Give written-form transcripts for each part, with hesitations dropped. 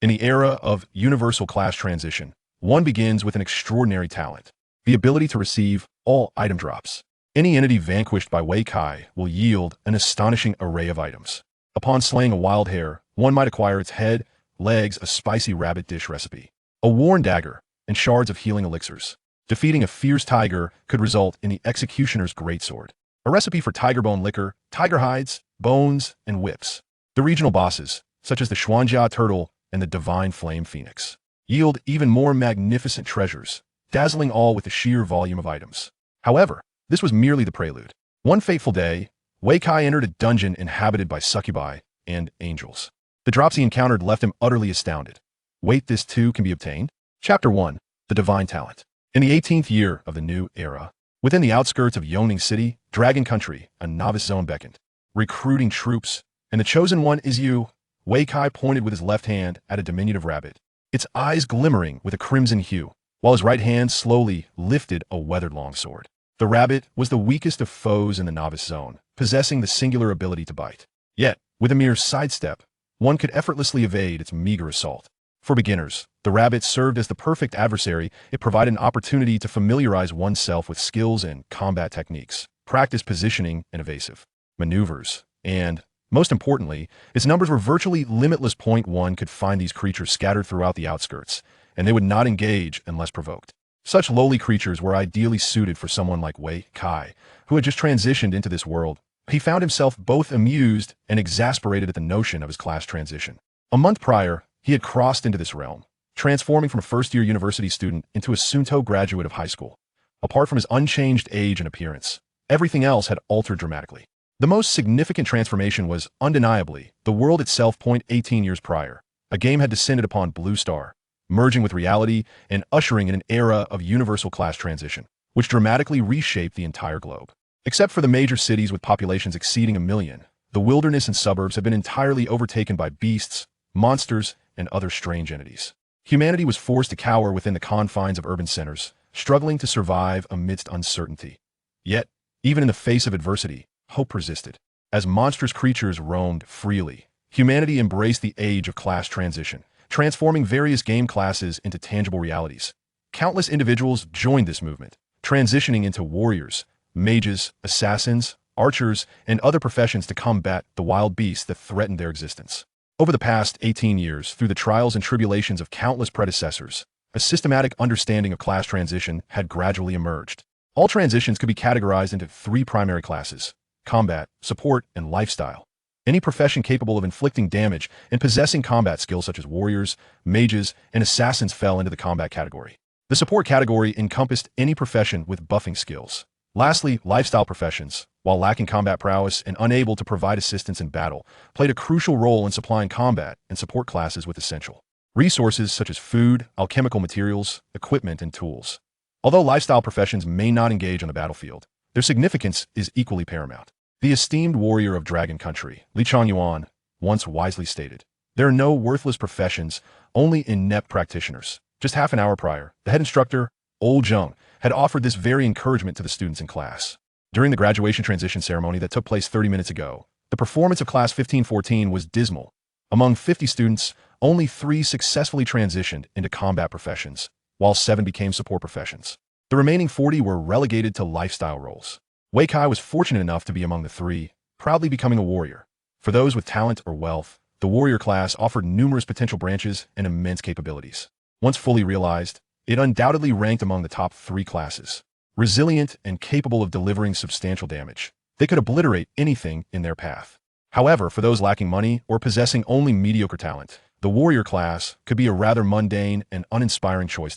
In the era of universal class transition, one begins with an extraordinary talent, the ability to receive all item drops. Any entity vanquished by Wei Kai will yield an astonishing array of items. Upon slaying a wild hare, one might acquire its head, legs, a spicy rabbit dish recipe, a worn dagger, and shards of healing elixirs. Defeating a fierce tiger could result in the executioner's greatsword, a recipe for tiger bone liquor, tiger hides, bones, and whips. The regional bosses, such as the Xuanjia turtle and the divine flame phoenix, yield even more magnificent treasures, dazzling all with the sheer volume of items. However, this was merely the prelude. One fateful day, Wei Kai entered a dungeon inhabited by succubi and angels. The drops he encountered left him utterly astounded. Wait, this too can be obtained? Chapter 1. The Divine Talent. In the 18th year of the new era, within the outskirts of Yongning City, Dragon Country, a novice zone beckoned, recruiting troops, and the chosen one is you. Wei Kai pointed with his left hand at a diminutive rabbit, its eyes glimmering with a crimson hue, while his right hand slowly lifted a weathered longsword. The rabbit was the weakest of foes in the novice zone, possessing the singular ability to bite. Yet, with a mere sidestep, one could effortlessly evade its meager assault. For beginners, the rabbit served as the perfect adversary. It provided an opportunity to familiarize oneself with skills and combat techniques, practice positioning and evasive maneuvers, and, most importantly, its numbers were virtually limitless. One could find these creatures scattered throughout the outskirts, and they would not engage unless provoked. Such lowly creatures were ideally suited for someone like Wei Kai, who had just transitioned into this world. He found himself both amused and exasperated at the notion of his class transition. A month prior, he had crossed into this realm, transforming from a first-year university student into a Sunto graduate of high school. Apart from his unchanged age and appearance, everything else had altered dramatically. The most significant transformation was, undeniably, the world itself. 18 years prior, a game had descended upon Blue Star, merging with reality and ushering in an era of universal class transition, which dramatically reshaped the entire globe. Except for the major cities with populations exceeding 1 million, the wilderness and suburbs have been entirely overtaken by beasts, monsters, and other strange entities. Humanity was forced to cower within the confines of urban centers, struggling to survive amidst uncertainty. Yet, even in the face of adversity, hope persisted. As monstrous creatures roamed freely, humanity embraced the age of class transition, transforming various game classes into tangible realities. Countless individuals joined this movement, transitioning into warriors, mages, assassins, archers, and other professions to combat the wild beasts that threatened their existence. Over the past 18 years, through the trials and tribulations of countless predecessors, a systematic understanding of class transition had gradually emerged. All transitions could be categorized into 3 primary classes: combat, support, and lifestyle. Any profession capable of inflicting damage and possessing combat skills such as warriors, mages, and assassins fell into the combat category. The support category encompassed any profession with buffing skills. Lastly, lifestyle professions, while lacking combat prowess and unable to provide assistance in battle, played a crucial role in supplying combat and support classes with essential resources such as food, alchemical materials, equipment, and tools. Although lifestyle professions may not engage on the battlefield, their significance is equally paramount. The esteemed warrior of Dragon Country, Li Changyuan, once wisely stated, "There are no worthless professions, only inept practitioners." Just half an hour prior, the head instructor, Old Zheng, had offered this very encouragement to the students in class. During the graduation transition ceremony that took place 30 minutes ago, the performance of Class 1514 was dismal. Among 50 students, only 3 successfully transitioned into combat professions, while 7 became support professions. The remaining 40 were relegated to lifestyle roles. Wei Kai was fortunate enough to be among the 3, proudly becoming a warrior. For those with talent or wealth, the warrior class offered numerous potential branches and immense capabilities. Once fully realized, it undoubtedly ranked among the top 3 classes. Resilient and capable of delivering substantial damage, they could obliterate anything in their path. However, for those lacking money or possessing only mediocre talent, the warrior class could be a rather mundane and uninspiring choice.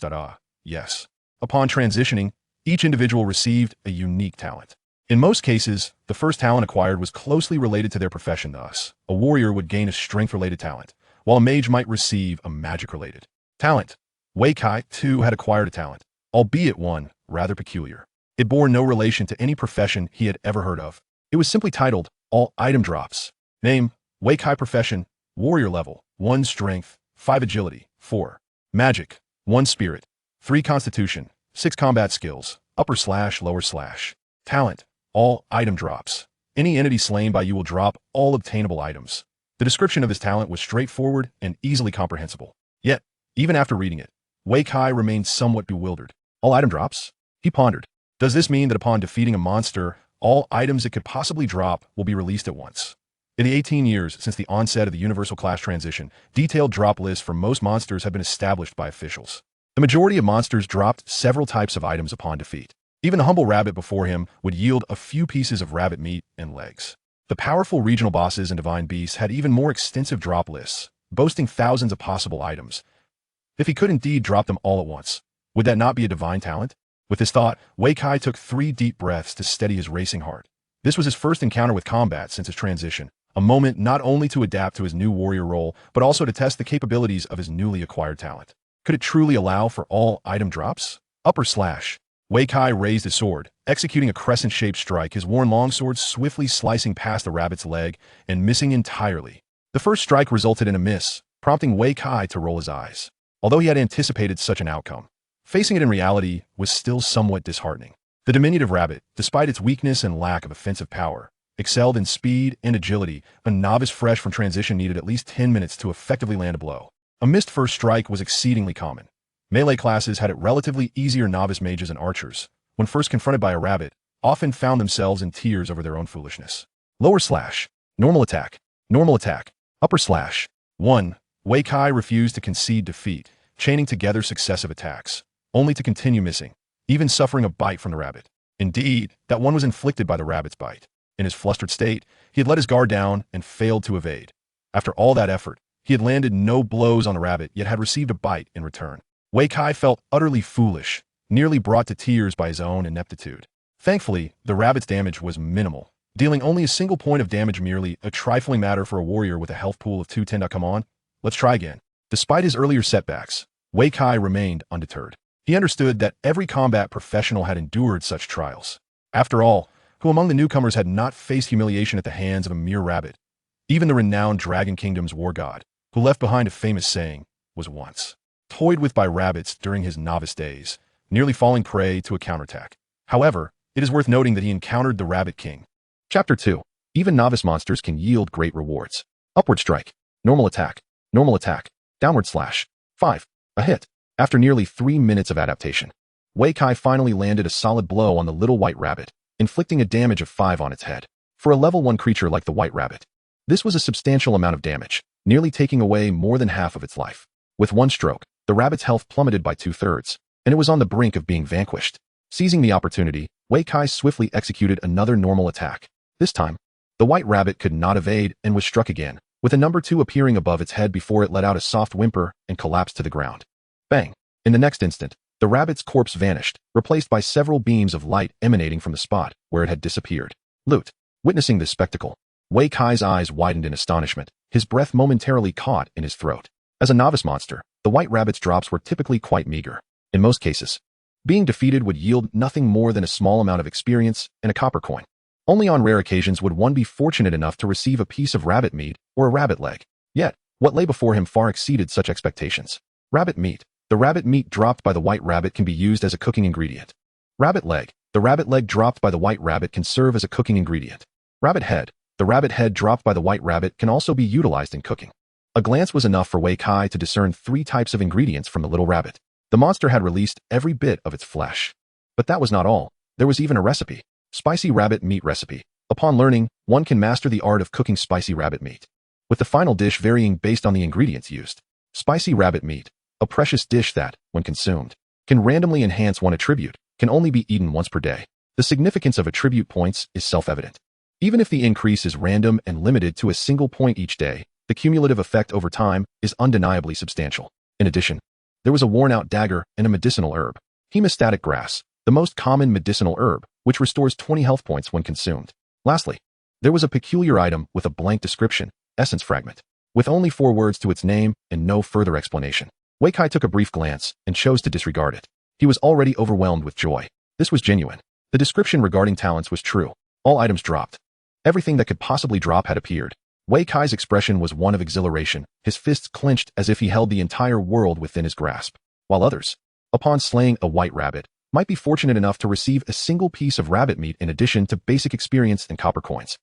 Yes. Upon transitioning, each individual received a unique talent. In most cases, the first talent acquired was closely related to their profession. Thus, a warrior would gain a strength-related talent, while a mage might receive a magic-related talent. Wei Kai, too, had acquired a talent, albeit one rather peculiar. It bore no relation to any profession he had ever heard of. It was simply titled, All Item Drops. Name, Wei Kai Profession, Warrior Level, 1 Strength, 5 Agility, 4 Magic, 1 Spirit, 3 Constitution, 6 Combat Skills, upper/lower/. Talent, All Item Drops. Any entity slain by you will drop all obtainable items. The description of his talent was straightforward and easily comprehensible. Yet, even after reading it, Wei Kai remained somewhat bewildered. All item drops? He pondered. Does this mean that upon defeating a monster, all items it could possibly drop will be released at once? In the 18 years since the onset of the universal class transition, detailed drop lists for most monsters have been established by officials. The majority of monsters dropped several types of items upon defeat. Even the humble rabbit before him would yield a few pieces of rabbit meat and legs. The powerful regional bosses and divine beasts had even more extensive drop lists, boasting thousands of possible items. If he could indeed drop them all at once, would that not be a divine talent? With this thought, Wei Kai took 3 deep breaths to steady his racing heart. This was his first encounter with combat since his transition, a moment not only to adapt to his new warrior role, but also to test the capabilities of his newly acquired talent. Could it truly allow for all item drops? Upper slash. Wei Kai raised his sword, executing a crescent-shaped strike, his worn longsword swiftly slicing past the rabbit's leg and missing entirely. The first strike resulted in a miss, prompting Wei Kai to roll his eyes. Although he had anticipated such an outcome, facing it in reality was still somewhat disheartening. The diminutive rabbit, despite its weakness and lack of offensive power, excelled in speed and agility. A novice fresh from transition needed at least 10 minutes to effectively land a blow. A missed first strike was exceedingly common. Melee classes had it relatively easier. Novice mages and archers, when first confronted by a rabbit, often found themselves in tears over their own foolishness. Lower slash. Normal attack. Normal attack. Upper slash. 1. Wei Kai refused to concede defeat, chaining together successive attacks, only to continue missing, even suffering a bite from the rabbit. Indeed, that one was inflicted by the rabbit's bite. In his flustered state, he had let his guard down and failed to evade. After all that effort, he had landed no blows on the rabbit, yet had received a bite in return. Wei Kai felt utterly foolish, nearly brought to tears by his own ineptitude. Thankfully, the rabbit's damage was minimal, dealing only a single point of damage, merely a trifling matter for a warrior with a health pool of 210. Come on, let's try again. Despite his earlier setbacks, Wei Kai remained undeterred. He understood that every combat professional had endured such trials. After all, who among the newcomers had not faced humiliation at the hands of a mere rabbit? Even the renowned Dragon Kingdom's war god, who left behind a famous saying, was once toyed with by rabbits during his novice days, nearly falling prey to a counterattack. However, it is worth noting that he encountered the Rabbit King. Chapter 2. Even novice monsters can yield great rewards. Upward strike. Normal attack. Normal attack. Downward slash. 5. A hit. After nearly 3 minutes of adaptation, Wei Kai finally landed a solid blow on the little white rabbit, inflicting a damage of 5 on its head. For a level 1 creature like the white rabbit, this was a substantial amount of damage, nearly taking away more than half of its life. With one stroke, the rabbit's health plummeted by 2/3, and it was on the brink of being vanquished. Seizing the opportunity, Wei Kai swiftly executed another normal attack. This time, the white rabbit could not evade and was struck again, with a number 2 appearing above its head before it let out a soft whimper and collapsed to the ground. Bang! In the next instant, the rabbit's corpse vanished, replaced by several beams of light emanating from the spot where it had disappeared. Loot. Witnessing this spectacle, Wei Kai's eyes widened in astonishment, his breath momentarily caught in his throat. As a novice monster, the white rabbit's drops were typically quite meager. In most cases, being defeated would yield nothing more than a small amount of experience and a copper coin. Only on rare occasions would one be fortunate enough to receive a piece of rabbit meat or a rabbit leg. Yet, what lay before him far exceeded such expectations. Rabbit meat. The rabbit meat dropped by the white rabbit can be used as a cooking ingredient. Rabbit leg. The rabbit leg dropped by the white rabbit can serve as a cooking ingredient. Rabbit head. The rabbit head dropped by the white rabbit can also be utilized in cooking. A glance was enough for Wei Kai to discern 3 types of ingredients from the little rabbit. The monster had released every bit of its flesh. But that was not all. There was even a recipe. Spicy rabbit meat recipe. Upon learning, one can master the art of cooking spicy rabbit meat, with the final dish varying based on the ingredients used. Spicy rabbit meat, a precious dish that, when consumed, can randomly enhance one attribute, can only be eaten once per day. The significance of attribute points is self-evident. Even if the increase is random and limited to a single point each day, the cumulative effect over time is undeniably substantial. In addition, there was a worn-out dagger and a medicinal herb, hemostatic grass, the most common medicinal herb, which restores 20 health points when consumed. Lastly, there was a peculiar item with a blank description, essence fragment, with only 4 words to its name and no further explanation. Wei Kai took a brief glance and chose to disregard it. He was already overwhelmed with joy. This was genuine. The description regarding talents was true. All items dropped. Everything that could possibly drop had appeared. Wei Kai's expression was one of exhilaration, his fists clenched as if he held the entire world within his grasp. While others, upon slaying a white rabbit, might be fortunate enough to receive a single piece of rabbit meat in addition to basic experience and copper coins.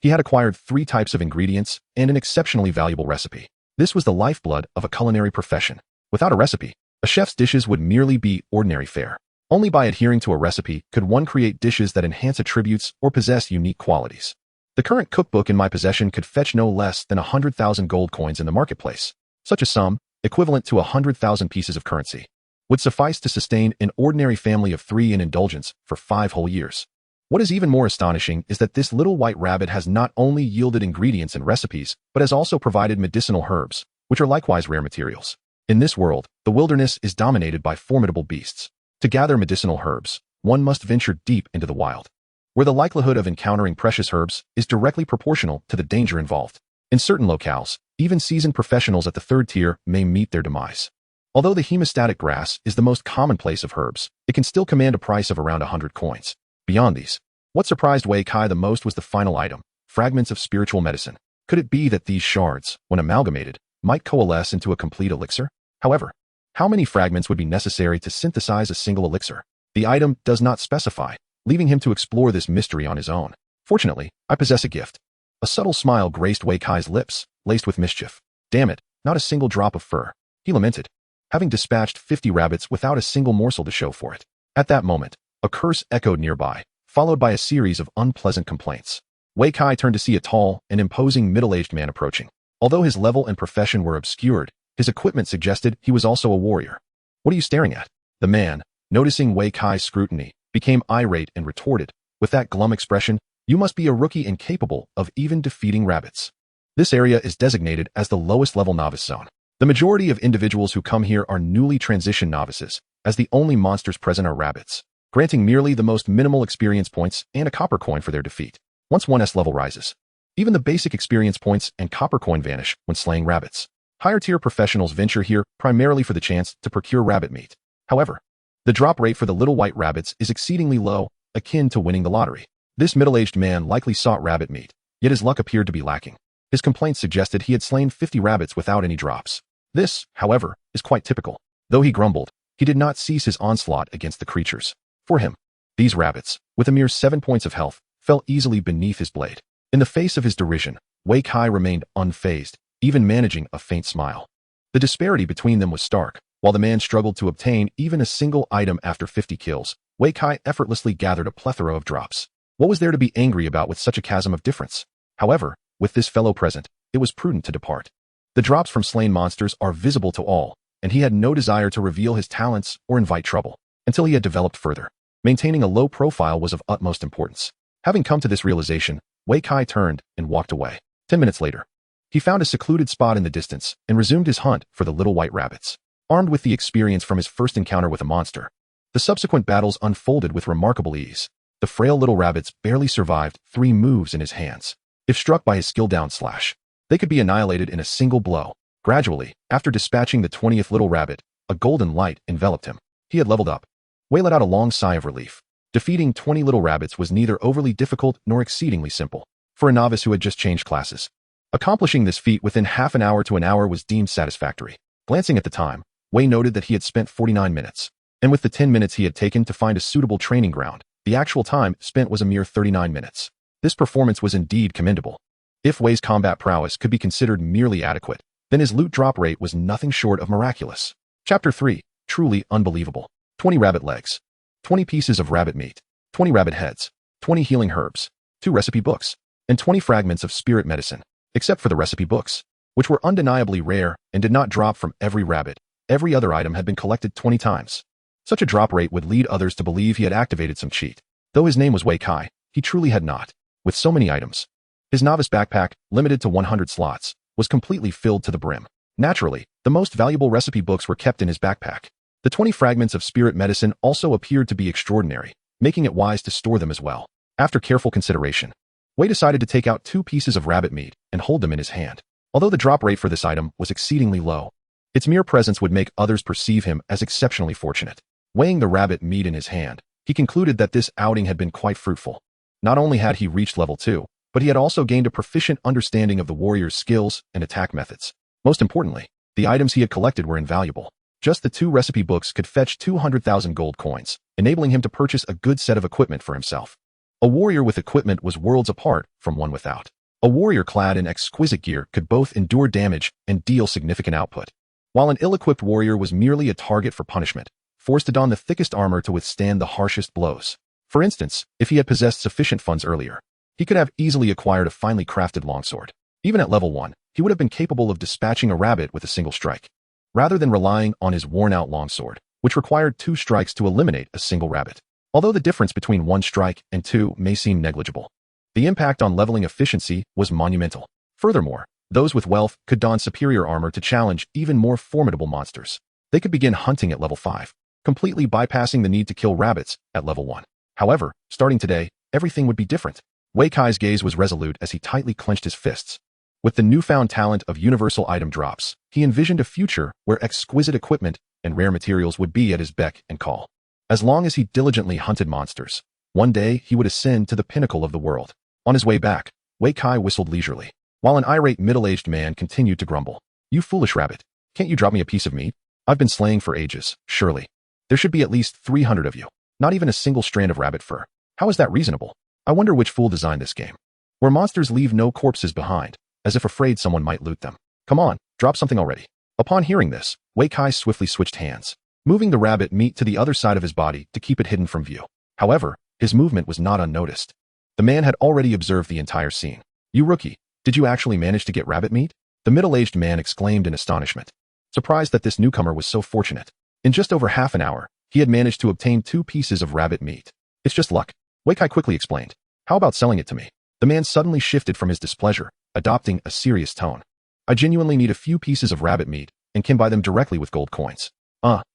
He had acquired 3 types of ingredients and an exceptionally valuable recipe. This was the lifeblood of a culinary profession. Without a recipe, a chef's dishes would merely be ordinary fare. Only by adhering to a recipe could one create dishes that enhance attributes or possess unique qualities. The current cookbook in my possession could fetch no less than 100,000 gold coins in the marketplace. Such a sum, equivalent to 100,000 pieces of currency, would suffice to sustain an ordinary family of 3 in indulgence for 5 whole years. What is even more astonishing is that this little white rabbit has not only yielded ingredients and recipes, but has also provided medicinal herbs, which are likewise rare materials. In this world, the wilderness is dominated by formidable beasts. To gather medicinal herbs, one must venture deep into the wild, where the likelihood of encountering precious herbs is directly proportional to the danger involved. In certain locales, even seasoned professionals at the 3rd tier may meet their demise. Although the hemostatic grass is the most commonplace of herbs, it can still command a price of around 100 coins. Beyond these, what surprised Wei Kai the most was the final item, fragments of spiritual medicine. Could it be that these shards, when amalgamated, might coalesce into a complete elixir? However, how many fragments would be necessary to synthesize a single elixir? The item does not specify, leaving him to explore this mystery on his own. Fortunately, I possess a gift. A subtle smile graced Wei Kai's lips, laced with mischief. Damn it, not a single drop of fur, he lamented, having dispatched 50 rabbits without a single morsel to show for it. At that moment, a curse echoed nearby, followed by a series of unpleasant complaints. Wei Kai turned to see a tall and imposing middle-aged man approaching. Although his level and profession were obscured, his equipment suggested he was also a warrior. What are you staring at? The man, noticing Wei Kai's scrutiny, became irate and retorted, with that glum expression, you must be a rookie incapable of even defeating rabbits. This area is designated as the lowest level novice zone. The majority of individuals who come here are newly transitioned novices, as the only monsters present are rabbits, granting merely the most minimal experience points and a copper coin for their defeat. Once 1's level rises, even the basic experience points and copper coin vanish when slaying rabbits. Higher tier professionals venture here primarily for the chance to procure rabbit meat. However, the drop rate for the little white rabbits is exceedingly low, akin to winning the lottery. This middle-aged man likely sought rabbit meat, yet his luck appeared to be lacking. His complaints suggested he had slain 50 rabbits without any drops. This, however, is quite typical. Though he grumbled, he did not cease his onslaught against the creatures. For him, these rabbits, with a mere 7 points of health, fell easily beneath his blade. In the face of his derision, Wei Kai remained unfazed, even managing a faint smile. The disparity between them was stark. While the man struggled to obtain even a single item after 50 kills, Wei Kai effortlessly gathered a plethora of drops. What was there to be angry about with such a chasm of difference? However, with this fellow present, it was prudent to depart. The drops from slain monsters are visible to all, and he had no desire to reveal his talents or invite trouble until he had developed further. Maintaining a low profile was of utmost importance. Having come to this realization, Wei Kai turned and walked away. 10 minutes later, he found a secluded spot in the distance and resumed his hunt for the little white rabbits. Armed with the experience from his first encounter with a monster, the subsequent battles unfolded with remarkable ease. The frail little rabbits barely survived 3 moves in his hands. If struck by his skill down slash, they could be annihilated in a single blow. Gradually, after dispatching the 20th little rabbit, a golden light enveloped him. He had leveled up. Wei let out a long sigh of relief. Defeating 20 little rabbits was neither overly difficult nor exceedingly simple for a novice who had just changed classes. Accomplishing this feat within half an hour to an hour was deemed satisfactory. Glancing at the time, Wei noted that he had spent 49 minutes, and with the 10 minutes he had taken to find a suitable training ground, the actual time spent was a mere 39 minutes. This performance was indeed commendable. If Wei's combat prowess could be considered merely adequate, then his loot drop rate was nothing short of miraculous. Chapter 3. Truly unbelievable. 20 rabbit legs, 20 pieces of rabbit meat, 20 rabbit heads, 20 healing herbs, 2 recipe books, and 20 fragments of spirit medicine. Except for the recipe books, which were undeniably rare and did not drop from every rabbit, every other item had been collected 20 times. Such a drop rate would lead others to believe he had activated some cheat. Though his name was Wei Kai, he truly had not. With so many items, his novice backpack, limited to 100 slots, was completely filled to the brim. Naturally, the most valuable recipe books were kept in his backpack. The 20 fragments of spirit medicine also appeared to be extraordinary, making it wise to store them as well. After careful consideration, Wei decided to take out 2 pieces of rabbit meat and hold them in his hand. Although the drop rate for this item was exceedingly low, its mere presence would make others perceive him as exceptionally fortunate. Weighing the rabbit meat in his hand, he concluded that this outing had been quite fruitful. Not only had he reached level 2, but he had also gained a proficient understanding of the warrior's skills and attack methods. Most importantly, the items he had collected were invaluable. Just the 2 recipe books could fetch 200,000 gold coins, enabling him to purchase a good set of equipment for himself. A warrior with equipment was worlds apart from one without. A warrior clad in exquisite gear could both endure damage and deal significant output, while an ill-equipped warrior was merely a target for punishment, forced to don the thickest armor to withstand the harshest blows. For instance, if he had possessed sufficient funds earlier, he could have easily acquired a finely crafted longsword. Even at level 1, he would have been capable of dispatching a rabbit with a single strike, rather than relying on his worn-out longsword, which required 2 strikes to eliminate a single rabbit. Although the difference between 1 strike and 2 may seem negligible, the impact on leveling efficiency was monumental. Furthermore, those with wealth could don superior armor to challenge even more formidable monsters. They could begin hunting at level 5, completely bypassing the need to kill rabbits at level 1. However, starting today, everything would be different. Wei Kai's gaze was resolute as he tightly clenched his fists. With the newfound talent of universal item drops, he envisioned a future where exquisite equipment and rare materials would be at his beck and call. As long as he diligently hunted monsters, one day he would ascend to the pinnacle of the world. On his way back, Wei Kai whistled leisurely, while an irate middle-aged man continued to grumble. "You foolish rabbit, can't you drop me a piece of meat? I've been slaying for ages, surely. There should be at least 300 of you, not even a single strand of rabbit fur. How is that reasonable? I wonder which fool designed this game, where monsters leave no corpses behind, as if afraid someone might loot them. Come on, drop something already." Upon hearing this, Wei Kai swiftly switched hands, moving the rabbit meat to the other side of his body to keep it hidden from view. However, his movement was not unnoticed. The man had already observed the entire scene. "You rookie, did you actually manage to get rabbit meat?" The middle-aged man exclaimed in astonishment, surprised that this newcomer was so fortunate. In just over half an hour, he had managed to obtain 2 pieces of rabbit meat. "It's just luck," Wei Kai quickly explained. "How about selling it to me?" The man suddenly shifted from his displeasure, adopting a serious tone. "I genuinely need a few pieces of rabbit meat and can buy them directly with gold coins."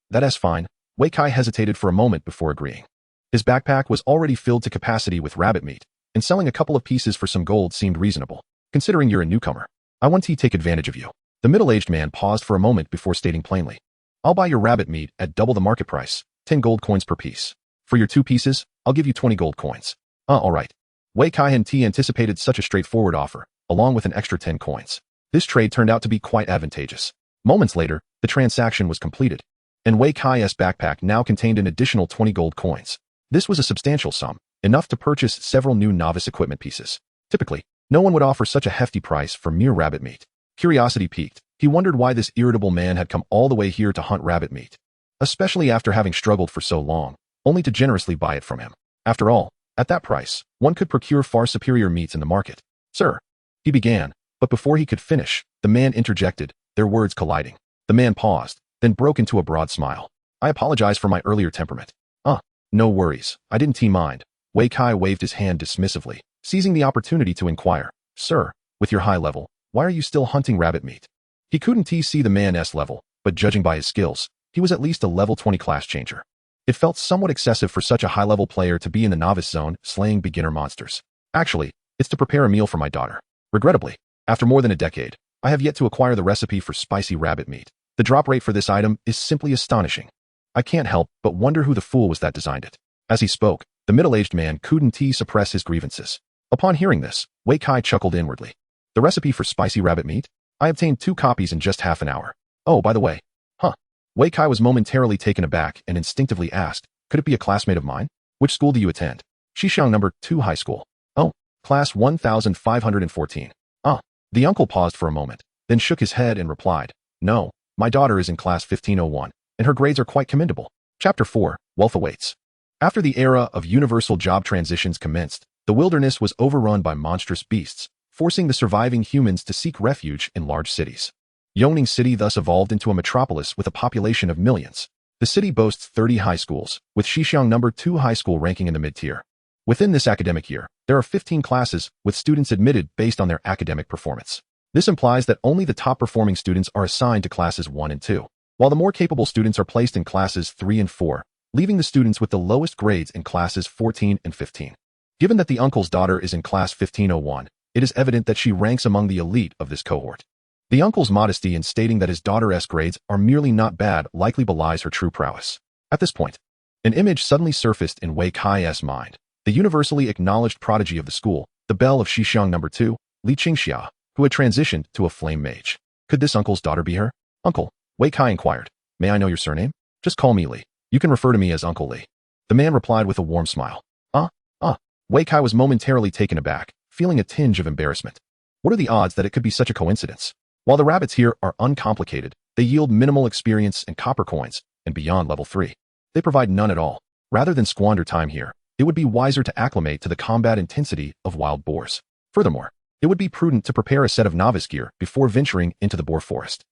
That's fine." Wei Kai hesitated for a moment before agreeing. His backpack was already filled to capacity with rabbit meat, and selling a couple of pieces for some gold seemed reasonable, considering you're a newcomer. "I want to take advantage of you." The middle-aged man paused for a moment before stating plainly, "I'll buy your rabbit meat at double the market price, 10 gold coins per piece. For your 2 pieces, I'll give you 20 gold coins." All right." Wei Kai anticipated such a straightforward offer, along with an extra 10 coins. This trade turned out to be quite advantageous. Moments later, the transaction was completed, and Wei Kai's backpack now contained an additional 20 gold coins. This was a substantial sum, enough to purchase several new novice equipment pieces. Typically, no one would offer such a hefty price for mere rabbit meat. Curiosity piqued. He wondered why this irritable man had come all the way here to hunt rabbit meat, especially after having struggled for so long, only to generously buy it from him. After all, at that price, one could procure far superior meats in the market. "Sir," he began, but before he could finish, the man interjected, their words colliding. The man paused, then broke into a broad smile. "I apologize for my earlier temperament." No worries, I didn't mind." Wei Kai waved his hand dismissively, seizing the opportunity to inquire, "Sir, with your high level, why are you still hunting rabbit meat?" He couldn't see the man's level, but judging by his skills, he was at least a level 20 class changer. It felt somewhat excessive for such a high-level player to be in the novice zone slaying beginner monsters. "Actually, it's to prepare a meal for my daughter. Regrettably, after more than a decade, I have yet to acquire the recipe for spicy rabbit meat. The drop rate for this item is simply astonishing. I can't help but wonder who the fool was that designed it." As he spoke, the middle-aged man couldn't suppress his grievances. Upon hearing this, Wei Kai chuckled inwardly. "The recipe for spicy rabbit meat? I obtained 2 copies in just half an hour. Oh, by the way." Wei Kai was momentarily taken aback and instinctively asked, "Could it be a classmate of mine? Which school do you attend?" "Xixiang number 2 high school." "Oh, class 1514. The uncle paused for a moment, then shook his head and replied, "No, my daughter is in class 1501. And her grades are quite commendable." Chapter 4, Wealth Awaits. After the era of universal job transitions commenced, the wilderness was overrun by monstrous beasts, forcing the surviving humans to seek refuge in large cities. Yongning City thus evolved into a metropolis with a population of millions. The city boasts 30 high schools, with Xixiang number 2 high school ranking in the mid-tier. Within this academic year, there are 15 classes, with students admitted based on their academic performance. This implies that only the top-performing students are assigned to classes 1 and 2. While the more capable students are placed in classes 3 and 4, leaving the students with the lowest grades in classes 14 and 15. Given that the uncle's daughter is in class 1501, it is evident that she ranks among the elite of this cohort. The uncle's modesty in stating that his daughter's grades are merely not bad likely belies her true prowess. At this point, an image suddenly surfaced in Wei Kai's mind. The universally acknowledged prodigy of the school, the belle of Xixiang number 2, Li Qingxia, who had transitioned to a flame mage. Could this uncle's daughter be her? "Uncle," Wei Kai inquired, "may I know your surname?" "Just call me Li. You can refer to me as Uncle Li." The man replied with a warm smile. Wei Kai was momentarily taken aback, feeling a tinge of embarrassment. What are the odds that it could be such a coincidence? While the rabbits here are uncomplicated, they yield minimal experience and copper coins, and beyond level 3. They provide none at all. Rather than squander time here, it would be wiser to acclimate to the combat intensity of wild boars. Furthermore, it would be prudent to prepare a set of novice gear before venturing into the boar forest.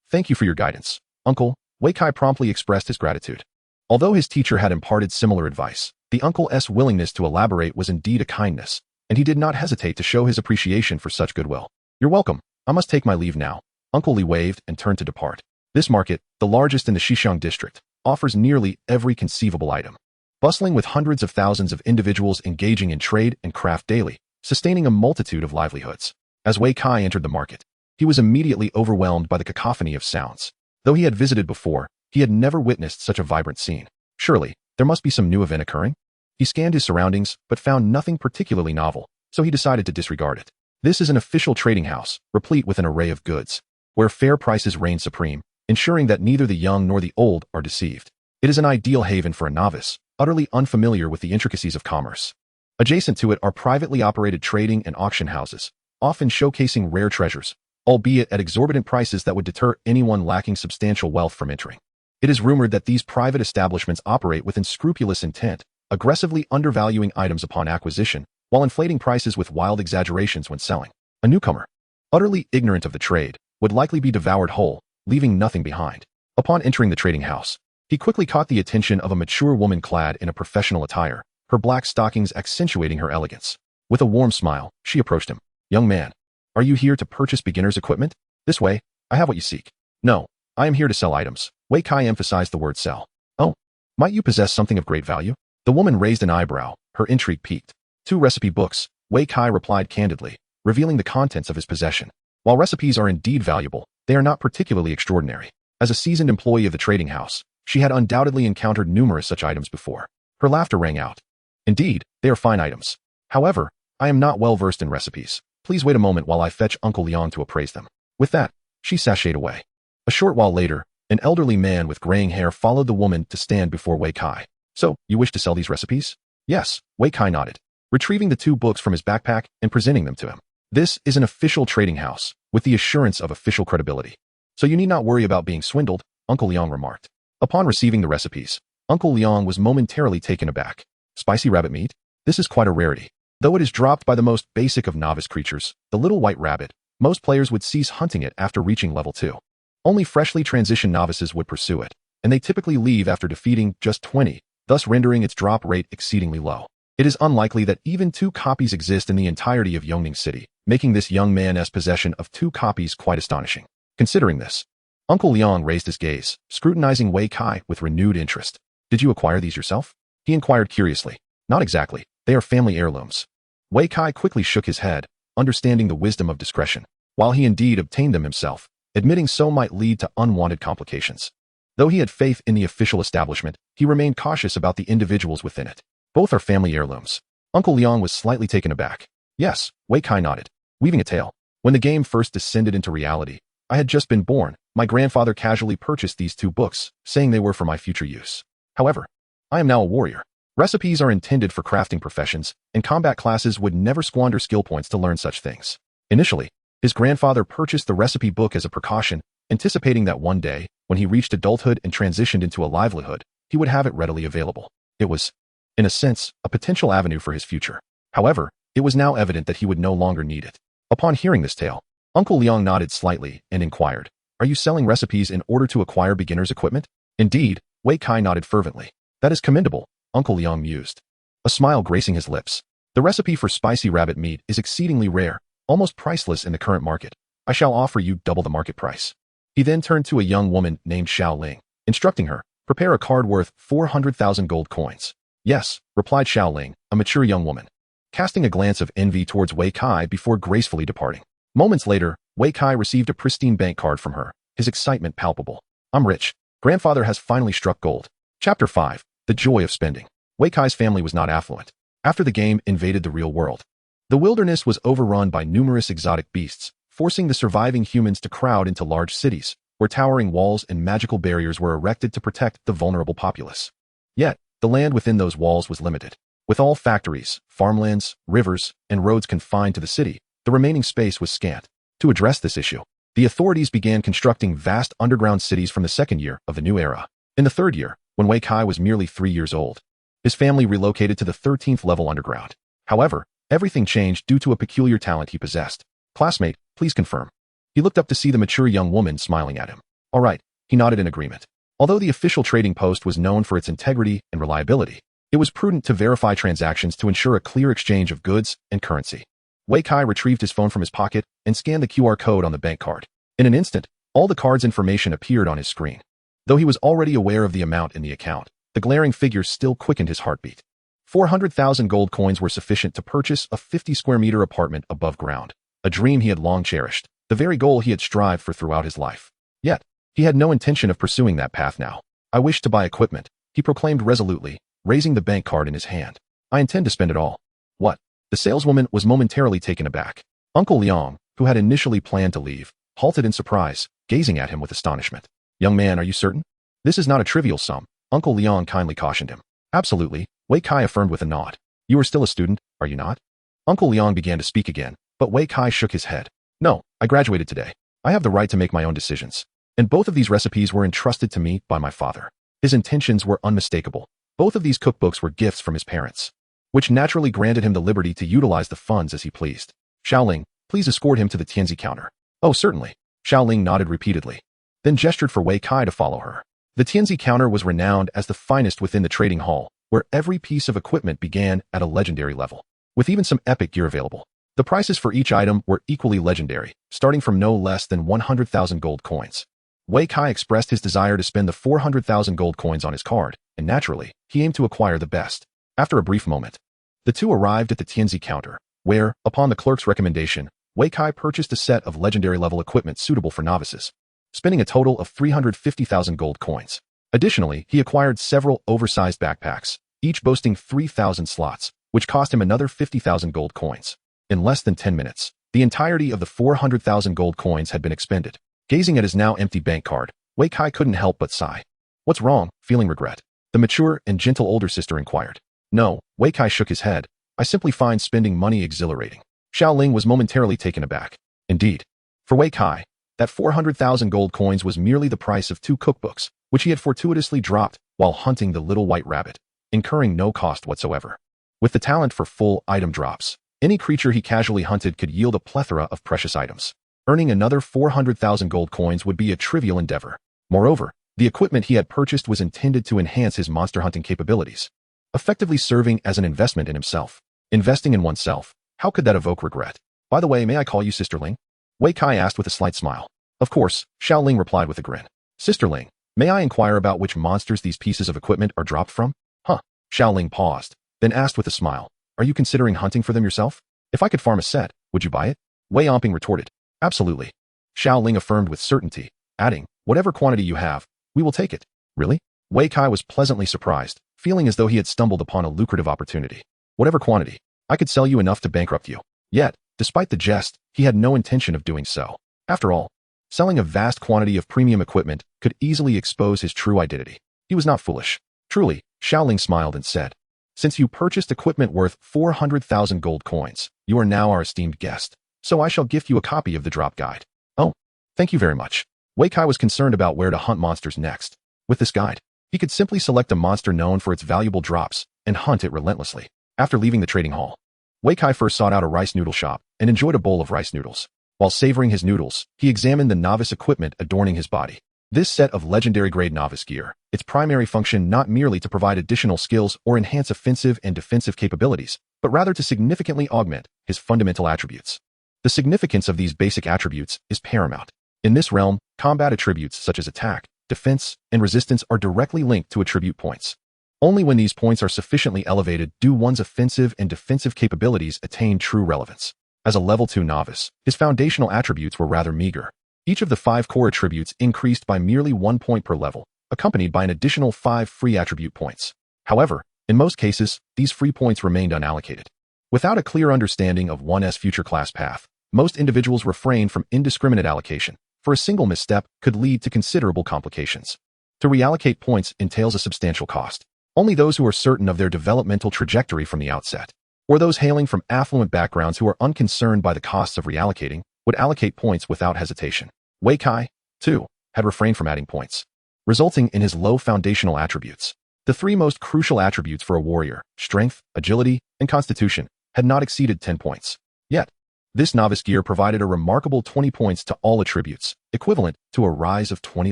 Thank you for your guidance, Uncle. Weikai promptly expressed his gratitude. Although his teacher had imparted similar advice, the uncle's willingness to elaborate was indeed a kindness, and he did not hesitate to show his appreciation for such goodwill. You're welcome. I must take my leave now. Uncle Li waved and turned to depart. This market, the largest in the Xishan district, offers nearly every conceivable item. Bustling with hundreds of thousands of individuals engaging in trade and craft daily, sustaining a multitude of livelihoods. As Wei Kai entered the market, he was immediately overwhelmed by the cacophony of sounds. Though he had visited before, he had never witnessed such a vibrant scene. Surely, there must be some new event occurring? He scanned his surroundings, but found nothing particularly novel, so he decided to disregard it. This is an official trading house, replete with an array of goods, where fair prices reign supreme, ensuring that neither the young nor the old are deceived. It is an ideal haven for a novice, utterly unfamiliar with the intricacies of commerce. Adjacent to it are privately operated trading and auction houses, often showcasing rare treasures, albeit at exorbitant prices that would deter anyone lacking substantial wealth from entering. It is rumored that these private establishments operate with unscrupulous intent, aggressively undervaluing items upon acquisition, while inflating prices with wild exaggerations when selling. A newcomer, utterly ignorant of the trade, would likely be devoured whole, leaving nothing behind. Upon entering the trading house, he quickly caught the attention of a mature woman clad in a professional attire, her black stockings accentuating her elegance. With a warm smile, she approached him. Young man, are you here to purchase beginner's equipment? This way, I have what you seek. No, I am here to sell items. Wei Kai emphasized the word sell. Oh, might you possess something of great value? The woman raised an eyebrow, her intrigue piqued. 2 recipe books, Wei Kai replied candidly, revealing the contents of his possession. While recipes are indeed valuable, they are not particularly extraordinary. As a seasoned employee of the trading house, she had undoubtedly encountered numerous such items before. Her laughter rang out. Indeed, they are fine items. However, I am not well versed in recipes. Please wait a moment while I fetch Uncle Liang to appraise them. With that, she sashayed away. A short while later, an elderly man with graying hair followed the woman to stand before Wei Kai. So, you wish to sell these recipes? Yes, Wei Kai nodded, retrieving the 2 books from his backpack and presenting them to him. This is an official trading house, with the assurance of official credibility. So you need not worry about being swindled, Uncle Liang remarked. Upon receiving the recipes, Uncle Liang was momentarily taken aback. Spicy rabbit meat? This is quite a rarity. Though it is dropped by the most basic of novice creatures, the little white rabbit, most players would cease hunting it after reaching level 2. Only freshly transitioned novices would pursue it, and they typically leave after defeating just 20, thus rendering its drop rate exceedingly low. It is unlikely that even 2 copies exist in the entirety of Yongning City, making this young man's possession of 2 copies quite astonishing. Considering this, Uncle Liang raised his gaze, scrutinizing Wei Kai with renewed interest. Did you acquire these yourself? He inquired curiously. Not exactly. They are family heirlooms. Wei Kai quickly shook his head, understanding the wisdom of discretion. While he indeed obtained them himself, admitting so might lead to unwanted complications. Though he had faith in the official establishment, he remained cautious about the individuals within it. Both are family heirlooms. Uncle Liang was slightly taken aback. Yes, Wei Kai nodded, weaving a tale. When the game first descended into reality, I had just been born. My grandfather casually purchased these 2 books, saying they were for my future use. However, I am now a warrior. Recipes are intended for crafting professions, and combat classes would never squander skill points to learn such things. Initially, his grandfather purchased the recipe book as a precaution, anticipating that one day, when he reached adulthood and transitioned into a livelihood, he would have it readily available. It was, in a sense, a potential avenue for his future. However, it was now evident that he would no longer need it. Upon hearing this tale, Uncle Liang nodded slightly and inquired, are you selling recipes in order to acquire beginner's equipment? Indeed, Wei Kai nodded fervently. That is commendable, Uncle Liang mused, a smile gracing his lips. The recipe for spicy rabbit meat is exceedingly rare, almost priceless in the current market. I shall offer you double the market price. He then turned to a young woman named Xiao Ling, instructing her, prepare a card worth 400,000 gold coins. Yes, replied Xiao Ling, a mature young woman, casting a glance of envy towards Wei Kai before gracefully departing. Moments later, Wei Kai received a pristine bank card from her, his excitement palpable. I'm rich. Grandfather has finally struck gold. Chapter 5. The Joy of Spending. Wei Kai's family was not affluent. After the game invaded the real world, the wilderness was overrun by numerous exotic beasts, forcing the surviving humans to crowd into large cities, where towering walls and magical barriers were erected to protect the vulnerable populace. Yet, the land within those walls was limited. With all factories, farmlands, rivers, and roads confined to the city, The remaining space was scant. To address this issue, the authorities began constructing vast underground cities from the second year of the new era. In the third year, when Wei Kai was merely 3 years old, his family relocated to the 13th level underground. However, everything changed due to a peculiar talent he possessed. Classmate, please confirm. He looked up to see the mature young woman smiling at him. All right, he nodded in agreement. Although the official trading post was known for its integrity and reliability, it was prudent to verify transactions to ensure a clear exchange of goods and currency. Wei Kai retrieved his phone from his pocket and scanned the QR code on the bank card. In an instant, all the card's information appeared on his screen. Though he was already aware of the amount in the account, the glaring figures still quickened his heartbeat. 400,000 gold coins were sufficient to purchase a 50-square-meter apartment above ground, a dream he had long cherished, the very goal he had strived for throughout his life. Yet, he had no intention of pursuing that path now. I wish to buy equipment, he proclaimed resolutely, raising the bank card in his hand. I intend to spend it all. What? The saleswoman was momentarily taken aback. Uncle Liang, who had initially planned to leave, halted in surprise, gazing at him with astonishment. Young man, are you certain? This is not a trivial sum, Uncle Liang kindly cautioned him. Absolutely, Wei Kai affirmed with a nod. You are still a student, are you not? Uncle Liang began to speak again, but Wei Kai shook his head. No, I graduated today. I have the right to make my own decisions. And both of these recipes were entrusted to me by my father. His intentions were unmistakable. Both of these cookbooks were gifts from his parents, which naturally granted him the liberty to utilize the funds as he pleased. Xiaoling, please escort him to the Tianzi counter. Oh, certainly. Xiaoling nodded repeatedly, then gestured for Wei Kai to follow her. The Tianzi counter was renowned as the finest within the trading hall, where every piece of equipment began at a legendary level, with even some epic gear available. The prices for each item were equally legendary, starting from no less than 100,000 gold coins. Wei Kai expressed his desire to spend the 400,000 gold coins on his card, and naturally, he aimed to acquire the best. After a brief moment, the two arrived at the Tianzi counter, where, upon the clerk's recommendation, Wei Kai purchased a set of legendary-level equipment suitable for novices, spending a total of 350,000 gold coins. Additionally, he acquired several oversized backpacks, each boasting 3,000 slots, which cost him another 50,000 gold coins. In less than 10 minutes, the entirety of the 400,000 gold coins had been expended. Gazing at his now empty bank card, Wei Kai couldn't help but sigh. What's wrong? Feeling regret? The mature and gentle older sister inquired. No, Wei Kai shook his head. I simply find spending money exhilarating. Xiaoling was momentarily taken aback. Indeed. For Wei Kai, that 400,000 gold coins was merely the price of 2 cookbooks, which he had fortuitously dropped while hunting the little white rabbit, incurring no cost whatsoever. With the talent for full item drops, any creature he casually hunted could yield a plethora of precious items. Earning another 400,000 gold coins would be a trivial endeavor. Moreover, the equipment he had purchased was intended to enhance his monster hunting capabilities, effectively serving as an investment in himself. Investing in oneself, how could that evoke regret? By the way, may I call you Sisterling? Wei Kai asked with a slight smile. Of course, Xiaoling replied with a grin. Sisterling, may I inquire about which monsters these pieces of equipment are dropped from? Huh. Xiaoling paused, then asked with a smile. Are you considering hunting for them yourself? If I could farm a set, would you buy it? Wei Omping retorted. Absolutely. Xiaoling affirmed with certainty, adding, whatever quantity you have, we will take it. Really? Wei Kai was pleasantly surprised, feeling as though he had stumbled upon a lucrative opportunity. Whatever quantity, I could sell you enough to bankrupt you. Yet, despite the jest, he had no intention of doing so. After all, selling a vast quantity of premium equipment could easily expose his true identity. He was not foolish. Truly, Xiaoling smiled and said, since you purchased equipment worth 400,000 gold coins, you are now our esteemed guest. So I shall gift you a copy of the drop guide. Oh, thank you very much. Wei Kai was concerned about where to hunt monsters next. With this guide, he could simply select a monster known for its valuable drops and hunt it relentlessly. After leaving the trading hall, Wei Kai first sought out a rice noodle shop and enjoyed a bowl of rice noodles. While savoring his noodles, he examined the novice equipment adorning his body. This set of legendary grade novice gear, its primary function not merely to provide additional skills or enhance offensive and defensive capabilities, but rather to significantly augment his fundamental attributes. The significance of these basic attributes is paramount. In this realm, combat attributes such as attack, defense, and resistance are directly linked to attribute points. Only when these points are sufficiently elevated do one's offensive and defensive capabilities attain true relevance. As a level 2 novice, his foundational attributes were rather meager. Each of the 5 core attributes increased by merely 1 point per level, accompanied by an additional 5 free attribute points. However, in most cases, these free points remained unallocated. Without a clear understanding of one's future class path, most individuals refrain from indiscriminate allocation, for a single misstep could lead to considerable complications. To reallocate points entails a substantial cost. Only those who are certain of their developmental trajectory from the outset, or those hailing from affluent backgrounds who are unconcerned by the costs of reallocating would allocate points without hesitation. Wei Kai, too, had refrained from adding points, resulting in his low foundational attributes. The three most crucial attributes for a warrior, strength, agility, and constitution, had not exceeded 10 points. Yet, this novice gear provided a remarkable 20 points to all attributes, equivalent to a rise of 20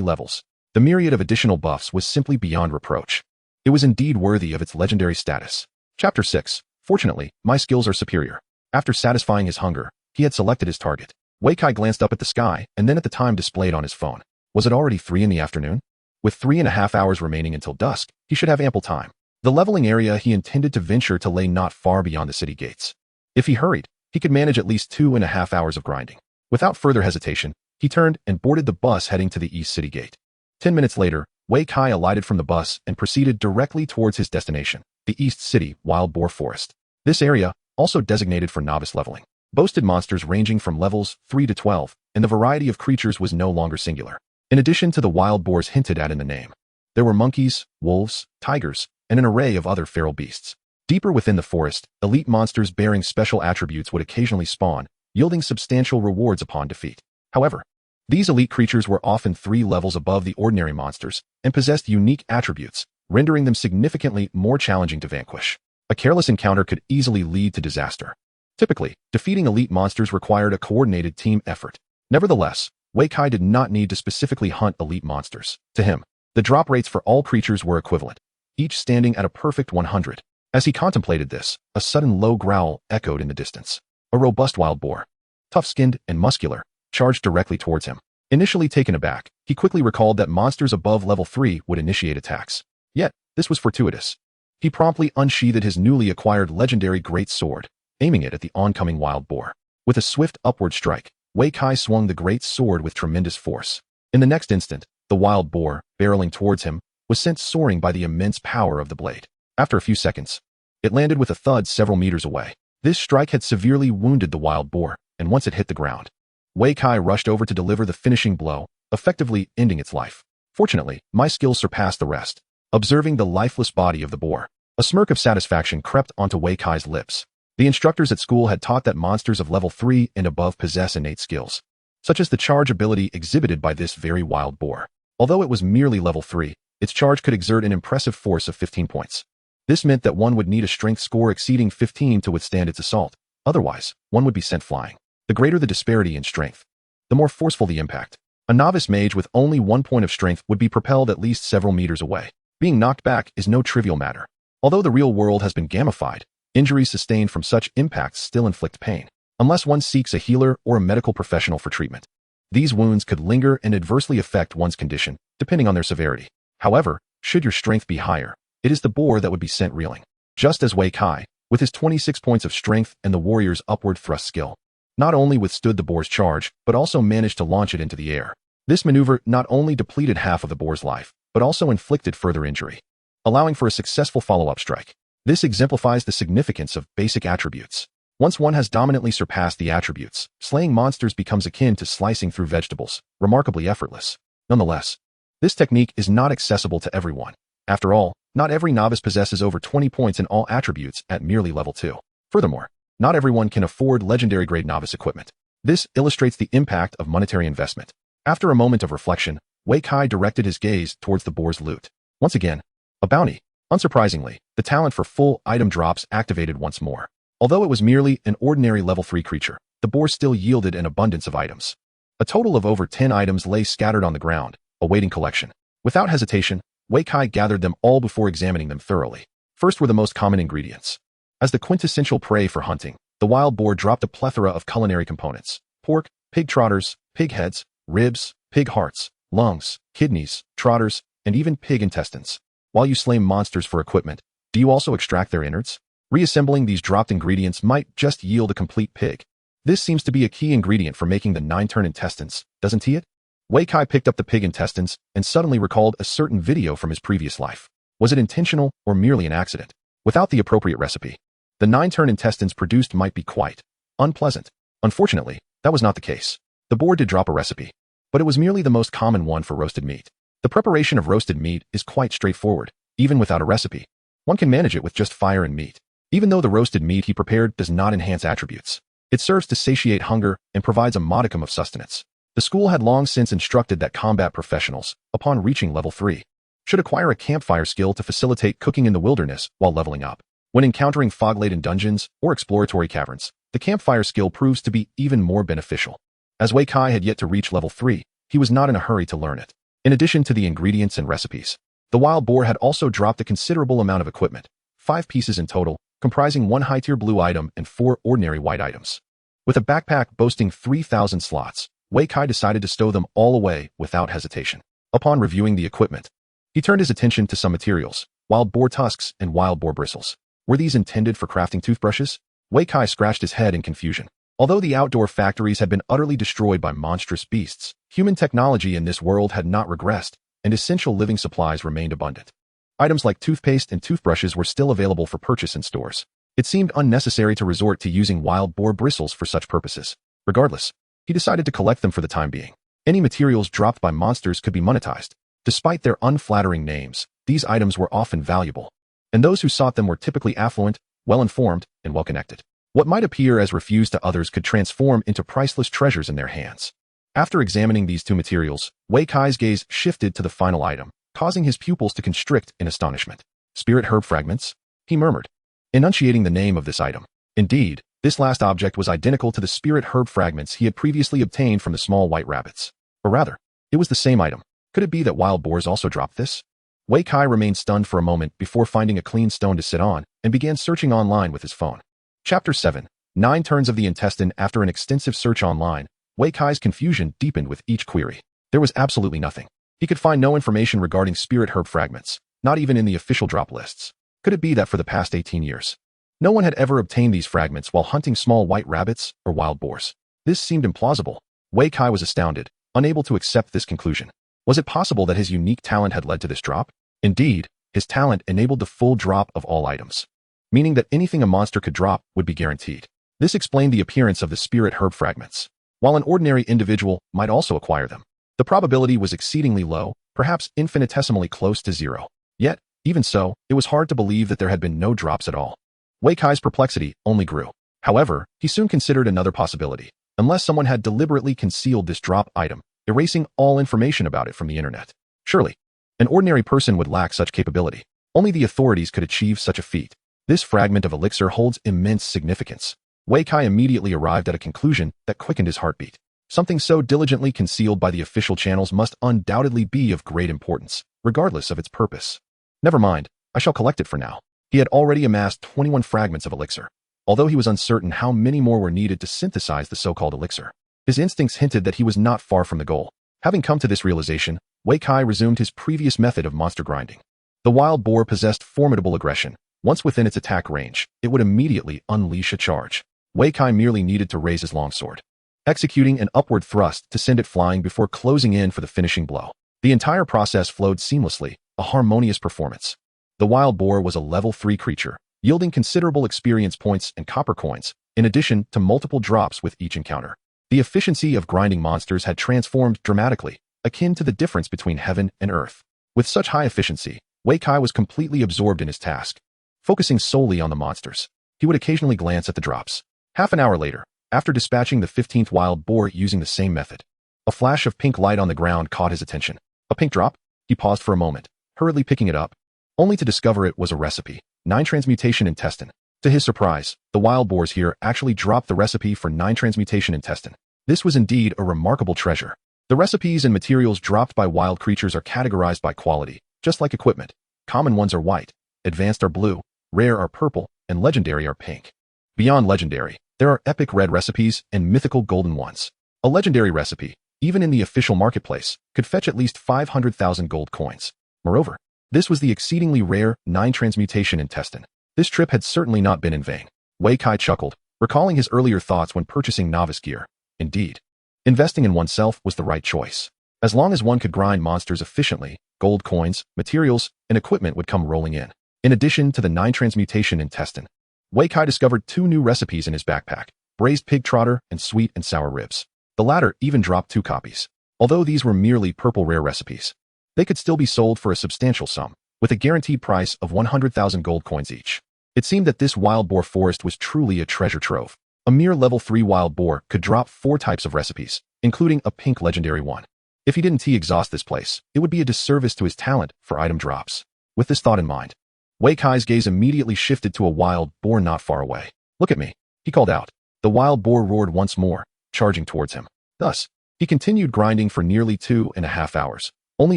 levels. The myriad of additional buffs was simply beyond reproach. It was indeed worthy of its legendary status. Chapter 6. Fortunately, my skills are superior. After satisfying his hunger, he had selected his target. Wei Kai glanced up at the sky and then at the time displayed on his phone. Was it already 3 in the afternoon? With 3.5 hours remaining until dusk, he should have ample time. The leveling area he intended to venture to lay not far beyond the city gates. If he hurried, he could manage at least 2.5 hours of grinding. Without further hesitation, he turned and boarded the bus heading to the east city gate. 10 minutes later, Wei Kai alighted from the bus and proceeded directly towards his destination, the East City Wild Boar Forest. This area, also designated for novice leveling, boasted monsters ranging from levels 3 to 12, and the variety of creatures was no longer singular. In addition to the wild boars hinted at in the name, there were monkeys, wolves, tigers, and an array of other feral beasts. Deeper within the forest, elite monsters bearing special attributes would occasionally spawn, yielding substantial rewards upon defeat. However, these elite creatures were often 3 levels above the ordinary monsters and possessed unique attributes, rendering them significantly more challenging to vanquish. A careless encounter could easily lead to disaster. Typically, defeating elite monsters required a coordinated team effort. Nevertheless, Wei Kai did not need to specifically hunt elite monsters. To him, the drop rates for all creatures were equivalent, each standing at a perfect 100. As he contemplated this, a sudden low growl echoed in the distance. A robust wild boar, tough-skinned and muscular, charged directly towards him. Initially taken aback, he quickly recalled that monsters above level 3 would initiate attacks. Yet, this was fortuitous. He promptly unsheathed his newly acquired legendary greatsword, aiming it at the oncoming wild boar. With a swift upward strike, Wei Kai swung the great sword with tremendous force. In the next instant, the wild boar, barreling towards him, was sent soaring by the immense power of the blade. After a few seconds, it landed with a thud several meters away. This strike had severely wounded the wild boar, and once it hit the ground, Wei Kai rushed over to deliver the finishing blow, effectively ending its life. Fortunately, my skills surpassed the rest. Observing the lifeless body of the boar, a smirk of satisfaction crept onto Wei Kai's lips. The instructors at school had taught that monsters of level 3 and above possess innate skills, such as the charge ability exhibited by this very wild boar. Although it was merely level 3, its charge could exert an impressive force of 15 points. This meant that one would need a strength score exceeding 15 to withstand its assault. Otherwise, one would be sent flying. The greater the disparity in strength, the more forceful the impact. A novice mage with only 1 point of strength would be propelled at least several meters away. Being knocked back is no trivial matter. Although the real world has been gamified, injuries sustained from such impacts still inflict pain, unless one seeks a healer or a medical professional for treatment. These wounds could linger and adversely affect one's condition, depending on their severity. However, should your strength be higher, it is the boar that would be sent reeling. Just as Wei Kai, with his 26 points of strength and the warrior's upward thrust skill, not only withstood the boar's charge, but also managed to launch it into the air. This maneuver not only depleted half of the boar's life, but also inflicted further injury, allowing for a successful follow-up strike. This exemplifies the significance of basic attributes. Once one has dominantly surpassed the attributes, slaying monsters becomes akin to slicing through vegetables, remarkably effortless. Nonetheless, this technique is not accessible to everyone. After all, not every novice possesses over 20 points in all attributes at merely level 2. Furthermore, not everyone can afford legendary grade novice equipment. This illustrates the impact of monetary investment. After a moment of reflection, Wei Kai directed his gaze towards the boar's loot. Once again, a bounty. Unsurprisingly, the talent for full item drops activated once more. Although it was merely an ordinary level 3 creature, the boar still yielded an abundance of items. A total of over 10 items lay scattered on the ground, awaiting collection. Without hesitation, Wei Kai gathered them all before examining them thoroughly. First were the most common ingredients. As the quintessential prey for hunting, the wild boar dropped a plethora of culinary components: pork, pig trotters, pig heads, ribs, pig hearts, lungs, kidneys, trotters, and even pig intestines. While you slay monsters for equipment, do you also extract their innards? Reassembling these dropped ingredients might just yield a complete pig. This seems to be a key ingredient for making the 9-turn intestines, doesn't he? Wei Kai picked up the pig intestines and suddenly recalled a certain video from his previous life. Was it intentional or merely an accident? Without the appropriate recipe, the 9-turn intestines produced might be quite unpleasant. Unfortunately, that was not the case. The boar did drop a recipe, but it was merely the most common one for roasted meat. The preparation of roasted meat is quite straightforward, even without a recipe. One can manage it with just fire and meat. Even though the roasted meat he prepared does not enhance attributes, it serves to satiate hunger and provides a modicum of sustenance. The school had long since instructed that combat professionals, upon reaching level 3, should acquire a campfire skill to facilitate cooking in the wilderness while leveling up. When encountering fog-laden dungeons or exploratory caverns, the campfire skill proves to be even more beneficial. As Wei Kai had yet to reach level 3, he was not in a hurry to learn it. In addition to the ingredients and recipes, the wild boar had also dropped a considerable amount of equipment, 5 pieces in total, comprising 1 high-tier blue item and 4 ordinary white items. With a backpack boasting 3,000 slots, Wei Kai decided to stow them all away without hesitation. Upon reviewing the equipment, he turned his attention to some materials: wild boar tusks and wild boar bristles. Were these intended for crafting toothbrushes? Wei Kai scratched his head in confusion. Although the outdoor factories had been utterly destroyed by monstrous beasts, human technology in this world had not regressed, and essential living supplies remained abundant. Items like toothpaste and toothbrushes were still available for purchase in stores. It seemed unnecessary to resort to using wild boar bristles for such purposes. Regardless, he decided to collect them for the time being. Any materials dropped by monsters could be monetized. Despite their unflattering names, these items were often valuable, and those who sought them were typically affluent, well-informed, and well-connected. What might appear as refuse to others could transform into priceless treasures in their hands. After examining these 2 materials, Wei Kai's gaze shifted to the final item, causing his pupils to constrict in astonishment. Spirit herb fragments? He murmured, enunciating the name of this item. Indeed, this last object was identical to the spirit herb fragments he had previously obtained from the small white rabbits. Or rather, it was the same item. Could it be that wild boars also dropped this? Wei Kai remained stunned for a moment before finding a clean stone to sit on and began searching online with his phone. Chapter 7. 9 Turns of the Intestine. After an extensive search online, Wei Kai's confusion deepened with each query. There was absolutely nothing. He could find no information regarding spirit herb fragments, not even in the official drop lists. Could it be that for the past 18 years, no one had ever obtained these fragments while hunting small white rabbits or wild boars? This seemed implausible. Wei Kai was astounded, unable to accept this conclusion. Was it possible that his unique talent had led to this drop? Indeed, his talent enabled the full drop of all items, meaning that anything a monster could drop would be guaranteed. This explained the appearance of the spirit herb fragments. While an ordinary individual might also acquire them, the probability was exceedingly low, perhaps infinitesimally close to 0. Yet, even so, it was hard to believe that there had been no drops at all. Wei Kai's perplexity only grew. However, he soon considered another possibility. Unless someone had deliberately concealed this drop item, erasing all information about it from the internet. Surely, an ordinary person would lack such capability. Only the authorities could achieve such a feat. This fragment of elixir holds immense significance. Wei Kai immediately arrived at a conclusion that quickened his heartbeat. Something so diligently concealed by the official channels must undoubtedly be of great importance, regardless of its purpose. Never mind, I shall collect it for now. He had already amassed 21 fragments of elixir, although he was uncertain how many more were needed to synthesize the so-called elixir. His instincts hinted that he was not far from the goal. Having come to this realization, Wei Kai resumed his previous method of monster grinding. The wild boar possessed formidable aggression. Once within its attack range, it would immediately unleash a charge. Wei Kai merely needed to raise his longsword, executing an upward thrust to send it flying before closing in for the finishing blow. The entire process flowed seamlessly, a harmonious performance. The wild boar was a level 3 creature, yielding considerable experience points and copper coins, in addition to multiple drops with each encounter. The efficiency of grinding monsters had transformed dramatically, akin to the difference between heaven and earth. With such high efficiency, Wei Kai was completely absorbed in his task, focusing solely on the monsters. He would occasionally glance at the drops. Half an hour later, after dispatching the 15th wild boar using the same method, a flash of pink light on the ground caught his attention. A pink drop? He paused for a moment, hurriedly picking it up, only to discover it was a recipe: 9 transmutation intestine. To his surprise, the wild boars here actually dropped the recipe for 9 transmutation intestine. This was indeed a remarkable treasure. The recipes and materials dropped by wild creatures are categorized by quality, just like equipment. Common ones are white, advanced are blue, rare are purple, and legendary are pink. Beyond legendary, there are epic red recipes and mythical golden ones. A legendary recipe, even in the official marketplace, could fetch at least 500,000 gold coins. Moreover, this was the exceedingly rare 9 transmutation intestine. This trip had certainly not been in vain. Wei Kai chuckled, recalling his earlier thoughts when purchasing novice gear. Indeed, investing in oneself was the right choice. As long as one could grind monsters efficiently, gold coins, materials, and equipment would come rolling in. In addition to the 9 transmutation intestine, Wei Kai discovered 2 new recipes in his backpack: braised pig trotter and sweet and sour ribs. The latter even dropped 2 copies. Although these were merely purple rare recipes, they could still be sold for a substantial sum, with a guaranteed price of 100,000 gold coins each. It seemed that this wild boar forest was truly a treasure trove. A mere level 3 wild boar could drop 4 types of recipes, including a pink legendary one. If he didn't exhaust this place, it would be a disservice to his talent for item drops. With this thought in mind, Wei Kai's gaze immediately shifted to a wild boar not far away. "Look at me," he called out. The wild boar roared once more, charging towards him. Thus, he continued grinding for nearly 2.5 hours, only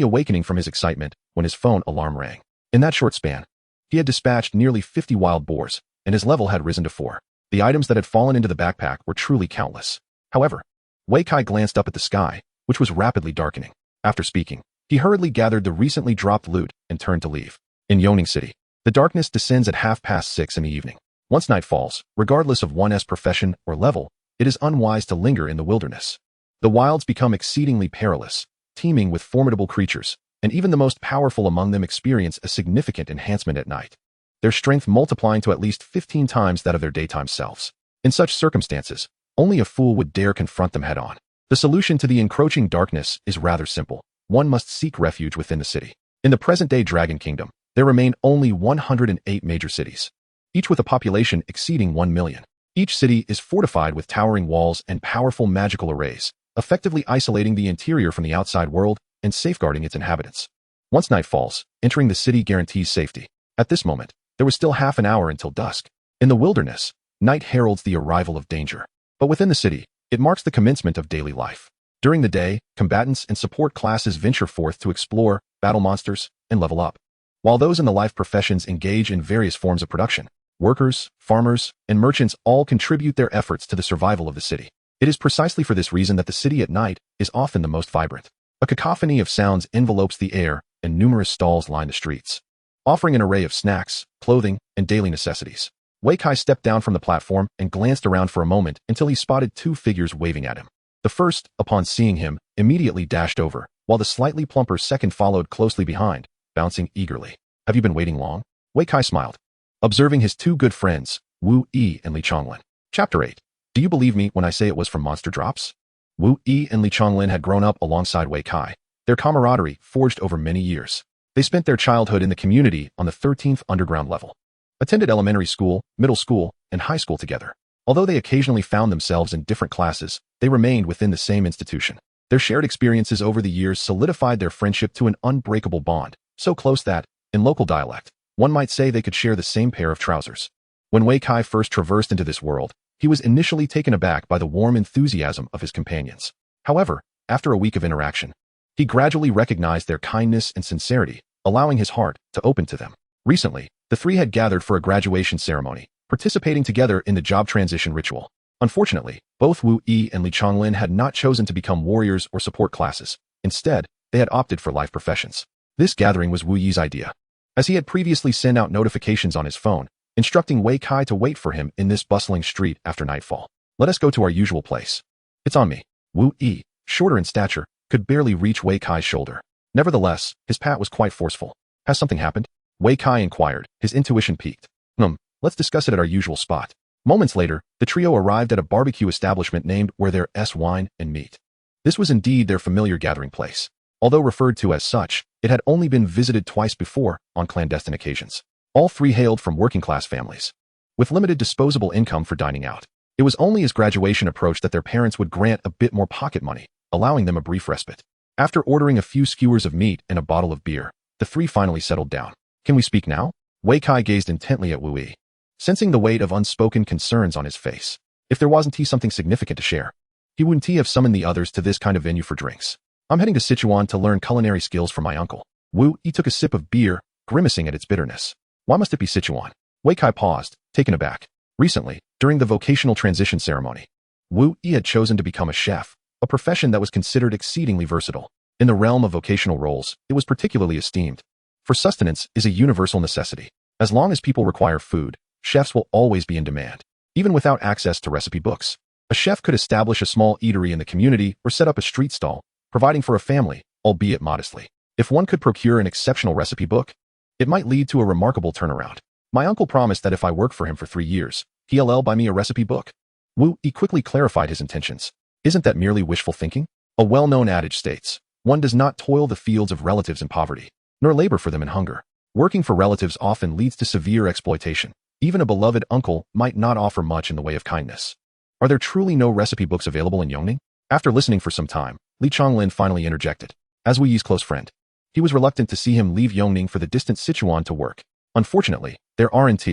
awakening from his excitement when his phone alarm rang. In that short span, he had dispatched nearly 50 wild boars, and his level had risen to 4. The items that had fallen into the backpack were truly countless. However, Wei Kai glanced up at the sky, which was rapidly darkening. After speaking, he hurriedly gathered the recently dropped loot and turned to leave. In Yoning City, the darkness descends at 6:30 in the evening. Once night falls, regardless of one's profession or level, it is unwise to linger in the wilderness. The wilds become exceedingly perilous, teeming with formidable creatures, and even the most powerful among them experience a significant enhancement at night, their strength multiplying to at least 15 times that of their daytime selves. In such circumstances, only a fool would dare confront them head-on. The solution to the encroaching darkness is rather simple. One must seek refuge within the city. In the present-day Dragon Kingdom, there remain only 108 major cities, each with a population exceeding 1 million. Each city is fortified with towering walls and powerful magical arrays, effectively isolating the interior from the outside world and safeguarding its inhabitants. Once night falls, entering the city guarantees safety. At this moment, there was still half an hour until dusk. In the wilderness, night heralds the arrival of danger. But within the city, it marks the commencement of daily life. During the day, combatants and support classes venture forth to explore, battle monsters, and level up, while those in the life professions engage in various forms of production. Workers, farmers, and merchants all contribute their efforts to the survival of the city. It is precisely for this reason that the city at night is often the most vibrant. A cacophony of sounds envelopes the air, and numerous stalls line the streets, offering an array of snacks, clothing, and daily necessities. Wei Kai stepped down from the platform and glanced around for a moment until he spotted 2 figures waving at him. The first, upon seeing him, immediately dashed over, while the slightly plumper second followed closely behind, bouncing eagerly. "Have you been waiting long?" Wei Kai smiled, observing his 2 good friends, Wu Yi and Li Chonglin. Chapter 8. Do you believe me when I say it was from monster drops? Wu Yi and Li Chonglin had grown up alongside Wei Kai, their camaraderie forged over many years. They spent their childhood in the community on the 13th underground level, attended elementary school, middle school, and high school together. Although they occasionally found themselves in different classes, they remained within the same institution. Their shared experiences over the years solidified their friendship to an unbreakable bond, so close that, in local dialect, one might say they could share the same pair of trousers. When Wei Kai first traversed into this world, he was initially taken aback by the warm enthusiasm of his companions. However, after a week of interaction, he gradually recognized their kindness and sincerity, allowing his heart to open to them. Recently, the 3 had gathered for a graduation ceremony, participating together in the job transition ritual. Unfortunately, both Wu Yi and Li Chonglin had not chosen to become warriors or support classes. Instead, they had opted for life professions. This gathering was Wu Yi's idea, as he had previously sent out notifications on his phone, instructing Wei Kai to wait for him in this bustling street after nightfall. "Let us go to our usual place. It's on me." Wu Yi, shorter in stature, could barely reach Wei Kai's shoulder. Nevertheless, his pat was quite forceful. "Has something happened?" Wei Kai inquired, his intuition piqued. Let's discuss it at our usual spot." Moments later, the trio arrived at a barbecue establishment named Where There's Wine and Meat. This was indeed their familiar gathering place. Although referred to as such, it had only been visited twice before, on clandestine occasions. All 3 hailed from working-class families, with limited disposable income for dining out. It was only as graduation approached that their parents would grant a bit more pocket money, allowing them a brief respite. After ordering a few skewers of meat and a bottle of beer, the 3 finally settled down. "Can we speak now?" Wei Kai gazed intently at Wu Yi, sensing the weight of unspoken concerns on his face. If there wasn't something significant to share, he wouldn't have summoned the others to this kind of venue for drinks. "I'm heading to Sichuan to learn culinary skills from my uncle." Wu Yi took a sip of beer, grimacing at its bitterness. Why must it be Sichuan? Wei Kai paused, taken aback. Recently, during the vocational transition ceremony, Wu Yi had chosen to become a chef, a profession that was considered exceedingly versatile. In the realm of vocational roles, it was particularly esteemed, for sustenance is a universal necessity. As long as people require food, chefs will always be in demand. Even without access to recipe books, a chef could establish a small eatery in the community or set up a street stall, providing for a family, albeit modestly. If one could procure an exceptional recipe book, it might lead to a remarkable turnaround. My uncle promised that if I work for him for 3 years, he'll buy me a recipe book. Wu Yi quickly clarified his intentions. Isn't that merely wishful thinking? A well-known adage states, one does not toil the fields of relatives in poverty, nor labor for them in hunger. Working for relatives often leads to severe exploitation. Even a beloved uncle might not offer much in the way of kindness. Are there truly no recipe books available in Yongning? After listening for some time, Li Chonglin finally interjected. As Wu Yi's close friend, he was reluctant to see him leave Yongning for the distant Sichuan to work. Unfortunately, there aren't.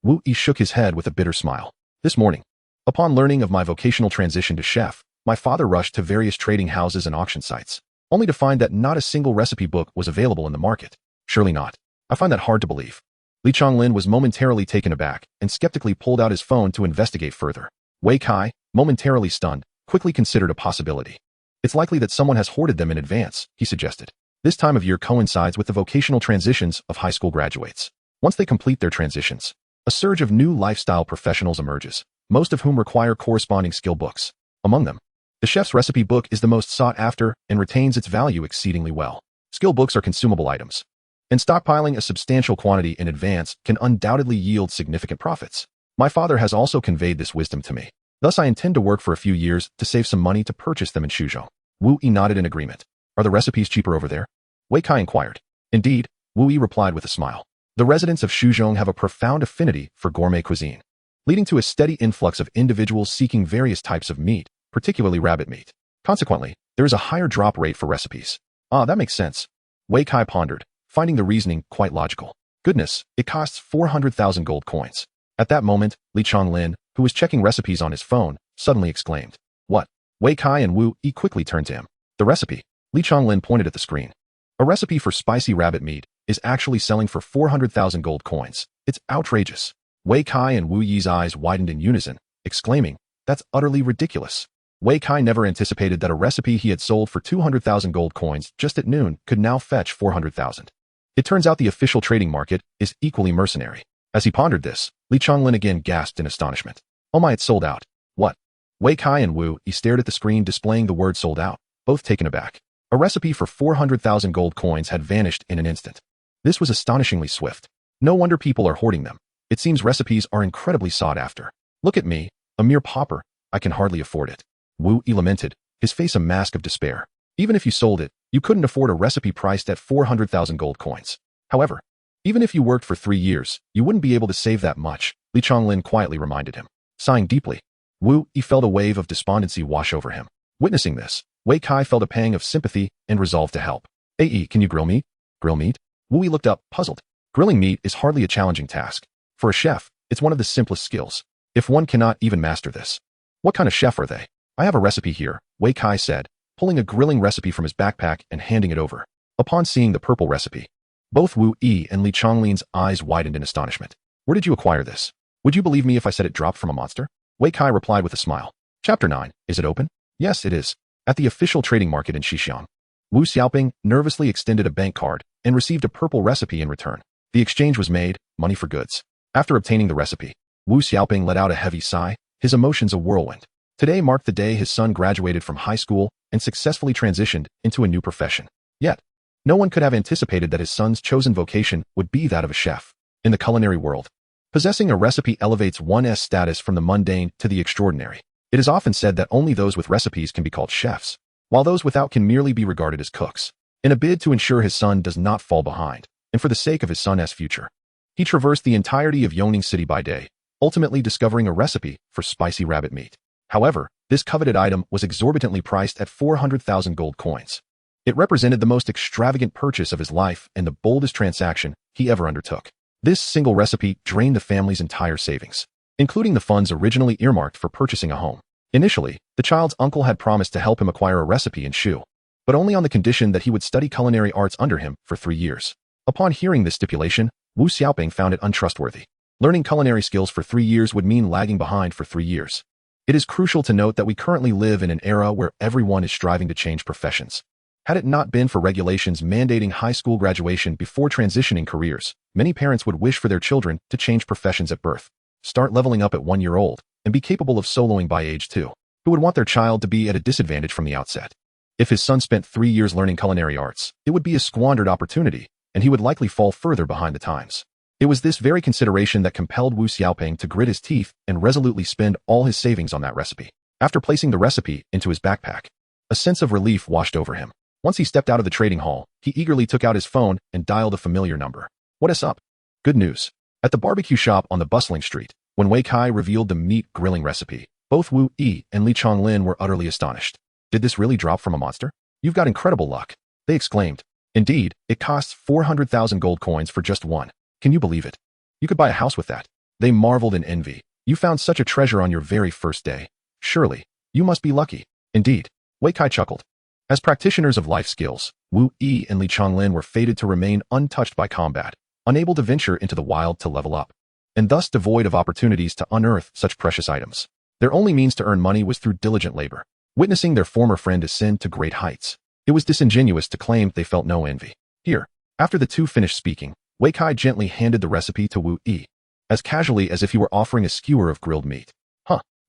Wu Yi shook his head with a bitter smile. This morning, upon learning of my vocational transition to chef, my father rushed to various trading houses and auction sites, only to find that not a single recipe book was available in the market. Surely not. I find that hard to believe. Li Chonglin was momentarily taken aback and skeptically pulled out his phone to investigate further. Wei Kai, momentarily stunned, quickly considered a possibility. It's likely that someone has hoarded them in advance, he suggested. This time of year coincides with the vocational transitions of high school graduates. Once they complete their transitions, a surge of new lifestyle professionals emerges, most of whom require corresponding skill books. Among them, the chef's recipe book is the most sought after and retains its value exceedingly well. Skill books are consumable items, and stockpiling a substantial quantity in advance can undoubtedly yield significant profits. My father has also conveyed this wisdom to me. Thus, I intend to work for a few years to save some money to purchase them in Shuzhou. Wu Yi nodded in agreement. Are the recipes cheaper over there? Wei Kai inquired. Indeed, Wu Yi replied with a smile. The residents of Shuzhou have a profound affinity for gourmet cuisine, leading to a steady influx of individuals seeking various types of meat, particularly rabbit meat. Consequently, there is a higher drop rate for recipes. Ah, that makes sense. Wei Kai pondered, finding the reasoning quite logical. Goodness, it costs 400,000 gold coins. At that moment, Li Chonglin, who was checking recipes on his phone, suddenly exclaimed. What? Wei Kai and Wu Yi quickly turned to him. The recipe. Li Chonglin pointed at the screen. A recipe for spicy rabbit meat is actually selling for 400,000 gold coins. It's outrageous. Wei Kai and Wu Yi's eyes widened in unison, exclaiming, that's utterly ridiculous. Wei Kai never anticipated that a recipe he had sold for 200,000 gold coins just at noon could now fetch 400,000. It turns out the official trading market is equally mercenary. As he pondered this, Li Chonglin again gasped in astonishment. Oh my, it's sold out. What? Wei Kai and Wu Yi stared at the screen displaying the word sold out, both taken aback. A recipe for 400,000 gold coins had vanished in an instant. This was astonishingly swift. No wonder people are hoarding them. It seems recipes are incredibly sought after. Look at me, a mere pauper. I can hardly afford it. Wu Yi lamented, his face a mask of despair. Even if you sold it, you couldn't afford a recipe priced at 400,000 gold coins. However, even if you worked for 3 years, you wouldn't be able to save that much, Li Chonglin quietly reminded him. Sighing deeply, Wu Yi felt a wave of despondency wash over him. Witnessing this, Wei Kai felt a pang of sympathy and resolved to help. Ae, can you grill meat? Grill meat? Wu Yi looked up, puzzled. Grilling meat is hardly a challenging task. For a chef, it's one of the simplest skills. If one cannot even master this. What kind of chef are they? I have a recipe here, Wei Kai said, pulling a grilling recipe from his backpack and handing it over. Upon seeing the purple recipe, both Wu Yi and Li Chonglin's eyes widened in astonishment. Where did you acquire this? Would you believe me if I said it dropped from a monster? Wei Kai replied with a smile. Chapter 9, is it open? Yes, it is. At the official trading market in Xixiang. Wu Xiaoping nervously extended a bank card and received a purple recipe in return. The exchange was made, money for goods. After obtaining the recipe, Wu Xiaoping let out a heavy sigh, his emotions a whirlwind. Today marked the day his son graduated from high school and successfully transitioned into a new profession. Yet, no one could have anticipated that his son's chosen vocation would be that of a chef. In the culinary world, possessing a recipe elevates one's status from the mundane to the extraordinary. It is often said that only those with recipes can be called chefs, while those without can merely be regarded as cooks. In a bid to ensure his son does not fall behind, and for the sake of his son's future, he traversed the entirety of Yongning City by day, ultimately discovering a recipe for spicy rabbit meat. However, this coveted item was exorbitantly priced at 400,000 gold coins. It represented the most extravagant purchase of his life and the boldest transaction he ever undertook. This single recipe drained the family's entire savings, including the funds originally earmarked for purchasing a home. Initially, the child's uncle had promised to help him acquire a recipe in Shu, but only on the condition that he would study culinary arts under him for 3 years. Upon hearing this stipulation, Wu Xiaoping found it untrustworthy. Learning culinary skills for 3 years would mean lagging behind for 3 years. It is crucial to note that we currently live in an era where everyone is striving to change professions. Had it not been for regulations mandating high school graduation before transitioning careers, many parents would wish for their children to change professions at birth, start leveling up at 1 year old, and be capable of soloing by age 2. Who would want their child to be at a disadvantage from the outset? If his son spent 3 years learning culinary arts, it would be a squandered opportunity, and he would likely fall further behind the times. It was this very consideration that compelled Wu Xiaoping to grit his teeth and resolutely spend all his savings on that recipe. After placing the recipe into his backpack, a sense of relief washed over him. Once he stepped out of the trading hall, he eagerly took out his phone and dialed a familiar number. What is up? Good news. At the barbecue shop on the bustling street, when Wei Kai revealed the meat grilling recipe, both Wu Yi and Li Chonglin were utterly astonished. Did this really drop from a monster? You've got incredible luck, they exclaimed. Indeed, it costs 400,000 gold coins for just one. Can you believe it? You could buy a house with that. They marveled in envy. You found such a treasure on your very first day. Surely, you must be lucky. Indeed, Wei Kai chuckled. As practitioners of life skills, Wu Yi and Li Chonglin were fated to remain untouched by combat, unable to venture into the wild to level up, and thus devoid of opportunities to unearth such precious items. Their only means to earn money was through diligent labor. Witnessing their former friend ascend to great heights, it was disingenuous to claim they felt no envy. Here, after the two finished speaking, Wei Kai gently handed the recipe to Wu Yi, as casually as if he were offering a skewer of grilled meat.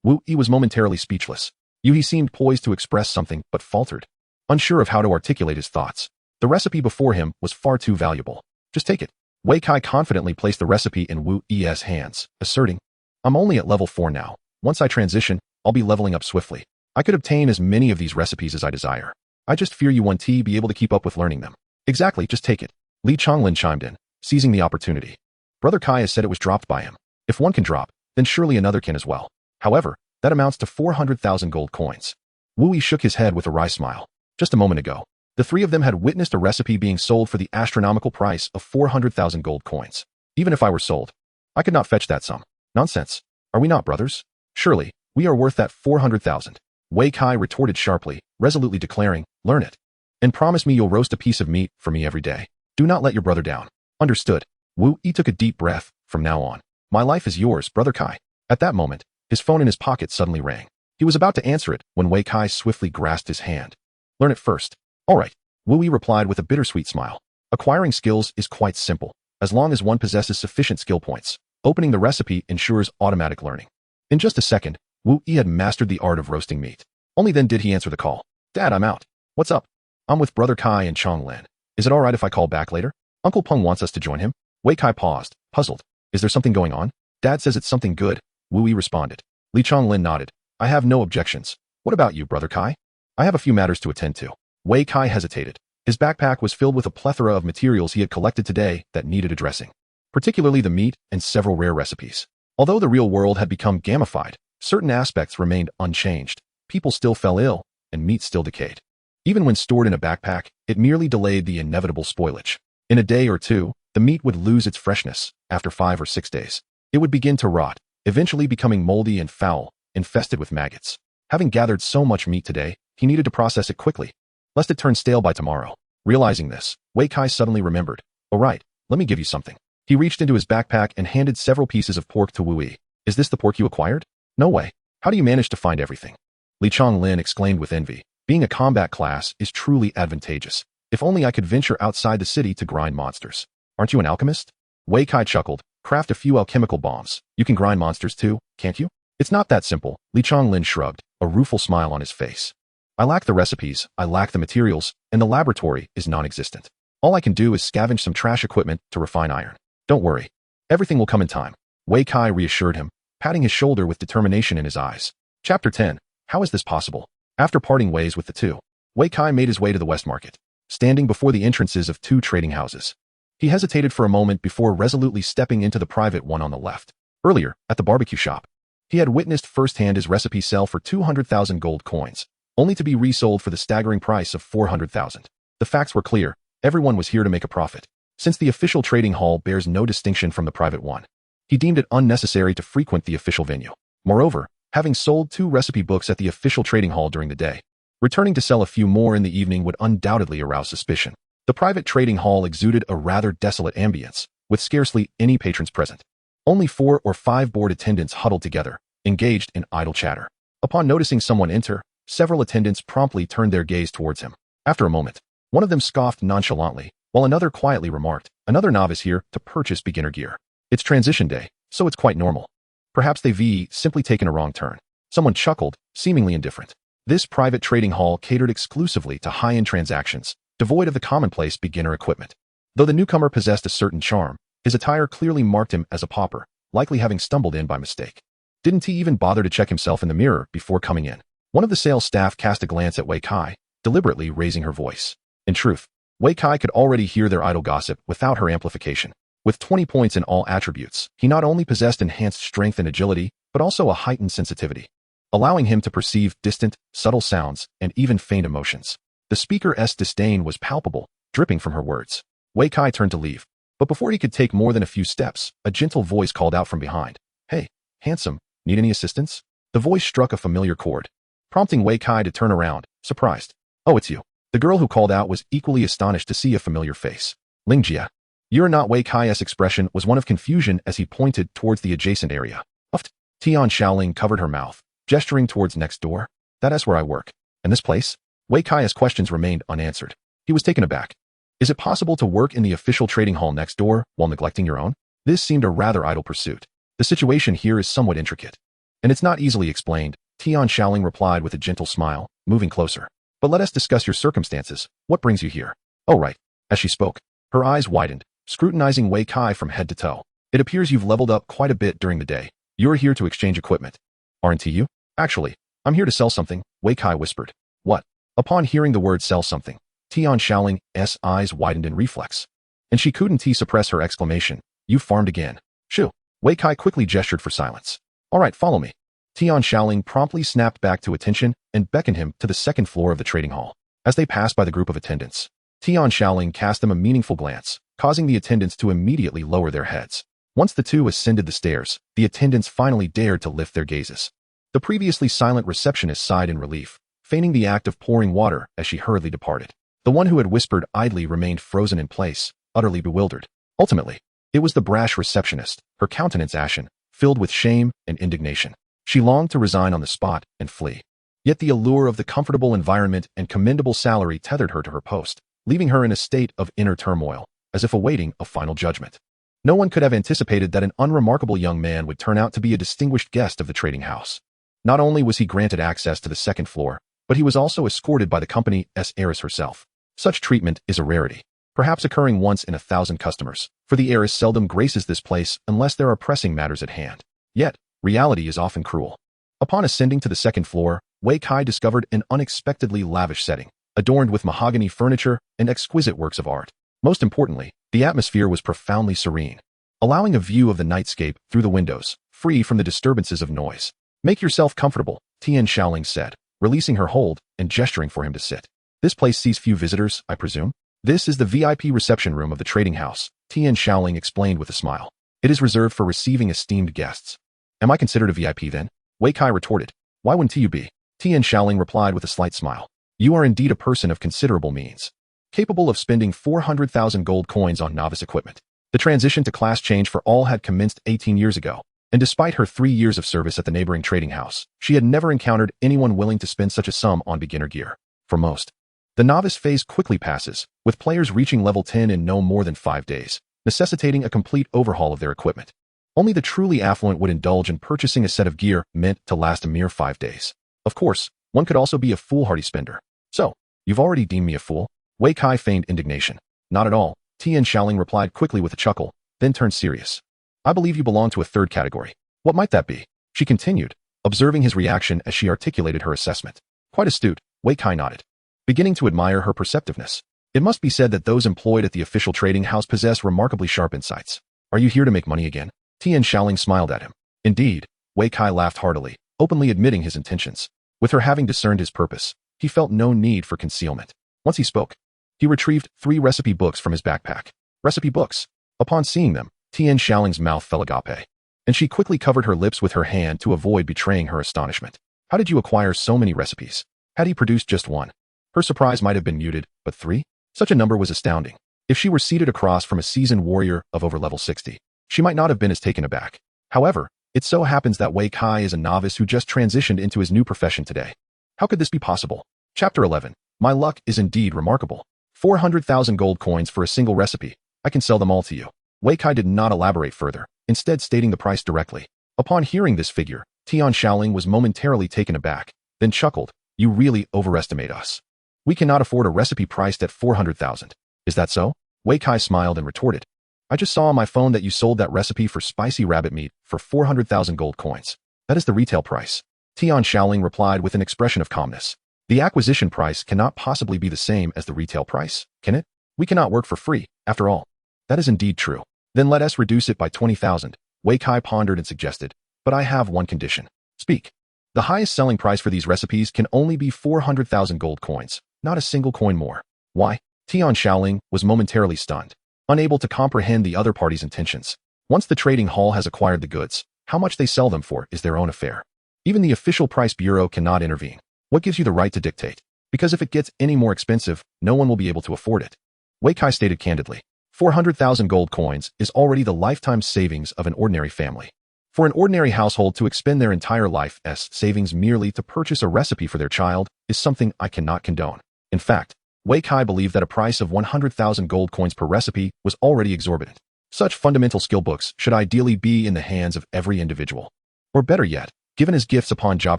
Wu Yi was momentarily speechless. He seemed poised to express something, but faltered, unsure of how to articulate his thoughts. The recipe before him was far too valuable. Just take it. Wei Kai confidently placed the recipe in Wu Yi's hands, asserting, I'm only at level 4 now. Once I transition, I'll be leveling up swiftly. I could obtain as many of these recipes as I desire. I just fear you won't be able to keep up with learning them. Exactly, just take it. Li Chonglin chimed in, seizing the opportunity. Brother Kai has said it was dropped by him. If one can drop, then surely another can as well. However, that amounts to 400,000 gold coins. Wu Yi shook his head with a wry smile. Just a moment ago, the three of them had witnessed a recipe being sold for the astronomical price of 400,000 gold coins. Even if I were sold, I could not fetch that sum. Nonsense. Are we not brothers? Surely, we are worth that 400,000. Wei Kai retorted sharply, resolutely declaring, learn it. And promise me you'll roast a piece of meat for me every day. Do not let your brother down. Understood. Wu Yi took a deep breath. From now on, my life is yours, Brother Kai. At that moment, his phone in his pocket suddenly rang. He was about to answer it when Wei Kai swiftly grasped his hand. Learn it first. All right. Wu Yi replied with a bittersweet smile. Acquiring skills is quite simple, as long as one possesses sufficient skill points. Opening the recipe ensures automatic learning. In just a second, Wu Yi had mastered the art of roasting meat. Only then did he answer the call. Dad, I'm out. What's up? I'm with Brother Kai and Chonglin. Is it all right if I call back later? Uncle Peng wants us to join him. Wei Kai paused, puzzled. Is there something going on? Dad says it's something good. Wu Yi responded. Li Chonglin nodded. I have no objections. What about you, Brother Kai? I have a few matters to attend to. Wei Kai hesitated. His backpack was filled with a plethora of materials he had collected today that needed addressing, particularly the meat and several rare recipes. Although the real world had become gamified, certain aspects remained unchanged. People still fell ill, and meat still decayed. Even when stored in a backpack, it merely delayed the inevitable spoilage. In a day or two, the meat would lose its freshness. After 5 or 6 days, it would begin to rot, eventually becoming moldy and foul, infested with maggots. Having gathered so much meat today, he needed to process it quickly, lest it turn stale by tomorrow. Realizing this, Wei Kai suddenly remembered. All right, let me give you something. He reached into his backpack and handed several pieces of pork to Wu Yi. Is this the pork you acquired? No way. How do you manage to find everything? Li Chonglin exclaimed with envy. Being a combat class is truly advantageous. If only I could venture outside the city to grind monsters. Aren't you an alchemist? Wei Kai chuckled. Craft a few alchemical bombs. You can grind monsters too, can't you? It's not that simple. Li Chonglin shrugged, a rueful smile on his face. I lack the recipes, I lack the materials, and the laboratory is non-existent. All I can do is scavenge some trash equipment to refine iron. Don't worry. Everything will come in time. Wei Kai reassured him, patting his shoulder with determination in his eyes. Chapter 10. How is this possible? After parting ways with the two, Wei Kai made his way to the West Market, standing before the entrances of 2 trading houses. He hesitated for a moment before resolutely stepping into the private one on the left. Earlier, at the barbecue shop, he had witnessed firsthand his recipe sell for 200,000 gold coins, only to be resold for the staggering price of 400,000. The facts were clear. Everyone was here to make a profit. Since the official trading hall bears no distinction from the private one, he deemed it unnecessary to frequent the official venue. Moreover, having sold 2 recipe books at the official trading hall during the day, returning to sell a few more in the evening would undoubtedly arouse suspicion. The private trading hall exuded a rather desolate ambience, with scarcely any patrons present. Only 4 or 5 bored attendants huddled together, engaged in idle chatter. Upon noticing someone enter, several attendants promptly turned their gaze towards him. After a moment, one of them scoffed nonchalantly, while another quietly remarked, another novice here to purchase beginner gear. It's transition day, so it's quite normal. Perhaps they've simply taken a wrong turn. Someone chuckled, seemingly indifferent. This private trading hall catered exclusively to high-end transactions, devoid of the commonplace beginner equipment. Though the newcomer possessed a certain charm, his attire clearly marked him as a pauper, likely having stumbled in by mistake. Didn't he even bother to check himself in the mirror before coming in? One of the sales staff cast a glance at Wei Kai, deliberately raising her voice. In truth, Wei Kai could already hear their idle gossip without her amplification. With 20 points in all attributes, he not only possessed enhanced strength and agility, but also a heightened sensitivity, allowing him to perceive distant, subtle sounds and even faint emotions. The speaker's disdain was palpable, dripping from her words. Wei Kai turned to leave, but before he could take more than a few steps, a gentle voice called out from behind. "Hey, handsome, need any assistance?" The voice struck a familiar chord, prompting Wei Kai to turn around, surprised. "Oh, it's you." The girl who called out was equally astonished to see a familiar face. "Lingjia. You're not." Wei Kai's expression was one of confusion as he pointed towards the adjacent area. "Uft." Tian Shaoling covered her mouth, gesturing towards next door. "That's where I work. And this place?" Wei Kai's questions remained unanswered. He was taken aback. "Is it possible to work in the official trading hall next door while neglecting your own?" This seemed a rather idle pursuit. "The situation here is somewhat intricate, and it's not easily explained," Tian Shaoling replied with a gentle smile, moving closer. "But let us discuss your circumstances. What brings you here?" "Oh, right." As she spoke, her eyes widened, scrutinizing Wei Kai from head to toe. "It appears you've leveled up quite a bit during the day. You're here to exchange equipment, aren't you?" "Actually, I'm here to sell something," Wei Kai whispered. "What?" Upon hearing the word sell something, Tian Shaoling's eyes widened in reflex, and she couldn't suppress her exclamation. "You farmed again." "Shoo." Wei Kai quickly gestured for silence. "All right, follow me." Tian Shaoling promptly snapped back to attention and beckoned him to the second floor of the trading hall. As they passed by the group of attendants, Tian Shaoling cast them a meaningful glance, causing the attendants to immediately lower their heads. Once the two ascended the stairs, the attendants finally dared to lift their gazes. The previously silent receptionist sighed in relief, feigning the act of pouring water as she hurriedly departed. The one who had whispered idly remained frozen in place, utterly bewildered. Ultimately, it was the brash receptionist, her countenance ashen, filled with shame and indignation. She longed to resign on the spot and flee. Yet the allure of the comfortable environment and commendable salary tethered her to her post, leaving her in a state of inner turmoil, as if awaiting a final judgment. No one could have anticipated that an unremarkable young man would turn out to be a distinguished guest of the trading house. Not only was he granted access to the second floor, but he was also escorted by the company's heiress herself. Such treatment is a rarity, perhaps occurring once in 1,000 customers, for the heiress seldom graces this place unless there are pressing matters at hand. Yet, reality is often cruel. Upon ascending to the second floor, Wei Kai discovered an unexpectedly lavish setting, adorned with mahogany furniture and exquisite works of art. Most importantly, the atmosphere was profoundly serene, allowing a view of the nightscape through the windows, free from the disturbances of noise. "Make yourself comfortable," Tian Shaoling said, releasing her hold and gesturing for him to sit. "This place sees few visitors, I presume?" "This is the VIP reception room of the trading house," Tian Shaoling explained with a smile. "It is reserved for receiving esteemed guests." "Am I considered a VIP then?" Wei Kai retorted. "Why wouldn't you be?" Tian Shaoling replied with a slight smile. "You are indeed a person of considerable means, capable of spending 400,000 gold coins on novice equipment." The transition to class change for all had commenced 18 years ago, and despite her 3 years of service at the neighboring trading house, she had never encountered anyone willing to spend such a sum on beginner gear. For most, the novice phase quickly passes, with players reaching level 10 in no more than 5 days, necessitating a complete overhaul of their equipment. Only the truly affluent would indulge in purchasing a set of gear meant to last a mere 5 days. Of course, one could also be a foolhardy spender. "So, you've already deemed me a fool?" Wei Kai feigned indignation. "Not at all," Tian Shaoling replied quickly with a chuckle, then turned serious. "I believe you belong to a third category." "What might that be?" she continued, observing his reaction as she articulated her assessment. "Quite astute," Wei Kai nodded, beginning to admire her perceptiveness. It must be said that those employed at the official trading house possess remarkably sharp insights. "Are you here to make money again?" Tian Shaoling smiled at him. "Indeed," Wei Kai laughed heartily, openly admitting his intentions. With her having discerned his purpose, he felt no need for concealment. Once he spoke, he retrieved 3 recipe books from his backpack. Recipe books. Upon seeing them, Tian Shaoling's mouth fell agape, and she quickly covered her lips with her hand to avoid betraying her astonishment. "How did you acquire so many recipes?" Had he produced just 1? Her surprise might have been muted, but 3? Such a number was astounding. If she were seated across from a seasoned warrior of over level 60, she might not have been as taken aback. However, it so happens that Wei Kai is a novice who just transitioned into his new profession today. How could this be possible? Chapter 11. My luck is indeed remarkable. 400,000 gold coins for a single recipe. I can sell them all to you. Wei Kai did not elaborate further, instead stating the price directly. Upon hearing this figure, Tian Shaoling was momentarily taken aback, then chuckled. "You really overestimate us. We cannot afford a recipe priced at 400,000. Is that so?" Wei Kai smiled and retorted. "I just saw on my phone that you sold that recipe for spicy rabbit meat for 400,000 gold coins. That is the retail price." Tian Shaoling replied with an expression of calmness. "The acquisition price cannot possibly be the same as the retail price, can it? We cannot work for free, after all." "That is indeed true." Then let us reduce it by 20,000. Wei Kai pondered and suggested, but I have one condition. Speak. The highest selling price for these recipes can only be 400,000 gold coins, not a single coin more. Why? Tian Shaoling was momentarily stunned, unable to comprehend the other party's intentions. Once the trading hall has acquired the goods, how much they sell them for is their own affair. Even the official price bureau cannot intervene. What gives you the right to dictate? Because if it gets any more expensive, no one will be able to afford it. Wei Kai stated candidly, 400,000 gold coins is already the lifetime savings of an ordinary family. For an ordinary household to expend their entire life's savings merely to purchase a recipe for their child is something I cannot condone. In fact, Wei Kai believed that a price of 100,000 gold coins per recipe was already exorbitant. Such fundamental skill books should ideally be in the hands of every individual. Or better yet, given as gifts upon job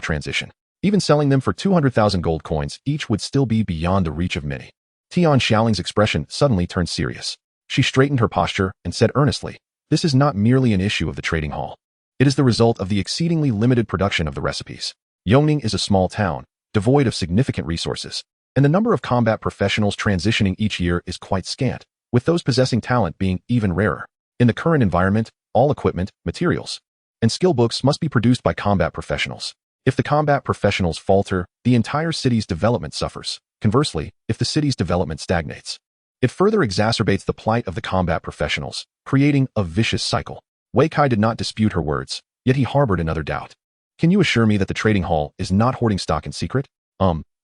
transition. Even selling them for 200,000 gold coins each would still be beyond the reach of many. Tian Shaoling's expression suddenly turned serious. She straightened her posture and said earnestly, this is not merely an issue of the trading hall. It is the result of the exceedingly limited production of the recipes. Yongning is a small town, devoid of significant resources, and the number of combat professionals transitioning each year is quite scant, with those possessing talent being even rarer. In the current environment, all equipment, materials, and skill books must be produced by combat professionals. If the combat professionals falter, the entire city's development suffers. Conversely, if the city's development stagnates, it further exacerbates the plight of the combat professionals, creating a vicious cycle. Wei Kai did not dispute her words, yet he harbored another doubt. Can you assure me that the trading hall is not hoarding stock in secret?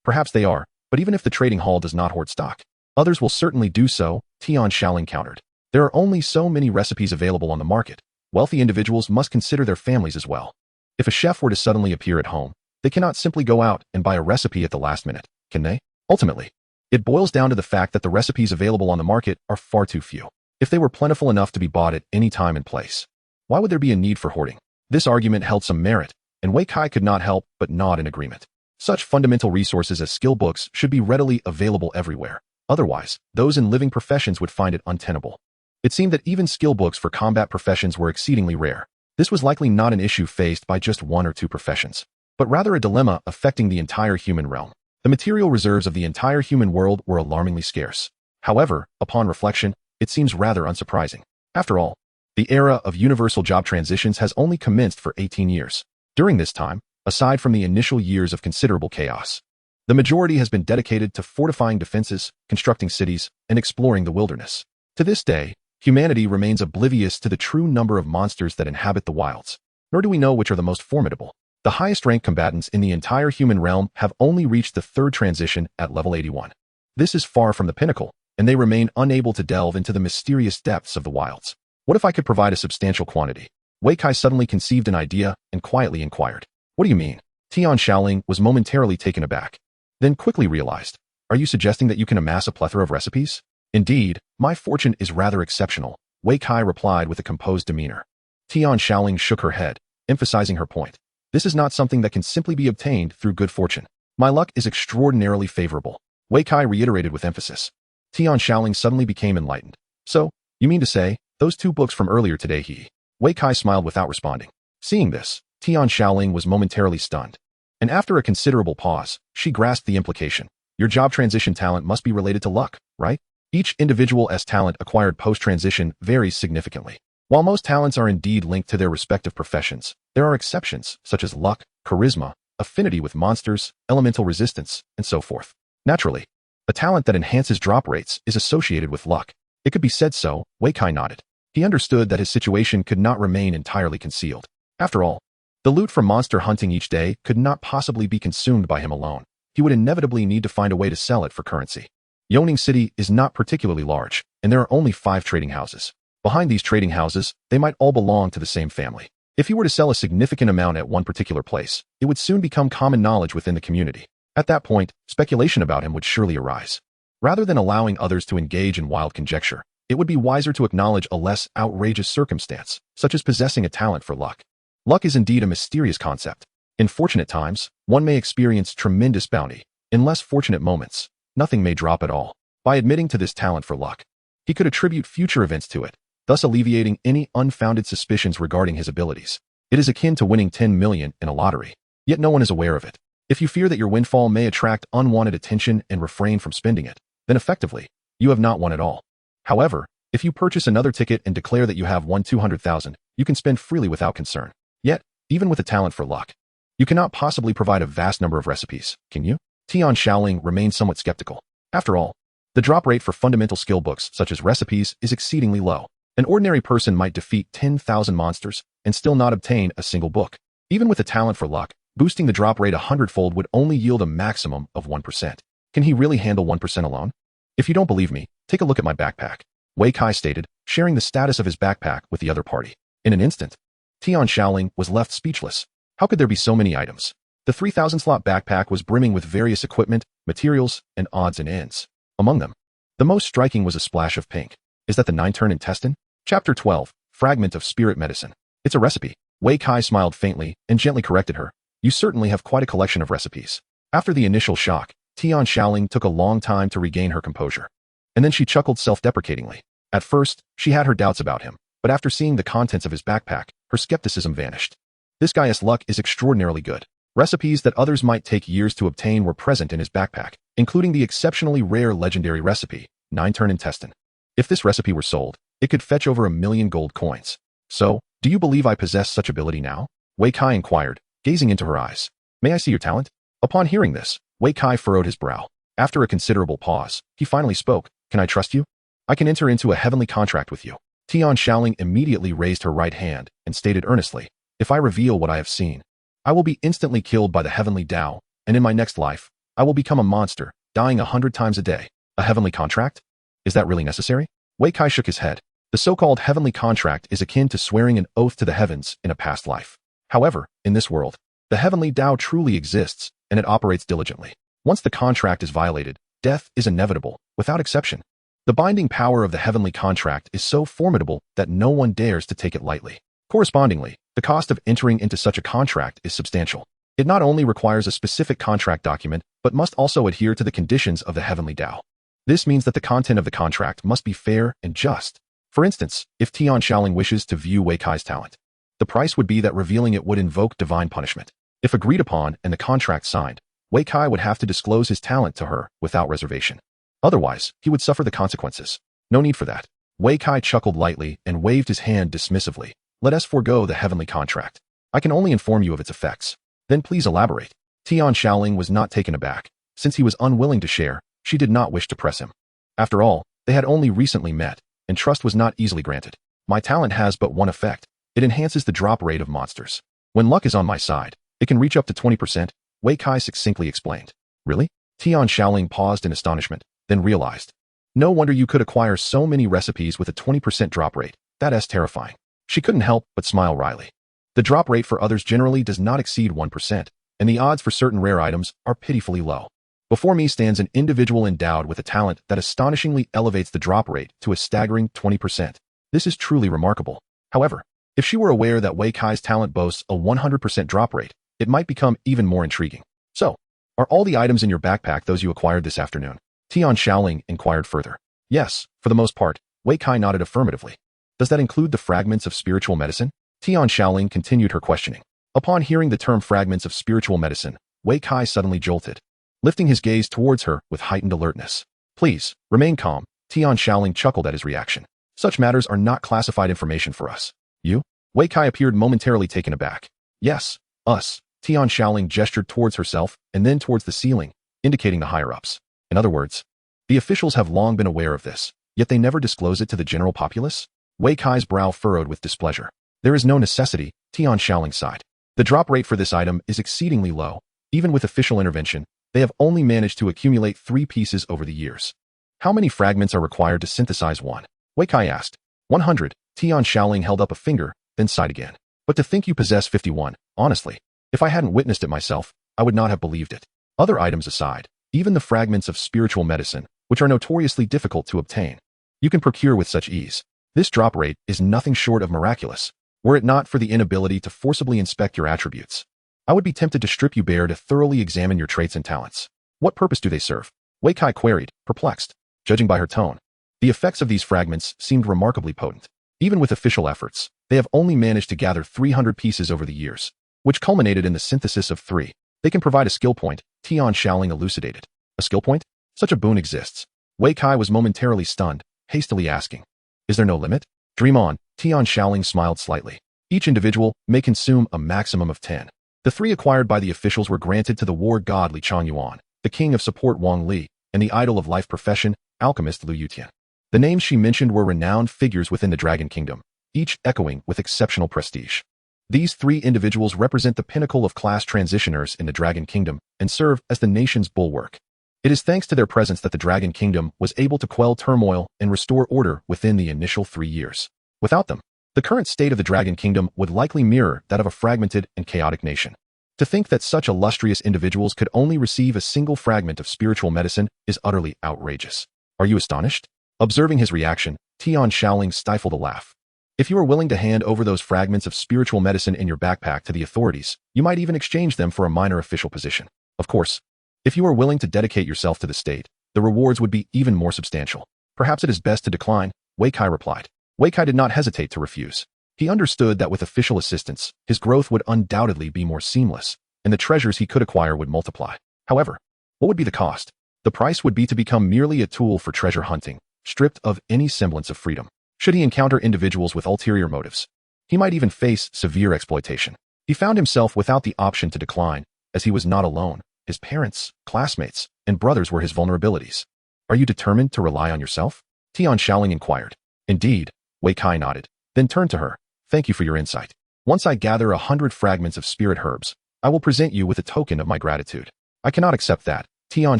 Perhaps they are, but even if the trading hall does not hoard stock, others will certainly do so, Tian Shaoling countered. There are only so many recipes available on the market. Wealthy individuals must consider their families as well. If a chef were to suddenly appear at home, they cannot simply go out and buy a recipe at the last minute, can they? Ultimately, it boils down to the fact that the recipes available on the market are far too few. If they were plentiful enough to be bought at any time and place, why would there be a need for hoarding? This argument held some merit, and Wei Kai could not help but nod in agreement. Such fundamental resources as skill books should be readily available everywhere. Otherwise, those in living professions would find it untenable. It seemed that even skill books for combat professions were exceedingly rare. This was likely not an issue faced by just one or two professions, but rather a dilemma affecting the entire human realm. The material reserves of the entire human world were alarmingly scarce. However, upon reflection, it seems rather unsurprising. After all, the era of universal job transitions has only commenced for 18 years. During this time, aside from the initial years of considerable chaos, the majority has been dedicated to fortifying defenses, constructing cities, and exploring the wilderness. To this day, humanity remains oblivious to the true number of monsters that inhabit the wilds, nor do we know which are the most formidable. The highest-ranked combatants in the entire human realm have only reached the third transition at level 81. This is far from the pinnacle, and they remain unable to delve into the mysterious depths of the wilds. What if I could provide a substantial quantity? Wei Kai suddenly conceived an idea and quietly inquired. What do you mean? Tian Shaoling was momentarily taken aback, then quickly realized. Are you suggesting that you can amass a plethora of recipes? Indeed, my fortune is rather exceptional, Wei Kai replied with a composed demeanor. Tian Shaoling shook her head, emphasizing her point. This is not something that can simply be obtained through good fortune. My luck is extraordinarily favorable, Wei Kai reiterated with emphasis. Tian Shaoling suddenly became enlightened. So, you mean to say, those two books from earlier today Wei Kai smiled without responding. Seeing this, Tian Shaoling was momentarily stunned. And after a considerable pause, she grasped the implication. Your job transition talent must be related to luck, right? Each individual's talent acquired post-transition varies significantly. While most talents are indeed linked to their respective professions, there are exceptions such as luck, charisma, affinity with monsters, elemental resistance, and so forth. Naturally, a talent that enhances drop rates is associated with luck. It could be said so, Wei Kai nodded. He understood that his situation could not remain entirely concealed. After all, the loot from monster hunting each day could not possibly be consumed by him alone. He would inevitably need to find a way to sell it for currency. Yongning City is not particularly large, and there are only 5 trading houses. Behind these trading houses, they might all belong to the same family. If he were to sell a significant amount at one particular place, it would soon become common knowledge within the community. At that point, speculation about him would surely arise. Rather than allowing others to engage in wild conjecture, it would be wiser to acknowledge a less outrageous circumstance, such as possessing a talent for luck. Luck is indeed a mysterious concept. In fortunate times, one may experience tremendous bounty. In less fortunate moments, nothing may drop at all. By admitting to this talent for luck, he could attribute future events to it, thus alleviating any unfounded suspicions regarding his abilities. It is akin to winning 10 million in a lottery, yet no one is aware of it. If you fear that your windfall may attract unwanted attention and refrain from spending it, then effectively, you have not won at all. However, If you purchase another ticket and declare that you have won 200,000, you can spend freely without concern. Yet, even with a talent for luck, you cannot possibly provide a vast number of recipes, can you? Tian Xiaoling remained somewhat skeptical. After all, the drop rate for fundamental skill books such as recipes is exceedingly low. An ordinary person might defeat 10,000 monsters and still not obtain a single book. Even with a talent for luck, boosting the drop rate 100-fold would only yield a maximum of 1%. Can he really handle 1% alone? If you don't believe me, take a look at my backpack, Wei Kai stated, sharing the status of his backpack with the other party. In an instant, Tian Xiaoling was left speechless. How could there be so many items? The 3,000-slot backpack was brimming with various equipment, materials, and odds and ends. Among them, the most striking was a splash of pink. Is that the 9-turn intestine? Chapter 12, Fragment of Spirit Medicine. It's a recipe. Wei Kai smiled faintly and gently corrected her. You certainly have quite a collection of recipes. After the initial shock, Tian Xiaoling took a long time to regain her composure. And then she chuckled self-deprecatingly. At first, she had her doubts about him, but after seeing the contents of his backpack, her skepticism vanished. This guy's luck is extraordinarily good. Recipes that others might take years to obtain were present in his backpack, including the exceptionally rare legendary recipe, 9-turn intestine. If this recipe were sold, it could fetch over 1,000,000 gold coins. So, do you believe I possess such ability now? Wei Kai inquired, gazing into her eyes. May I see your talent? Upon hearing this, Wei Kai furrowed his brow. After a considerable pause, he finally spoke. Can I trust you? I can enter into a heavenly contract with you. Tian Xiaoling immediately raised her right hand and stated earnestly, if I reveal what I have seen, I will be instantly killed by the heavenly Tao, and in my next life, I will become a monster, dying 100 times a day. A heavenly contract? Is that really necessary? Wei Kai shook his head. The so-called heavenly contract is akin to swearing an oath to the heavens in a past life. However, in this world, the heavenly Tao truly exists, and it operates diligently. Once the contract is violated, death is inevitable, without exception. The binding power of the heavenly contract is so formidable that no one dares to take it lightly. Correspondingly, the cost of entering into such a contract is substantial. It not only requires a specific contract document, but must also adhere to the conditions of the heavenly Tao. This means that the content of the contract must be fair and just. For instance, if Tian Xiaoling wishes to view Wei Kai's talent, the price would be that revealing it would invoke divine punishment. If agreed upon and the contract signed, Wei Kai would have to disclose his talent to her without reservation. Otherwise, he would suffer the consequences. No need for that. Wei Kai chuckled lightly and waved his hand dismissively. Let us forego the heavenly contract. I can only inform you of its effects. Then please elaborate. Tian Xiaoling was not taken aback. Since he was unwilling to share, she did not wish to press him. After all, they had only recently met, and trust was not easily granted. My talent has but one effect. It enhances the drop rate of monsters. When luck is on my side, it can reach up to 20%, Wei Kai succinctly explained. Really? Tian Xiaoling paused in astonishment, then realized. No wonder you could acquire so many recipes with a 20% drop rate. That's terrifying. She couldn't help but smile wryly. The drop rate for others generally does not exceed 1%, and the odds for certain rare items are pitifully low. Before me stands an individual endowed with a talent that astonishingly elevates the drop rate to a staggering 20%. This is truly remarkable. However, if she were aware that Wei Kai's talent boasts a 100% drop rate, it might become even more intriguing. So, are all the items in your backpack those you acquired this afternoon? Tian Xiaoling inquired further. Yes, for the most part, Wei Kai nodded affirmatively. Does that include the fragments of spiritual medicine? Tian Xiaoling continued her questioning. Upon hearing the term fragments of spiritual medicine, Wei Kai suddenly jolted, lifting his gaze towards her with heightened alertness. Please, remain calm. Tian Xiaoling chuckled at his reaction. Such matters are not classified information for us. You? Wei Kai appeared momentarily taken aback. Yes, us. Tian Xiaoling gestured towards herself and then towards the ceiling, indicating the higher-ups. In other words, the officials have long been aware of this, yet they never disclose it to the general populace? Wei Kai's brow furrowed with displeasure. There is no necessity, Tian Xiaoling sighed. The drop rate for this item is exceedingly low. Even with official intervention, they have only managed to accumulate 3 pieces over the years. How many fragments are required to synthesize one? Wei Kai asked. 100. Tian Xiaoling held up a finger, then sighed again. But to think you possess 51, honestly, if I hadn't witnessed it myself, I would not have believed it. Other items aside, even the fragments of spiritual medicine, which are notoriously difficult to obtain, you can procure with such ease. This drop rate is nothing short of miraculous. Were it not for the inability to forcibly inspect your attributes, I would be tempted to strip you bare to thoroughly examine your traits and talents. What purpose do they serve? Wei Kai queried, perplexed. Judging by her tone, the effects of these fragments seemed remarkably potent. Even with official efforts, they have only managed to gather 300 pieces over the years, which culminated in the synthesis of 3. They can provide a skill point, Tian Xiaoling elucidated. A skill point? Such a boon exists. Wei Kai was momentarily stunned, hastily asking. Is there no limit? Dream on, Tian Shaoling smiled slightly. Each individual may consume a maximum of 10. The 3 acquired by the officials were granted to the war god Li Changyuan, the king of support Wang Li, and the idol of life profession, alchemist Liu Yutian. The names she mentioned were renowned figures within the Dragon Kingdom, each echoing with exceptional prestige. These 3 individuals represent the pinnacle of class transitioners in the Dragon Kingdom and serve as the nation's bulwark. It is thanks to their presence that the Dragon Kingdom was able to quell turmoil and restore order within the initial 3 years. Without them, the current state of the Dragon Kingdom would likely mirror that of a fragmented and chaotic nation. To think that such illustrious individuals could only receive a single fragment of spiritual medicine is utterly outrageous. Are you astonished? Observing his reaction, Tian Shaoling stifled a laugh. If you are willing to hand over those fragments of spiritual medicine in your backpack to the authorities, you might even exchange them for a minor official position. Of course, if you are willing to dedicate yourself to the state, the rewards would be even more substantial. Perhaps it is best to decline, Wei Kai replied. Wei Kai did not hesitate to refuse. He understood that with official assistance, his growth would undoubtedly be more seamless, and the treasures he could acquire would multiply. However, what would be the cost? The price would be to become merely a tool for treasure hunting, stripped of any semblance of freedom. Should he encounter individuals with ulterior motives, he might even face severe exploitation. He found himself without the option to decline, as he was not alone. His parents, classmates, and brothers were his vulnerabilities. Are you determined to rely on yourself? Tian Shaoling inquired. Indeed, Wei Kai nodded, then turned to her. Thank you for your insight. Once I gather 100 fragments of spirit herbs, I will present you with a token of my gratitude. I cannot accept that. Tian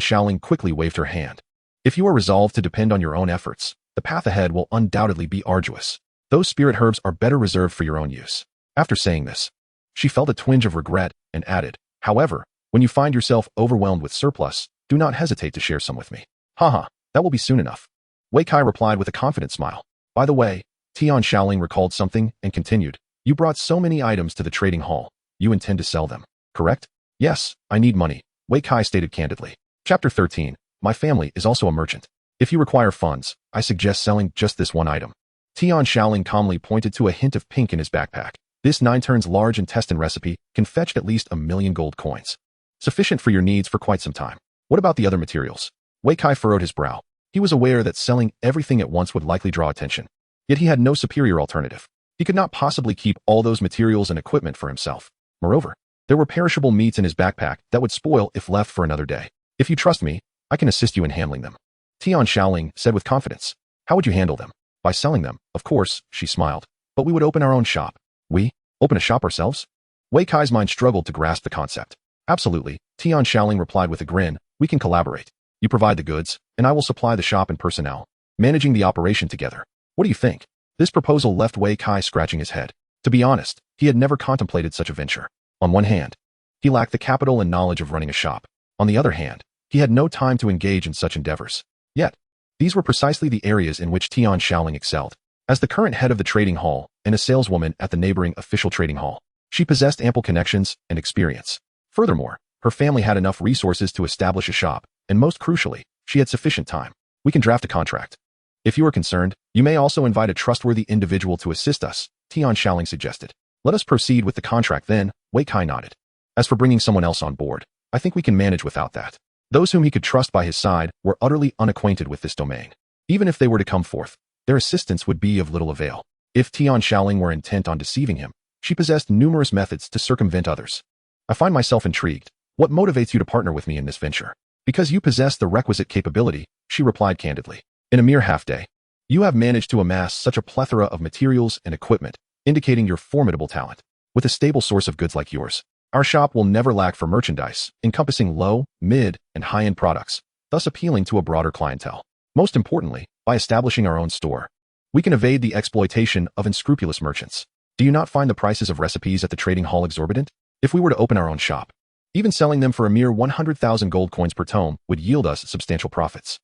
Shaoling quickly waved her hand. If you are resolved to depend on your own efforts, the path ahead will undoubtedly be arduous. Those spirit herbs are better reserved for your own use. After saying this, she felt a twinge of regret and added, however, when you find yourself overwhelmed with surplus, do not hesitate to share some with me. Haha, that will be soon enough. Wei Kai replied with a confident smile. By the way, Tian Shaoling recalled something and continued, you brought so many items to the trading hall. You intend to sell them, correct? Yes, I need money, Wei Kai stated candidly. Chapter 13. My family is also a merchant. If you require funds, I suggest selling just this one item. Tian Shaoling calmly pointed to a hint of pink in his backpack. This 9 turns large intestine recipe can fetch at least 1,000,000 gold coins. Sufficient for your needs for quite some time. What about the other materials? Wei Kai furrowed his brow. He was aware that selling everything at once would likely draw attention. Yet he had no superior alternative. He could not possibly keep all those materials and equipment for himself. Moreover, there were perishable meats in his backpack that would spoil if left for another day. If you trust me, I can assist you in handling them. Tian Shaoling said with confidence. How would you handle them? By selling them, of course, she smiled. But we would open our own shop. We? Open a shop ourselves? Wei Kai's mind struggled to grasp the concept. Absolutely, Tian Shaoling replied with a grin. We can collaborate. You provide the goods, and I will supply the shop and personnel, managing the operation together. What do you think? This proposal left Wei Kai scratching his head. To be honest, he had never contemplated such a venture. On one hand, he lacked the capital and knowledge of running a shop. On the other hand, he had no time to engage in such endeavors. Yet, these were precisely the areas in which Tian Shaoling excelled. As the current head of the trading hall and a saleswoman at the neighboring official trading hall, she possessed ample connections and experience. Furthermore, her family had enough resources to establish a shop, and most crucially, she had sufficient time. We can draft a contract. If you are concerned, you may also invite a trustworthy individual to assist us, Tian Shaoling suggested. Let us proceed with the contract then, Wei Kai nodded. As for bringing someone else on board, I think we can manage without that. Those whom he could trust by his side were utterly unacquainted with this domain. Even if they were to come forth, their assistance would be of little avail. If Tian Shaoling were intent on deceiving him, she possessed numerous methods to circumvent others. I find myself intrigued. What motivates you to partner with me in this venture? Because you possess the requisite capability, she replied candidly. In a mere half-day, you have managed to amass such a plethora of materials and equipment, indicating your formidable talent. With a stable source of goods like yours, our shop will never lack for merchandise, encompassing low, mid, and high-end products, thus appealing to a broader clientele. Most importantly, by establishing our own store, we can evade the exploitation of unscrupulous merchants. Do you not find the prices of recipes at the trading hall exorbitant? If we were to open our own shop, even selling them for a mere 100,000 gold coins per tome would yield us substantial profits.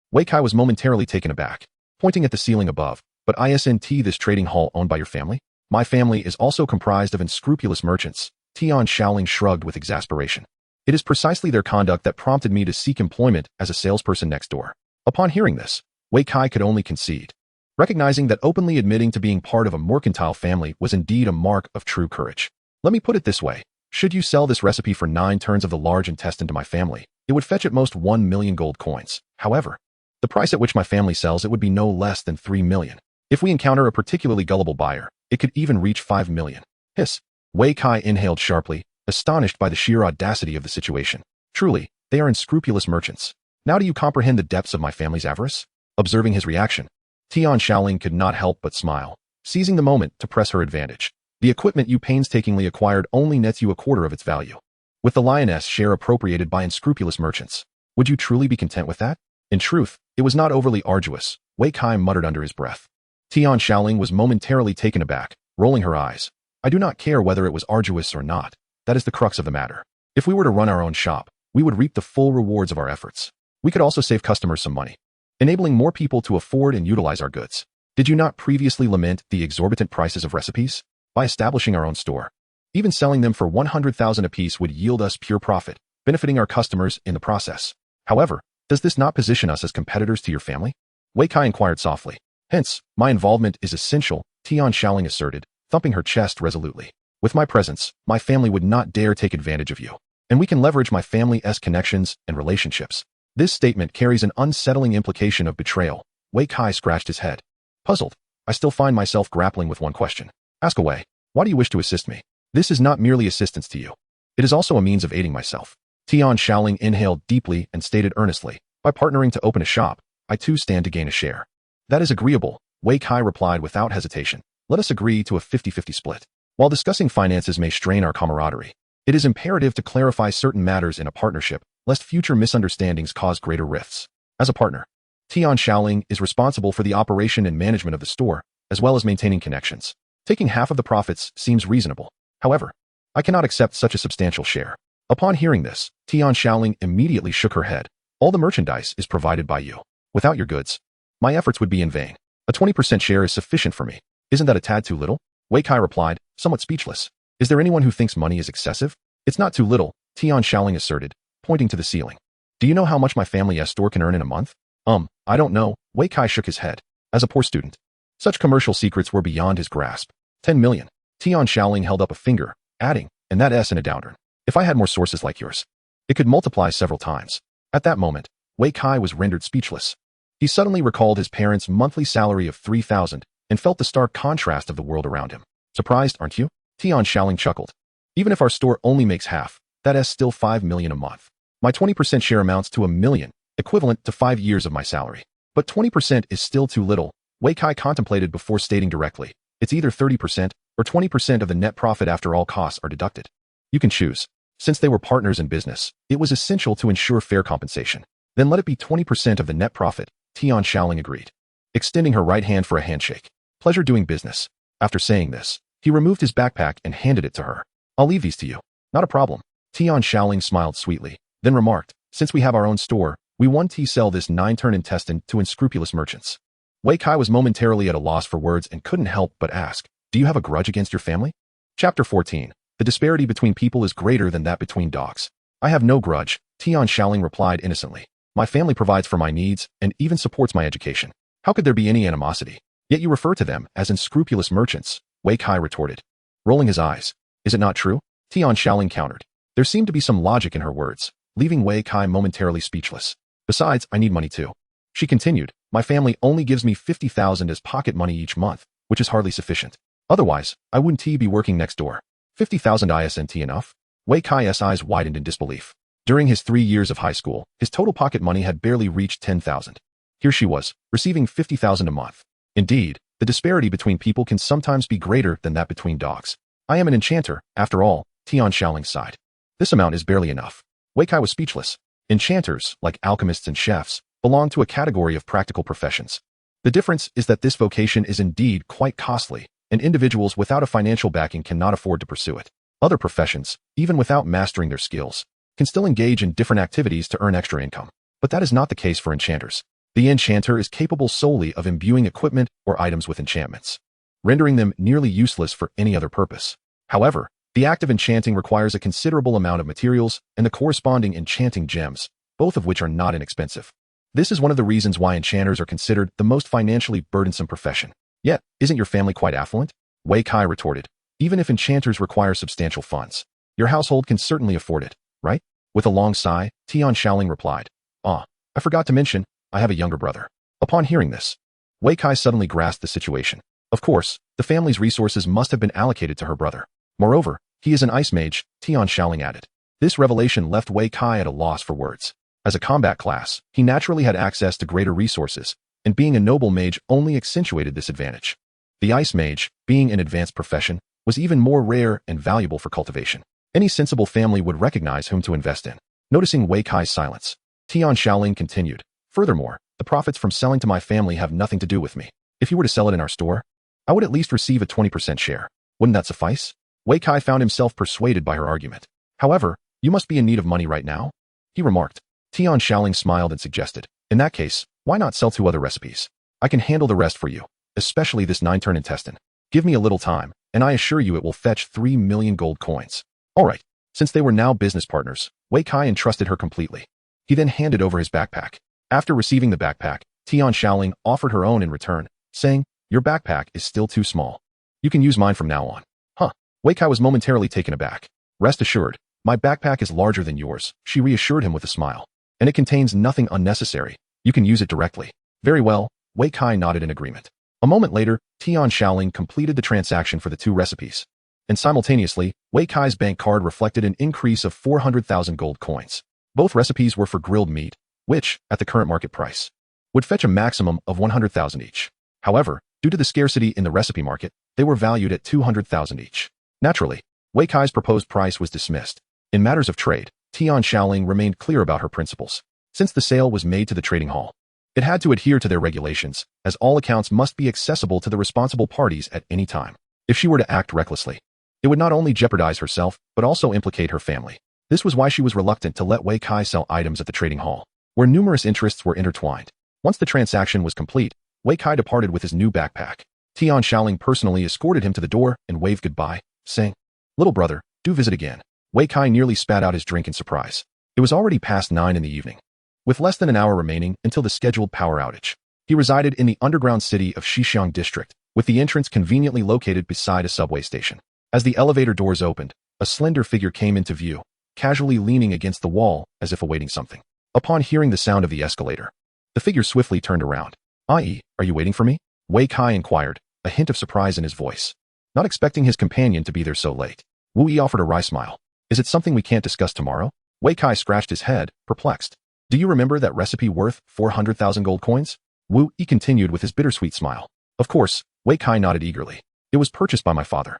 Wei Kai was momentarily taken aback, pointing at the ceiling above. But isn't this trading hall owned by your family? My family is also comprised of unscrupulous merchants. Tian Shaoling shrugged with exasperation. It is precisely their conduct that prompted me to seek employment as a salesperson next door. Upon hearing this, Wei Kai could only concede, recognizing that openly admitting to being part of a mercantile family was indeed a mark of true courage. Let me put it this way. Should you sell this recipe for 9 turns of the large intestine to my family, it would fetch at most 1,000,000 gold coins. However, the price at which my family sells it would be no less than 3 million. If we encounter a particularly gullible buyer, it could even reach 5 million. Hiss. Wei Kai inhaled sharply, astonished by the sheer audacity of the situation. Truly, they are unscrupulous merchants. Now do you comprehend the depths of my family's avarice? Observing his reaction, Tian Shaoling could not help but smile, seizing the moment to press her advantage. The equipment you painstakingly acquired only nets you a quarter of its value. With the lioness share appropriated by unscrupulous merchants, would you truly be content with that? In truth, it was not overly arduous, Wei Kai muttered under his breath. Tian Shaoling was momentarily taken aback, rolling her eyes. I do not care whether it was arduous or not. That is the crux of the matter. If we were to run our own shop, we would reap the full rewards of our efforts. We could also save customers some money, enabling more people to afford and utilize our goods. Did you not previously lament the exorbitant prices of recipes? By establishing our own store, even selling them for 100,000 apiece would yield us pure profit, benefiting our customers in the process. However, does this not position us as competitors to your family? Wei Kai inquired softly. Hence, my involvement is essential, Tian Shaoling asserted, thumping her chest resolutely. With my presence, my family would not dare take advantage of you, and we can leverage my family's connections and relationships. This statement carries an unsettling implication of betrayal. Wei Kai scratched his head. Puzzled, I still find myself grappling with one question. Ask away. Why do you wish to assist me? This is not merely assistance to you. It is also a means of aiding myself. Tian Shaoling inhaled deeply and stated earnestly, by partnering to open a shop, I too stand to gain a share. That is agreeable, Wei Kai replied without hesitation. Let us agree to a 50-50 split. While discussing finances may strain our camaraderie, it is imperative to clarify certain matters in a partnership, lest future misunderstandings cause greater rifts. As a partner, Tian Shaoling is responsible for the operation and management of the store, as well as maintaining connections. Taking half of the profits seems reasonable. However, I cannot accept such a substantial share. Upon hearing this, Tian Shaoling immediately shook her head. All the merchandise is provided by you. Without your goods, my efforts would be in vain. A 20% share is sufficient for me. Isn't that a tad too little? Wei Kai replied, somewhat speechless. Is there anyone who thinks money is excessive? It's not too little, Tian Shaoling asserted, pointing to the ceiling. Do you know how much my family's store can earn in a month? I don't know, Wei Kai shook his head. As a poor student, such commercial secrets were beyond his grasp. 10 million. Tian Shaoling held up a finger, adding, and that S in a downturn. If I had more sources like yours, it could multiply several times. At that moment, Wei Kai was rendered speechless. He suddenly recalled his parents' monthly salary of 3,000 and felt the stark contrast of the world around him. Surprised, aren't you? Tian Shaoling chuckled. Even if our store only makes half, that is still 5 million a month. My 20% share amounts to 1 million, equivalent to 5 years of my salary. But 20% is still too little, Wei Kai contemplated before stating directly. It's either 30% or 20% of the net profit after all costs are deducted. You can choose. Since they were partners in business, it was essential to ensure fair compensation. Then let it be 20% of the net profit, Tian Shaoling agreed, extending her right hand for a handshake. Pleasure doing business. After saying this, he removed his backpack and handed it to her. I'll leave these to you. Not a problem. Tian Shaoling smiled sweetly, then remarked, since we have our own store, we want to sell this 9-turn intestine to unscrupulous merchants. Wei Kai was momentarily at a loss for words and couldn't help but ask, do you have a grudge against your family? Chapter 14. The disparity between people is greater than that between dogs. I have no grudge, Tian Shaoling replied innocently. My family provides for my needs and even supports my education. How could there be any animosity? Yet you refer to them as unscrupulous merchants, Wei Kai retorted, rolling his eyes. Is it not true? Tian Shaoling countered. There seemed to be some logic in her words, leaving Wei Kai momentarily speechless. Besides, I need money too. She continued, my family only gives me 50,000 as pocket money each month, which is hardly sufficient. Otherwise, I wouldn't be working next door. 50,000 isn't enough? Wei Kai's eyes widened in disbelief. During his 3 years of high school, his total pocket money had barely reached 10,000. Here she was, receiving 50,000 a month. Indeed, the disparity between people can sometimes be greater than that between dogs. I am an enchanter, after all, Tian Shaoling sighed. This amount is barely enough. Wei Kai was speechless. Enchanters, like alchemists and chefs, belong to a category of practical professions. The difference is that this vocation is indeed quite costly, and individuals without a financial backing cannot afford to pursue it. Other professions, even without mastering their skills, can still engage in different activities to earn extra income. But that is not the case for enchanters. The enchanter is capable solely of imbuing equipment or items with enchantments, rendering them nearly useless for any other purpose. However, the act of enchanting requires a considerable amount of materials and the corresponding enchanting gems, both of which are not inexpensive. This is one of the reasons why enchanters are considered the most financially burdensome profession. Yet, isn't your family quite affluent? Wei Kai retorted. Even if enchanters require substantial funds, your household can certainly afford it, right? With a long sigh, Tian Shaoling replied. I forgot to mention, I have a younger brother. Upon hearing this, Wei Kai suddenly grasped the situation. Of course, the family's resources must have been allocated to her brother. Moreover, he is an ice mage, Tian Shaoling added. This revelation left Wei Kai at a loss for words. As a combat class, he naturally had access to greater resources, and being a noble mage only accentuated this advantage. The ice mage, being an advanced profession, was even more rare and valuable for cultivation. Any sensible family would recognize whom to invest in. Noticing Wei Kai's silence, Tian Shaoling continued. Furthermore, the profits from selling to my family have nothing to do with me. If you were to sell it in our store, I would at least receive a 20% share. Wouldn't that suffice? Wei Kai found himself persuaded by her argument. However, you must be in need of money right now, he remarked. Tian Shaoling smiled and suggested, in that case, why not sell 2 other recipes? I can handle the rest for you, especially this 9-turn intestine. Give me a little time, and I assure you it will fetch 3 million gold coins. Alright. Since they were now business partners, Wei Kai entrusted her completely. He then handed over his backpack. After receiving the backpack, Tian Shaoling offered her own in return, saying, your backpack is still too small. You can use mine from now on. Huh. Wei Kai was momentarily taken aback. Rest assured, my backpack is larger than yours, she reassured him with a smile. And it contains nothing unnecessary. You can use it directly. Very well, Wei Kai nodded in agreement. A moment later, Tian Shaoling completed the transaction for the 2 recipes. And simultaneously, Wei Kai's bank card reflected an increase of 400,000 gold coins. Both recipes were for grilled meat, which, at the current market price, would fetch a maximum of 100,000 each. However, due to the scarcity in the recipe market, they were valued at 200,000 each. Naturally, Wei Kai's proposed price was dismissed. In matters of trade, Tian Shaoling remained clear about her principles. Since the sale was made to the trading hall, it had to adhere to their regulations, as all accounts must be accessible to the responsible parties at any time. If she were to act recklessly, it would not only jeopardize herself, but also implicate her family. This was why she was reluctant to let Wei Kai sell items at the trading hall, where numerous interests were intertwined. Once the transaction was complete, Wei Kai departed with his new backpack. Tian Shaoling personally escorted him to the door and waved goodbye, saying, little brother, do visit again. Wei Kai nearly spat out his drink in surprise. It was already past 9 in the evening. With less than an hour remaining until the scheduled power outage, he resided in the underground city of Xixiang District, with the entrance conveniently located beside a subway station. As the elevator doors opened, a slender figure came into view, casually leaning against the wall as if awaiting something. Upon hearing the sound of the escalator, the figure swiftly turned around. "I.e., are you waiting for me?" Wei Kai inquired, a hint of surprise in his voice. Not expecting his companion to be there so late, Wu Yi offered a wry smile. "Is it something we can't discuss tomorrow?" Wei Kai scratched his head, perplexed. "Do you remember that recipe worth 400,000 gold coins?" Wu Yi continued with his bittersweet smile. "Of course," Wei Kai nodded eagerly. "It was purchased by my father."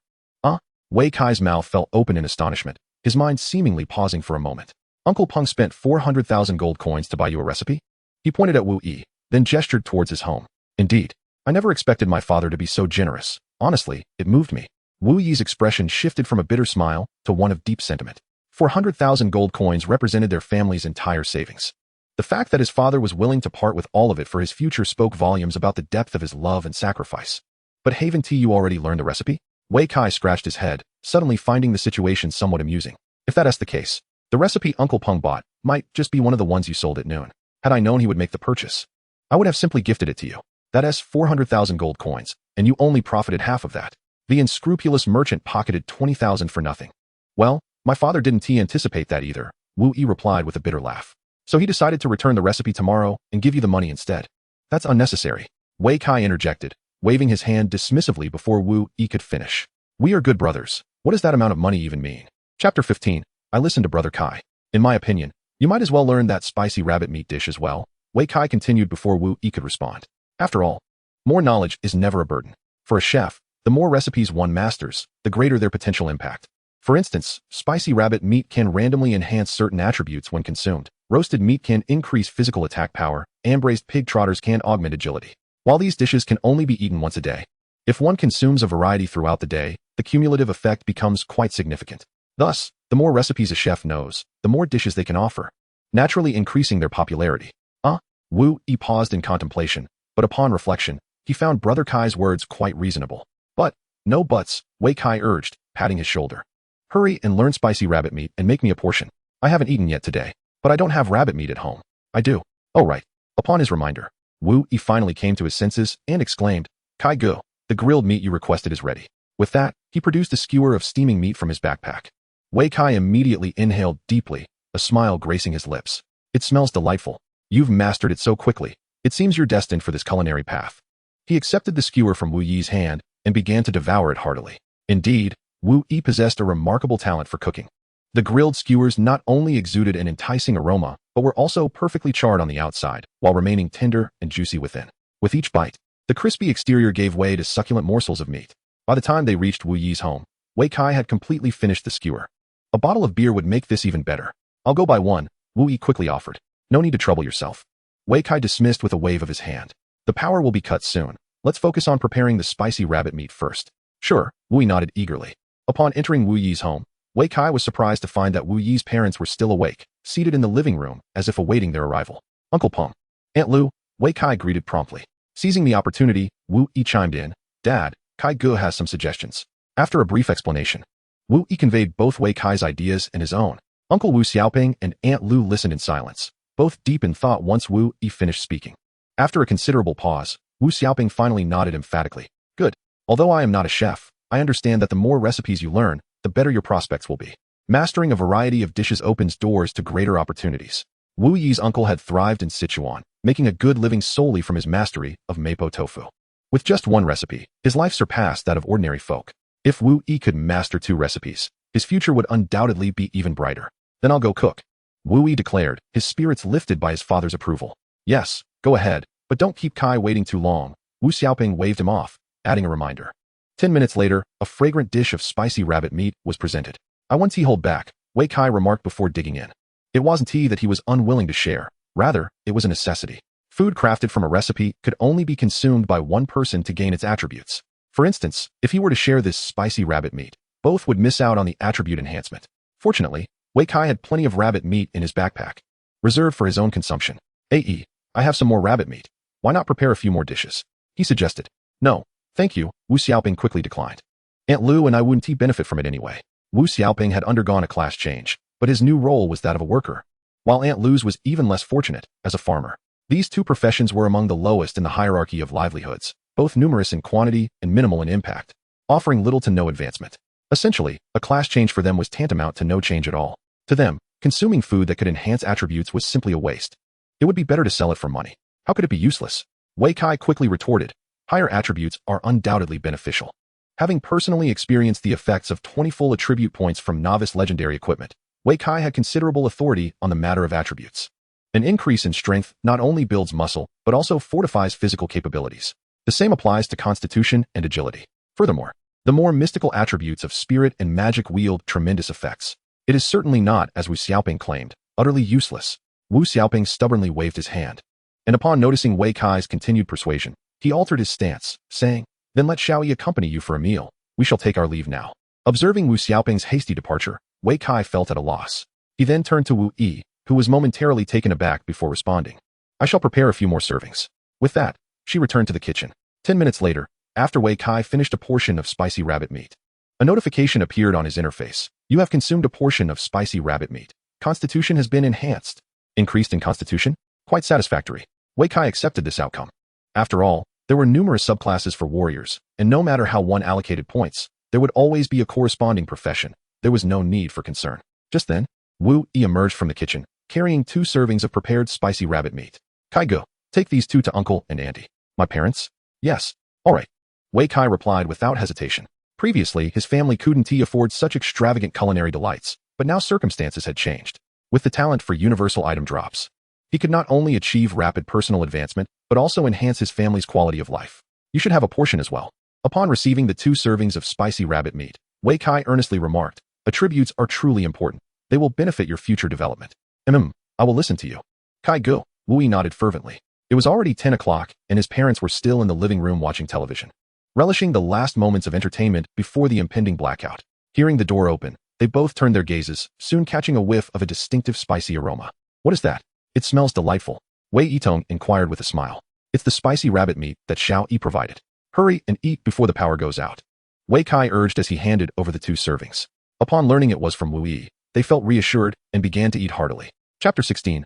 Wei Kai's mouth fell open in astonishment, his mind seemingly pausing for a moment. "Uncle Peng spent 400,000 gold coins to buy you a recipe?" He pointed at Wu Yi, then gestured towards his home. "Indeed. I never expected my father to be so generous. Honestly, it moved me." Wu Yi's expression shifted from a bitter smile to one of deep sentiment. 400,000 gold coins represented their family's entire savings. The fact that his father was willing to part with all of it for his future spoke volumes about the depth of his love and sacrifice. "But haven't you already learned the recipe?" Wei Kai scratched his head, suddenly finding the situation somewhat amusing. "If that's the case, the recipe Uncle Peng bought might just be one of the ones you sold at noon. Had I known he would make the purchase, I would have simply gifted it to you. That's 400,000 gold coins, and you only profited half of that." The unscrupulous merchant pocketed 20,000 for nothing. "Well, my father didn't anticipate that either," Wu Yi replied with a bitter laugh. "So he decided to return the recipe tomorrow and give you the money instead." "That's unnecessary," Wei Kai interjected, waving his hand dismissively before Wu Yi could finish. "We are good brothers. What does that amount of money even mean?" Chapter 15. I listened to Brother Kai. "In my opinion, you might as well learn that spicy rabbit meat dish as well," Wei Kai continued before Wu Yi could respond. "After all, more knowledge is never a burden. For a chef, the more recipes one masters, the greater their potential impact. For instance, spicy rabbit meat can randomly enhance certain attributes when consumed. Roasted meat can increase physical attack power, and braised pig trotters can augment agility. While these dishes can only be eaten once a day, if one consumes a variety throughout the day, the cumulative effect becomes quite significant. Thus, the more recipes a chef knows, the more dishes they can offer, naturally increasing their popularity. Wu Yi paused in contemplation, but upon reflection, he found Brother Kai's words quite reasonable. "But, no buts," Wei Kai urged, patting his shoulder. "Hurry and learn spicy rabbit meat and make me a portion. I haven't eaten yet today, but I don't have rabbit meat at home." "I do." "Oh right." Upon his reminder, Wu Yi finally came to his senses and exclaimed, "Kai Gu, the grilled meat you requested is ready." With that, he produced a skewer of steaming meat from his backpack. Wei Kai immediately inhaled deeply, a smile gracing his lips. "It smells delightful. You've mastered it so quickly. It seems you're destined for this culinary path." He accepted the skewer from Wu Yi's hand and began to devour it heartily. Indeed, Wu Yi possessed a remarkable talent for cooking. The grilled skewers not only exuded an enticing aroma, but were also perfectly charred on the outside, while remaining tender and juicy within. With each bite, the crispy exterior gave way to succulent morsels of meat. By the time they reached Wu Yi's home, Wei Kai had completely finished the skewer. A bottle of beer would make this even better. I'll go buy one, Wu Yi quickly offered. No need to trouble yourself. Wei Kai dismissed with a wave of his hand. The power will be cut soon. Let's focus on preparing the spicy rabbit meat first. Sure, Wu Yi nodded eagerly. Upon entering Wu Yi's home, Wei Kai was surprised to find that Wu Yi's parents were still awake, seated in the living room as if awaiting their arrival. Uncle Peng, Aunt Lu, Wei Kai greeted promptly. Seizing the opportunity, Wu Yi chimed in. Dad, Kai Ge has some suggestions. After a brief explanation, Wu Yi conveyed both Wei Kai's ideas and his own. Uncle Wu Xiaoping and Aunt Lu listened in silence, both deep in thought once Wu Yi finished speaking. After a considerable pause, Wu Xiaoping finally nodded emphatically. Good. Although I am not a chef, I understand that the more recipes you learn, the better your prospects will be. Mastering a variety of dishes opens doors to greater opportunities. Wu Yi's uncle had thrived in Sichuan, making a good living solely from his mastery of mapo tofu. With just one recipe, his life surpassed that of ordinary folk. If Wu Yi could master 2 recipes, his future would undoubtedly be even brighter. Then I'll go cook, Wu Yi declared, his spirits lifted by his father's approval. Yes, go ahead, but don't keep Kai waiting too long. Wu Xiaoping waved him off, adding a reminder. 10 minutes later, a fragrant dish of spicy rabbit meat was presented. I want tea hold back, Wei Kai remarked before digging in. It wasn't tea that he was unwilling to share. Rather, it was a necessity. Food crafted from a recipe could only be consumed by one person to gain its attributes. For instance, if he were to share this spicy rabbit meat, both would miss out on the attribute enhancement. Fortunately, Wei Kai had plenty of rabbit meat in his backpack, reserved for his own consumption. I have some more rabbit meat. Why not prepare a few more dishes? He suggested. No, thank you, Wu Xiaoping quickly declined. Aunt Lu and I wouldn't benefit from it anyway. Wu Xiaoping had undergone a class change, but his new role was that of a worker, while Aunt Lu's was even less fortunate, as a farmer. These 2 professions were among the lowest in the hierarchy of livelihoods, both numerous in quantity and minimal in impact, offering little to no advancement. Essentially, a class change for them was tantamount to no change at all. To them, consuming food that could enhance attributes was simply a waste. It would be better to sell it for money. How could it be useless? Wei Kai quickly retorted. Higher attributes are undoubtedly beneficial. Having personally experienced the effects of 20 full attribute points from novice legendary equipment, Wei Kai had considerable authority on the matter of attributes. An increase in strength not only builds muscle, but also fortifies physical capabilities. The same applies to constitution and agility. Furthermore, the more mystical attributes of spirit and magic wield tremendous effects. It is certainly not, as Wu Xiaoping claimed, utterly useless. Wu Xiaoping stubbornly waved his hand. And upon noticing Wei Kai's continued persuasion, he altered his stance, saying, Then let Xiaoyi accompany you for a meal. We shall take our leave now. Observing Wu Xiaoping's hasty departure, Wei Kai felt at a loss. He then turned to Wu Yi, who was momentarily taken aback before responding. I shall prepare a few more servings. With that, she returned to the kitchen. 10 minutes later, after Wei Kai finished a portion of spicy rabbit meat, a notification appeared on his interface. You have consumed a portion of spicy rabbit meat. Constitution has been enhanced. Increased in constitution? Quite satisfactory. Wei Kai accepted this outcome. After all, there were numerous subclasses for warriors, and no matter how one allocated points, there would always be a corresponding profession. There was no need for concern. Just then, Wu Yi emerged from the kitchen, carrying 2 servings of prepared spicy rabbit meat. Kai Ge, take these 2 to Uncle and Auntie. My parents? Yes. All right. Wei Kai replied without hesitation. Previously, his family couldn't afford such extravagant culinary delights, but now circumstances had changed. With the talent for universal item drops, he could not only achieve rapid personal advancement, but also enhance his family's quality of life. You should have a portion as well. Upon receiving the 2 servings of spicy rabbit meat, Wei Kai earnestly remarked, attributes are truly important. They will benefit your future development. I will listen to you. Kai Ge, Wu Yi nodded fervently. It was already 10 o'clock, and his parents were still in the living room watching television, relishing the last moments of entertainment before the impending blackout. Hearing the door open, they both turned their gazes, soon catching a whiff of a distinctive spicy aroma. What is that? It smells delightful. Wei Yitong inquired with a smile. It's the spicy rabbit meat that Xiao Yi provided. Hurry and eat before the power goes out. Wei Kai urged as he handed over the 2 servings. Upon learning it was from Wu Yi, they felt reassured and began to eat heartily. Chapter 16.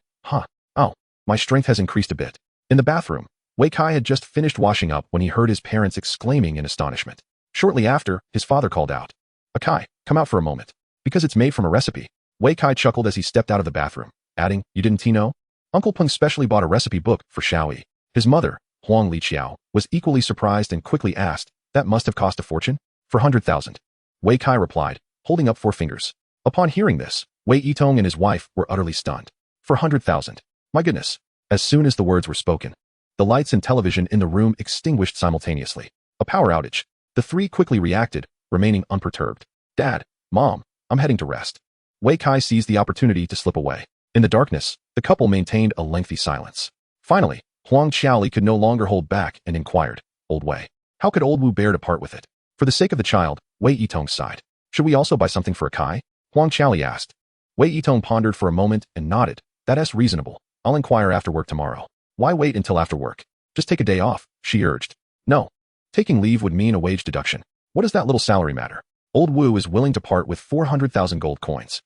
Oh, my strength has increased a bit. In the bathroom, Wei Kai had just finished washing up when he heard his parents exclaiming in astonishment. Shortly after, his father called out, Akai, come out for a moment. Because it's made from a recipe. Wei Kai chuckled as he stepped out of the bathroom, adding, You didn't know? Uncle Peng specially bought a recipe book for Xiaoyi. His mother, Huang Liqiao, was equally surprised and quickly asked, "That must have cost a fortune?" "For 100,000. Wei Kai replied, holding up 4 fingers. Upon hearing this, Wei Yitong and his wife were utterly stunned. "For 100,000. My goodness." As soon as the words were spoken, the lights and television in the room extinguished simultaneously. A power outage. The three quickly reacted, remaining unperturbed. "Dad, Mom, I'm heading to rest." Wei Kai seized the opportunity to slip away. In the darkness, the couple maintained a lengthy silence. Finally, Huang Qiaoli could no longer hold back and inquired, "Old Wei, how could old Wu bear to part with it?" "For the sake of the child," Wei Yitong sighed. "Should we also buy something for a Kai?" Huang Qiaoli asked. Wei Yitong pondered for a moment and nodded. "That's reasonable. I'll inquire after work tomorrow." "Why wait until after work? Just take a day off," she urged. "No. Taking leave would mean a wage deduction. What does that little salary matter? Old Wu is willing to part with 400,000 gold coins.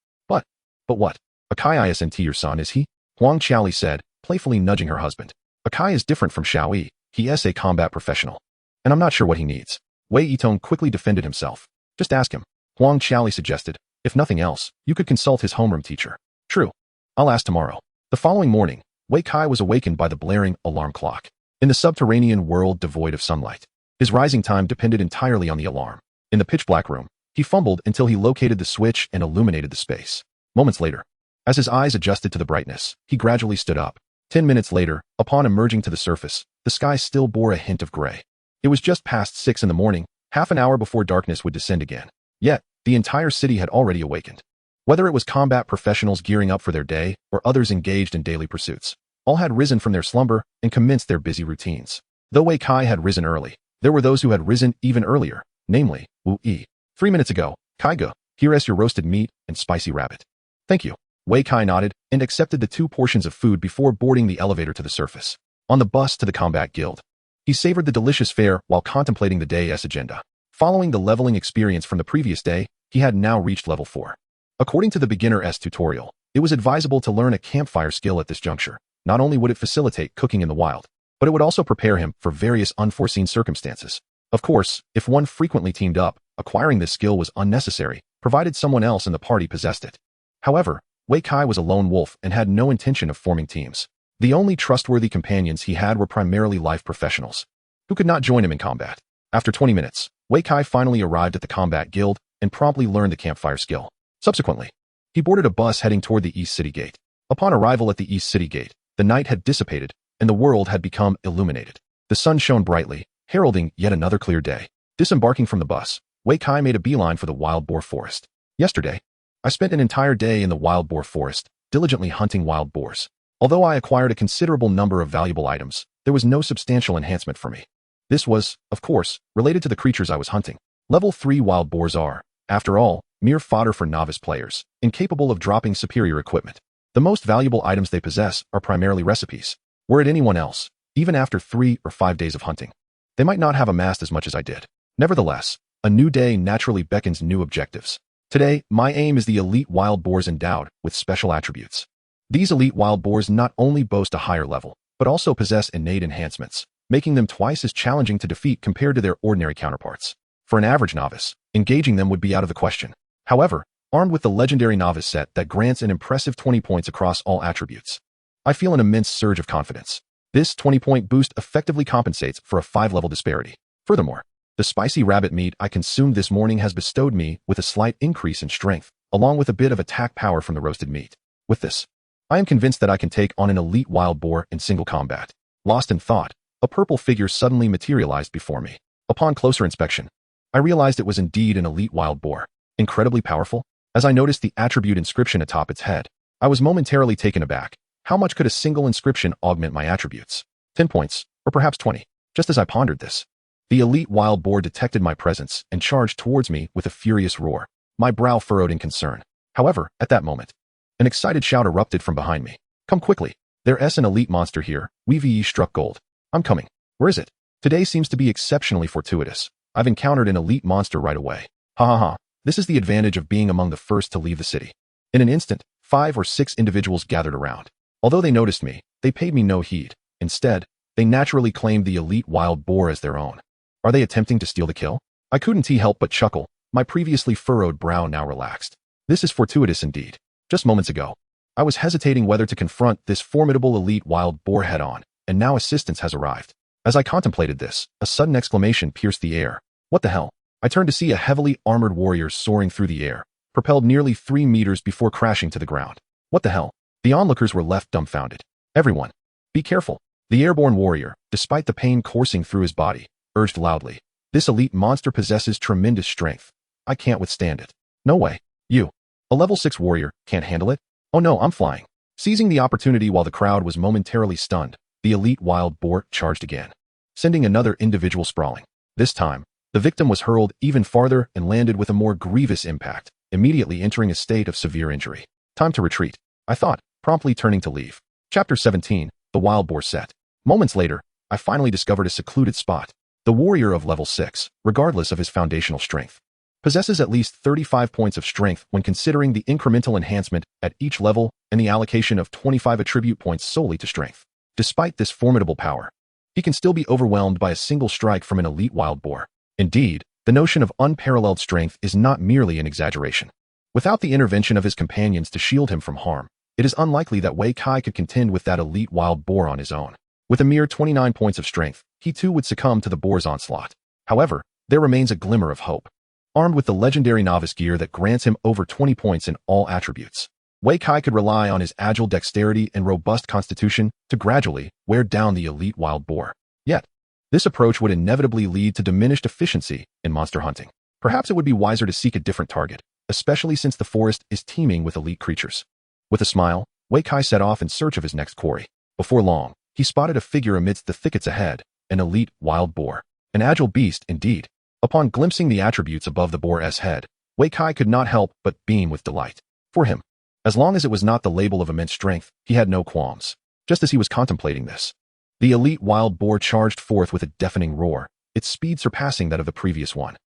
But what? Akai isn't your son, is he?" Huang Qiaoli said, playfully nudging her husband. "Akai is different from Xiaoyi. He is a combat professional. And I'm not sure what he needs." Wei Yitong quickly defended himself. "Just ask him," Huang Qiaoli suggested. "If nothing else, you could consult his homeroom teacher." "True. I'll ask tomorrow." The following morning, Wei Kai was awakened by the blaring alarm clock. In the subterranean world devoid of sunlight, his rising time depended entirely on the alarm. In the pitch-black room, he fumbled until he located the switch and illuminated the space. Moments later, as his eyes adjusted to the brightness, he gradually stood up. 10 minutes later, upon emerging to the surface, the sky still bore a hint of gray. It was just past 6 in the morning, half an hour before darkness would descend again. Yet, the entire city had already awakened. Whether it was combat professionals gearing up for their day or others engaged in daily pursuits, all had risen from their slumber and commenced their busy routines. Though Wei Kai had risen early, there were those who had risen even earlier, namely, Wu Yi. 3 minutes ago, Kaiga, here is your roasted meat and spicy rabbit." "Thank you." Wei Kai nodded and accepted the 2 portions of food before boarding the elevator to the surface. On the bus to the combat guild, he savored the delicious fare while contemplating the day's agenda. Following the leveling experience from the previous day, he had now reached level 4. According to the beginner's tutorial, it was advisable to learn a campfire skill at this juncture. Not only would it facilitate cooking in the wild, but it would also prepare him for various unforeseen circumstances. Of course, if one frequently teamed up, acquiring this skill was unnecessary, provided someone else in the party possessed it. However, Wei Kai was a lone wolf and had no intention of forming teams. The only trustworthy companions he had were primarily life professionals, who could not join him in combat. After 20 minutes, Wei Kai finally arrived at the combat guild and promptly learned the campfire skill. Subsequently, he boarded a bus heading toward the East City Gate. Upon arrival at the East City Gate, the night had dissipated and the world had become illuminated. The sun shone brightly, heralding yet another clear day. Disembarking from the bus, Wei Kai made a beeline for the wild boar forest. "Yesterday, I spent an entire day in the wild boar forest, diligently hunting wild boars. Although I acquired a considerable number of valuable items, there was no substantial enhancement for me. This was, of course, related to the creatures I was hunting. Level 3 wild boars are, after all, mere fodder for novice players, incapable of dropping superior equipment. The most valuable items they possess are primarily recipes. Were it anyone else, even after 3 or 5 days of hunting, they might not have amassed as much as I did. Nevertheless, a new day naturally beckons new objectives. Today, my aim is the elite wild boars endowed with special attributes. These elite wild boars not only boast a higher level, but also possess innate enhancements, making them twice as challenging to defeat compared to their ordinary counterparts. For an average novice, engaging them would be out of the question. However, armed with the legendary novice set that grants an impressive 20 points across all attributes, I feel an immense surge of confidence. This 20-point boost effectively compensates for a 5-level disparity. Furthermore, the spicy rabbit meat I consumed this morning has bestowed me with a slight increase in strength, along with a bit of attack power from the roasted meat. With this, I am convinced that I can take on an elite wild boar in single combat. Lost in thought, a purple figure suddenly materialized before me. Upon closer inspection, I realized it was indeed an elite wild boar. Incredibly powerful. As I noticed the attribute inscription atop its head, I was momentarily taken aback. How much could a single inscription augment my attributes? 10 points, or perhaps 20. Just as I pondered this, the elite wild boar detected my presence and charged towards me with a furious roar. My brow furrowed in concern. However, at that moment, an excited shout erupted from behind me. "Come quickly. There's an elite monster here. We've struck gold. I'm coming. Where is it? Today seems to be exceptionally fortuitous. I've encountered an elite monster right away. Ha ha ha. This is the advantage of being among the first to leave the city." In an instant, 5 or 6 individuals gathered around. Although they noticed me, they paid me no heed. Instead, they naturally claimed the elite wild boar as their own. Are they attempting to steal the kill? I couldn't help but chuckle. My previously furrowed brow now relaxed. This is fortuitous indeed. Just moments ago, I was hesitating whether to confront this formidable elite wild boar head-on, and now assistance has arrived. As I contemplated this, a sudden exclamation pierced the air. What the hell? I turned to see a heavily armored warrior soaring through the air, propelled nearly 3 meters before crashing to the ground. What the hell? The onlookers were left dumbfounded. Everyone, be careful. The airborne warrior, despite the pain coursing through his body, urged loudly. This elite monster possesses tremendous strength. I can't withstand it. No way. You, a level 6 warrior, can't handle it? Oh no, I'm flying. Seizing the opportunity while the crowd was momentarily stunned, the elite wild boar charged again, sending another individual sprawling. This time, the victim was hurled even farther and landed with a more grievous impact, immediately entering a state of severe injury. Time to retreat, I thought, promptly turning to leave. Chapter 17, The Wild Boar Set. Moments later, I finally discovered a secluded spot. The warrior of level 6, regardless of his foundational strength, possesses at least 35 points of strength when considering the incremental enhancement at each level and the allocation of 25 attribute points solely to strength. Despite this formidable power, he can still be overwhelmed by a single strike from an elite wild boar. Indeed, the notion of unparalleled strength is not merely an exaggeration. Without the intervention of his companions to shield him from harm, it is unlikely that Wei Kai could contend with that elite wild boar on his own. With a mere 29 points of strength, he too would succumb to the boar's onslaught. However, there remains a glimmer of hope. Armed with the legendary novice gear that grants him over 20 points in all attributes, Wei Kai could rely on his agile dexterity and robust constitution to gradually wear down the elite wild boar. Yet, this approach would inevitably lead to diminished efficiency in monster hunting. Perhaps it would be wiser to seek a different target, especially since the forest is teeming with elite creatures. With a smile, Wei Kai set off in search of his next quarry. Before long, he spotted a figure amidst the thickets ahead, an elite wild boar. An agile beast, indeed. Upon glimpsing the attributes above the boar's head, Wei Kai could not help but beam with delight. For him, as long as it was not the label of immense strength, he had no qualms. Just as he was contemplating this, the elite wild boar charged forth with a deafening roar, its speed surpassing that of the previous one.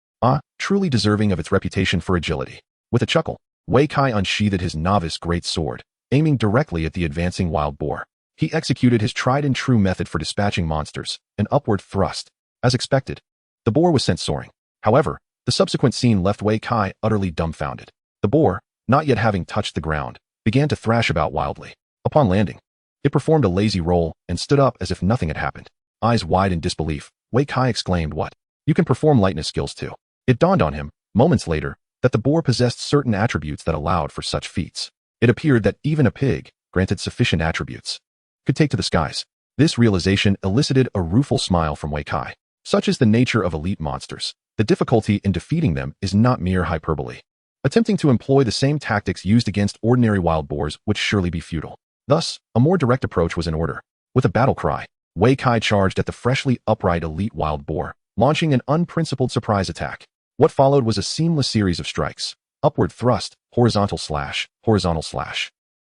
Truly deserving of its reputation for agility. With a chuckle, Wei Kai unsheathed his novice greatsword, aiming directly at the advancing wild boar. He executed his tried-and-true method for dispatching monsters, an upward thrust. As expected, the boar was sent soaring. However, the subsequent scene left Wei Kai utterly dumbfounded. The boar, not yet having touched the ground, began to thrash about wildly. Upon landing, it performed a lazy roll and stood up as if nothing had happened. Eyes wide in disbelief, Wei Kai exclaimed, "What? You can perform lightness skills too." It dawned on him, moments later, that the boar possessed certain attributes that allowed for such feats. It appeared that even a pig, granted sufficient attributes, could take to the skies. This realization elicited a rueful smile from Wei Kai. Such is the nature of elite monsters. The difficulty in defeating them is not mere hyperbole. Attempting to employ the same tactics used against ordinary wild boars would surely be futile. Thus, a more direct approach was in order. With a battle cry, Wei Kai charged at the freshly upright elite wild boar, launching an unprincipled surprise attack. What followed was a seamless series of strikes. Upward thrust, horizontal slash,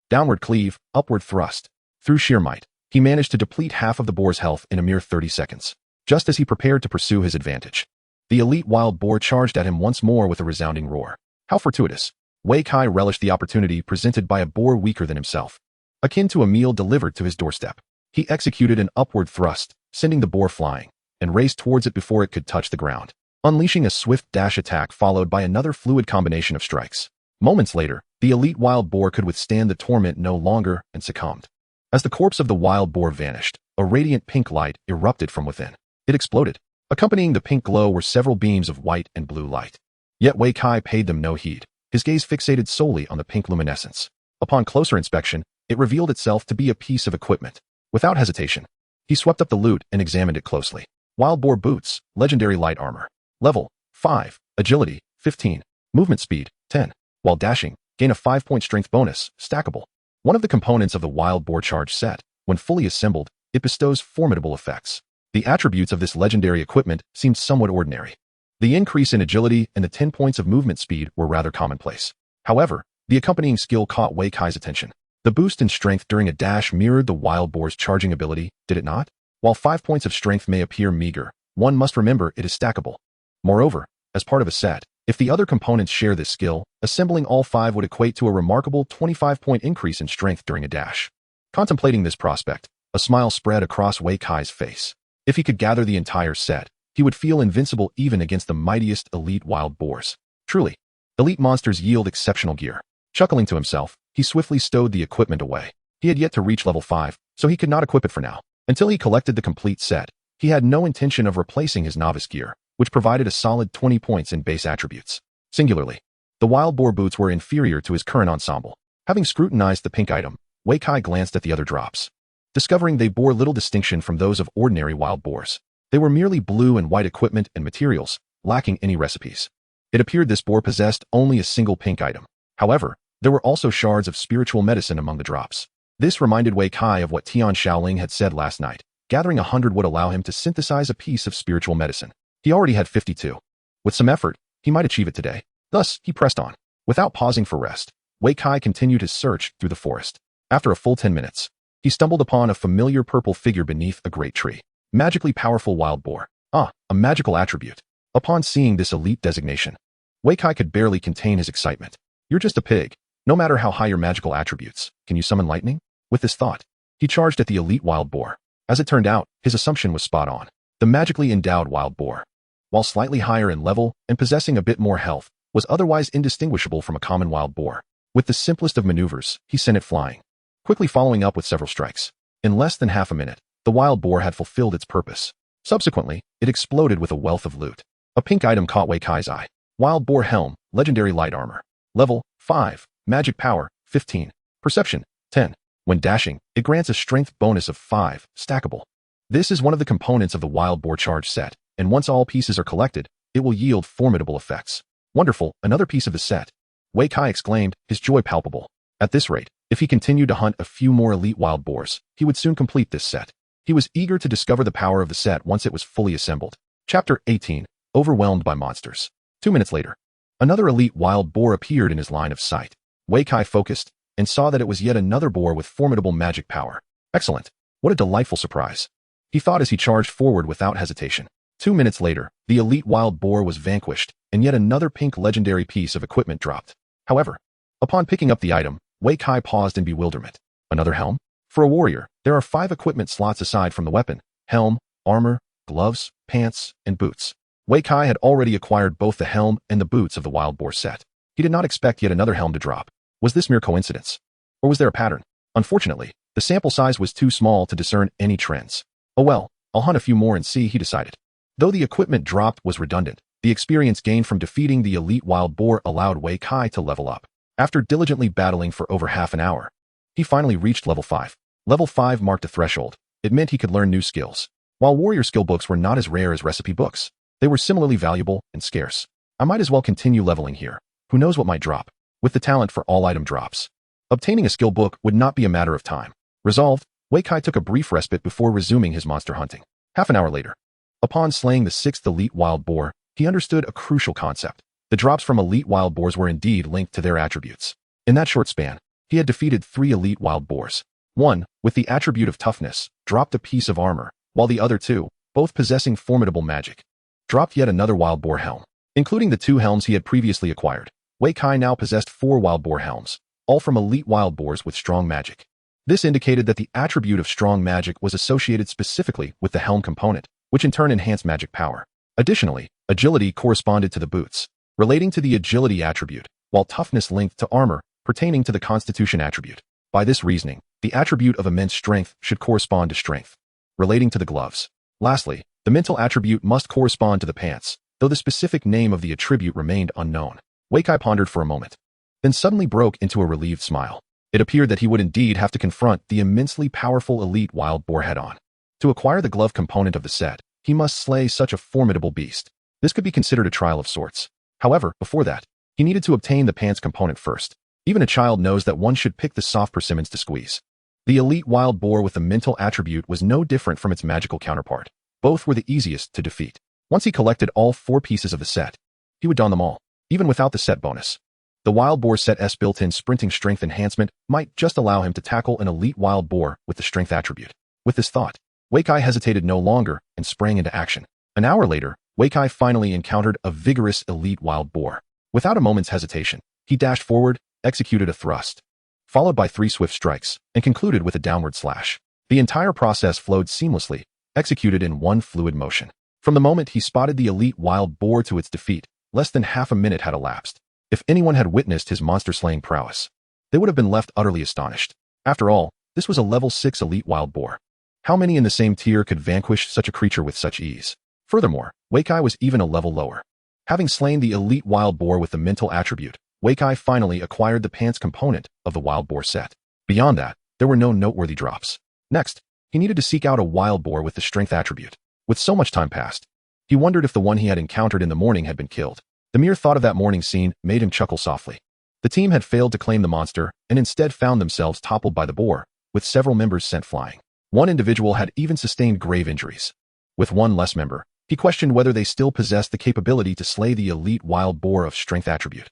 downward cleave, upward thrust. Through sheer might, he managed to deplete half of the boar's health in a mere 30 seconds. Just as he prepared to pursue his advantage, the elite wild boar charged at him once more with a resounding roar. How fortuitous. Wei Kai relished the opportunity presented by a boar weaker than himself, akin to a meal delivered to his doorstep. He executed an upward thrust, sending the boar flying, and raced towards it before it could touch the ground, unleashing a swift dash attack followed by another fluid combination of strikes. Moments later, the elite wild boar could withstand the torment no longer and succumbed. As the corpse of the wild boar vanished, a radiant pink light erupted from within. It exploded. Accompanying the pink glow were several beams of white and blue light. Yet Wei Kai paid them no heed, his gaze fixated solely on the pink luminescence. Upon closer inspection, it revealed itself to be a piece of equipment. Without hesitation, he swept up the loot and examined it closely. Wild boar boots, legendary light armor. Level 5, agility 15, movement speed 10. While dashing, gain a 5-point strength bonus, stackable. One of the components of the wild boar charge set, when fully assembled, it bestows formidable effects. The attributes of this legendary equipment seemed somewhat ordinary. The increase in agility and the 10 points of movement speed were rather commonplace. However, the accompanying skill caught Wei Kai's attention. The boost in strength during a dash mirrored the wild boar's charging ability, did it not? While 5 points of strength may appear meager, one must remember it is stackable. Moreover, as part of a set, if the other components share this skill, assembling all 5 would equate to a remarkable 25-point increase in strength during a dash. Contemplating this prospect, a smile spread across Wei Kai's face. If he could gather the entire set, he would feel invincible even against the mightiest elite wild boars. Truly, elite monsters yield exceptional gear. Chuckling to himself, he swiftly stowed the equipment away. He had yet to reach level 5, so he could not equip it for now. Until he collected the complete set, he He had no intention of replacing his novice gear, which provided a solid 20 points in base attributes. Singularly, the wild boar boots were inferior to his current ensemble. Having scrutinized the pink item, Wei Kai glanced at the other drops, discovering they bore little distinction from those of ordinary wild boars. They were merely blue and white equipment and materials, lacking any recipes. It appeared this boar possessed only a single pink item. However, there were also shards of spiritual medicine among the drops. This reminded Wei Kai of what Tian Shaoling had said last night. Gathering 100 would allow him to synthesize a piece of spiritual medicine. He already had 52. With some effort, he might achieve it today. Thus, he pressed on. Without pausing for rest, Wei Kai continued his search through the forest. After a full 10 minutes, he stumbled upon a familiar purple figure beneath a great tree. Magically powerful wild boar. Ah, a magical attribute. Upon seeing this elite designation, Wei Kai could barely contain his excitement. You're just a pig. No matter how high your magical attributes, can you summon lightning? With this thought, he charged at the elite wild boar. As it turned out, his assumption was spot on. The magically endowed wild boar, while slightly higher in level and possessing a bit more health, was otherwise indistinguishable from a common wild boar. With the simplest of maneuvers, he sent it flying, quickly following up with several strikes. In less than half a minute, the wild boar had fulfilled its purpose. Subsequently, it exploded with a wealth of loot. A pink item caught Wei Kai's eye. Wild boar helm, legendary light armor. Level 5, magic power 15, perception 10. When dashing, it grants a strength bonus of 5, stackable. This is one of the components of the wild boar charge set, and once all pieces are collected, it will yield formidable effects. Wonderful, another piece of the set. Wei Kai exclaimed, his joy palpable. At this rate, if he continued to hunt a few more elite wild boars, he would soon complete this set. He was eager to discover the power of the set once it was fully assembled. Chapter 18, Overwhelmed by Monsters. 2 minutes later, another elite wild boar appeared in his line of sight. Wei Kai focused and saw that it was yet another boar with formidable magic power. Excellent. What a delightful surprise. He thought as he charged forward without hesitation. 2 minutes later, the elite wild boar was vanquished, and yet another pink legendary piece of equipment dropped. However, upon picking up the item, Wei Kai paused in bewilderment. Another helm? For a warrior, there are 5 equipment slots aside from the weapon: helm, armor, gloves, pants, and boots. Wei Kai had already acquired both the helm and the boots of the wild boar set. He did not expect yet another helm to drop. Was this mere coincidence? Or was there a pattern? Unfortunately, the sample size was too small to discern any trends. Oh well, I'll hunt a few more and see, he decided. Though the equipment dropped was redundant, the experience gained from defeating the elite wild boar allowed Wei Kai to level up. After diligently battling for over half an hour, he finally reached level 5. Level 5 marked a threshold. It meant he could learn new skills. While warrior skill books were not as rare as recipe books, they were similarly valuable and scarce. I might as well continue leveling here. Who knows what might drop? With the talent for all item drops, obtaining a skill book would not be a matter of time. Resolved, Wei Kai took a brief respite before resuming his monster hunting. Half an hour later, upon slaying the 6th elite wild boar, he understood a crucial concept. The drops from elite wild boars were indeed linked to their attributes. In that short span, he had defeated 3 elite wild boars. One, with the attribute of toughness, dropped a piece of armor, while the other 2, both possessing formidable magic, dropped yet another wild boar helm. Including the 2 helms he had previously acquired, Wei Kai now possessed 4 wild boar helms, all from elite wild boars with strong magic. This indicated that the attribute of strong magic was associated specifically with the helm component, which in turn enhanced magic power. Additionally, agility corresponded to the boots, relating to the agility attribute, while toughness linked to armor, pertaining to the constitution attribute. By this reasoning, the attribute of immense strength should correspond to strength, relating to the gloves. Lastly, the mental attribute must correspond to the pants, though the specific name of the attribute remained unknown. Wei Kai pondered for a moment, then suddenly broke into a relieved smile. It appeared that he would indeed have to confront the immensely powerful elite wild boar head-on. To acquire the glove component of the set, he must slay such a formidable beast. This could be considered a trial of sorts. However, before that, he needed to obtain the pants component first. Even a child knows that one should pick the soft persimmons to squeeze. The elite wild boar with the mental attribute was no different from its magical counterpart. Both were the easiest to defeat. Once he collected all 4 pieces of the set, he would don them all, even without the set bonus. The wild boar set's built-in sprinting strength enhancement might just allow him to tackle an elite wild boar with the strength attribute. With this thought, Wei Kai hesitated no longer and sprang into action. An hour later, Wei Kai finally encountered a vigorous elite wild boar. Without a moment's hesitation, he dashed forward, executed a thrust, followed by 3 swift strikes, and concluded with a downward slash. The entire process flowed seamlessly, executed in one fluid motion. From the moment he spotted the elite wild boar to its defeat, less than half a minute had elapsed. If anyone had witnessed his monster-slaying prowess, they would have been left utterly astonished. After all, this was a level 6 elite wild boar. How many in the same tier could vanquish such a creature with such ease? Furthermore, Weikai was even a level lower. Having slain the elite wild boar with the mental attribute, Weikai finally acquired the pants component of the wild boar set. Beyond that, there were no noteworthy drops. Next, he needed to seek out a wild boar with the strength attribute. With so much time passed, he wondered if the one he had encountered in the morning had been killed. The mere thought of that morning scene made him chuckle softly. The team had failed to claim the monster and instead found themselves toppled by the boar, with several members sent flying. One individual had even sustained grave injuries. With one less member, he questioned whether they still possessed the capability to slay the elite wild boar of strength attribute.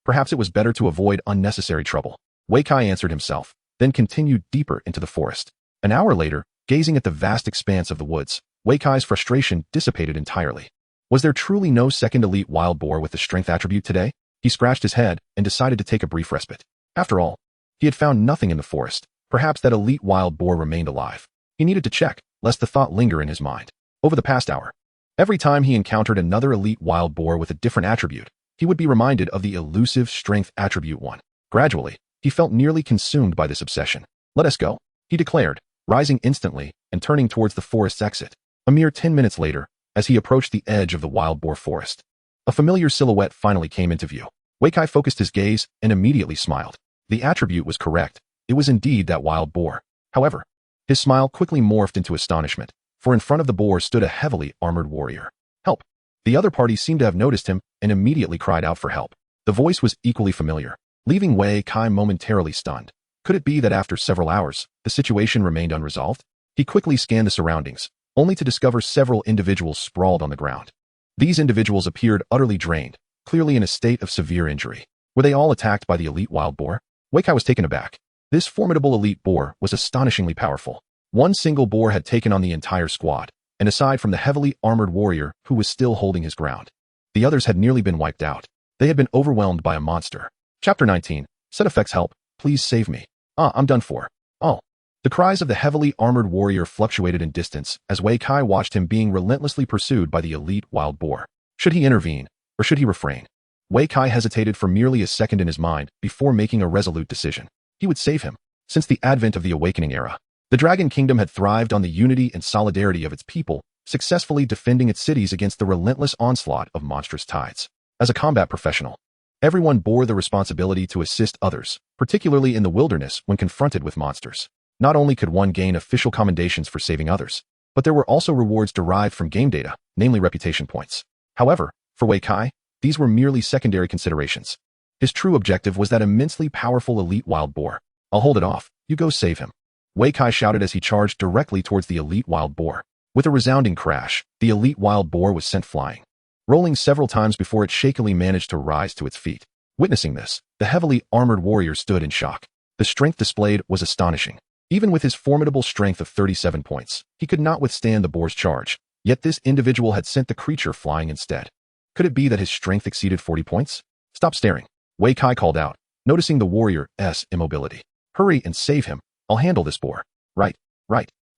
Perhaps it was better to avoid unnecessary trouble. Weikai answered himself, then continued deeper into the forest. An hour later, gazing at the vast expanse of the woods, Weikai's frustration dissipated entirely. Was there truly no second elite wild boar with the strength attribute today? He scratched his head and decided to take a brief respite. After all, he had found nothing in the forest. Perhaps that elite wild boar remained alive. He needed to check, lest the thought linger in his mind. Over the past hour, every time he encountered another elite wild boar with a different attribute, he would be reminded of the elusive strength attribute one. Gradually, he felt nearly consumed by this obsession. Let us go, he declared, rising instantly and turning towards the forest's exit. A mere 10 minutes later, as he approached the edge of the wild boar forest, a familiar silhouette finally came into view. Weikai focused his gaze and immediately smiled. The attribute was correct. It was indeed that wild boar. However, his smile quickly morphed into astonishment, for in front of the boar stood a heavily armored warrior. Help! The other party seemed to have noticed him and immediately cried out for help. The voice was equally familiar, leaving Weikai momentarily stunned. Could it be that after several hours, the situation remained unresolved? He quickly scanned the surroundings, only to discover several individuals sprawled on the ground. These individuals appeared utterly drained, clearly in a state of severe injury. Were they all attacked by the elite wild boar? Weikai was taken aback. This formidable elite boar was astonishingly powerful. One single boar had taken on the entire squad, and aside from the heavily armored warrior who was still holding his ground, the others had nearly been wiped out. They had been overwhelmed by a monster. Chapter 19. Set effects help. Please save me. I'm done for. Oh. The cries of the heavily armored warrior fluctuated in distance as Weikai watched him being relentlessly pursued by the elite wild boar. Should he intervene, or should he refrain? Weikai hesitated for merely a second in his mind before making a resolute decision. He would save him. Since the advent of the AwakenX Era, the Dragon Kingdom had thrived on the unity and solidarity of its people, successfully defending its cities against the relentless onslaught of monstrous tides. As a combat professional, everyone bore the responsibility to assist others, particularly in the wilderness when confronted with monsters. Not only could one gain official commendations for saving others, but there were also rewards derived from game data, namely reputation points. However, for Weikai, these were merely secondary considerations. His true objective was that immensely powerful elite wild boar. I'll hold it off. You go save him. Weikai shouted as he charged directly towards the elite wild boar. With a resounding crash, the elite wild boar was sent flying, rolling several times before it shakily managed to rise to its feet. Witnessing this, the heavily armored warrior stood in shock. The strength displayed was astonishing. Even with his formidable strength of 37 points, he could not withstand the boar's charge, yet this individual had sent the creature flying instead. Could it be that his strength exceeded 40 points? Stop staring. Weikai called out, noticing the warrior's immobility. Hurry and save him. I'll handle this boar. Right.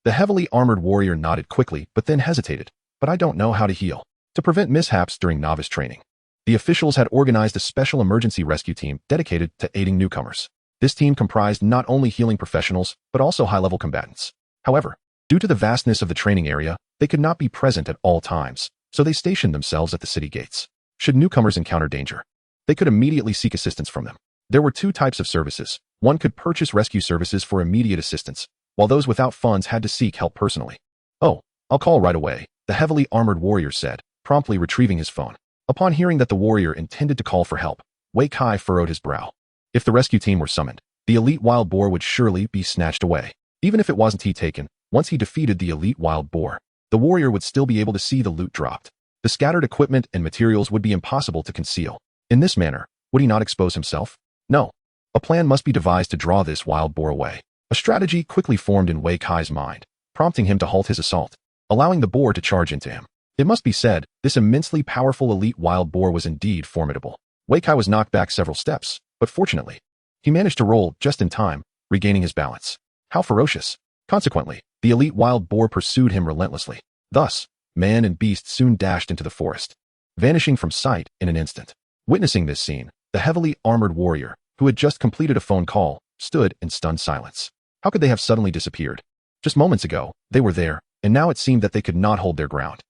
The heavily armored warrior nodded quickly but then hesitated. But I don't know how to heal. To prevent mishaps during novice training, the officials had organized a special emergency rescue team dedicated to aiding newcomers. This team comprised not only healing professionals, but also high-level combatants. However, due to the vastness of the training area, they could not be present at all times, so they stationed themselves at the city gates. Should newcomers encounter danger, they could immediately seek assistance from them. There were two types of services. One could purchase rescue services for immediate assistance, while those without funds had to seek help personally. Oh, I'll call right away, the heavily armored warrior said, promptly retrieving his phone. Upon hearing that the warrior intended to call for help, Weikai furrowed his brow. If the rescue team were summoned, the elite wild boar would surely be snatched away. Even if it wasn't he taken, once he defeated the elite wild boar, the warrior would still be able to see the loot dropped. The scattered equipment and materials would be impossible to conceal. In this manner, would he not expose himself? No. A plan must be devised to draw this wild boar away. A strategy quickly formed in Weikai's mind, prompting him to halt his assault, allowing the boar to charge into him. It must be said, this immensely powerful elite wild boar was indeed formidable. Weikai was knocked back several steps, but fortunately, he managed to roll just in time, regaining his balance. How ferocious! Consequently, the elite wild boar pursued him relentlessly. Thus, man and beast soon dashed into the forest, vanishing from sight in an instant. Witnessing this scene, the heavily armored warrior, who had just completed a phone call, stood in stunned silence. How could they have suddenly disappeared? Just moments ago, they were there, and now it seemed that they could not hold their ground.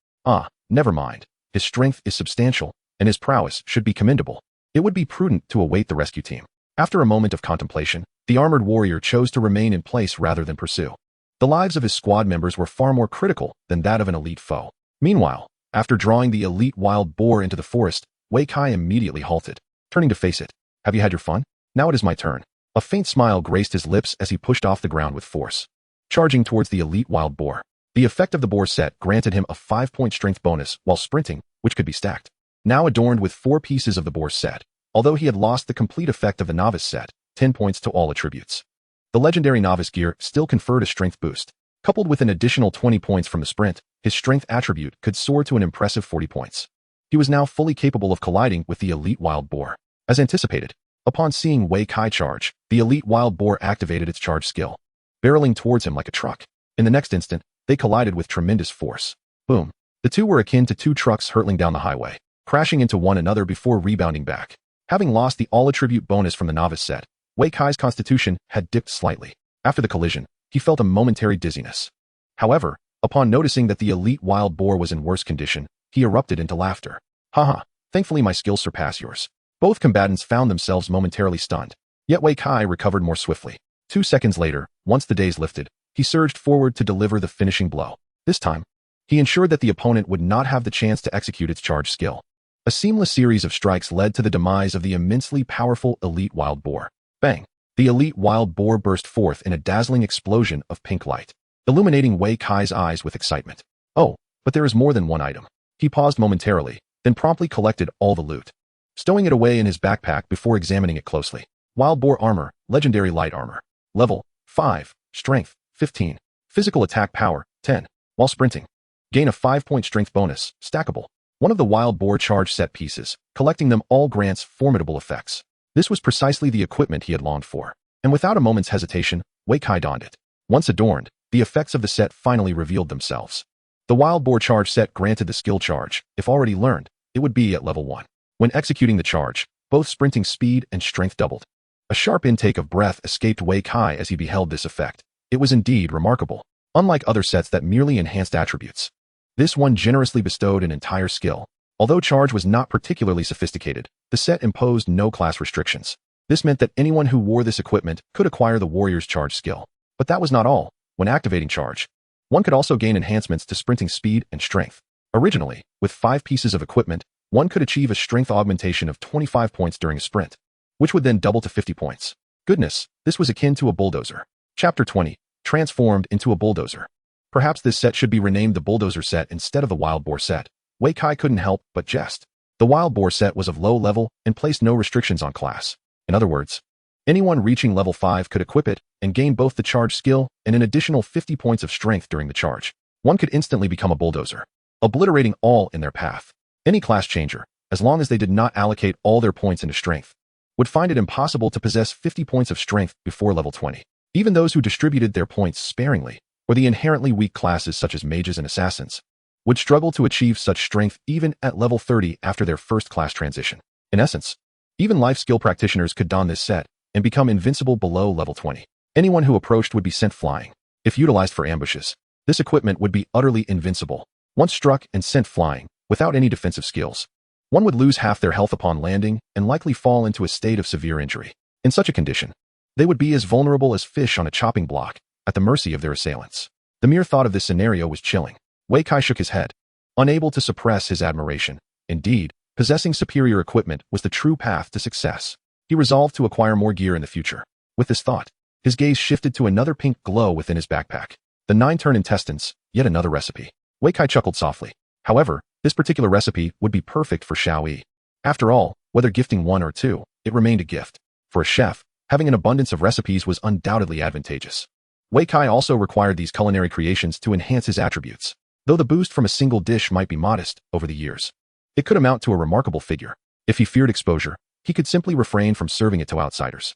Never mind. His strength is substantial, and his prowess should be commendable. It would be prudent to await the rescue team. After a moment of contemplation, the armored warrior chose to remain in place rather than pursue. The lives of his squad members were far more critical than that of an elite foe. Meanwhile, after drawing the elite wild boar into the forest, Wei Kai immediately halted, turning to face it. Have you had your fun? Now it is my turn. A faint smile graced his lips as he pushed off the ground with force, charging towards the elite wild boar. The effect of the boar set granted him a 5-point strength bonus while sprinting, which could be stacked. Now adorned with 4 pieces of the boar set, although he had lost the complete effect of the novice set, 10 points to all attributes. The legendary novice gear still conferred a strength boost. Coupled with an additional 20 points from the sprint, his strength attribute could soar to an impressive 40 points. He was now fully capable of colliding with the elite wild boar. As anticipated, upon seeing Wei Kai charge, the elite wild boar activated its charge skill, barreling towards him like a truck. In the next instant, they collided with tremendous force. Boom. The two were akin to 2 trucks hurtling down the highway, crashing into one another before rebounding back. Having lost the all-attribute bonus from the novice set, Wei Kai's constitution had dipped slightly. After the collision, he felt a momentary dizziness. However, upon noticing that the elite wild boar was in worse condition, he erupted into laughter. Haha, thankfully my skills surpass yours. Both combatants found themselves momentarily stunned, yet Wei Kai recovered more swiftly. 2 seconds later, once the daze lifted, he surged forward to deliver the finishing blow. This time, he ensured that the opponent would not have the chance to execute its charge skill. A seamless series of strikes led to the demise of the immensely powerful elite wild boar. Bang! The elite wild boar burst forth in a dazzling explosion of pink light, illuminating Wei Kai's eyes with excitement. Oh, but there is more than one item. He paused momentarily, then promptly collected all the loot, stowing it away in his backpack before examining it closely. Wild boar armor, legendary light armor. Level 5, strength 15, physical attack power 10. While sprinting, gain a 5-point strength bonus, stackable. One of the wild boar charge set pieces, collecting them all grants formidable effects. This was precisely the equipment he had longed for, and without a moment's hesitation, Wei Kai donned it. Once adorned, the effects of the set finally revealed themselves. The wild boar charge set granted the skill charge. If already learned, it would be at level 1. When executing the charge, both sprinting speed and strength doubled. A sharp intake of breath escaped Wei Kai as he beheld this effect. It was indeed remarkable. Unlike other sets that merely enhanced attributes, this one generously bestowed an entire skill. Although charge was not particularly sophisticated, the set imposed no class restrictions. This meant that anyone who wore this equipment could acquire the warrior's charge skill. But that was not all. When activating charge, one could also gain enhancements to sprinting speed and strength. Originally, with 5 pieces of equipment, one could achieve a strength augmentation of 25 points during a sprint, which would then double to 50 points. Goodness, this was akin to a bulldozer. Chapter 20, transformed into a bulldozer. Perhaps this set should be renamed the bulldozer set instead of the wild boar set. Wei Kai couldn't help but jest. The wild boar set was of low level and placed no restrictions on class. In other words, anyone reaching level 5 could equip it and gain both the charge skill and an additional 50 points of strength during the charge. One could instantly become a bulldozer, obliterating all in their path. Any class changer, as long as they did not allocate all their points into strength, would find it impossible to possess 50 points of strength before level 20. Even those who distributed their points sparingly, or the inherently weak classes such as mages and assassins, would struggle to achieve such strength even at level 30 after their first class transition. In essence, even life skill practitioners could don this set and become invincible below level 20. Anyone who approached would be sent flying. If utilized for ambushes, this equipment would be utterly invincible. Once struck and sent flying, without any defensive skills, one would lose half their health upon landing and likely fall into a state of severe injury. In such a condition, they would be as vulnerable as fish on a chopping block, at the mercy of their assailants. The mere thought of this scenario was chilling. Wei Kai shook his head, unable to suppress his admiration. Indeed, possessing superior equipment was the true path to success. He resolved to acquire more gear in the future. With this thought, his gaze shifted to another pink glow within his backpack. The 9-turn intestines, yet another recipe. Wei Kai chuckled softly. However, this particular recipe would be perfect for Xiaoyi. After all, whether gifting 1 or 2, it remained a gift. For a chef, having an abundance of recipes was undoubtedly advantageous. Wei Kai also required these culinary creations to enhance his attributes. Though the boost from a single dish might be modest over the years, it could amount to a remarkable figure. If he feared exposure, he could simply refrain from serving it to outsiders.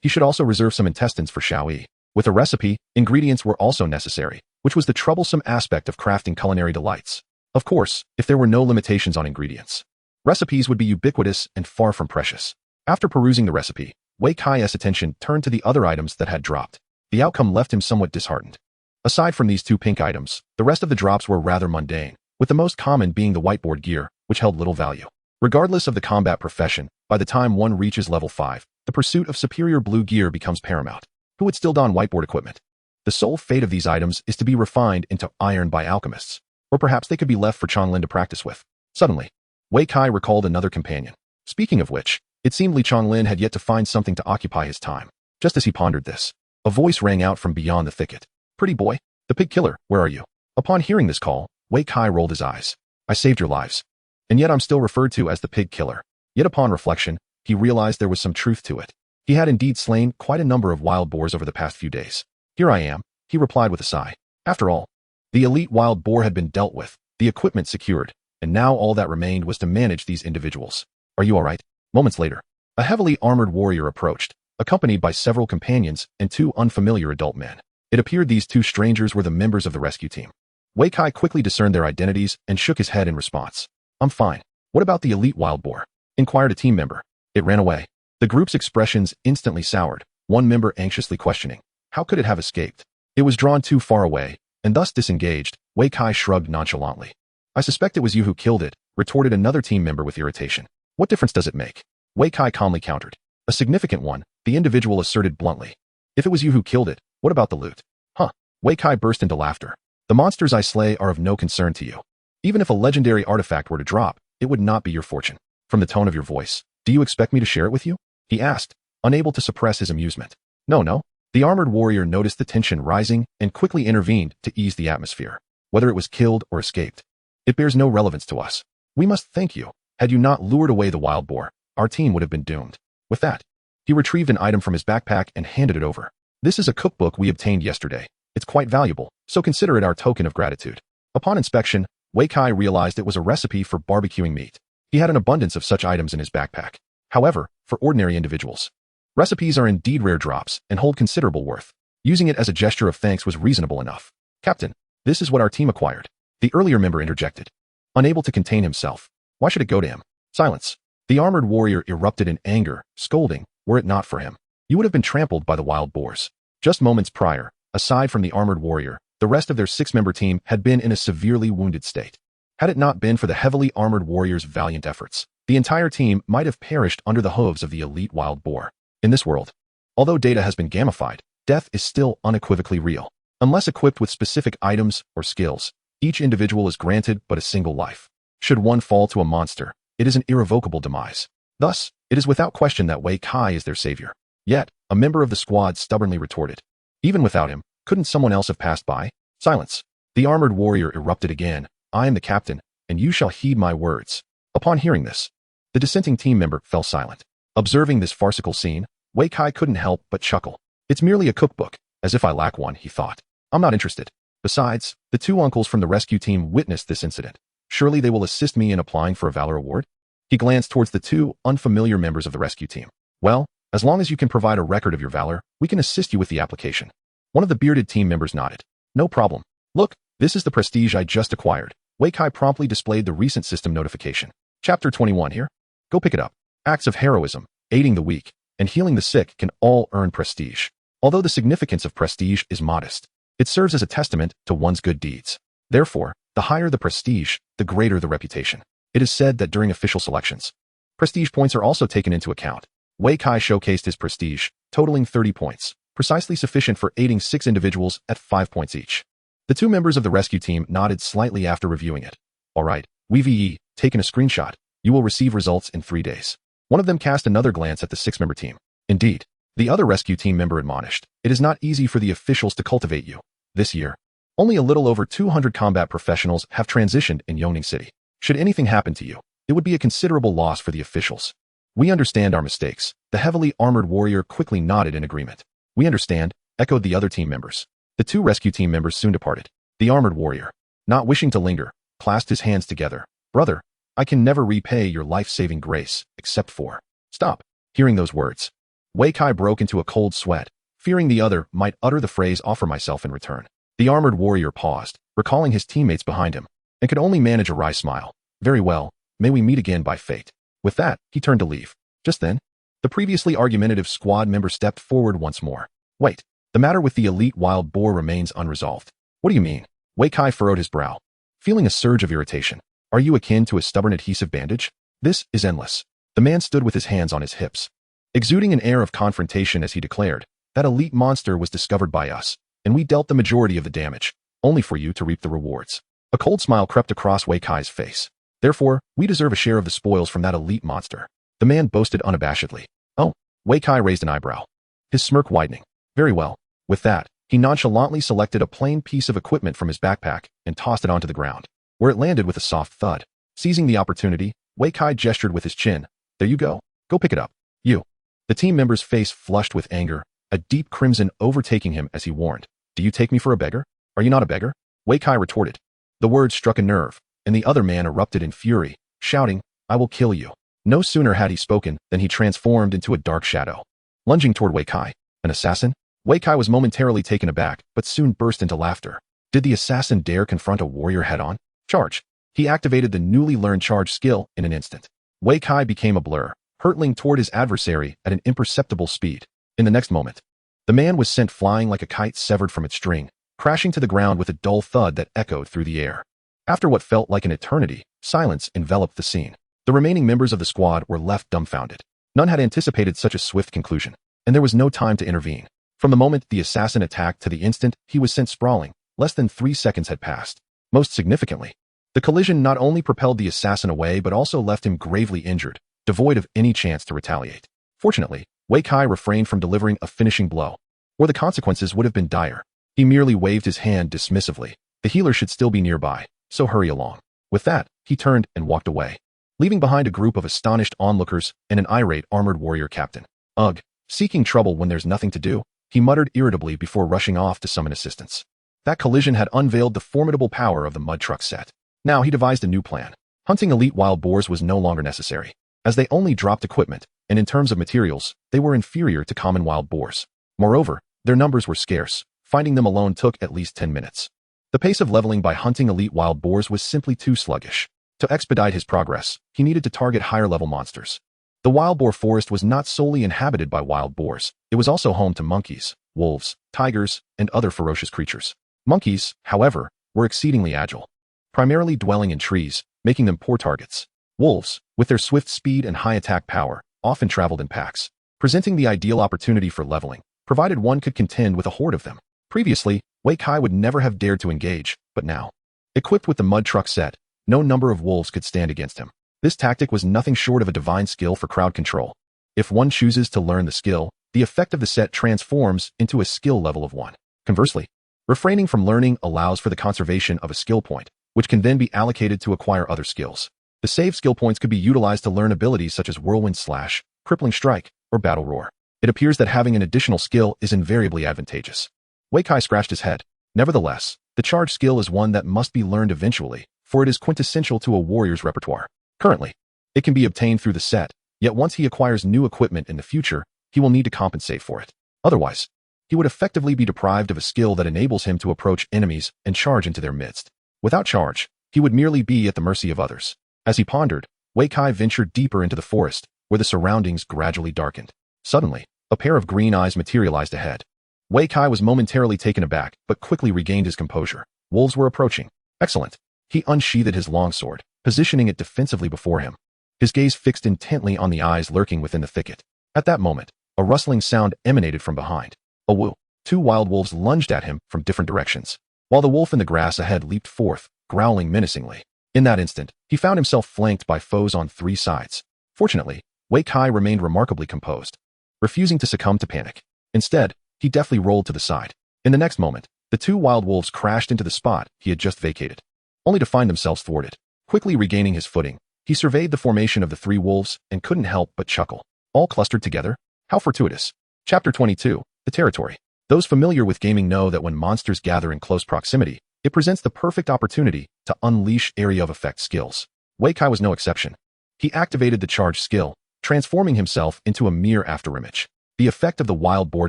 He should also reserve some intestines for Xiaoyi. With a recipe, ingredients were also necessary, which was the troublesome aspect of crafting culinary delights. Of course, if there were no limitations on ingredients, recipes would be ubiquitous and far from precious. After perusing the recipe, Wei Kai's attention turned to the other items that had dropped. The outcome left him somewhat disheartened. Aside from these two pink items, the rest of the drops were rather mundane, with the most common being the whiteboard gear, which held little value. Regardless of the combat profession, by the time one reaches level 5, the pursuit of superior blue gear becomes paramount. Who would still don whiteboard equipment? The sole fate of these items is to be refined into iron by alchemists, or perhaps they could be left for Changlin to practice with. Suddenly, Wei Kai recalled another companion. Speaking of which, it seemed Li Changlin had yet to find something to occupy his time. Just as he pondered this, a voice rang out from beyond the thicket. Pretty boy, the pig killer, where are you? Upon hearing this call, Wei Kai rolled his eyes. I saved your lives. And yet I'm still referred to as the pig killer. Yet upon reflection, he realized there was some truth to it. He had indeed slain quite a number of wild boars over the past few days. Here I am, he replied with a sigh. After all, the elite wild boar had been dealt with, the equipment secured, and now all that remained was to manage these individuals. Are you all right? Moments later, a heavily armored warrior approached, accompanied by several companions and two unfamiliar adult men. It appeared these two strangers were the members of the rescue team. Wei Kai quickly discerned their identities and shook his head in response. I'm fine. What about the elite wild boar? Inquired a team member. It ran away. The group's expressions instantly soured, one member anxiously questioning. How could it have escaped? It was drawn too far away, and thus disengaged. Wei Kai shrugged nonchalantly. I suspect it was you who killed it, retorted another team member with irritation. What difference does it make? Wei Kai calmly countered. A significant one, the individual asserted bluntly. If it was you who killed it, what about the loot? Huh. Wei Kai burst into laughter. The monsters I slay are of no concern to you. Even if a legendary artifact were to drop, it would not be your fortune. From the tone of your voice, do you expect me to share it with you? He asked, unable to suppress his amusement. No. The armored warrior noticed the tension rising and quickly intervened to ease the atmosphere. Whether it was killed or escaped, it bears no relevance to us. We must thank you. Had you not lured away the wild boar, our team would have been doomed. With that, he retrieved an item from his backpack and handed it over. This is a cookbook we obtained yesterday. It's quite valuable, so consider it our token of gratitude. Upon inspection, Wei Kai realized it was a recipe for barbecuing meat. He had an abundance of such items in his backpack. However, for ordinary individuals, recipes are indeed rare drops and hold considerable worth. Using it as a gesture of thanks was reasonable enough. Captain, this is what our team acquired. The earlier member interjected. Unable to contain himself. Why should it go to him? Silence. The armored warrior erupted in anger, scolding, were it not for him, you would have been trampled by the wild boars. Just moments prior, aside from the armored warrior, the rest of their 6-member team had been in a severely wounded state. Had it not been for the heavily armored warrior's valiant efforts, the entire team might have perished under the hooves of the elite wild boar. In this world, although data has been gamified, death is still unequivocally real. Unless equipped with specific items or skills, each individual is granted but a single life. Should one fall to a monster, it is an irrevocable demise. Thus, it is without question that Wei Kai is their savior. Yet, a member of the squad stubbornly retorted. Even without him, couldn't someone else have passed by? Silence. The armored warrior erupted again. I am the captain, and you shall heed my words. Upon hearing this, the dissenting team member fell silent. Observing this farcical scene, Wei Kai couldn't help but chuckle. It's merely a cookbook, as if I lack one, he thought. I'm not interested. Besides, the 2 uncles from the rescue team witnessed this incident. Surely they will assist me in applying for a valor award? He glanced towards the 2 unfamiliar members of the rescue team. Well, as long as you can provide a record of your valor, we can assist you with the application. One of the bearded team members nodded. No problem. Look, this is the prestige I just acquired. Wei Kai promptly displayed the recent system notification. Chapter 21 here. Go pick it up. Acts of heroism, aiding the weak, and healing the sick can all earn prestige. Although the significance of prestige is modest, it serves as a testament to one's good deeds. Therefore, the higher the prestige, the greater the reputation. It is said that during official selections, prestige points are also taken into account. Wei Kai showcased his prestige, totaling 30 points, precisely sufficient for aiding 6 individuals at 5 points each. The 2 members of the rescue team nodded slightly after reviewing it. All right, we've taken a screenshot. You will receive results in 3 days. One of them cast another glance at the 6-member team. Indeed, the other rescue team member admonished. It is not easy for the officials to cultivate you. This year, only a little over 200 combat professionals have transitioned in Yongning City. Should anything happen to you, it would be a considerable loss for the officials. We understand our mistakes. The heavily armored warrior quickly nodded in agreement. We understand, echoed the other team members. The 2 rescue team members soon departed. The armored warrior, not wishing to linger, clasped his hands together. Brother, I can never repay your life-saving grace, except for... Stop. Hearing those words, Wei Kai broke into a cold sweat, fearing the other might utter the phrase offer myself in return. The armored warrior paused, recalling his teammates behind him, and could only manage a wry smile. Very well, may we meet again by fate. With that, he turned to leave. Just then, the previously argumentative squad member stepped forward once more. Wait, The matter with the elite wild boar remains unresolved. What do you mean? Wei Kai furrowed his brow, feeling a surge of irritation. Are you akin to a stubborn adhesive bandage? This is endless. The man stood with his hands on his hips, exuding an air of confrontation as he declared, that elite monster was discovered by us, and we dealt the majority of the damage, only for you to reap the rewards. A cold smile crept across Wei Kai's face. Therefore, we deserve a share of the spoils from that elite monster. The man boasted unabashedly. Oh, Wei Kai raised an eyebrow, his smirk widening. Very well. With that, he nonchalantly selected a plain piece of equipment from his backpack and tossed it onto the ground, where it landed with a soft thud. Seizing the opportunity, Wei Kai gestured with his chin. There you go. Go pick it up. You. The team member's face flushed with anger, a deep crimson overtaking him as he warned. Do you take me for a beggar? Are you not a beggar? Wei Kai retorted. The word struck a nerve, and the other man erupted in fury, shouting, I will kill you. No sooner had he spoken than he transformed into a dark shadow, lunging toward Wei Kai. An assassin? Wei Kai was momentarily taken aback, but soon burst into laughter. Did the assassin dare confront a warrior head-on? Charge. He activated the newly learned charge skill in an instant. Wei Kai became a blur, hurtling toward his adversary at an imperceptible speed. In the next moment, the man was sent flying like a kite severed from its string, crashing to the ground with a dull thud that echoed through the air. After what felt like an eternity, silence enveloped the scene. The remaining members of the squad were left dumbfounded. None had anticipated such a swift conclusion, and there was no time to intervene. From the moment the assassin attacked to the instant he was sent sprawling, less than 3 seconds had passed. Most significantly, the collision not only propelled the assassin away but also left him gravely injured, devoid of any chance to retaliate. Fortunately, Wei Kai refrained from delivering a finishing blow, or the consequences would have been dire. He merely waved his hand dismissively. The healer should still be nearby, so hurry along. With that, he turned and walked away, leaving behind a group of astonished onlookers and an irate armored warrior captain. Ugh, seeking trouble when there's nothing to do, he muttered irritably before rushing off to summon assistance. That collision had unveiled the formidable power of the mud truck set. Now he devised a new plan. Hunting elite wild boars was no longer necessary, as they only dropped equipment, and in terms of materials, they were inferior to common wild boars. Moreover, their numbers were scarce. Finding them alone took at least 10 minutes. The pace of leveling by hunting elite wild boars was simply too sluggish. To expedite his progress, he needed to target higher-level monsters. The wild boar forest was not solely inhabited by wild boars. It was also home to monkeys, wolves, tigers, and other ferocious creatures. Monkeys, however, were exceedingly agile, primarily dwelling in trees, making them poor targets. Wolves, with their swift speed and high attack power, often traveled in packs, presenting the ideal opportunity for leveling, provided one could contend with a horde of them. Previously, Wei Kai would never have dared to engage, but now, equipped with the mud truck set, no number of wolves could stand against him. This tactic was nothing short of a divine skill for crowd control. If one chooses to learn the skill, the effect of the set transforms into a skill level of 1. Conversely, refraining from learning allows for the conservation of a skill point, which can then be allocated to acquire other skills. The saved skill points could be utilized to learn abilities such as Whirlwind Slash, Crippling Strike, or Battle Roar. It appears that having an additional skill is invariably advantageous. Wei Kai scratched his head. Nevertheless, the charge skill is one that must be learned eventually, for it is quintessential to a warrior's repertoire. Currently, it can be obtained through the set, yet once he acquires new equipment in the future, he will need to compensate for it. Otherwise, he would effectively be deprived of a skill that enables him to approach enemies and charge into their midst. Without charge, he would merely be at the mercy of others. As he pondered, Wei Kai ventured deeper into the forest, where the surroundings gradually darkened. Suddenly, a pair of green eyes materialized ahead. Wei Kai was momentarily taken aback, but quickly regained his composure. Wolves were approaching. Excellent. He unsheathed his longsword, positioning it defensively before him, his gaze fixed intently on the eyes lurking within the thicket. At that moment, a rustling sound emanated from behind. A woo! 2 wild wolves lunged at him from different directions, while the wolf in the grass ahead leaped forth, growling menacingly. In that instant, he found himself flanked by foes on 3 sides. Fortunately, Wei Kai remained remarkably composed, refusing to succumb to panic. Instead, he deftly rolled to the side. In the next moment, the 2 wild wolves crashed into the spot he had just vacated, only to find themselves thwarted. Quickly regaining his footing, he surveyed the formation of the 3 wolves and couldn't help but chuckle. All clustered together? How fortuitous. Chapter 22, The Territory. Those familiar with gaming know that when monsters gather in close proximity, it presents the perfect opportunity to unleash area of effect skills. Wei Kai was no exception. He activated the charge skill, transforming himself into a mere afterimage. The effect of the wild boar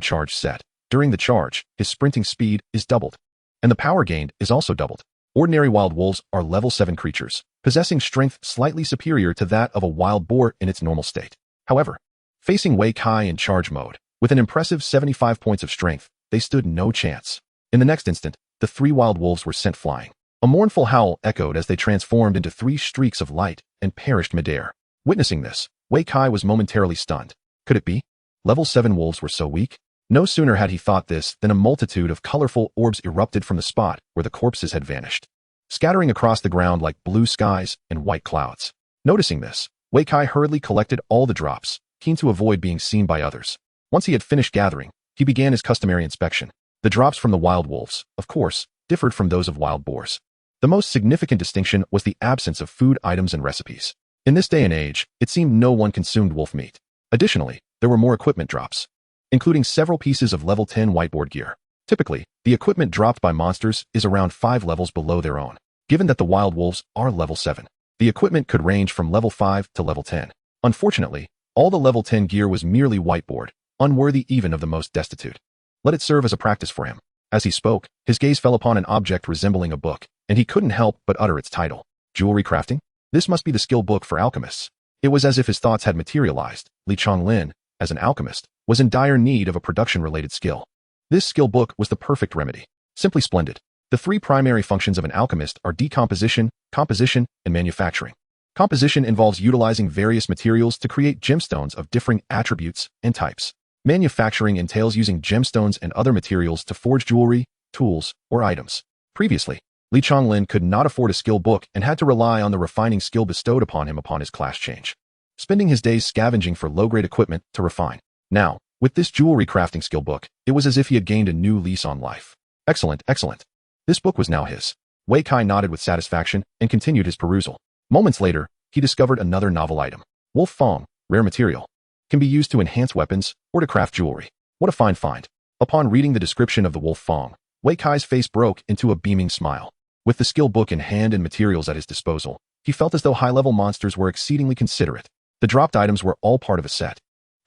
charge set. During the charge, his sprinting speed is doubled, and the power gained is also doubled. Ordinary wild wolves are level 7 creatures, possessing strength slightly superior to that of a wild boar in its normal state. However, facing Wei Kai in charge mode, with an impressive 75 points of strength, they stood no chance. In the next instant, the 3 wild wolves were sent flying. A mournful howl echoed as they transformed into 3 streaks of light and perished midair. Witnessing this, Wei Kai was momentarily stunned. Could it be? Level 7 wolves were so weak? No sooner had he thought this than a multitude of colorful orbs erupted from the spot where the corpses had vanished, scattering across the ground like blue skies and white clouds. Noticing this, Wei Kai hurriedly collected all the drops, keen to avoid being seen by others. Once he had finished gathering, he began his customary inspection. The drops from the wild wolves, of course, differed from those of wild boars. The most significant distinction was the absence of food items and recipes. In this day and age, it seemed no one consumed wolf meat. Additionally, there were more equipment drops, including several pieces of level 10 whiteboard gear. Typically, the equipment dropped by monsters is around 5 levels below their own. Given that the wild wolves are level 7, the equipment could range from level 5 to level 10. Unfortunately, all the level 10 gear was merely whiteboard, unworthy even of the most destitute. Let it serve as a practice for him. As he spoke, his gaze fell upon an object resembling a book, and he couldn't help but utter its title. Jewelry crafting? This must be the skill book for alchemists. It was as if his thoughts had materialized. Li Chonglin, as an alchemist, was in dire need of a production-related skill. This skill book was the perfect remedy. Simply splendid. The 3 primary functions of an alchemist are decomposition, composition, and manufacturing. Composition involves utilizing various materials to create gemstones of differing attributes and types. Manufacturing entails using gemstones and other materials to forge jewelry, tools, or items. Previously, Li Chonglin could not afford a skill book and had to rely on the refining skill bestowed upon him upon his class change, spending his days scavenging for low-grade equipment to refine. Now, with this jewelry crafting skill book, it was as if he had gained a new lease on life. Excellent, excellent. This book was now his. Wei Kai nodded with satisfaction and continued his perusal. Moments later, he discovered another novel item. Wolf Fang, rare material. Can be used to enhance weapons or to craft jewelry. What a fine find. Upon reading the description of the Wolf Fang, Wei Kai's face broke into a beaming smile. With the skill book in hand and materials at his disposal, he felt as though high-level monsters were exceedingly considerate. The dropped items were all part of a set,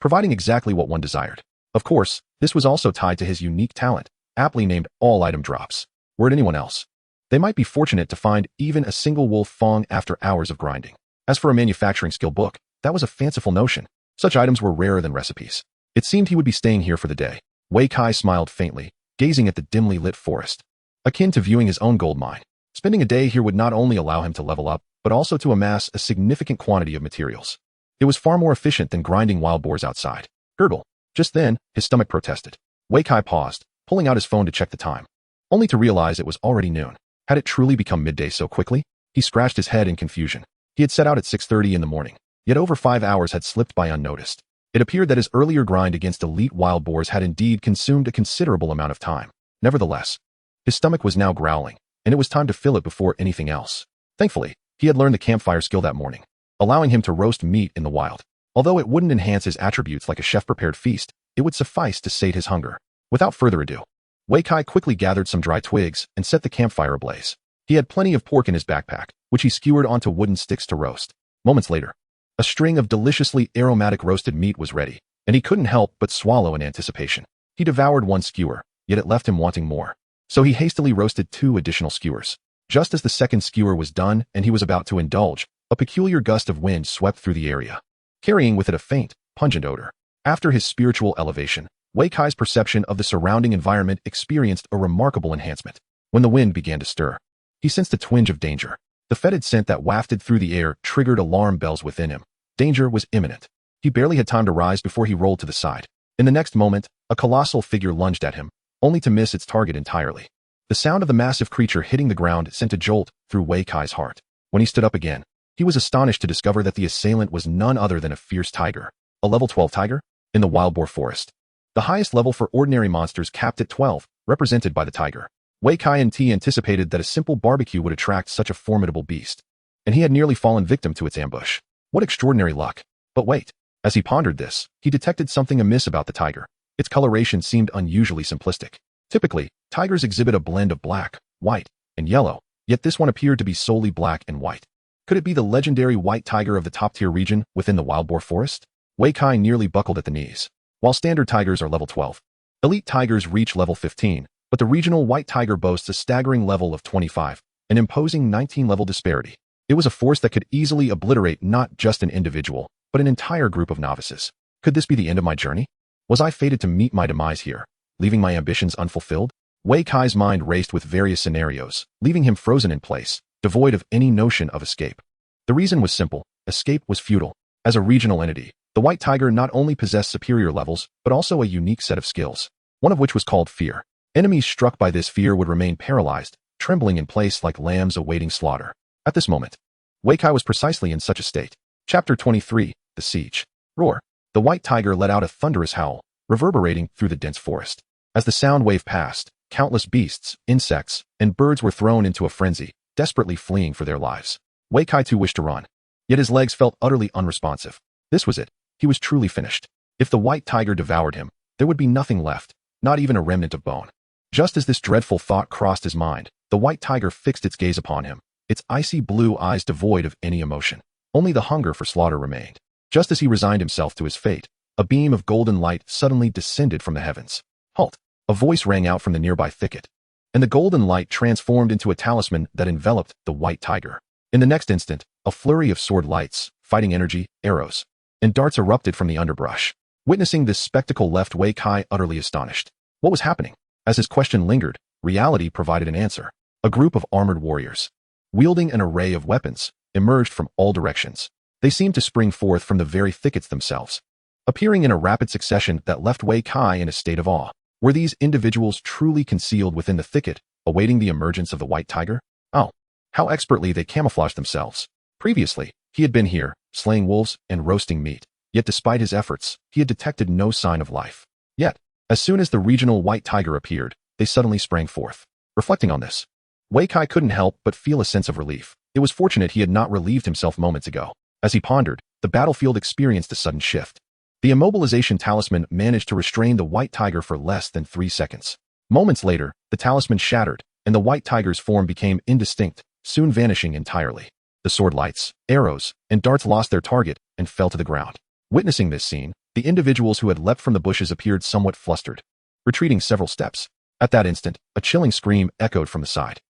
providing exactly what one desired. Of course, this was also tied to his unique talent, aptly named all item drops. Were it anyone else, they might be fortunate to find even a single wolf fang after hours of grinding. As for a manufacturing skill book, that was a fanciful notion. Such items were rarer than recipes. It seemed he would be staying here for the day. Wei Kai smiled faintly, gazing at the dimly lit forest. Akin to viewing his own gold mine, spending a day here would not only allow him to level up, but also to amass a significant quantity of materials. It was far more efficient than grinding wild boars outside. Gurgle. Just then, his stomach protested. Wei Kai paused, pulling out his phone to check the time, only to realize it was already noon. Had it truly become midday so quickly? He scratched his head in confusion. He had set out at 6:30 in the morning, yet over 5 hours had slipped by unnoticed. It appeared that his earlier grind against elite wild boars had indeed consumed a considerable amount of time. Nevertheless, his stomach was now growling, and it was time to fill it before anything else. Thankfully, he had learned the campfire skill that morning, allowing him to roast meat in the wild. Although it wouldn't enhance his attributes like a chef-prepared feast, it would suffice to sate his hunger. Without further ado, Wei Kai quickly gathered some dry twigs and set the campfire ablaze. He had plenty of pork in his backpack, which he skewered onto wooden sticks to roast. Moments later, a string of deliciously aromatic roasted meat was ready, and he couldn't help but swallow in anticipation. He devoured one skewer, yet it left him wanting more. So he hastily roasted 2 additional skewers. Just as the second skewer was done and he was about to indulge, a peculiar gust of wind swept through the area, carrying with it a faint, pungent odor. After his spiritual elevation, Wei Kai's perception of the surrounding environment experienced a remarkable enhancement. When the wind began to stir, he sensed a twinge of danger. The fetid scent that wafted through the air triggered alarm bells within him. Danger was imminent. He barely had time to rise before he rolled to the side. In the next moment, a colossal figure lunged at him, only to miss its target entirely. The sound of the massive creature hitting the ground sent a jolt through Wei Kai's heart. When he stood up again, he was astonished to discover that the assailant was none other than a fierce tiger. A level 12 tiger? In the wild boar forest. The highest level for ordinary monsters capped at 12, represented by the tiger. Wei Kai anticipated that a simple barbecue would attract such a formidable beast, and he had nearly fallen victim to its ambush. What extraordinary luck. But wait. As he pondered this, he detected something amiss about the tiger. Its coloration seemed unusually simplistic. Typically, tigers exhibit a blend of black, white, and yellow, yet this one appeared to be solely black and white. Could it be the legendary white tiger of the top-tier region within the wild boar forest? Wei Kai nearly buckled at the knees. While standard tigers are level 12, elite tigers reach level 15, but the regional white tiger boasts a staggering level of 25, an imposing 19-level disparity. It was a force that could easily obliterate not just an individual, but an entire group of novices. Could this be the end of my journey? Was I fated to meet my demise here? leaving my ambitions unfulfilled? Wei Kai's mind raced with various scenarios, leaving him frozen in place, devoid of any notion of escape. The reason was simple: escape was futile. As a regional entity, the White Tiger not only possessed superior levels, but also a unique set of skills, one of which was called fear. Enemies struck by this fear would remain paralyzed, trembling in place like lambs awaiting slaughter. At this moment, Wei Kai was precisely in such a state. Chapter 23, The Siege. Roar. The White Tiger let out a thunderous howl, reverberating through the dense forest. As the sound wave passed, countless beasts, insects, and birds were thrown into a frenzy, desperately fleeing for their lives. Wei Kai too wished to run, yet his legs felt utterly unresponsive. This was it. He was truly finished. If the White Tiger devoured him, there would be nothing left, not even a remnant of bone. Just as this dreadful thought crossed his mind, the White Tiger fixed its gaze upon him, its icy blue eyes devoid of any emotion. Only the hunger for slaughter remained. Just as he resigned himself to his fate, a beam of golden light suddenly descended from the heavens. Halt! A voice rang out from the nearby thicket, and the golden light transformed into a talisman that enveloped the White Tiger. In the next instant, a flurry of sword lights, fighting energy, arrows, and darts erupted from the underbrush. Witnessing this spectacle left Wei Kai utterly astonished. What was happening? As his question lingered, reality provided an answer. A group of armored warriors, wielding an array of weapons, emerged from all directions. They seemed to spring forth from the very thickets themselves, appearing in a rapid succession that left Wei Kai in a state of awe. Were these individuals truly concealed within the thicket, awaiting the emergence of the White Tiger? Oh, how expertly they camouflaged themselves. Previously, he had been here, slaying wolves and roasting meat. Yet despite his efforts, he had detected no sign of life. Yet, as soon as the regional White Tiger appeared, they suddenly sprang forth. Reflecting on this, Wei Kai couldn't help but feel a sense of relief. It was fortunate he had not relieved himself moments ago. As he pondered, the battlefield experienced a sudden shift. The immobilization talisman managed to restrain the White Tiger for less than 3 seconds. Moments later, the talisman shattered, and the White Tiger's form became indistinct, soon vanishing entirely. The sword lights, arrows, and darts lost their target and fell to the ground. Witnessing this scene, the individuals who had leapt from the bushes appeared somewhat flustered, retreating several steps. At that instant, a chilling scream echoed from the side.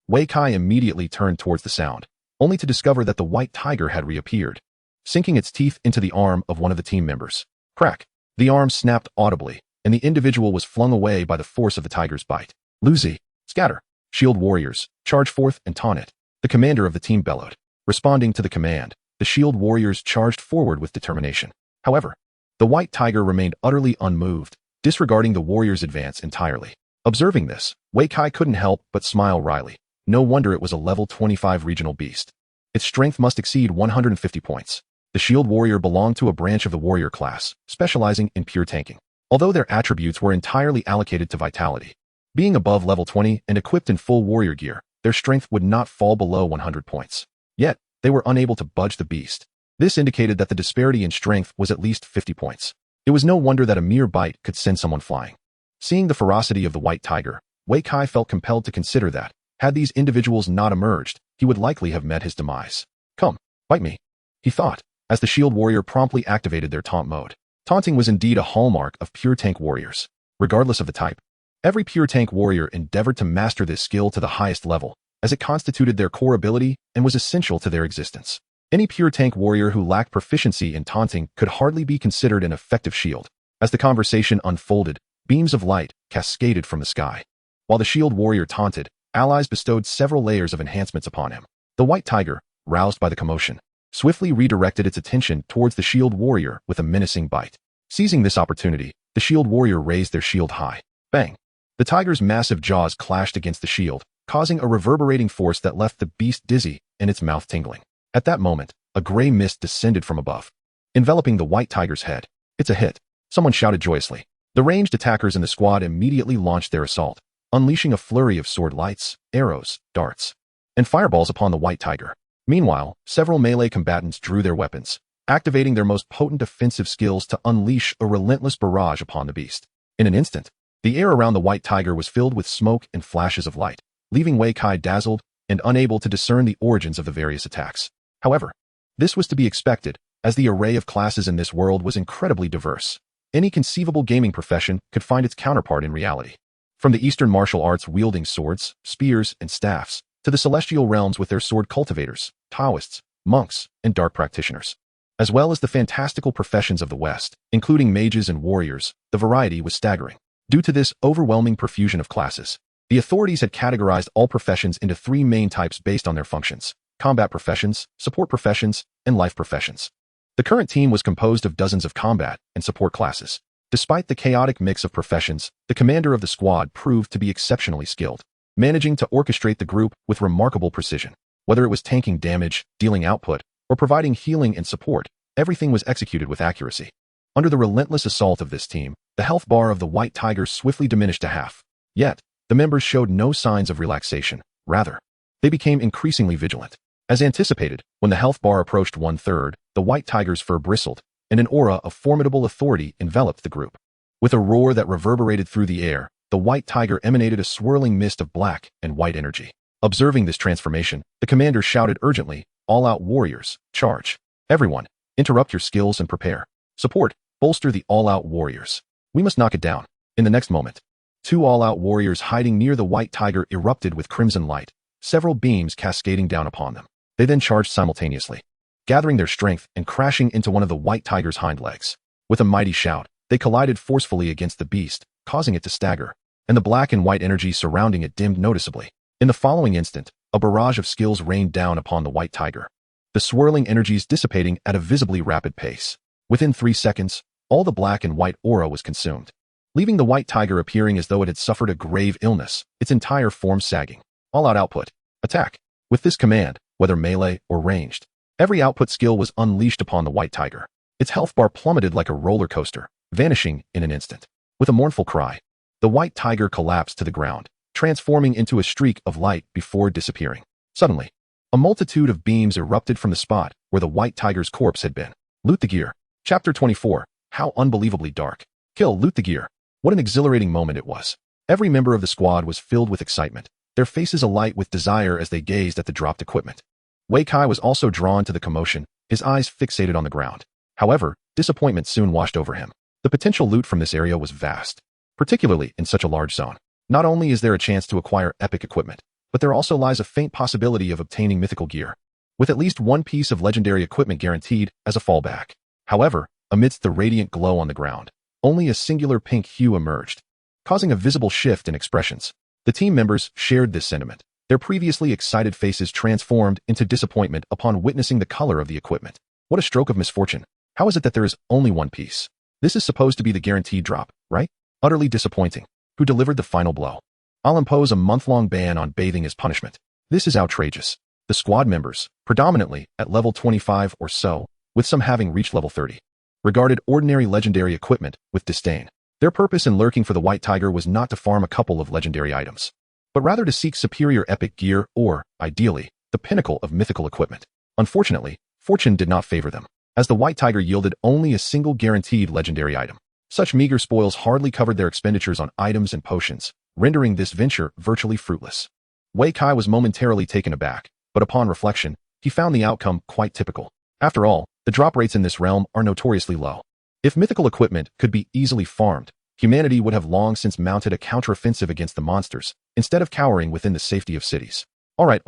Wei Kai immediately turned towards the sound, only to discover that the White Tiger had reappeared, sinking its teeth into the arm of one of the team members. Crack! The arm snapped audibly, and the individual was flung away by the force of the tiger's bite. Luzi! Scatter! Shield warriors, charge forth and taunt it. The commander of the team bellowed. Responding to the command, the shield warriors charged forward with determination. However, the White Tiger remained utterly unmoved, disregarding the warriors' advance entirely. Observing this, Wei Kai couldn't help but smile wryly. No wonder it was a level 25 regional beast. Its strength must exceed 150 points. The shield warrior belonged to a branch of the warrior class, specializing in pure tanking. Although their attributes were entirely allocated to vitality, being above level 20 and equipped in full warrior gear, their strength would not fall below 100 points. Yet, they were unable to budge the beast. This indicated that the disparity in strength was at least 50 points. It was no wonder that a mere bite could send someone flying. Seeing the ferocity of the White Tiger, Wei Kai felt compelled to consider that, had these individuals not emerged, he would likely have met his demise. Come, bite me, he thought, as the shield warrior promptly activated their taunt mode. Taunting was indeed a hallmark of pure tank warriors. Regardless of the type, every pure tank warrior endeavored to master this skill to the highest level, as it constituted their core ability and was essential to their existence. Any pure tank warrior who lacked proficiency in taunting could hardly be considered an effective shield. As the conversation unfolded, beams of light cascaded from the sky. While the shield warrior taunted, allies bestowed several layers of enhancements upon him. The White Tiger, roused by the commotion, swiftly redirected its attention towards the shield warrior with a menacing bite. Seizing this opportunity, the shield warrior raised their shield high. Bang! The tiger's massive jaws clashed against the shield, causing a reverberating force that left the beast dizzy and its mouth tingling. At that moment, a gray mist descended from above, enveloping the White Tiger's head. It's a hit! Someone shouted joyously. The ranged attackers in the squad immediately launched their assault, unleashing a flurry of sword lights, arrows, darts, and fireballs upon the White Tiger. Meanwhile, several melee combatants drew their weapons, activating their most potent offensive skills to unleash a relentless barrage upon the beast. In an instant, the air around the White Tiger was filled with smoke and flashes of light, leaving Wei Kai dazzled and unable to discern the origins of the various attacks. However, this was to be expected, as the array of classes in this world was incredibly diverse. Any conceivable gaming profession could find its counterpart in reality. From the Eastern martial arts wielding swords, spears, and staffs, to the celestial realms with their sword cultivators, Taoists, monks, and dark practitioners, as well as the fantastical professions of the West, including mages and warriors, the variety was staggering. Due to this overwhelming profusion of classes, the authorities had categorized all professions into three main types based on their functions: combat professions, support professions, and life professions. The current team was composed of dozens of combat and support classes. Despite the chaotic mix of professions, the commander of the squad proved to be exceptionally skilled, managing to orchestrate the group with remarkable precision. Whether it was tanking damage, dealing output, or providing healing and support, everything was executed with accuracy. Under the relentless assault of this team, the health bar of the White Tiger swiftly diminished to half. Yet, the members showed no signs of relaxation. Rather, they became increasingly vigilant. As anticipated, when the health bar approached 1/3, the White Tiger's fur bristled, and an aura of formidable authority enveloped the group. With a roar that reverberated through the air, the White Tiger emanated a swirling mist of black and white energy. Observing this transformation, the commander shouted urgently, "All-out warriors, charge! Everyone, interrupt your skills and prepare. Support, bolster the all-out warriors. We must knock it down." In the next moment, two all-out warriors hiding near the White Tiger erupted with crimson light, several beams cascading down upon them. They then charged simultaneously, gathering their strength and crashing into one of the White Tiger's hind legs. With a mighty shout, they collided forcefully against the beast, causing it to stagger, and the black and white energy surrounding it dimmed noticeably. In the following instant, a barrage of skills rained down upon the White Tiger, the swirling energies dissipating at a visibly rapid pace. Within 3 seconds, all the black and white aura was consumed, leaving the White Tiger appearing as though it had suffered a grave illness, its entire form sagging. All-out output. Attack. With this command, whether melee or ranged, every output skill was unleashed upon the White Tiger. Its health bar plummeted like a roller coaster, vanishing in an instant. With a mournful cry, the White Tiger collapsed to the ground, transforming into a streak of light before disappearing. Suddenly, a multitude of beams erupted from the spot where the White Tiger's corpse had been. Loot the gear. Chapter 24. How unbelievably dark. Kill, loot the gear. What an exhilarating moment it was. Every member of the squad was filled with excitement, their faces alight with desire as they gazed at the dropped equipment. Wei Kai was also drawn to the commotion, his eyes fixated on the ground. However, disappointment soon washed over him. The potential loot from this area was vast, particularly in such a large zone. Not only is there a chance to acquire epic equipment, but there also lies a faint possibility of obtaining mythical gear, with at least one piece of legendary equipment guaranteed as a fallback. However, amidst the radiant glow on the ground, only a singular pink hue emerged, causing a visible shift in expressions. The team members shared this sentiment. Their previously excited faces transformed into disappointment upon witnessing the color of the equipment. What a stroke of misfortune. How is it that there is only one piece? This is supposed to be the guaranteed drop, right? Utterly disappointing. Who delivered the final blow? I'll impose a month-long ban on bathing as punishment. This is outrageous. The squad members, predominantly at level 25 or so, with some having reached level 30, regarded ordinary legendary equipment with disdain. Their purpose in lurking for the White Tiger was not to farm a couple of legendary items, but rather to seek superior epic gear or, ideally, the pinnacle of mythical equipment. Unfortunately, fortune did not favor them, as the White Tiger yielded only a single guaranteed legendary item. Such meager spoils hardly covered their expenditures on items and potions, rendering this venture virtually fruitless. Wei Kai was momentarily taken aback, but upon reflection, he found the outcome quite typical. After all, the drop rates in this realm are notoriously low. If mythical equipment could be easily farmed, humanity would have long since mounted a counteroffensive against the monsters, instead of cowering within the safety of cities. All right.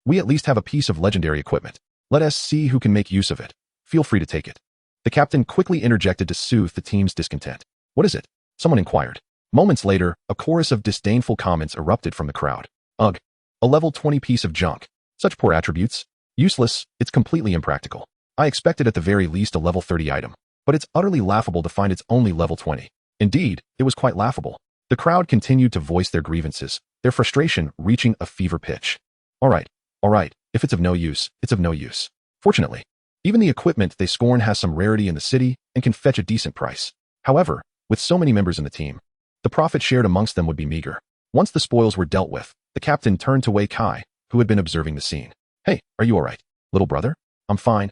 We at least have a piece of legendary equipment. Let us see who can make use of it. Feel free to take it. The captain quickly interjected to soothe the team's discontent. What is it? Someone inquired. Moments later, a chorus of disdainful comments erupted from the crowd. Ugh. A level 20 piece of junk. Such poor attributes. Useless, it's completely impractical. I expected at the very least a level 30 item, but it's utterly laughable to find it's only level 20. Indeed, it was quite laughable. The crowd continued to voice their grievances, their frustration reaching a fever pitch. All right. If it's of no use, it's of no use. Fortunately, even the equipment they scorn has some rarity in the city and can fetch a decent price. However, with so many members in the team, the profit shared amongst them would be meager. Once the spoils were dealt with, the captain turned to Wei Kai, who had been observing the scene. Hey, are you all right, little brother? I'm fine.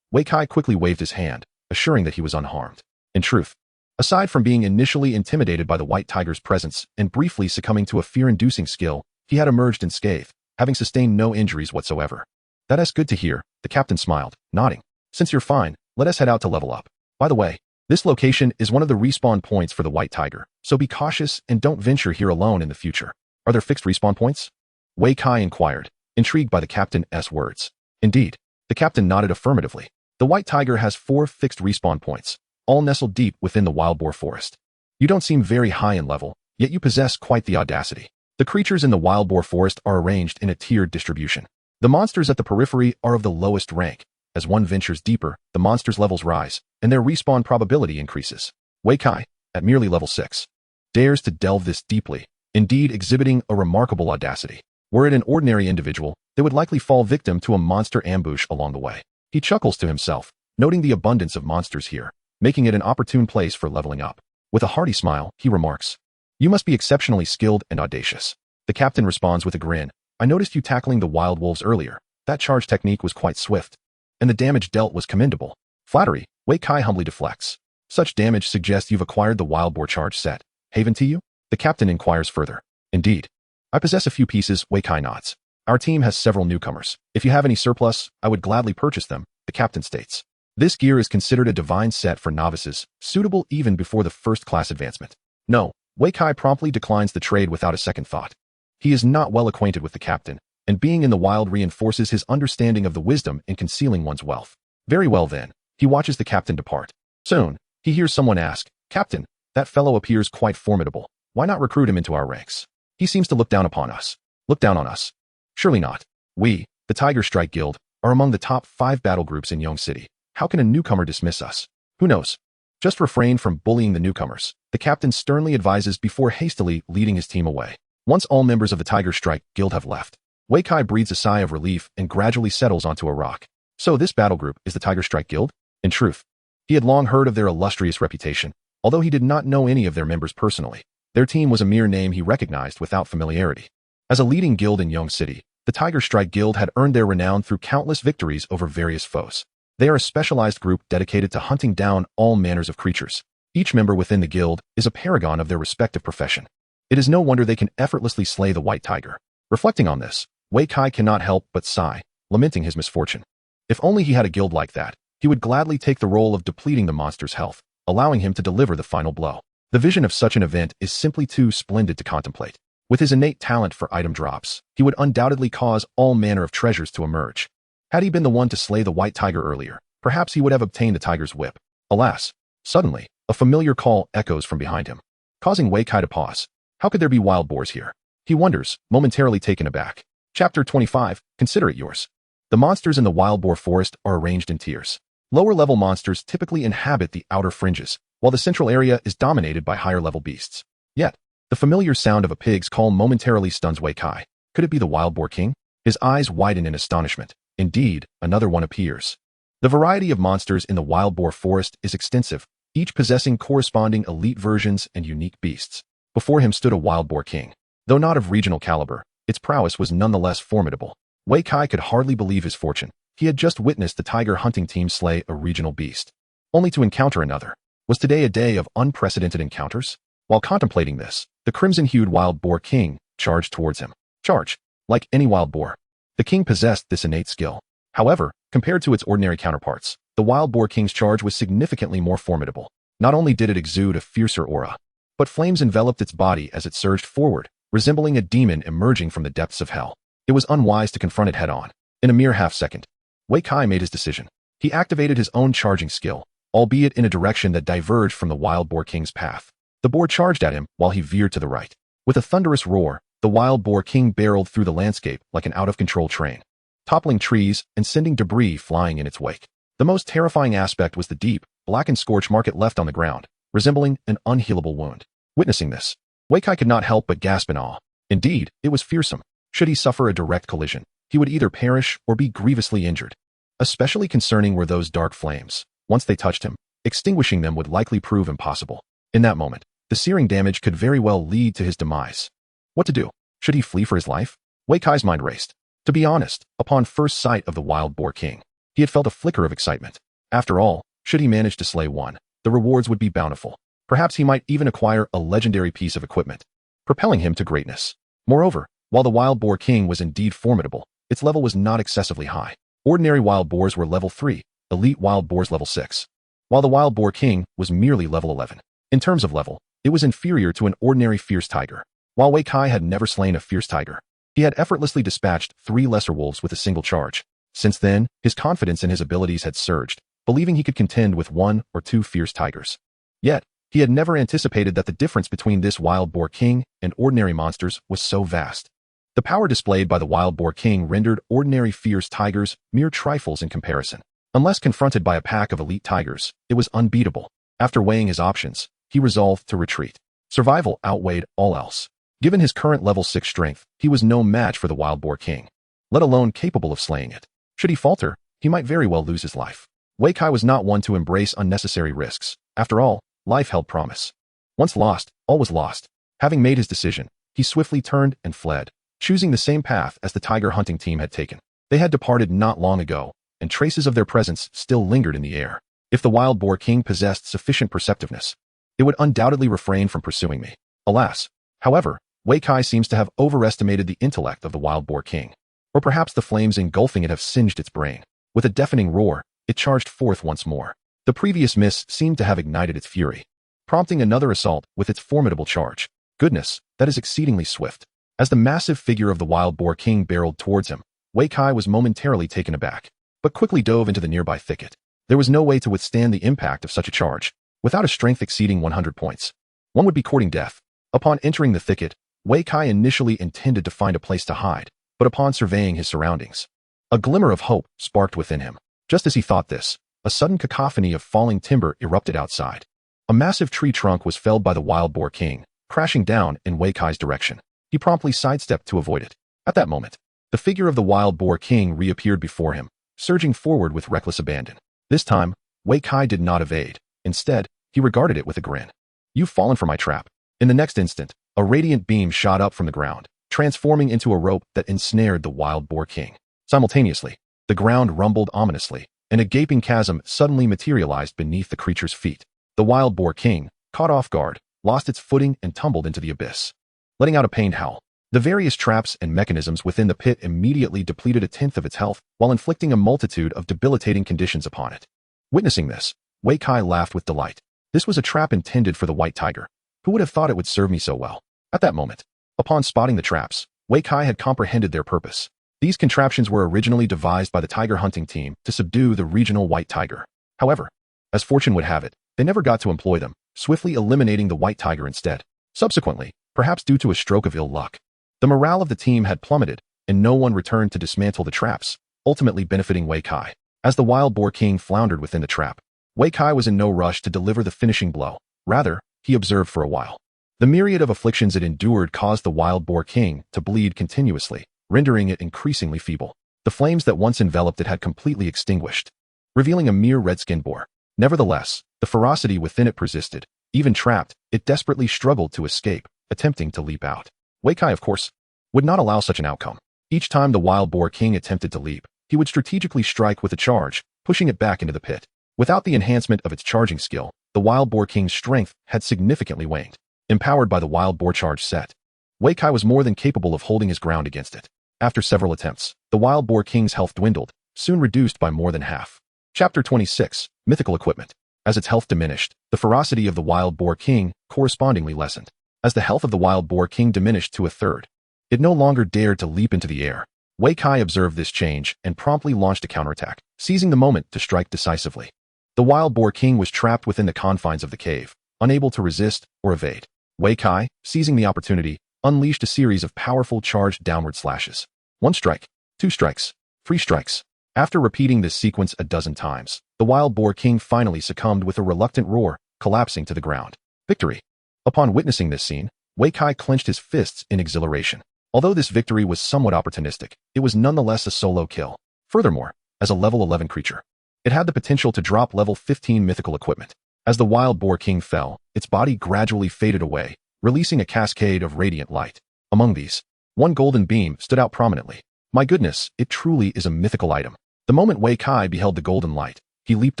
Wei Kai quickly waved his hand, assuring that he was unharmed. In truth, aside from being initially intimidated by the White Tiger's presence and briefly succumbing to a fear-inducing skill, he had emerged unscathed, having sustained no injuries whatsoever. That's good to hear, the captain smiled, nodding. Since you're fine, let us head out to level up. By the way, this location is one of the respawn points for the White Tiger, so be cautious and don't venture here alone in the future. Are there fixed respawn points? Wei Kai inquired, intrigued by the captain's words. Indeed, the captain nodded affirmatively. The White Tiger has 4 fixed respawn points, all nestled deep within the wild boar forest. You don't seem very high in level, yet you possess quite the audacity. The creatures in the wild boar forest are arranged in a tiered distribution. The monsters at the periphery are of the lowest rank. As one ventures deeper, the monsters' levels rise, and their respawn probability increases. Wei Kai, at merely level 6, dares to delve this deeply, indeed exhibiting a remarkable audacity. Were it an ordinary individual, they would likely fall victim to a monster ambush along the way. He chuckles to himself, noting the abundance of monsters here, making it an opportune place for leveling up. With a hearty smile, he remarks, "You must be exceptionally skilled and audacious." The captain responds with a grin, "I noticed you tackling the wild wolves earlier. That charge technique was quite swift, and the damage dealt was commendable." Flattery, Wei Kai humbly deflects. "Such damage suggests you've acquired the wild boar charge set. Haven to you?" The captain inquires further. "Indeed. I possess a few pieces," Wei Kai nods. "Our team has several newcomers. If you have any surplus, I would gladly purchase them," the captain states. This gear is considered a divine set for novices, suitable even before the first class advancement. No, Wei Kai promptly declines the trade without a second thought. He is not well acquainted with the captain, and being in the wild reinforces his understanding of the wisdom in concealing one's wealth. Very well then, he watches the captain depart. Soon, he hears someone ask, "Captain, that fellow appears quite formidable. Why not recruit him into our ranks? He seems to look down upon us." Look down on us? Surely not. We, the Tiger Strike Guild, are among the top 5 battle groups in Yong City. How can a newcomer dismiss us? Who knows? Just refrain from bullying the newcomers, the captain sternly advises before hastily leading his team away. Once all members of the Tiger Strike Guild have left, Wei Kai breathes a sigh of relief and gradually settles onto a rock. So this battle group is the Tiger Strike Guild? In truth, he had long heard of their illustrious reputation, although he did not know any of their members personally. Their team was a mere name he recognized without familiarity. As a leading guild in Yong City, the Tiger Strike Guild had earned their renown through countless victories over various foes. They are a specialized group dedicated to hunting down all manners of creatures. Each member within the guild is a paragon of their respective profession. It is no wonder they can effortlessly slay the white tiger. Reflecting on this, Wei Kai cannot help but sigh, lamenting his misfortune. If only he had a guild like that, he would gladly take the role of depleting the monster's health, allowing him to deliver the final blow. The vision of such an event is simply too splendid to contemplate. With his innate talent for item drops, he would undoubtedly cause all manner of treasures to emerge. Had he been the one to slay the white tiger earlier, perhaps he would have obtained the tiger's whip. Alas, suddenly, a familiar call echoes from behind him, causing Wei Kai to pause. How could there be wild boars here? He wonders, momentarily taken aback. Chapter 25, Consider it yours. The monsters in the wild boar forest are arranged in tiers. Lower-level monsters typically inhabit the outer fringes, while the central area is dominated by higher-level beasts. Yet, the familiar sound of a pig's call momentarily stuns Wei Kai. Could it be the wild boar king? His eyes widen in astonishment. Indeed, another one appears. The variety of monsters in the wild boar forest is extensive, each possessing corresponding elite versions and unique beasts. Before him stood a wild boar king. Though not of regional caliber, its prowess was nonetheless formidable. Wei Kai could hardly believe his fortune. He had just witnessed the tiger hunting team slay a regional beast, only to encounter another. Was today a day of unprecedented encounters? While contemplating this, the crimson-hued wild boar king charged towards him. Charge, like any wild boar. The king possessed this innate skill. However, compared to its ordinary counterparts, the wild boar king's charge was significantly more formidable. Not only did it exude a fiercer aura, but flames enveloped its body as it surged forward, resembling a demon emerging from the depths of hell. It was unwise to confront it head-on. In a mere half-second, Wei Kai made his decision. He activated his own charging skill, albeit in a direction that diverged from the wild boar king's path. The boar charged at him while he veered to the right. With a thunderous roar, the wild boar king barreled through the landscape like an out-of-control train, toppling trees and sending debris flying in its wake. The most terrifying aspect was the deep, blackened scorch mark it left on the ground, resembling an unhealable wound. Witnessing this, Wei Kai could not help but gasp in awe. Indeed, it was fearsome. Should he suffer a direct collision, he would either perish or be grievously injured. Especially concerning were those dark flames. Once they touched him, extinguishing them would likely prove impossible. In that moment, the searing damage could very well lead to his demise. What to do? Should he flee for his life? Wei Kai's mind raced. To be honest, upon first sight of the wild boar king, he had felt a flicker of excitement. After all, should he manage to slay one, the rewards would be bountiful. Perhaps he might even acquire a legendary piece of equipment, propelling him to greatness. Moreover, while the wild boar king was indeed formidable, its level was not excessively high. Ordinary wild boars were level 3, elite wild boars level 6, while the wild boar king was merely level 11. In terms of level, it was inferior to an ordinary fierce tiger. While Wei Kai had never slain a fierce tiger, he had effortlessly dispatched 3 lesser wolves with a single charge. Since then, his confidence in his abilities had surged, believing he could contend with 1 or 2 fierce tigers. Yet, He had never anticipated that the difference between this wild boar king and ordinary monsters was so vast. The power displayed by the wild boar king rendered ordinary fierce tigers mere trifles in comparison. Unless confronted by a pack of elite tigers, it was unbeatable. After weighing his options, he resolved to retreat. Survival outweighed all else. Given his current level 6 strength, he was no match for the wild boar king, let alone capable of slaying it. Should he falter, he might very well lose his life. Wei Kai was not one to embrace unnecessary risks. After all, life held promise. Once lost, all was lost. Having made his decision, he swiftly turned and fled, choosing the same path as the tiger hunting team had taken. They had departed not long ago, and traces of their presence still lingered in the air. If the wild boar king possessed sufficient perceptiveness, it would undoubtedly refrain from pursuing me. Alas, however, Wei Kai seems to have overestimated the intellect of the wild boar king. Or perhaps the flames engulfing it have singed its brain. With a deafening roar, it charged forth once more. The previous miss seemed to have ignited its fury, prompting another assault with its formidable charge. Goodness, that is exceedingly swift. As the massive figure of the wild boar king barreled towards him, Wei Kai was momentarily taken aback, but quickly dove into the nearby thicket. There was no way to withstand the impact of such a charge, without a strength exceeding 100 points. One would be courting death. Upon entering the thicket, Wei Kai initially intended to find a place to hide, but upon surveying his surroundings, a glimmer of hope sparked within him. Just as he thought this, a sudden cacophony of falling timber erupted outside. A massive tree trunk was felled by the wild boar king, crashing down in Wei Kai's direction. He promptly sidestepped to avoid it. At that moment, the figure of the wild boar king reappeared before him, surging forward with reckless abandon. This time, Wei Kai did not evade. Instead, he regarded it with a grin. "You've fallen for my trap." In the next instant, a radiant beam shot up from the ground, transforming into a rope that ensnared the wild boar king. Simultaneously, the ground rumbled ominously, and a gaping chasm suddenly materialized beneath the creature's feet. The wild boar king, caught off guard, lost its footing and tumbled into the abyss, letting out a pained howl. The various traps and mechanisms within the pit immediately depleted a tenth of its health, while inflicting a multitude of debilitating conditions upon it. Witnessing this, Wei Kai laughed with delight. This was a trap intended for the white tiger. Who would have thought it would serve me so well? At that moment, upon spotting the traps, Wei Kai had comprehended their purpose. These contraptions were originally devised by the tiger hunting team to subdue the regional white tiger. However, as fortune would have it, they never got to employ them, swiftly eliminating the white tiger instead. Subsequently, perhaps due to a stroke of ill luck, the morale of the team had plummeted, and no one returned to dismantle the traps, ultimately benefiting Wei Kai. As the wild boar king floundered within the trap, Wei Kai was in no rush to deliver the finishing blow. Rather, he observed for a while. The myriad of afflictions it endured caused the wild boar king to bleed continuously, rendering it increasingly feeble. The flames that once enveloped it had completely extinguished, revealing a mere red-skinned boar. Nevertheless, the ferocity within it persisted. Even trapped, it desperately struggled to escape, attempting to leap out. Wei Kai, of course, would not allow such an outcome. Each time the wild boar king attempted to leap, he would strategically strike with a charge, pushing it back into the pit. Without the enhancement of its charging skill, the wild boar king's strength had significantly waned. Empowered by the wild boar charge set, Wei Kai was more than capable of holding his ground against it. After several attempts, the wild boar king's health dwindled, soon reduced by more than half. Chapter 26, Mythical Equipment. As its health diminished, the ferocity of the wild boar king correspondingly lessened. As the health of the wild boar king diminished to a third, it no longer dared to leap into the air. Wei Kai observed this change and promptly launched a counterattack, seizing the moment to strike decisively. The wild boar king was trapped within the confines of the cave, unable to resist or evade. Wei Kai, seizing the opportunity, unleashed a series of powerful charged downward slashes. 1 strike, 2 strikes, 3 strikes. After repeating this sequence a dozen times, the wild boar king finally succumbed with a reluctant roar, collapsing to the ground. Victory! Upon witnessing this scene, Wei Kai clenched his fists in exhilaration. Although this victory was somewhat opportunistic, it was nonetheless a solo kill. Furthermore, as a level 11 creature, it had the potential to drop level 15 mythical equipment. As the wild boar king fell, its body gradually faded away, releasing a cascade of radiant light. Among these, one golden beam stood out prominently. My goodness, it truly is a mythical item. The moment Wei Kai beheld the golden light, he leaped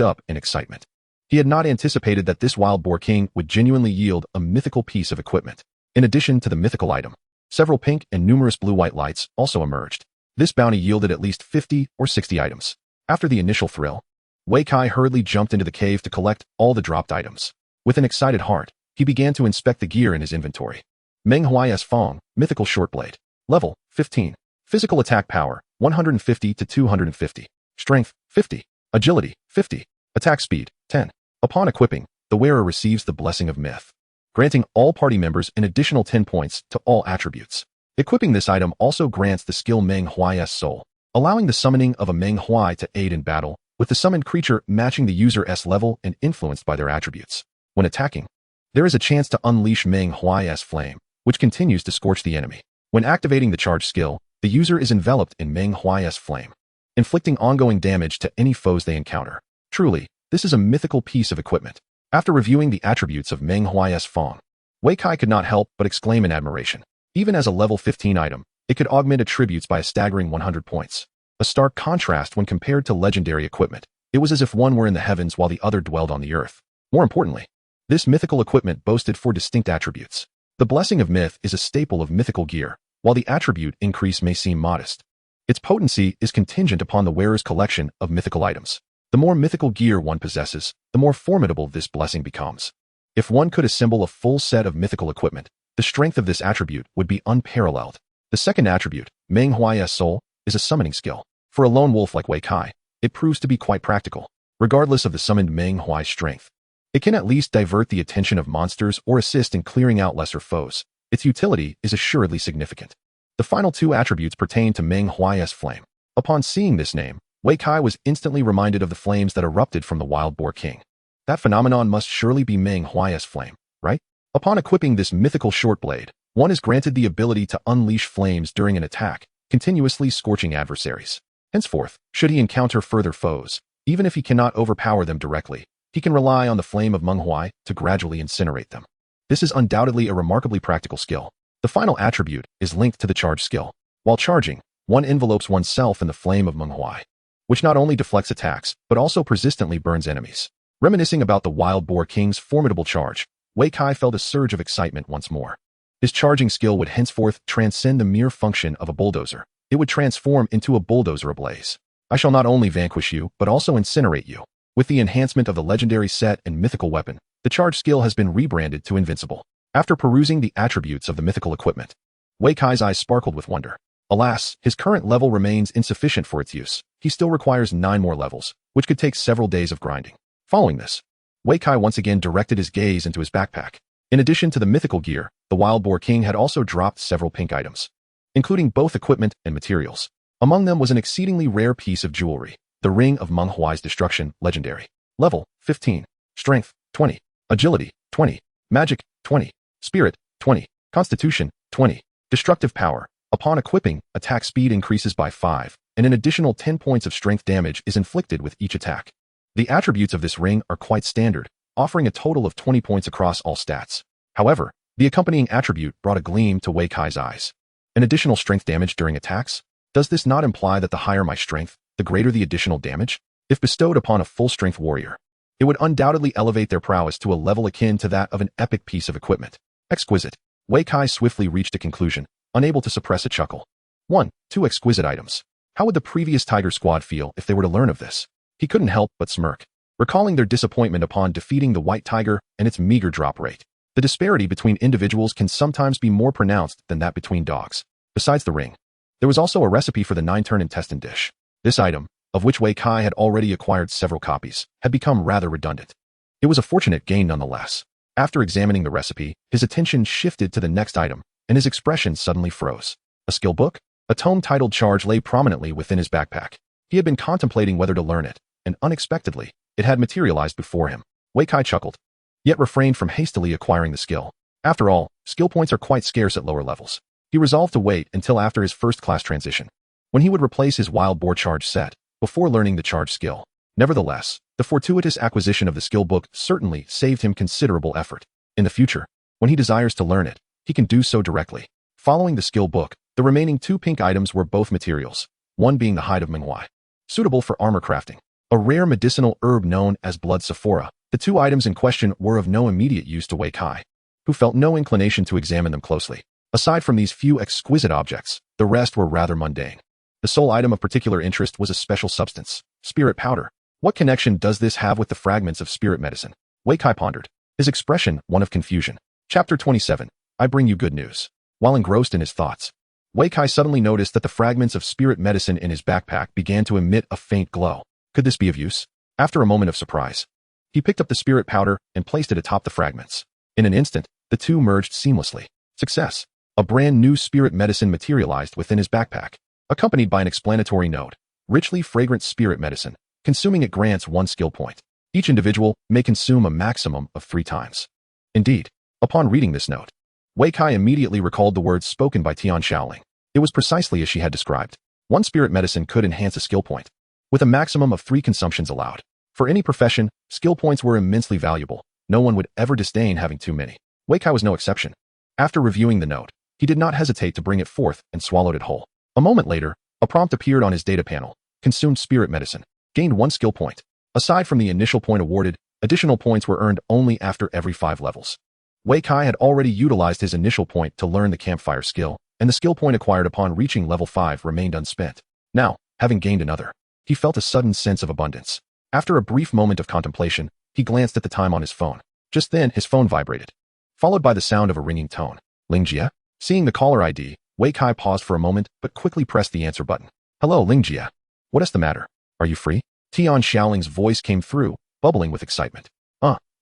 up in excitement. He had not anticipated that this wild boar king would genuinely yield a mythical piece of equipment. In addition to the mythical item, several pink and numerous blue-white lights also emerged. This bounty yielded at least 50 or 60 items. After the initial thrill, Wei Kai hurriedly jumped into the cave to collect all the dropped items. With an excited heart, he began to inspect the gear in his inventory. Manhwaesummen, Mythical Shortblade. Level, 15. Physical attack power, 150 to 250. Strength, 50. Agility, 50. Attack speed, 10. Upon equipping, the wearer receives the Blessing of Myth, granting all party members an additional 10 points to all attributes. Equipping this item also grants the skill Manhwa's Soul, allowing the summoning of a manhwa to aid in battle, with the summoned creature matching the user's level and influenced by their attributes. When attacking, there is a chance to unleash Manhwa's Flame, which continues to scorch the enemy. When activating the charge skill, the user is enveloped in Manhwa's Flame, inflicting ongoing damage to any foes they encounter. Truly, this is a mythical piece of equipment. After reviewing the attributes of Manhwa's Fong, Wei Kai could not help but exclaim in admiration. Even as a level 15 item, it could augment attributes by a staggering 100 points. A stark contrast when compared to legendary equipment. It was as if one were in the heavens while the other dwelled on the earth. More importantly, this mythical equipment boasted 4 distinct attributes. The Blessing of Myth is a staple of mythical gear, while the attribute increase may seem modest. Its potency is contingent upon the wearer's collection of mythical items. The more mythical gear one possesses, the more formidable this blessing becomes. If one could assemble a full set of mythical equipment, the strength of this attribute would be unparalleled. The second attribute, Manhwa's Soul, is a summoning skill. For a lone wolf like Wei Kai, it proves to be quite practical. Regardless of the summoned Manhwa's strength, it can at least divert the attention of monsters or assist in clearing out lesser foes. Its utility is assuredly significant. The final 2 attributes pertain to Manhwa's Flame. Upon seeing this name, Wei Kai was instantly reminded of the flames that erupted from the Wild Boar King. That phenomenon must surely be Manhwa's Flame, right? Upon equipping this mythical short blade, one is granted the ability to unleash flames during an attack, continuously scorching adversaries. Henceforth, should he encounter further foes, even if he cannot overpower them directly, he can rely on the flame of Manhwa to gradually incinerate them. This is undoubtedly a remarkably practical skill. The final attribute is linked to the charge skill. While charging, one envelopes oneself in the flame of Manhwa, which not only deflects attacks, but also persistently burns enemies. Reminiscing about the Wild Boar King's formidable charge, Wei Kai felt a surge of excitement once more. His charging skill would henceforth transcend the mere function of a bulldozer. It would transform into a bulldozer ablaze. I shall not only vanquish you, but also incinerate you. With the enhancement of the legendary set and mythical weapon, the charge skill has been rebranded to Invincible. After perusing the attributes of the mythical equipment, Wei Kai's eyes sparkled with wonder. Alas, his current level remains insufficient for its use. He still requires 9 more levels, which could take several days of grinding. Following this, Wei Kai once again directed his gaze into his backpack. In addition to the mythical gear, the Wild Boar King had also dropped several pink items, including both equipment and materials. Among them was an exceedingly rare piece of jewelry, the Ring of Manhwa's Destruction, legendary. Level, 15. Strength, 20. Agility, 20. Magic, 20. Spirit, 20. Constitution, 20. Destructive power. Upon equipping, attack speed increases by 5, and an additional 10 points of strength damage is inflicted with each attack. The attributes of this ring are quite standard, offering a total of 20 points across all stats. However, the accompanying attribute brought a gleam to Wei Kai's eyes. An additional strength damage during attacks? Does this not imply that the higher my strength, the greater the additional damage? If bestowed upon a full-strength warrior, it would undoubtedly elevate their prowess to a level akin to that of an epic piece of equipment. Exquisite. Wei Kai swiftly reached a conclusion, unable to suppress a chuckle. 2 exquisite items. How would the previous Tiger Squad feel if they were to learn of this? He couldn't help but smirk, recalling their disappointment upon defeating the White Tiger and its meager drop rate. The disparity between individuals can sometimes be more pronounced than that between dogs. Besides the ring, there was also a recipe for the 9-turn intestine dish. This item, of which Wei Kai had already acquired several copies, had become rather redundant. It was a fortunate gain nonetheless. After examining the recipe, his attention shifted to the next item, and his expression suddenly froze. A skill book? A tome titled Charge lay prominently within his backpack. He had been contemplating whether to learn it, and unexpectedly, it had materialized before him. Wei Kai chuckled, yet refrained from hastily acquiring the skill. After all, skill points are quite scarce at lower levels. He resolved to wait until after his first-class transition, when he would replace his Wild Boar charge set, before learning the charge skill. Nevertheless, the fortuitous acquisition of the skill book certainly saved him considerable effort. In the future, when he desires to learn it, he can do so directly. Following the skill book, the remaining 2 pink items were both materials, one being the hide of Manhwa, suitable for armor crafting, a rare medicinal herb known as blood sephora. The 2 items in question were of no immediate use to Wei Kai, who felt no inclination to examine them closely. Aside from these few exquisite objects, the rest were rather mundane. The sole item of particular interest was a special substance, spirit powder. What connection does this have with the fragments of spirit medicine? Wei Kai pondered, his expression one of confusion. Chapter 27. I bring you good news. While engrossed in his thoughts, Wei Kai suddenly noticed that the fragments of spirit medicine in his backpack began to emit a faint glow. Could this be of use? After a moment of surprise, He picked up the spirit powder and placed it atop the fragments. In an instant, the two merged seamlessly. Success! A brand new spirit medicine materialized within his backpack, accompanied by an explanatory note. Richly fragrant spirit medicine. Consuming it grants 1 skill point. Each individual may consume a maximum of 3 times. Indeed, upon reading this note, Wei Kai immediately recalled the words spoken by Tian Shaoling. It was precisely as she had described. 1 spirit medicine could enhance a skill point, with a maximum of 3 consumptions allowed. For any profession, skill points were immensely valuable. No one would ever disdain having too many. Wei Kai was no exception. After reviewing the note, he did not hesitate to bring it forth and swallowed it whole. A moment later, a prompt appeared on his data panel. Consumed spirit medicine. Gained 1 skill point. Aside from the initial point awarded, additional points were earned only after every 5 levels. Wei Kai had already utilized his initial point to learn the campfire skill, and the skill point acquired upon reaching level 5 remained unspent. Now, having gained another, he felt a sudden sense of abundance. After a brief moment of contemplation, he glanced at the time on his phone. Just then, his phone vibrated, followed by the sound of a ringing tone. Lingjia? Seeing the caller ID, Wei Kai paused for a moment but quickly pressed the answer button. Hello, Lingjia. What is the matter? Are you free? Tian Shaoling's voice came through, bubbling with excitement.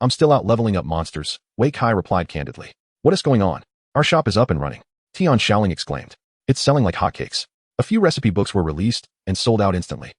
I'm still out leveling up monsters, Wei Kai replied candidly. What is going on? Our shop is up and running, Tian Shaoling exclaimed. It's selling like hotcakes. A few recipe books were released and sold out instantly.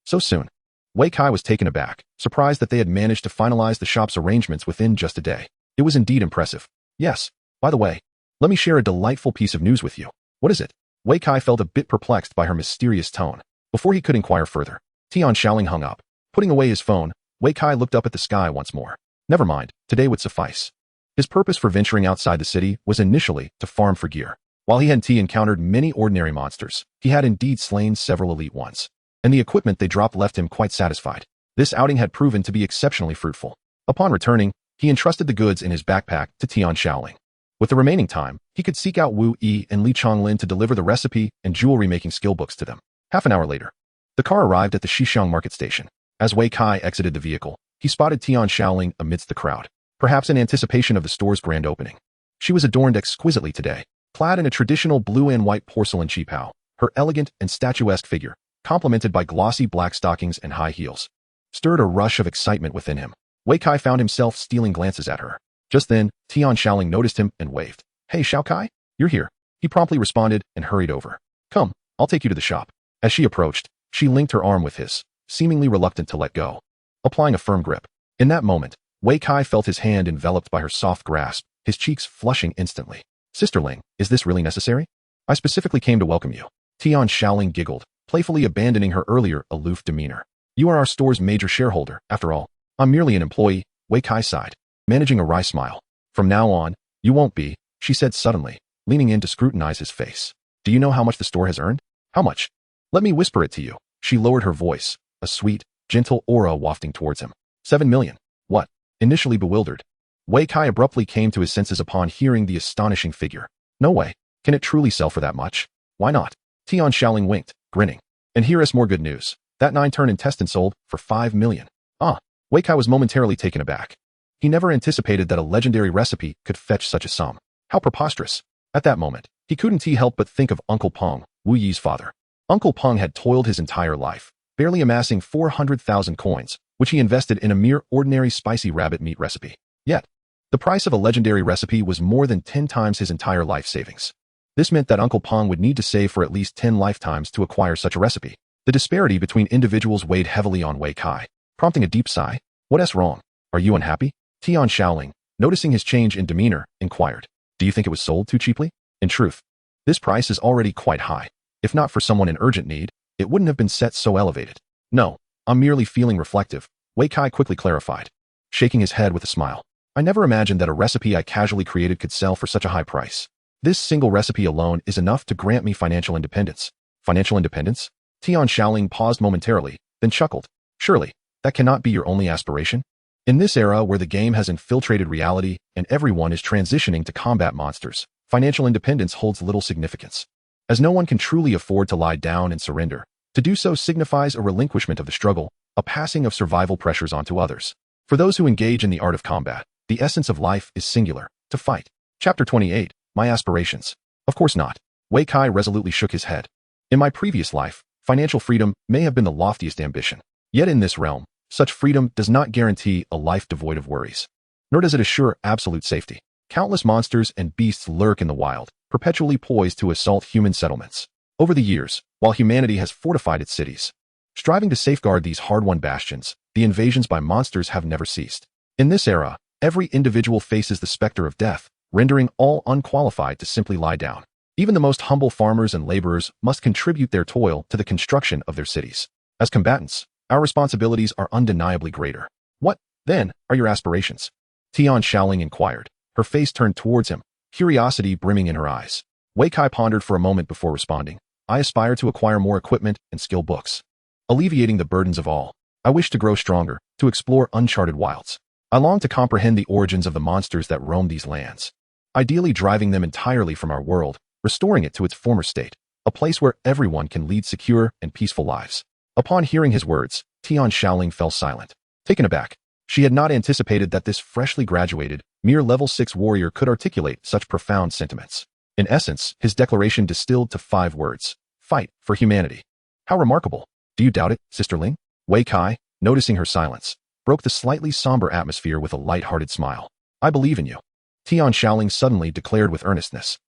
So soon? Wei Kai was taken aback, surprised that they had managed to finalize the shop's arrangements within just a day. It was indeed impressive. Yes, by the way, let me share a delightful piece of news with you. What is it? Wei Kai felt a bit perplexed by her mysterious tone. Before he could inquire further, Tian Shaoling hung up. Putting away his phone, Wei Kai looked up at the sky once more. Never mind, today would suffice. His purpose for venturing outside the city was initially to farm for gear. While he had encountered many ordinary monsters, he had indeed slain several elite ones, and the equipment they dropped left him quite satisfied. This outing had proven to be exceptionally fruitful. Upon returning, he entrusted the goods in his backpack to Tian Shaoling. With the remaining time, he could seek out Wu Yi and Li Chonglin to deliver the recipe and jewelry-making skill books to them. Half an hour later, the car arrived at the Xishang market station. As Wei Kai exited the vehicle, he spotted Tian Shaoling amidst the crowd, perhaps in anticipation of the store's grand opening. She was adorned exquisitely today, clad in a traditional blue and white porcelain qipao. Her elegant and statuesque figure, complemented by glossy black stockings and high heels, stirred a rush of excitement within him. Wei Kai found himself stealing glances at her. Just then, Tian Shaoling noticed him and waved. Hey Xiao Kai, you're here. He promptly responded and hurried over. Come, I'll take you to the shop. As she approached, she linked her arm with his, seemingly reluctant to let go, applying a firm grip. In that moment, Wei Kai felt his hand enveloped by her soft grasp, his cheeks flushing instantly. Sisterling, is this really necessary? I specifically came to welcome you. Tian Shaoling giggled, playfully abandoning her earlier aloof demeanor. You are our store's major shareholder, after all. I'm merely an employee, Wei Kai sighed, managing a wry smile. From now on, you won't be, she said suddenly, leaning in to scrutinize his face. Do you know how much the store has earned? How much? Let me whisper it to you. She lowered her voice, a sweet, gentle aura wafting towards him. 7 million. What? Initially bewildered, Wei Kai abruptly came to his senses upon hearing the astonishing figure. No way. Can it truly sell for that much? Why not? Tian Shaoling winked, grinning. And here is more good news. That 9-turn intestine sold for 5 million. Wei Kai was momentarily taken aback. He never anticipated that a legendary recipe could fetch such a sum. How preposterous. At that moment, he couldn't help but think of Uncle Peng, Wu Yi's father. Uncle Peng had toiled his entire life, barely amassing 400,000 coins, which he invested in a mere ordinary spicy rabbit meat recipe. Yet, the price of a legendary recipe was more than 10 times his entire life savings. This meant that Uncle Peng would need to save for at least 10 lifetimes to acquire such a recipe. The disparity between individuals weighed heavily on Wei Kai, prompting a deep sigh. What's wrong? Are you unhappy? Tian Shaoling, noticing his change in demeanor, inquired. Do you think it was sold too cheaply? In truth, this price is already quite high. If not for someone in urgent need, it wouldn't have been set so elevated. No, I'm merely feeling reflective, Wei Kai quickly clarified, shaking his head with a smile. I never imagined that a recipe I casually created could sell for such a high price. This single recipe alone is enough to grant me financial independence. Financial independence? Tian Shaoling paused momentarily, then chuckled. Surely, that cannot be your only aspiration? In this era where the game has infiltrated reality and everyone is transitioning to combat monsters, financial independence holds little significance. As no one can truly afford to lie down and surrender, to do so signifies a relinquishment of the struggle, a passing of survival pressures onto others. For those who engage in the art of combat, the essence of life is singular, to fight. Chapter 28, My Aspirations. Of course not. Wei Kai resolutely shook his head. In my previous life, financial freedom may have been the loftiest ambition. Yet in this realm, such freedom does not guarantee a life devoid of worries, nor does it assure absolute safety. Countless monsters and beasts lurk in the wild, perpetually poised to assault human settlements. Over the years, while humanity has fortified its cities, striving to safeguard these hard-won bastions, the invasions by monsters have never ceased. In this era, every individual faces the specter of death, rendering all unqualified to simply lie down. Even the most humble farmers and laborers must contribute their toil to the construction of their cities. As combatants, our responsibilities are undeniably greater. What, then, are your aspirations? Tian Shaoling inquired, her face turned towards him, curiosity brimming in her eyes. Wei Kai pondered for a moment before responding. I aspire to acquire more equipment and skill books, alleviating the burdens of all. I wish to grow stronger, to explore uncharted wilds. I long to comprehend the origins of the monsters that roam these lands, ideally driving them entirely from our world, restoring it to its former state, a place where everyone can lead secure and peaceful lives. Upon hearing his words, Tian Shaoling fell silent, taken aback. She had not anticipated that this freshly graduated, mere level 6 warrior could articulate such profound sentiments. In essence, his declaration distilled to 5 words: fight for humanity. How remarkable! Do you doubt it, Sister Ling? Wei Kai, noticing her silence, broke the slightly somber atmosphere with a light-hearted smile. I believe in you. Tian Shaoling suddenly declared with earnestness.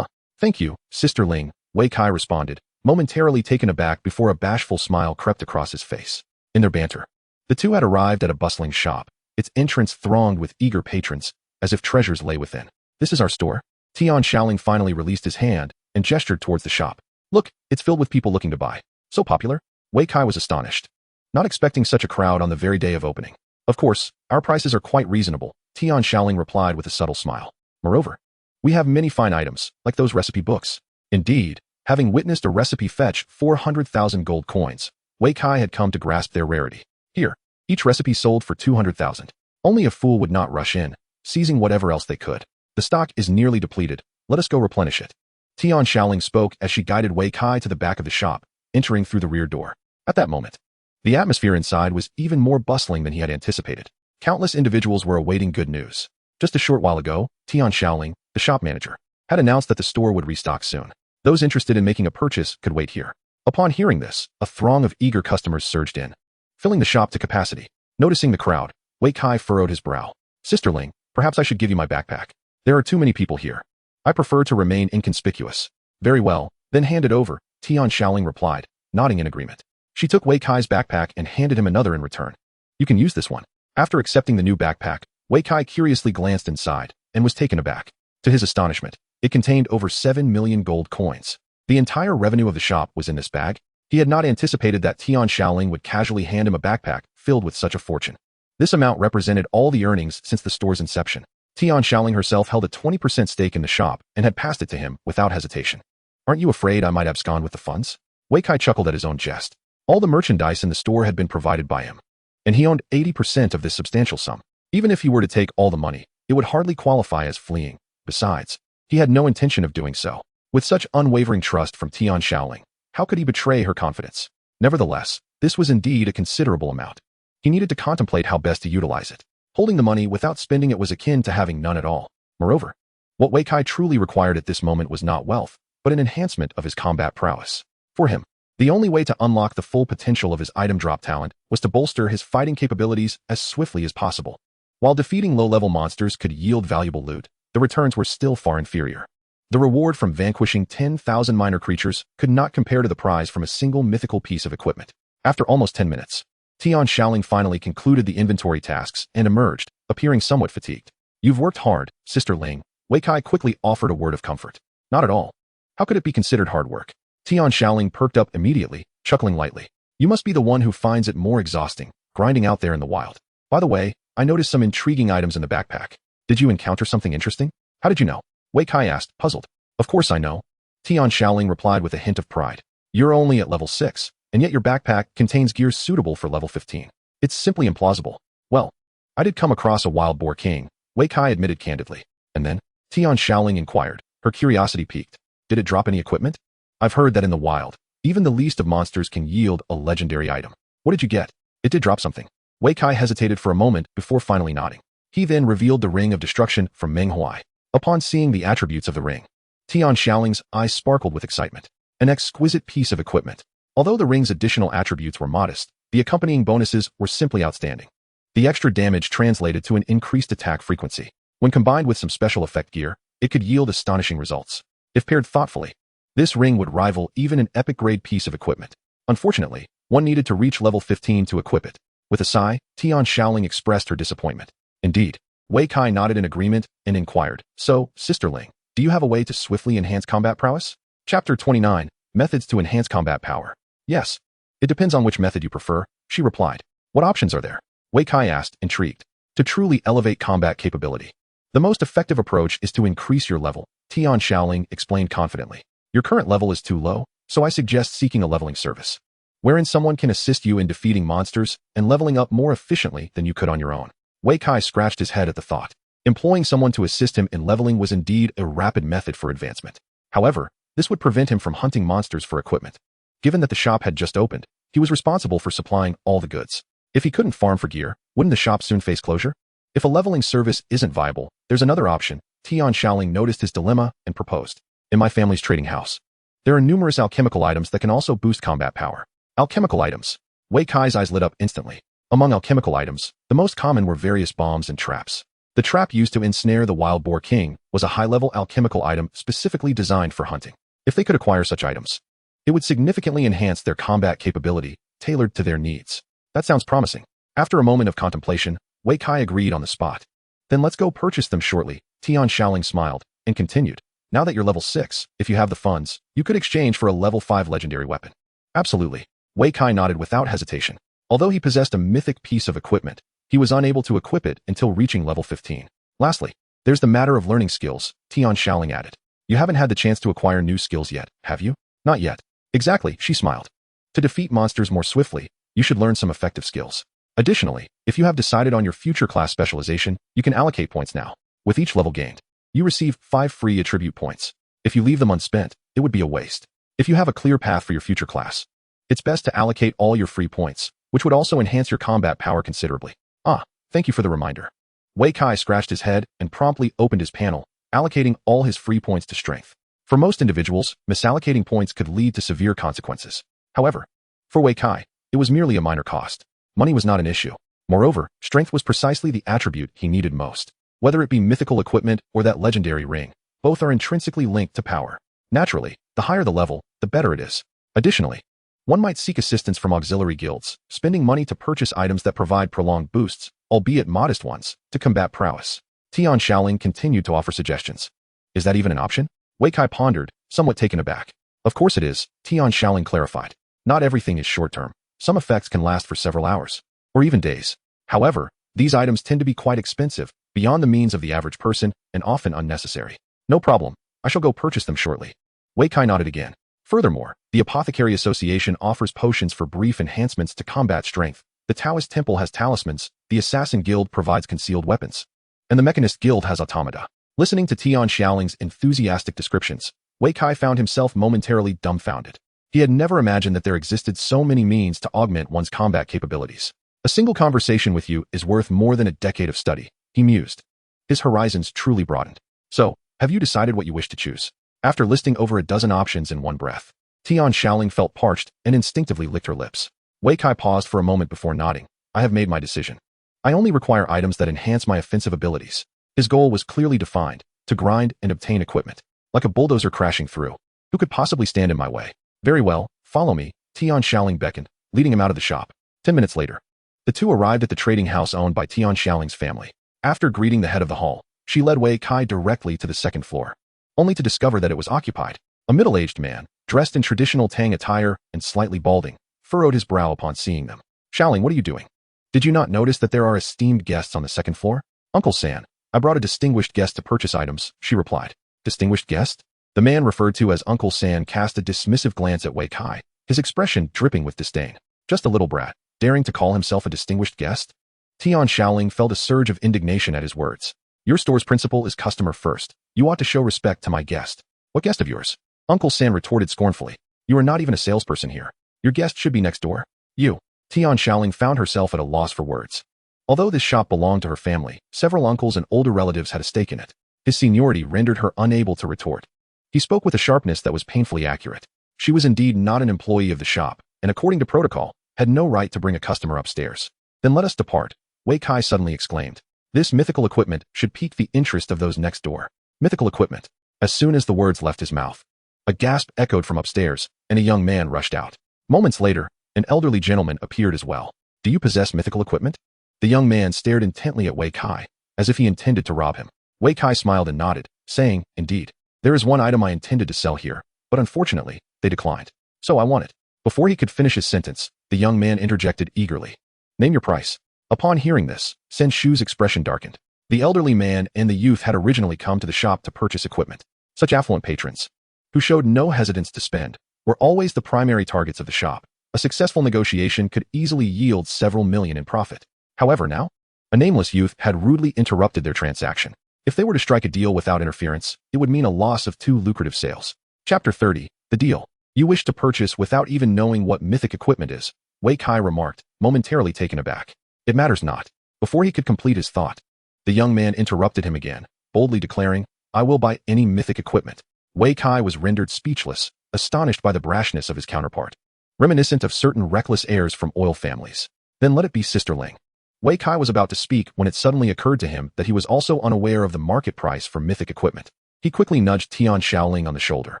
Thank you, Sister Ling, Wei Kai responded, momentarily taken aback before a bashful smile crept across his face. In their banter, the two had arrived at a bustling shop, its entrance thronged with eager patrons, as if treasures lay within. This is our store. Tian Shaoling finally released his hand and gestured towards the shop. Look, it's filled with people looking to buy. So popular? Wei Kai was astonished, not expecting such a crowd on the very day of opening. Of course, our prices are quite reasonable, Tian Shaoling replied with a subtle smile. Moreover, we have many fine items, like those recipe books. Indeed, having witnessed a recipe fetch 400,000 gold coins, Wei Kai had come to grasp their rarity. Here, each recipe sold for 200,000. Only a fool would not rush in, seizing whatever else they could. The stock is nearly depleted. Let us go replenish it. Tian Shaoling spoke as she guided Wei Kai to the back of the shop, entering through the rear door. At that moment, the atmosphere inside was even more bustling than he had anticipated. Countless individuals were awaiting good news. Just a short while ago, Tian Shaoling, the shop manager, had announced that the store would restock soon. Those interested in making a purchase could wait here. Upon hearing this, a throng of eager customers surged in, filling the shop to capacity. Noticing the crowd, Wei Kai furrowed his brow. Sister Ling, perhaps I should give you my backpack. There are too many people here. I prefer to remain inconspicuous. Very well, then hand it over, Tian Shaoling replied, nodding in agreement. She took Wei Kai's backpack and handed him another in return. You can use this one. After accepting the new backpack, Wei Kai curiously glanced inside and was taken aback. To his astonishment, it contained over 7 million gold coins. The entire revenue of the shop was in this bag. He had not anticipated that Tian Shaoling would casually hand him a backpack filled with such a fortune. This amount represented all the earnings since the store's inception. Tian Shaoling herself held a 20% stake in the shop and had passed it to him without hesitation. Aren't you afraid I might abscond with the funds? Wei Kai chuckled at his own jest. All the merchandise in the store had been provided by him, and he owned 80% of this substantial sum. Even if he were to take all the money, it would hardly qualify as fleeing. Besides, he had no intention of doing so. With such unwavering trust from Tian Shaoling, how could he betray her confidence? Nevertheless, this was indeed a considerable amount. He needed to contemplate how best to utilize it. Holding the money without spending it was akin to having none at all. Moreover, what Wei Kai truly required at this moment was not wealth, but an enhancement of his combat prowess. For him, the only way to unlock the full potential of his item drop talent was to bolster his fighting capabilities as swiftly as possible. While defeating low-level monsters could yield valuable loot, the returns were still far inferior. The reward from vanquishing 10,000 minor creatures could not compare to the prize from a single mythical piece of equipment. After almost 10 minutes, Tian Shaoling finally concluded the inventory tasks and emerged, appearing somewhat fatigued. You've worked hard, Sister Ling. Wei Kai quickly offered a word of comfort. Not at all. How could it be considered hard work? Tian Shaoling perked up immediately, chuckling lightly. You must be the one who finds it more exhausting, grinding out there in the wild. By the way, I noticed some intriguing items in the backpack. Did you encounter something interesting? How did you know? Wei Kai asked, puzzled. Of course I know. Tian Shaoling replied with a hint of pride. You're only at level 6, and yet your backpack contains gear suitable for level 15. It's simply implausible. Well, I did come across a wild boar king, Wei Kai admitted candidly. And then? Tian Shaoling inquired, her curiosity piqued. Did it drop any equipment? I've heard that in the wild, even the least of monsters can yield a legendary item. What did you get? It did drop something. Wei Kai hesitated for a moment before finally nodding. He then revealed the Ring of Destruction from Manhwa. Upon seeing the attributes of the ring, Tian Shaoling's eyes sparkled with excitement. An exquisite piece of equipment. Although the ring's additional attributes were modest, The accompanying bonuses were simply outstanding. The extra damage translated to an increased attack frequency. When combined with some special effect gear, it could yield astonishing results. If paired thoughtfully, this ring would rival even an epic-grade piece of equipment. Unfortunately, one needed to reach level 15 to equip it. With a sigh, Tian Shaoling expressed her disappointment. Indeed, Wei Kai nodded in agreement and inquired, "So, Sisterling, do you have a way to swiftly enhance combat prowess?" Chapter 29, Methods to Enhance Combat Power. "Yes. It depends on which method you prefer," she replied. "What options are there?" Wei Kai asked, intrigued. To truly elevate combat capability, the most effective approach is to increase your level, Tian Shaoling explained confidently. "Your current level is too low, so I suggest seeking a leveling service, wherein someone can assist you in defeating monsters and leveling up more efficiently than you could on your own." Wei Kai scratched his head at the thought. Employing someone to assist him in leveling was indeed a rapid method for advancement. However, this would prevent him from hunting monsters for equipment. Given that the shop had just opened, he was responsible for supplying all the goods. If he couldn't farm for gear, wouldn't the shop soon face closure? If a leveling service isn't viable, there's another option. Tian Shaoling noticed his dilemma and proposed. "In my family's trading house, there are numerous alchemical items that can also boost combat power." Alchemical items. Wei Kai's eyes lit up instantly. Among alchemical items, the most common were various bombs and traps. The trap used to ensnare the wild boar king was a high-level alchemical item specifically designed for hunting. If they could acquire such items, it would significantly enhance their combat capability, tailored to their needs. That sounds promising. After a moment of contemplation, Wei Kai agreed on the spot. "Then let's go purchase them shortly." Tian Shaoling smiled and continued. "Now that you're level 6, if you have the funds, you could exchange for a level 5 legendary weapon." "Absolutely." Wei Kai nodded without hesitation. Although he possessed a mythic piece of equipment, he was unable to equip it until reaching level 15. "Lastly, there's the matter of learning skills," Tian Shaoling added. "You haven't had the chance to acquire new skills yet, have you?" "Not yet." "Exactly," she smiled. "To defeat monsters more swiftly, you should learn some effective skills. Additionally, if you have decided on your future class specialization, you can allocate points now. With each level gained, you receive 5 free attribute points. If you leave them unspent, it would be a waste. If you have a clear path for your future class, it's best to allocate all your free points, which would also enhance your combat power considerably." "Ah, thank you for the reminder." Wei Kai scratched his head and promptly opened his panel, allocating all his free points to strength. For most individuals, misallocating points could lead to severe consequences. However, for Wei Kai, it was merely a minor cost. Money was not an issue. Moreover, strength was precisely the attribute he needed most. Whether it be mythical equipment or that legendary ring, both are intrinsically linked to power. Naturally, the higher the level, the better it is. Additionally, one might seek assistance from auxiliary guilds, spending money to purchase items that provide prolonged boosts, albeit modest ones, to combat prowess. Tian Shaoling continued to offer suggestions. "Is that even an option?" Wei Kai pondered, somewhat taken aback. "Of course it is," Tian Shaoling clarified. "Not everything is short-term. Some effects can last for several hours, or even days. However, these items tend to be quite expensive, beyond the means of the average person, and often unnecessary." "No problem. I shall go purchase them shortly." Wei Kai nodded again. Furthermore, the Apothecary Association offers potions for brief enhancements to combat strength. The Taoist Temple has talismans, the Assassin Guild provides concealed weapons, and the Mechanist Guild has automata. Listening to Tian Shaoling's enthusiastic descriptions, Wei Kai found himself momentarily dumbfounded. He had never imagined that there existed so many means to augment one's combat capabilities. "A single conversation with you is worth more than a decade of study," he mused. His horizons truly broadened. "So, have you decided what you wish to choose?" After listing over a dozen options in one breath, Tian Shaoling felt parched and instinctively licked her lips. Wei Kai paused for a moment before nodding. "I have made my decision. I only require items that enhance my offensive abilities." His goal was clearly defined, to grind and obtain equipment. Like a bulldozer crashing through. Who could possibly stand in my way? "Very well, follow me," Tian Shaoling beckoned, leading him out of the shop. 10 minutes later, the two arrived at the trading house owned by Tian Shaoling's family. After greeting the head of the hall, she led Wei Kai directly to the second floor, only to discover that it was occupied. A middle-aged man, dressed in traditional Tang attire and slightly balding, furrowed his brow upon seeing them. "Shaoling, what are you doing? Did you not notice that there are esteemed guests on the second floor?" "Uncle San, I brought a distinguished guest to purchase items," she replied. "Distinguished guest?" The man referred to as Uncle San cast a dismissive glance at Wei Kai, his expression dripping with disdain. Just a little brat, daring to call himself a distinguished guest? Tian Shaoling felt a surge of indignation at his words. "Your store's principle is customer first. You ought to show respect to my guest." "What guest of yours?" Uncle San retorted scornfully. "You are not even a salesperson here. Your guest should be next door." "You." Tian Shaoling found herself at a loss for words. Although this shop belonged to her family, several uncles and older relatives had a stake in it. His seniority rendered her unable to retort. He spoke with a sharpness that was painfully accurate. She was indeed not an employee of the shop, and according to protocol, had no right to bring a customer upstairs. Then let us depart, Wei Kai suddenly exclaimed. This mythical equipment should pique the interest of those next door. Mythical equipment. As soon as the words left his mouth, a gasp echoed from upstairs, and a young man rushed out. Moments later, an elderly gentleman appeared as well. Do you possess mythical equipment? The young man stared intently at Wei Kai, as if he intended to rob him. Wei Kai smiled and nodded, saying, Indeed, there is one item I intended to sell here, but unfortunately, they declined. So I want it. Before he could finish his sentence, the young man interjected eagerly. Name your price. Upon hearing this, Sen Shu's expression darkened. The elderly man and the youth had originally come to the shop to purchase equipment. Such affluent patrons, who showed no hesitance to spend, were always the primary targets of the shop. A successful negotiation could easily yield several million in profit. However, now, a nameless youth had rudely interrupted their transaction. If they were to strike a deal without interference, it would mean a loss of 2 lucrative sales. Chapter 30. The Deal. You wish to purchase without even knowing what mythic equipment is, Wei Kai remarked, momentarily taken aback. It matters not. Before he could complete his thought, the young man interrupted him again, boldly declaring, I will buy any mythic equipment. Wei Kai was rendered speechless, astonished by the brashness of his counterpart, reminiscent of certain reckless heirs from oil families. Then let it be, Sister Ling. Wei Kai was about to speak when it suddenly occurred to him that he was also unaware of the market price for mythic equipment. He quickly nudged Tian Shaoling on the shoulder.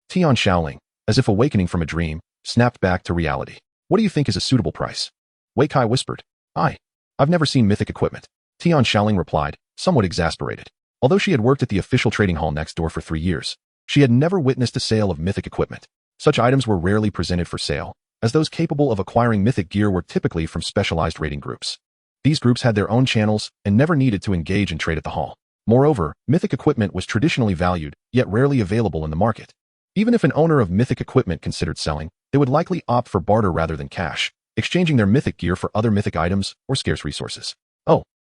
Tian Shaoling, as if awakening from a dream, snapped back to reality. What do you think is a suitable price? Wei Kai whispered. I've never seen mythic equipment. Tian Shaoling replied, somewhat exasperated. Although she had worked at the official trading hall next door for 3 years, she had never witnessed a sale of mythic equipment. Such items were rarely presented for sale, as those capable of acquiring mythic gear were typically from specialized raiding groups. These groups had their own channels and never needed to engage in trade at the hall. Moreover, mythic equipment was traditionally valued, yet rarely available in the market. Even if an owner of mythic equipment considered selling, they would likely opt for barter rather than cash, exchanging their mythic gear for other mythic items or scarce resources.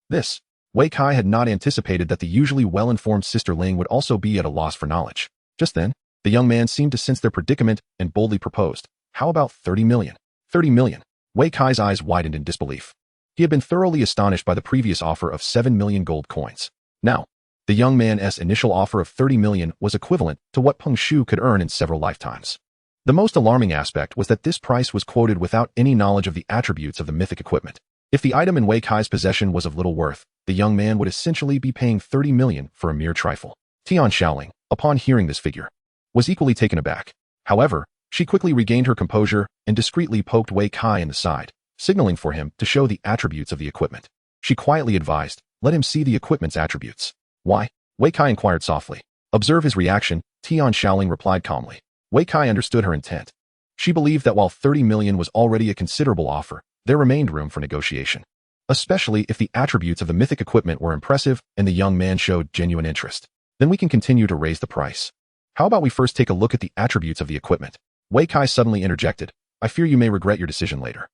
This. Wei Kai had not anticipated that the usually well-informed Sister Ling would also be at a loss for knowledge. Just then, the young man seemed to sense their predicament and boldly proposed, how about 30 million? 30 million. Wei Kai's eyes widened in disbelief. He had been thoroughly astonished by the previous offer of 7 million gold coins. Now, the young man's initial offer of 30 million was equivalent to what Peng Shu could earn in several lifetimes. The most alarming aspect was that this price was quoted without any knowledge of the attributes of the mythic equipment. If the item in Wei Kai's possession was of little worth, the young man would essentially be paying 30 million for a mere trifle. Tian Shaoling, upon hearing this figure, was equally taken aback. However, she quickly regained her composure and discreetly poked Wei Kai in the side, signaling for him to show the attributes of the equipment. She quietly advised, let him see the equipment's attributes. Why? Wei Kai inquired softly. Observe his reaction, Tian Shaoling replied calmly. Wei Kai understood her intent. She believed that while 30 million was already a considerable offer, there remained room for negotiation, especially if the attributes of the mythic equipment were impressive and the young man showed genuine interest. Then we can continue to raise the price. How about we first take a look at the attributes of the equipment? Wei Kai suddenly interjected. I fear you may regret your decision later.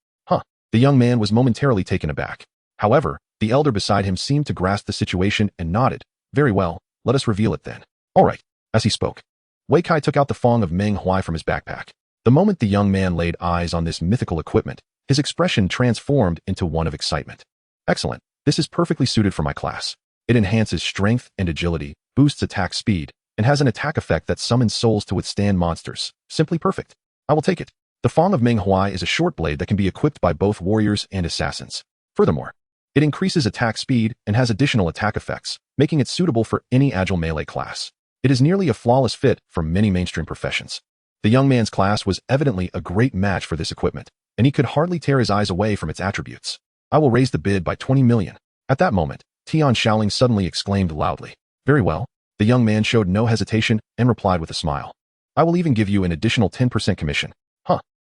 The young man was momentarily taken aback. However, the elder beside him seemed to grasp the situation and nodded. Very well, let us reveal it then. All right. As he spoke, Wei Kai took out the fong of Manhwa from his backpack. The moment the young man laid eyes on this mythical equipment, his expression transformed into one of excitement. Excellent. This is perfectly suited for my class. It enhances strength and agility, boosts attack speed, and has an attack effect that summons souls to withstand monsters. Simply perfect. I will take it. The fong of Manhwa is a short blade that can be equipped by both warriors and assassins. Furthermore, it increases attack speed and has additional attack effects, making it suitable for any agile melee class. It is nearly a flawless fit for many mainstream professions. The young man's class was evidently a great match for this equipment, and he could hardly tear his eyes away from its attributes. I will raise the bid by 20 million. At that moment, Tian Shaoling suddenly exclaimed loudly. Very well. The young man showed no hesitation and replied with a smile. I will even give you an additional 10% commission.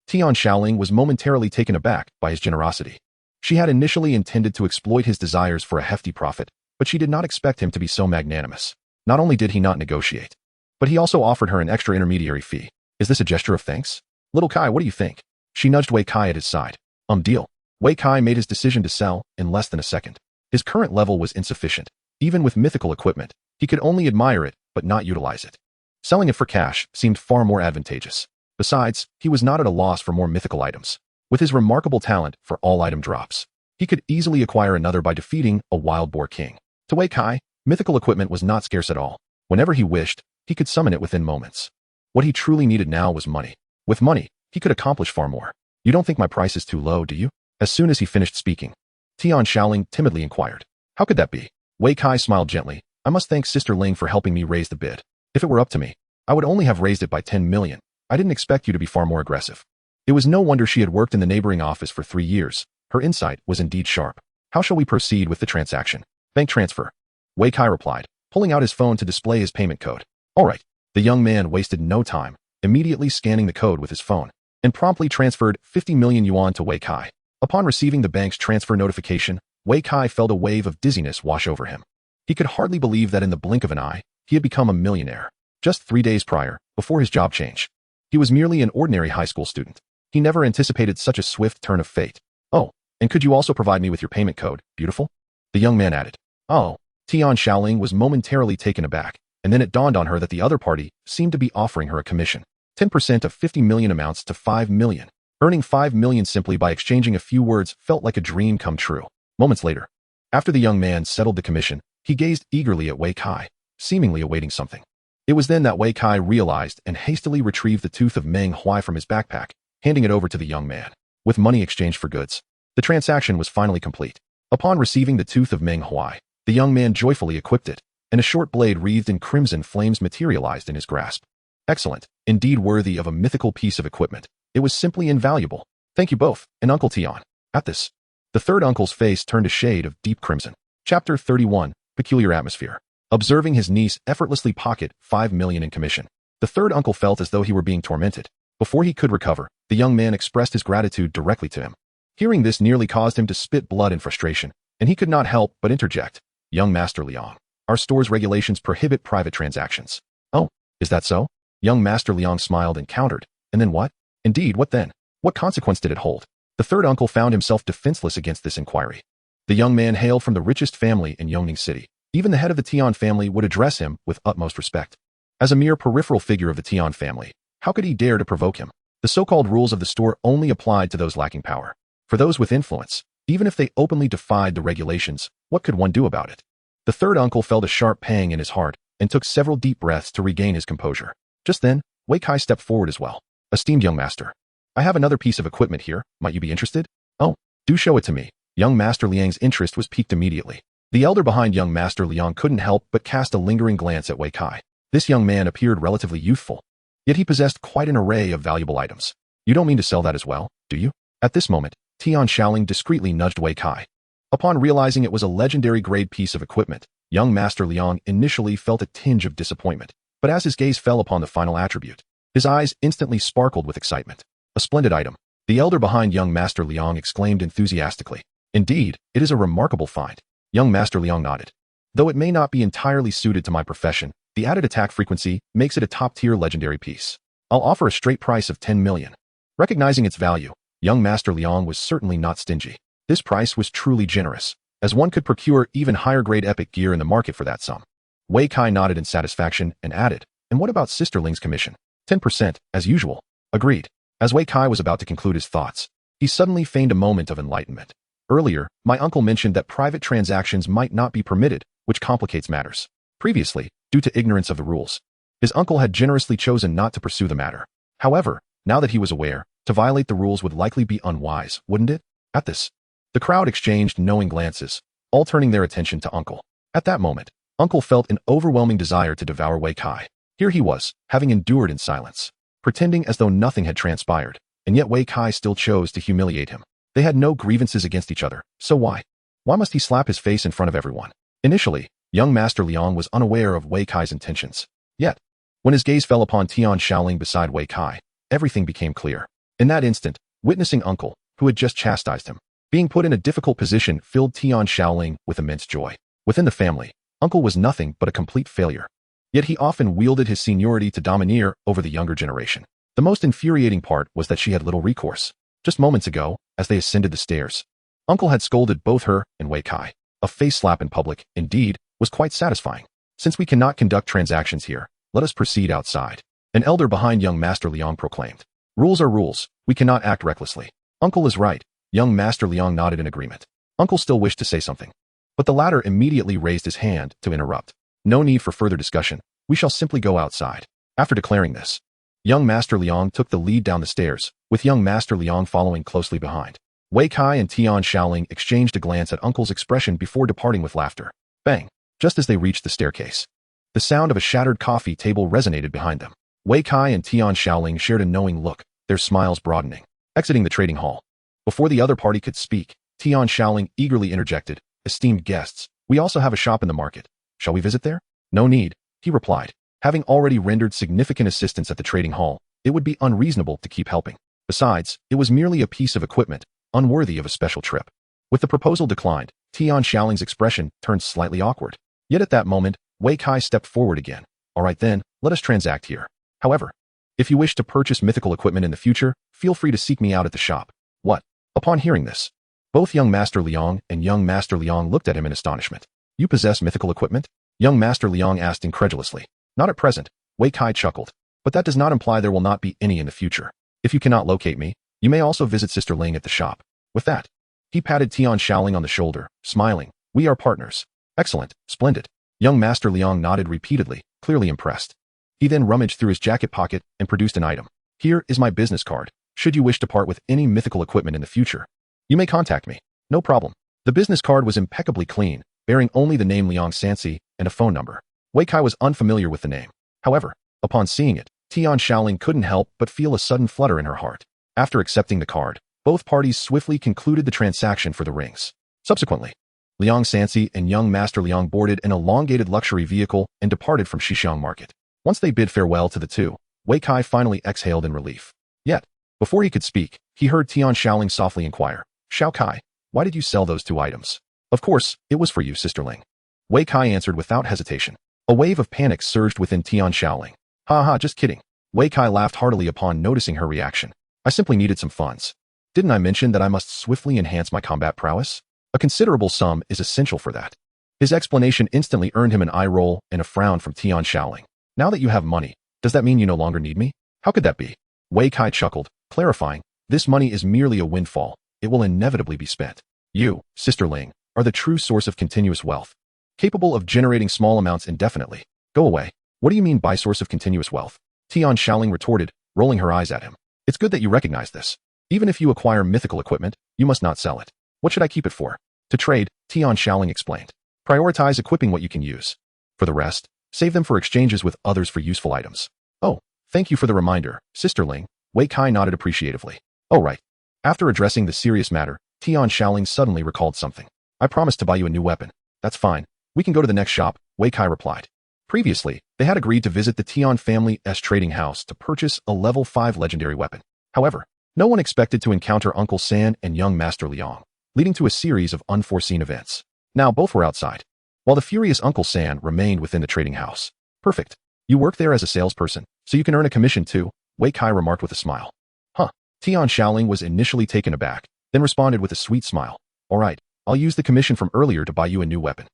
Tian Shaoling was momentarily taken aback by his generosity. She had initially intended to exploit his desires for a hefty profit, but she did not expect him to be so magnanimous. Not only did he not negotiate, but he also offered her an extra intermediary fee. Is this a gesture of thanks? Little Kai, what do you think? She nudged Wei Kai at his side. Deal. Wei Kai made his decision to sell in less than a second. His current level was insufficient. Even with mythical equipment, he could only admire it, but not utilize it. Selling it for cash seemed far more advantageous. Besides, he was not at a loss for more mythical items. With his remarkable talent for all item drops, he could easily acquire another by defeating a wild boar king. To Wei Kai, mythical equipment was not scarce at all. Whenever he wished, he could summon it within moments. What he truly needed now was money. With money, he could accomplish far more. You don't think my price is too low, do you? As soon as he finished speaking, Tian Xiaoling timidly inquired. How could that be? Wei Kai smiled gently. I must thank Sister Ling for helping me raise the bid. If it were up to me, I would only have raised it by 10 million. I didn't expect you to be far more aggressive. It was no wonder she had worked in the neighboring office for 3 years. Her insight was indeed sharp. How shall we proceed with the transaction? Bank transfer. Wei Kai replied, pulling out his phone to display his payment code. All right. The young man wasted no time, immediately scanning the code with his phone, and promptly transferred 50 million yuan to Wei Kai. Upon receiving the bank's transfer notification, Wei Kai felt a wave of dizziness wash over him. He could hardly believe that in the blink of an eye, he had become a millionaire. Just 3 days prior, before his job change, he was merely an ordinary high school student. He never anticipated such a swift turn of fate. Oh, and could you also provide me with your payment code, beautiful? The young man added. Oh, Tian Xiaoling was momentarily taken aback, and then it dawned on her that the other party seemed to be offering her a commission. 10% of 50 million amounts to 5 million. Earning 5 million simply by exchanging a few words felt like a dream come true. Moments later, after the young man settled the commission, he gazed eagerly at Wei Kai, seemingly awaiting something. It was then that Wei Kai realized and hastily retrieved the tooth of Manhwa from his backpack, handing it over to the young man. With money exchanged for goods, the transaction was finally complete. Upon receiving the tooth of Manhwa, the young man joyfully equipped it, and a short blade wreathed in crimson flames materialized in his grasp. Excellent, indeed worthy of a mythical piece of equipment. It was simply invaluable. Thank you both, and Uncle Tian. At this, the third uncle's face turned a shade of deep crimson. Chapter 31, Peculiar Atmosphere. Observing his niece effortlessly pocket 5 million in commission, the third uncle felt as though he were being tormented. Before he could recover, the young man expressed his gratitude directly to him. Hearing this nearly caused him to spit blood in frustration, and he could not help but interject. Young Master Liang, our store's regulations prohibit private transactions. Oh, is that so? Young Master Liang smiled and countered. And then what? Indeed, what then? What consequence did it hold? The third uncle found himself defenseless against this inquiry. The young man hailed from the richest family in Yongning City. Even the head of the Tian family would address him with utmost respect. As a mere peripheral figure of the Tian family, how could he dare to provoke him? The so-called rules of the store only applied to those lacking power. For those with influence, even if they openly defied the regulations, what could one do about it? The third uncle felt a sharp pang in his heart and took several deep breaths to regain his composure. Just then, Wei Kai stepped forward as well. Esteemed young master, I have another piece of equipment here. Might you be interested? Oh, do show it to me. Young Master Liang's interest was piqued immediately. The elder behind young Master Liang couldn't help but cast a lingering glance at Wei Kai. This young man appeared relatively youthful, yet he possessed quite an array of valuable items. You don't mean to sell that as well, do you? At this moment, Tian Xiaoling discreetly nudged Wei Kai. Upon realizing it was a legendary grade piece of equipment, young Master Liang initially felt a tinge of disappointment, but as his gaze fell upon the final attribute, his eyes instantly sparkled with excitement. A splendid item. The elder behind young Master Liang exclaimed enthusiastically. Indeed, it is a remarkable find. Young Master Liang nodded. Though it may not be entirely suited to my profession, the added attack frequency makes it a top-tier legendary piece. I'll offer a straight price of 10 million. Recognizing its value, young Master Liang was certainly not stingy. This price was truly generous, as one could procure even higher-grade epic gear in the market for that sum. Wei Kai nodded in satisfaction and added, and what about Sister Ling's commission? 10%, as usual. Agreed. As Wei Kai was about to conclude his thoughts, he suddenly feigned a moment of enlightenment. Earlier, my uncle mentioned that private transactions might not be permitted, which complicates matters. Previously, due to ignorance of the rules, his uncle had generously chosen not to pursue the matter. However, now that he was aware, to violate the rules would likely be unwise, wouldn't it? At this, the crowd exchanged knowing glances, all turning their attention to Uncle. At that moment, Uncle felt an overwhelming desire to devour Wei Kai. Here he was, having endured in silence, pretending as though nothing had transpired, and yet Wei Kai still chose to humiliate him. They had no grievances against each other, so why? Why must he slap his face in front of everyone? Initially, young Master Liang was unaware of Wei Kai's intentions. Yet, when his gaze fell upon Tian Xiaoling beside Wei Kai, everything became clear. In that instant, witnessing Uncle, who had just chastised him, being put in a difficult position filled Tian Xiaoling with immense joy. Within the family, Uncle was nothing but a complete failure. Yet he often wielded his seniority to domineer over the younger generation. The most infuriating part was that she had little recourse. Just moments ago, as they ascended the stairs, Uncle had scolded both her and Wei Kai. A face slap in public, indeed, was quite satisfying. Since we cannot conduct transactions here, let us proceed outside. An elder behind young Master Liang proclaimed. Rules are rules, we cannot act recklessly. Uncle is right. Young Master Liang nodded in agreement. Uncle still wished to say something, but the latter immediately raised his hand to interrupt. No need for further discussion, we shall simply go outside. After declaring this, Young Master Liang took the lead down the stairs, with young Master Liang following closely behind. Wei Kai and Tian Shaoling exchanged a glance at Uncle's expression before departing with laughter. Bang! Just as they reached the staircase, the sound of a shattered coffee table resonated behind them. Wei Kai and Tian Shaoling shared a knowing look, their smiles broadening. Exiting the trading hall. Before the other party could speak, Tian Shaoling eagerly interjected, "Esteemed guests, we also have a shop in the market. Shall we visit there?" "No need," he replied. Having already rendered significant assistance at the trading hall, it would be unreasonable to keep helping. Besides, it was merely a piece of equipment, unworthy of a special trip. With the proposal declined, Tian Shaoling's expression turned slightly awkward. Yet at that moment, Wei Kai stepped forward again. "All right then, let us transact here. However, if you wish to purchase mythical equipment in the future, feel free to seek me out at the shop." "What?" Upon hearing this, both young Master Liang and young Master Liang looked at him in astonishment. "You possess mythical equipment?" Young Master Liang asked incredulously. "Not at present," Wei Kai chuckled. "But that does not imply there will not be any in the future. If you cannot locate me, you may also visit Sister Ling at the shop." With that, he patted Tian Shaoling on the shoulder, smiling. "We are partners." "Excellent, splendid." Young Master Liang nodded repeatedly, clearly impressed. He then rummaged through his jacket pocket and produced an item. "Here is my business card. Should you wish to part with any mythical equipment in the future, you may contact me." "No problem." The business card was impeccably clean, bearing only the name Liang Sansi and a phone number. Wei Kai was unfamiliar with the name. However, upon seeing it, Tian Shaoling couldn't help but feel a sudden flutter in her heart. After accepting the card, both parties swiftly concluded the transaction for the rings. Subsequently, Liang Sansi and young Master Liang boarded an elongated luxury vehicle and departed from Shixiang Market. Once they bid farewell to the two, Wei Kai finally exhaled in relief. Yet, before he could speak, he heard Tian Shaoling softly inquire, "Shao Kai, why did you sell those two items?" "Of course, it was for you, Sister Ling." Wei Kai answered without hesitation. A wave of panic surged within Tian Shaoling. "Ha ha, just kidding." Wei Kai laughed heartily upon noticing her reaction. "I simply needed some funds. Didn't I mention that I must swiftly enhance my combat prowess? A considerable sum is essential for that." His explanation instantly earned him an eye roll and a frown from Tian Shaoling. "Now that you have money, does that mean you no longer need me?" "How could that be?" Wei Kai chuckled, clarifying, "This money is merely a windfall. It will inevitably be spent. You, Sister Ling, are the true source of continuous wealth, capable of generating small amounts indefinitely." "Go away. What do you mean by source of continuous wealth?" Tian Shaoling retorted, rolling her eyes at him. "It's good that you recognize this. Even if you acquire mythical equipment, you must not sell it." "What should I keep it for?" "To trade," Tian Shaoling explained. "Prioritize equipping what you can use. For the rest, save them for exchanges with others for useful items." "Oh, thank you for the reminder, Sister Ling." Wei Kai nodded appreciatively. "Oh right." After addressing the serious matter, Tian Shaoling suddenly recalled something. "I promised to buy you a new weapon." "That's fine. We can go to the next shop," Wei Kai replied. Previously, they had agreed to visit the Tian family's trading house to purchase a level 5 legendary weapon. However, no one expected to encounter Uncle San and young Master Liang, leading to a series of unforeseen events. Now both were outside, while the furious Uncle San remained within the trading house. "Perfect. You work there as a salesperson, so you can earn a commission too," Wei Kai remarked with a smile. "Huh." Tian Shaoling was initially taken aback, then responded with a sweet smile. "All right, I'll use the commission from earlier to buy you a new weapon."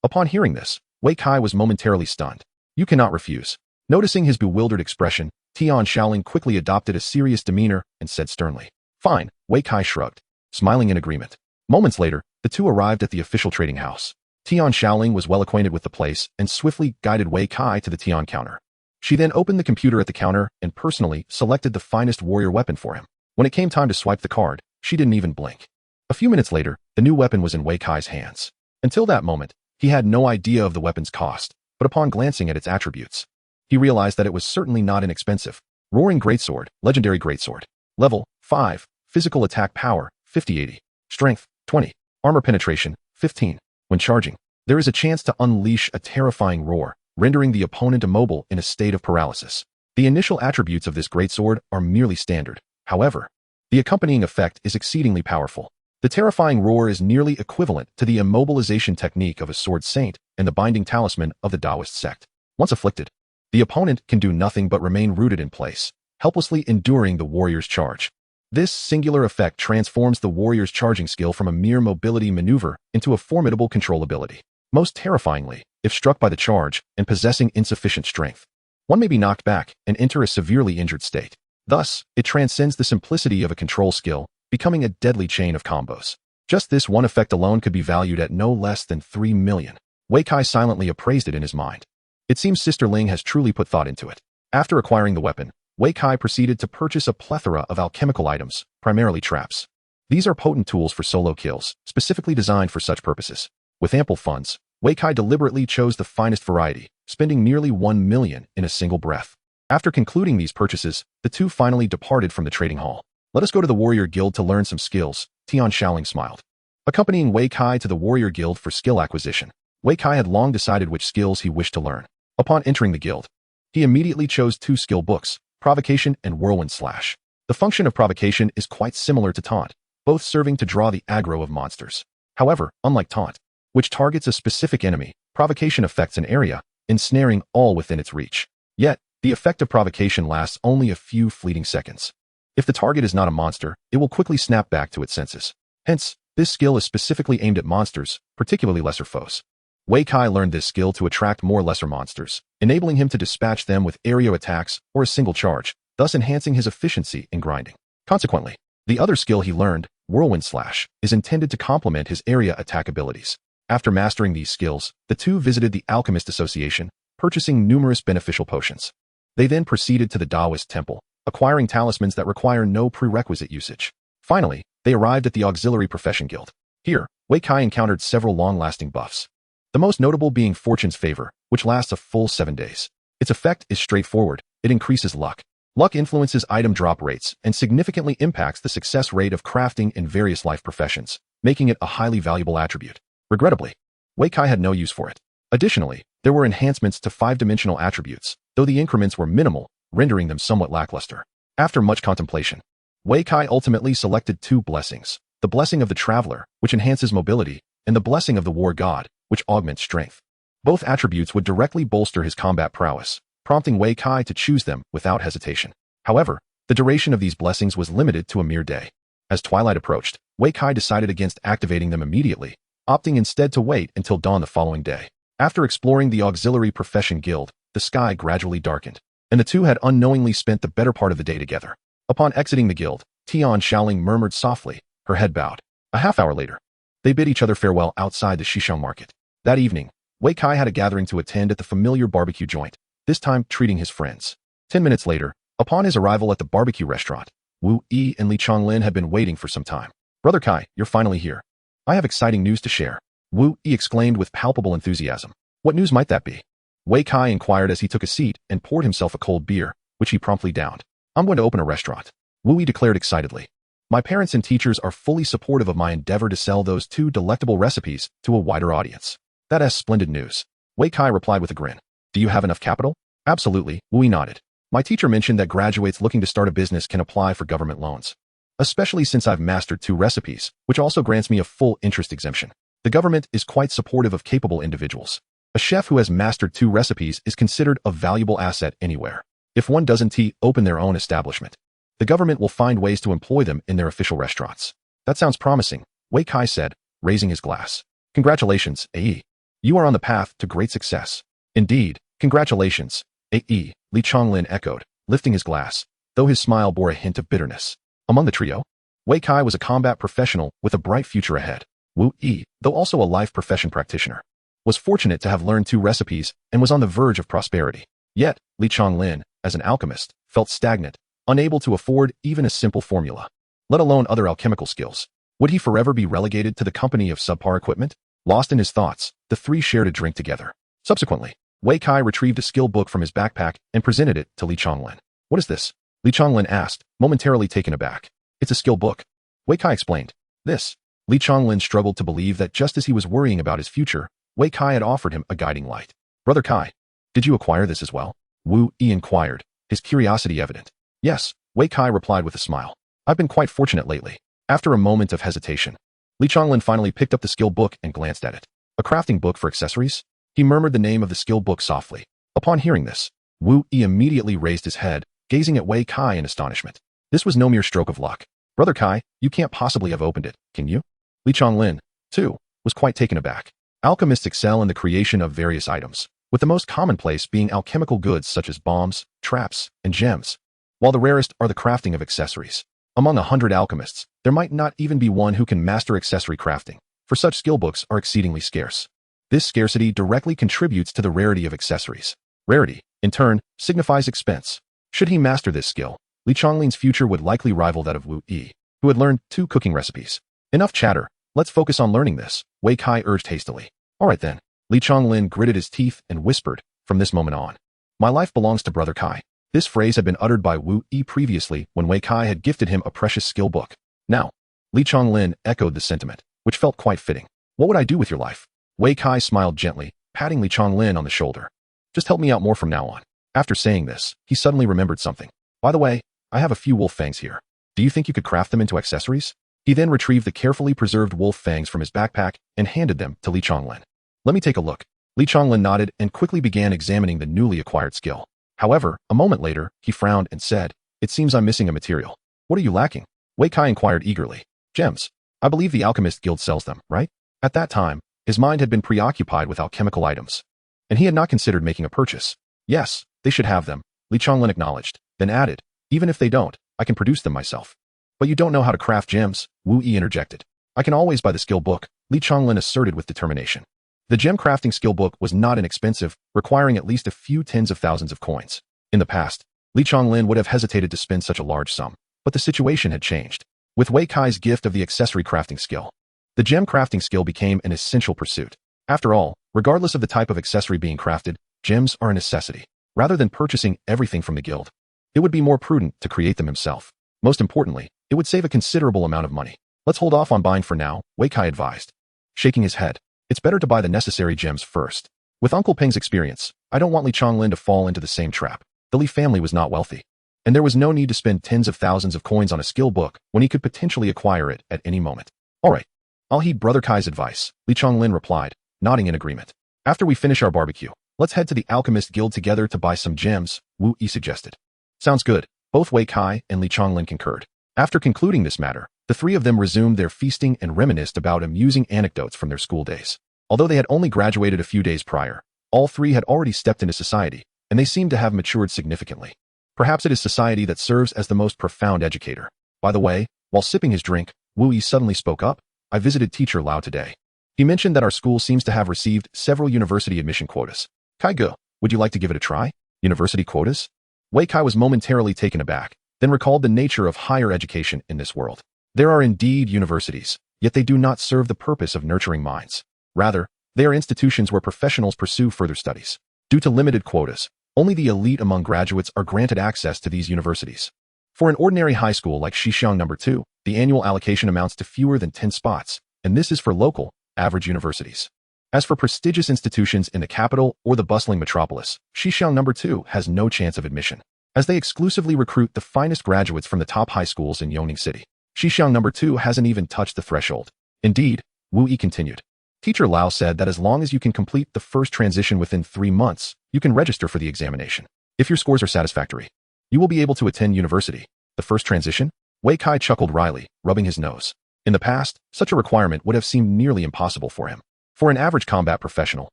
Upon hearing this, Wei Kai was momentarily stunned. "You cannot refuse." Noticing his bewildered expression, Tian Shaoling quickly adopted a serious demeanor and said sternly, "Fine." Wei Kai shrugged, smiling in agreement. Moments later, the two arrived at the official trading house. Tian Shaoling was well acquainted with the place and swiftly guided Wei Kai to the Tian counter. She then opened the computer at the counter and personally selected the finest warrior weapon for him. When it came time to swipe the card, she didn't even blink. A few minutes later, the new weapon was in Wei Kai's hands. Until that moment, he had no idea of the weapon's cost, but upon glancing at its attributes, he realized that it was certainly not inexpensive. Roaring Greatsword, Legendary Greatsword. Level 5, Physical Attack Power, 50-80. Strength, 20. Armor Penetration, 15. When charging, there is a chance to unleash a terrifying roar, rendering the opponent immobile in a state of paralysis. The initial attributes of this greatsword are merely standard. However, the accompanying effect is exceedingly powerful. The terrifying roar is nearly equivalent to the immobilization technique of a sword saint and the binding talisman of the Taoist sect. Once afflicted, the opponent can do nothing but remain rooted in place, helplessly enduring the warrior's charge. This singular effect transforms the warrior's charging skill from a mere mobility maneuver into a formidable control ability. Most terrifyingly, if struck by the charge and possessing insufficient strength, one may be knocked back and enter a severely injured state. Thus, it transcends the simplicity of a control skill, becoming a deadly chain of combos. Just this one effect alone could be valued at no less than 3 million. Wei Kai silently appraised it in his mind. It seems Sister Ling has truly put thought into it. After acquiring the weapon, Wei Kai proceeded to purchase a plethora of alchemical items, primarily traps. These are potent tools for solo kills, specifically designed for such purposes. With ample funds, Wei Kai deliberately chose the finest variety, spending nearly 1 million in a single breath. After concluding these purchases, the two finally departed from the trading hall. Let us go to the warrior guild to learn some skills, Tian Shaoling smiled. Accompanying Wei Kai to the warrior guild for skill acquisition, Wei Kai had long decided which skills he wished to learn. Upon entering the guild, he immediately chose 2 skill books, Provocation and Whirlwind Slash. The function of provocation is quite similar to taunt, both serving to draw the aggro of monsters. However, unlike taunt, which targets a specific enemy, provocation affects an area, ensnaring all within its reach. Yet, the effect of provocation lasts only a few fleeting seconds. If the target is not a monster, it will quickly snap back to its senses. Hence, this skill is specifically aimed at monsters, particularly lesser foes. Wei Kai learned this skill to attract more lesser monsters, enabling him to dispatch them with aerial attacks or a single charge, thus enhancing his efficiency in grinding. Consequently, the other skill he learned, Whirlwind Slash, is intended to complement his area attack abilities. After mastering these skills, the two visited the Alchemist Association, purchasing numerous beneficial potions. They then proceeded to the Taoist Temple, acquiring talismans that require no prerequisite usage. Finally, they arrived at the Auxiliary Profession Guild. Here, Wei Kai encountered several long-lasting buffs. The most notable being Fortune's Favor, which lasts a full 7 days. Its effect is straightforward. It increases luck. Luck influences item drop rates and significantly impacts the success rate of crafting in various life professions, making it a highly valuable attribute. Regrettably, Wei Kai had no use for it. Additionally, there were enhancements to 5-dimensional attributes, though the increments were minimal, rendering them somewhat lackluster. After much contemplation, Wei Kai ultimately selected 2 blessings: the Blessing of the Traveler, which enhances mobility, and the Blessing of the War God, which augments strength. Both attributes would directly bolster his combat prowess, prompting Wei Kai to choose them without hesitation. However, the duration of these blessings was limited to a mere day. As twilight approached, Wei Kai decided against activating them immediately, opting instead to wait until dawn the following day. After exploring the Auxiliary Profession Guild, the sky gradually darkened, and the two had unknowingly spent the better part of the day together. Upon exiting the guild, Tian Shaoling murmured softly, her head bowed. A half-hour later, they bid each other farewell outside the Xishang market. That evening, Wei Kai had a gathering to attend at the familiar barbecue joint, this time treating his friends. 10 minutes later, upon his arrival at the barbecue restaurant, Wu Yi and Li Chonglin had been waiting for some time. Brother Kai, you're finally here. I have exciting news to share. Wu Yi exclaimed with palpable enthusiasm. What news might that be? Wei Kai inquired as he took a seat and poured himself a cold beer, which he promptly downed. I'm going to open a restaurant, Wu Yi declared excitedly. My parents and teachers are fully supportive of my endeavor to sell those 2 delectable recipes to a wider audience. That is splendid news. Wei Kai replied with a grin. Do you have enough capital? Absolutely, Wu Yi nodded. My teacher mentioned that graduates looking to start a business can apply for government loans. Especially since I've mastered 2 recipes, which also grants me a full interest exemption. The government is quite supportive of capable individuals. A chef who has mastered 2 recipes is considered a valuable asset anywhere. If one doesn't open their own establishment, the government will find ways to employ them in their official restaurants. That sounds promising, Wei Kai said, raising his glass. Congratulations, AE. You are on the path to great success. Indeed, congratulations, AE, Li Chonglin echoed, lifting his glass, though his smile bore a hint of bitterness. Among the trio, Wei Kai was a combat professional with a bright future ahead. Wu Yi, though also a life profession practitioner, was fortunate to have learned 2 recipes and was on the verge of prosperity. Yet, Li Chonglin, as an alchemist, felt stagnant, unable to afford even a simple formula, let alone other alchemical skills. Would he forever be relegated to the company of subpar equipment? Lost in his thoughts, the 3 shared a drink together. Subsequently, Wei Kai retrieved a skill book from his backpack and presented it to Li Chonglin. What is this? Li Chonglin asked, momentarily taken aback. It's a skill book, Wei Kai explained. This. Li Chonglin struggled to believe that just as he was worrying about his future, Wei Kai had offered him a guiding light. Brother Kai, did you acquire this as well? Wu Yi inquired, his curiosity evident. Yes, Wei Kai replied with a smile. I've been quite fortunate lately. After a moment of hesitation, Li Chonglin finally picked up the skill book and glanced at it. A crafting book for accessories? He murmured the name of the skill book softly. Upon hearing this, Wu Yi immediately raised his head, gazing at Wei Kai in astonishment. This was no mere stroke of luck. Brother Kai, you can't possibly have opened it, can you? Li Chonglin, too, was quite taken aback. Alchemists excel in the creation of various items, with the most commonplace being alchemical goods such as bombs, traps, and gems, while the rarest are the crafting of accessories. Among 100 alchemists, there might not even be one who can master accessory crafting, for such skill books are exceedingly scarce. This scarcity directly contributes to the rarity of accessories. Rarity, in turn, signifies expense. Should he master this skill, Li Chonglin's future would likely rival that of Wu Yi, who had learned 2 cooking recipes. Enough chatter, let's focus on learning this, Wei Kai urged hastily. All right then. Li Chonglin gritted his teeth and whispered, from this moment on, my life belongs to Brother Kai. This phrase had been uttered by Wu Yi previously when Wei Kai had gifted him a precious skill book. Now, Li Chonglin echoed the sentiment, which felt quite fitting. What would I do with your life? Wei Kai smiled gently, patting Li Chonglin on the shoulder. Just help me out more from now on. After saying this, he suddenly remembered something. By the way, I have a few wolf fangs here. Do you think you could craft them into accessories? He then retrieved the carefully preserved wolf fangs from his backpack and handed them to Li Chonglin. Let me take a look. Li Chonglin nodded and quickly began examining the newly acquired skill. However, a moment later, he frowned and said, it seems I'm missing a material. What are you lacking? Wei Kai inquired eagerly. Gems. I believe the Alchemist Guild sells them, right? At that time, his mind had been preoccupied with alchemical items, and he had not considered making a purchase. Yes, they should have them, Li Chonglin acknowledged, then added, even if they don't, I can produce them myself. But you don't know how to craft gems, Wu Yi interjected. I can always buy the skill book, Li Chonglin asserted with determination. The gem crafting skill book was not inexpensive, requiring at least a few tens of thousands of coins. In the past, Li Chonglin would have hesitated to spend such a large sum, but the situation had changed. With Wei Kai's gift of the accessory crafting skill, the gem crafting skill became an essential pursuit. After all, regardless of the type of accessory being crafted, gems are a necessity. Rather than purchasing everything from the guild, it would be more prudent to create them himself. Most importantly, it would save a considerable amount of money. Let's hold off on buying for now, Wei Kai advised. Shaking his head, it's better to buy the necessary gems first. With Uncle Peng's experience, I don't want Li Chonglin to fall into the same trap. The Li family was not wealthy, and there was no need to spend tens of thousands of coins on a skill book when he could potentially acquire it at any moment. All right, I'll heed Brother Kai's advice, Li Chonglin replied, nodding in agreement. After we finish our barbecue, let's head to the Alchemist Guild together to buy some gems, Wu Yi suggested. Sounds good. Both Wei Kai and Li Chonglin concurred. After concluding this matter, the 3 of them resumed their feasting and reminisced about amusing anecdotes from their school days. Although they had only graduated a few days prior, all 3 had already stepped into society, and they seemed to have matured significantly. Perhaps it is society that serves as the most profound educator. By the way, while sipping his drink, Wu Yi suddenly spoke up. I visited Teacher Lao today. He mentioned that our school seems to have received several university admission quotas. Kai Ge, would you like to give it a try? University quotas? Wei Kai was momentarily taken aback, then recalled the nature of higher education in this world. There are indeed universities, yet they do not serve the purpose of nurturing minds. Rather, they are institutions where professionals pursue further studies. Due to limited quotas, only the elite among graduates are granted access to these universities. For an ordinary high school like Shixiang No. 2, the annual allocation amounts to fewer than 10 spots, and this is for local, average universities. As for prestigious institutions in the capital or the bustling metropolis, Shixiang No. 2 has no chance of admission, as they exclusively recruit the finest graduates from the top high schools in Yongning City. Shixiang No. 2 hasn't even touched the threshold. Indeed, Wu Yi continued. Teacher Lao said that as long as you can complete the first transition within 3 months, you can register for the examination. If your scores are satisfactory, you will be able to attend university. The first transition? Wei Kai chuckled wryly, rubbing his nose. In the past, such a requirement would have seemed nearly impossible for him. For an average combat professional,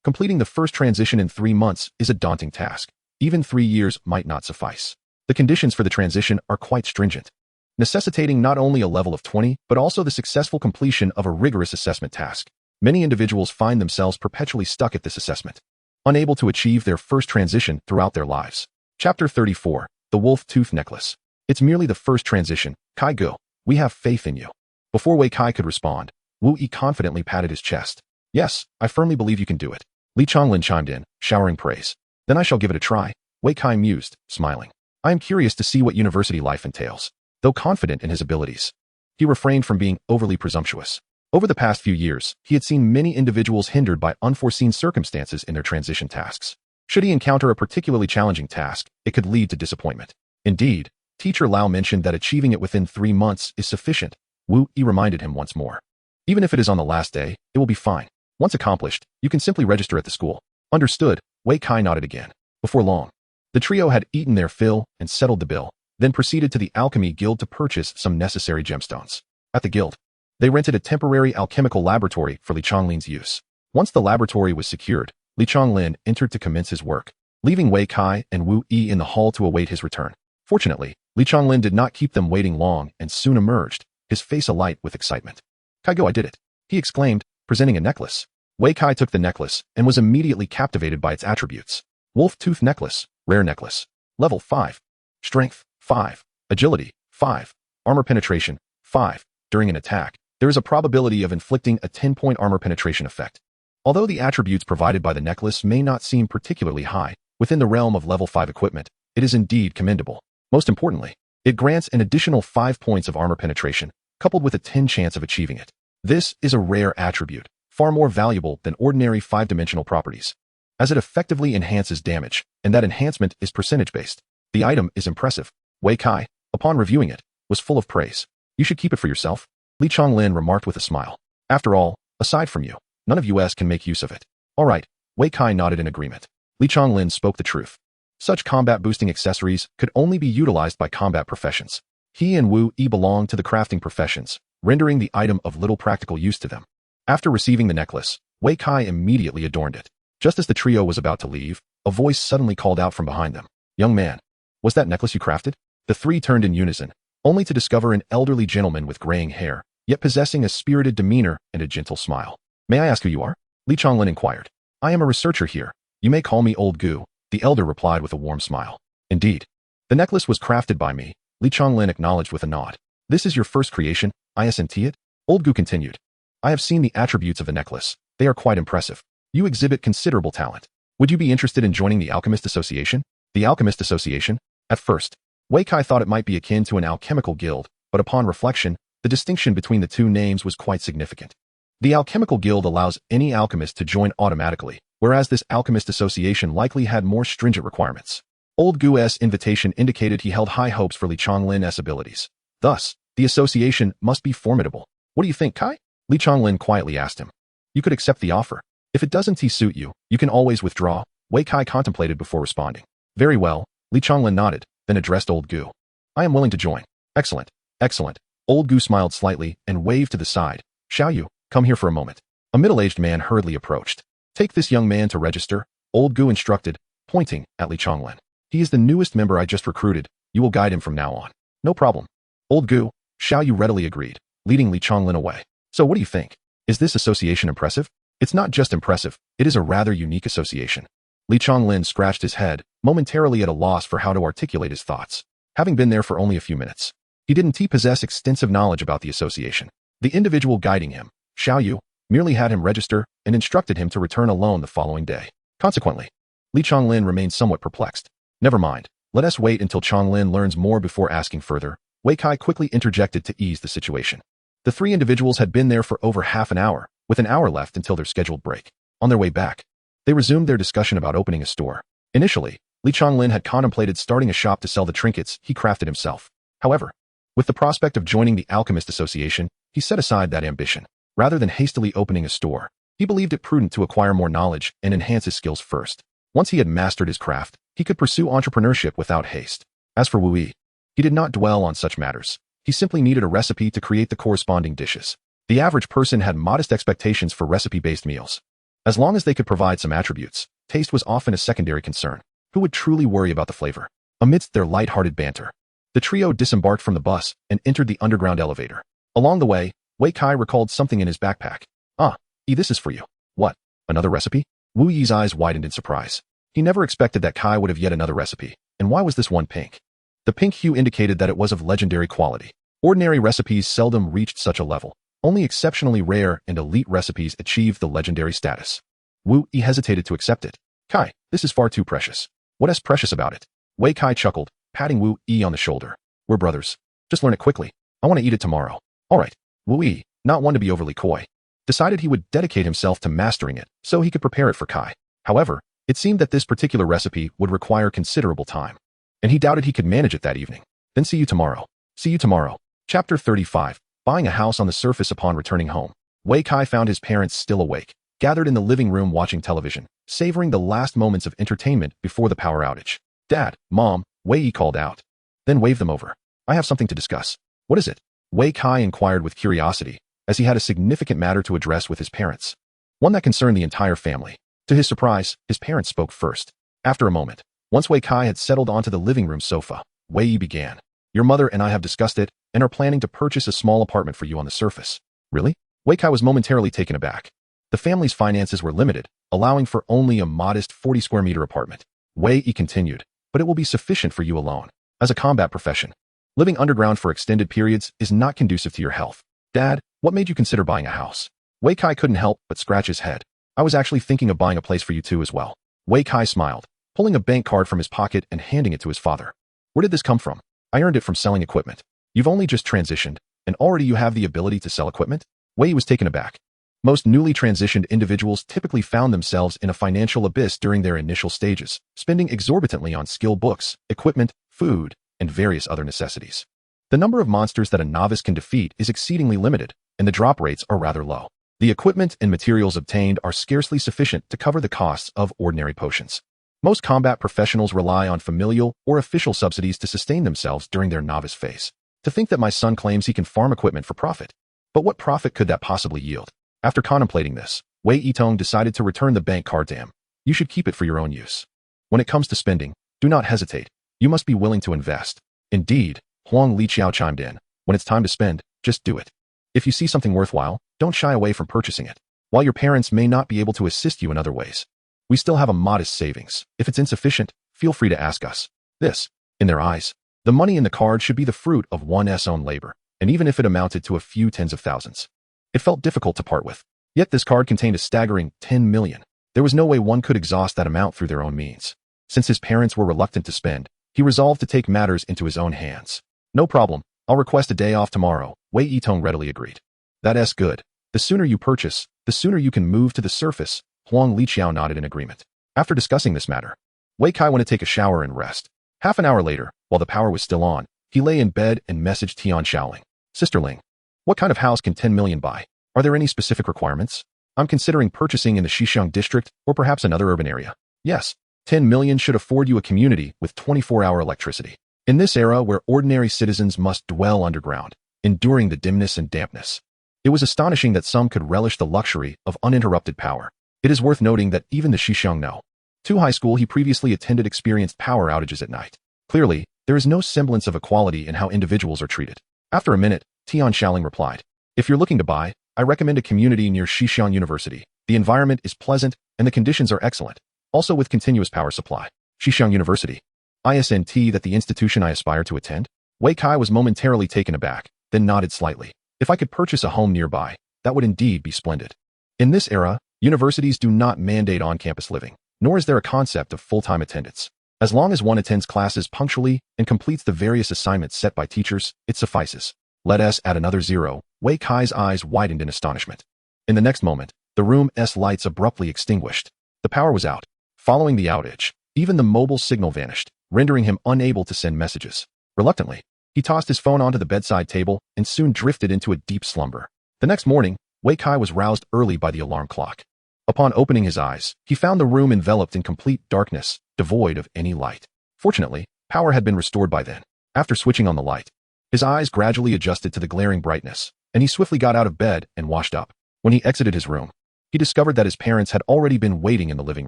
completing the first transition in 3 months is a daunting task. Even 3 years might not suffice. The conditions for the transition are quite stringent, necessitating not only a level of 20, but also the successful completion of a rigorous assessment task. Many individuals find themselves perpetually stuck at this assessment, unable to achieve their first transition throughout their lives. Chapter 34, The Wolf Tooth Necklace. It's merely the first transition, Kai Ge, we have faith in you. Before Wei Kai could respond, Wu Yi confidently patted his chest. Yes, I firmly believe you can do it. Li Chonglin chimed in, showering praise. Then I shall give it a try, Wei Kai mused, smiling. I am curious to see what university life entails. Though confident in his abilities, he refrained from being overly presumptuous. Over the past few years, he had seen many individuals hindered by unforeseen circumstances in their transition tasks. Should he encounter a particularly challenging task, it could lead to disappointment. Indeed, Teacher Lao mentioned that achieving it within 3 months is sufficient. Wu Yi reminded him once more. Even if it is on the last day, it will be fine. Once accomplished, you can simply register at the school. Understood, Wei Kai nodded again. Before long, the trio had eaten their fill and settled the bill, then proceeded to the Alchemy Guild to purchase some necessary gemstones. At the guild, they rented a temporary alchemical laboratory for Li Chonglin's use. Once the laboratory was secured, Li Chonglin entered to commence his work, leaving Wei Kai and Wu Yi in the hall to await his return. Fortunately, Li Chonglin did not keep them waiting long and soon emerged, his face alight with excitement. Kai Ge, I did it, he exclaimed, presenting a necklace. Wei Kai took the necklace and was immediately captivated by its attributes. Wolf Tooth Necklace, Rare Necklace. Level 5. Strength, 5. Agility, 5. Armor penetration, 5. During an attack, there is a probability of inflicting a 10-point armor penetration effect. Although the attributes provided by the necklace may not seem particularly high, within the realm of level 5 equipment, it is indeed commendable. Most importantly, it grants an additional 5 points of armor penetration, coupled with a 10 chance of achieving it. This is a rare attribute, far more valuable than ordinary 5-dimensional properties, as it effectively enhances damage, and that enhancement is percentage-based. The item is impressive. Wei Kai, upon reviewing it, was full of praise. You should keep it for yourself, Li Chonglin remarked with a smile. After all, aside from you, none of us can make use of it. All right, Wei Kai nodded in agreement. Li Chonglin spoke the truth. Such combat-boosting accessories could only be utilized by combat professions. He and Wu Yi belonged to the crafting professions, rendering the item of little practical use to them. After receiving the necklace, Wei Kai immediately adorned it. Just as the trio was about to leave, a voice suddenly called out from behind them. Young man, was that necklace you crafted? The three turned in unison, only to discover an elderly gentleman with graying hair, yet possessing a spirited demeanor and a gentle smile. May I ask who you are? Li Chonglin inquired. I am a researcher here. You may call me Old Gu, the elder replied with a warm smile. Indeed. The necklace was crafted by me, Li Chonglin acknowledged with a nod. This is your first creation, isn't it? Old Gu continued. I have seen the attributes of the necklace. They are quite impressive. You exhibit considerable talent. Would you be interested in joining the Alchemist Association? The Alchemist Association? At first, Wei Kai thought it might be akin to an alchemical guild, but upon reflection, the distinction between the two names was quite significant. The Alchemical Guild allows any alchemist to join automatically, whereas this Alchemist Association likely had more stringent requirements. Old Gu's invitation indicated he held high hopes for Li Chonglin's abilities. Thus, the association must be formidable. What do you think, Kai? Li Chonglin quietly asked him. You could accept the offer. If it doesn't suit you, you can always withdraw, Wei Kai contemplated before responding. Very well, Li Chonglin nodded, then addressed Old Gu. I am willing to join. Excellent, excellent. Old Gu smiled slightly and waved to the side. Xiaoyu, come here for a moment. A middle-aged man hurriedly approached. Take this young man to register, Old Gu instructed, pointing at Li Chonglin. He is the newest member I just recruited. You will guide him from now on. No problem. Old Gu, Xiaoyu readily agreed, leading Li Chonglin away. So what do you think? Is this association impressive? It's not just impressive, it is a rather unique association. Li Chonglin scratched his head, momentarily at a loss for how to articulate his thoughts. Having been there for only a few minutes, he didn't possess extensive knowledge about the association. The individual guiding him, Xiaoyu, merely had him register and instructed him to return alone the following day. Consequently, Li Chonglin remained somewhat perplexed. Never mind, let us wait until Chonglin learns more before asking further, Wei Kai quickly interjected to ease the situation. The three individuals had been there for over half an hour, with an hour left until their scheduled break. On their way back, they resumed their discussion about opening a store. Initially, Li Chonglin had contemplated starting a shop to sell the trinkets he crafted himself. However, with the prospect of joining the Alchemist Association, he set aside that ambition. Rather than hastily opening a store, he believed it prudent to acquire more knowledge and enhance his skills first. Once he had mastered his craft, he could pursue entrepreneurship without haste. As for Wu Yi, he did not dwell on such matters. He simply needed a recipe to create the corresponding dishes. The average person had modest expectations for recipe-based meals. As long as they could provide some attributes, taste was often a secondary concern. Who would truly worry about the flavor? Amidst their light-hearted banter, the trio disembarked from the bus and entered the underground elevator. Along the way, Wei Kai recalled something in his backpack. Ah, this is for you. What? Another recipe? Wu Yi's eyes widened in surprise. He never expected that Kai would have yet another recipe. And why was this one pink? The pink hue indicated that it was of legendary quality. Ordinary recipes seldom reached such a level. Only exceptionally rare and elite recipes achieved the legendary status. Wu Yi hesitated to accept it. Kai, this is far too precious. What is precious about it? Wei Kai chuckled, patting Wu Yi on the shoulder. We're brothers. Just learn it quickly. I want to eat it tomorrow. All right. Wu Yi, not one to be overly coy, decided he would dedicate himself to mastering it so he could prepare it for Kai. However, it seemed that this particular recipe would require considerable time, and he doubted he could manage it that evening. Then see you tomorrow. See you tomorrow. Chapter 35. Buying a house on the surface upon returning home. Wei Kai found his parents still awake, gathered in the living room watching television, savoring the last moments of entertainment before the power outage. Dad, Mom, Wei Yi called out. Then waved them over. I have something to discuss. What is it? Wei Kai inquired with curiosity, as he had a significant matter to address with his parents. One that concerned the entire family. To his surprise, his parents spoke first. After a moment, once Wei Kai had settled onto the living room sofa, Wei Yi began. Your mother and I have discussed it, and are planning to purchase a small apartment for you on the surface. Really? Wei Kai was momentarily taken aback. The family's finances were limited, allowing for only a modest 40 square meter apartment. Wei Yi continued, but it will be sufficient for you alone. as a combat profession. Living underground for extended periods is not conducive to your health. Dad, what made you consider buying a house? Wei Kai couldn't help but scratch his head. I was actually thinking of buying a place for you too as well. Wei Kai smiled, pulling a bank card from his pocket and handing it to his father. Where did this come from? I earned it from selling equipment. You've only just transitioned, and already you have the ability to sell equipment? Wei was taken aback. Most newly transitioned individuals typically found themselves in a financial abyss during their initial stages, spending exorbitantly on skill books, equipment, food, and various other necessities. The number of monsters that a novice can defeat is exceedingly limited, and the drop rates are rather low. The equipment and materials obtained are scarcely sufficient to cover the costs of ordinary potions. Most combat professionals rely on familial or official subsidies to sustain themselves during their novice phase. To think that my son claims he can farm equipment for profit. But what profit could that possibly yield? After contemplating this, Wei Yitong decided to return the bank card to him. You should keep it for your own use. When it comes to spending, do not hesitate. You must be willing to invest. Indeed, Huang Liqiao chimed in. When it's time to spend, just do it. If you see something worthwhile, don't shy away from purchasing it. While your parents may not be able to assist you in other ways, we still have a modest savings. If it's insufficient, feel free to ask us. This, in their eyes, the money in the card should be the fruit of one's own labor, and even if it amounted to a few tens of thousands, it felt difficult to part with. Yet this card contained a staggering 10 million. There was no way one could exhaust that amount through their own means. Since his parents were reluctant to spend, he resolved to take matters into his own hands. No problem, I'll request a day off tomorrow, Wei Yitong readily agreed. That's good. The sooner you purchase, the sooner you can move to the surface. Huang Liqiao nodded in agreement. After discussing this matter, Wei Kai went to take a shower and rest. Half an hour later, while the power was still on, he lay in bed and messaged Tian Shaoling. Sisterling, what kind of house can 10 million buy? Are there any specific requirements? I'm considering purchasing in the Xishuang district or perhaps another urban area. Yes, 10 million should afford you a community with 24-hour electricity. In this era where ordinary citizens must dwell underground, enduring the dimness and dampness, it was astonishing that some could relish the luxury of uninterrupted power. It is worth noting that even the Xishuang No. 2 high school he previously attended experienced power outages at night. Clearly, there is no semblance of equality in how individuals are treated. After a minute, Tian Shaoling replied, if you're looking to buy, I recommend a community near Xishuang University. The environment is pleasant and the conditions are excellent, also with continuous power supply. Xishuang University. ISNT that the institution I aspire to attend? Wei Kai was momentarily taken aback, then nodded slightly. If I could purchase a home nearby, that would indeed be splendid. In this era, universities do not mandate on-campus living, nor is there a concept of full-time attendance. As long as one attends classes punctually and completes the various assignments set by teachers, it suffices. Let us add another 0. Wei Kai's eyes widened in astonishment. In the next moment, the room's lights abruptly extinguished. The power was out. Following the outage, even the mobile signal vanished, rendering him unable to send messages. Reluctantly, he tossed his phone onto the bedside table and soon drifted into a deep slumber. The next morning, Wei Kai was roused early by the alarm clock. Upon opening his eyes, he found the room enveloped in complete darkness, devoid of any light. Fortunately, power had been restored by then. After switching on the light, his eyes gradually adjusted to the glaring brightness, and he swiftly got out of bed and washed up. When he exited his room, he discovered that his parents had already been waiting in the living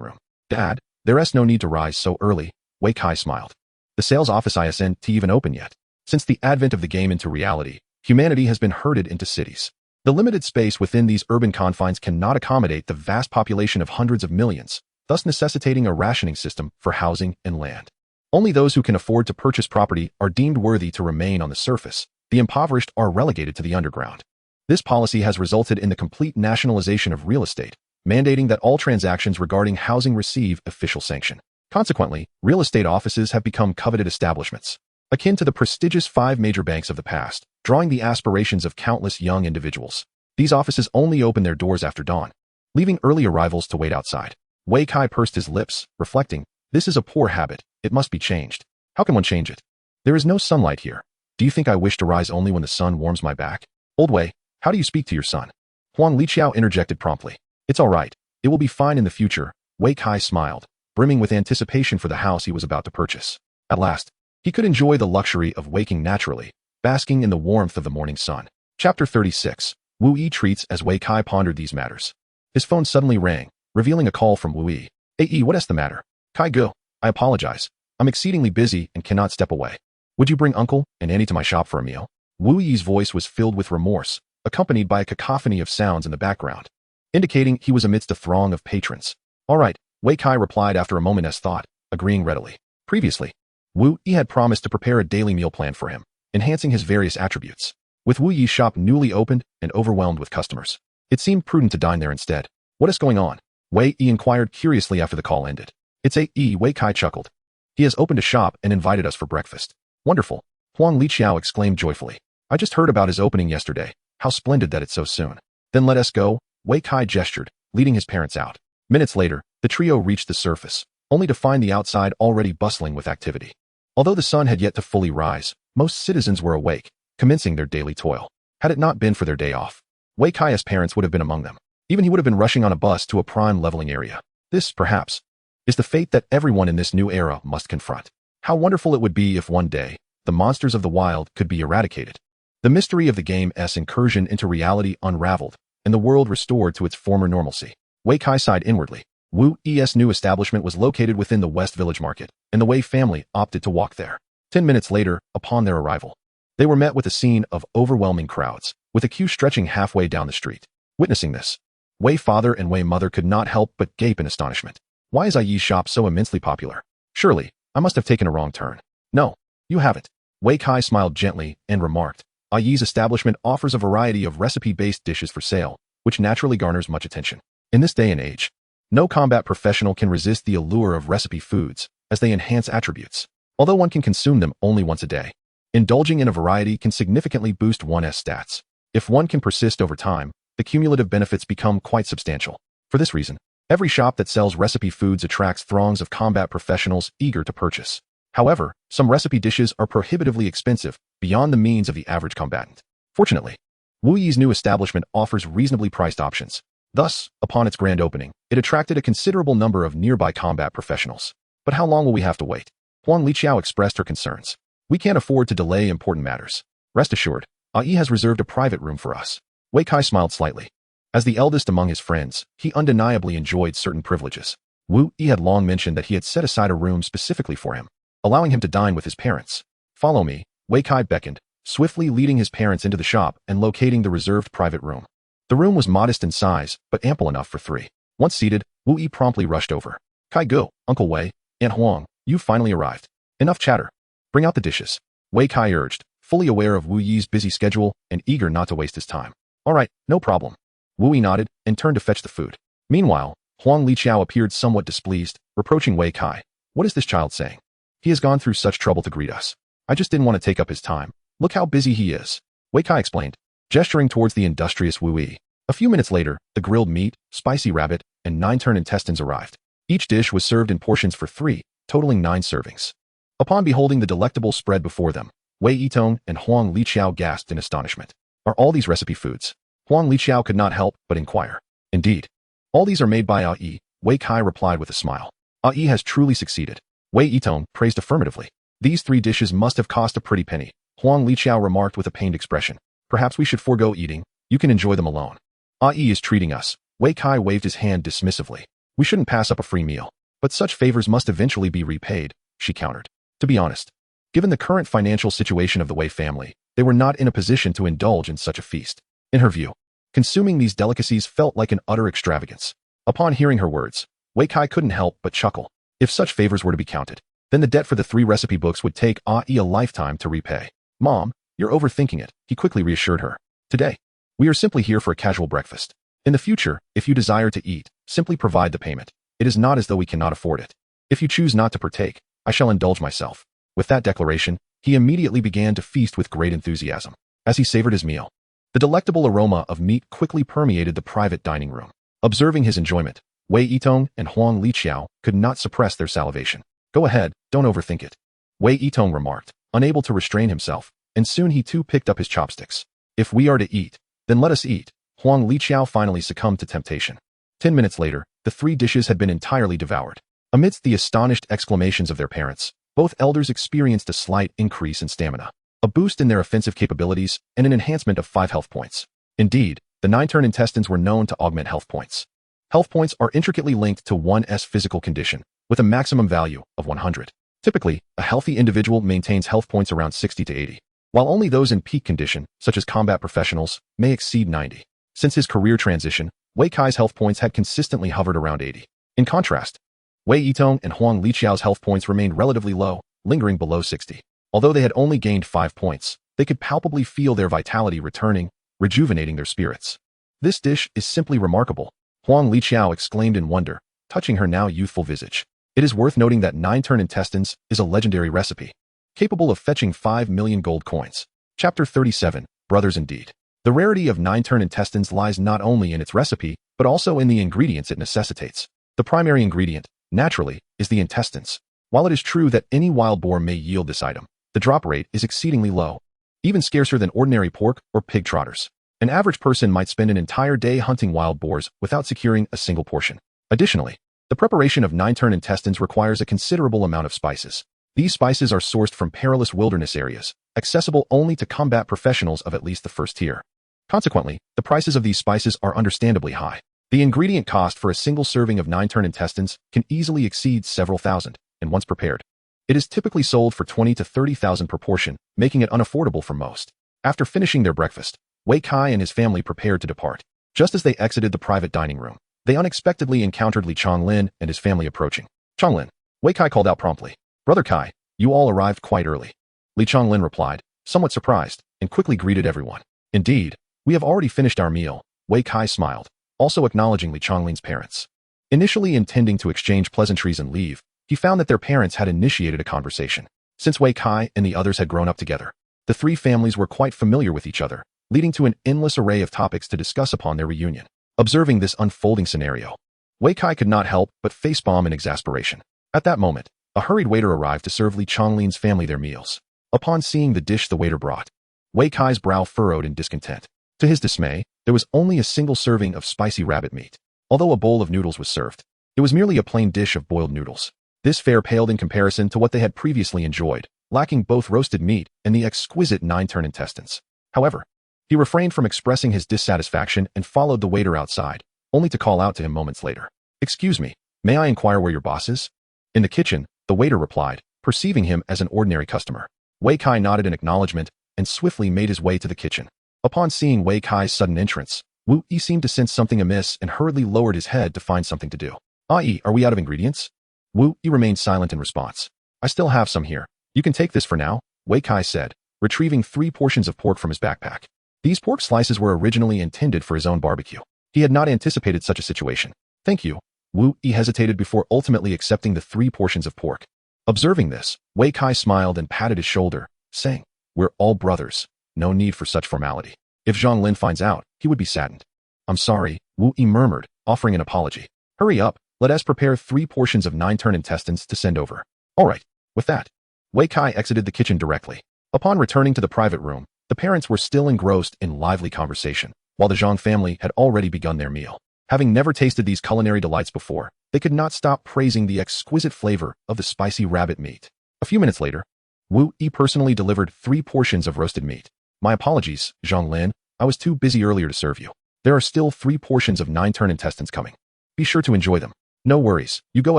room. Dad, there's no need to rise so early, Wei Kai smiled. The sales office isn't even open yet. Since the advent of the game into reality, humanity has been herded into cities. The limited space within these urban confines cannot accommodate the vast population of hundreds of millions, thus necessitating a rationing system for housing and land. Only those who can afford to purchase property are deemed worthy to remain on the surface. The impoverished are relegated to the underground. This policy has resulted in the complete nationalization of real estate, mandating that all transactions regarding housing receive official sanction. Consequently, real estate offices have become coveted establishments, akin to the prestigious 5 major banks of the past, drawing the aspirations of countless young individuals. These offices only open their doors after dawn, leaving early arrivals to wait outside. Wei Kai pursed his lips, reflecting, this is a poor habit, it must be changed. How can one change it? There is no sunlight here. Do you think I wish to rise only when the sun warms my back? Old Wei, how do you speak to your son? Huang Liqiao interjected promptly. It's all right. It will be fine in the future. Wei Kai smiled, brimming with anticipation for the house he was about to purchase. At last, he could enjoy the luxury of waking naturally, basking in the warmth of the morning sun. Chapter 36. Wu Yi treats. As Wei Kai pondered these matters, his phone suddenly rang, revealing a call from Wu Yi. Hey, what is the matter? Kai Go, I apologize. I'm exceedingly busy and cannot step away. Would you bring Uncle and Annie to my shop for a meal? Wu Yi's voice was filled with remorse, accompanied by a cacophony of sounds in the background, indicating he was amidst a throng of patrons. All right, Wei Kai replied after a moment's thought, agreeing readily. Previously, Wu Yi had promised to prepare a daily meal plan for him, enhancing his various attributes. With Wu Yi's shop newly opened and overwhelmed with customers, it seemed prudent to dine there instead. What is going on? Wei Yi inquired curiously after the call ended. It's A.E. Wei Kai chuckled. He has opened a shop and invited us for breakfast. Wonderful. Huang Liqiao exclaimed joyfully. I just heard about his opening yesterday. How splendid that it's so soon. Then let us go, Wei Kai gestured, leading his parents out. Minutes later, the trio reached the surface, only to find the outside already bustling with activity. Although the sun had yet to fully rise, most citizens were awake, commencing their daily toil. Had it not been for their day off, Wei Kai's parents would have been among them. Even he would have been rushing on a bus to a prime leveling area. This, perhaps, is the fate that everyone in this new era must confront. How wonderful it would be if one day, the monsters of the wild could be eradicated. The mystery of the game's incursion into reality unraveled, and the world restored to its former normalcy. Wei Kai sighed inwardly. Wu Yi's new establishment was located within the West Village Market, and the Wei family opted to walk there. 10 minutes later, upon their arrival, they were met with a scene of overwhelming crowds, with a queue stretching halfway down the street. Witnessing this, Wei father and Wei mother could not help but gape in astonishment. Why is Yi's shop so immensely popular? Surely, I must have taken a wrong turn. No, you haven't. Wei Kai smiled gently and remarked, Yi's establishment offers a variety of recipe-based dishes for sale, which naturally garners much attention. In this day and age, no combat professional can resist the allure of recipe foods, as they enhance attributes, although one can consume them only once a day. Indulging in a variety can significantly boost one's stats. If one can persist over time, the cumulative benefits become quite substantial. For this reason, every shop that sells recipe foods attracts throngs of combat professionals eager to purchase. However, some recipe dishes are prohibitively expensive, beyond the means of the average combatant. Fortunately, Wu Yi's new establishment offers reasonably priced options. Thus, upon its grand opening, it attracted a considerable number of nearby combat professionals. But how long will we have to wait? Huang Liqiao expressed her concerns. We can't afford to delay important matters. Rest assured, Yi has reserved a private room for us. Wei Kai smiled slightly. As the eldest among his friends, he undeniably enjoyed certain privileges. Wu Yi had long mentioned that he had set aside a room specifically for him, allowing him to dine with his parents. Follow me, Wei Kai beckoned, swiftly leading his parents into the shop and locating the reserved private room. The room was modest in size, but ample enough for three. Once seated, Wu Yi promptly rushed over. Kai go, Uncle Wei, Aunt Huang, you've finally arrived. Enough chatter. Bring out the dishes. Wei Kai urged, fully aware of Wu Yi's busy schedule and eager not to waste his time. All right, no problem. Wu Yi nodded and turned to fetch the food. Meanwhile, Huang Liqiao appeared somewhat displeased, reproaching Wei Kai. What is this child saying? He has gone through such trouble to greet us. I just didn't want to take up his time. Look how busy he is. Wei Kai explained, gesturing towards the industrious Wu Yi. A few minutes later, the grilled meat, spicy rabbit, and 9-turn intestines arrived. Each dish was served in portions for 3, totaling 9 servings. Upon beholding the delectable spread before them, Wei Yitong and Huang Liqiao gasped in astonishment. Are all these recipe foods? Huang Liqiao could not help but inquire. Indeed. All these are made by Yi, Wei Kai replied with a smile. Yi has truly succeeded. Wei Yitong praised affirmatively. These 3 dishes must have cost a pretty penny. Huang Liqiao remarked with a pained expression. Perhaps we should forego eating. You can enjoy them alone. Yi is treating us. Wei Kai waved his hand dismissively. We shouldn't pass up a free meal. But such favors must eventually be repaid, she countered. To be honest, given the current financial situation of the Wei family, they were not in a position to indulge in such a feast. In her view, consuming these delicacies felt like an utter extravagance. Upon hearing her words, Wei Kai couldn't help but chuckle. If such favors were to be counted, then the debt for the 3 recipe books would take Yi a lifetime to repay. Mom, you're overthinking it, he quickly reassured her. Today, we are simply here for a casual breakfast. In the future, if you desire to eat, simply provide the payment. It is not as though we cannot afford it. If you choose not to partake, I shall indulge myself. With that declaration, he immediately began to feast with great enthusiasm. As he savored his meal, the delectable aroma of meat quickly permeated the private dining room. Observing his enjoyment, Wei Yitong and Huang Liqiao could not suppress their salivation. Go ahead, don't overthink it. Wei Yitong remarked, unable to restrain himself, and soon he too picked up his chopsticks. If we are to eat, then let us eat. Huang Liqiao finally succumbed to temptation. 10 minutes later, the 3 dishes had been entirely devoured. Amidst the astonished exclamations of their parents, both elders experienced a slight increase in stamina, a boost in their offensive capabilities, and an enhancement of 5 health points. Indeed, the 9-turn intestines were known to augment health points. Health points are intricately linked to one's physical condition, with a maximum value of 100. Typically, a healthy individual maintains health points around 60 to 80, while only those in peak condition, such as combat professionals, may exceed 90. Since his career transition, Wei Kai's health points had consistently hovered around 80. In contrast, Wei Yitong and Huang Liqiao's health points remained relatively low, lingering below 60. Although they had only gained 5 points, they could palpably feel their vitality returning, rejuvenating their spirits. This dish is simply remarkable, Huang Liqiao exclaimed in wonder, touching her now youthful visage. It is worth noting that 9-turn intestines is a legendary recipe, capable of fetching 5 million gold coins. Chapter 37, Brothers Indeed. The rarity of 9-turn intestines lies not only in its recipe, but also in the ingredients it necessitates. The primary ingredient, naturally, is the intestines. While it is true that any wild boar may yield this item, the drop rate is exceedingly low, even scarcer than ordinary pork or pig trotters. An average person might spend an entire day hunting wild boars without securing a single portion. Additionally, the preparation of 9-turn intestines requires a considerable amount of spices. These spices are sourced from perilous wilderness areas, accessible only to combat professionals of at least the first tier. Consequently, the prices of these spices are understandably high. The ingredient cost for a single serving of 9-turn intestines can easily exceed several thousand, and once prepared, it is typically sold for 20 to 30,000 per portion, making it unaffordable for most. After finishing their breakfast, Wei Kai and his family prepared to depart. Just as they exited the private dining room, they unexpectedly encountered Li Chonglin and his family approaching. Chonglin, Wei Kai called out promptly. Brother Kai, you all arrived quite early. Li Chonglin replied, somewhat surprised, and quickly greeted everyone. Indeed, we have already finished our meal, Wei Kai smiled, also acknowledging Li Chonglin's parents. Initially intending to exchange pleasantries and leave, he found that their parents had initiated a conversation. Since Wei Kai and the others had grown up together, the three families were quite familiar with each other, leading to an endless array of topics to discuss upon their reunion. Observing this unfolding scenario, Wei Kai could not help but facepalm in exasperation. At that moment, a hurried waiter arrived to serve Li Chonglin's family their meals. Upon seeing the dish the waiter brought, Wei Kai's brow furrowed in discontent. To his dismay, there was only a single serving of spicy rabbit meat. Although a bowl of noodles was served, it was merely a plain dish of boiled noodles. This fare paled in comparison to what they had previously enjoyed, lacking both roasted meat and the exquisite 9-turn intestines. However, he refrained from expressing his dissatisfaction and followed the waiter outside, only to call out to him moments later. Excuse me, may I inquire where your boss is? In the kitchen, the waiter replied, perceiving him as an ordinary customer. Wei Kai nodded in acknowledgement and swiftly made his way to the kitchen. Upon seeing Wei Kai's sudden entrance, Wu Yi seemed to sense something amiss and hurriedly lowered his head to find something to do. "Yi, are we out of ingredients?" Wu Yi remained silent in response. "I still have some here. You can take this for now," Wei Kai said, retrieving 3 portions of pork from his backpack. These pork slices were originally intended for his own barbecue. He had not anticipated such a situation. "Thank you." Wu Yi hesitated before ultimately accepting the 3 portions of pork. Observing this, Wei Kai smiled and patted his shoulder, saying, "We're all brothers. No need for such formality. If Zhang Lin finds out, he would be saddened." "I'm sorry," Wu Yi murmured, offering an apology. "Hurry up, let us prepare 3 portions of 9-turn intestines to send over." "All right." With that, Wei Kai exited the kitchen directly. Upon returning to the private room, the parents were still engrossed in lively conversation, while the Zhang family had already begun their meal. Having never tasted these culinary delights before, they could not stop praising the exquisite flavor of the spicy rabbit meat. A few minutes later, Wu Yi personally delivered 3 portions of roasted meat. "My apologies, Zhang Lin, I was too busy earlier to serve you. There are still 3 portions of 9-turn intestines coming. Be sure to enjoy them." "No worries, you go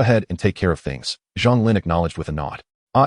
ahead and take care of things," Zhang Lin acknowledged with a nod.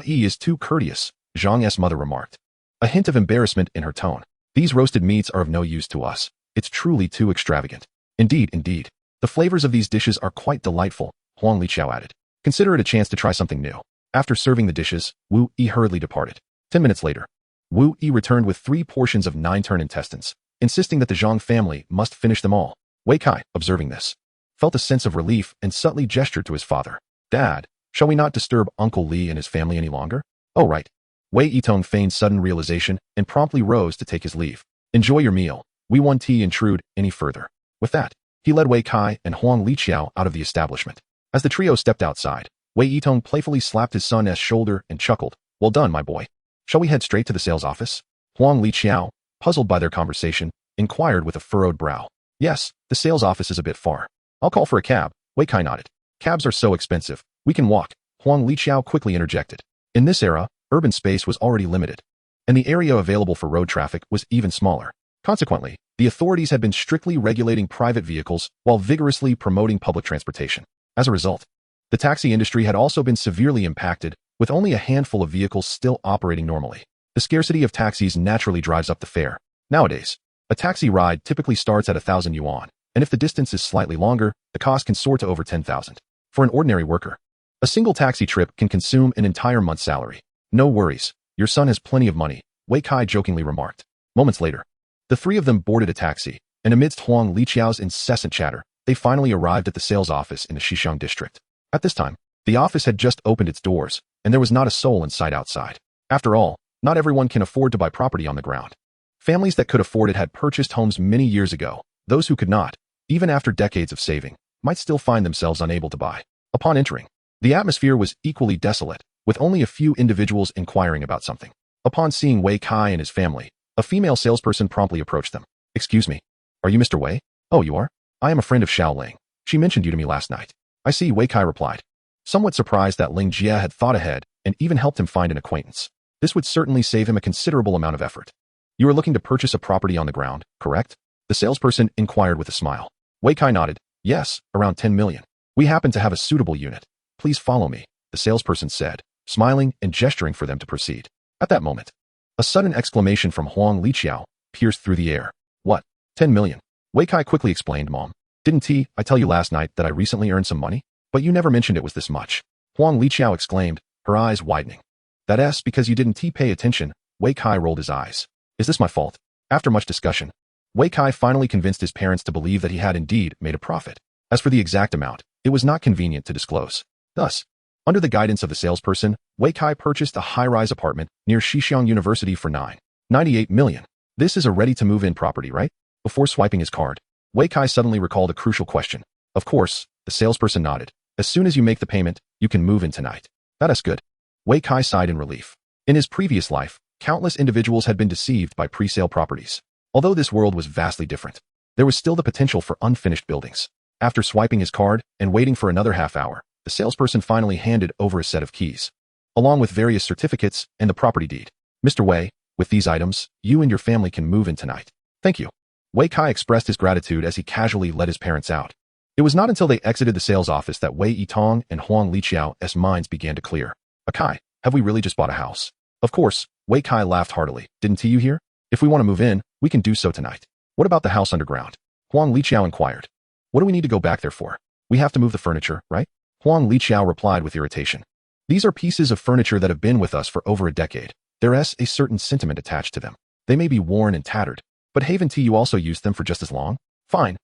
"Yi is too courteous," Zhang's mother remarked, a hint of embarrassment in her tone. "These roasted meats are of no use to us. It's truly too extravagant." Indeed. The flavors of these dishes are quite delightful," Huang Liqiao added. "Consider it a chance to try something new." After serving the dishes, Wu Yi hurriedly departed. 10 minutes later, Wu Yi returned with 3 portions of 9-turn intestines, insisting that the Zhang family must finish them all. Wei Kai, observing this, felt a sense of relief and subtly gestured to his father. "Dad, shall we not disturb Uncle Li and his family any longer?" "Oh right." Wei Yitong feigned sudden realization and promptly rose to take his leave. "Enjoy your meal. We won't intrude any further." With that, he led Wei Kai and Huang Liqiao out of the establishment. As the trio stepped outside, Wei Yitong playfully slapped his son's shoulder and chuckled. "Well done, my boy. Shall we head straight to the sales office?" Huang Liqiao, puzzled by their conversation, inquired with a furrowed brow. "Yes, the sales office is a bit far. I'll call for a cab," Wei Kai nodded. "Cabs are so expensive. We can walk," Huang Liqiao quickly interjected. In this era, urban space was already limited, and the area available for road traffic was even smaller. Consequently, the authorities had been strictly regulating private vehicles while vigorously promoting public transportation. As a result, the taxi industry had also been severely impacted, with only a handful of vehicles still operating normally. The scarcity of taxis naturally drives up the fare. Nowadays, a taxi ride typically starts at 1,000 yuan, and if the distance is slightly longer, the cost can soar to over 10,000. For an ordinary worker, a single taxi trip can consume an entire month's salary. No worries. Your son has plenty of money, Wei Kai jokingly remarked. Moments later, the three of them boarded a taxi, and amidst Huang Liqiao's incessant chatter, they finally arrived at the sales office in the Xishuang district. At this time, the office had just opened its doors, and there was not a soul in sight outside. After all, not everyone can afford to buy property on the ground. Families that could afford it had purchased homes many years ago. Those who could not, even after decades of saving, might still find themselves unable to buy. Upon entering, the atmosphere was equally desolate, with only a few individuals inquiring about something. Upon seeing Wei Kai and his family, a female salesperson promptly approached them. Excuse me, are you Mr. Wei? Oh, you are? I am a friend of Xiao Ling. She mentioned you to me last night. I see, Wei Kai replied, somewhat surprised that Ling Jia had thought ahead and even helped him find an acquaintance. This would certainly save him a considerable amount of effort. You are looking to purchase a property on the ground, correct? The salesperson inquired with a smile. Wei Kai nodded. Yes, around 10 million. We happen to have a suitable unit. Please follow me, the salesperson said, smiling and gesturing for them to proceed. At that moment, a sudden exclamation from Huang Liqiao pierced through the air. What? 10 million? Wei Kai quickly explained, Mom. Didn't I tell you last night that I recently earned some money? But you never mentioned it was this much. Huang Liqiao exclaimed, her eyes widening. That's because you didn't pay attention. Wei Kai rolled his eyes. Is this my fault? After much discussion, Wei Kai finally convinced his parents to believe that he had indeed made a profit. As for the exact amount, it was not convenient to disclose. Thus, under the guidance of the salesperson, Wei Kai purchased a high-rise apartment near Xishuang University for 9.98 million. This is a ready-to-move-in property, right? Before swiping his card, Wei Kai suddenly recalled a crucial question. Of course, the salesperson nodded. As soon as you make the payment, you can move in tonight. That's good. Wei Kai sighed in relief. In his previous life, countless individuals had been deceived by pre-sale properties. Although this world was vastly different, there was still the potential for unfinished buildings. After swiping his card and waiting for another half hour, the salesperson finally handed over a set of keys, along with various certificates and the property deed. Mr. Wei, with these items, you and your family can move in tonight. Thank you. Wei Kai expressed his gratitude as he casually led his parents out. It was not until they exited the sales office that Wei Yitong and Huang Liqiao's minds began to clear. Kai, have we really just bought a house? Of course, Wei Kai laughed heartily. Didn't you hear? If we want to move in, we can do so tonight. What about the house underground? Huang Liqiao inquired. What do we need to go back there for? We have to move the furniture, right? Huang Liqiao replied with irritation. These are pieces of furniture that have been with us for over a decade. There's a certain sentiment attached to them. They may be worn and tattered, but haven't you also used them for just as long? Fine.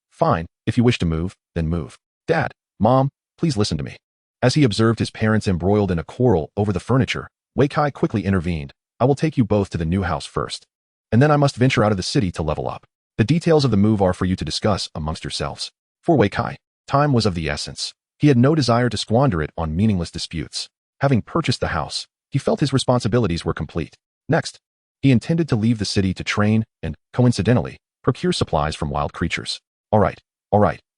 If you wish to move, then move. Dad, Mom, please listen to me. As he observed his parents embroiled in a quarrel over the furniture, Wei Kai quickly intervened. I will take you both to the new house first. And then I must venture out of the city to level up. The details of the move are for you to discuss amongst yourselves. For Wei Kai, time was of the essence. He had no desire to squander it on meaningless disputes. Having purchased the house, he felt his responsibilities were complete. Next, he intended to leave the city to train and, coincidentally, procure supplies from wild creatures. All right.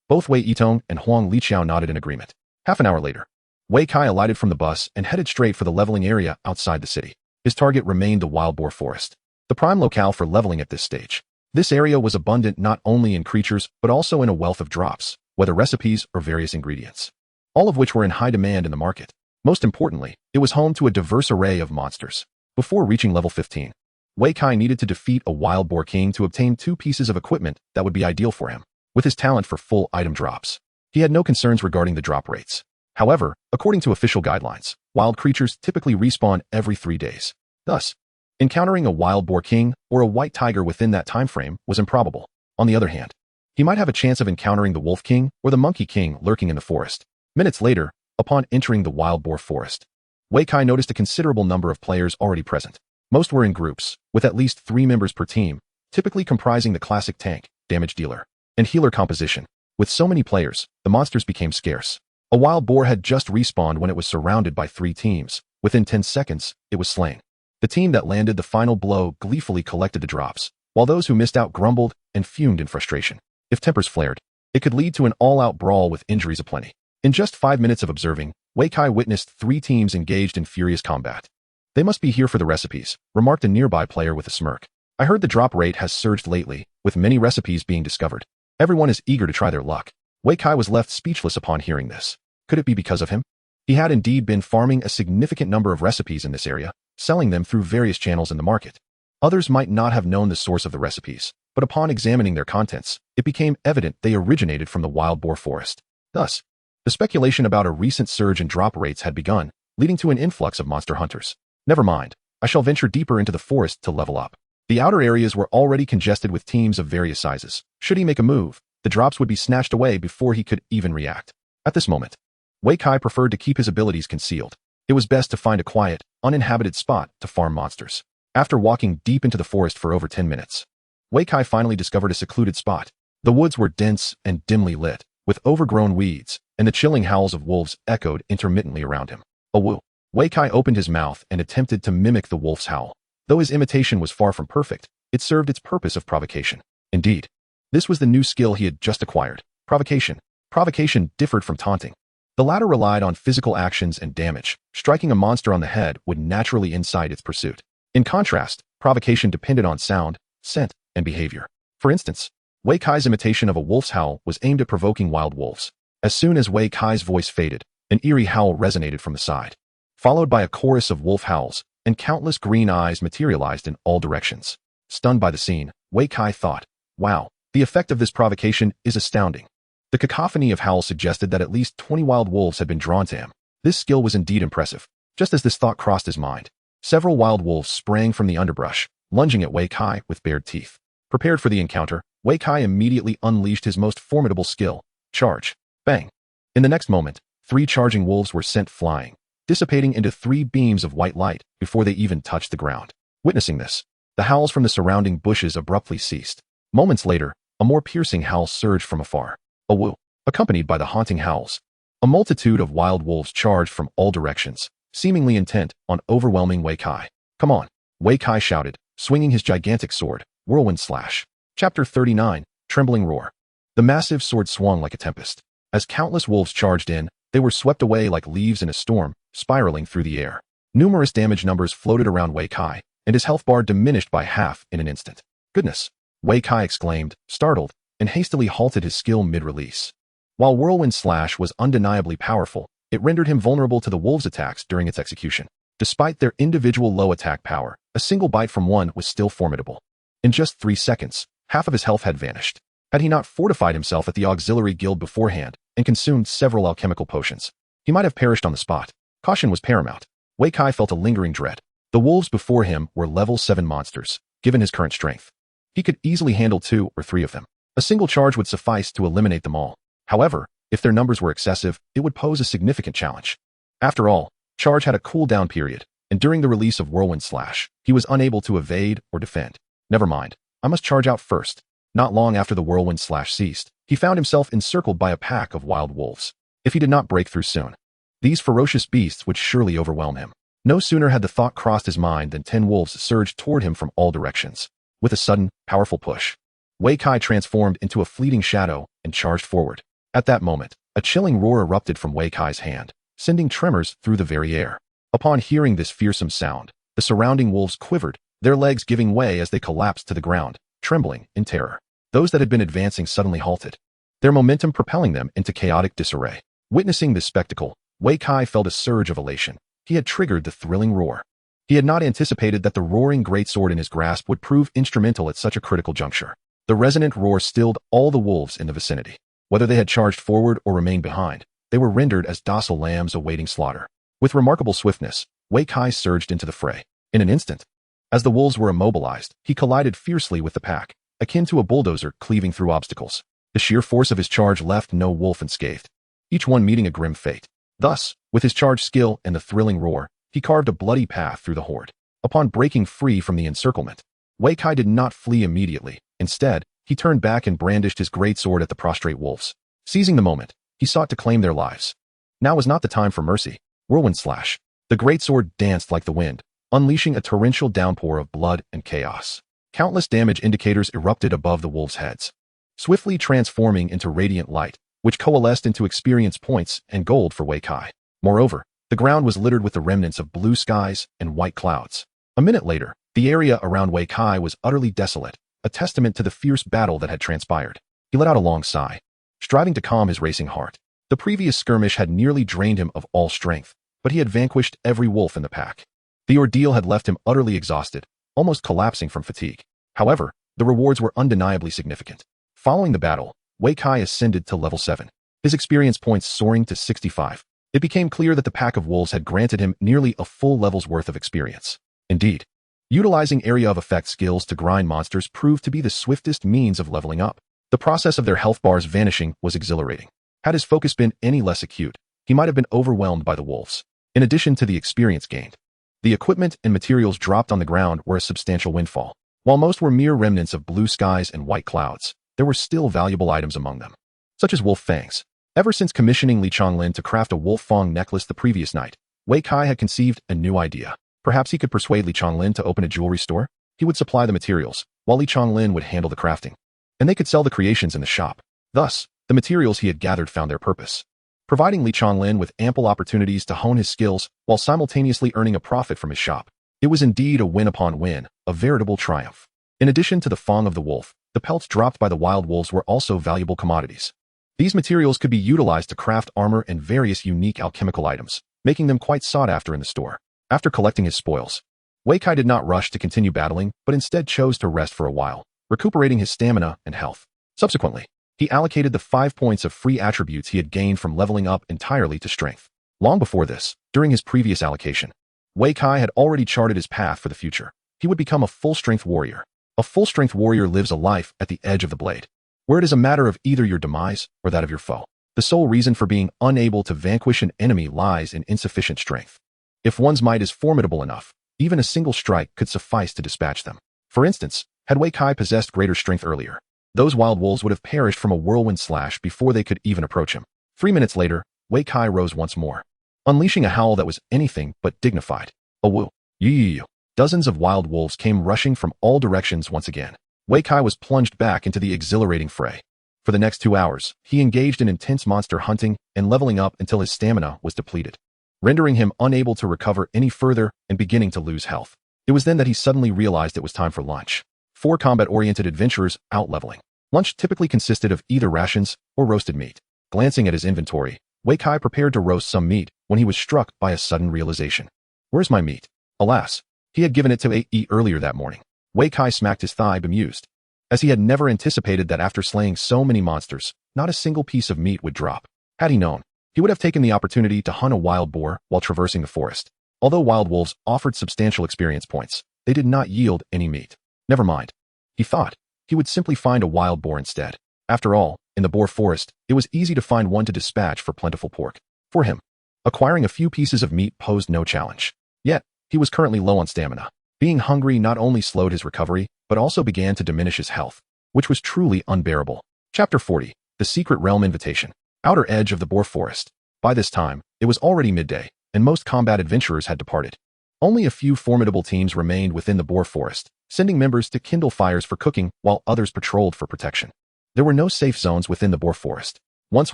Both Wei Yitong and Huang Liqiao nodded in agreement. Half an hour later, Wei Kai alighted from the bus and headed straight for the leveling area outside the city. His target remained the wild boar forest, the prime locale for leveling at this stage. This area was abundant not only in creatures but also in a wealth of drops, whether recipes or various ingredients, all of which were in high demand in the market. Most importantly, it was home to a diverse array of monsters. Before reaching level 15, Wei Kai needed to defeat a wild boar king to obtain 2 pieces of equipment that would be ideal for him. With his talent for full item drops, he had no concerns regarding the drop rates. However, according to official guidelines, wild creatures typically respawn every 3 days. Thus, encountering a wild boar king or a white tiger within that time frame was improbable. On the other hand, he might have a chance of encountering the wolf king or the monkey king lurking in the forest. Minutes later, upon entering the wild boar forest, Wei Kai noticed a considerable number of players already present. Most were in groups, with at least 3 members per team, typically comprising the classic tank, damage dealer, and healer composition. With so many players, the monsters became scarce. A wild boar had just respawned when it was surrounded by 3 teams. Within 10 seconds, it was slain. The team that landed the final blow gleefully collected the drops, while those who missed out grumbled and fumed in frustration. If tempers flared, it could lead to an all-out brawl with injuries aplenty. In just 5 minutes of observing, Wei Kai witnessed 3 teams engaged in furious combat. They must be here for the recipes, remarked a nearby player with a smirk. I heard the drop rate has surged lately, with many recipes being discovered. Everyone is eager to try their luck. Wei Kai was left speechless upon hearing this. Could it be because of him? He had indeed been farming a significant number of recipes in this area, selling them through various channels in the market. Others might not have known the source of the recipes, but upon examining their contents, it became evident they originated from the wild boar forest. Thus, the speculation about a recent surge in drop rates had begun, leading to an influx of monster hunters. Never mind. I shall venture deeper into the forest to level up. The outer areas were already congested with teams of various sizes. Should he make a move, the drops would be snatched away before he could even react. At this moment, Wei Kai preferred to keep his abilities concealed. It was best to find a quiet, uninhabited spot to farm monsters. After walking deep into the forest for over 10 minutes, Wei Kai finally discovered a secluded spot. The woods were dense and dimly lit, with overgrown weeds, and the chilling howls of wolves echoed intermittently around him. A woo. Wei Kai opened his mouth and attempted to mimic the wolf's howl. Though his imitation was far from perfect, it served its purpose of provocation. Indeed, this was the new skill he had just acquired. Provocation. Provocation differed from taunting. The latter relied on physical actions and damage. Striking a monster on the head would naturally incite its pursuit. In contrast, provocation depended on sound, scent, and behavior. For instance, Wei Kai's imitation of a wolf's howl was aimed at provoking wild wolves. As soon as Wei Kai's voice faded, an eerie howl resonated from the side, followed by a chorus of wolf howls, and countless green eyes materialized in all directions. Stunned by the scene, Wei Kai thought, wow, the effect of this provocation is astounding. The cacophony of howls suggested that at least 20 wild wolves had been drawn to him. This skill was indeed impressive. Just as this thought crossed his mind, several wild wolves sprang from the underbrush, lunging at Wei Kai with bared teeth. Prepared for the encounter, Wei Kai immediately unleashed his most formidable skill, charge. Bang! In the next moment, 3 charging wolves were sent flying, dissipating into 3 beams of white light before they even touched the ground. Witnessing this, the howls from the surrounding bushes abruptly ceased. Moments later, a more piercing howl surged from afar. A woo, accompanied by the haunting howls. A multitude of wild wolves charged from all directions, seemingly intent on overwhelming Wei Kai. Come on, Wei Kai shouted, swinging his gigantic sword, Whirlwind Slash. Chapter 39, Trembling Roar. The massive sword swung like a tempest. As countless wolves charged in, they were swept away like leaves in a storm, spiraling through the air. Numerous damage numbers floated around Wei Kai, and his health bar diminished by half in an instant. Goodness! Wei Kai exclaimed, startled, and hastily halted his skill mid-release. While Whirlwind Slash was undeniably powerful, it rendered him vulnerable to the wolves' attacks during its execution. Despite their individual low attack power, a single bite from one was still formidable. In just 3 seconds, half of his health had vanished. Had he not fortified himself at the auxiliary guild beforehand and consumed several alchemical potions, he might have perished on the spot. Caution was paramount. Wei Kai felt a lingering dread. The wolves before him were level 7 monsters, given his current strength. He could easily handle 2 or 3 of them. A single charge would suffice to eliminate them all. However, if their numbers were excessive, it would pose a significant challenge. After all, charge had a cooldown period, and during the release of Whirlwind Slash, he was unable to evade or defend. Never mind, I must charge out first. Not long after the Whirlwind Slash ceased, he found himself encircled by a pack of wild wolves. If he did not break through soon, these ferocious beasts would surely overwhelm him. No sooner had the thought crossed his mind than 10 wolves surged toward him from all directions. With a sudden, powerful push, Wei Kai transformed into a fleeting shadow and charged forward. At that moment, a chilling roar erupted from Wei Kai's hand, sending tremors through the very air. Upon hearing this fearsome sound, the surrounding wolves quivered, their legs giving way as they collapsed to the ground, trembling in terror. Those that had been advancing suddenly halted, their momentum propelling them into chaotic disarray. Witnessing this spectacle, Wei Kai felt a surge of elation. He had triggered the thrilling roar. He had not anticipated that the roaring greatsword in his grasp would prove instrumental at such a critical juncture. The resonant roar stilled all the wolves in the vicinity. Whether they had charged forward or remained behind, they were rendered as docile lambs awaiting slaughter. With remarkable swiftness, Wei Kai surged into the fray. In an instant, as the wolves were immobilized, he collided fiercely with the pack, akin to a bulldozer cleaving through obstacles. The sheer force of his charge left no wolf unscathed, each one meeting a grim fate. Thus, with his charge skill and the thrilling roar, he carved a bloody path through the horde. Upon breaking free from the encirclement, Wei Kai did not flee immediately. Instead, he turned back and brandished his greatsword at the prostrate wolves. Seizing the moment, he sought to claim their lives. Now was not the time for mercy. Whirlwind Slash. The greatsword danced like the wind, unleashing a torrential downpour of blood and chaos. Countless damage indicators erupted above the wolves' heads, swiftly transforming into radiant light, which coalesced into experience points and gold for Wei Kai. Moreover, the ground was littered with the remnants of blue skies and white clouds. A minute later, the area around Wei Kai was utterly desolate, a testament to the fierce battle that had transpired. He let out a long sigh, striving to calm his racing heart. The previous skirmish had nearly drained him of all strength, but he had vanquished every wolf in the pack. The ordeal had left him utterly exhausted, almost collapsing from fatigue. However, the rewards were undeniably significant. Following the battle, Wei Kai ascended to level 7, his experience points soaring to 65. It became clear that the pack of wolves had granted him nearly a full level's worth of experience. Indeed, utilizing area of effect skills to grind monsters proved to be the swiftest means of leveling up. The process of their health bars vanishing was exhilarating. Had his focus been any less acute, he might have been overwhelmed by the wolves. In addition to the experience gained, the equipment and materials dropped on the ground were a substantial windfall. While most were mere remnants of blue skies and white clouds, there were still valuable items among them, such as wolf fangs. Ever since commissioning Li Chonglin to craft a wolf fang necklace the previous night, Wei Kai had conceived a new idea. Perhaps he could persuade Li Chonglin to open a jewelry store. He would supply the materials, while Li Chonglin would handle the crafting, and they could sell the creations in the shop. Thus, the materials he had gathered found their purpose, providing Li Chonglin with ample opportunities to hone his skills while simultaneously earning a profit from his shop. It was indeed a win upon win, a veritable triumph. In addition to the fang of the wolf, the pelts dropped by the wild wolves were also valuable commodities. These materials could be utilized to craft armor and various unique alchemical items, making them quite sought after in the store. After collecting his spoils, Wei Kai did not rush to continue battling, but instead chose to rest for a while, recuperating his stamina and health. Subsequently, he allocated the 5 points of free attributes he had gained from leveling up entirely to strength. Long before this, during his previous allocation, Wei Kai had already charted his path for the future. He would become a full-strength warrior. A full-strength warrior lives a life at the edge of the blade, where it is a matter of either your demise or that of your foe. The sole reason for being unable to vanquish an enemy lies in insufficient strength. If one's might is formidable enough, even a single strike could suffice to dispatch them. For instance, had Wei Kai possessed greater strength earlier, those wild wolves would have perished from a whirlwind slash before they could even approach him. 3 minutes later, Wei Kai rose once more, unleashing a howl that was anything but dignified. A woo, yee. Dozens of wild wolves came rushing from all directions once again. Wei Kai was plunged back into the exhilarating fray. For the next 2 hours, he engaged in intense monster hunting and leveling up until his stamina was depleted, rendering him unable to recover any further and beginning to lose health. It was then that he suddenly realized it was time for lunch. 4 combat-oriented adventurers out-leveling. Lunch typically consisted of either rations or roasted meat. Glancing at his inventory, Wei Kai prepared to roast some meat when he was struck by a sudden realization. Where's my meat? Alas, he had given it to A.E. earlier that morning. Wei Kai smacked his thigh bemused, as he had never anticipated that after slaying so many monsters, not a single piece of meat would drop. Had he known, he would have taken the opportunity to hunt a wild boar while traversing the forest. Although wild wolves offered substantial experience points, they did not yield any meat. Never mind, he thought. He would simply find a wild boar instead. After all, in the boar forest, it was easy to find one to dispatch for plentiful pork. For him, acquiring a few pieces of meat posed no challenge. Yet, he was currently low on stamina. Being hungry not only slowed his recovery, but also began to diminish his health, which was truly unbearable. Chapter 40. The Secret Realm Invitation. Outer edge of the boar forest. By this time, it was already midday, and most combat adventurers had departed. Only a few formidable teams remained within the boar forest, sending members to kindle fires for cooking while others patrolled for protection. There were no safe zones within the boar forest. Once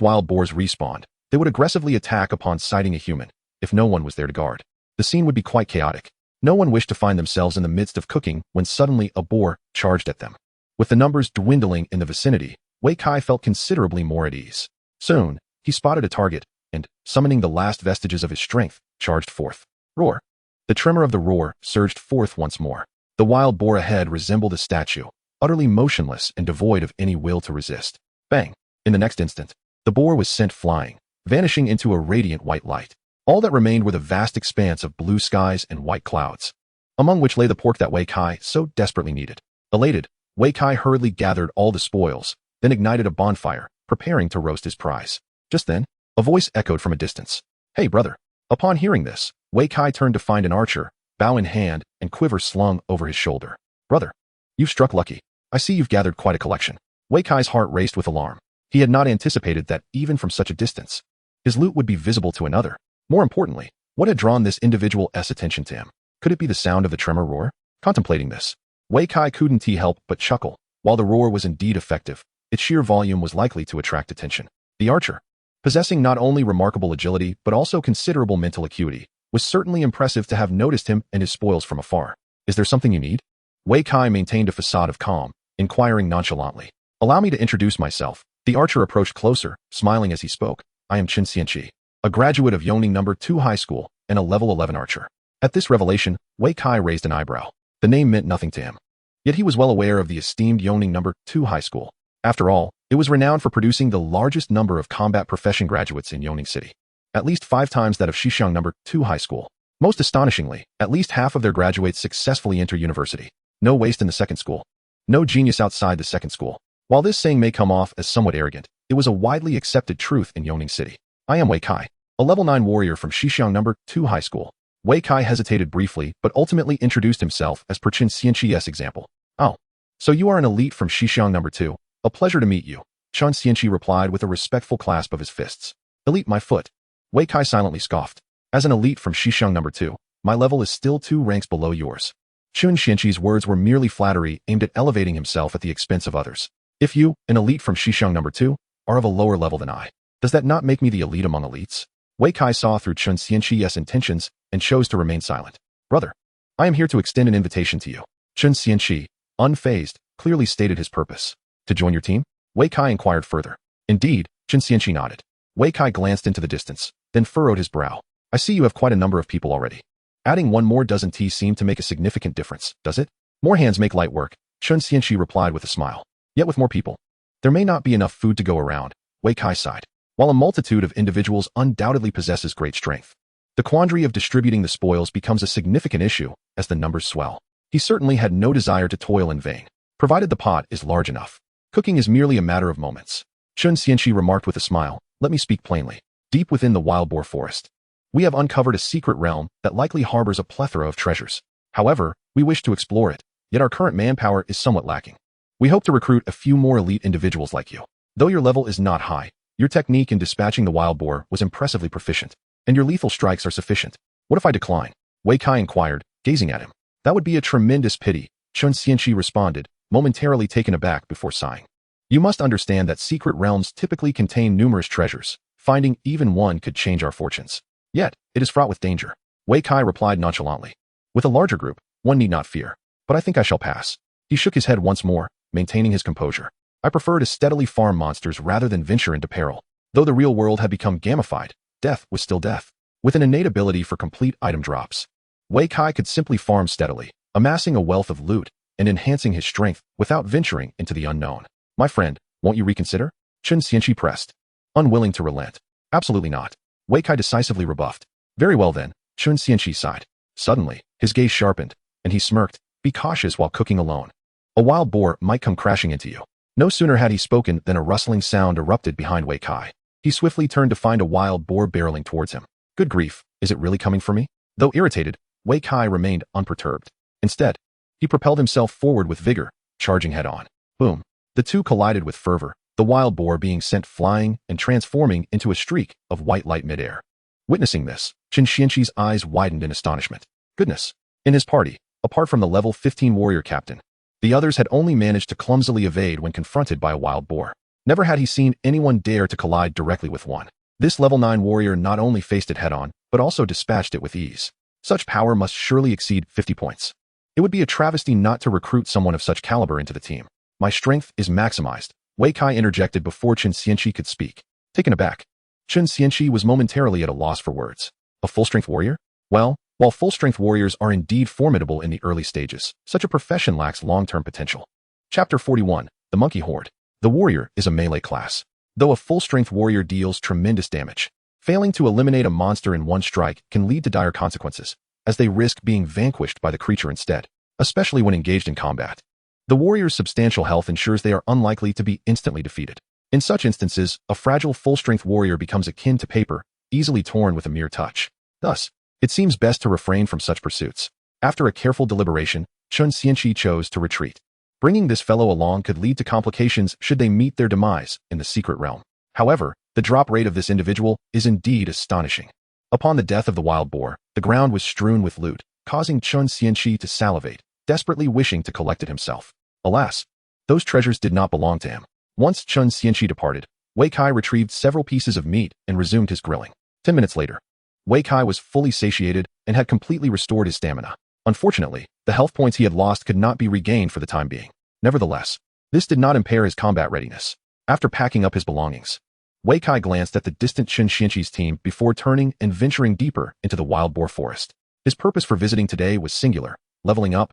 wild boars respawned, they would aggressively attack upon sighting a human, if no one was there to guard. The scene would be quite chaotic. No one wished to find themselves in the midst of cooking when suddenly a boar charged at them. With the numbers dwindling in the vicinity, Wei Kai felt considerably more at ease. Soon, he spotted a target, and, summoning the last vestiges of his strength, charged forth. Roar! The tremor of the roar surged forth once more. The wild boar ahead resembled a statue, utterly motionless and devoid of any will to resist. Bang! In the next instant, the boar was sent flying, vanishing into a radiant white light. All that remained were the vast expanse of blue skies and white clouds, among which lay the pork that Wei Kai so desperately needed. Elated, Wei Kai hurriedly gathered all the spoils, then ignited a bonfire, preparing to roast his prize. Just then, a voice echoed from a distance. Hey, brother. Upon hearing this, Wei Kai turned to find an archer, bow in hand and quiver slung over his shoulder. Brother, you've struck lucky. I see you've gathered quite a collection. Wei Kai's heart raced with alarm. He had not anticipated that even from such a distance, his loot would be visible to another. More importantly, what had drawn this individual's attention to him? Could it be the sound of the tremor roar? Contemplating this, Wei Kai couldn't help but chuckle. While the roar was indeed effective, its sheer volume was likely to attract attention. The archer, possessing not only remarkable agility but also considerable mental acuity, was certainly impressive to have noticed him and his spoils from afar. Is there something you need? Wei Kai maintained a facade of calm, inquiring nonchalantly. Allow me to introduce myself. The archer approached closer, smiling as he spoke. I am Qin Xianqi, a graduate of Yoning No. 2 High School and a level 11 archer. At this revelation, Wei Kai raised an eyebrow. The name meant nothing to him. Yet he was well aware of the esteemed Yoning No. 2 High School. After all, it was renowned for producing the largest number of combat profession graduates in Yoning City. at least 5 times that of Xixiang number 2 high school. Most astonishingly, at least half of their graduates successfully enter university. No waste in the second school. No genius outside the second school. While this saying may come off as somewhat arrogant, it was a widely accepted truth in Yongning City. I am Wei Kai, a level 9 warrior from Xixiang number 2 high school. Wei Kai hesitated briefly but ultimately introduced himself as per Chen Xianqi's example. Oh, so you are an elite from Xixiang number 2. A pleasure to meet you, Chen Xianqi replied with a respectful clasp of his fists. Elite my foot. Wei Kai silently scoffed. As an elite from Xixiang number 2, my level is still 2 ranks below yours. Chen Xianqi's words were merely flattery aimed at elevating himself at the expense of others. If you, an elite from Xixiang number 2, are of a lower level than I, does that not make me the elite among elites? Wei Kai saw through Chen Xianqi's intentions and chose to remain silent. Brother, I am here to extend an invitation to you. Chen Xianqi, unfazed, clearly stated his purpose. To join your team? Wei Kai inquired further. Indeed, Chen Xianqi nodded. Wei Kai glanced into the distance, then furrowed his brow. I see you have quite a number of people already. Adding 1 more dozen tea seemed to make a significant difference, does it? More hands make light work, Chen Xianqi replied with a smile. Yet with more people, there may not be enough food to go around, Wei Kai sighed. While a multitude of individuals undoubtedly possesses great strength, the quandary of distributing the spoils becomes a significant issue as the numbers swell. He certainly had no desire to toil in vain, provided the pot is large enough. Cooking is merely a matter of moments. Chen Xianqi remarked with a smile, let me speak plainly. Deep within the wild boar forest, we have uncovered a secret realm that likely harbors a plethora of treasures. However, we wish to explore it, yet our current manpower is somewhat lacking. We hope to recruit a few more elite individuals like you. Though your level is not high, your technique in dispatching the wild boar was impressively proficient, and your lethal strikes are sufficient. What if I decline? Wei Kai inquired, gazing at him. That would be a tremendous pity, Chen Xianqi responded, momentarily taken aback before sighing. You must understand that secret realms typically contain numerous treasures. Finding even one could change our fortunes. Yet, it is fraught with danger. Wei Kai replied nonchalantly. With a larger group, one need not fear. But I think I shall pass. He shook his head once more, maintaining his composure. I prefer to steadily farm monsters rather than venture into peril. Though the real world had become gamified, death was still death. With an innate ability for complete item drops, Wei Kai could simply farm steadily, amassing a wealth of loot and enhancing his strength without venturing into the unknown. My friend, won't you reconsider? Chen Xianqi pressed, unwilling to relent. Absolutely not. Wei Kai decisively rebuffed. Very well then, Chen Xianqi sighed. Suddenly, his gaze sharpened, and he smirked. Be cautious while cooking alone. A wild boar might come crashing into you. No sooner had he spoken than a rustling sound erupted behind Wei Kai. He swiftly turned to find a wild boar barreling towards him. Good grief, is it really coming for me? Though irritated, Wei Kai remained unperturbed. Instead, he propelled himself forward with vigor, charging head-on. Boom. The two collided with fervor, the wild boar being sent flying and transforming into a streak of white light midair. Witnessing this, Chen Xianqi's eyes widened in astonishment. Goodness! In his party, apart from the level 15 warrior captain, the others had only managed to clumsily evade when confronted by a wild boar. Never had he seen anyone dare to collide directly with one. This level 9 warrior not only faced it head-on, but also dispatched it with ease. Such power must surely exceed 50 points. It would be a travesty not to recruit someone of such caliber into the team. My strength is maximized, Wei Kai interjected before Chen Xianqi could speak. Taken aback, Chen Xianqi was momentarily at a loss for words. A full-strength warrior? Well, while full-strength warriors are indeed formidable in the early stages, such a profession lacks long-term potential. Chapter 41, The Monkey Horde. The warrior is a melee class. Though a full-strength warrior deals tremendous damage, failing to eliminate a monster in one strike can lead to dire consequences, as they risk being vanquished by the creature instead, especially when engaged in combat. The warrior's substantial health ensures they are unlikely to be instantly defeated. In such instances, a fragile full-strength warrior becomes akin to paper, easily torn with a mere touch. Thus, it seems best to refrain from such pursuits. After a careful deliberation, Chen Xianqi chose to retreat. Bringing this fellow along could lead to complications should they meet their demise in the secret realm. However, the drop rate of this individual is indeed astonishing. Upon the death of the wild boar, the ground was strewn with loot, causing Chen Xianqi to salivate, desperately wishing to collect it himself. Alas, those treasures did not belong to him. Once Chen Xianqi departed, Wei Kai retrieved several pieces of meat and resumed his grilling. 10 minutes later, Wei Kai was fully satiated and had completely restored his stamina. Unfortunately, the health points he had lost could not be regained for the time being. Nevertheless, this did not impair his combat readiness. After packing up his belongings, Wei Kai glanced at the distant Chen Xianqi's team before turning and venturing deeper into the wild boar forest. His purpose for visiting today was singular: leveling up,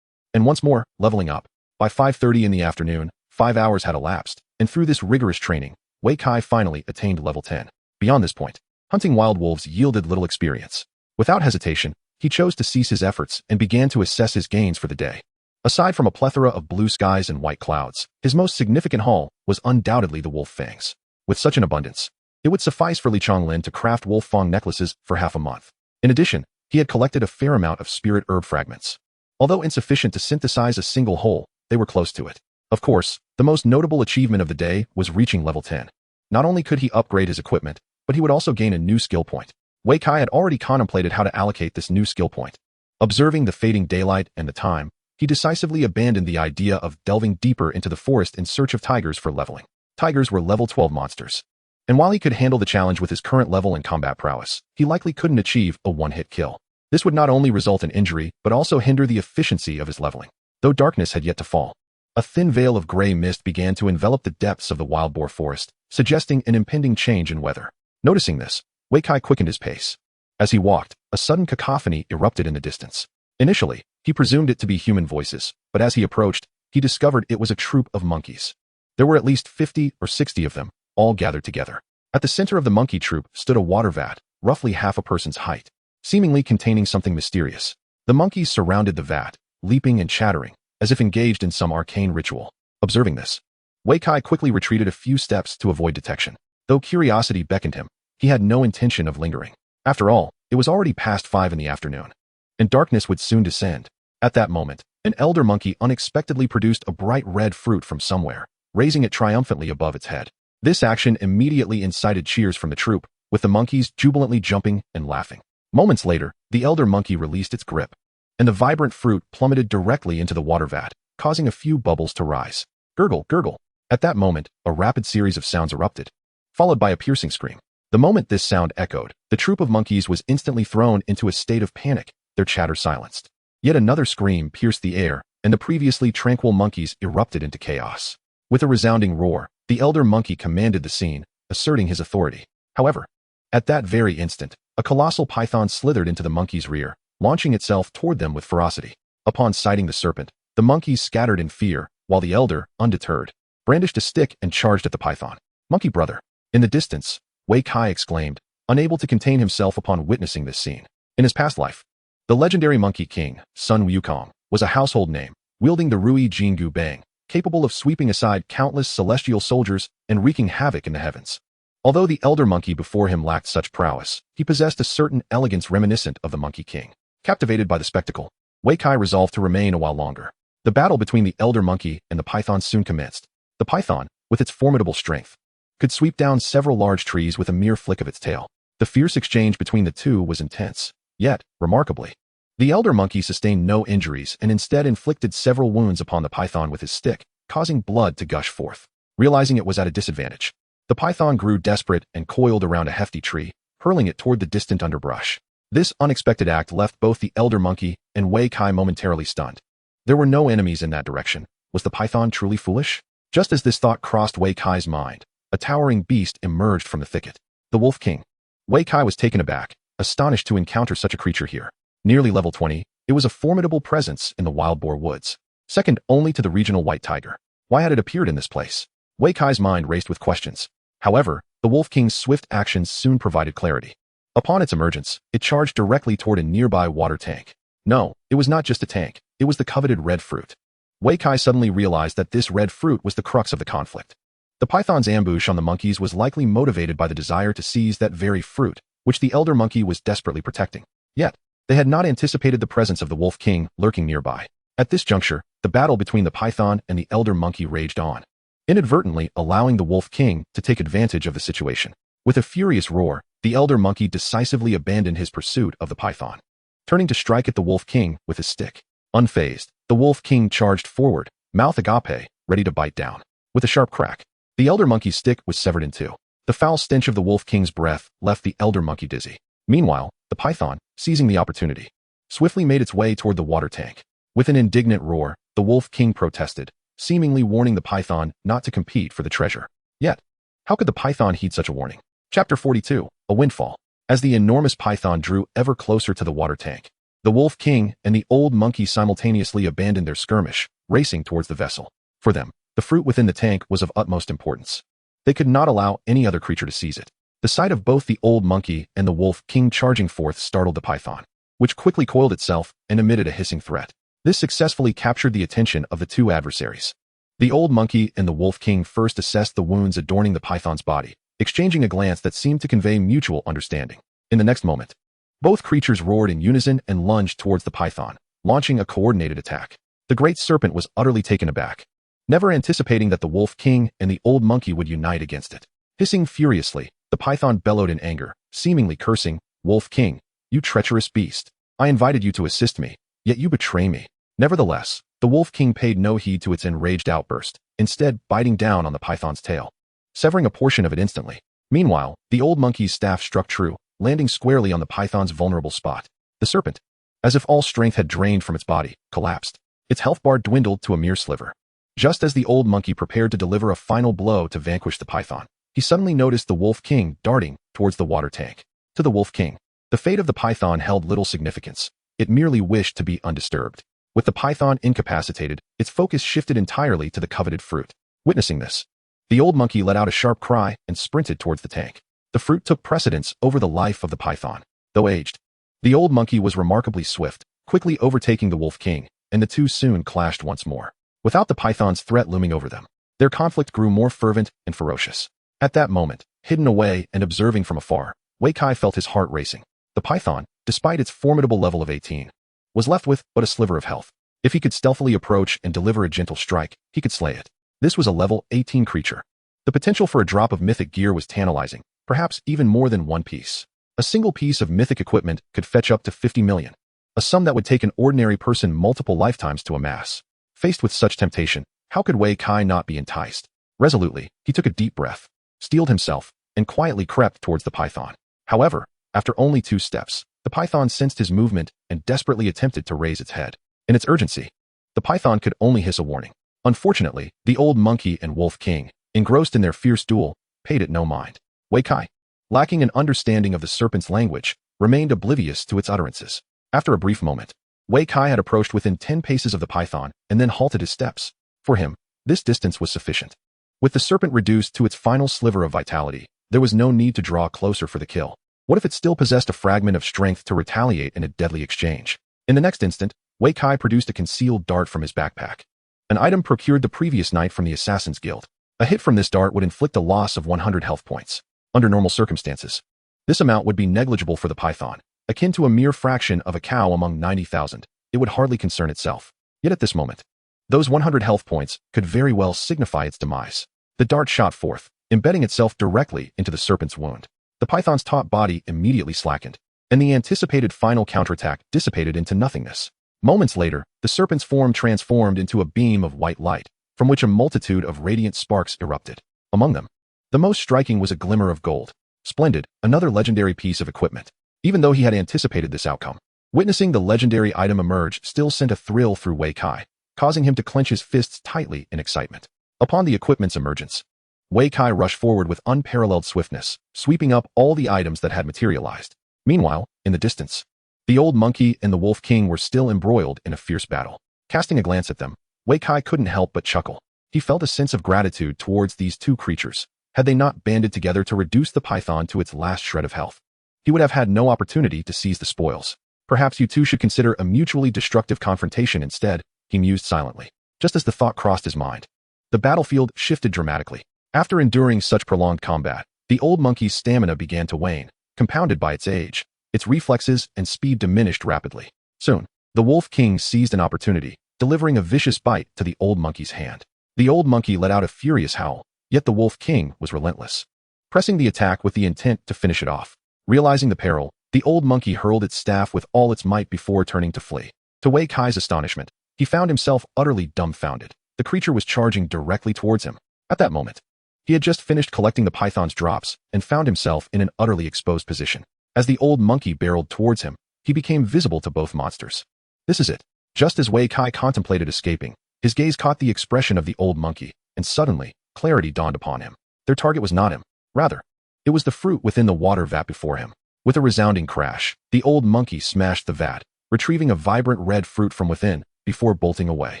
and once more, leveling up. By 5:30 in the afternoon, 5 hours had elapsed, and through this rigorous training, Wei Kai finally attained level 10. Beyond this point, Hunting wild wolves yielded little experience. Without hesitation, he chose to cease his efforts and began to assess his gains for the day. Aside from a plethora of blue skies and white clouds, his most significant haul was undoubtedly the wolf fangs. With such an abundance, it would suffice for Li Chonglin to craft wolf fang necklaces for half a month. In addition, he had collected a fair amount of spirit herb fragments. Although insufficient to synthesize a single whole, they were close to it. Of course, the most notable achievement of the day was reaching level 10. Not only could he upgrade his equipment, but he would also gain a new skill point. Wei Kai had already contemplated how to allocate this new skill point. Observing the fading daylight and the time, he decisively abandoned the idea of delving deeper into the forest in search of tigers for leveling. Tigers were level 12 monsters. And while he could handle the challenge with his current level and combat prowess, he likely couldn't achieve a one-hit kill. This would not only result in injury, but also hinder the efficiency of his leveling. Though darkness had yet to fall, a thin veil of gray mist began to envelop the depths of the wild boar forest, suggesting an impending change in weather. Noticing this, Wei Kai quickened his pace. As he walked, a sudden cacophony erupted in the distance. Initially, he presumed it to be human voices, but as he approached, he discovered it was a troop of monkeys. There were at least 50 or 60 of them, all gathered together. At the center of the monkey troop stood a water vat, roughly half a person's height, seemingly containing something mysterious. The monkeys surrounded the vat, leaping and chattering, as if engaged in some arcane ritual. Observing this, Wei Kai quickly retreated a few steps to avoid detection. Though curiosity beckoned him, he had no intention of lingering. After all, it was already past 5 in the afternoon, and darkness would soon descend. At that moment, an elder monkey unexpectedly produced a bright red fruit from somewhere, raising it triumphantly above its head. This action immediately incited cheers from the troop, with the monkeys jubilantly jumping and laughing. Moments later, the elder monkey released its grip, and the vibrant fruit plummeted directly into the water vat, causing a few bubbles to rise. Gurgle, gurgle. At that moment, a rapid series of sounds erupted, followed by a piercing scream. The moment this sound echoed, the troop of monkeys was instantly thrown into a state of panic, their chatter silenced. Yet another scream pierced the air, and the previously tranquil monkeys erupted into chaos. With a resounding roar, the elder monkey commanded the scene, asserting his authority. However, at that very instant, a colossal python slithered into the monkey's rear, launching itself toward them with ferocity. Upon sighting the serpent, the monkeys scattered in fear, while the elder, undeterred, brandished a stick and charged at the python. Monkey brother! In the distance, Wei Kai exclaimed, unable to contain himself upon witnessing this scene. In his past life, the legendary Monkey King, Sun Wukong, was a household name, wielding the Rui Jingu Bang, capable of sweeping aside countless celestial soldiers and wreaking havoc in the heavens. Although the elder monkey before him lacked such prowess, he possessed a certain elegance reminiscent of the Monkey King. Captivated by the spectacle, Wei Kai resolved to remain a while longer. The battle between the elder monkey and the python soon commenced. The python, with its formidable strength, could sweep down several large trees with a mere flick of its tail. The fierce exchange between the two was intense. Yet, remarkably, the elder monkey sustained no injuries and instead inflicted several wounds upon the python with his stick, causing blood to gush forth. Realizing it was at a disadvantage, the python grew desperate and coiled around a hefty tree, hurling it toward the distant underbrush. This unexpected act left both the elder monkey and Wei Kai momentarily stunned. There were no enemies in that direction. Was the python truly foolish? Just as this thought crossed Wei Kai's mind, a towering beast emerged from the thicket. The Wolf King. Wei Kai was taken aback, astonished to encounter such a creature here. Nearly level 20, it was a formidable presence in the wild boar woods, second only to the regional white tiger. Why had it appeared in this place? Wei Kai's mind raced with questions. However, the Wolf King's swift actions soon provided clarity. Upon its emergence, it charged directly toward a nearby water tank. No, it was not just a tank, it was the coveted red fruit. Wei Kai suddenly realized that this red fruit was the crux of the conflict. The python's ambush on the monkeys was likely motivated by the desire to seize that very fruit, which the elder monkey was desperately protecting. Yet, they had not anticipated the presence of the Wolf King lurking nearby. At this juncture, the battle between the python and the elder monkey raged on, inadvertently allowing the Wolf King to take advantage of the situation. With a furious roar, the elder monkey decisively abandoned his pursuit of the python, turning to strike at the Wolf King with his stick. Unfazed, the Wolf King charged forward, mouth agape, ready to bite down. With a sharp crack, the elder monkey's stick was severed in two. The foul stench of the Wolf King's breath left the elder monkey dizzy. Meanwhile, the python, seizing the opportunity, swiftly made its way toward the water tank. With an indignant roar, the Wolf King protested, seemingly warning the python not to compete for the treasure. Yet, how could the python heed such a warning? Chapter 42, A Windfall. As the enormous python drew ever closer to the water tank, the Wolf King and the old monkey simultaneously abandoned their skirmish, racing towards the vessel. For them, the fruit within the tank was of utmost importance. They could not allow any other creature to seize it. The sight of both the old monkey and the wolf king charging forth startled the python, which quickly coiled itself and emitted a hissing threat. This successfully captured the attention of the two adversaries. The old monkey and the wolf king first assessed the wounds adorning the python's body, exchanging a glance that seemed to convey mutual understanding. In the next moment, both creatures roared in unison and lunged towards the python, launching a coordinated attack. The great serpent was utterly taken aback, never anticipating that the wolf king and the old monkey would unite against it. Hissing furiously, the python bellowed in anger, seemingly cursing, "Wolf king, you treacherous beast. I invited you to assist me, yet you betray me." Nevertheless, the wolf king paid no heed to its enraged outburst, instead biting down on the python's tail, severing a portion of it instantly. Meanwhile, the old monkey's staff struck true, landing squarely on the python's vulnerable spot. The serpent, as if all strength had drained from its body, collapsed. Its health bar dwindled to a mere sliver. Just as the old monkey prepared to deliver a final blow to vanquish the python, he suddenly noticed the wolf king darting towards the water tank. To the wolf king, the fate of the python held little significance. It merely wished to be undisturbed. With the python incapacitated, its focus shifted entirely to the coveted fruit. Witnessing this, the old monkey let out a sharp cry and sprinted towards the tank. The fruit took precedence over the life of the python. Though aged, the old monkey was remarkably swift, quickly overtaking the wolf king, and the two soon clashed once more. Without the python's threat looming over them, their conflict grew more fervent and ferocious. At that moment, hidden away and observing from afar, Wei Kai felt his heart racing. The python, despite its formidable level of 18, was left with but a sliver of health. If he could stealthily approach and deliver a gentle strike, he could slay it. This was a level 18 creature. The potential for a drop of mythic gear was tantalizing, perhaps even more than one piece. A single piece of mythic equipment could fetch up to 50 million, a sum that would take an ordinary person multiple lifetimes to amass. Faced with such temptation, how could Wei Kai not be enticed? Resolutely, he took a deep breath, steeled himself, and quietly crept towards the python. However, after only 2 steps, the python sensed his movement and desperately attempted to raise its head. In its urgency, the python could only hiss a warning. Unfortunately, the old monkey and wolf king, engrossed in their fierce duel, paid it no mind. Wei Kai, lacking an understanding of the serpent's language, remained oblivious to its utterances. After a brief moment, Wei Kai had approached within 10 paces of the python and then halted his steps. For him, this distance was sufficient. With the serpent reduced to its final sliver of vitality, there was no need to draw closer for the kill. What if it still possessed a fragment of strength to retaliate in a deadly exchange? In the next instant, Wei Kai produced a concealed dart from his backpack, an item procured the previous night from the Assassin's Guild. A hit from this dart would inflict a loss of 100 health points. Under normal circumstances, this amount would be negligible for the python, akin to a mere fraction of a cow among 90,000. It would hardly concern itself. Yet at this moment, those 100 health points could very well signify its demise. The dart shot forth, embedding itself directly into the serpent's wound. The python's taut body immediately slackened, and the anticipated final counterattack dissipated into nothingness. Moments later, the serpent's form transformed into a beam of white light, from which a multitude of radiant sparks erupted. Among them, the most striking was a glimmer of gold. Splendid, another legendary piece of equipment. Even though he had anticipated this outcome, witnessing the legendary item emerge still sent a thrill through Wei Kai, causing him to clench his fists tightly in excitement. Upon the equipment's emergence, Wei Kai rushed forward with unparalleled swiftness, sweeping up all the items that had materialized. Meanwhile, in the distance, the old monkey and the wolf king were still embroiled in a fierce battle. Casting a glance at them, Wei Kai couldn't help but chuckle. He felt a sense of gratitude towards these two creatures. Had they not banded together to reduce the python to its last shred of health, he would have had no opportunity to seize the spoils. Perhaps you two should consider a mutually destructive confrontation instead, he mused silently. Just as the thought crossed his mind, the battlefield shifted dramatically. After enduring such prolonged combat, the old monkey's stamina began to wane, compounded by its age. Its reflexes and speed diminished rapidly. Soon, the wolf king seized an opportunity, delivering a vicious bite to the old monkey's hand. The old monkey let out a furious howl, yet the wolf king was relentless, pressing the attack with the intent to finish it off. Realizing the peril, the old monkey hurled its staff with all its might before turning to flee. To Wei Kai's astonishment, he found himself utterly dumbfounded. The creature was charging directly towards him. At that moment, he had just finished collecting the python's drops and found himself in an utterly exposed position. As the old monkey barreled towards him, he became visible to both monsters. This is it. Just as Wei Kai contemplated escaping, his gaze caught the expression of the old monkey, and suddenly, clarity dawned upon him. Their target was not him. Rather, it was the fruit within the water vat before him. With a resounding crash, the old monkey smashed the vat, retrieving a vibrant red fruit from within before bolting away.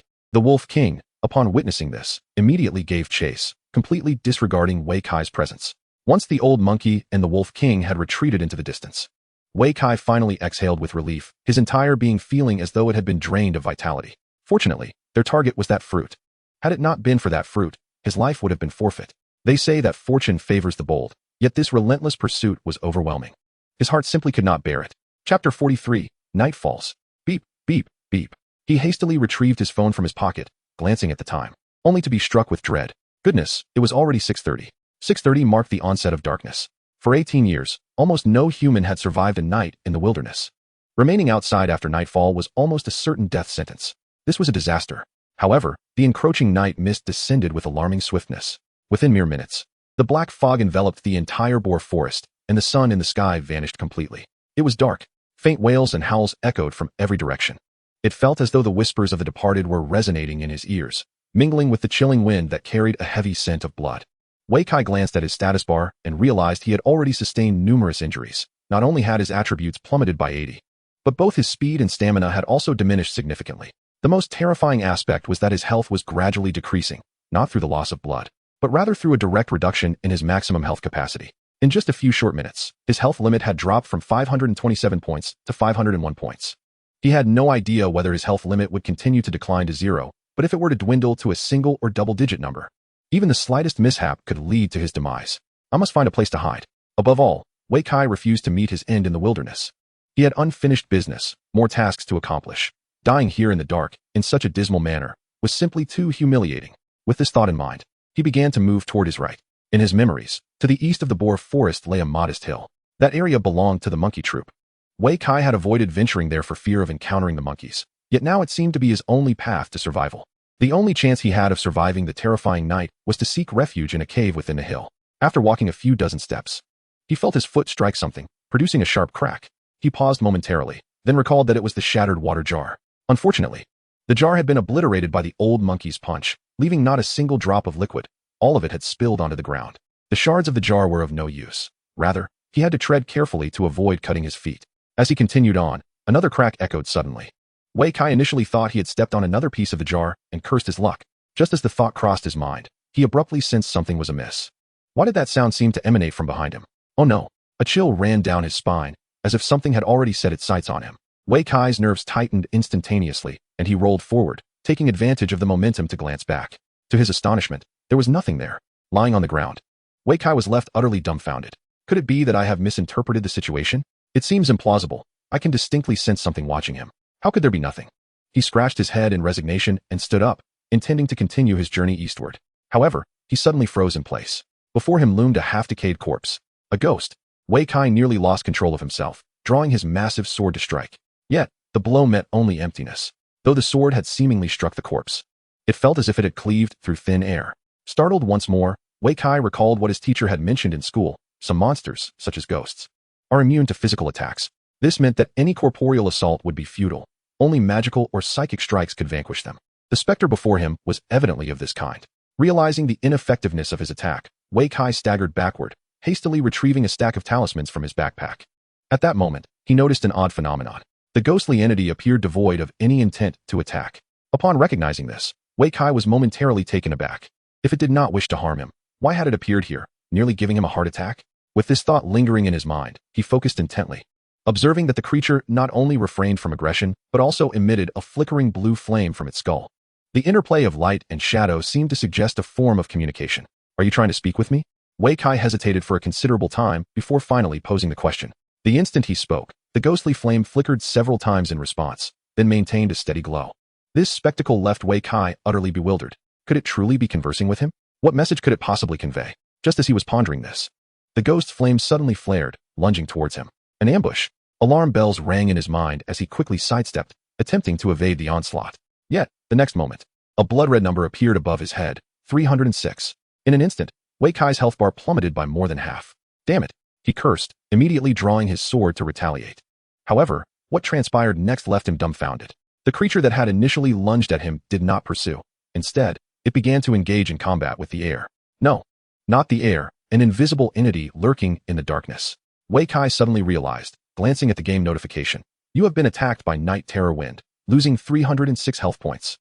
The wolf king, upon witnessing this, immediately gave chase, completely disregarding Wei Kai's presence. Once the old monkey and the wolf king had retreated into the distance, Wei Kai finally exhaled with relief, his entire being feeling as though it had been drained of vitality. Fortunately, their target was that fruit. Had it not been for that fruit, his life would have been forfeit. They say that fortune favors the bold, yet this relentless pursuit was overwhelming. His heart simply could not bear it. Chapter 43, Night Falls. Beep, beep, beep. He hastily retrieved his phone from his pocket, glancing at the time, only to be struck with dread. Goodness, it was already 6:30. 6:30 marked the onset of darkness. For 18 years, almost no human had survived a night in the wilderness. Remaining outside after nightfall was almost a certain death sentence. This was a disaster. However, the encroaching night mist descended with alarming swiftness. Within mere minutes, the black fog enveloped the entire boar forest, and the sun in the sky vanished completely. It was dark. Faint wails and howls echoed from every direction. It felt as though the whispers of the departed were resonating in his ears, mingling with the chilling wind that carried a heavy scent of blood. Wei Kai glanced at his status bar and realized he had already sustained numerous injuries. Not only had his attributes plummeted by 80, but both his speed and stamina had also diminished significantly. The most terrifying aspect was that his health was gradually decreasing, not through the loss of blood, but rather through a direct reduction in his maximum health capacity. In just a few short minutes, his health limit had dropped from 527 points to 501 points. He had no idea whether his health limit would continue to decline to zero, but if it were to dwindle to a single or double-digit number, even the slightest mishap could lead to his demise. I must find a place to hide. Above all, Wei Kai refused to meet his end in the wilderness. He had unfinished business, more tasks to accomplish. Dying here in the dark, in such a dismal manner, was simply too humiliating. With this thought in mind, he began to move toward his right. In his memories, to the east of the boar forest lay a modest hill. That area belonged to the monkey troop. Wei Kai had avoided venturing there for fear of encountering the monkeys, yet now it seemed to be his only path to survival. The only chance he had of surviving the terrifying night was to seek refuge in a cave within the hill. After walking a few dozen steps, he felt his foot strike something, producing a sharp crack. He paused momentarily, then recalled that it was the shattered water jar. Unfortunately, the jar had been obliterated by the old monkey's punch, leaving not a single drop of liquid. All of it had spilled onto the ground. The shards of the jar were of no use. Rather, he had to tread carefully to avoid cutting his feet. As he continued on, another crack echoed suddenly. Wei Kai initially thought he had stepped on another piece of the jar and cursed his luck. Just as the thought crossed his mind, he abruptly sensed something was amiss. Why did that sound seem to emanate from behind him? Oh no! A chill ran down his spine, as if something had already set its sights on him. Wei Kai's nerves tightened instantaneously, and he rolled forward, taking advantage of the momentum to glance back. To his astonishment, there was nothing there. Lying on the ground, Wei Kai was left utterly dumbfounded. Could it be that I have misinterpreted the situation? It seems implausible. I can distinctly sense something watching him. How could there be nothing? He scratched his head in resignation and stood up, intending to continue his journey eastward. However, he suddenly froze in place. Before him loomed a half-decayed corpse. A ghost. Wei Kai nearly lost control of himself, drawing his massive sword to strike. Yet, the blow met only emptiness. Though the sword had seemingly struck the corpse, it felt as if it had cleaved through thin air. Startled once more, Wei Kai recalled what his teacher had mentioned in school. Some monsters, such as ghosts, are immune to physical attacks. This meant that any corporeal assault would be futile. Only magical or psychic strikes could vanquish them. The specter before him was evidently of this kind. Realizing the ineffectiveness of his attack, Wei Kai staggered backward, hastily retrieving a stack of talismans from his backpack. At that moment, he noticed an odd phenomenon. The ghostly entity appeared devoid of any intent to attack. Upon recognizing this, Wei Kai was momentarily taken aback. If it did not wish to harm him, why had it appeared here, nearly giving him a heart attack? With this thought lingering in his mind, he focused intently, observing that the creature not only refrained from aggression, but also emitted a flickering blue flame from its skull. The interplay of light and shadow seemed to suggest a form of communication. Are you trying to speak with me? Wei Kai hesitated for a considerable time before finally posing the question. The instant he spoke, the ghostly flame flickered several times in response, then maintained a steady glow. This spectacle left Wei Kai utterly bewildered. Could it truly be conversing with him? What message could it possibly convey? Just as he was pondering this, the ghost flame suddenly flared, lunging towards him. An ambush. Alarm bells rang in his mind as he quickly sidestepped, attempting to evade the onslaught. Yet, the next moment, a blood-red number appeared above his head, 306. In an instant, Wei Kai's health bar plummeted by more than half. Damn it, he cursed, immediately drawing his sword to retaliate. However, what transpired next left him dumbfounded. The creature that had initially lunged at him did not pursue. Instead, it began to engage in combat with the air. No, not the air, an invisible entity lurking in the darkness. Wei Kai suddenly realized, glancing at the game notification. You have been attacked by Night Terror Wind, losing 306 health points.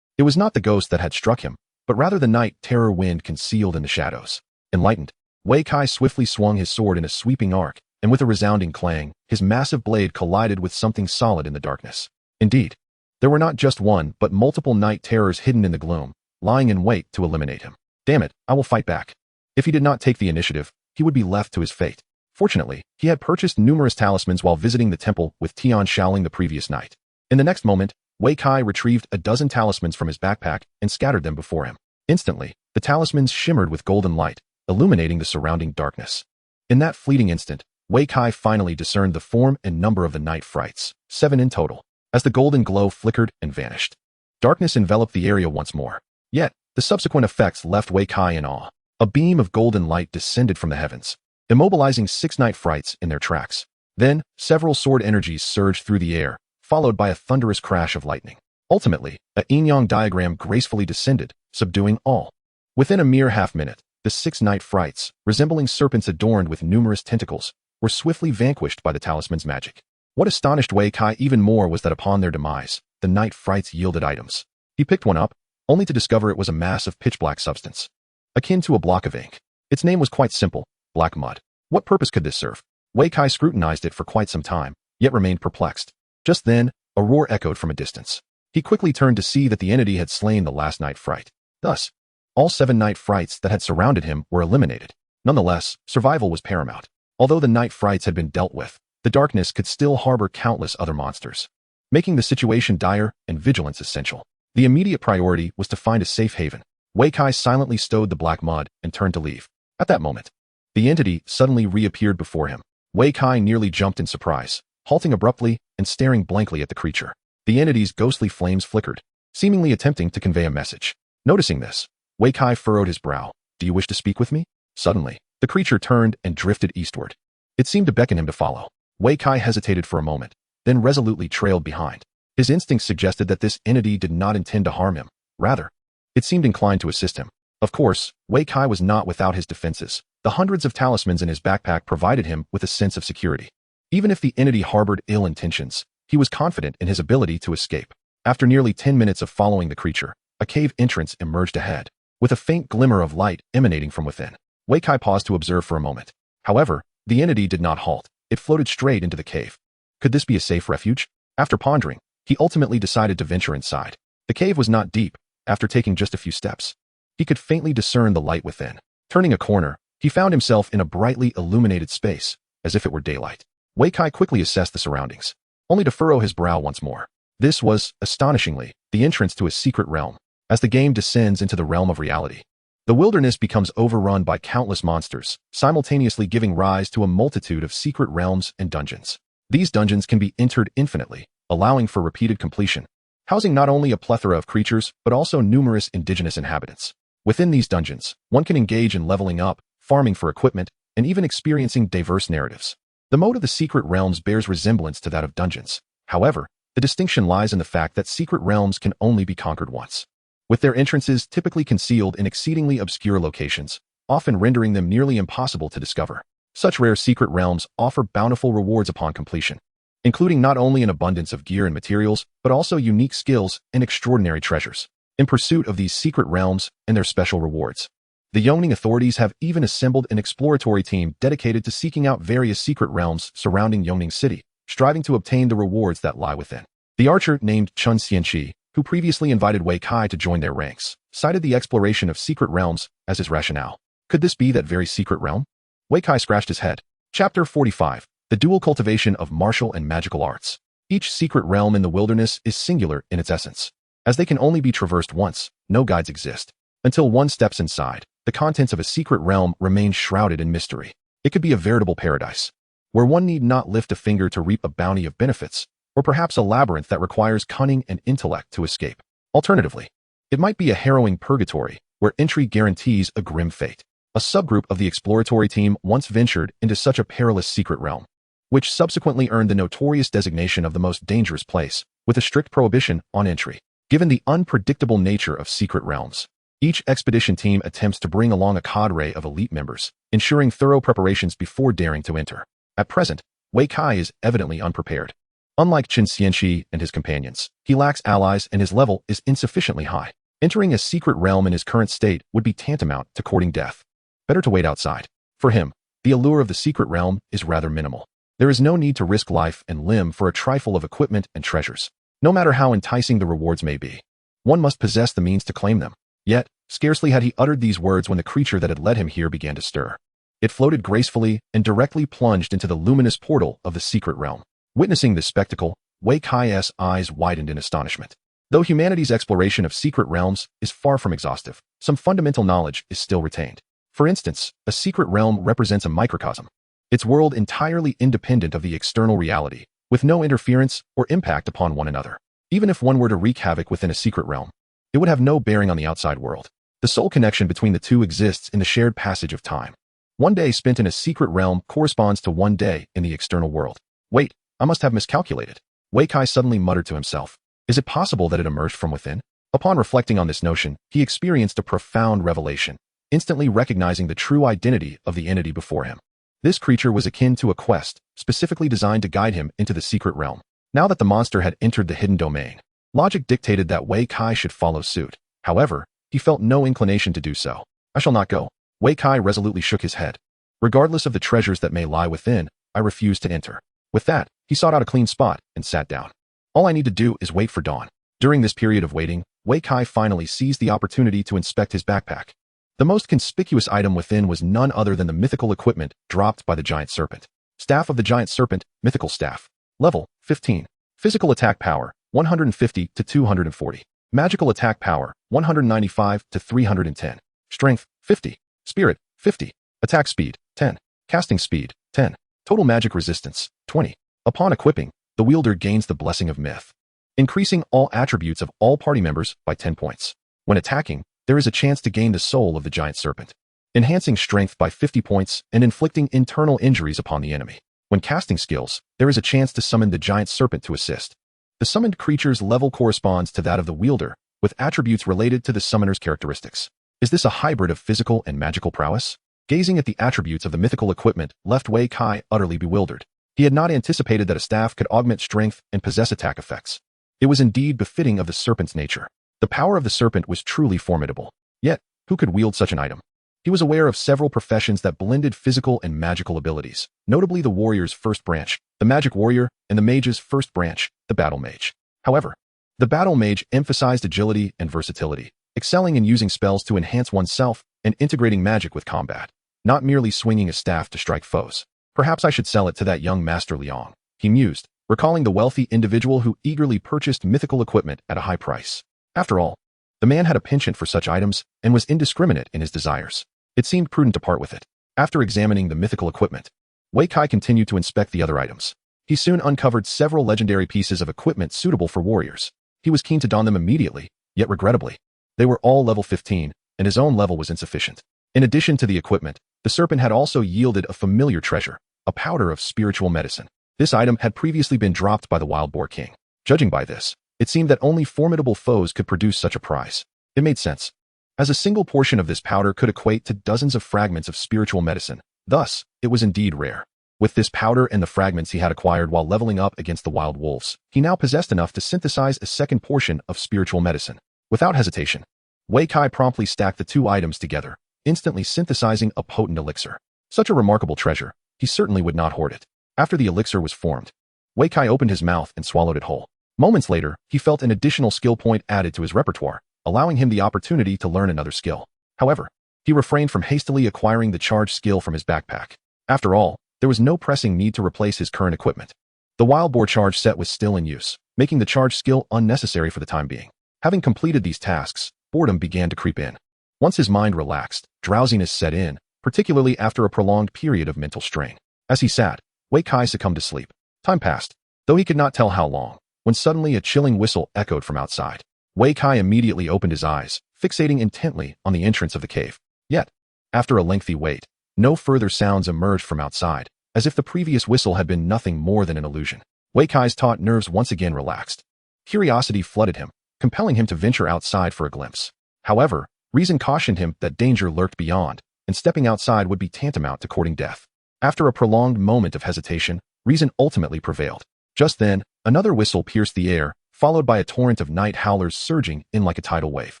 It was not the ghost that had struck him, but rather the Night Terror Wind concealed in the shadows. Enlightened, Wei Kai swiftly swung his sword in a sweeping arc, and with a resounding clang, his massive blade collided with something solid in the darkness. Indeed, there were not just one, but multiple night terrors hidden in the gloom, lying in wait to eliminate him. Damn it, I will fight back. If he did not take the initiative, he would be left to his fate. Fortunately, he had purchased numerous talismans while visiting the temple with Tian Shaoling the previous night. In the next moment, Wei Kai retrieved a dozen talismans from his backpack and scattered them before him. Instantly, the talismans shimmered with golden light, illuminating the surrounding darkness. In that fleeting instant, Wei Kai finally discerned the form and number of the night frights, 7 in total, as the golden glow flickered and vanished. Darkness enveloped the area once more. Yet, the subsequent effects left Wei Kai in awe. A beam of golden light descended from the heavens, immobilizing 6 night frights in their tracks. Then, several sword energies surged through the air, followed by a thunderous crash of lightning. Ultimately, a yin-yang diagram gracefully descended, subduing all. Within a mere half-minute, the 6 night frights, resembling serpents adorned with numerous tentacles, were swiftly vanquished by the talisman's magic. What astonished Wei Kai even more was that upon their demise, the night frights yielded items. He picked one up, only to discover it was a mass of pitch-black substance, akin to a block of ink. Its name was quite simple: black mud. What purpose could this serve? Wei Kai scrutinized it for quite some time, yet remained perplexed. Just then, a roar echoed from a distance. He quickly turned to see that the entity had slain the last night fright. Thus, all 7 night frights that had surrounded him were eliminated. Nonetheless, survival was paramount. Although the night frights had been dealt with, the darkness could still harbor countless other monsters, making the situation dire and vigilance essential. The immediate priority was to find a safe haven. Wei Kai silently stowed the black mud and turned to leave. At that moment, the entity suddenly reappeared before him. Wei Kai nearly jumped in surprise, halting abruptly and staring blankly at the creature. The entity's ghostly flames flickered, seemingly attempting to convey a message. Noticing this, Wei Kai furrowed his brow. "Do you wish to speak with me?" Suddenly, the creature turned and drifted eastward. It seemed to beckon him to follow. Wei Kai hesitated for a moment, then resolutely trailed behind. His instincts suggested that this entity did not intend to harm him. Rather, it seemed inclined to assist him. Of course, Wei Kai was not without his defenses. The hundreds of talismans in his backpack provided him with a sense of security. Even if the entity harbored ill intentions, he was confident in his ability to escape. After nearly 10 minutes of following the creature, a cave entrance emerged ahead, with a faint glimmer of light emanating from within. Wei Kai paused to observe for a moment. However, the entity did not halt. It floated straight into the cave. Could this be a safe refuge? After pondering, he ultimately decided to venture inside. The cave was not deep. After taking just a few steps, he could faintly discern the light within. Turning a corner, he found himself in a brightly illuminated space, as if it were daylight. Wei Kai quickly assessed the surroundings, only to furrow his brow once more. This was, astonishingly, the entrance to a secret realm. As the game descends into the realm of reality, the wilderness becomes overrun by countless monsters, simultaneously giving rise to a multitude of secret realms and dungeons. These dungeons can be entered infinitely, allowing for repeated completion, housing not only a plethora of creatures, but also numerous indigenous inhabitants. Within these dungeons, one can engage in leveling up, farming for equipment, and even experiencing diverse narratives. The mode of the secret realms bears resemblance to that of dungeons. However, the distinction lies in the fact that secret realms can only be conquered once, with their entrances typically concealed in exceedingly obscure locations, often rendering them nearly impossible to discover. Such rare secret realms offer bountiful rewards upon completion, including not only an abundance of gear and materials, but also unique skills and extraordinary treasures. In pursuit of these secret realms and their special rewards, the Yongning authorities have even assembled an exploratory team dedicated to seeking out various secret realms surrounding Yongning City, striving to obtain the rewards that lie within. The archer named Chun Xianqi, who previously invited Wei Kai to join their ranks, cited the exploration of secret realms as his rationale. Could this be that very secret realm? Wei Kai scratched his head. Chapter 45. The dual cultivation of martial and magical arts. Each secret realm in the wilderness is singular in its essence. As they can only be traversed once, no guides exist. Until one steps inside, the contents of a secret realm remain shrouded in mystery. It could be a veritable paradise, where one need not lift a finger to reap a bounty of benefits, or perhaps a labyrinth that requires cunning and intellect to escape. Alternatively, it might be a harrowing purgatory, where entry guarantees a grim fate. A subgroup of the exploratory team once ventured into such a perilous secret realm, which subsequently earned the notorious designation of the most dangerous place, with a strict prohibition on entry. Given the unpredictable nature of secret realms, each expedition team attempts to bring along a cadre of elite members, ensuring thorough preparations before daring to enter. At present, Wei Kai is evidently unprepared. Unlike Qin Xianqi and his companions, he lacks allies and his level is insufficiently high. Entering a secret realm in his current state would be tantamount to courting death. Better to wait outside. For him, the allure of the secret realm is rather minimal. There is no need to risk life and limb for a trifle of equipment and treasures. No matter how enticing the rewards may be, one must possess the means to claim them. Yet, scarcely had he uttered these words when the creature that had led him here began to stir. It floated gracefully and directly plunged into the luminous portal of the secret realm. Witnessing this spectacle, Wei Kai's eyes widened in astonishment. Though humanity's exploration of secret realms is far from exhaustive, some fundamental knowledge is still retained. For instance, a secret realm represents a microcosm, its world entirely independent of the external reality, with no interference or impact upon one another. Even if one were to wreak havoc within a secret realm, it would have no bearing on the outside world. The sole connection between the two exists in the shared passage of time. One day spent in a secret realm corresponds to one day in the external world. Wait, I must have miscalculated. Wei Kai suddenly muttered to himself. Is it possible that it emerged from within? Upon reflecting on this notion, he experienced a profound revelation, instantly recognizing the true identity of the entity before him. This creature was akin to a quest, specifically designed to guide him into the secret realm. Now that the monster had entered the hidden domain, logic dictated that Wei Kai should follow suit. However, he felt no inclination to do so. I shall not go. Wei Kai resolutely shook his head. Regardless of the treasures that may lie within, I refuse to enter. With that, he sought out a clean spot and sat down. All I need to do is wait for dawn. During this period of waiting, Wei Kai finally seized the opportunity to inspect his backpack. The most conspicuous item within was none other than the mythical equipment dropped by the giant serpent. Staff of the giant serpent, mythical staff. Level, 15. Physical attack power, 150 to 240. Magical attack power, 195 to 310. Strength, 50. Spirit, 50. Attack speed, 10. Casting speed, 10. Total magic resistance, 20. Upon equipping, the wielder gains the blessing of myth, increasing all attributes of all party members by 10 points. When attacking, there is a chance to gain the soul of the giant serpent, enhancing strength by 50 points and inflicting internal injuries upon the enemy. When casting skills, there is a chance to summon the giant serpent to assist. The summoned creature's level corresponds to that of the wielder, with attributes related to the summoner's characteristics. Is this a hybrid of physical and magical prowess? Gazing at the attributes of the mythical equipment left Wei Kai utterly bewildered. He had not anticipated that a staff could augment strength and possess attack effects. It was indeed befitting of the serpent's nature. The power of the serpent was truly formidable. Yet, who could wield such an item? He was aware of several professions that blended physical and magical abilities, notably the warrior's first branch, the magic warrior, and the mage's first branch, the battle mage. However, the battle mage emphasized agility and versatility, excelling in using spells to enhance oneself and integrating magic with combat, not merely swinging a staff to strike foes. Perhaps I should sell it to that young Master Liang, he mused, recalling the wealthy individual who eagerly purchased mythical equipment at a high price. After all, the man had a penchant for such items and was indiscriminate in his desires. It seemed prudent to part with it. After examining the mythical equipment, Wei Kai continued to inspect the other items. He soon uncovered several legendary pieces of equipment suitable for warriors. He was keen to don them immediately, yet regrettably, they were all level 15, and his own level was insufficient. In addition to the equipment, the serpent had also yielded a familiar treasure, a powder of spiritual medicine. This item had previously been dropped by the Wild Boar King. Judging by this, it seemed that only formidable foes could produce such a prize. It made sense, as a single portion of this powder could equate to dozens of fragments of spiritual medicine. Thus, it was indeed rare. With this powder and the fragments he had acquired while leveling up against the wild wolves, he now possessed enough to synthesize a second portion of spiritual medicine. Without hesitation, Wei Kai promptly stacked the two items together, instantly synthesizing a potent elixir. Such a remarkable treasure, he certainly would not hoard it. After the elixir was formed, Wei Kai opened his mouth and swallowed it whole. Moments later, he felt an additional skill point added to his repertoire, allowing him the opportunity to learn another skill. However, he refrained from hastily acquiring the charged skill from his backpack. After all, there was no pressing need to replace his current equipment. The wild boar charge set was still in use, making the charged skill unnecessary for the time being. Having completed these tasks, boredom began to creep in. Once his mind relaxed, drowsiness set in, particularly after a prolonged period of mental strain. As he sat, Wei Kai succumbed to sleep. Time passed, though he could not tell how long, when suddenly a chilling whistle echoed from outside. Wei Kai immediately opened his eyes, fixating intently on the entrance of the cave. Yet, after a lengthy wait, no further sounds emerged from outside, as if the previous whistle had been nothing more than an illusion. Wei Kai's taut nerves once again relaxed. Curiosity flooded him, compelling him to venture outside for a glimpse. However, reason cautioned him that danger lurked beyond, and stepping outside would be tantamount to courting death. After a prolonged moment of hesitation, reason ultimately prevailed. Just then, another whistle pierced the air, followed by a torrent of night howlers surging in like a tidal wave.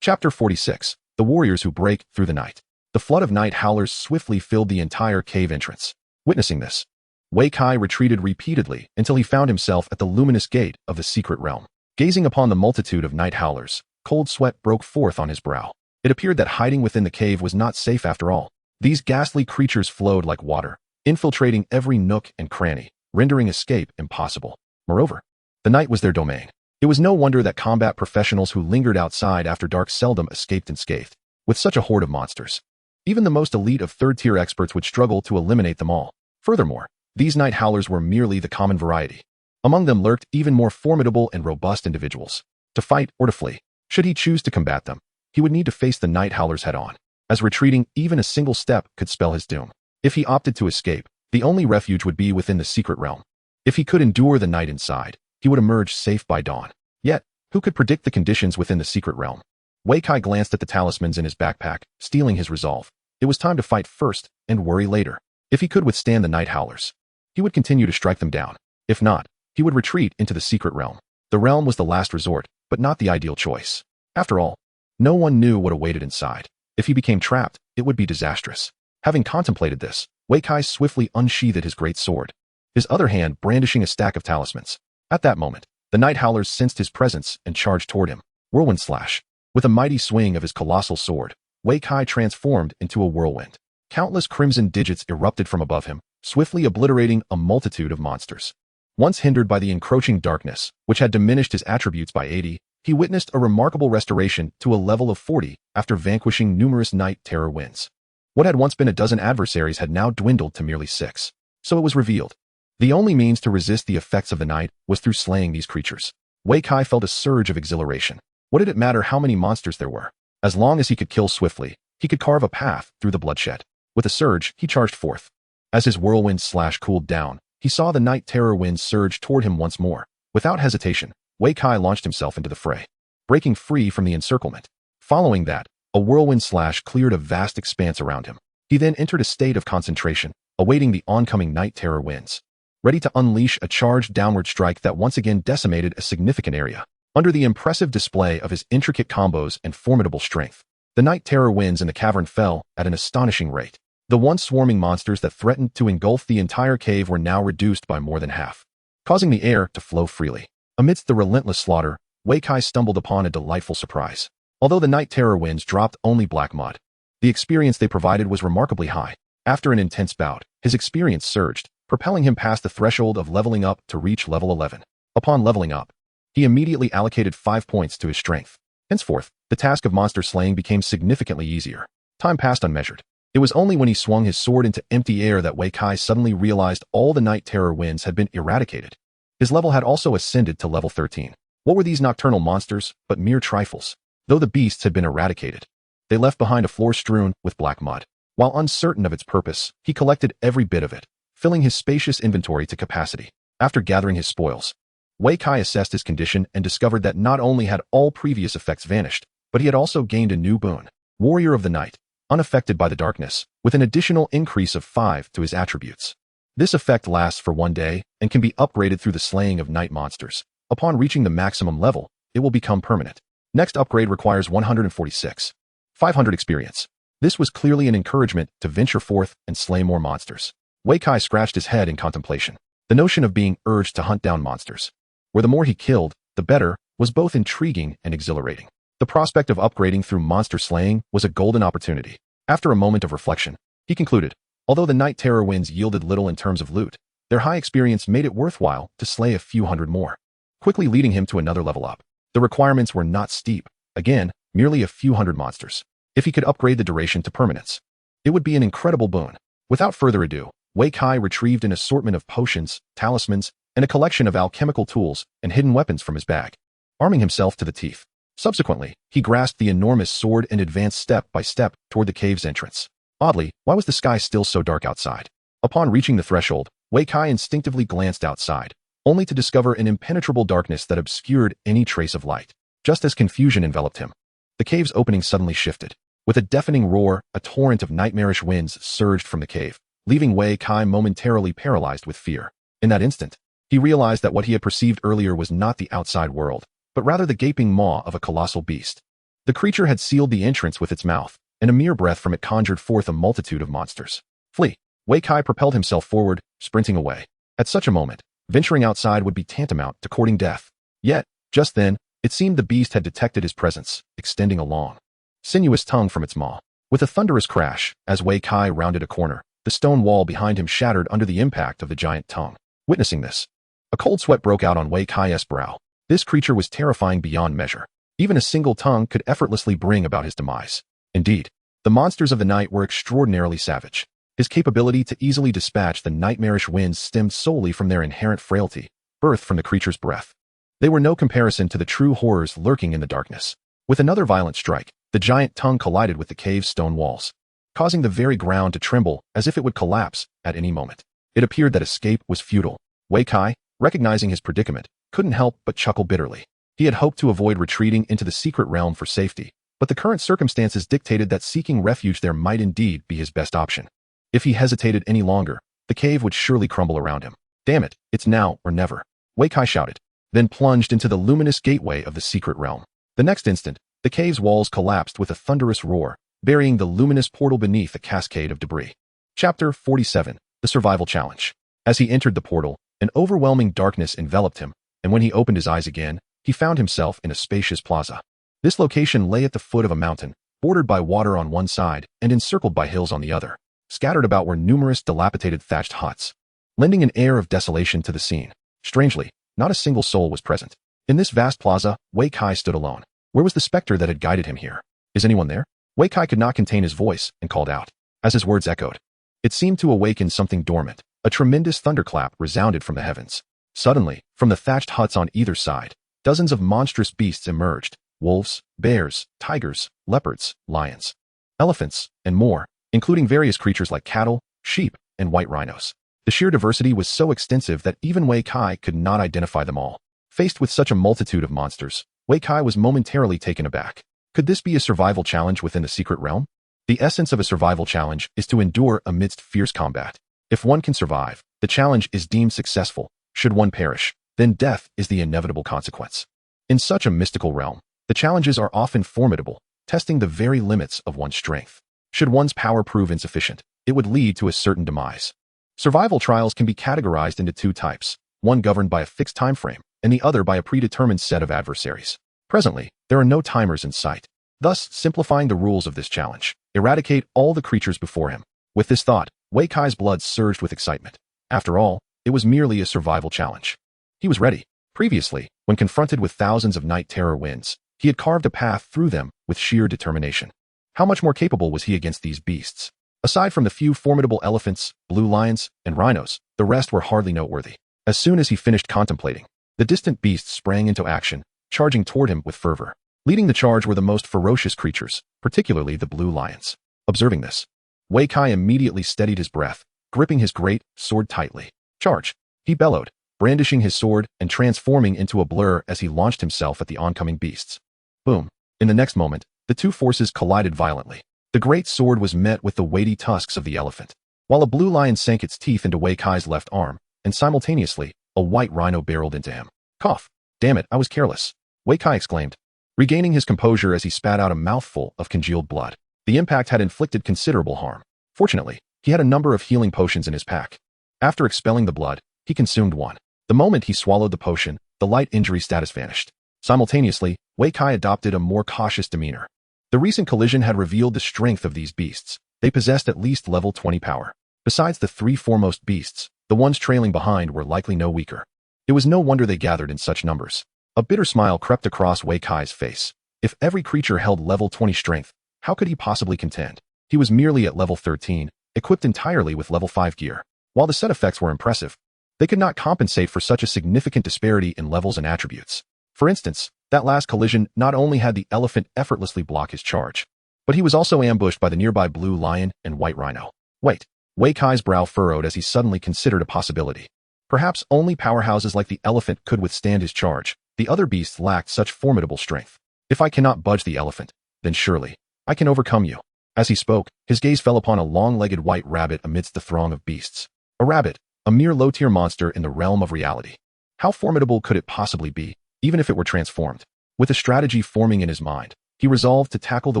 Chapter 46. The Warriors Who Break Through the Night. The flood of night howlers swiftly filled the entire cave entrance. Witnessing this, Wei Kai retreated repeatedly until he found himself at the luminous gate of the secret realm. Gazing upon the multitude of night howlers, cold sweat broke forth on his brow. It appeared that hiding within the cave was not safe after all. These ghastly creatures flowed like water, infiltrating every nook and cranny, rendering escape impossible. Moreover, the night was their domain. It was no wonder that combat professionals who lingered outside after dark seldom escaped unscathed. With such a horde of monsters, even the most elite of third-tier experts would struggle to eliminate them all. Furthermore, these night howlers were merely the common variety. Among them lurked even more formidable and robust individuals. To fight or to flee, should he choose to combat them, he would need to face the night howlers head-on, as retreating even a single step could spell his doom. If he opted to escape, the only refuge would be within the secret realm. If he could endure the night inside, he would emerge safe by dawn. Yet, who could predict the conditions within the secret realm? Wei Kai glanced at the talismans in his backpack, steeling his resolve. It was time to fight first and worry later. If he could withstand the night howlers, he would continue to strike them down. If not, he would retreat into the secret realm. The realm was the last resort, but not the ideal choice. After all, no one knew what awaited inside. If he became trapped, it would be disastrous. Having contemplated this, Wei Kai swiftly unsheathed his great sword, his other hand brandishing a stack of talismans. At that moment, the night howlers sensed his presence and charged toward him. Whirlwind slash. With a mighty swing of his colossal sword, Wei Kai transformed into a whirlwind. Countless crimson digits erupted from above him, swiftly obliterating a multitude of monsters. Once hindered by the encroaching darkness, which had diminished his attributes by 80, he witnessed a remarkable restoration to a level of 40 after vanquishing numerous night terror winds. What had once been a dozen adversaries had now dwindled to merely 6. So it was revealed. The only means to resist the effects of the night was through slaying these creatures. Wei Kai felt a surge of exhilaration. What did it matter how many monsters there were? As long as he could kill swiftly, he could carve a path through the bloodshed. With a surge, he charged forth. As his whirlwind slash cooled down, he saw the night terror winds surge toward him once more. Without hesitation, Wei Kai launched himself into the fray, breaking free from the encirclement. Following that, a whirlwind slash cleared a vast expanse around him. He then entered a state of concentration, awaiting the oncoming night terror winds, ready to unleash a charged downward strike that once again decimated a significant area. Under the impressive display of his intricate combos and formidable strength, the night terror winds in the cavern fell at an astonishing rate. The once swarming monsters that threatened to engulf the entire cave were now reduced by more than half, causing the air to flow freely. Amidst the relentless slaughter, Wei Kai stumbled upon a delightful surprise. Although the night terror winds dropped only black mud, the experience they provided was remarkably high. After an intense bout, his experience surged, propelling him past the threshold of leveling up to reach level 11. Upon leveling up, he immediately allocated 5 points to his strength. Henceforth, the task of monster slaying became significantly easier. Time passed unmeasured. It was only when he swung his sword into empty air that Wei Kai suddenly realized all the night terror winds had been eradicated. His level had also ascended to level 13. What were these nocturnal monsters but mere trifles? Though the beasts had been eradicated, they left behind a floor strewn with black mud. While uncertain of its purpose, he collected every bit of it, filling his spacious inventory to capacity. After gathering his spoils, Wei Kai assessed his condition and discovered that not only had all previous effects vanished, but he had also gained a new boon, Warrior of the Night, unaffected by the darkness, with an additional increase of 5 to his attributes. This effect lasts for 1 day and can be upgraded through the slaying of night monsters. Upon reaching the maximum level, it will become permanent. Next upgrade requires 146. 500 experience. This was clearly an encouragement to venture forth and slay more monsters. Wei Kai scratched his head in contemplation. The notion of being urged to hunt down monsters, where the more he killed, the better, was both intriguing and exhilarating. The prospect of upgrading through monster slaying was a golden opportunity. After a moment of reflection, he concluded, although the night terror winds yielded little in terms of loot, their high experience made it worthwhile to slay a few hundred more, quickly leading him to another level up. The requirements were not steep, again, merely a few hundred monsters. If he could upgrade the duration to permanence, it would be an incredible boon. Without further ado, Wei Kai retrieved an assortment of potions, talismans, and a collection of alchemical tools and hidden weapons from his bag, arming himself to the teeth. Subsequently, he grasped the enormous sword and advanced step by step toward the cave's entrance. Oddly, why was the sky still so dark outside? Upon reaching the threshold, Wei Kai instinctively glanced outside, only to discover an impenetrable darkness that obscured any trace of light. Just as confusion enveloped him, the cave's opening suddenly shifted. With a deafening roar, a torrent of nightmarish winds surged from the cave, leaving Wei Kai momentarily paralyzed with fear. In that instant, he realized that what he had perceived earlier was not the outside world, but rather the gaping maw of a colossal beast. The creature had sealed the entrance with its mouth, and a mere breath from it conjured forth a multitude of monsters. Flee! Wei Kai propelled himself forward, sprinting away. At such a moment, venturing outside would be tantamount to courting death. Yet, just then, it seemed the beast had detected his presence, extending a long, sinuous tongue from its maw. With a thunderous crash, as Wei Kai rounded a corner, the stone wall behind him shattered under the impact of the giant tongue. Witnessing this, a cold sweat broke out on Wei Kai's brow. This creature was terrifying beyond measure. Even a single tongue could effortlessly bring about his demise. Indeed, the monsters of the night were extraordinarily savage. His capability to easily dispatch the nightmarish winds stemmed solely from their inherent frailty, birthed from the creature's breath. They were no comparison to the true horrors lurking in the darkness. With another violent strike, the giant tongue collided with the cave's stone walls, causing the very ground to tremble as if it would collapse at any moment. It appeared that escape was futile. Wei Kai, recognizing his predicament, couldn't help but chuckle bitterly. He had hoped to avoid retreating into the secret realm for safety, but the current circumstances dictated that seeking refuge there might indeed be his best option. If he hesitated any longer, the cave would surely crumble around him. Damn it, it's now or never, Wei Kai shouted, then plunged into the luminous gateway of the secret realm. The next instant, the cave's walls collapsed with a thunderous roar, burying the luminous portal beneath a cascade of debris. Chapter 47, The Survival Challenge. As he entered the portal, an overwhelming darkness enveloped him, and when he opened his eyes again, he found himself in a spacious plaza. This location lay at the foot of a mountain, bordered by water on one side and encircled by hills on the other. Scattered about were numerous dilapidated thatched huts, lending an air of desolation to the scene. Strangely, not a single soul was present. In this vast plaza, Wei Kai stood alone. Where was the specter that had guided him here? Is anyone there? Wei Kai could not contain his voice and called out. As his words echoed, it seemed to awaken something dormant. A tremendous thunderclap resounded from the heavens. Suddenly, from the thatched huts on either side, dozens of monstrous beasts emerged. Wolves, bears, tigers, leopards, lions, elephants, and more, including various creatures like cattle, sheep, and white rhinos. The sheer diversity was so extensive that even Wei Kai could not identify them all. Faced with such a multitude of monsters, Wei Kai was momentarily taken aback. Could this be a survival challenge within the secret realm? The essence of a survival challenge is to endure amidst fierce combat. If one can survive, the challenge is deemed successful. Should one perish, then death is the inevitable consequence. In such a mystical realm, the challenges are often formidable, testing the very limits of one's strength. Should one's power prove insufficient, it would lead to a certain demise. Survival trials can be categorized into two types, one governed by a fixed time frame, and the other by a predetermined set of adversaries. Presently, there are no timers in sight, thus simplifying the rules of this challenge. Eradicate all the creatures before him. With this thought, Wei Kai's blood surged with excitement. After all, it was merely a survival challenge. He was ready. Previously, when confronted with thousands of night terror winds, he had carved a path through them with sheer determination. How much more capable was he against these beasts? Aside from the few formidable elephants, blue lions, and rhinos, the rest were hardly noteworthy. As soon as he finished contemplating, the distant beasts sprang into action, charging toward him with fervor. Leading the charge were the most ferocious creatures, particularly the blue lions. Observing this, Wei Kai immediately steadied his breath, gripping his great sword tightly. Charge! He bellowed, brandishing his sword and transforming into a blur as he launched himself at the oncoming beasts. Boom! In the next moment, the two forces collided violently. The great sword was met with the weighty tusks of the elephant, while a blue lion sank its teeth into Wei Kai's left arm, and simultaneously, a white rhino barreled into him. Cough! Damn it, I was careless, Wei Kai exclaimed, regaining his composure as he spat out a mouthful of congealed blood. The impact had inflicted considerable harm. Fortunately, he had a number of healing potions in his pack. After expelling the blood, he consumed one. The moment he swallowed the potion, the light injury status vanished. Simultaneously, Wei Kai adopted a more cautious demeanor. The recent collision had revealed the strength of these beasts. They possessed at least level 20 power. Besides the three foremost beasts, the ones trailing behind were likely no weaker. It was no wonder they gathered in such numbers. A bitter smile crept across Wei Kai's face. If every creature held level 20 strength, how could he possibly contend? He was merely at level 13, equipped entirely with level 5 gear. While the set effects were impressive, they could not compensate for such a significant disparity in levels and attributes. For instance, that last collision not only had the elephant effortlessly block his charge, but he was also ambushed by the nearby blue lion and white rhino. Wait, Wei Kai's brow furrowed as he suddenly considered a possibility. Perhaps only powerhouses like the elephant could withstand his charge. The other beasts lacked such formidable strength. If I cannot budge the elephant, then surely I can overcome you. As he spoke, his gaze fell upon a long-legged white rabbit amidst the throng of beasts. A rabbit, a mere low-tier monster in the realm of reality. How formidable could it possibly be, even if it were transformed? With a strategy forming in his mind, he resolved to tackle the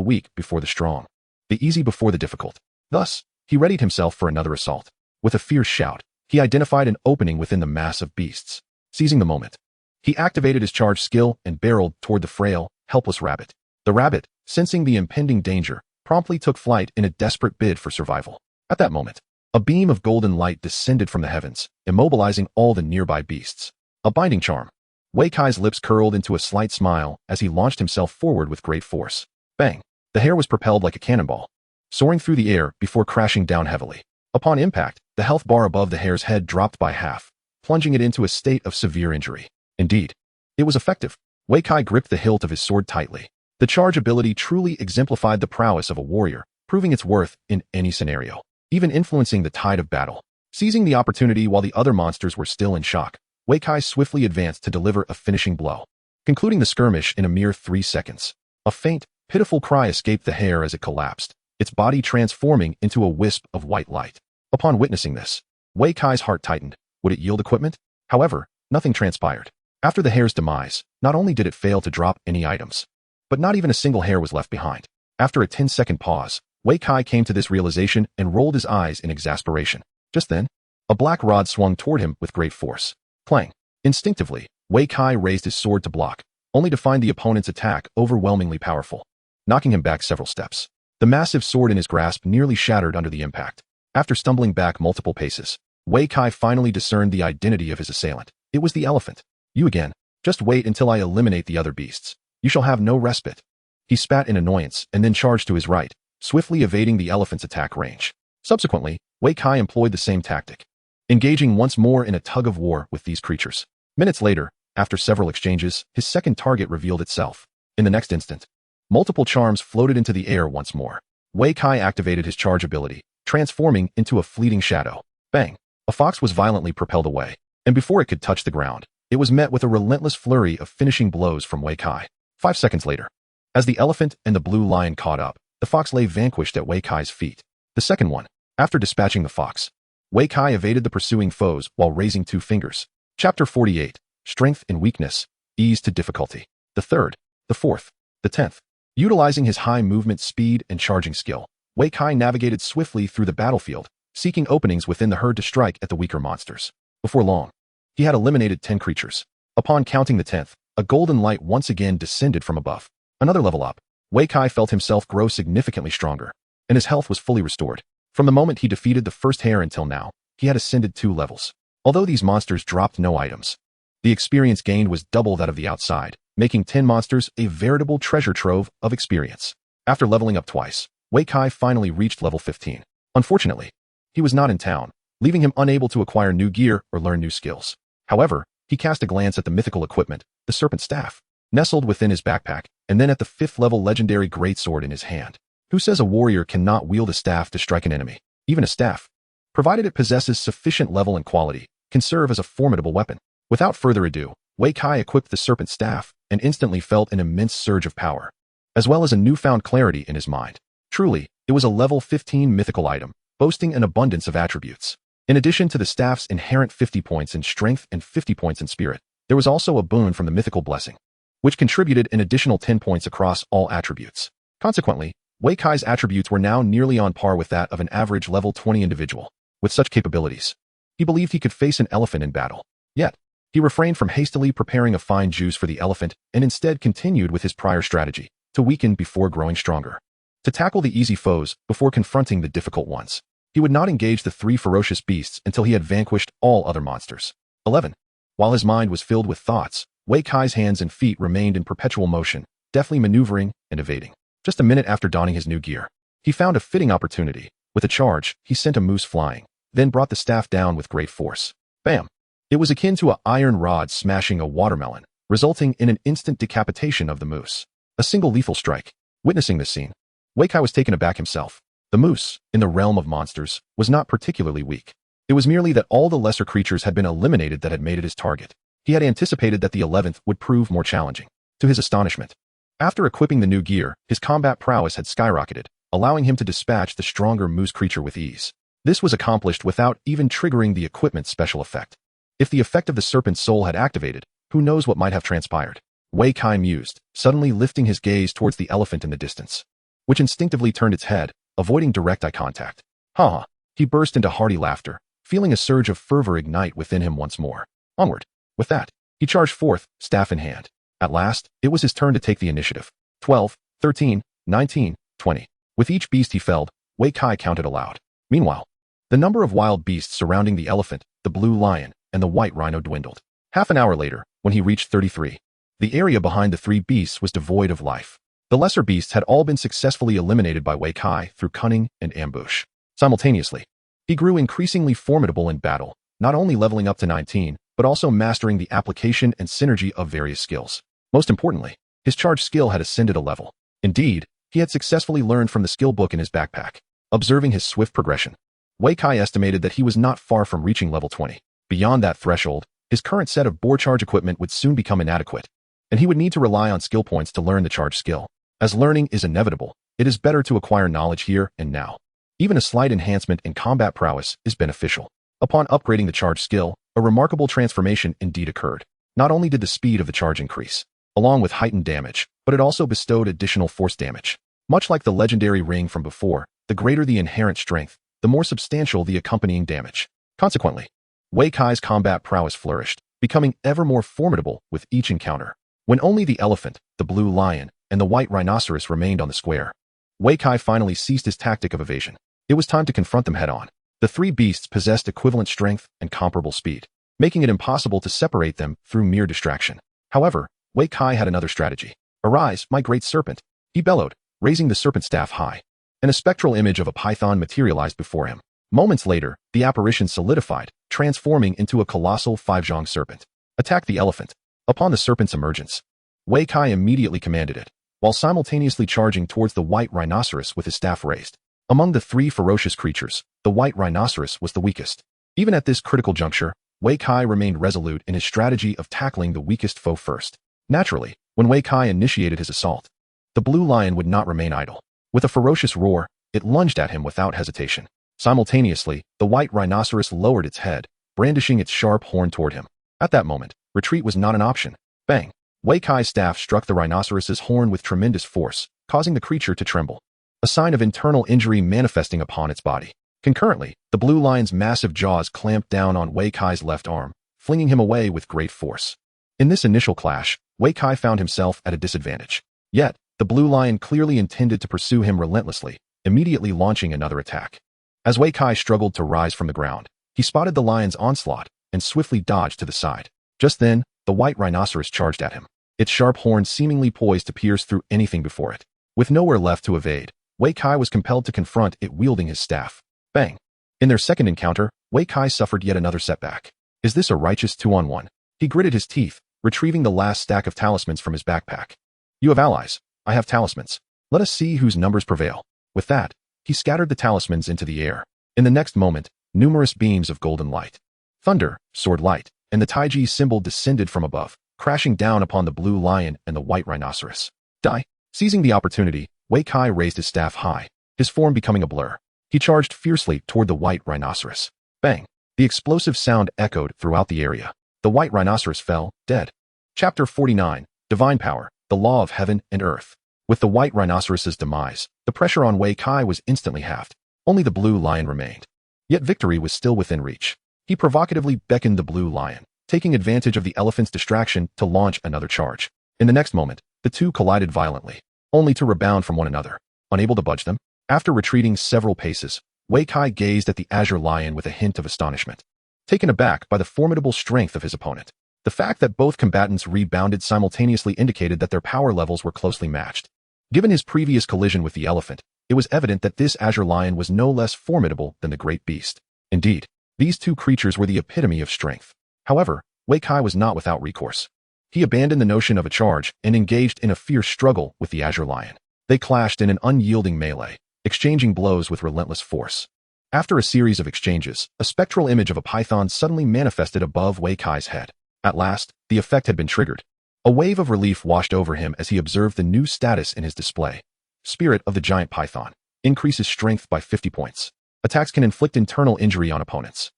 weak before the strong. the easy before the difficult. Thus, he readied himself for another assault. With a fierce shout, he identified an opening within the mass of beasts. Seizing the moment, he activated his charge skill and barreled toward the frail, helpless rabbit. The rabbit, sensing the impending danger, promptly took flight in a desperate bid for survival. At that moment, a beam of golden light descended from the heavens, immobilizing all the nearby beasts. A binding charm. Wei Kai's lips curled into a slight smile as he launched himself forward with great force. Bang! The hare was propelled like a cannonball, soaring through the air before crashing down heavily. Upon impact, the health bar above the hare's head dropped by half, plunging it into a state of severe injury. Indeed, it was effective. Wei Kai gripped the hilt of his sword tightly. The charge ability truly exemplified the prowess of a warrior, proving its worth in any scenario, even influencing the tide of battle. Seizing the opportunity while the other monsters were still in shock, Wei Kai swiftly advanced to deliver a finishing blow, concluding the skirmish in a mere 3 seconds. A faint, pitiful cry escaped the hare as it collapsed, its body transforming into a wisp of white light. Upon witnessing this, Wei Kai's heart tightened. Would it yield equipment? However, nothing transpired. After the hare's demise, not only did it fail to drop any items, but not even a single hare was left behind. After a 10-second pause, Wei Kai came to this realization and rolled his eyes in exasperation. Just then, a black rod swung toward him with great force. Clang! Instinctively, Wei Kai raised his sword to block, only to find the opponent's attack overwhelmingly powerful, knocking him back several steps. The massive sword in his grasp nearly shattered under the impact. After stumbling back multiple paces, Wei Kai finally discerned the identity of his assailant. It was the elephant. You again. Just wait until I eliminate the other beasts. You shall have no respite. He spat in annoyance and then charged to his right, swiftly evading the elephant's attack range. Subsequently, Wei Kai employed the same tactic, engaging once more in a tug-of-war with these creatures. Minutes later, after several exchanges, his second target revealed itself. In the next instant, multiple charms floated into the air once more. Wei Kai activated his charge ability, transforming into a fleeting shadow. Bang! A fox was violently propelled away, and before it could touch the ground, it was met with a relentless flurry of finishing blows from Wei Kai. 5 seconds later, as the elephant and the blue lion caught up, the fox lay vanquished at Wei Kai's feet. The second one, after dispatching the fox, Wei Kai evaded the pursuing foes while raising 2 fingers. Chapter 48, Strength and Weakness, Ease to Difficulty. The third, the fourth, the 10th. Utilizing his high movement speed and charging skill, Wei Kai navigated swiftly through the battlefield, seeking openings within the herd to strike at the weaker monsters. Before long, he had eliminated 10 creatures. Upon counting the 10th, a golden light once again descended from above. Another level up, Wei Kai felt himself grow significantly stronger, and his health was fully restored. From the moment he defeated the first hare until now, he had ascended 2 levels. Although these monsters dropped no items, the experience gained was double that of the outside, making 10 monsters a veritable treasure trove of experience. After leveling up twice, Wei Kai finally reached level 15. Unfortunately, he was not in town, leaving him unable to acquire new gear or learn new skills. However, he cast a glance at the mythical equipment, the serpent staff, nestled within his backpack, and then at the 5th level legendary greatsword in his hand. Who says a warrior cannot wield a staff to strike an enemy? Even a staff, provided it possesses sufficient level and quality, can serve as a formidable weapon. Without further ado, Wei Kai equipped the serpent staff and instantly felt an immense surge of power, as well as a newfound clarity in his mind. Truly, it was a level 15 mythical item, boasting an abundance of attributes. In addition to the staff's inherent 50 points in strength and 50 points in spirit, there was also a boon from the mythical blessing, which contributed an additional 10 points across all attributes. Consequently, Wei Kai's attributes were now nearly on par with that of an average level 20 individual. With such capabilities, he believed he could face an elephant in battle. Yet, he refrained from hastily preparing a fine juice for the elephant and instead continued with his prior strategy, to weaken before growing stronger. To tackle the easy foes before confronting the difficult ones, he would not engage the 3 ferocious beasts until he had vanquished all other monsters. 11. While his mind was filled with thoughts, Wei Kai's hands and feet remained in perpetual motion, deftly maneuvering and evading. Just a minute after donning his new gear, he found a fitting opportunity. With a charge, he sent a moose flying, then brought the staff down with great force. Bam! It was akin to an iron rod smashing a watermelon, resulting in an instant decapitation of the moose. A single lethal strike. Witnessing this scene, Wei Kai was taken aback himself. The moose, in the realm of monsters, was not particularly weak. It was merely that all the lesser creatures had been eliminated that had made it his target. He had anticipated that the 11th would prove more challenging. To his astonishment, after equipping the new gear, his combat prowess had skyrocketed, allowing him to dispatch the stronger moose creature with ease. This was accomplished without even triggering the equipment's special effect. If the effect of the serpent's soul had activated, who knows what might have transpired? Wei Kai mused, suddenly lifting his gaze towards the elephant in the distance. which instinctively turned its head, avoiding direct eye contact. Ha ha! He burst into hearty laughter, feeling a surge of fervor ignite within him once more. Onward! With that, he charged forth, staff in hand. At last, it was his turn to take the initiative. 12, 13, 19, 20. With each beast he felled, Wei Kai counted aloud. Meanwhile, the number of wild beasts surrounding the elephant, the blue lion, and the white rhino dwindled. Half an hour later, when he reached 33, the area behind the three beasts was devoid of life. The lesser beasts had all been successfully eliminated by Wei Kai through cunning and ambush. Simultaneously, he grew increasingly formidable in battle, not only leveling up to 19, but also mastering the application and synergy of various skills. Most importantly, his charge skill had ascended a level. Indeed, he had successfully learned from the skill book in his backpack. Observing his swift progression, Wei Kai estimated that he was not far from reaching level 20. Beyond that threshold, his current set of boar charge equipment would soon become inadequate, and he would need to rely on skill points to learn the charge skill. As learning is inevitable, it is better to acquire knowledge here and now. Even a slight enhancement in combat prowess is beneficial. Upon upgrading the charge skill, a remarkable transformation indeed occurred. Not only did the speed of the charge increase, along with heightened damage, but it also bestowed additional force damage. Much like the legendary ring from before, the greater the inherent strength, the more substantial the accompanying damage. Consequently, Wei Kai's combat prowess flourished, becoming ever more formidable with each encounter. When only the elephant, the blue lion, and the white rhinoceros remained on the square, Wei Kai finally ceased his tactic of evasion. It was time to confront them head-on. The three beasts possessed equivalent strength and comparable speed, making it impossible to separate them through mere distraction. However, Wei Kai had another strategy. "Arise, my great serpent," he bellowed, raising the serpent staff high. And a spectral image of a python materialized before him. Moments later, the apparition solidified, transforming into a colossal five-zhong serpent. Attack the elephant. Upon the serpent's emergence, Wei Kai immediately commanded it, while simultaneously charging towards the white rhinoceros with his staff raised. Among the three ferocious creatures, the white rhinoceros was the weakest. Even at this critical juncture, Wei Kai remained resolute in his strategy of tackling the weakest foe first. Naturally, when Wei Kai initiated his assault, the blue lion would not remain idle. With a ferocious roar, it lunged at him without hesitation. Simultaneously, the white rhinoceros lowered its head, brandishing its sharp horn toward him. At that moment, retreat was not an option. Bang! Wei Kai's staff struck the rhinoceros's horn with tremendous force, causing the creature to tremble, a sign of internal injury manifesting upon its body. Concurrently, the blue lion's massive jaws clamped down on Wei Kai's left arm, flinging him away with great force. In this initial clash, Wei Kai found himself at a disadvantage. Yet, the blue lion clearly intended to pursue him relentlessly, immediately launching another attack. As Wei Kai struggled to rise from the ground, he spotted the lion's onslaught and swiftly dodged to the side. Just then, the white rhinoceros charged at him, its sharp horn seemingly poised to pierce through anything before it. With nowhere left to evade, Wei Kai was compelled to confront it wielding his staff. Bang! In their second encounter, Wei Kai suffered yet another setback. Is this a righteous 2-on-1? He gritted his teeth, retrieving the last stack of talismans from his backpack. You have allies. I have talismans. Let us see whose numbers prevail. With that, he scattered the talismans into the air. In the next moment, numerous beams of golden light, thunder, sword light, and the Taiji symbol descended from above, crashing down upon the blue lion and the white rhinoceros. Die! Seizing the opportunity, Wei Kai raised his staff high, his form becoming a blur. He charged fiercely toward the white rhinoceros. Bang! The explosive sound echoed throughout the area. The white rhinoceros fell, dead. Chapter 49, Divine Power, the Law of Heaven and Earth. With the white rhinoceros's demise, the pressure on Wei Kai was instantly halved. Only the blue lion remained. Yet victory was still within reach. He provocatively beckoned the blue lion, taking advantage of the elephant's distraction to launch another charge. In the next moment, the two collided violently, only to rebound from one another, unable to budge them. After retreating several paces, Wei Kai gazed at the azure lion with a hint of astonishment, taken aback by the formidable strength of his opponent. The fact that both combatants rebounded simultaneously indicated that their power levels were closely matched. Given his previous collision with the elephant, it was evident that this azure lion was no less formidable than the great beast. Indeed, these two creatures were the epitome of strength. However, Wei Kai was not without recourse. He abandoned the notion of a charge and engaged in a fierce struggle with the azure lion. They clashed in an unyielding melee, exchanging blows with relentless force. After a series of exchanges, a spectral image of a python suddenly manifested above Wei Kai's head. At last, the effect had been triggered. A wave of relief washed over him as he observed the new status in his display. Spirit of the Giant Python. Increases strength by 50 points. Attacks can inflict internal injury on opponents.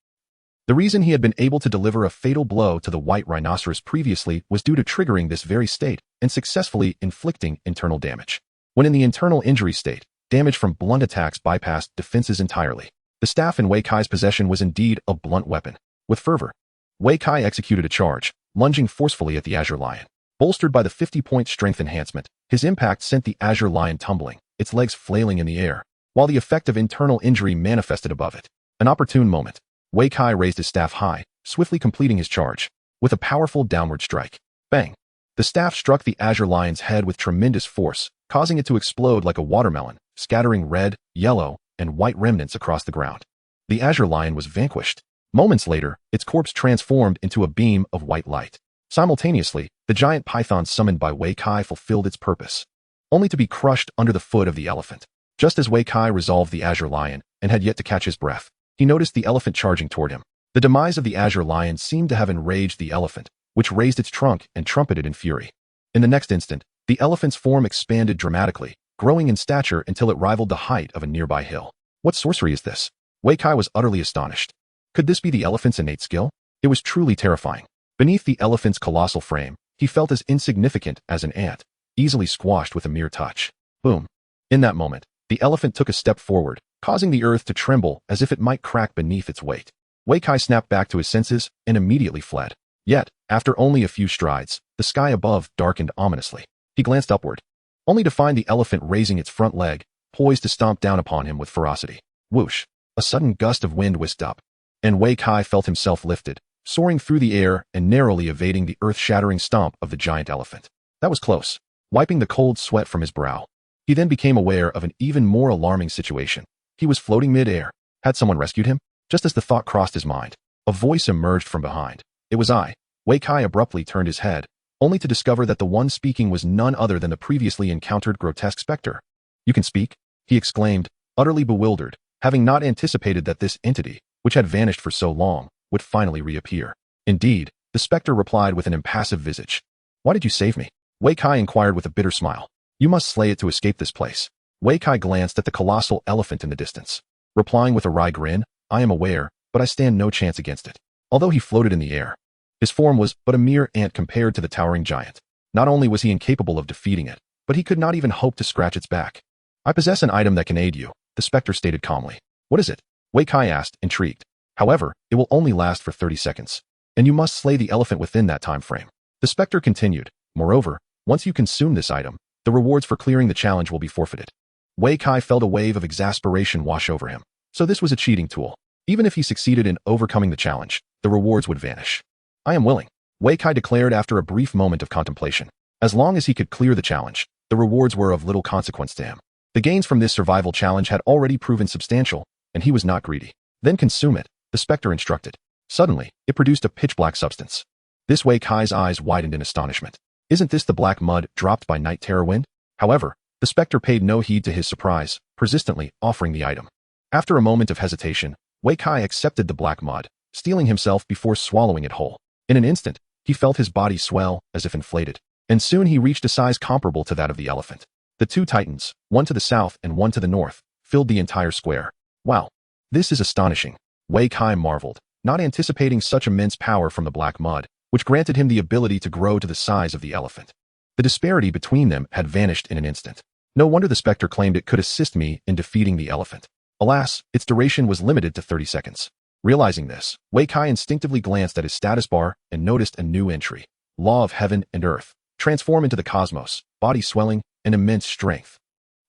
The reason he had been able to deliver a fatal blow to the white rhinoceros previously was due to triggering this very state and successfully inflicting internal damage. When in the internal injury state, damage from blunt attacks bypassed defenses entirely. The staff in Wei Kai's possession was indeed a blunt weapon. With fervor, Wei Kai executed a charge, lunging forcefully at the Azure Lion. Bolstered by the 50-point strength enhancement, his impact sent the Azure Lion tumbling, its legs flailing in the air, while the effect of internal injury manifested above it. An opportune moment. Wei Kai raised his staff high, swiftly completing his charge. With a powerful downward strike. Bang! The staff struck the Azure Lion's head with tremendous force, causing it to explode like a watermelon, scattering red, yellow, and white remnants across the ground. The Azure Lion was vanquished. Moments later, its corpse transformed into a beam of white light. Simultaneously, the giant python summoned by Wei Kai fulfilled its purpose, only to be crushed under the foot of the elephant. Just as Wei Kai resolved the Azure Lion and had yet to catch his breath, he noticed the elephant charging toward him. The demise of the Azure Lion seemed to have enraged the elephant, which raised its trunk and trumpeted in fury. In the next instant, the elephant's form expanded dramatically, growing in stature until it rivaled the height of a nearby hill. What sorcery is this? Wei Kai was utterly astonished. Could this be the elephant's innate skill? It was truly terrifying. Beneath the elephant's colossal frame, he felt as insignificant as an ant, easily squashed with a mere touch. Boom. In that moment, the elephant took a step forward, causing the earth to tremble as if it might crack beneath its weight. Wei Kai snapped back to his senses and immediately fled. Yet, after only a few strides, the sky above darkened ominously. He glanced upward, only to find the elephant raising its front leg, poised to stomp down upon him with ferocity. Whoosh! A sudden gust of wind whisked up, and Wei Kai felt himself lifted, soaring through the air and narrowly evading the earth-shattering stomp of the giant elephant. That was close. Wiping the cold sweat from his brow, he then became aware of an even more alarming situation. He was floating mid-air. Had someone rescued him? Just as the thought crossed his mind, a voice emerged from behind. It was I. Wei Kai abruptly turned his head, only to discover that the one speaking was none other than the previously encountered grotesque specter. You can speak? He exclaimed, utterly bewildered, having not anticipated that this entity, which had vanished for so long, would finally reappear. Indeed, the specter replied with an impassive visage. Why did you save me? Wei Kai inquired with a bitter smile. You must slay it to escape this place. Wei Kai glanced at the colossal elephant in the distance, replying with a wry grin, I am aware, but I stand no chance against it. Although he floated in the air, his form was but a mere ant compared to the towering giant. Not only was he incapable of defeating it, but he could not even hope to scratch its back. I possess an item that can aid you, the specter stated calmly. What is it? Wei Kai asked, intrigued. However, it will only last for 30 seconds, and you must slay the elephant within that time frame. The specter continued. Moreover, once you consume this item, the rewards for clearing the challenge will be forfeited. Wei Kai felt a wave of exasperation wash over him. So this was a cheating tool. Even if he succeeded in overcoming the challenge, the rewards would vanish. I am willing, Wei Kai declared after a brief moment of contemplation. As long as he could clear the challenge, the rewards were of little consequence to him. The gains from this survival challenge had already proven substantial, and he was not greedy. Then consume it, the specter instructed. Suddenly, it produced a pitch-black substance. This Wei Kai's eyes widened in astonishment. Isn't this the black mud dropped by Night Terror Wind? However, the specter paid no heed to his surprise, persistently offering the item. After a moment of hesitation, Wei Kai accepted the black mud, steeling himself before swallowing it whole. In an instant, he felt his body swell as if inflated, and soon he reached a size comparable to that of the elephant. The two titans, one to the south and one to the north, filled the entire square. Wow! This is astonishing, Wei Kai marveled, not anticipating such immense power from the black mud, which granted him the ability to grow to the size of the elephant. The disparity between them had vanished in an instant. No wonder the specter claimed it could assist me in defeating the elephant. Alas, its duration was limited to 30 seconds. Realizing this, Wei Kai instinctively glanced at his status bar and noticed a new entry. Law of Heaven and Earth. Transform into the cosmos, body swelling, and immense strength.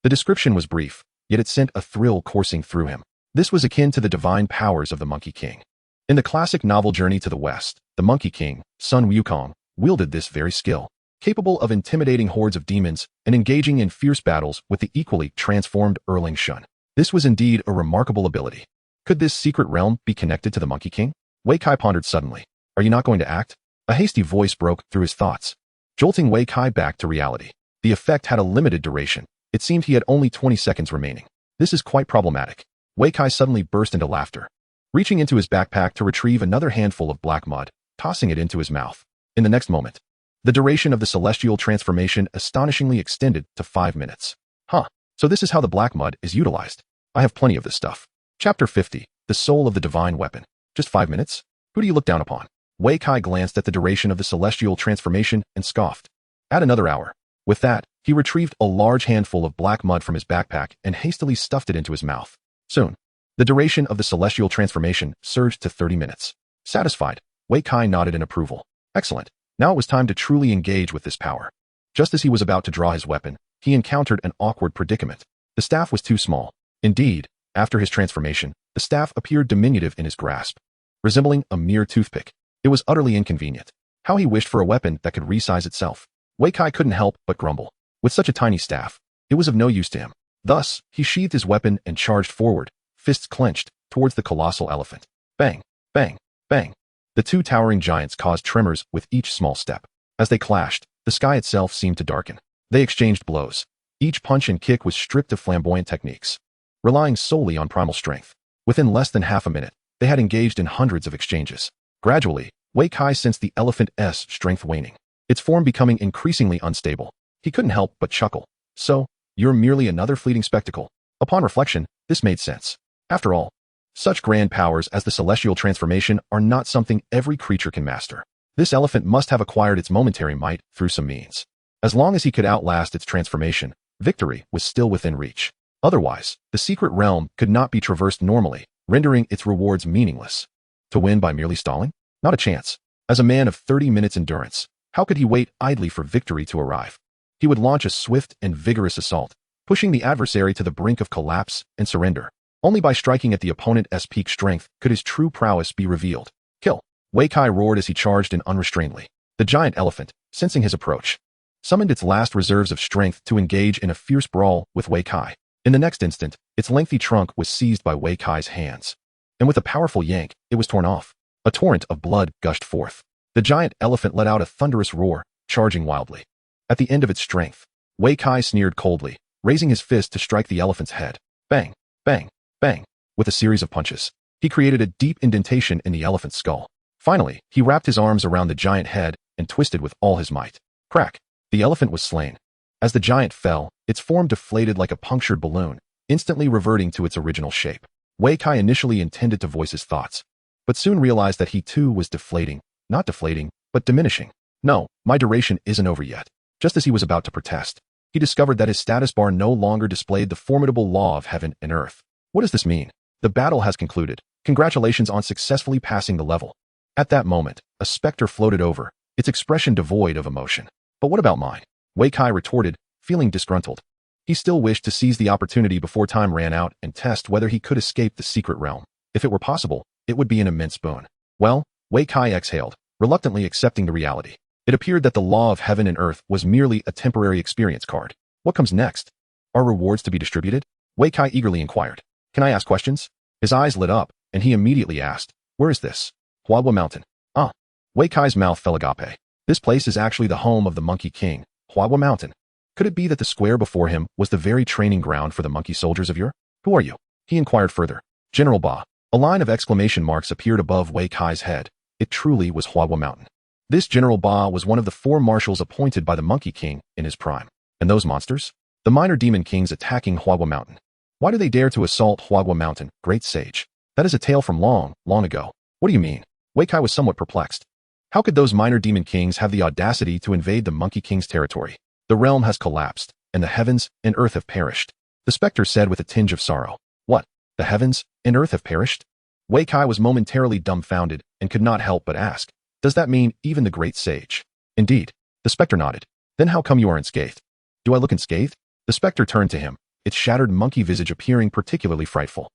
The description was brief, yet it sent a thrill coursing through him. This was akin to the divine powers of the Monkey King. In the classic novel Journey to the West, the Monkey King, Sun Wukong, wielded this very skill, capable of intimidating hordes of demons and engaging in fierce battles with the equally transformed Erling Shun. This was indeed a remarkable ability. Could this secret realm be connected to the Monkey King? Wei Kai pondered suddenly. Are you not going to act? A hasty voice broke through his thoughts, jolting Wei Kai back to reality. The effect had a limited duration. It seemed he had only 20 seconds remaining. This is quite problematic. Wei Kai suddenly burst into laughter, reaching into his backpack to retrieve another handful of black mud, tossing it into his mouth. In the next moment, the duration of the celestial transformation astonishingly extended to 5 minutes. So this is how the black mud is utilized. I have plenty of this stuff. Chapter 50, The Soul of the Divine Weapon. Just 5 minutes? Who do you look down upon? Wei Kai glanced at the duration of the celestial transformation and scoffed. Add another hour. With that, He retrieved a large handful of black mud from his backpack and hastily stuffed it into his mouth. Soon, the duration of the celestial transformation surged to 30 minutes. Satisfied, Wei Kai nodded in approval. Excellent. Now it was time to truly engage with this power. Just as he was about to draw his weapon, he encountered an awkward predicament. The staff was too small. Indeed, after his transformation, the staff appeared diminutive in his grasp, resembling a mere toothpick. It was utterly inconvenient. How he wished for a weapon that could resize itself. Wei Kai couldn't help but grumble. With such a tiny staff, it was of no use to him. Thus, he sheathed his weapon and charged forward, fists clenched, towards the colossal elephant. Bang, bang, bang. The two towering giants caused tremors with each small step. As they clashed, the sky itself seemed to darken. They exchanged blows. Each punch and kick was stripped of flamboyant techniques, relying solely on primal strength. Within less than half a minute, they had engaged in hundreds of exchanges. Gradually, Wei Kai sensed the elephant's strength waning, its form becoming increasingly unstable. He couldn't help but chuckle. So, you're merely another fleeting spectacle. Upon reflection, this made sense. After all, such grand powers as the celestial transformation are not something every creature can master. This elephant must have acquired its momentary might through some means. As long as he could outlast its transformation, victory was still within reach. Otherwise, the secret realm could not be traversed normally, rendering its rewards meaningless. To win by merely stalling? Not a chance. As a man of 30 minutes endurance, how could he wait idly for victory to arrive? He would launch a swift and vigorous assault, pushing the adversary to the brink of collapse and surrender. Only by striking at the opponent's peak strength could his true prowess be revealed. Kill! Wei Kai roared as he charged in unrestrainedly. The giant elephant, sensing his approach, summoned its last reserves of strength to engage in a fierce brawl with Wei Kai. In the next instant, its lengthy trunk was seized by Wei Kai's hands, and with a powerful yank, it was torn off. A torrent of blood gushed forth. The giant elephant let out a thunderous roar, charging wildly. At the end of its strength, Wei Kai sneered coldly, raising his fist to strike the elephant's head. Bang, bang, bang. With a series of punches, he created a deep indentation in the elephant's skull. Finally, he wrapped his arms around the giant head and twisted with all his might. Crack! The elephant was slain. As the giant fell, its form deflated like a punctured balloon, instantly reverting to its original shape. Wei Kai initially intended to voice his thoughts, but soon realized that he too was deflating, not deflating, but diminishing. No, my duration isn't over yet. Just as he was about to protest, he discovered that his status bar no longer displayed the formidable law of heaven and earth. What does this mean? The battle has concluded. Congratulations on successfully passing the level. At that moment, a specter floated over, its expression devoid of emotion. But what about mine? Wei Kai retorted, feeling disgruntled. He still wished to seize the opportunity before time ran out and test whether he could escape the secret realm. If it were possible, it would be an immense boon. Well, Wei Kai exhaled, reluctantly accepting the reality. It appeared that the law of heaven and earth was merely a temporary experience card. What comes next? Are rewards to be distributed? Wei Kai eagerly inquired. Can I ask questions? His eyes lit up, and he immediately asked, where is this? Huadwa Mountain. Ah. Wei Kai's mouth fell agape. This place is actually the home of the Monkey King, Huadwa Mountain. Could it be that the square before him was the very training ground for the monkey soldiers of yore? Who are you? He inquired further. General Ba. A line of exclamation marks appeared above Wei Kai's head. It truly was Huadwa Mountain. This General Ba was one of the 4 marshals appointed by the Monkey King in his prime. And those monsters? The minor demon kings attacking Huadwa Mountain. Why do they dare to assault Huadwa Mountain, great sage? That is a tale from long, long ago. What do you mean? Wei Kai was somewhat perplexed. How could those minor demon kings have the audacity to invade the Monkey King's territory? The realm has collapsed, and the heavens and earth have perished. The specter said with a tinge of sorrow. What? The heavens and earth have perished? Wei Kai was momentarily dumbfounded and could not help but ask. Does that mean even the great sage? Indeed. The specter nodded. Then how come you are unscathed? Do I look unscathed? The specter turned to him, its shattered monkey visage appearing particularly frightful.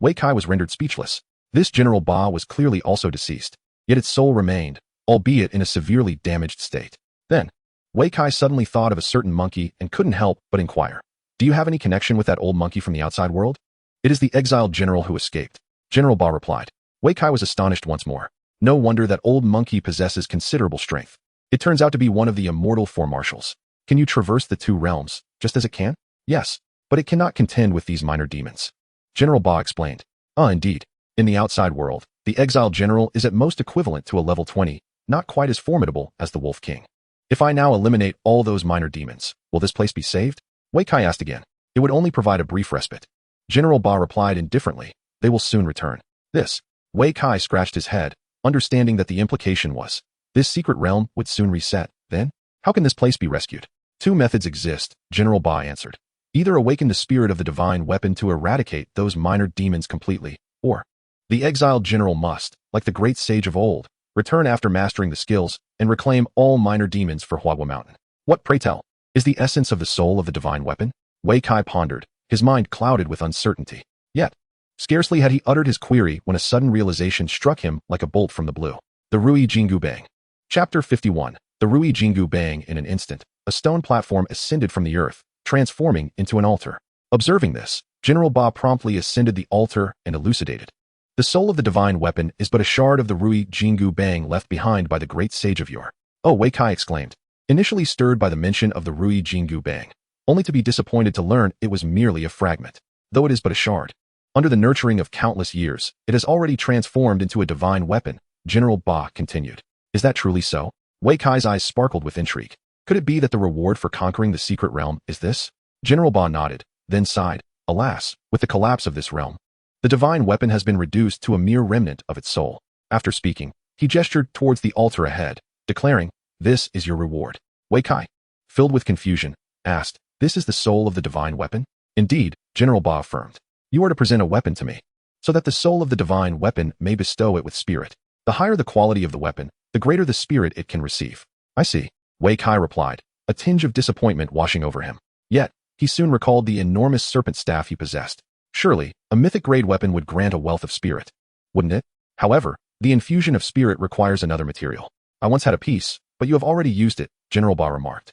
Wei Kai was rendered speechless. This General Ba was clearly also deceased, yet its soul remained, albeit in a severely damaged state. Then, Wei Kai suddenly thought of a certain monkey and couldn't help but inquire. Do you have any connection with that old monkey from the outside world? It is the exiled general who escaped. General Ba replied. Wei Kai was astonished once more. No wonder that old monkey possesses considerable strength. It turns out to be one of the immortal 4 marshals. Can you traverse the 2 realms, just as it can? Yes, but it cannot contend with these minor demons. General Ba explained. Indeed. In the outside world, the exiled general is at most equivalent to a level 20, not quite as formidable as the Wolf King. If I now eliminate all those minor demons, will this place be saved? Wei Kai asked again. It would only provide a brief respite. General Ba replied indifferently. They will soon return. This. Wei Kai scratched his head, understanding that the implication was, this secret realm would soon reset. Then, how can this place be rescued? Two methods exist, General Ba answered. Either awaken the spirit of the divine weapon to eradicate those minor demons completely, or the exiled general must, like the great sage of old, return after mastering the skills and reclaim all minor demons for Huagua Mountain. What, pray tell, is the essence of the soul of the divine weapon? Wei Kai pondered, his mind clouded with uncertainty. Yet, scarcely had he uttered his query when a sudden realization struck him like a bolt from the blue. The Rui Jingu Bang. Chapter 51. The Rui Jingu Bang. In an instant, a stone platform ascended from the earth, transforming into an altar. Observing this, General Ba promptly ascended the altar and elucidated. The soul of the divine weapon is but a shard of the Rui Jingu Bang left behind by the great sage of yore. Oh, Wei Kai exclaimed, initially stirred by the mention of the Rui Jingu Bang, only to be disappointed to learn it was merely a fragment. Though it is but a shard, under the nurturing of countless years, it has already transformed into a divine weapon, General Ba continued. Is that truly so? Wei Kai's eyes sparkled with intrigue. Could it be that the reward for conquering the secret realm is this? General Ba nodded, then sighed. Alas, with the collapse of this realm, the divine weapon has been reduced to a mere remnant of its soul. After speaking, he gestured towards the altar ahead, declaring, this is your reward. Wei Kai, filled with confusion, asked, this is the soul of the divine weapon? Indeed, General Ba affirmed. You are to present a weapon to me, so that the soul of the divine weapon may bestow it with spirit. The higher the quality of the weapon, the greater the spirit it can receive. I see, Wei Kai replied, a tinge of disappointment washing over him. Yet, he soon recalled the enormous serpent staff he possessed. Surely, a mythic-grade weapon would grant a wealth of spirit, wouldn't it? However, the infusion of spirit requires another material. I once had a piece, but you have already used it, General Ba remarked.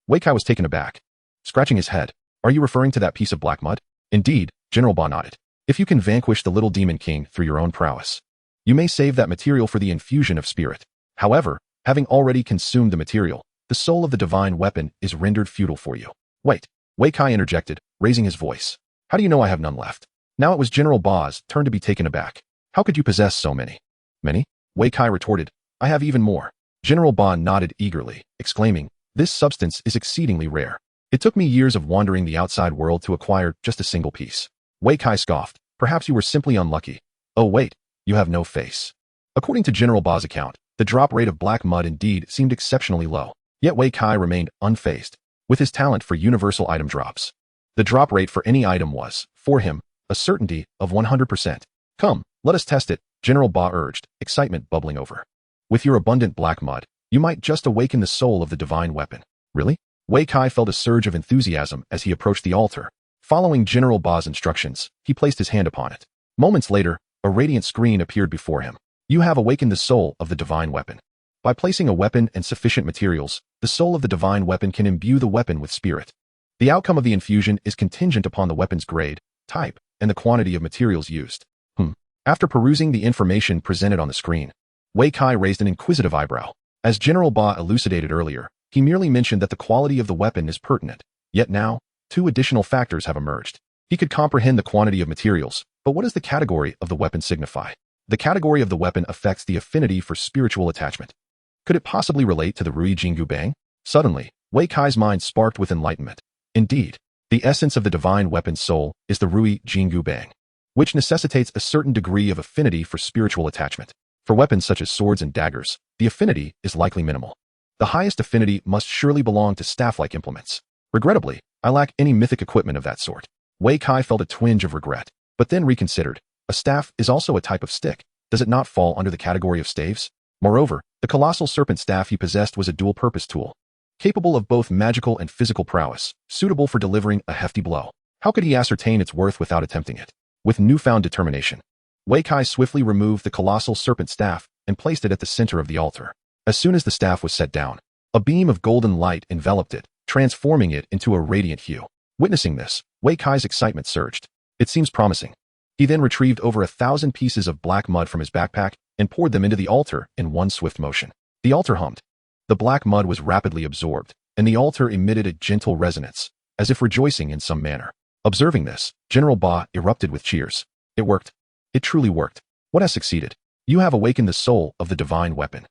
Wei Kai was taken aback. Scratching his head, are you referring to that piece of black mud? Indeed, General Ba nodded. If you can vanquish the little demon king through your own prowess, you may save that material for the infusion of spirit. However, having already consumed the material, the soul of the divine weapon is rendered futile for you. Wait, Wei Kai interjected, raising his voice. How do you know I have none left? Now it was General Ba's turn to be taken aback. How could you possess so many? Many? Wei Kai retorted. I have even more. General Ba nodded eagerly, exclaiming, this substance is exceedingly rare. It took me years of wandering the outside world to acquire just a single piece. Wei Kai scoffed. Perhaps you were simply unlucky. Oh wait, you have no face. According to General Ba's account, the drop rate of black mud indeed seemed exceptionally low. Yet Wei Kai remained unfazed, with his talent for universal item drops. The drop rate for any item was, for him, a certainty of 100%. Come, let us test it, General Ba urged, excitement bubbling over. With your abundant black mud, you might just awaken the soul of the divine weapon. Really? Wei Kai felt a surge of enthusiasm as he approached the altar. Following General Ba's instructions, he placed his hand upon it. Moments later, a radiant screen appeared before him. You have awakened the soul of the divine weapon. By placing a weapon and sufficient materials, the soul of the divine weapon can imbue the weapon with spirit. The outcome of the infusion is contingent upon the weapon's grade, type, and the quantity of materials used. After perusing the information presented on the screen, Wei Kai raised an inquisitive eyebrow. As General Ba elucidated earlier, he merely mentioned that the quality of the weapon is pertinent. Yet now, two additional factors have emerged. He could comprehend the quantity of materials, but what does the category of the weapon signify? The category of the weapon affects the affinity for spiritual attachment. Could it possibly relate to the Rui Jingu Bang? Suddenly, Wei Kai's mind sparked with enlightenment. Indeed, the essence of the divine weapon's soul is the Rui Jingu Bang, which necessitates a certain degree of affinity for spiritual attachment. For weapons such as swords and daggers, the affinity is likely minimal. The highest affinity must surely belong to staff-like implements. Regrettably, I lack any mythic equipment of that sort. Wei Kai felt a twinge of regret, but then reconsidered. A staff is also a type of stick. Does it not fall under the category of staves? Moreover, the colossal serpent staff he possessed was a dual-purpose tool, capable of both magical and physical prowess, suitable for delivering a hefty blow. How could he ascertain its worth without attempting it? With newfound determination, Wei Kai swiftly removed the colossal serpent staff and placed it at the center of the altar. As soon as the staff was set down, a beam of golden light enveloped it, transforming it into a radiant hue. Witnessing this, Wei Kai's excitement surged. It seems promising. He then retrieved over 1,000 pieces of black mud from his backpack and poured them into the altar in one swift motion. The altar hummed. The black mud was rapidly absorbed, and the altar emitted a gentle resonance, as if rejoicing in some manner. Observing this, General Ba erupted with cheers. It worked. It truly worked. What has succeeded? You have awakened the soul of the divine weapon.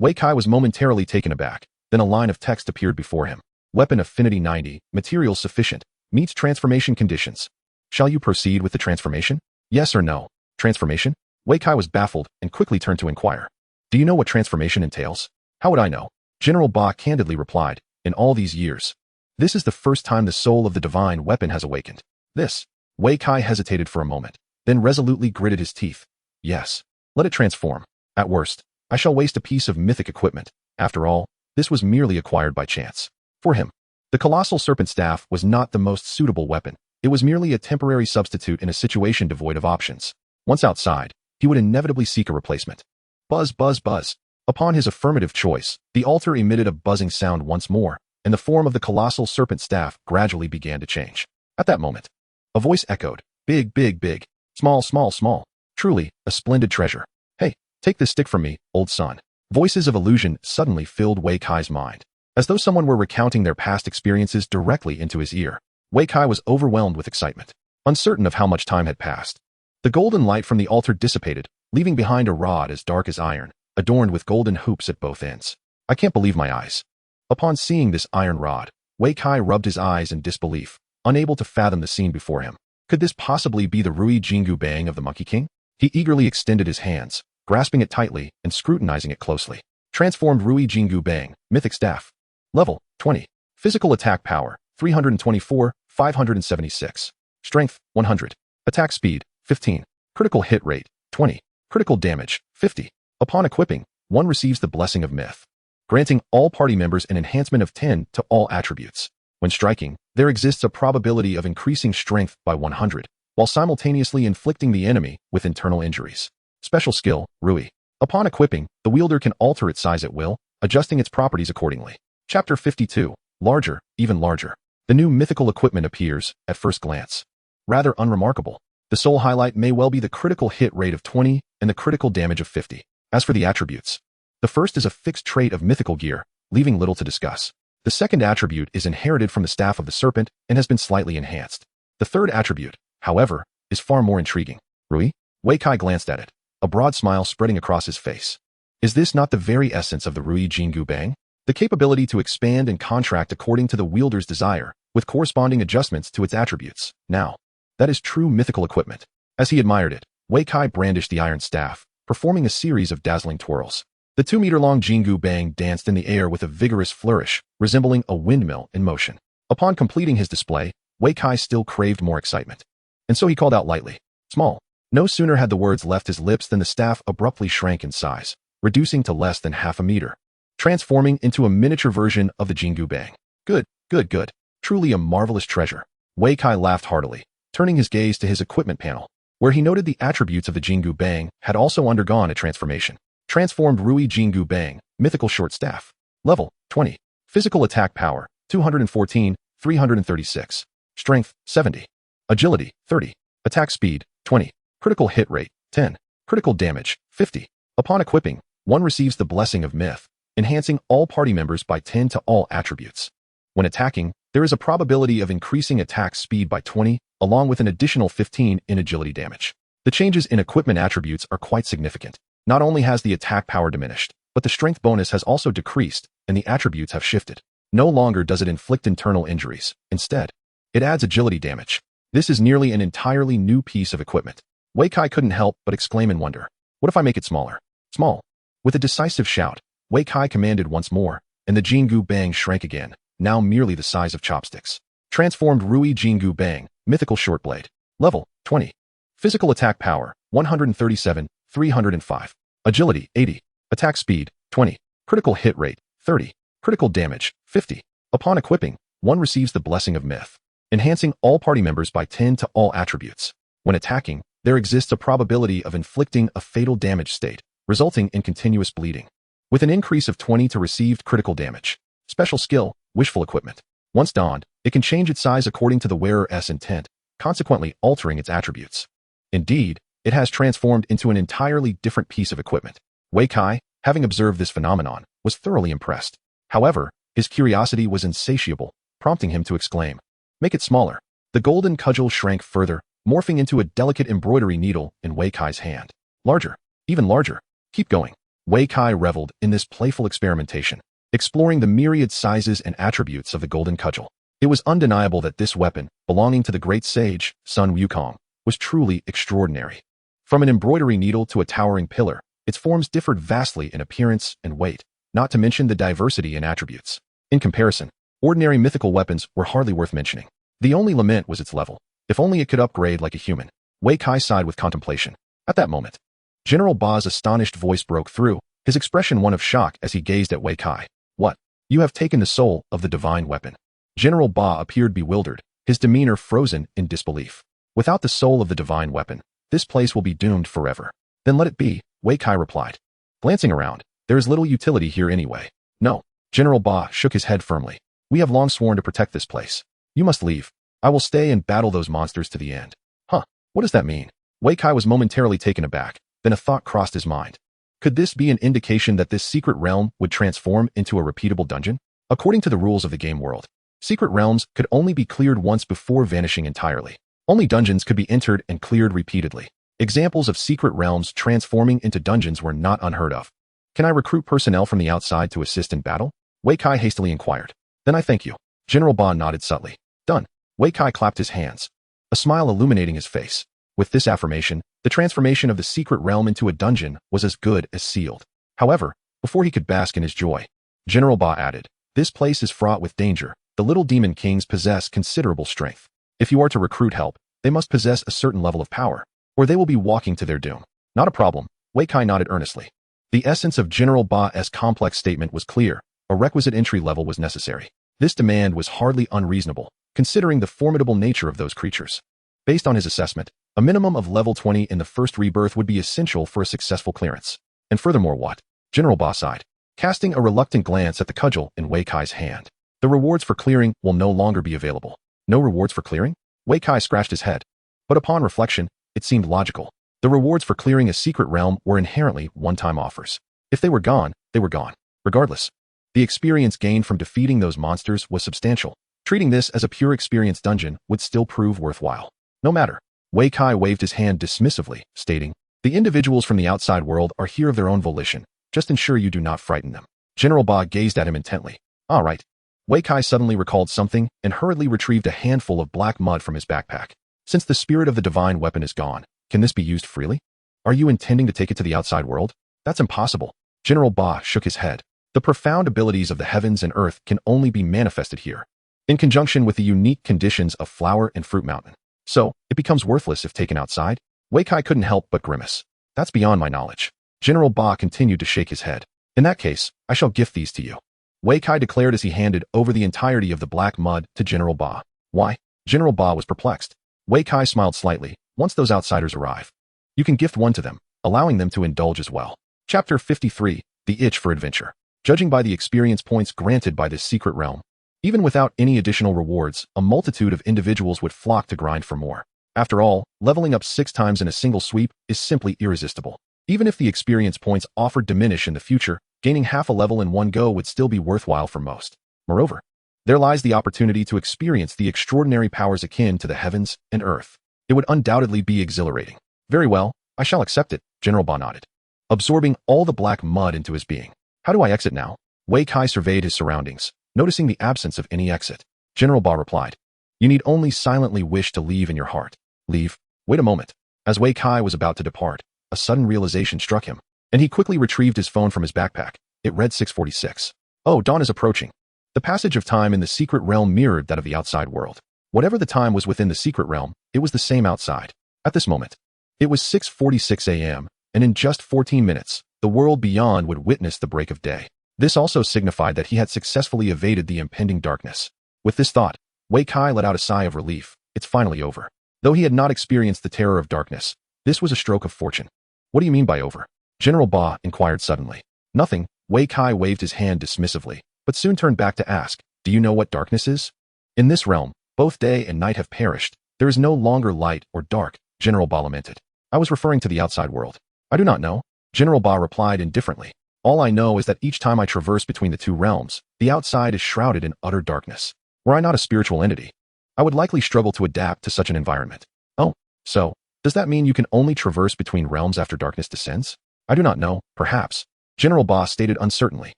Wei Kai was momentarily taken aback. Then a line of text appeared before him. Weapon affinity 90, materials sufficient, meets transformation conditions. Shall you proceed with the transformation? Yes or no? Transformation? Wei Kai was baffled and quickly turned to inquire. Do you know what transformation entails? How would I know? General Ba candidly replied. in all these years. This is the first time the soul of the divine weapon has awakened. This. Wei Kai hesitated for a moment, then resolutely gritted his teeth. Yes. Let it transform. At worst, I shall waste a piece of mythic equipment. After all, this was merely acquired by chance. For him, the colossal serpent staff was not the most suitable weapon. It was merely a temporary substitute in a situation devoid of options. Once outside, he would inevitably seek a replacement. Buzz, buzz, buzz. Upon his affirmative choice, the altar emitted a buzzing sound once more, and the form of the colossal serpent staff gradually began to change. At that moment, a voice echoed, big, big, big, small, small, small. Truly, a splendid treasure. Hey, take this stick from me, old son. Voices of illusion suddenly filled Wei Kai's mind, as though someone were recounting their past experiences directly into his ear. Wei Kai was overwhelmed with excitement, uncertain of how much time had passed. The golden light from the altar dissipated, leaving behind a rod as dark as iron, adorned with golden hoops at both ends. I can't believe my eyes. Upon seeing this iron rod, Wei Kai rubbed his eyes in disbelief, unable to fathom the scene before him. Could this possibly be the Rui Jingu Bang of the Monkey King? He eagerly extended his hands, grasping it tightly and scrutinizing it closely. Transformed Rui Jingu Bang, Mythic Staff. Level, 20. Physical attack power, 324, 576. Strength, 100. Attack speed, 15. Critical hit rate, 20. Critical damage, 50. Upon equipping, one receives the Blessing of Myth, granting all party members an enhancement of 10 to all attributes. When striking, there exists a probability of increasing strength by 100, while simultaneously inflicting the enemy with internal injuries. Special skill, Rui. Upon equipping, the wielder can alter its size at will, adjusting its properties accordingly. Chapter 52. Larger, even larger. The new mythical equipment appears, at first glance, rather unremarkable. The sole highlight may well be the critical hit rate of 20 and the critical damage of 50. As for the attributes, the first is a fixed trait of mythical gear, leaving little to discuss. The second attribute is inherited from the staff of the serpent and has been slightly enhanced. The third attribute, however, is far more intriguing. Rui? Wei Kai glanced at it, a broad smile spreading across his face. Is this not the very essence of the Rui Jingu Bang? The capability to expand and contract according to the wielder's desire, with corresponding adjustments to its attributes. Now, that is true mythical equipment. As he admired it, Wei Kai brandished the iron staff, performing a series of dazzling twirls. The 2-meter-long Jingu Bang danced in the air with a vigorous flourish, resembling a windmill in motion. Upon completing his display, Wei Kai still craved more excitement. And so he called out lightly, small. No sooner had the words left his lips than the staff abruptly shrank in size, reducing to less than half a meter, transforming into a miniature version of the Jingu Bang. Good, good, good. Truly a marvelous treasure. Wei Kai laughed heartily, turning his gaze to his equipment panel, where he noted the attributes of the Jingu Bang had also undergone a transformation. Transformed Rui Jingu Bang, Mythical Short Staff. Level, 20. Physical attack power, 214, 336. Strength, 70. Agility, 30. Attack speed, 20. Critical hit rate, 10. Critical damage, 50. Upon equipping, one receives the Blessing of Myth, enhancing all party members by 10 to all attributes. When attacking, there is a probability of increasing attack speed by 20, along with an additional 15 in agility damage. The changes in equipment attributes are quite significant. Not only has the attack power diminished, but the strength bonus has also decreased, and the attributes have shifted. No longer does it inflict internal injuries. Instead, it adds agility damage. This is nearly an entirely new piece of equipment. Wei Kai couldn't help but exclaim in wonder. What if I make it smaller? Small. With a decisive shout, Wei Kai commanded once more, and the Jingu Bang shrank again, now merely the size of chopsticks. Transformed Rui Jingu Bang, Mythical Short Blade. Level, 20. Physical attack power, 137, 305. Agility, 80. Attack speed, 20. Critical hit rate, 30. Critical damage, 50. Upon equipping, one receives the Blessing of Myth, enhancing all party members by 10 to all attributes. When attacking, there exists a probability of inflicting a fatal damage state, resulting in continuous bleeding, with an increase of 20 to received critical damage. Special skill, Wishful Equipment. Once donned, it can change its size according to the wearer's intent, consequently altering its attributes. Indeed, it has transformed into an entirely different piece of equipment. Wei Kai, having observed this phenomenon, was thoroughly impressed. However, his curiosity was insatiable, prompting him to exclaim, "Make it smaller." The golden cudgel shrank further, morphing into a delicate embroidery needle in Wei Kai's hand. Larger, even larger. Keep going. Wei Kai reveled in this playful experimentation, exploring the myriad sizes and attributes of the golden cudgel. It was undeniable that this weapon, belonging to the great sage, Sun Wukong, was truly extraordinary. From an embroidery needle to a towering pillar, its forms differed vastly in appearance and weight, not to mention the diversity in attributes. In comparison, ordinary mythical weapons were hardly worth mentioning. The only lament was its level. If only it could upgrade like a human. Wei Kai sighed with contemplation. At that moment, General Ba's astonished voice broke through, his expression one of shock as he gazed at Wei Kai. What? You have taken the soul of the divine weapon. General Ba appeared bewildered, his demeanor frozen in disbelief. Without the soul of the divine weapon, this place will be doomed forever. Then let it be, Wei Kai replied. Glancing around, there is little utility here anyway. No. General Ba shook his head firmly. We have long sworn to protect this place. You must leave. I will stay and battle those monsters to the end. Huh, what does that mean? Wei Kai was momentarily taken aback, then a thought crossed his mind. Could this be an indication that this secret realm would transform into a repeatable dungeon? According to the rules of the game world, secret realms could only be cleared once before vanishing entirely. Only dungeons could be entered and cleared repeatedly. Examples of secret realms transforming into dungeons were not unheard of. Can I recruit personnel from the outside to assist in battle? Wei Kai hastily inquired. Then I thank you. General Ba nodded subtly. Done. Wei Kai clapped his hands, a smile illuminating his face. With this affirmation, the transformation of the secret realm into a dungeon was as good as sealed. However, before he could bask in his joy, General Ba added, this place is fraught with danger. The little demon kings possess considerable strength. If you are to recruit help, they must possess a certain level of power, or they will be walking to their doom. Not a problem, Wei Kai nodded earnestly. The essence of General Ba's complex statement was clear. A requisite entry level was necessary. This demand was hardly unreasonable, considering the formidable nature of those creatures. Based on his assessment, a minimum of level 20 in the first rebirth would be essential for a successful clearance. And furthermore what? General Ba sighed, casting a reluctant glance at the cudgel in Wei Kai's hand. The rewards for clearing will no longer be available. No rewards for clearing? Wei Kai scratched his head. But upon reflection, it seemed logical. The rewards for clearing a secret realm were inherently one-time offers. If they were gone, they were gone. Regardless, the experience gained from defeating those monsters was substantial. Treating this as a pure experience dungeon would still prove worthwhile. No matter. Wei Kai waved his hand dismissively, stating, the individuals from the outside world are here of their own volition. Just ensure you do not frighten them. General Ba gazed at him intently. All right. Wei Kai suddenly recalled something and hurriedly retrieved a handful of black mud from his backpack. Since the spirit of the divine weapon is gone, can this be used freely? Are you intending to take it to the outside world? That's impossible. General Ba shook his head. The profound abilities of the heavens and earth can only be manifested here, in conjunction with the unique conditions of Flower and Fruit Mountain. So, it becomes worthless if taken outside? Wei Kai couldn't help but grimace. That's beyond my knowledge. General Ba continued to shake his head. In that case, I shall gift these to you. Wei Kai declared as he handed over the entirety of the black mud to General Ba. Why? General Ba was perplexed. Wei Kai smiled slightly. Once those outsiders arrive, you can gift one to them, allowing them to indulge as well. Chapter 53, The Itch for Adventure. Judging by the experience points granted by this secret realm, even without any additional rewards, a multitude of individuals would flock to grind for more. After all, leveling up 6 times in a single sweep is simply irresistible. Even if the experience points offered diminish in the future, gaining half a level in one go would still be worthwhile for most. Moreover, there lies the opportunity to experience the extraordinary powers akin to the heavens and earth. It would undoubtedly be exhilarating. Very well, I shall accept it, General Ba nodded, absorbing all the black mud into his being. How do I exit now? Wei Kai surveyed his surroundings, noticing the absence of any exit. General Ba replied, you need only silently wish to leave in your heart. Leave? Wait a moment. As Wei Kai was about to depart, a sudden realization struck him, and he quickly retrieved his phone from his backpack. It read 6:46. Oh, dawn is approaching. The passage of time in the secret realm mirrored that of the outside world. Whatever the time was within the secret realm, it was the same outside. At this moment, it was 6:46 a.m., and in just 14 minutes, the world beyond would witness the break of day. This also signified that he had successfully evaded the impending darkness. With this thought, Wei Kai let out a sigh of relief. It's finally over. Though he had not experienced the terror of darkness, this was a stroke of fortune. What do you mean by over? General Ba inquired suddenly. Nothing. Wei Kai waved his hand dismissively, but soon turned back to ask, do you know what darkness is? In this realm, both day and night have perished. There is no longer light or dark, General Ba lamented. I was referring to the outside world. I do not know. General Ba replied indifferently. All I know is that each time I traverse between the two realms, the outside is shrouded in utter darkness. Were I not a spiritual entity, I would likely struggle to adapt to such an environment. Oh, so, does that mean you can only traverse between realms after darkness descends? I do not know, perhaps. General Ba stated uncertainly.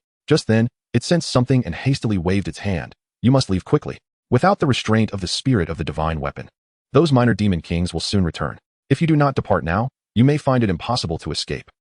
Just then, it sensed something and hastily waved its hand. You must leave quickly, without the restraint of the spirit of the divine weapon. Those minor demon kings will soon return. If you do not depart now, you may find it impossible to escape.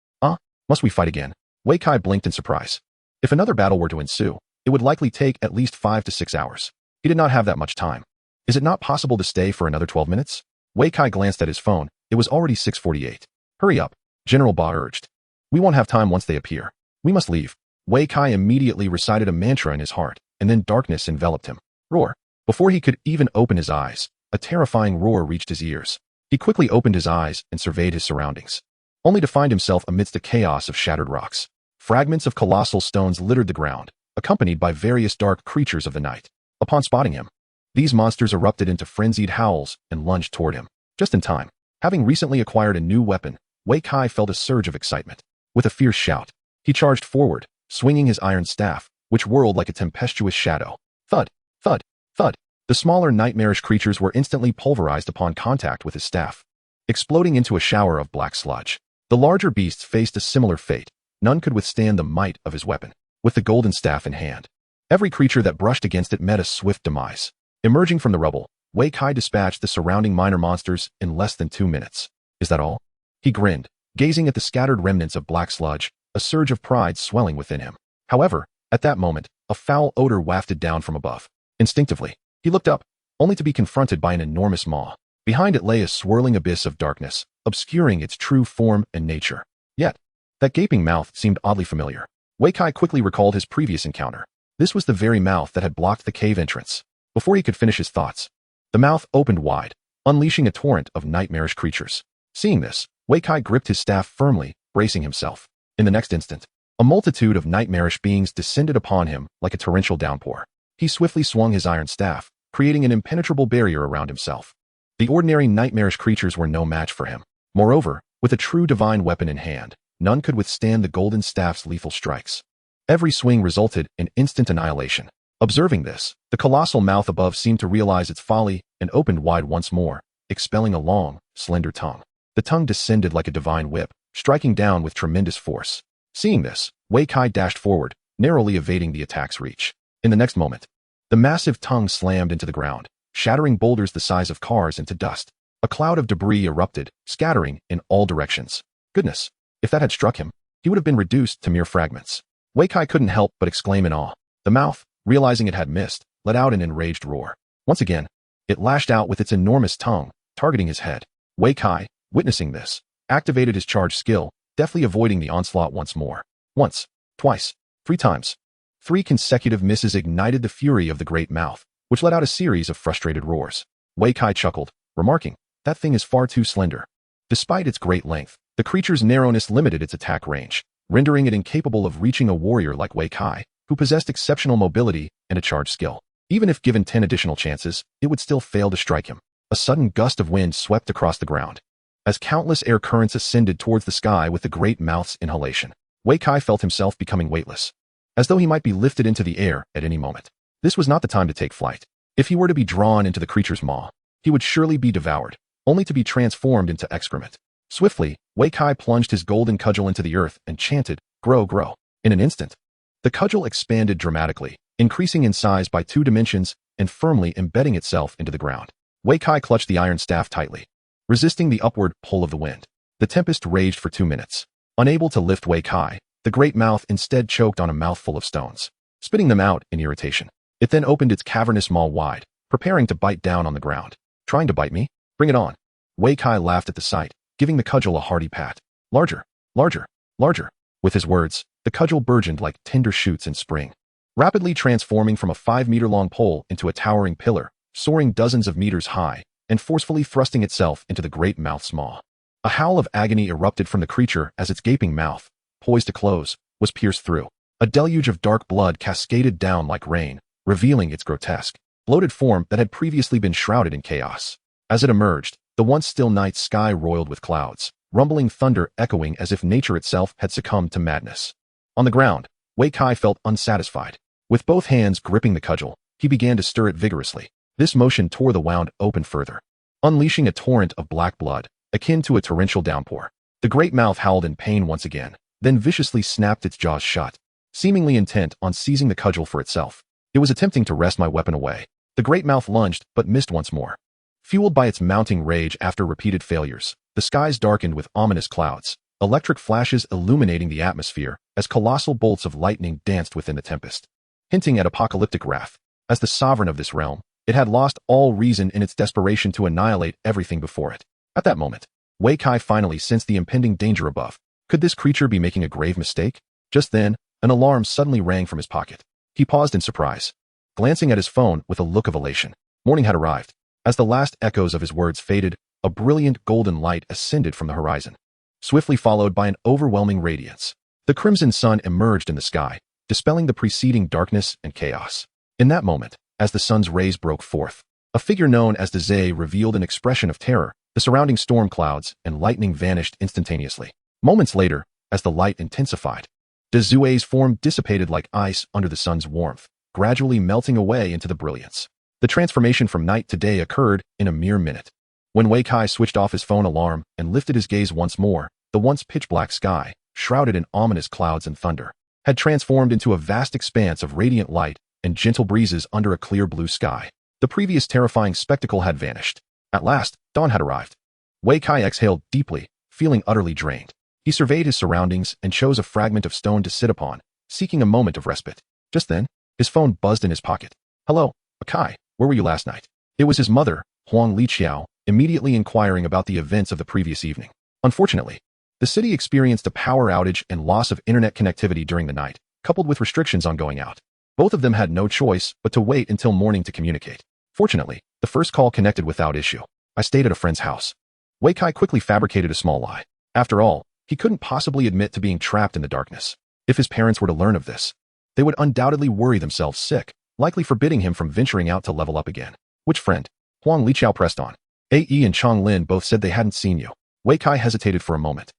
Must we fight again? Wei Kai blinked in surprise. If another battle were to ensue, it would likely take at least 5 to 6 hours. He did not have that much time. Is it not possible to stay for another 12 minutes? Wei Kai glanced at his phone. It was already 6:48. Hurry up, General Ba urged. We won't have time once they appear. We must leave. Wei Kai immediately recited a mantra in his heart, and then darkness enveloped him. Roar. Before he could even open his eyes, a terrifying roar reached his ears. He quickly opened his eyes and surveyed his surroundings, only to find himself amidst a chaos of shattered rocks. Fragments of colossal stones littered the ground, accompanied by various dark creatures of the night. Upon spotting him, these monsters erupted into frenzied howls and lunged toward him. Just in time. Having recently acquired a new weapon, Wei Kai felt a surge of excitement. With a fierce shout, he charged forward, swinging his iron staff, which whirled like a tempestuous shadow. Thud, thud, thud. The smaller nightmarish creatures were instantly pulverized upon contact with his staff, exploding into a shower of black sludge. The larger beasts faced a similar fate. None could withstand the might of his weapon. With the golden staff in hand, every creature that brushed against it met a swift demise. Emerging from the rubble, Wei Kai dispatched the surrounding minor monsters in less than 2 minutes. Is that all? He grinned, gazing at the scattered remnants of black sludge, a surge of pride swelling within him. However, at that moment, a foul odor wafted down from above. Instinctively, he looked up, only to be confronted by an enormous maw. Behind it lay a swirling abyss of darkness, obscuring its true form and nature. Yet, that gaping mouth seemed oddly familiar. Wei Kai quickly recalled his previous encounter. This was the very mouth that had blocked the cave entrance. Before he could finish his thoughts, the mouth opened wide, unleashing a torrent of nightmarish creatures. Seeing this, Wei Kai gripped his staff firmly, bracing himself. In the next instant, a multitude of nightmarish beings descended upon him like a torrential downpour. He swiftly swung his iron staff, creating an impenetrable barrier around himself. The ordinary nightmarish creatures were no match for him. Moreover, with a true divine weapon in hand, none could withstand the golden staff's lethal strikes. Every swing resulted in instant annihilation. Observing this, the colossal mouth above seemed to realize its folly and opened wide once more, expelling a long, slender tongue. The tongue descended like a divine whip, striking down with tremendous force. Seeing this, Wei Kai dashed forward, narrowly evading the attack's reach. In the next moment, the massive tongue slammed into the ground, shattering boulders the size of cars into dust. A cloud of debris erupted, scattering in all directions. Goodness, if that had struck him, he would have been reduced to mere fragments. Wei Kai couldn't help but exclaim in awe. The mouth, realizing it had missed, let out an enraged roar. Once again, it lashed out with its enormous tongue, targeting his head. Wei Kai, witnessing this, activated his charge skill, deftly avoiding the onslaught once more. Once, twice, 3 times. 3 consecutive misses ignited the fury of the great mouth, which let out a series of frustrated roars. Wei Kai chuckled, remarking, that thing is far too slender. Despite its great length, the creature's narrowness limited its attack range, rendering it incapable of reaching a warrior like Wei Kai, who possessed exceptional mobility and a charge skill. Even if given 10 additional chances, it would still fail to strike him. A sudden gust of wind swept across the ground. As countless air currents ascended towards the sky with the great mouth's inhalation, Wei Kai felt himself becoming weightless, as though he might be lifted into the air at any moment. This was not the time to take flight. If he were to be drawn into the creature's maw, he would surely be devoured, only to be transformed into excrement. Swiftly, Wei Kai plunged his golden cudgel into the earth and chanted, "Grow, grow." In an instant, the cudgel expanded dramatically, increasing in size by 2 dimensions and firmly embedding itself into the ground. Wei Kai clutched the iron staff tightly, resisting the upward pull of the wind. The tempest raged for 2 minutes. Unable to lift Wei Kai, the great mouth instead choked on a mouthful of stones, spitting them out in irritation. It then opened its cavernous maw wide, preparing to bite down on the ground. Trying to bite me? Bring it on. Wei Kai laughed at the sight, giving the cudgel a hearty pat. Larger, larger, larger. With his words, the cudgel burgeoned like tender shoots in spring, rapidly transforming from a 5-meter-long pole into a towering pillar, soaring dozens of meters high, and forcefully thrusting itself into the great mouth's maw. A howl of agony erupted from the creature as its gaping mouth, poised to close, was pierced through. A deluge of dark blood cascaded down like rain, revealing its grotesque, bloated form that had previously been shrouded in chaos. As it emerged, the once still night sky roiled with clouds, rumbling thunder echoing as if nature itself had succumbed to madness. On the ground, Wei Kai felt unsatisfied. With both hands gripping the cudgel, he began to stir it vigorously. This motion tore the wound open further, unleashing a torrent of black blood, akin to a torrential downpour. The great mouth howled in pain once again, then viciously snapped its jaws shut, seemingly intent on seizing the cudgel for itself. It was attempting to wrest my weapon away. The great mouth lunged, but missed once more. Fueled by its mounting rage after repeated failures, the skies darkened with ominous clouds, electric flashes illuminating the atmosphere as colossal bolts of lightning danced within the tempest. hinting at apocalyptic wrath. As the sovereign of this realm, it had lost all reason in its desperation to annihilate everything before it. At that moment, Wei Kai finally sensed the impending danger above. Could this creature be making a grave mistake? Just then, an alarm suddenly rang from his pocket. He paused in surprise, glancing at his phone with a look of elation. Morning had arrived. As the last echoes of his words faded, a brilliant golden light ascended from the horizon, swiftly followed by an overwhelming radiance. The crimson sun emerged in the sky, dispelling the preceding darkness and chaos. In that moment, as the sun's rays broke forth, a figure known as Dazzling revealed an expression of terror. The surrounding storm clouds and lightning vanished instantaneously. Moments later, as the light intensified, Dazzue's form dissipated like ice under the sun's warmth, gradually melting away into the brilliance. The transformation from night to day occurred in a mere minute. When Wei Kai switched off his phone alarm and lifted his gaze once more, the once pitch-black sky, shrouded in ominous clouds and thunder, had transformed into a vast expanse of radiant light and gentle breezes under a clear blue sky. The previous terrifying spectacle had vanished. At last, dawn had arrived. Wei Kai exhaled deeply, feeling utterly drained. He surveyed his surroundings and chose a fragment of stone to sit upon, seeking a moment of respite. Just then, his phone buzzed in his pocket. "Hello, Kai, where were you last night?" It was his mother, Huang Liqiao, immediately inquiring about the events of the previous evening. Unfortunately, the city experienced a power outage and loss of internet connectivity during the night, coupled with restrictions on going out. Both of them had no choice but to wait until morning to communicate. Fortunately, the first call connected without issue. "I stayed at a friend's house." Wei Kai quickly fabricated a small lie. After all, he couldn't possibly admit to being trapped in the darkness. If his parents were to learn of this, they would undoubtedly worry themselves sick, likely forbidding him from venturing out to level up again. "Which friend?" Huang Liqiao pressed on. "AE and Chong Lin both said they hadn't seen you." Wei Kai hesitated for a moment.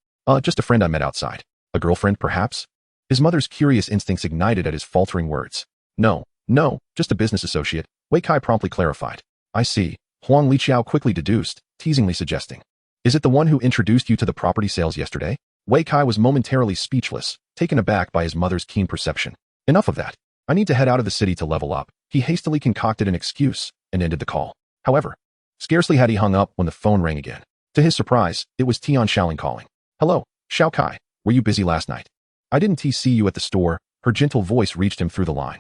Just a friend I met outside." "A girlfriend, perhaps?" His mother's curious instincts ignited at his faltering words. No, just a business associate," Wei Kai promptly clarified. "I see," Huang Liqiao quickly deduced, teasingly suggesting. "Is it the one who introduced you to the property sales yesterday?" Wei Kai was momentarily speechless, taken aback by his mother's keen perception. "Enough of that. I need to head out of the city to level up." He hastily concocted an excuse and ended the call. However, scarcely had he hung up when the phone rang again. To his surprise, it was Tian Shaoling calling. "Hello, Xiao Kai. Were you busy last night?" "I didn't see you at the store." Her gentle voice reached him through the line.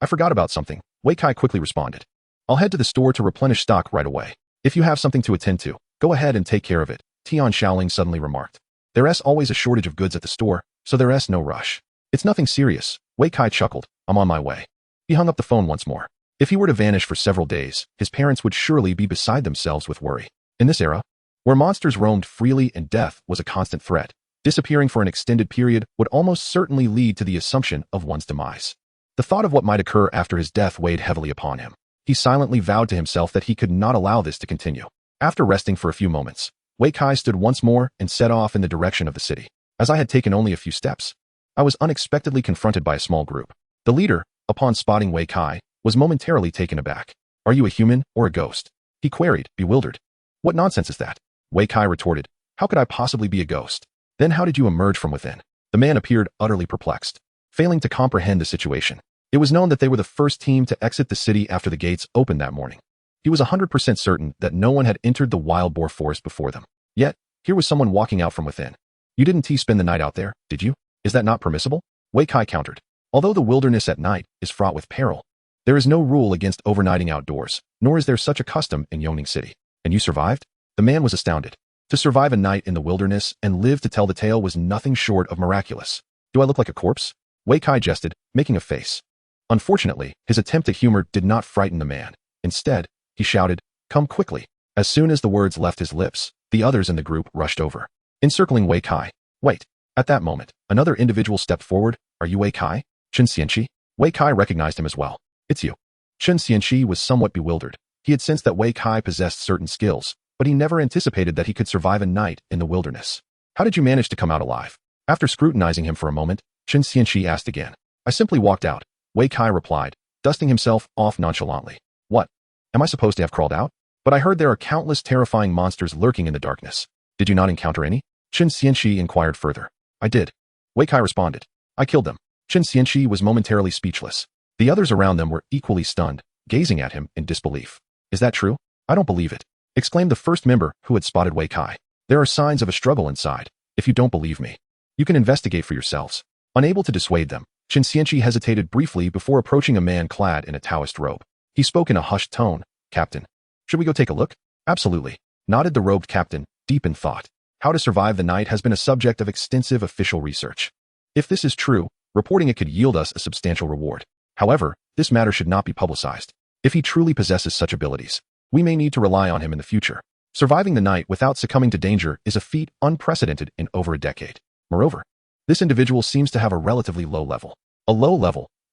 I forgot about something," Wei Kai quickly responded. "I'll head to the store to replenish stock right away. If you have something to attend to, go ahead and take care of it," Tian Shaoling suddenly remarked. "There's always a shortage of goods at the store, so there's no rush." "It's nothing serious," Wei Kai chuckled. "I'm on my way." He hung up the phone once more. If he were to vanish for several days, his parents would surely be beside themselves with worry. In this era, where monsters roamed freely and death was a constant threat, disappearing for an extended period would almost certainly lead to the assumption of one's demise. The thought of what might occur after his death weighed heavily upon him. He silently vowed to himself that he could not allow this to continue. After resting for a few moments, Wei Kai stood once more and set off in the direction of the city. As I had taken only a few steps, I was unexpectedly confronted by a small group. The leader, upon spotting Wei Kai, was momentarily taken aback. "Are you a human or a ghost?" he queried, bewildered. "What nonsense is that?" Wei Kai retorted. "How could I possibly be a ghost? Then how did you emerge from within?" The man appeared utterly perplexed, failing to comprehend the situation. It was known that they were the first team to exit the city after the gates opened that morning. He was 100% certain that no one had entered the wild boar forest before them. Yet, here was someone walking out from within. "You didn't spend the night out there, did you? Is that not permissible?" Wei Kai countered. "Although the wilderness at night is fraught with peril, there is no rule against overnighting outdoors, nor is there such a custom in Yongning City." "And you survived?" The man was astounded. To survive a night in the wilderness and live to tell the tale was nothing short of miraculous. "Do I look like a corpse?" Wei Kai jested, making a face. Unfortunately, his attempt at humor did not frighten the man. Instead, he shouted, "Come quickly." As soon as the words left his lips, the others in the group rushed over, encircling Wei Kai. "Wait." At that moment, another individual stepped forward. "Are you Wei Kai?" "Chen Xianqi?" Wei Kai recognized him as well. "It's you." Chen Xianqi was somewhat bewildered. He had sensed that Wei Kai possessed certain skills, but he never anticipated that he could survive a night in the wilderness. "How did you manage to come out alive?" After scrutinizing him for a moment, Chen Xianqi asked again. "I simply walked out," Wei Kai replied, dusting himself off nonchalantly. "What? Am I supposed to have crawled out? But I heard there are countless terrifying monsters lurking in the darkness. Did you not encounter any?" Chen Xianqi inquired further. "I did." Wei Kai responded. "I killed them." Chen Xianqi was momentarily speechless. The others around them were equally stunned, gazing at him in disbelief. "Is that true?" "I don't believe it," exclaimed the first member who had spotted Wei Kai. "There are signs of a struggle inside. If you don't believe me, you can investigate for yourselves." Unable to dissuade them, Chen Xianqi hesitated briefly before approaching a man clad in a Taoist robe. He spoke in a hushed tone. Captain, should we go take a look? Absolutely, nodded the robed captain, deep in thought. How to survive the night has been a subject of extensive official research. If this is true, reporting it could yield us a substantial reward. However, this matter should not be publicized. If he truly possesses such abilities, we may need to rely on him in the future. Surviving the night without succumbing to danger is a feat unprecedented in over a decade. Moreover, this individual seems to have a relatively low level.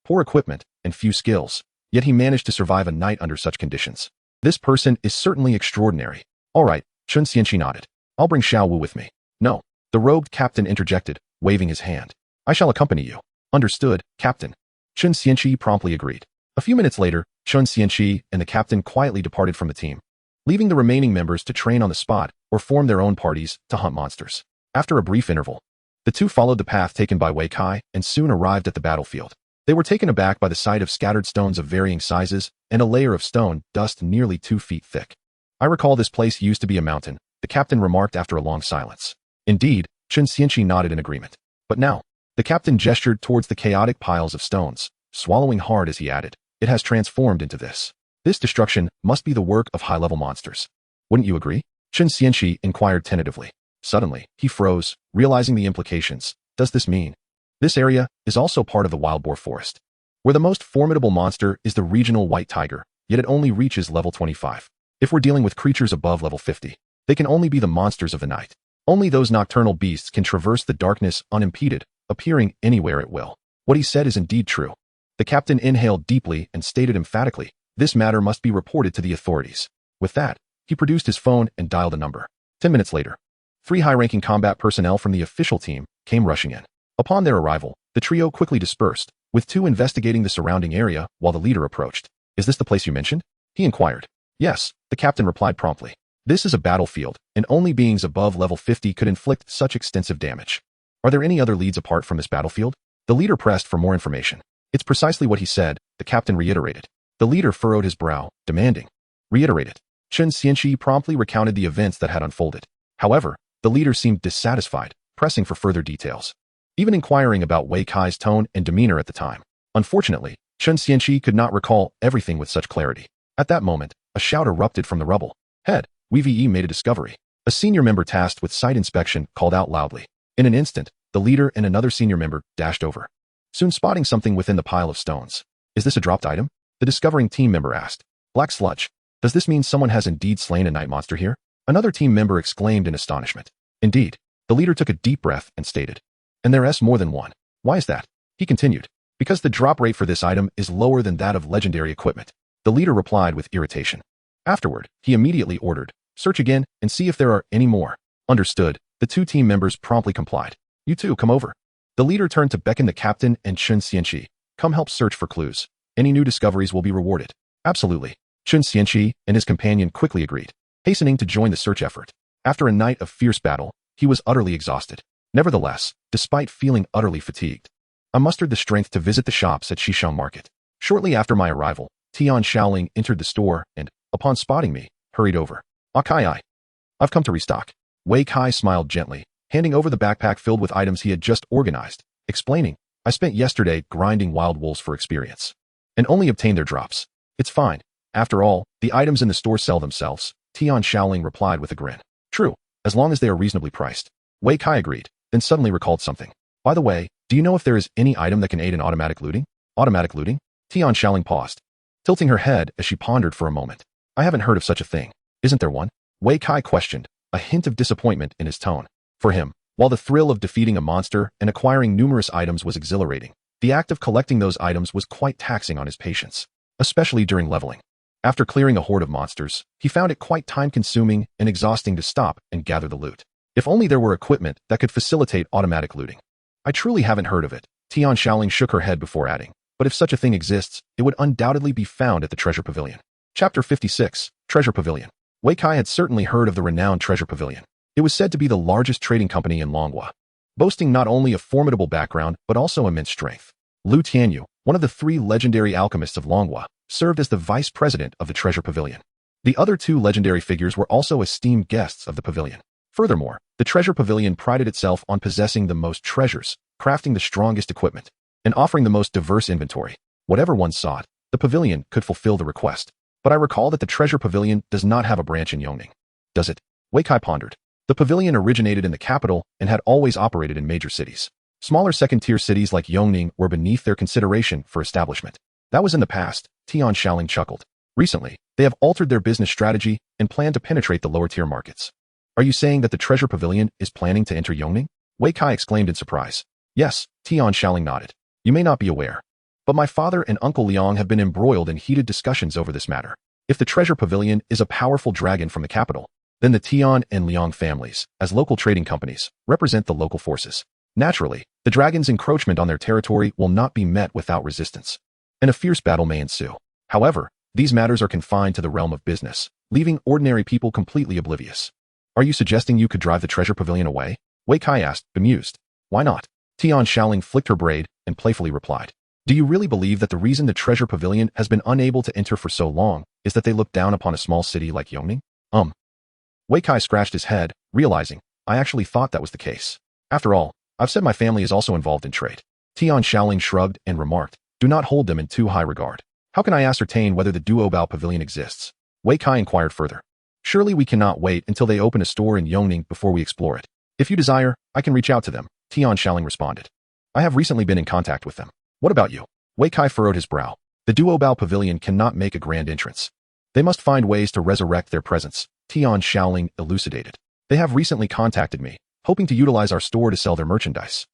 Poor equipment, and few skills, yet he managed to survive a night under such conditions. This person is certainly extraordinary. All right, Chen Xianqi nodded. I'll bring Xiao Wu with me. No, the robed captain interjected, waving his hand. I shall accompany you. Understood, Captain. Chen Xianqi promptly agreed. A few minutes later, Chen Xianqi and the captain quietly departed from the team, leaving the remaining members to train on the spot or form their own parties to hunt monsters. After a brief interval, the two followed the path taken by Wei Kai and soon arrived at the battlefield. They were taken aback by the sight of scattered stones of varying sizes and a layer of stone dust nearly 2 feet thick. I recall this place used to be a mountain, the captain remarked after a long silence. Indeed, Chen Xianqi nodded in agreement. But now, the captain gestured towards the chaotic piles of stones, swallowing hard as he added, it has transformed into this. This destruction must be the work of high-level monsters. Wouldn't you agree? Chen Xianqi inquired tentatively. Suddenly, he froze, realizing the implications. Does this mean this area is also part of the wild boar forest, where the most formidable monster is the regional white tiger, yet it only reaches level 25. If we're dealing with creatures above level 50, they can only be the monsters of the night. Only those nocturnal beasts can traverse the darkness unimpeded, appearing anywhere at will. What he said is indeed true. The captain inhaled deeply and stated emphatically, this matter must be reported to the authorities. With that, he produced his phone and dialed a number. 10 minutes later, 3 high-ranking combat personnel from the official team came rushing in. Upon their arrival, the trio quickly dispersed, with 2 investigating the surrounding area while the leader approached. Is this the place you mentioned? He inquired. Yes, the captain replied promptly. This is a battlefield, and only beings above level 50 could inflict such extensive damage. Are there any other leads apart from this battlefield? The leader pressed for more information. It's precisely what he said, the captain reiterated. The leader furrowed his brow, demanding. Reiterate it. Chen Xianqi promptly recounted the events that had unfolded. However, the leader seemed dissatisfied, pressing for further details, even inquiring about Wei Kai's tone and demeanor at the time. Unfortunately, Chen Xianqi could not recall everything with such clarity. At that moment, a shout erupted from the rubble. Head, WVE made a discovery. A senior member tasked with site inspection called out loudly. In an instant, the leader and another senior member dashed over, soon spotting something within the pile of stones. Is this a dropped item? The discovering team member asked. Black sludge. Does this mean someone has indeed slain a night monster here? Another team member exclaimed in astonishment. Indeed. The leader took a deep breath and stated. And there's more than one. Why is that? He continued. Because the drop rate for this item is lower than that of legendary equipment. The leader replied with irritation. Afterward, he immediately ordered, search again and see if there are any more. Understood. The 2 team members promptly complied. You two, come over. The leader turned to beckon the captain and Chen Xianqi. Come help search for clues. Any new discoveries will be rewarded. Absolutely. Chen Xianqi and his companion quickly agreed, hastening to join the search effort. After a night of fierce battle, he was utterly exhausted. Nevertheless, despite feeling utterly fatigued, I mustered the strength to visit the shops at Xishang Market. Shortly after my arrival, Tian Shaoling entered the store and, upon spotting me, hurried over. Kai, I've come to restock. Wei Kai smiled gently, handing over the backpack filled with items he had just organized, explaining, I spent yesterday grinding wild wolves for experience, and only obtained their drops. It's fine. After all, the items in the store sell themselves, Tian Shaoling replied with a grin. True, as long as they are reasonably priced. Wei Kai agreed, then suddenly recalled something. By the way, do you know if there is any item that can aid in automatic looting? Automatic looting? Tian Shaoling paused, tilting her head as she pondered for a moment. I haven't heard of such a thing. Isn't there one? Wei Kai questioned, a hint of disappointment in his tone. For him, while the thrill of defeating a monster and acquiring numerous items was exhilarating, the act of collecting those items was quite taxing on his patience, especially during leveling. After clearing a horde of monsters, he found it quite time-consuming and exhausting to stop and gather the loot. If only there were equipment that could facilitate automatic looting. I truly haven't heard of it. Tian Shaoling shook her head before adding, but if such a thing exists, it would undoubtedly be found at the Treasure Pavilion. Chapter 56, Treasure Pavilion. Wei Kai had certainly heard of the renowned Treasure Pavilion. It was said to be the largest trading company in Longhua, boasting not only a formidable background but also immense strength. Lu Tianyu, one of the 3 legendary alchemists of Longhua, served as the vice president of the Treasure Pavilion. The other 2 legendary figures were also esteemed guests of the pavilion. Furthermore, the Treasure Pavilion prided itself on possessing the most treasures, crafting the strongest equipment, and offering the most diverse inventory. Whatever one sought, the pavilion could fulfill the request. But I recall that the treasure pavilion does not have a branch in Yongning. Does it? Wei Kai pondered. The pavilion originated in the capital and had always operated in major cities. Smaller second-tier cities like Yongning were beneath their consideration for establishment. That was in the past, Tian Shaoling chuckled. Recently, they have altered their business strategy and plan to penetrate the lower-tier markets. Are you saying that the treasure pavilion is planning to enter Yongning? Wei Kai exclaimed in surprise. Yes, Tian Shaoling nodded. You may not be aware, but my father and Uncle Liang have been embroiled in heated discussions over this matter. If the treasure pavilion is a powerful dragon from the capital, then the Tian and Liang families, as local trading companies, represent the local forces. Naturally, the dragon's encroachment on their territory will not be met without resistance, and a fierce battle may ensue. However, these matters are confined to the realm of business, leaving ordinary people completely oblivious. Are you suggesting you could drive the treasure pavilion away? Wei Kai asked, bemused. Why not? Tian Shaoling flicked her braid and playfully replied. Do you really believe that the reason the treasure pavilion has been unable to enter for so long is that they look down upon a small city like Yongning? Wei Kai scratched his head, realizing, I actually thought that was the case. After all, I've said my family is also involved in trade. Tian Shaoling shrugged and remarked, do not hold them in too high regard. How can I ascertain whether the Duobao pavilion exists? Wei Kai inquired further. Surely we cannot wait until they open a store in Yongning before we explore it. If you desire, I can reach out to them, Tian Shaoling responded. I have recently been in contact with them. What about you? Wei Kai furrowed his brow. The Duobao pavilion cannot make a grand entrance. They must find ways to resurrect their presence, Tian Shaoling elucidated. They have recently contacted me, hoping to utilize our store to sell their merchandise.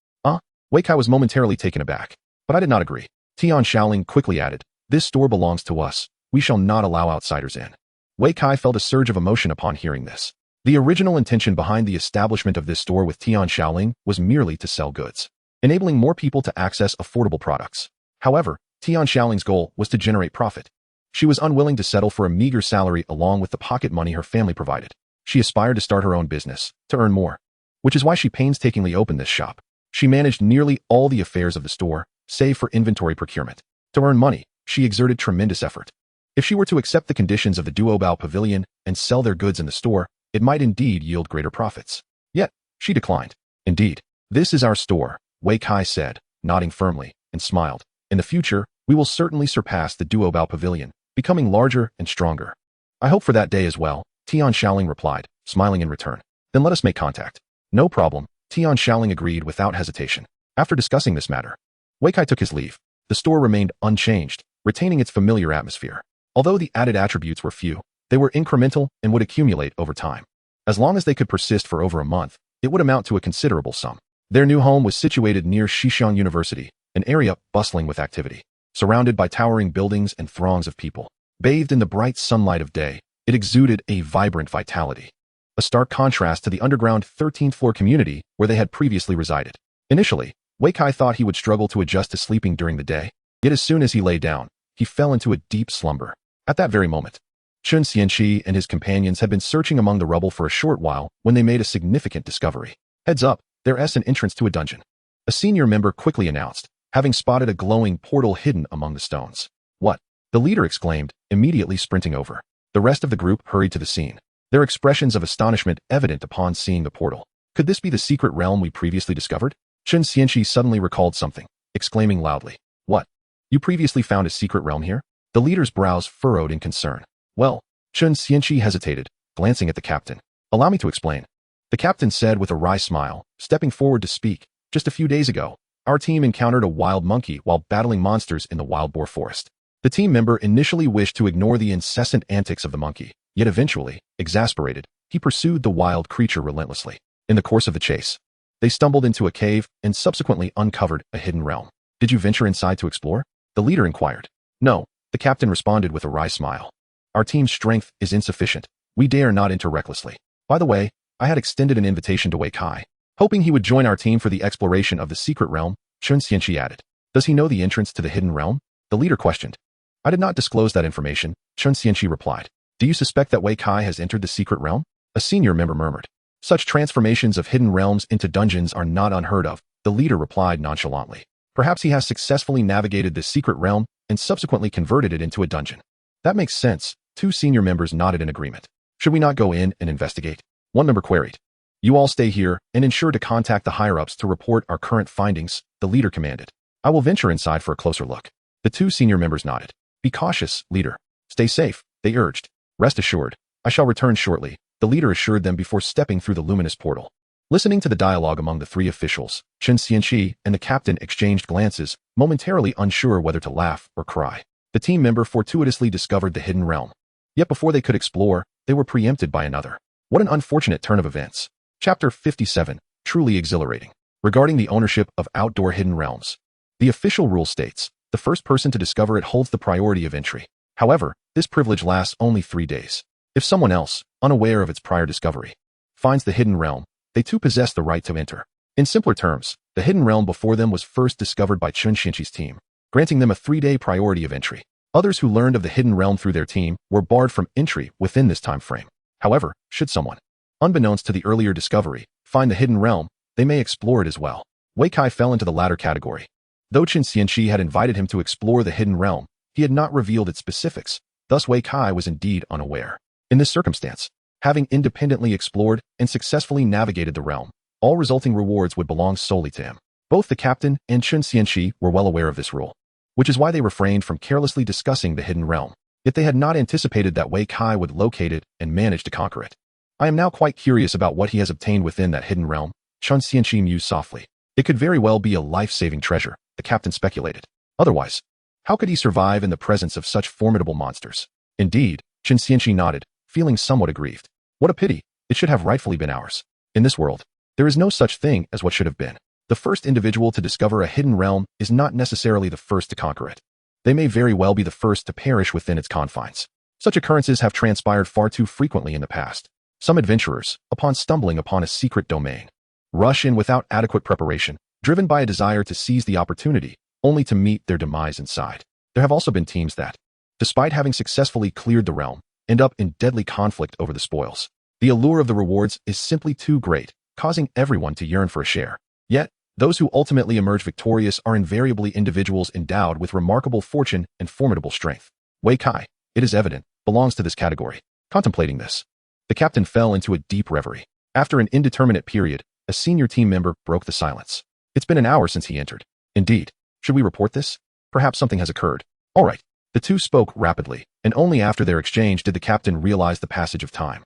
Wei Kai was momentarily taken aback, but I did not agree. Tian Shaoling quickly added, this store belongs to us. We shall not allow outsiders in. Wei Kai felt a surge of emotion upon hearing this. The original intention behind the establishment of this store with Tian Shaoling was merely to sell goods, enabling more people to access affordable products. However, Tian Shaoling's goal was to generate profit. She was unwilling to settle for a meager salary along with the pocket money her family provided. She aspired to start her own business, to earn more, which is why she painstakingly opened this shop. She managed nearly all the affairs of the store, save for inventory procurement. To earn money, she exerted tremendous effort. If she were to accept the conditions of the Duobao pavilion and sell their goods in the store, it might indeed yield greater profits. Yet, she declined. Indeed, this is our store, Wei Kai said, nodding firmly, and smiled. In the future, we will certainly surpass the Duobao pavilion, becoming larger and stronger. I hope for that day as well, Tian Shaoling replied, smiling in return. Then let us make contact. No problem, Tian Shaoling agreed without hesitation. After discussing this matter, Wei Kai took his leave. The store remained unchanged, retaining its familiar atmosphere. Although the added attributes were few, they were incremental and would accumulate over time. As long as they could persist for over a month, it would amount to a considerable sum. Their new home was situated near Xishan University, an area bustling with activity. Surrounded by towering buildings and throngs of people, bathed in the bright sunlight of day, it exuded a vibrant vitality. A stark contrast to the underground 13th floor community where they had previously resided. Initially, Wei Kai thought he would struggle to adjust to sleeping during the day, yet as soon as he lay down, he fell into a deep slumber. At that very moment, Chun Xianqi and his companions had been searching among the rubble for a short while when they made a significant discovery. Heads up, there's an entrance to a dungeon. A senior member quickly announced, having spotted a glowing portal hidden among the stones. What? The leader exclaimed, immediately sprinting over. The rest of the group hurried to the scene, their expressions of astonishment evident upon seeing the portal. Could this be the secret realm we previously discovered? Chun Xianqi suddenly recalled something, exclaiming loudly. What? You previously found a secret realm here? The leader's brows furrowed in concern. Well, Chun Xianqi hesitated, glancing at the captain. Allow me to explain. The captain said with a wry smile, stepping forward to speak. Just a few days ago, our team encountered a wild monkey while battling monsters in the wild boar forest. The team member initially wished to ignore the incessant antics of the monkey, yet eventually, exasperated, he pursued the wild creature relentlessly. In the course of the chase, they stumbled into a cave and subsequently uncovered a hidden realm. Did you venture inside to explore? The leader inquired. No, the captain responded with a wry smile. Our team's strength is insufficient. We dare not enter recklessly. By the way, I had extended an invitation to Wei Kai, hoping he would join our team for the exploration of the secret realm, Chun Xianqi added. Does he know the entrance to the hidden realm? The leader questioned. I did not disclose that information, Chun Xianqi replied. Do you suspect that Wei Kai has entered the secret realm? A senior member murmured. Such transformations of hidden realms into dungeons are not unheard of, the leader replied nonchalantly. Perhaps he has successfully navigated this secret realm and subsequently converted it into a dungeon. That makes sense, two senior members nodded in agreement. Should we not go in and investigate? One member queried. You all stay here and ensure to contact the higher-ups to report our current findings, the leader commanded. I will venture inside for a closer look. The two senior members nodded. Be cautious, leader. Stay safe, they urged. Rest assured, I shall return shortly, the leader assured them before stepping through the luminous portal. Listening to the dialogue among the three officials, Chen Xianqi and the captain exchanged glances, momentarily unsure whether to laugh or cry. The team member fortuitously discovered the hidden realm. Yet before they could explore, they were preempted by another. What an unfortunate turn of events. Chapter 57, truly exhilarating. Regarding the ownership of outdoor hidden realms. The official rule states, the first person to discover it holds the priority of entry. However, this privilege lasts only 3 days. If someone else, unaware of its prior discovery, finds the hidden realm, they too possess the right to enter. In simpler terms, the hidden realm before them was first discovered by Chen Xianqi's team, granting them a 3-day priority of entry. Others who learned of the hidden realm through their team were barred from entry within this time frame. However, should someone, unbeknownst to the earlier discovery, find the hidden realm, they may explore it as well. Wei Kai fell into the latter category. Though Chen Xianqi had invited him to explore the hidden realm, he had not revealed its specifics, thus Wei Kai was indeed unaware. In this circumstance, having independently explored and successfully navigated the realm, all resulting rewards would belong solely to him. Both the captain and Chen Xianqi were well aware of this rule, which is why they refrained from carelessly discussing the hidden realm. Yet they had not anticipated that Wei Kai would locate it and manage to conquer it. I am now quite curious about what he has obtained within that hidden realm, Chen Xianqi mused softly. It could very well be a life-saving treasure, the captain speculated. Otherwise, how could he survive in the presence of such formidable monsters? Indeed, Chen Xianqi nodded, feeling somewhat aggrieved. What a pity, it should have rightfully been ours. In this world, there is no such thing as what should have been. The first individual to discover a hidden realm is not necessarily the first to conquer it. They may very well be the first to perish within its confines. Such occurrences have transpired far too frequently in the past. Some adventurers, upon stumbling upon a secret domain, rush in without adequate preparation, driven by a desire to seize the opportunity, only to meet their demise inside. There have also been teams that, despite having successfully cleared the realm, end up in deadly conflict over the spoils. The allure of the rewards is simply too great, causing everyone to yearn for a share. Yet, those who ultimately emerge victorious are invariably individuals endowed with remarkable fortune and formidable strength. Wei Kai, it is evident, belongs to this category. Contemplating this, the captain fell into a deep reverie. After an indeterminate period, a senior team member broke the silence. It's been an hour since he entered. Indeed. Should we report this? Perhaps something has occurred. All right. The two spoke rapidly, and only after their exchange did the captain realize the passage of time.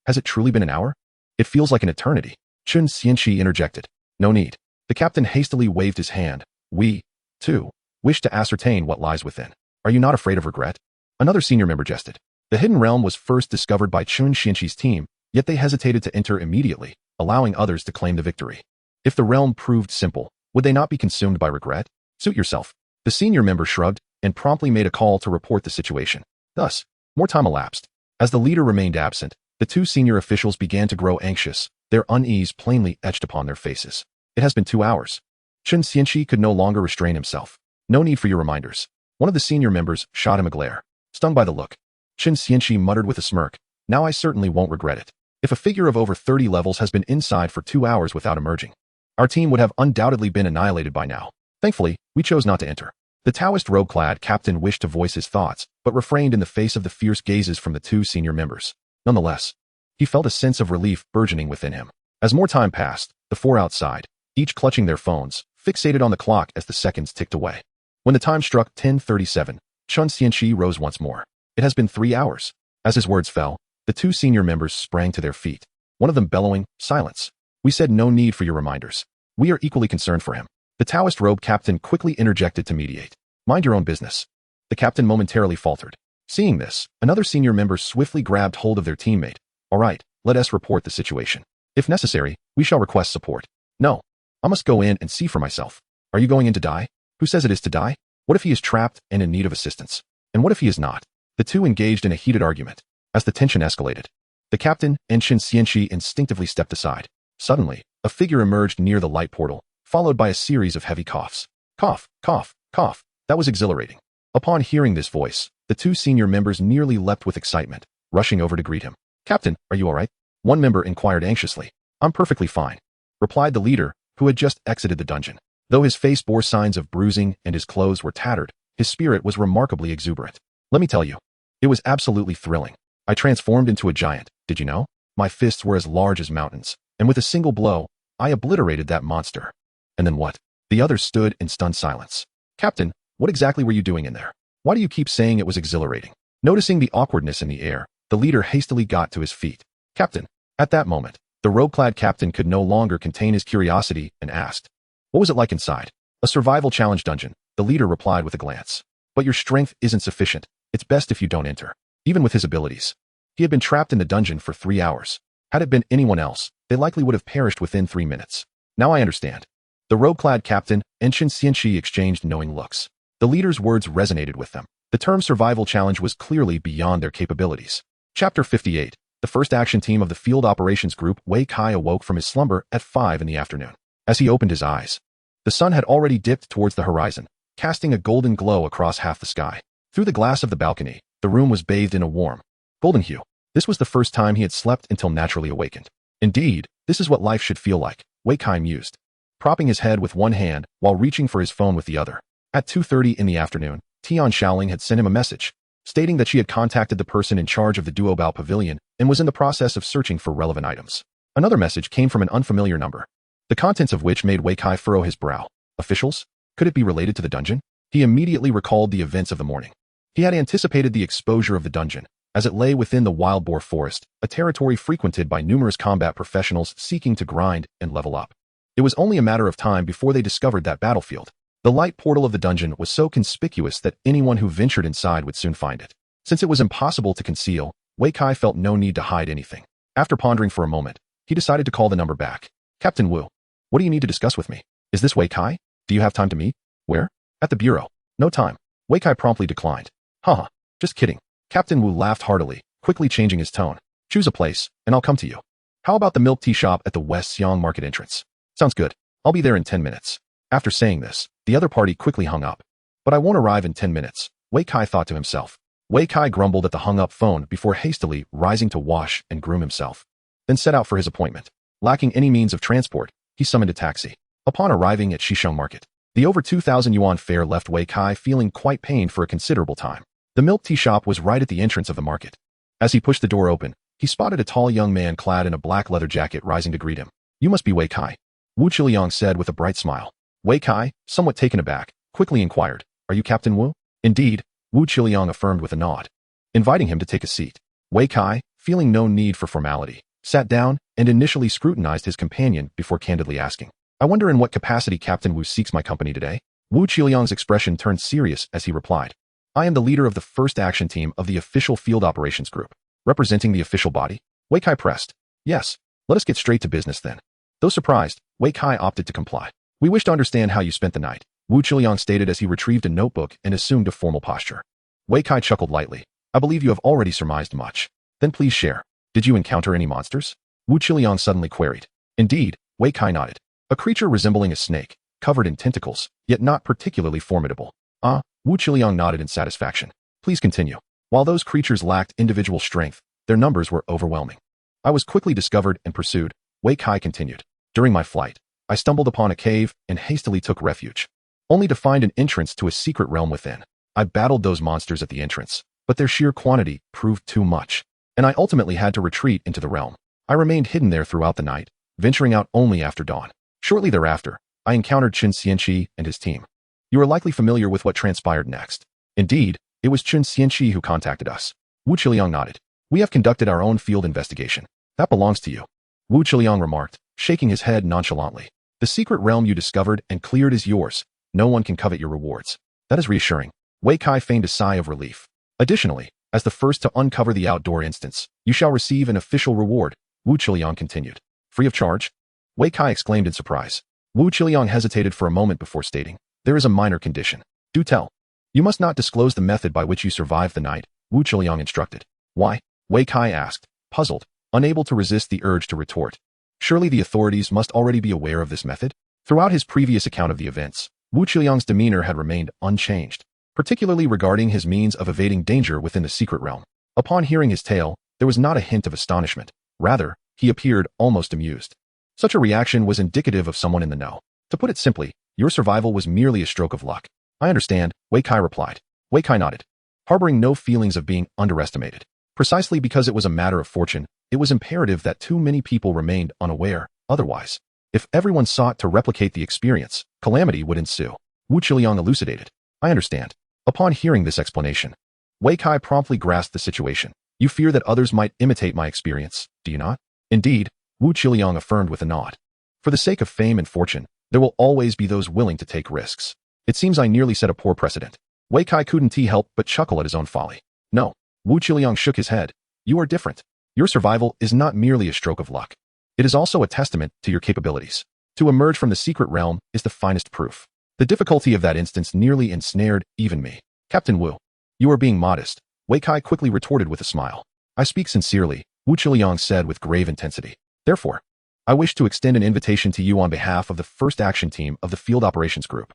Has it truly been an hour? It feels like an eternity. Chen Xianqi interjected. No need. The captain hastily waved his hand. We, too, wish to ascertain what lies within. Are you not afraid of regret? Another senior member jested. The hidden realm was first discovered by Chen Xianqi's team, yet they hesitated to enter immediately, allowing others to claim the victory. If the realm proved simple, would they not be consumed by regret? Suit yourself. The senior member shrugged and promptly made a call to report the situation. Thus, more time elapsed. As the leader remained absent, the two senior officials began to grow anxious, their unease plainly etched upon their faces. It has been 2 hours. Chen Xianqi could no longer restrain himself. No need for your reminders. One of the senior members shot him a glare. Stung by the look, Chen Xianqi muttered with a smirk. Now I certainly won't regret it. If a figure of over 30 levels has been inside for 2 hours without emerging, our team would have undoubtedly been annihilated by now. Thankfully, we chose not to enter. The Taoist robe-clad captain wished to voice his thoughts, but refrained in the face of the fierce gazes from the two senior members. Nonetheless, he felt a sense of relief burgeoning within him. As more time passed, the four outside, each clutching their phones, fixated on the clock as the seconds ticked away. When the time struck 10:37, Chen Xianqi rose once more. It has been 3 hours. As his words fell, the two senior members sprang to their feet, one of them bellowing, silence. We said no need for your reminders. We are equally concerned for him. The Taoist robe captain quickly interjected to mediate. Mind your own business. The captain momentarily faltered. Seeing this, another senior member swiftly grabbed hold of their teammate. All right, let us report the situation. If necessary, we shall request support. No. I must go in and see for myself. Are you going in to die? Who says it is to die? What if he is trapped and in need of assistance? And what if he is not? The two engaged in a heated argument. As the tension escalated, the captain and Chen Xianqi instinctively stepped aside. Suddenly, a figure emerged near the light portal, followed by a series of heavy coughs. Cough, cough, cough. That was exhilarating. Upon hearing this voice, the two senior members nearly leapt with excitement, rushing over to greet him. Captain, are you all right? One member inquired anxiously. I'm perfectly fine, replied the leader, who had just exited the dungeon. Though his face bore signs of bruising and his clothes were tattered, his spirit was remarkably exuberant. Let me tell you, it was absolutely thrilling. I transformed into a giant, did you know? My fists were as large as mountains, and with a single blow, I obliterated that monster. And then what? The others stood in stunned silence. Captain, what exactly were you doing in there? Why do you keep saying it was exhilarating? Noticing the awkwardness in the air, the leader hastily got to his feet. Captain. At that moment, the robe-clad captain could no longer contain his curiosity and asked, what was it like inside? A survival challenge dungeon, the leader replied with a glance. But your strength isn't sufficient. It's best if you don't enter. Even with his abilities. He had been trapped in the dungeon for 3 hours. Had it been anyone else, they likely would have perished within 3 minutes. Now I understand. The robe-clad captain and Chen Xianqi exchanged knowing looks. The leader's words resonated with them. The term survival challenge was clearly beyond their capabilities. Chapter 58. The first action team of the field operations group, Wei Kai awoke from his slumber at 5 in the afternoon. As he opened his eyes, the sun had already dipped towards the horizon, casting a golden glow across half the sky. Through the glass of the balcony, the room was bathed in a warm, golden hue. This was the first time he had slept until naturally awakened. Indeed, this is what life should feel like, Wei Kai mused, propping his head with one hand while reaching for his phone with the other. At 2:30 in the afternoon, Tian Shaoling had sent him a message, stating that she had contacted the person in charge of the Duobao Pavilion and was in the process of searching for relevant items. Another message came from an unfamiliar number, the contents of which made Wei Kai furrow his brow. Officials? Could it be related to the dungeon? He immediately recalled the events of the morning. He had anticipated the exposure of the dungeon, as it lay within the wild boar forest, a territory frequented by numerous combat professionals seeking to grind and level up. It was only a matter of time before they discovered that battlefield. The light portal of the dungeon was so conspicuous that anyone who ventured inside would soon find it. Since it was impossible to conceal, Wei Kai felt no need to hide anything. After pondering for a moment, he decided to call the number back. Captain Wu, what do you need to discuss with me? Is this Wei Kai? Do you have time to meet? Where? At the bureau. No time. Wei Kai promptly declined. Haha, just kidding. Captain Wu laughed heartily, quickly changing his tone. Choose a place, and I'll come to you. How about the milk tea shop at the West Xiang Market entrance? Sounds good. I'll be there in 10 minutes. After saying this, the other party quickly hung up. But I won't arrive in 10 minutes, Wei Kai thought to himself. Wei Kai grumbled at the hung-up phone before hastily rising to wash and groom himself, then set out for his appointment. Lacking any means of transport, he summoned a taxi. Upon arriving at Shisheng Market, the over 2,000 yuan fare left Wei Kai feeling quite pained for a considerable time. The milk tea shop was right at the entrance of the market. As he pushed the door open, he spotted a tall young man clad in a black leather jacket rising to greet him. You must be Wei Kai, Wu Qiliang said with a bright smile. Wei Kai, somewhat taken aback, quickly inquired, are you Captain Wu? Indeed, Wu Qiliang affirmed with a nod, inviting him to take a seat. Wei Kai, feeling no need for formality, sat down and initially scrutinized his companion before candidly asking, I wonder in what capacity Captain Wu seeks my company today? Wu Qiliang's expression turned serious as he replied, I am the leader of the first action team of the official field operations group, representing the official body. Wei Kai pressed, yes, let us get straight to business then. Though surprised, Wei Kai opted to comply. We wish to understand how you spent the night, Wu Qiliang stated as he retrieved a notebook and assumed a formal posture. Wei Kai chuckled lightly. I believe you have already surmised much. Then please share. Did you encounter any monsters? Wu Qiliang suddenly queried. Indeed, Wei Kai nodded. A creature resembling a snake, covered in tentacles, yet not particularly formidable. Wu Qiliang nodded in satisfaction. Please continue. While those creatures lacked individual strength, their numbers were overwhelming. I was quickly discovered and pursued, Wei Kai continued. During my flight, I stumbled upon a cave and hastily took refuge, only to find an entrance to a secret realm within. I battled those monsters at the entrance, but their sheer quantity proved too much, and I ultimately had to retreat into the realm. I remained hidden there throughout the night, venturing out only after dawn. Shortly thereafter, I encountered Chen Xianqi and his team. You are likely familiar with what transpired next. Indeed, it was Chen Xianqi who contacted us. Wu Qiliang nodded. We have conducted our own field investigation. That belongs to you, Wu Qiliang remarked, shaking his head nonchalantly. The secret realm you discovered and cleared is yours. No one can covet your rewards. That is reassuring. Wei Kai feigned a sigh of relief. Additionally, as the first to uncover the outdoor instance, you shall receive an official reward, Wu Qiliang continued. Free of charge? Wei Kai exclaimed in surprise. Wu Qiliang hesitated for a moment before stating, there is a minor condition. Do tell. You must not disclose the method by which you survived the night, Wu Qiliang instructed. Why? Wei Kai asked, puzzled, unable to resist the urge to retort. Surely the authorities must already be aware of this method? Throughout his previous account of the events, Wu Qiliang's demeanor had remained unchanged, particularly regarding his means of evading danger within the secret realm. Upon hearing his tale, there was not a hint of astonishment. Rather, he appeared almost amused. Such a reaction was indicative of someone in the know. To put it simply, your survival was merely a stroke of luck. I understand, Wei Kai replied. Wei Kai nodded, harboring no feelings of being underestimated. Precisely because it was a matter of fortune, it was imperative that too many people remained unaware. Otherwise, if everyone sought to replicate the experience, calamity would ensue. Wu Qiliang elucidated. I understand. Upon hearing this explanation, Wei Kai promptly grasped the situation. You fear that others might imitate my experience, do you not? Indeed, Wu Qiliang affirmed with a nod. For the sake of fame and fortune, there will always be those willing to take risks. It seems I nearly set a poor precedent. Wei Kai couldn't help but chuckle at his own folly. No, Wu Qiliang shook his head. You are different. Your survival is not merely a stroke of luck. It is also a testament to your capabilities. To emerge from the secret realm is the finest proof. The difficulty of that instance nearly ensnared even me. Captain Wu, you are being modest, Wei Kai quickly retorted with a smile. I speak sincerely, Wu Qiliang said with grave intensity. Therefore, I wish to extend an invitation to you on behalf of the first action team of the Field Operations Group.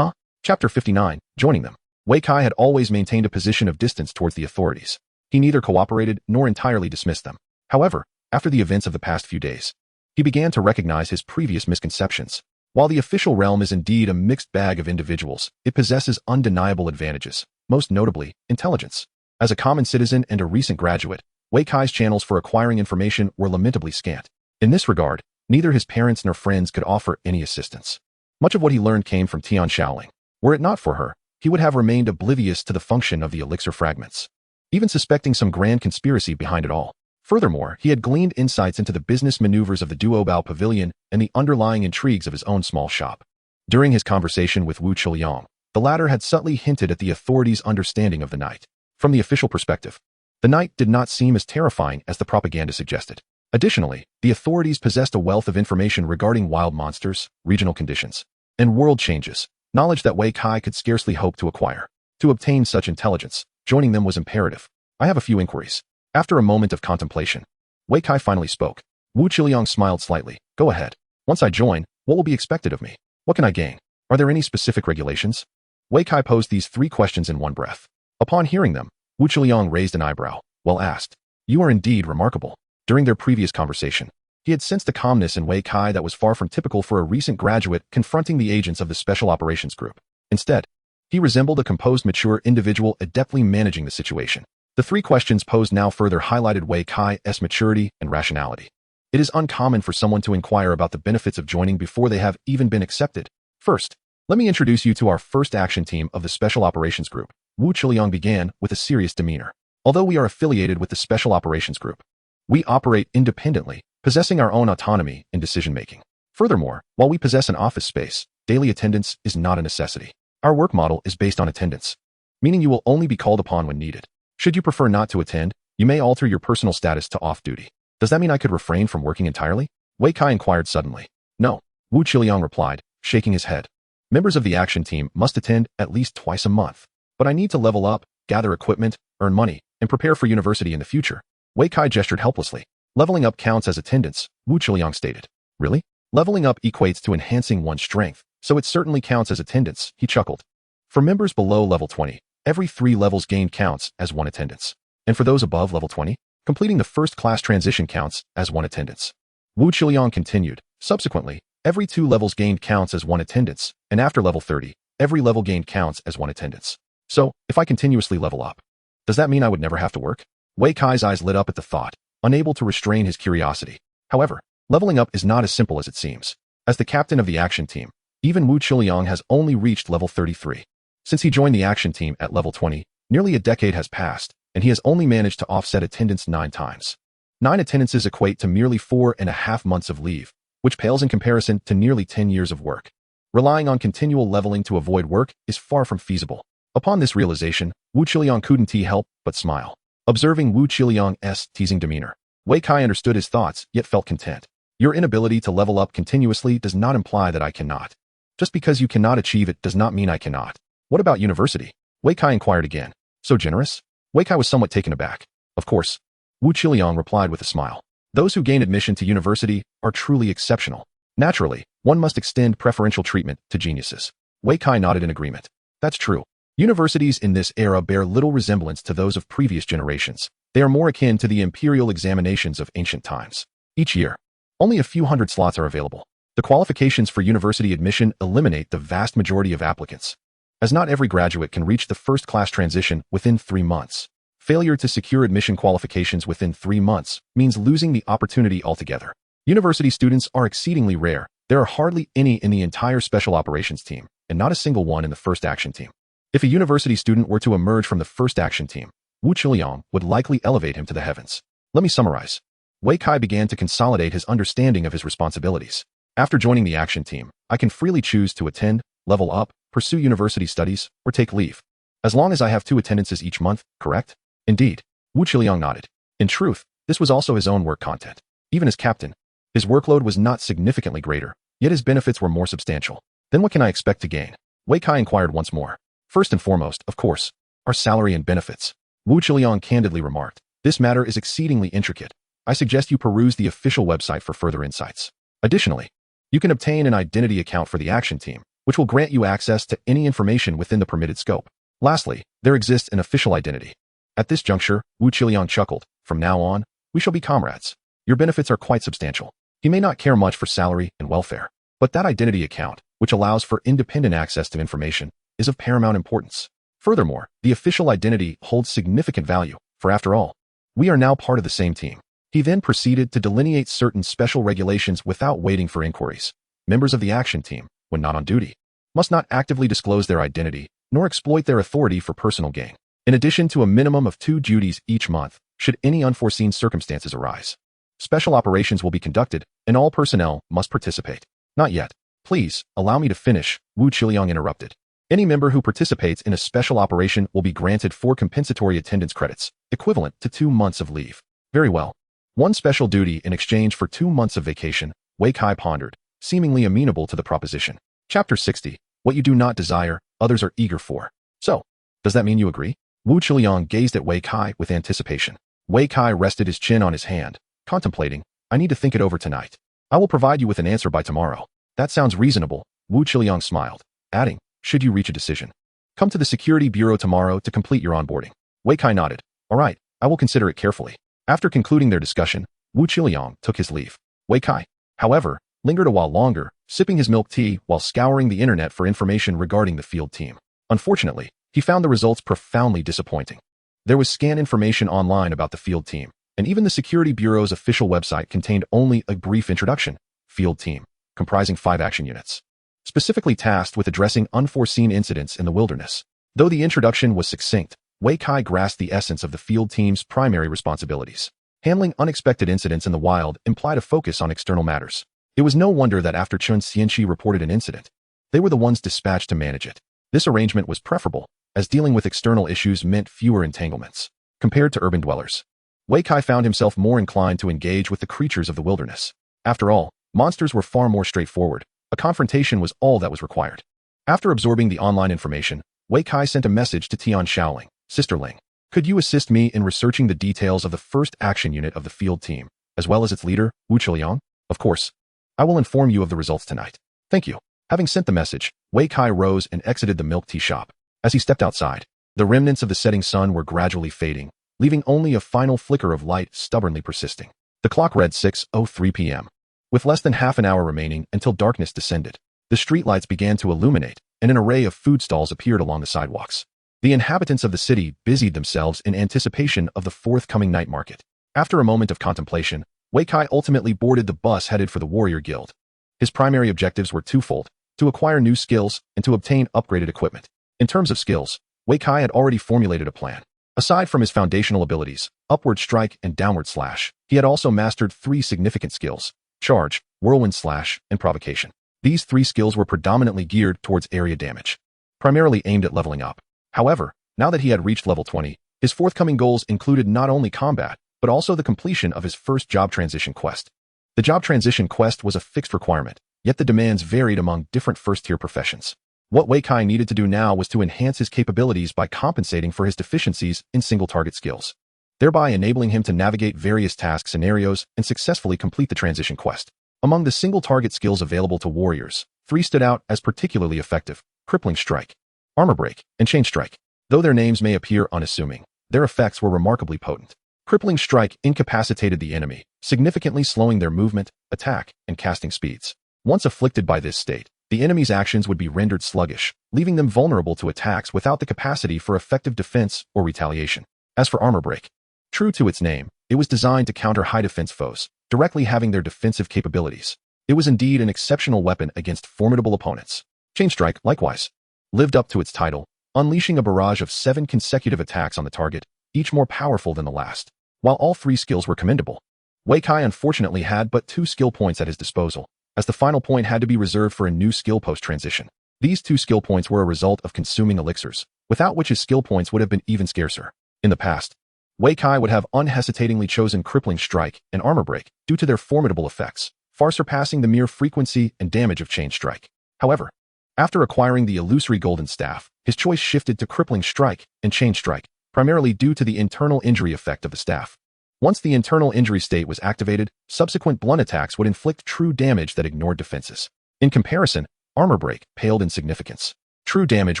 Chapter 59, joining them. Wei Kai had always maintained a position of distance towards the authorities. He neither cooperated nor entirely dismissed them. However, after the events of the past few days, he began to recognize his previous misconceptions. While the official realm is indeed a mixed bag of individuals, it possesses undeniable advantages, most notably, intelligence. As a common citizen and a recent graduate, Wei Kai's channels for acquiring information were lamentably scant. In this regard, neither his parents nor friends could offer any assistance. Much of what he learned came from Tian Shaoling. Were it not for her, he would have remained oblivious to the function of the elixir fragments, even suspecting some grand conspiracy behind it all. Furthermore, he had gleaned insights into the business maneuvers of the Duobao Pavilion and the underlying intrigues of his own small shop. During his conversation with Wu Qiliang, the latter had subtly hinted at the authorities' understanding of the night. From the official perspective, the night did not seem as terrifying as the propaganda suggested. Additionally, the authorities possessed a wealth of information regarding wild monsters, regional conditions, and world changes, knowledge that Wei Kai could scarcely hope to acquire. To obtain such intelligence, joining them was imperative. I have a few inquiries. After a moment of contemplation, Wei Kai finally spoke. Wu Qiliang smiled slightly. Go ahead. Once I join, what will be expected of me? What can I gain? Are there any specific regulations? Wei Kai posed these three questions in one breath. Upon hearing them, Wu Qiliang raised an eyebrow. Well asked. You are indeed remarkable. During their previous conversation, he had sensed a calmness in Wei Kai that was far from typical for a recent graduate confronting the agents of the Special Operations Group. Instead, he resembled a composed, mature individual adeptly managing the situation. The three questions posed now further highlighted Wei Kai's maturity and rationality. It is uncommon for someone to inquire about the benefits of joining before they have even been accepted. First, let me introduce you to our first action team of the Special Operations Group. Wu Qiliang began with a serious demeanor. Although we are affiliated with the Special Operations Group, we operate independently, possessing our own autonomy in decision-making. Furthermore, while we possess an office space, daily attendance is not a necessity. Our work model is based on attendance, meaning you will only be called upon when needed. Should you prefer not to attend, you may alter your personal status to off-duty. Does that mean I could refrain from working entirely? Wei Kai inquired suddenly. No, Wu Qiliang replied, shaking his head. Members of the action team must attend at least twice a month. But I need to level up, gather equipment, earn money, and prepare for university in the future. Wei Kai gestured helplessly. Leveling up counts as attendance, Wu Qiliang stated. Really? Leveling up equates to enhancing one's strength, so it certainly counts as attendance, he chuckled. For members below level 20, every 3 levels gained counts as 1 attendance. And for those above level 20, completing the first class transition counts as 1 attendance. Wu Qiliang continued. Subsequently, every 2 levels gained counts as 1 attendance, and after level 30, every level gained counts as 1 attendance. So, if I continuously level up, does that mean I would never have to work? Wei Kai's eyes lit up at the thought, unable to restrain his curiosity. However, leveling up is not as simple as it seems. As the captain of the action team, even Wu Qiliang has only reached level 33. Since he joined the action team at level 20, nearly a decade has passed, and he has only managed to offset attendance 9 times. 9 attendances equate to merely 4.5 months of leave, which pales in comparison to nearly 10 years of work. Relying on continual leveling to avoid work is far from feasible. Upon this realization, Wu Qiliang couldn't help but smile. Observing Wu Qiliang's teasing demeanor, Wei Kai understood his thoughts, yet felt content. Your inability to level up continuously does not imply that I cannot. Just because you cannot achieve it does not mean I cannot. What about university? Wei Kai inquired again. So generous? Wei Kai was somewhat taken aback. Of course. Wu Qiliang replied with a smile. Those who gain admission to university are truly exceptional. Naturally, one must extend preferential treatment to geniuses. Wei Kai nodded in agreement. That's true. Universities in this era bear little resemblance to those of previous generations. They are more akin to the imperial examinations of ancient times. Each year, only a few hundred slots are available. The qualifications for university admission eliminate the vast majority of applicants, as not every graduate can reach the first class transition within 3 months. Failure to secure admission qualifications within 3 months means losing the opportunity altogether. University students are exceedingly rare, There are hardly any in the entire special operations team, and not a single one in the first action team. If a university student were to emerge from the first action team, Wu Qiliang would likely elevate him to the heavens. Let me summarize. Wei Kai began to consolidate his understanding of his responsibilities. After joining the action team, I can freely choose to attend, level up, pursue university studies, or take leave. As long as I have 2 attendances each month, correct? Indeed. Wu Qiliang nodded. In truth, this was also his own work content. Even as captain, his workload was not significantly greater, yet his benefits were more substantial. Then what can I expect to gain? Wei Kai inquired once more. First and foremost, of course, are salary and benefits. Wu Qiliang candidly remarked. This matter is exceedingly intricate. I suggest you peruse the official website for further insights. Additionally, you can obtain an identity account for the action team, which will grant you access to any information within the permitted scope. Lastly, there exists an official identity. At this juncture, Wu Qiliang chuckled. From now on, we shall be comrades. Your benefits are quite substantial. He may not care much for salary and welfare, but that identity account, which allows for independent access to information, is of paramount importance. Furthermore, the official identity holds significant value, for after all, we are now part of the same team. He then proceeded to delineate certain special regulations without waiting for inquiries. Members of the action team, when not on duty, must not actively disclose their identity, nor exploit their authority for personal gain. In addition to a minimum of 2 duties each month, should any unforeseen circumstances arise. Special operations will be conducted, and all personnel must participate. Not yet. Please, allow me to finish, Wu Qiliang interrupted. Any member who participates in a special operation will be granted 4 compensatory attendance credits, equivalent to 2 months of leave. Very well. 1 special duty in exchange for 2 months of vacation, Wei Kai pondered, seemingly amenable to the proposition. Chapter 60. What you do not desire, others are eager for. So, does that mean you agree? Wu Qiliang gazed at Wei Kai with anticipation. Wei Kai rested his chin on his hand, contemplating. I need to think it over tonight. I will provide you with an answer by tomorrow. That sounds reasonable, Wu Qiliang smiled, adding, should you reach a decision. Come to the security bureau tomorrow to complete your onboarding. Wei Kai nodded. All right, I will consider it carefully. After concluding their discussion, Wu Qiliang took his leave. Wei Kai, however, lingered a while longer, sipping his milk tea while scouring the internet for information regarding the field team. Unfortunately, he found the results profoundly disappointing. There was scant information online about the field team, and even the Security Bureau's official website contained only a brief introduction. Field team, comprising 5 action units, specifically tasked with addressing unforeseen incidents in the wilderness. Though the introduction was succinct, Wei Kai grasped the essence of the field team's primary responsibilities. Handling unexpected incidents in the wild implied a focus on external matters. It was no wonder that after Chun Xianqi reported an incident, they were the ones dispatched to manage it. This arrangement was preferable, as dealing with external issues meant fewer entanglements. Compared to urban dwellers, Wei Kai found himself more inclined to engage with the creatures of the wilderness. After all, monsters were far more straightforward. A confrontation was all that was required. After absorbing the online information, Wei Kai sent a message to Tian Shaoling. Sisterling, could you assist me in researching the details of the first action unit of the field team, as well as its leader, Wu Qiliang? Of course. I will inform you of the results tonight. Thank you. Having sent the message, Wei Kai rose and exited the milk tea shop. As he stepped outside, the remnants of the setting sun were gradually fading, leaving only a final flicker of light stubbornly persisting. The clock read 6:03 p.m. With less than half an hour remaining until darkness descended, the streetlights began to illuminate, and an array of food stalls appeared along the sidewalks. The inhabitants of the city busied themselves in anticipation of the forthcoming night market. After a moment of contemplation, Wei Kai ultimately boarded the bus headed for the Warrior Guild. His primary objectives were twofold: to acquire new skills and to obtain upgraded equipment. In terms of skills, Wei Kai had already formulated a plan. Aside from his foundational abilities, upward strike and downward slash, he had also mastered 3 significant skills: charge, whirlwind slash, and provocation. These 3 skills were predominantly geared towards area damage, primarily aimed at leveling up. However, now that he had reached level 20, his forthcoming goals included not only combat, but also the completion of his first job transition quest. The job transition quest was a fixed requirement, yet the demands varied among different first-tier professions. What Wei Kai needed to do now was to enhance his capabilities by compensating for his deficiencies in single-target skills, thereby enabling him to navigate various task scenarios and successfully complete the transition quest. Among the single-target skills available to warriors, 3 stood out as particularly effective: crippling strike, armor break, and chain strike. Though their names may appear unassuming, their effects were remarkably potent. Crippling strike incapacitated the enemy, significantly slowing their movement, attack, and casting speeds. Once afflicted by this state, the enemy's actions would be rendered sluggish, leaving them vulnerable to attacks without the capacity for effective defense or retaliation. As for armor break, true to its name, it was designed to counter high defense foes, directly having their defensive capabilities. It was indeed an exceptional weapon against formidable opponents. Chain Strike, likewise, lived up to its title, unleashing a barrage of 7 consecutive attacks on the target, each more powerful than the last. While all 3 skills were commendable, Wei Kai unfortunately had but 2 skill points at his disposal, as the final point had to be reserved for a new skill post-transition. These 2 skill points were a result of consuming elixirs, without which his skill points would have been even scarcer. In the past, Wei Kai would have unhesitatingly chosen Crippling Strike and Armor Break due to their formidable effects, far surpassing the mere frequency and damage of Chain Strike. However, after acquiring the illusory Golden Staff, his choice shifted to Crippling Strike and Chain Strike, primarily due to the internal injury effect of the staff. Once the internal injury state was activated, subsequent blunt attacks would inflict true damage that ignored defenses. In comparison, Armor Break paled in significance. True damage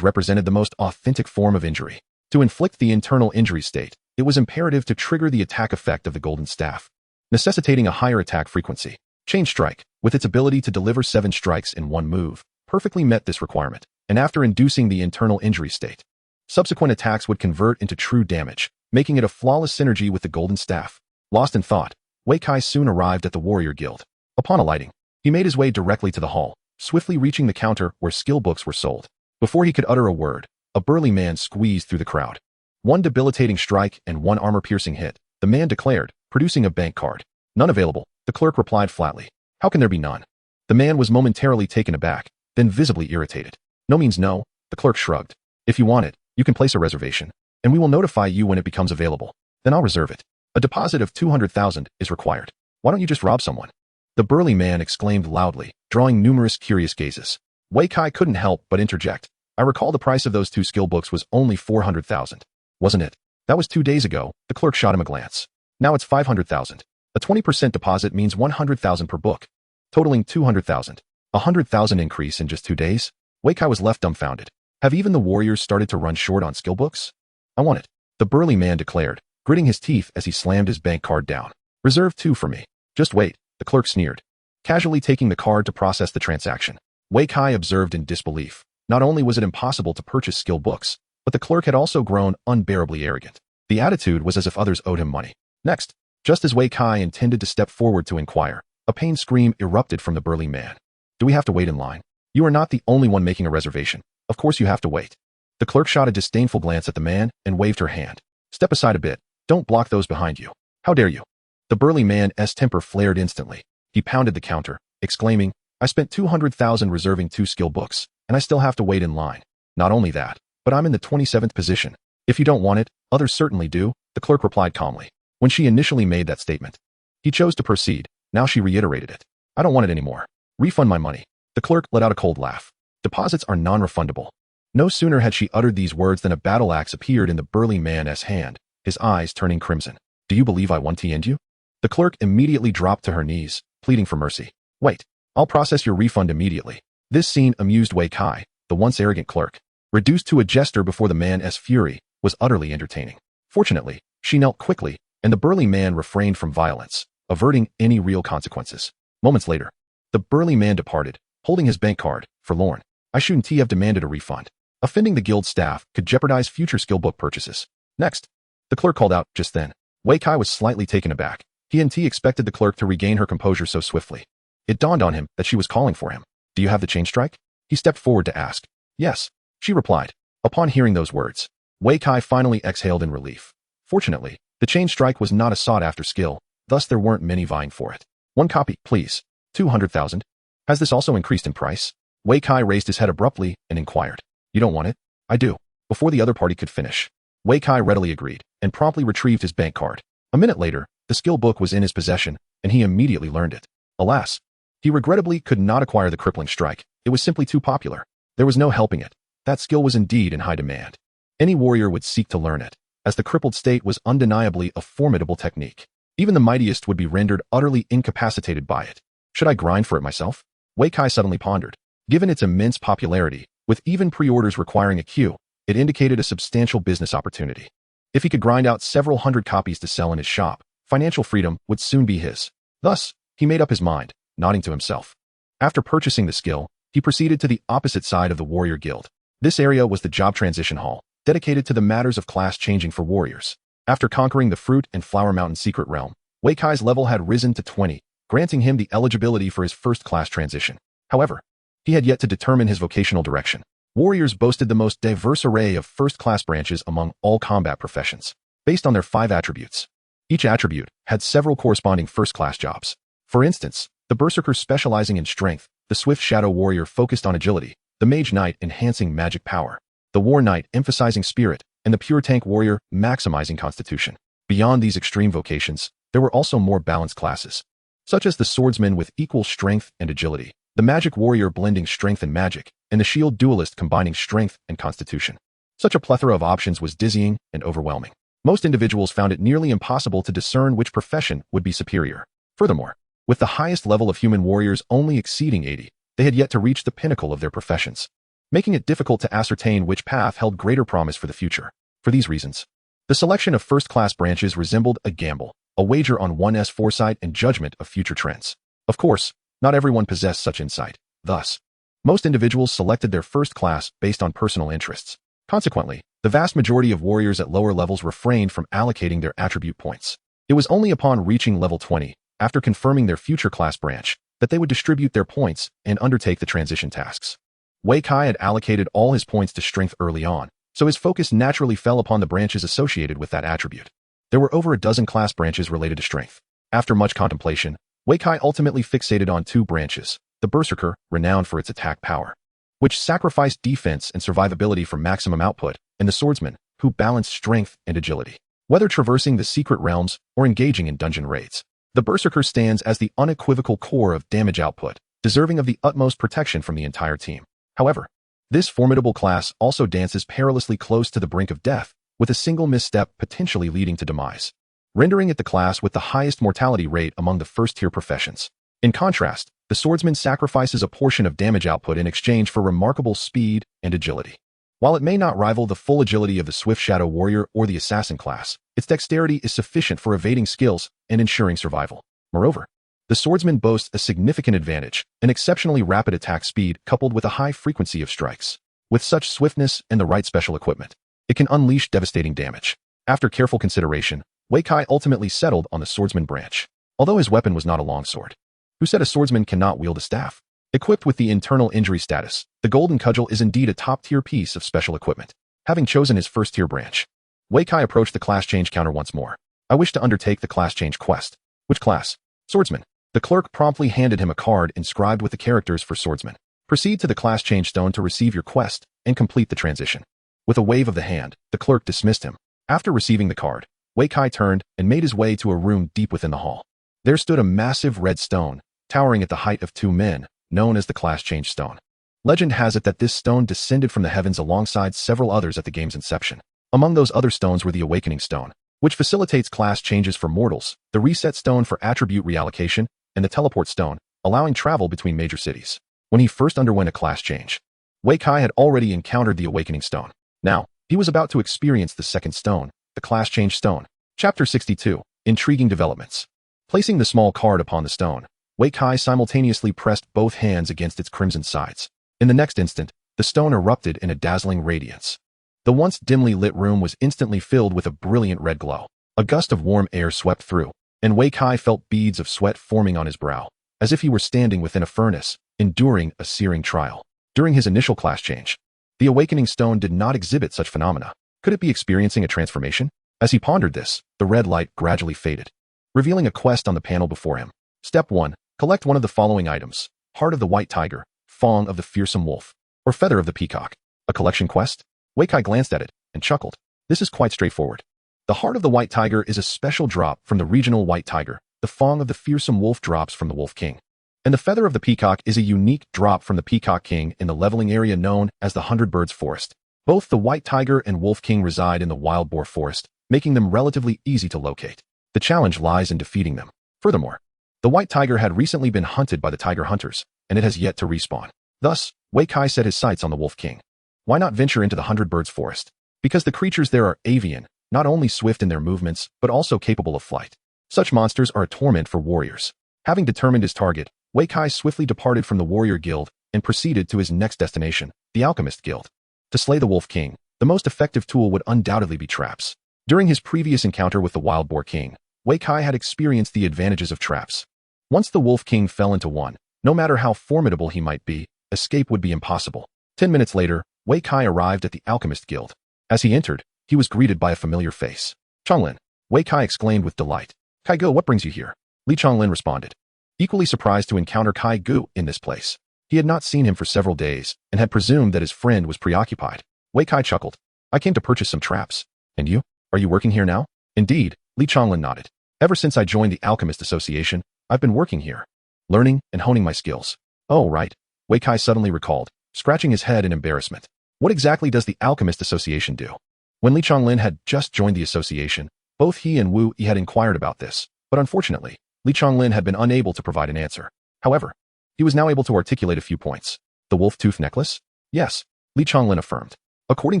represented the most authentic form of injury. To inflict the internal injury state, it was imperative to trigger the attack effect of the Golden Staff, necessitating a higher attack frequency. Chain Strike, with its ability to deliver 7 strikes in one move, perfectly met this requirement, and after inducing the internal injury state, subsequent attacks would convert into true damage, making it a flawless synergy with the Golden Staff. Lost in thought, Wei Kai soon arrived at the Warrior Guild. Upon alighting, he made his way directly to the hall, swiftly reaching the counter where skill books were sold. Before he could utter a word, a burly man squeezed through the crowd. 1 debilitating strike and 1 armor-piercing hit, the man declared, producing a bank card. None available, the clerk replied flatly. How can there be none? The man was momentarily taken aback, then visibly irritated. No means no, the clerk shrugged. If you want it, you can place a reservation, and we will notify you when it becomes available. Then I'll reserve it. A deposit of 200,000 is required. Why don't you just rob someone? The burly man exclaimed loudly, drawing numerous curious gazes. Wei Kai couldn't help but interject. I recall the price of those 2 skill books was only 400,000. Wasn't it? That was 2 days ago, the clerk shot him a glance. Now it's 500,000. A 20% deposit means 100,000 per book, totaling 200,000. 100,000 increase in just 2 days? Wei Kai was left dumbfounded. Have even the warriors started to run short on skill books? I want it, the burly man declared, gritting his teeth as he slammed his bank card down. Reserve 2 for me. Just wait, the clerk sneered, casually taking the card to process the transaction. Wei Kai observed in disbelief. Not only was it impossible to purchase skill books, but the clerk had also grown unbearably arrogant. The attitude was as if others owed him money. Next, just as Wei Kai intended to step forward to inquire, a pained scream erupted from the burly man. Do we have to wait in line? You are not the only one making a reservation. Of course you have to wait. The clerk shot a disdainful glance at the man and waved her hand. Step aside a bit. Don't block those behind you. How dare you? The burly man's temper flared instantly. He pounded the counter, exclaiming, I spent 200,000 reserving 2 skill books, and I still have to wait in line. Not only that, but I'm in the 27th position. If you don't want it, others certainly do, the clerk replied calmly. When she initially made that statement, he chose to proceed. Now she reiterated it. I don't want it anymore. Refund my money. The clerk let out a cold laugh. Deposits are non-refundable. No sooner had she uttered these words than a battle axe appeared in the burly man's hand, his eyes turning crimson. Do you believe I want to end you? The clerk immediately dropped to her knees, pleading for mercy. Wait, I'll process your refund immediately. This scene amused Wei Kai, the once arrogant clerk. Reduced to a jester before the man's fury, was utterly entertaining. Fortunately, she knelt quickly, and the burly man refrained from violence, averting any real consequences. Moments later, the burly man departed, holding his bank card. Forlorn, I shouldn't have demanded a refund. Offending the guild staff could jeopardize future skill book purchases. Next, the clerk called out just then. Wei Kai was slightly taken aback. He expected the clerk to regain her composure so swiftly. It dawned on him that she was calling for him. Do you have the chain strike? He stepped forward to ask. Yes, she replied. Upon hearing those words, Wei Kai finally exhaled in relief. Fortunately, the chain strike was not a sought-after skill, thus there weren't many vying for it. 1 copy, please. 200,000. Has this also increased in price? Wei Kai raised his head abruptly and inquired. You don't want it? I do. Before the other party could finish, Wei Kai readily agreed and promptly retrieved his bank card. A minute later, the skill book was in his possession, and he immediately learned it. Alas, he regrettably could not acquire the crippling strike. It was simply too popular. There was no helping it. That skill was indeed in high demand. Any warrior would seek to learn it, as the crippled state was undeniably a formidable technique. Even the mightiest would be rendered utterly incapacitated by it. Should I grind for it myself? Wei Kai suddenly pondered. Given its immense popularity, with even pre-orders requiring a queue, it indicated a substantial business opportunity. If he could grind out several hundred copies to sell in his shop, financial freedom would soon be his. Thus, he made up his mind, nodding to himself. After purchasing the skill, he proceeded to the opposite side of the warrior guild. This area was the job transition hall, dedicated to the matters of class changing for warriors. After conquering the Fruit and Flower Mountain secret realm, Wei Kai's level had risen to 20, granting him the eligibility for his first-class transition. However, he had yet to determine his vocational direction. Warriors boasted the most diverse array of first-class branches among all combat professions, based on their 5 attributes. Each attribute had several corresponding first-class jobs. For instance, the Berserker specializing in strength, the Swift Shadow Warrior focused on agility, the Mage Knight enhancing magic power, the War Knight emphasizing spirit, and the Pure Tank Warrior maximizing constitution. Beyond these extreme vocations, there were also more balanced classes, such as the Swordsman with equal strength and agility, the Magic Warrior blending strength and magic, and the Shield Duelist combining strength and constitution. Such a plethora of options was dizzying and overwhelming. Most individuals found it nearly impossible to discern which profession would be superior. Furthermore, with the highest level of human warriors only exceeding 80, they had yet to reach the pinnacle of their professions, making it difficult to ascertain which path held greater promise for the future. For these reasons, the selection of first-class branches resembled a gamble, a wager on one's foresight and judgment of future trends. Of course, not everyone possessed such insight. Thus, most individuals selected their first class based on personal interests. Consequently, the vast majority of warriors at lower levels refrained from allocating their attribute points. It was only upon reaching level 20, after confirming their future class branch, that they would distribute their points and undertake the transition tasks. Wei Kai had allocated all his points to strength early on, so his focus naturally fell upon the branches associated with that attribute. There were over a dozen class branches related to strength. After much contemplation, Wei Kai ultimately fixated on 2 branches, the Berserker, renowned for its attack power, which sacrificed defense and survivability for maximum output, and the Swordsman, who balanced strength and agility. Whether traversing the secret realms or engaging in dungeon raids, the Berserker stands as the unequivocal core of damage output, deserving of the utmost protection from the entire team. However, this formidable class also dances perilously close to the brink of death, with a single misstep potentially leading to demise, rendering it the class with the highest mortality rate among the first-tier professions. In contrast, the Swordsman sacrifices a portion of damage output in exchange for remarkable speed and agility. While it may not rival the full agility of the Swift Shadow Warrior or the Assassin class, its dexterity is sufficient for evading skills and ensuring survival. Moreover, the Swordsman boasts a significant advantage, an exceptionally rapid attack speed coupled with a high frequency of strikes. With such swiftness and the right special equipment, it can unleash devastating damage. After careful consideration, Wei Kai ultimately settled on the Swordsman branch, although his weapon was not a longsword. Who said a swordsman cannot wield a staff? Equipped with the internal injury status, the Golden Cudgel is indeed a top-tier piece of special equipment. Having chosen his first-tier branch, Wei Kai approached the class change counter once more. I wish to undertake the class change quest. Which class? Swordsman. The clerk promptly handed him a card inscribed with the characters for Swordsman. Proceed to the class change stone to receive your quest and complete the transition. With a wave of the hand, the clerk dismissed him. After receiving the card, Wei Kai turned and made his way to a room deep within the hall. There stood a massive red stone, towering at the height of 2 men, known as the Class Change Stone. Legend has it that this stone descended from the heavens alongside several others at the game's inception. Among those other stones were the Awakening Stone, which facilitates class changes for mortals, the Reset Stone for attribute reallocation, and the Teleport Stone, allowing travel between major cities. When he first underwent a class change, Wei Kai had already encountered the Awakening Stone. Now, he was about to experience the second stone, the Class Change Stone. Chapter 62, Intriguing Developments. Placing the small card upon the stone, Wei Kai simultaneously pressed both hands against its crimson sides. In the next instant, the stone erupted in a dazzling radiance. The once dimly lit room was instantly filled with a brilliant red glow. A gust of warm air swept through, and Wei Kai felt beads of sweat forming on his brow, as if he were standing within a furnace, enduring a searing trial. During his initial class change, the Awakening Stone did not exhibit such phenomena. Could it be experiencing a transformation? As he pondered this, the red light gradually faded, revealing a quest on the panel before him. Step 1. Collect one of the following items: Heart of the White Tiger, Fong of the Fearsome Wolf, or Feather of the Peacock. A collection quest? Wei Kai glanced at it and chuckled. This is quite straightforward. The Heart of the White Tiger is a special drop from the regional White Tiger, the Fong of the Fearsome Wolf drops from the Wolf King, and the Feather of the Peacock is a unique drop from the Peacock King in the leveling area known as the 100 Birds Forest. Both the White Tiger and Wolf King reside in the Wild Boar Forest, making them relatively easy to locate. The challenge lies in defeating them. Furthermore, the White Tiger had recently been hunted by the Tiger Hunters, and it has yet to respawn. Thus, Wei Kai set his sights on the Wolf King. Why not venture into the 100 Birds Forest? Because the creatures there are avian, not only swift in their movements, but also capable of flight. Such monsters are a torment for warriors. Having determined his target, Wei Kai swiftly departed from the Warrior Guild and proceeded to his next destination, the Alchemist Guild. To slay the Wolf King, the most effective tool would undoubtedly be traps. During his previous encounter with the Wild Boar King, Wei Kai had experienced the advantages of traps. Once the Wolf King fell into one, no matter how formidable he might be, escape would be impossible. 10 minutes later, Wei Kai arrived at the Alchemist Guild. As he entered, he was greeted by a familiar face. Chonglin, Wei Kai exclaimed with delight. Kai Go, what brings you here? Li Chonglin responded, equally surprised to encounter Kai Gu in this place. He had not seen him for several days and had presumed that his friend was preoccupied. Wei Kai chuckled. I came to purchase some traps. And you? Are you working here now? Indeed, Li Chonglin nodded. Ever since I joined the Alchemist Association, I've been working here, learning and honing my skills. Oh, right. Wei Kai suddenly recalled, scratching his head in embarrassment. What exactly does the Alchemist Association do? When Li Chonglin had just joined the association, both he and Wu Yi had inquired about this, but unfortunately, Li Chonglin had been unable to provide an answer. However, he was now able to articulate a few points. The wolf tooth necklace? Yes, Li Chonglin affirmed. According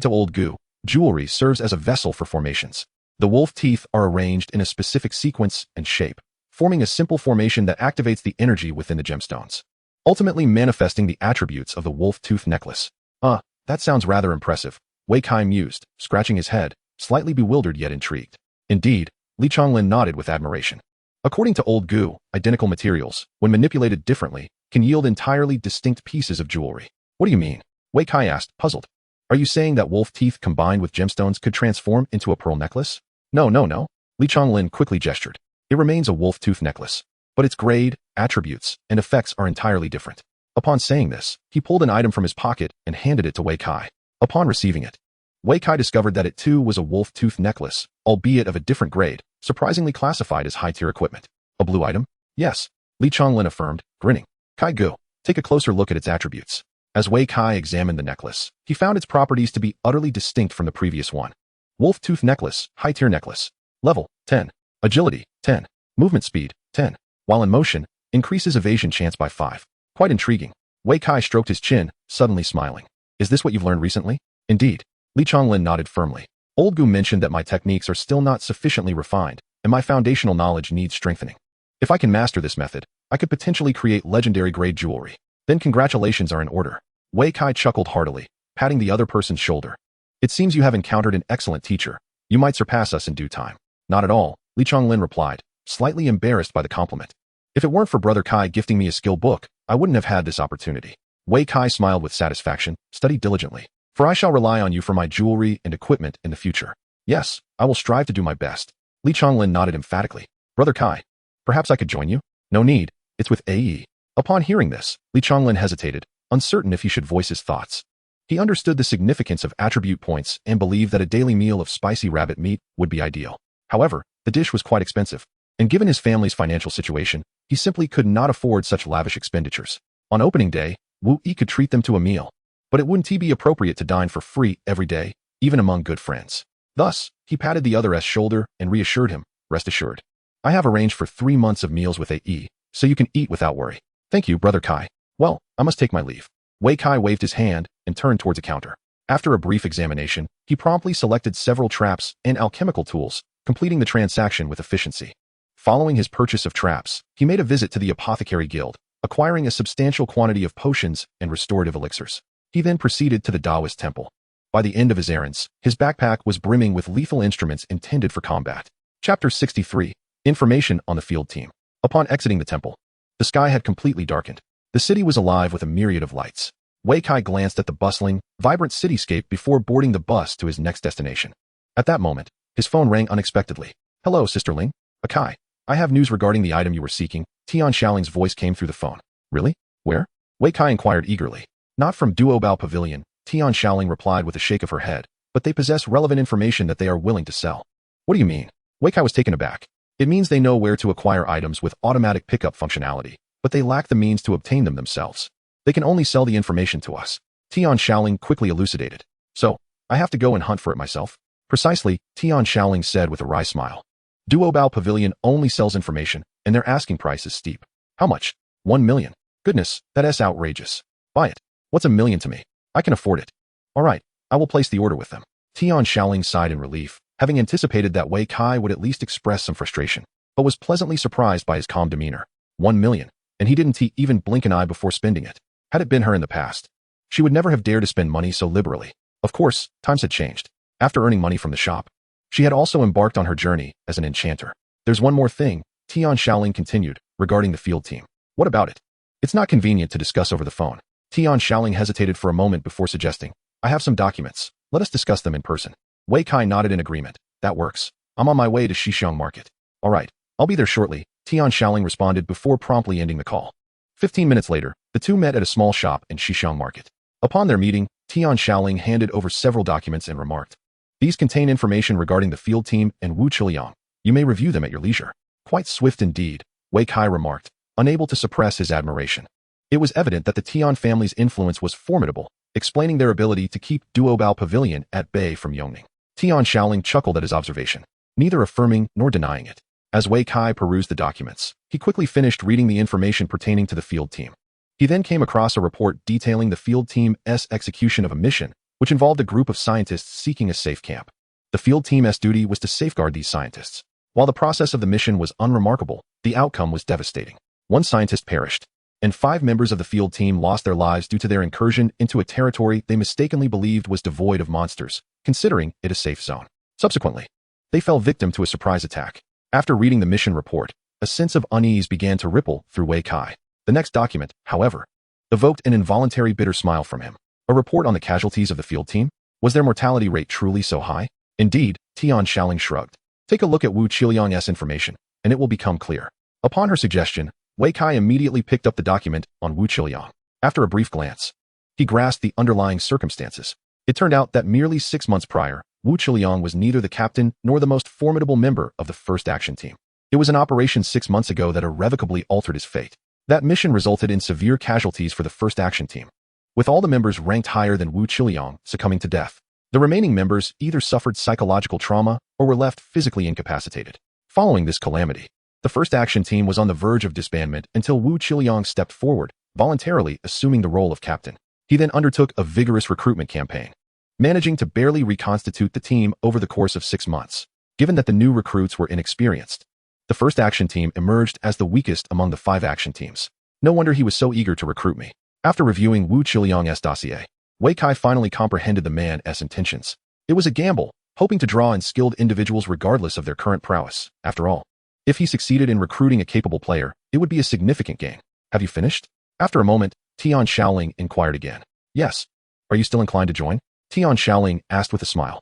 to Old Gu, jewelry serves as a vessel for formations. The wolf teeth are arranged in a specific sequence and shape, forming a simple formation that activates the energy within the gemstones, ultimately manifesting the attributes of the wolf tooth necklace. That sounds rather impressive, Wei Kai mused, scratching his head, slightly bewildered yet intrigued. Indeed, Li Chonglin nodded with admiration. According to Old Gu, identical materials, when manipulated differently, can yield entirely distinct pieces of jewelry. What do you mean? Wei Kai asked, puzzled. Are you saying that wolf teeth combined with gemstones could transform into a pearl necklace? No. Li Chonglin quickly gestured. It remains a wolf tooth necklace, but its grade, attributes, and effects are entirely different. Upon saying this, he pulled an item from his pocket and handed it to Wei Kai. Upon receiving it, Wei Kai discovered that it too was a wolf tooth necklace, albeit of a different grade, surprisingly classified as high-tier equipment. A blue item? Yes, Li Chonglin affirmed, grinning. Kai Gu, take a closer look at its attributes. As Wei Kai examined the necklace, he found its properties to be utterly distinct from the previous one. Wolf tooth necklace, high-tier necklace. Level, 10. Agility, 10. Movement speed, 10. While in motion, increases evasion chance by 5. Quite intriguing. Wei Kai stroked his chin, suddenly smiling. Is this what you've learned recently? Indeed. Li Chonglin nodded firmly. Old Gu mentioned that my techniques are still not sufficiently refined, and my foundational knowledge needs strengthening. If I can master this method, I could potentially create legendary grade jewelry. Then congratulations are in order. Wei Kai chuckled heartily, patting the other person's shoulder. It seems you have encountered an excellent teacher. You might surpass us in due time. Not at all, Li Chonglin replied, slightly embarrassed by the compliment. If it weren't for Brother Kai gifting me a skill book, I wouldn't have had this opportunity. Wei Kai smiled with satisfaction. Study diligently, for I shall rely on you for my jewelry and equipment in the future. Yes, I will strive to do my best. Li Chonglin nodded emphatically. Brother Kai, perhaps I could join you? No need, it's with AE. Upon hearing this, Li Chonglin hesitated, uncertain if he should voice his thoughts. He understood the significance of attribute points and believed that a daily meal of spicy rabbit meat would be ideal. However, the dish was quite expensive, and given his family's financial situation, he simply could not afford such lavish expenditures. On opening day, Wu Yi could treat them to a meal, but it wouldn't be appropriate to dine for free every day, even among good friends. Thus, he patted the other's shoulder and reassured him, rest assured. I have arranged for 3 months of meals with AE, so you can eat without worry. Thank you, Brother Kai. Well, I must take my leave. Wei Kai waved his hand and turned towards a counter. After a brief examination, he promptly selected several traps and alchemical tools, completing the transaction with efficiency. Following his purchase of traps, he made a visit to the Apothecary Guild, acquiring a substantial quantity of potions and restorative elixirs. He then proceeded to the Taoist temple. By the end of his errands, his backpack was brimming with lethal instruments intended for combat. Chapter 63. Information on the field team. Upon exiting the temple, the sky had completely darkened. The city was alive with a myriad of lights. Wei Kai glanced at the bustling, vibrant cityscape before boarding the bus to his next destination. At that moment, his phone rang unexpectedly. Hello, Sisterling. Kai. I have news regarding the item you were seeking. Tian Xiaoling's voice came through the phone. Really? Where? Wei Kai inquired eagerly. Not from Duobao Pavilion, Tian Xiaoling replied with a shake of her head, but they possess relevant information that they are willing to sell. What do you mean? Wei Kai was taken aback. It means they know where to acquire items with automatic pickup functionality, but they lack the means to obtain them themselves. They can only sell the information to us. Tian Xiaoling quickly elucidated. So, I have to go and hunt for it myself? Precisely, Tian Xiaoling said with a wry smile. Duobao Pavilion only sells information, and their asking price is steep. How much? 1 million. Goodness, that's outrageous. Buy it. What's 1 million to me? I can afford it. All right, I will place the order with them. Tian Xiaoling sighed in relief, having anticipated that Wei Kai would at least express some frustration, but was pleasantly surprised by his calm demeanor. 1 million, and he didn't even blink an eye before spending it. Had it been her in the past, she would never have dared to spend money so liberally. Of course, times had changed. After earning money from the shop, she had also embarked on her journey as an enchanter. There's one more thing, Tian Xiaoling continued, regarding the field team. What about it? It's not convenient to discuss over the phone. Tian Shaoling hesitated for a moment before suggesting, I have some documents. Let us discuss them in person. Wei Kai nodded in agreement. That works. I'm on my way to Shixiang Market. All right, I'll be there shortly, Tian Shaoling responded before promptly ending the call. 15 minutes later, the two met at a small shop in Shixiang Market. Upon their meeting, Tian Shaoling handed over several documents and remarked, these contain information regarding the field team and Wu Qiliang. You may review them at your leisure. Quite swift indeed, Wei Kai remarked, unable to suppress his admiration. It was evident that the Tian family's influence was formidable, explaining their ability to keep Duobao Pavilion at bay from Yongning. Tian Shaoling chuckled at his observation, neither affirming nor denying it. As Wei Kai perused the documents, he quickly finished reading the information pertaining to the field team. He then came across a report detailing the field team's execution of a mission, which involved a group of scientists seeking a safe camp. The field team's duty was to safeguard these scientists. While the process of the mission was unremarkable, the outcome was devastating. One scientist perished, and 5 members of the field team lost their lives due to their incursion into a territory they mistakenly believed was devoid of monsters, considering it a safe zone. Subsequently, they fell victim to a surprise attack. After reading the mission report, a sense of unease began to ripple through Wei Kai. The next document, however, evoked an involuntary bitter smile from him. A report on the casualties of the field team? Was their mortality rate truly so high? Indeed, Tian Shaoling shrugged. Take a look at Wu Qiliang's information, and it will become clear. Upon her suggestion, Wei Kai immediately picked up the document on Wu Qiliang. After a brief glance, he grasped the underlying circumstances. It turned out that merely 6 months prior, Wu Qiliang was neither the captain nor the most formidable member of the first action team. It was an operation 6 months ago that irrevocably altered his fate. That mission resulted in severe casualties for the first action team, with all the members ranked higher than Wu Qiliang succumbing to death. The remaining members either suffered psychological trauma or were left physically incapacitated. Following this calamity, the first action team was on the verge of disbandment until Wu Qiliang stepped forward, voluntarily assuming the role of captain. He then undertook a vigorous recruitment campaign, managing to barely reconstitute the team over the course of 6 months. Given that the new recruits were inexperienced, the first action team emerged as the weakest among the 5 action teams. No wonder he was so eager to recruit me. After reviewing Wu Qiliang's dossier, Wei Kai finally comprehended the man's intentions. It was a gamble, hoping to draw in skilled individuals regardless of their current prowess. After all, if he succeeded in recruiting a capable player, it would be a significant gain. Have you finished? After a moment, Tian Shaoling inquired again. Yes. Are you still inclined to join? Tian Shaoling asked with a smile.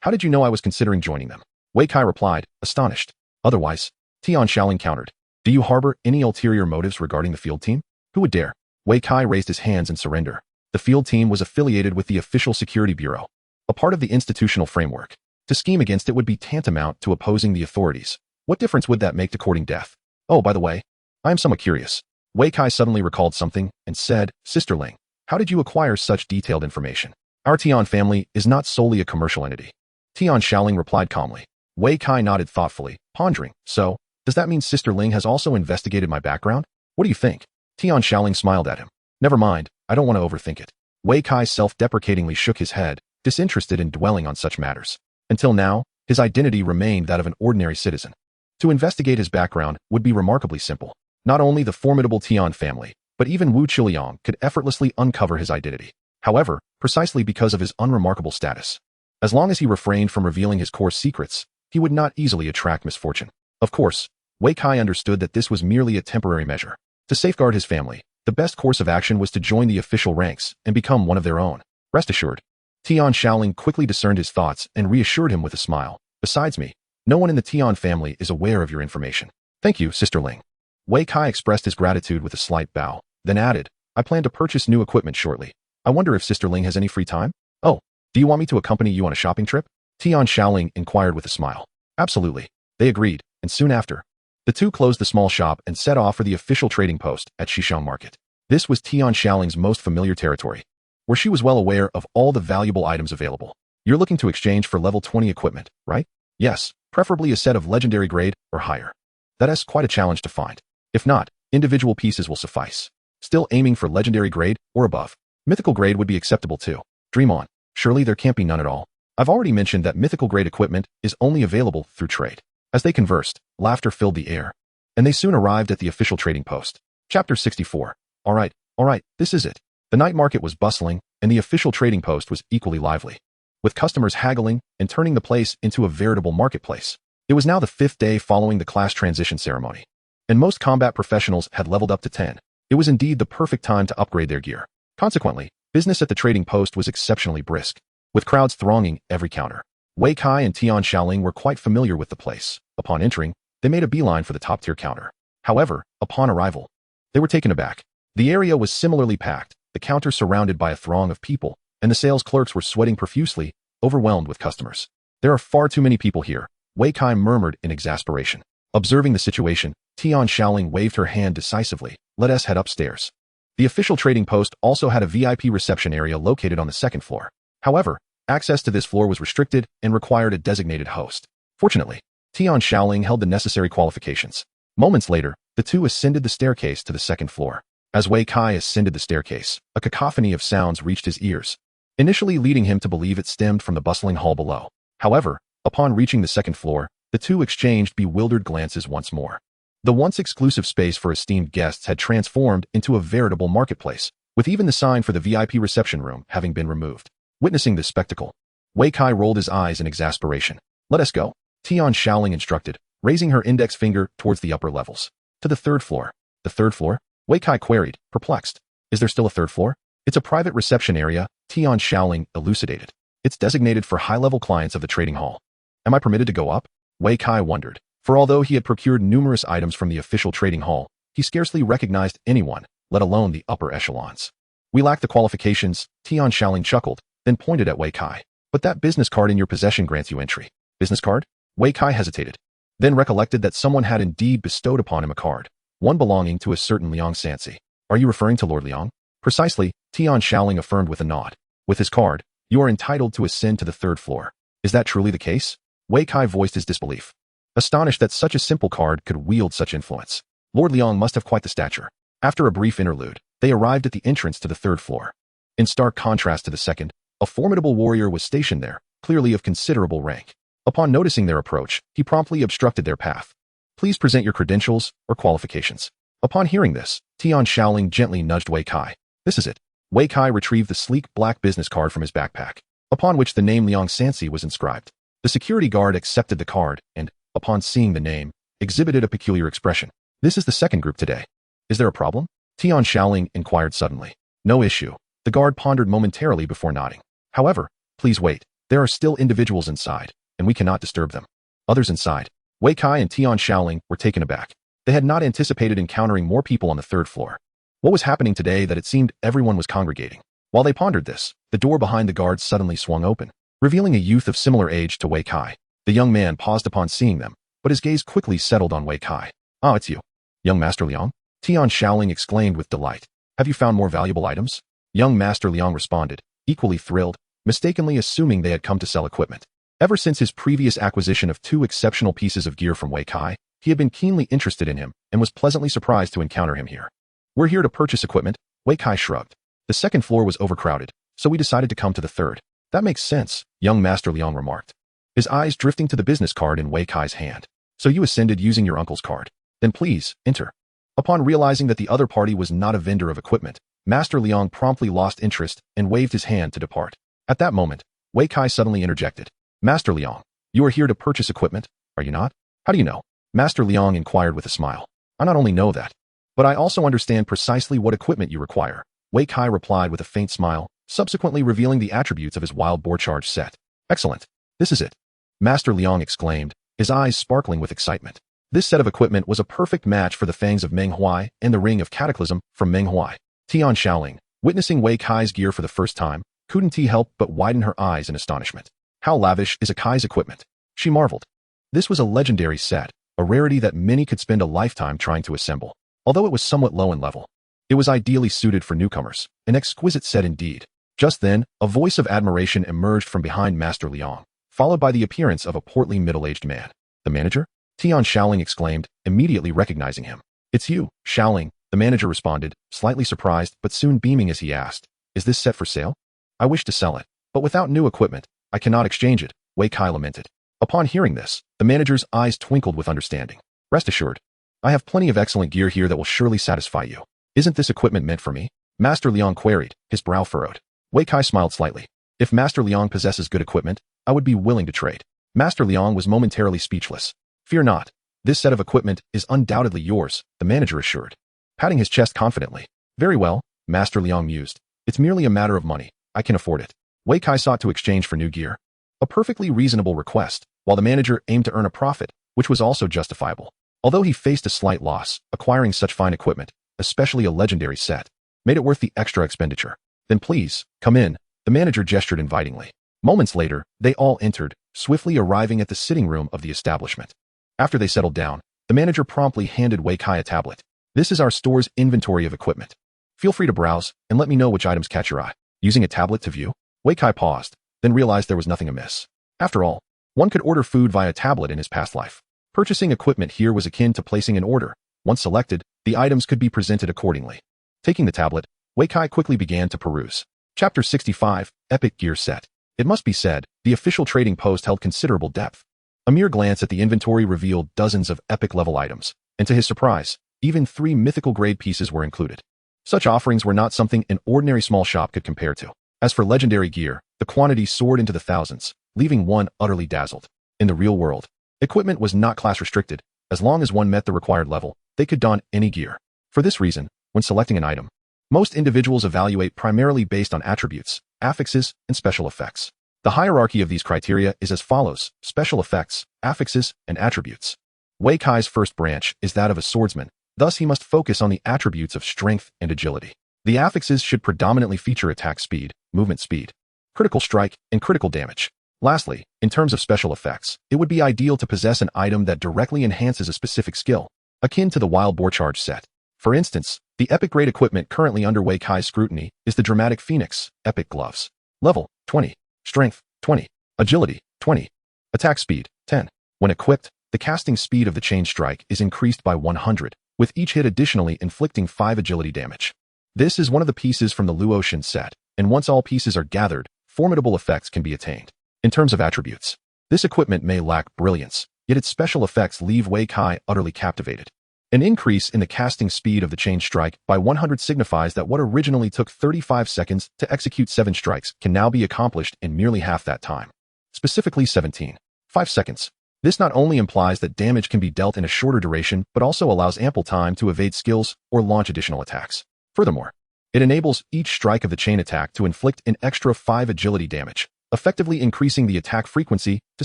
How did you know I was considering joining them? Wei Kai replied, astonished. Otherwise, Tian Shaoling countered. Do you harbor any ulterior motives regarding the field team? Who would dare? Wei Kai raised his hands in surrender. The field team was affiliated with the Official Security Bureau, a part of the institutional framework. To scheme against it would be tantamount to opposing the authorities. What difference would that make to courting death? Oh, by the way, I am somewhat curious. Wei Kai suddenly recalled something and said, Sisterling, how did you acquire such detailed information? Our Tian family is not solely a commercial entity. Tian Shaoling replied calmly. Wei Kai nodded thoughtfully, pondering. So, does that mean Sister Ling has also investigated my background? What do you think? Tian Shaoling smiled at him. Never mind, I don't want to overthink it. Wei Kai self-deprecatingly shook his head, disinterested in dwelling on such matters. Until now, his identity remained that of an ordinary citizen. To investigate his background would be remarkably simple. Not only the formidable Tian family, but even Wu Qiliang could effortlessly uncover his identity. However, precisely because of his unremarkable status, as long as he refrained from revealing his core secrets, he would not easily attract misfortune. Of course, Wei Kai understood that this was merely a temporary measure. To safeguard his family, the best course of action was to join the official ranks and become one of their own. Rest assured. Tian Shaoling quickly discerned his thoughts and reassured him with a smile. Besides me, no one in the Tian family is aware of your information. Thank you, Sister Ling. Wei Kai expressed his gratitude with a slight bow, then added, I plan to purchase new equipment shortly. I wonder if Sister Ling has any free time? Oh, do you want me to accompany you on a shopping trip? Tian Shaoling inquired with a smile. Absolutely. They agreed, and soon after, the two closed the small shop and set off for the official trading post at Shixiang Market. This was Tian Shaoling's most familiar territory, where she was well aware of all the valuable items available. You're looking to exchange for level 20 equipment, right? Yes, preferably a set of legendary grade or higher. That's quite a challenge to find. If not, individual pieces will suffice. Still aiming for legendary grade or above. Mythical grade would be acceptable too. Dream on. Surely there can't be none at all. I've already mentioned that mythical grade equipment is only available through trade. As they conversed, laughter filled the air, and they soon arrived at the official trading post. Chapter 64. All right, this is it. The night market was bustling, and the official trading post was equally lively, with customers haggling and turning the place into a veritable marketplace. It was now the 5th day following the class transition ceremony. and most combat professionals had leveled up to 10. It was indeed the perfect time to upgrade their gear. Consequently, business at the trading post was exceptionally brisk, with crowds thronging every counter. Wei Kai and Tian Xiaoling were quite familiar with the place. Upon entering, they made a beeline for the top-tier counter. However, upon arrival, they were taken aback. The area was similarly packed, the counter surrounded by a throng of people, and the sales clerks were sweating profusely, overwhelmed with customers. There are far too many people here, Wei Kai murmured in exasperation. Observing the situation, Tian Xiaoling waved her hand decisively. Let us head upstairs. The official trading post also had a VIP reception area located on the second floor. However, access to this floor was restricted and required a designated host. Fortunately, Tian Xiaoling held the necessary qualifications. Moments later, the two ascended the staircase to the second floor. As Wei Kai ascended the staircase, a cacophony of sounds reached his ears, initially leading him to believe it stemmed from the bustling hall below. However, upon reaching the second floor, the two exchanged bewildered glances once more. The once exclusive space for esteemed guests had transformed into a veritable marketplace, with even the sign for the VIP reception room having been removed. Witnessing this spectacle, Wei Kai rolled his eyes in exasperation. Let us go, Tian Xiaoling instructed, raising her index finger towards the upper levels. To the third floor. The third floor? Wei Kai queried, perplexed. Is there still a third floor? It's a private reception area, Tian Xiaoling elucidated. It's designated for high-level clients of the trading hall. Am I permitted to go up? Wei Kai wondered, for although he had procured numerous items from the official trading hall, he scarcely recognized anyone, let alone the upper echelons. We lack the qualifications, Tian Xiaoling chuckled, then pointed at Wei Kai. But that business card in your possession grants you entry. Business card? Wei Kai hesitated, then recollected that someone had indeed bestowed upon him a card, one belonging to a certain Liang Sansi. Are you referring to Lord Liang? Precisely, Tian Xiaoling affirmed with a nod. With his card, you are entitled to ascend to the third floor. Is that truly the case? Wei Kai voiced his disbelief, astonished that such a simple card could wield such influence. Lord Liang must have quite the stature. After a brief interlude, they arrived at the entrance to the third floor. In stark contrast to the second, a formidable warrior was stationed there, clearly of considerable rank. Upon noticing their approach, he promptly obstructed their path. Please present your credentials or qualifications. Upon hearing this, Tian Xiaoling gently nudged Wei Kai. This is it. Wei Kai retrieved the sleek black business card from his backpack, upon which the name Liang Sansi was inscribed. The security guard accepted the card and, upon seeing the name, exhibited a peculiar expression. This is the second group today. Is there a problem? Tian Xiaoling inquired suddenly. No issue. The guard pondered momentarily before nodding. However, please wait. There are still individuals inside, and we cannot disturb them. Others inside. Wei Kai and Tian Xiaoling were taken aback. They had not anticipated encountering more people on the third floor. What was happening today that it seemed everyone was congregating? While they pondered this, the door behind the guards suddenly swung open, revealing a youth of similar age to Wei Kai. The young man paused upon seeing them, but his gaze quickly settled on Wei Kai. Ah, it's you. Young Master Liang? Tian Xiaoling exclaimed with delight. Have you found more valuable items? Young Master Liang responded, equally thrilled, mistakenly assuming they had come to sell equipment. Ever since his previous acquisition of 2 exceptional pieces of gear from Wei Kai, he had been keenly interested in him and was pleasantly surprised to encounter him here. We're here to purchase equipment, Wei Kai shrugged. The second floor was overcrowded, so we decided to come to the third. That makes sense, young Master Liang remarked, his eyes drifting to the business card in Wei Kai's hand. So you ascended using your uncle's card. Then please, enter. Upon realizing that the other party was not a vendor of equipment, Master Liang promptly lost interest and waved his hand to depart. At that moment, Wei Kai suddenly interjected. Master Liang, you are here to purchase equipment, are you not? How do you know? Master Liang inquired with a smile. I not only know that, but I also understand precisely what equipment you require. Wei Kai replied with a faint smile, subsequently revealing the attributes of his wild boar charge set. Excellent. This is it. Master Liang exclaimed, his eyes sparkling with excitement. This set of equipment was a perfect match for the fangs of Manhwa and the ring of cataclysm from Manhwa. Tian Xiaoling, witnessing Wei Kai's gear for the first time, couldn't help but widen her eyes in astonishment. How lavish is Akai's equipment? She marveled. This was a legendary set, a rarity that many could spend a lifetime trying to assemble. Although it was somewhat low in level, it was ideally suited for newcomers, an exquisite set indeed. Just then, a voice of admiration emerged from behind Master Liang, followed by the appearance of a portly middle-aged man. The manager? Tian Xiaoling exclaimed, immediately recognizing him. It's you, Xiaoling, the manager responded, slightly surprised but soon beaming as he asked, is this set for sale? I wish to sell it, but without new equipment, I cannot exchange it, Wei Kai lamented. Upon hearing this, the manager's eyes twinkled with understanding. Rest assured, I have plenty of excellent gear here that will surely satisfy you. Isn't this equipment meant for me? Master Liang queried, his brow furrowed. Wei Kai smiled slightly. If Master Liang possesses good equipment, I would be willing to trade. Master Liang was momentarily speechless. Fear not. This set of equipment is undoubtedly yours, the manager assured, patting his chest confidently. Very well, Master Liang mused. It's merely a matter of money. I can afford it. Wei Kai sought to exchange for new gear. A perfectly reasonable request, while the manager aimed to earn a profit, which was also justifiable. Although he faced a slight loss, acquiring such fine equipment, especially a legendary set, made it worth the extra expenditure. Then please, come in, the manager gestured invitingly. Moments later, they all entered, swiftly arriving at the sitting room of the establishment. After they settled down, the manager promptly handed Wei Kai a tablet. This is our store's inventory of equipment. Feel free to browse, and let me know which items catch your eye. Using a tablet to view? Wei Kai paused, then realized there was nothing amiss. After all, one could order food via tablet in his past life. Purchasing equipment here was akin to placing an order. Once selected, the items could be presented accordingly. Taking the tablet, Wei Kai quickly began to peruse. Chapter 65, Epic Gear Set. It must be said, the official trading post held considerable depth. A mere glance at the inventory revealed dozens of epic-level items, and to his surprise, even 3 mythical-grade pieces were included. Such offerings were not something an ordinary small shop could compare to. As for legendary gear, the quantity soared into the thousands, leaving one utterly dazzled. In the real world, equipment was not class-restricted. As long as one met the required level, they could don any gear. For this reason, when selecting an item, most individuals evaluate primarily based on attributes, affixes, and special effects. The hierarchy of these criteria is as follows: special effects, affixes, and attributes. Wei Kai's first branch is that of a swordsman, thus he must focus on the attributes of strength and agility. The affixes should predominantly feature attack speed, movement speed, critical strike, and critical damage. Lastly, in terms of special effects, it would be ideal to possess an item that directly enhances a specific skill, akin to the Wild Boar Charge set. For instance, the epic-grade equipment currently under Wei Kai's scrutiny is the Dramatic Phoenix, Epic Gloves. Level, 20. Strength, 20. Agility, 20. Attack speed, 10. When equipped, the casting speed of the chain strike is increased by 100, with each hit additionally inflicting 5 agility damage. This is one of the pieces from the Luotian set, and once all pieces are gathered, formidable effects can be attained. In terms of attributes, this equipment may lack brilliance, yet its special effects leave Wei Kai utterly captivated. An increase in the casting speed of the chain strike by 100 signifies that what originally took 35 seconds to execute 7 strikes can now be accomplished in merely half that time. Specifically 17.5 seconds. This not only implies that damage can be dealt in a shorter duration, but also allows ample time to evade skills or launch additional attacks. Furthermore, it enables each strike of the chain attack to inflict an extra 5 agility damage, effectively increasing the attack frequency to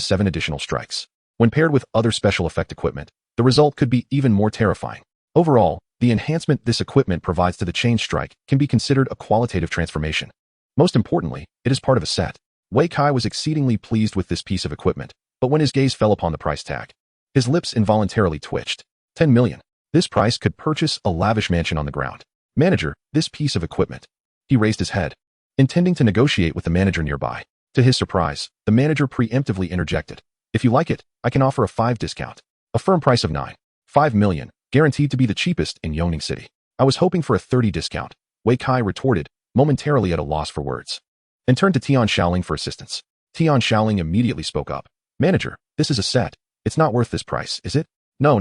7 additional strikes. When paired with other special effect equipment, the result could be even more terrifying. Overall, the enhancement this equipment provides to the chain strike can be considered a qualitative transformation. Most importantly, it is part of a set. Wei Kai was exceedingly pleased with this piece of equipment, but when his gaze fell upon the price tag, his lips involuntarily twitched. 10 million. This price could purchase a lavish mansion on the ground. Manager, this piece of equipment. He raised his head, intending to negotiate with the manager nearby. To his surprise, the manager preemptively interjected. If you like it, I can offer a 5 discount. A firm price of 9.5 million, guaranteed to be the cheapest in Yongning City. I was hoping for a 30 discount, Wei Kai retorted, momentarily at a loss for words, and turned to Tian Shaoling for assistance. Tian Shaoling immediately spoke up. Manager, this is a set. It's not worth this price, is it? No.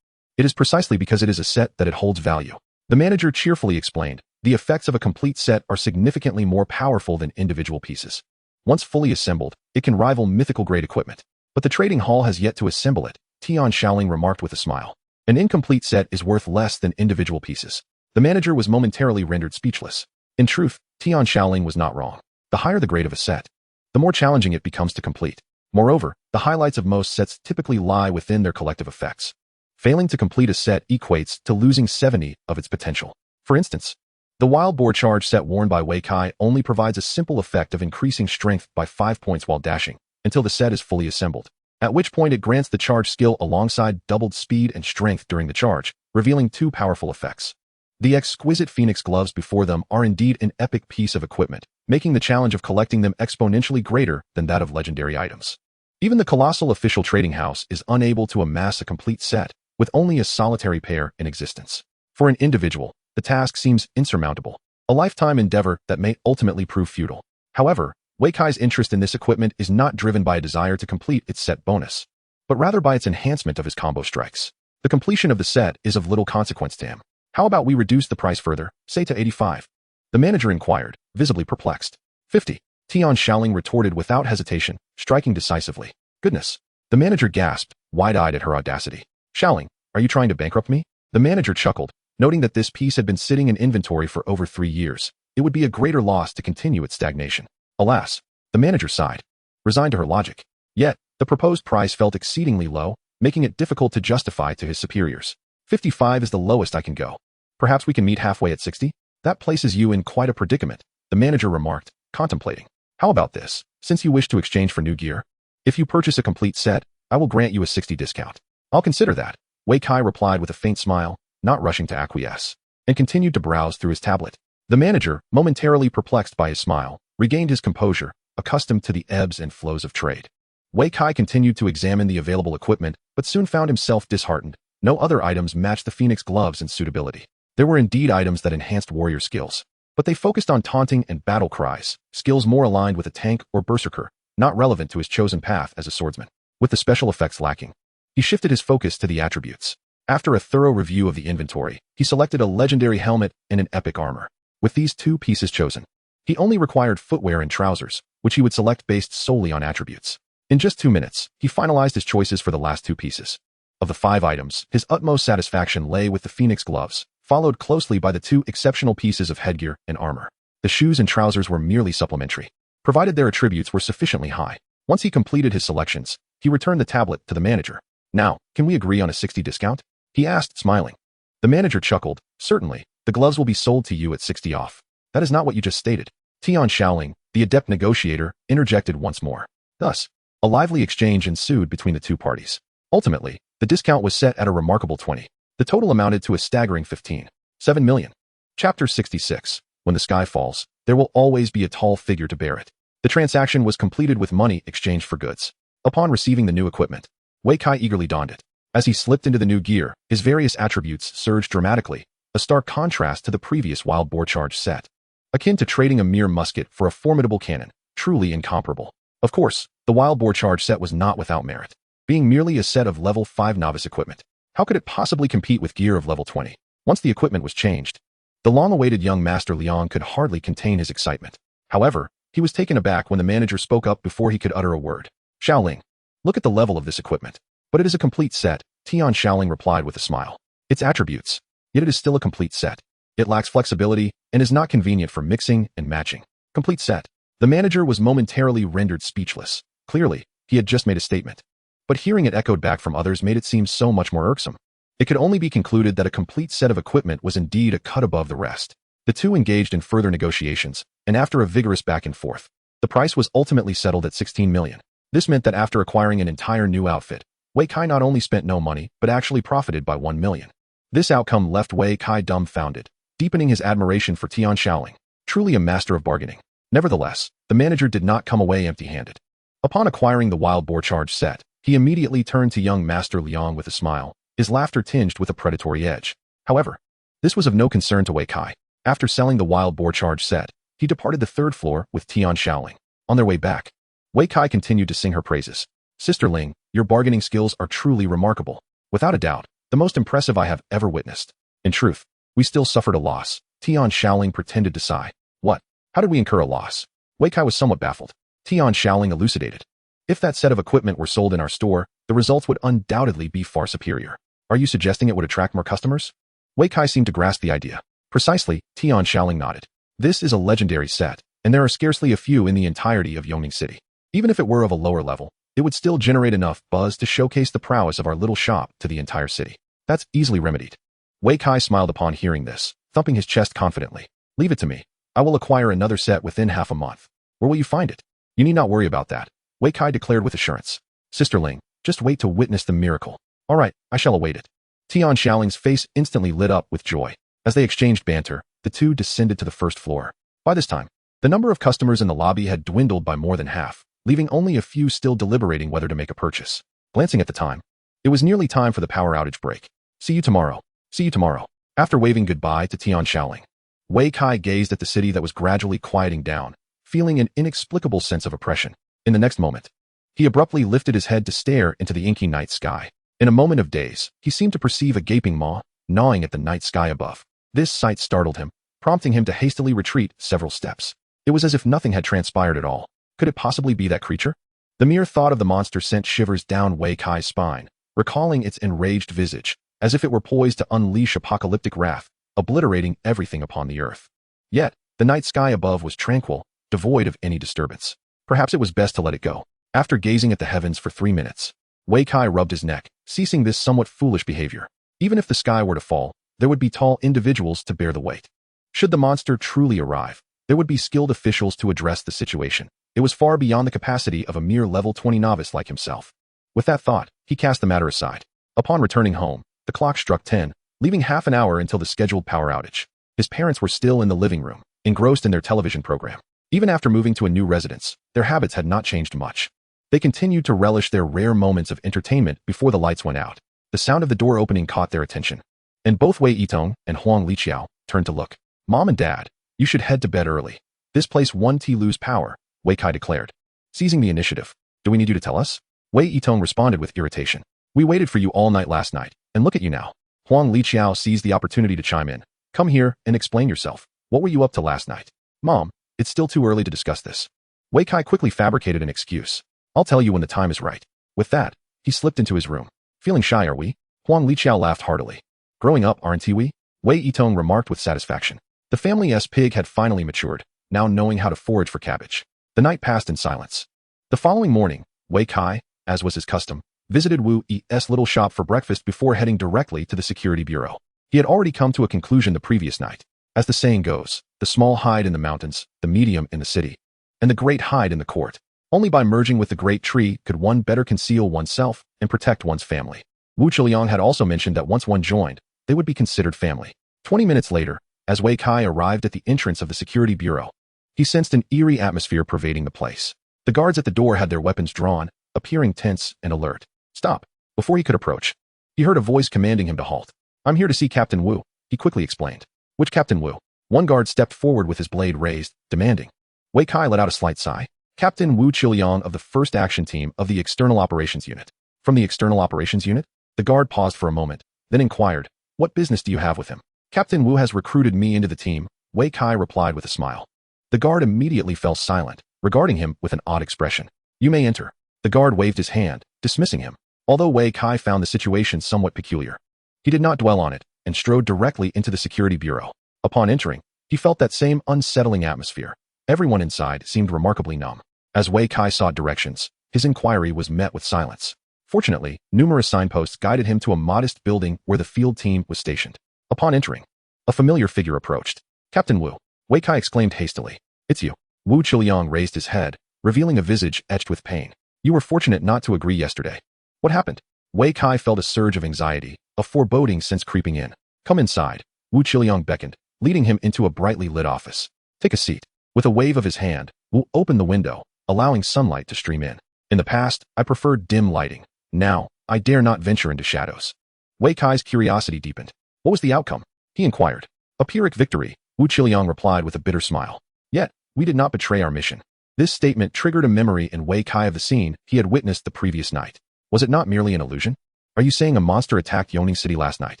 It is precisely because it is a set that it holds value. The manager cheerfully explained. The effects of a complete set are significantly more powerful than individual pieces. Once fully assembled, it can rival mythical-grade equipment. But the trading hall has yet to assemble it, Tian Shaoling remarked with a smile. An incomplete set is worth less than individual pieces. The manager was momentarily rendered speechless. In truth, Tian Shaoling was not wrong. The higher the grade of a set, the more challenging it becomes to complete. Moreover, the highlights of most sets typically lie within their collective effects. Failing to complete a set equates to losing 70 of its potential. For instance, the Wild Boar Charge set worn by Wei Kai only provides a simple effect of increasing strength by 5 points while dashing, until the set is fully assembled, at which point it grants the charge skill alongside doubled speed and strength during the charge, revealing 2 powerful effects. The exquisite Phoenix gloves before them are indeed an epic piece of equipment, making the challenge of collecting them exponentially greater than that of legendary items. Even the colossal official trading house is unable to amass a complete set, with only a solitary pair in existence. For an individual, the task seems insurmountable, a lifetime endeavor that may ultimately prove futile. However, Wei Kai's interest in this equipment is not driven by a desire to complete its set bonus, but rather by its enhancement of his combo strikes. The completion of the set is of little consequence to him. How about we reduce the price further, say to 85? The manager inquired, visibly perplexed. 50. Tian Shaoling retorted without hesitation, striking decisively. Goodness. The manager gasped, wide-eyed at her audacity. Xiaoling, are you trying to bankrupt me? The manager chuckled, noting that this piece had been sitting in inventory for over 3 years. It would be a greater loss to continue its stagnation. Alas, the manager sighed, resigned to her logic. Yet, the proposed price felt exceedingly low, making it difficult to justify to his superiors. 55 is the lowest I can go. Perhaps we can meet halfway at 60? That places you in quite a predicament, the manager remarked, contemplating. How about this, since you wish to exchange for new gear? If you purchase a complete set, I will grant you a 60 discount. I'll consider that, Wei Kai replied with a faint smile, not rushing to acquiesce, and continued to browse through his tablet. The manager, momentarily perplexed by his smile, regained his composure, accustomed to the ebbs and flows of trade. Wei Kai continued to examine the available equipment, but soon found himself disheartened. No other items matched the Phoenix gloves in suitability. There were indeed items that enhanced warrior skills, but they focused on taunting and battle cries, skills more aligned with a tank or berserker, not relevant to his chosen path as a swordsman. With the special effects lacking, he shifted his focus to the attributes. After a thorough review of the inventory, he selected a legendary helmet and an epic armor. With these 2 pieces chosen, he only required footwear and trousers, which he would select based solely on attributes. In just 2 minutes, he finalized his choices for the last 2 pieces. Of the 5 items, his utmost satisfaction lay with the Phoenix gloves, followed closely by the 2 exceptional pieces of headgear and armor. The shoes and trousers were merely supplementary, provided their attributes were sufficiently high. Once he completed his selections, he returned the tablet to the manager. Now, can we agree on a 60 discount? He asked, smiling. The manager chuckled. Certainly, the gloves will be sold to you at 60 off. That is not what you just stated. Tian Xiaoling, the adept negotiator, interjected once more. Thus, a lively exchange ensued between the 2 parties. Ultimately, the discount was set at a remarkable 20. The total amounted to a staggering 15.7 million. Chapter 66. When the sky falls, there will always be a tall figure to bear it. The transaction was completed with money exchanged for goods. Upon receiving the new equipment, Wei Kai eagerly donned it. As he slipped into the new gear, his various attributes surged dramatically, a stark contrast to the previous wild boar charge set. Akin to trading a mere musket for a formidable cannon, truly incomparable. Of course, the wild boar charge set was not without merit. Being merely a set of level 5 novice equipment, how could it possibly compete with gear of level 20? Once the equipment was changed, the long-awaited young Master Liang could hardly contain his excitement. However, he was taken aback when the manager spoke up before he could utter a word. Xiaoling, look at the level of this equipment. But it is a complete set, Tian Xiaoling replied with a smile. Its attributes, yet it is still a complete set. It lacks flexibility and is not convenient for mixing and matching. Complete set. The manager was momentarily rendered speechless. Clearly, he had just made a statement. But hearing it echoed back from others made it seem so much more irksome. It could only be concluded that a complete set of equipment was indeed a cut above the rest. The 2 engaged in further negotiations, and after a vigorous back and forth, the price was ultimately settled at 16 million. This meant that after acquiring an entire new outfit, Wei Kai not only spent no money, but actually profited by 1 million. This outcome left Wei Kai dumbfounded, deepening his admiration for Tian Xiaoling, truly a master of bargaining. Nevertheless, the manager did not come away empty-handed. Upon acquiring the wild boar charge set, he immediately turned to young Master Liang with a smile, his laughter tinged with a predatory edge. However, this was of no concern to Wei Kai. After selling the wild boar charge set, he departed the 3rd floor with Tian Xiaoling. On their way back, Wei Kai continued to sing her praises. Sister Ling, your bargaining skills are truly remarkable. Without a doubt, the most impressive I have ever witnessed. In truth, we still suffered a loss. Tian Xiaoling pretended to sigh. What? How did we incur a loss? Wei Kai was somewhat baffled. Tian Xiaoling elucidated. If that set of equipment were sold in our store, the results would undoubtedly be far superior. Are you suggesting it would attract more customers? Wei Kai seemed to grasp the idea. Precisely, Tian Xiaoling nodded. This is a legendary set, and there are scarcely a few in the entirety of Yongning City. Even if it were of a lower level, it would still generate enough buzz to showcase the prowess of our little shop to the entire city. That's easily remedied. Wei Kai smiled upon hearing this, thumping his chest confidently. Leave it to me. I will acquire another set within half a month. Where will you find it? You need not worry about that, Wei Kai declared with assurance. Sister Ling, just wait to witness the miracle. All right, I shall await it. Tian Xiaoling's face instantly lit up with joy. As they exchanged banter, the 2 descended to the 1st floor. By this time, the number of customers in the lobby had dwindled by more than half, leaving only a few still deliberating whether to make a purchase. Glancing at the time, it was nearly time for the power outage break. See you tomorrow. See you tomorrow. After waving goodbye to Tian Xiaoling, Wei Kai gazed at the city that was gradually quieting down, feeling an inexplicable sense of oppression. In the next moment, he abruptly lifted his head to stare into the inky night sky. In a moment of daze, he seemed to perceive a gaping maw, gnawing at the night sky above. This sight startled him, prompting him to hastily retreat several steps. It was as if nothing had transpired at all. Could it possibly be that creature? The mere thought of the monster sent shivers down Wei Kai's spine, recalling its enraged visage, as if it were poised to unleash apocalyptic wrath, obliterating everything upon the earth. Yet, the night sky above was tranquil, devoid of any disturbance. Perhaps it was best to let it go. After gazing at the heavens for 3 minutes, Wei Kai rubbed his neck, ceasing this somewhat foolish behavior. Even if the sky were to fall, there would be tall individuals to bear the weight. Should the monster truly arrive, there would be skilled officials to address the situation. It was far beyond the capacity of a mere level 20 novice like himself. With that thought, he cast the matter aside. Upon returning home, the clock struck 10, leaving half an hour until the scheduled power outage. His parents were still in the living room, engrossed in their television program. Even after moving to a new residence, their habits had not changed much. They continued to relish their rare moments of entertainment before the lights went out. The sound of the door opening caught their attention, and both Wei Yitong and Huang Liqiao turned to look. "Mom and Dad, you should head to bed early. This place won't lose power," Wei Kai declared. Seizing the initiative, "Do we need you to tell us?" Wei Yitong responded with irritation. "We waited for you all night last night, and look at you now." Huang Liqiao seized the opportunity to chime in. "Come here and explain yourself. What were you up to last night?" "Mom, it's still too early to discuss this." Wei Kai quickly fabricated an excuse. "I'll tell you when the time is right." With that, he slipped into his room. "Feeling shy, are we?" Huang Liqiao laughed heartily. "Growing up, aren't we?" Wei Yitong remarked with satisfaction. The family's pig had finally matured, now knowing how to forage for cabbage. The night passed in silence. The following morning, Wei Kai, as was his custom, visited Wu Yi's little shop for breakfast before heading directly to the security bureau. He had already come to a conclusion the previous night. As the saying goes, the small hide in the mountains, the medium in the city, and the great hide in the court. Only by merging with the great tree could one better conceal oneself and protect one's family. Wu Chiliang had also mentioned that once one joined, they would be considered family. 20 minutes later, as Wei Kai arrived at the entrance of the security bureau, he sensed an eerie atmosphere pervading the place. The guards at the door had their weapons drawn, appearing tense and alert. "Stop!" Before he could approach, he heard a voice commanding him to halt. "I'm here to see Captain Wu," he quickly explained. "Which Captain Wu?" One guard stepped forward with his blade raised, demanding. Wei Kai let out a slight sigh. "Captain Wu Chiliang of the 1st Action Team of the External Operations Unit." "From the External Operations Unit?" The guard paused for a moment, then inquired, "What business do you have with him?" "Captain Wu has recruited me into the team," Wei Kai replied with a smile. The guard immediately fell silent, regarding him with an odd expression. "You may enter." The guard waved his hand, dismissing him. Although Wei Kai found the situation somewhat peculiar, he did not dwell on it and strode directly into the security bureau. Upon entering, he felt that same unsettling atmosphere. Everyone inside seemed remarkably numb. As Wei Kai sought directions, his inquiry was met with silence. Fortunately, numerous signposts guided him to a modest building where the field team was stationed. Upon entering, a familiar figure approached. "Captain Wu," Wei Kai exclaimed hastily. "It's you." Wu Chiliang raised his head, revealing a visage etched with pain. "You were fortunate not to agree yesterday." "What happened?" Wei Kai felt a surge of anxiety, a foreboding sense creeping in. "Come inside," Wu Chiliang beckoned, leading him into a brightly lit office. "Take a seat." With a wave of his hand, Wu opened the window, allowing sunlight to stream in. "In the past, I preferred dim lighting. Now, I dare not venture into shadows." Wei Kai's curiosity deepened. "What was the outcome?" he inquired. "A Pyrrhic victory," Wu Chiliang replied with a bitter smile. "Yet, we did not betray our mission." This statement triggered a memory in Wei Kai of the scene he had witnessed the previous night. Was it not merely an illusion? "Are you saying a monster attacked Yongning City last night?"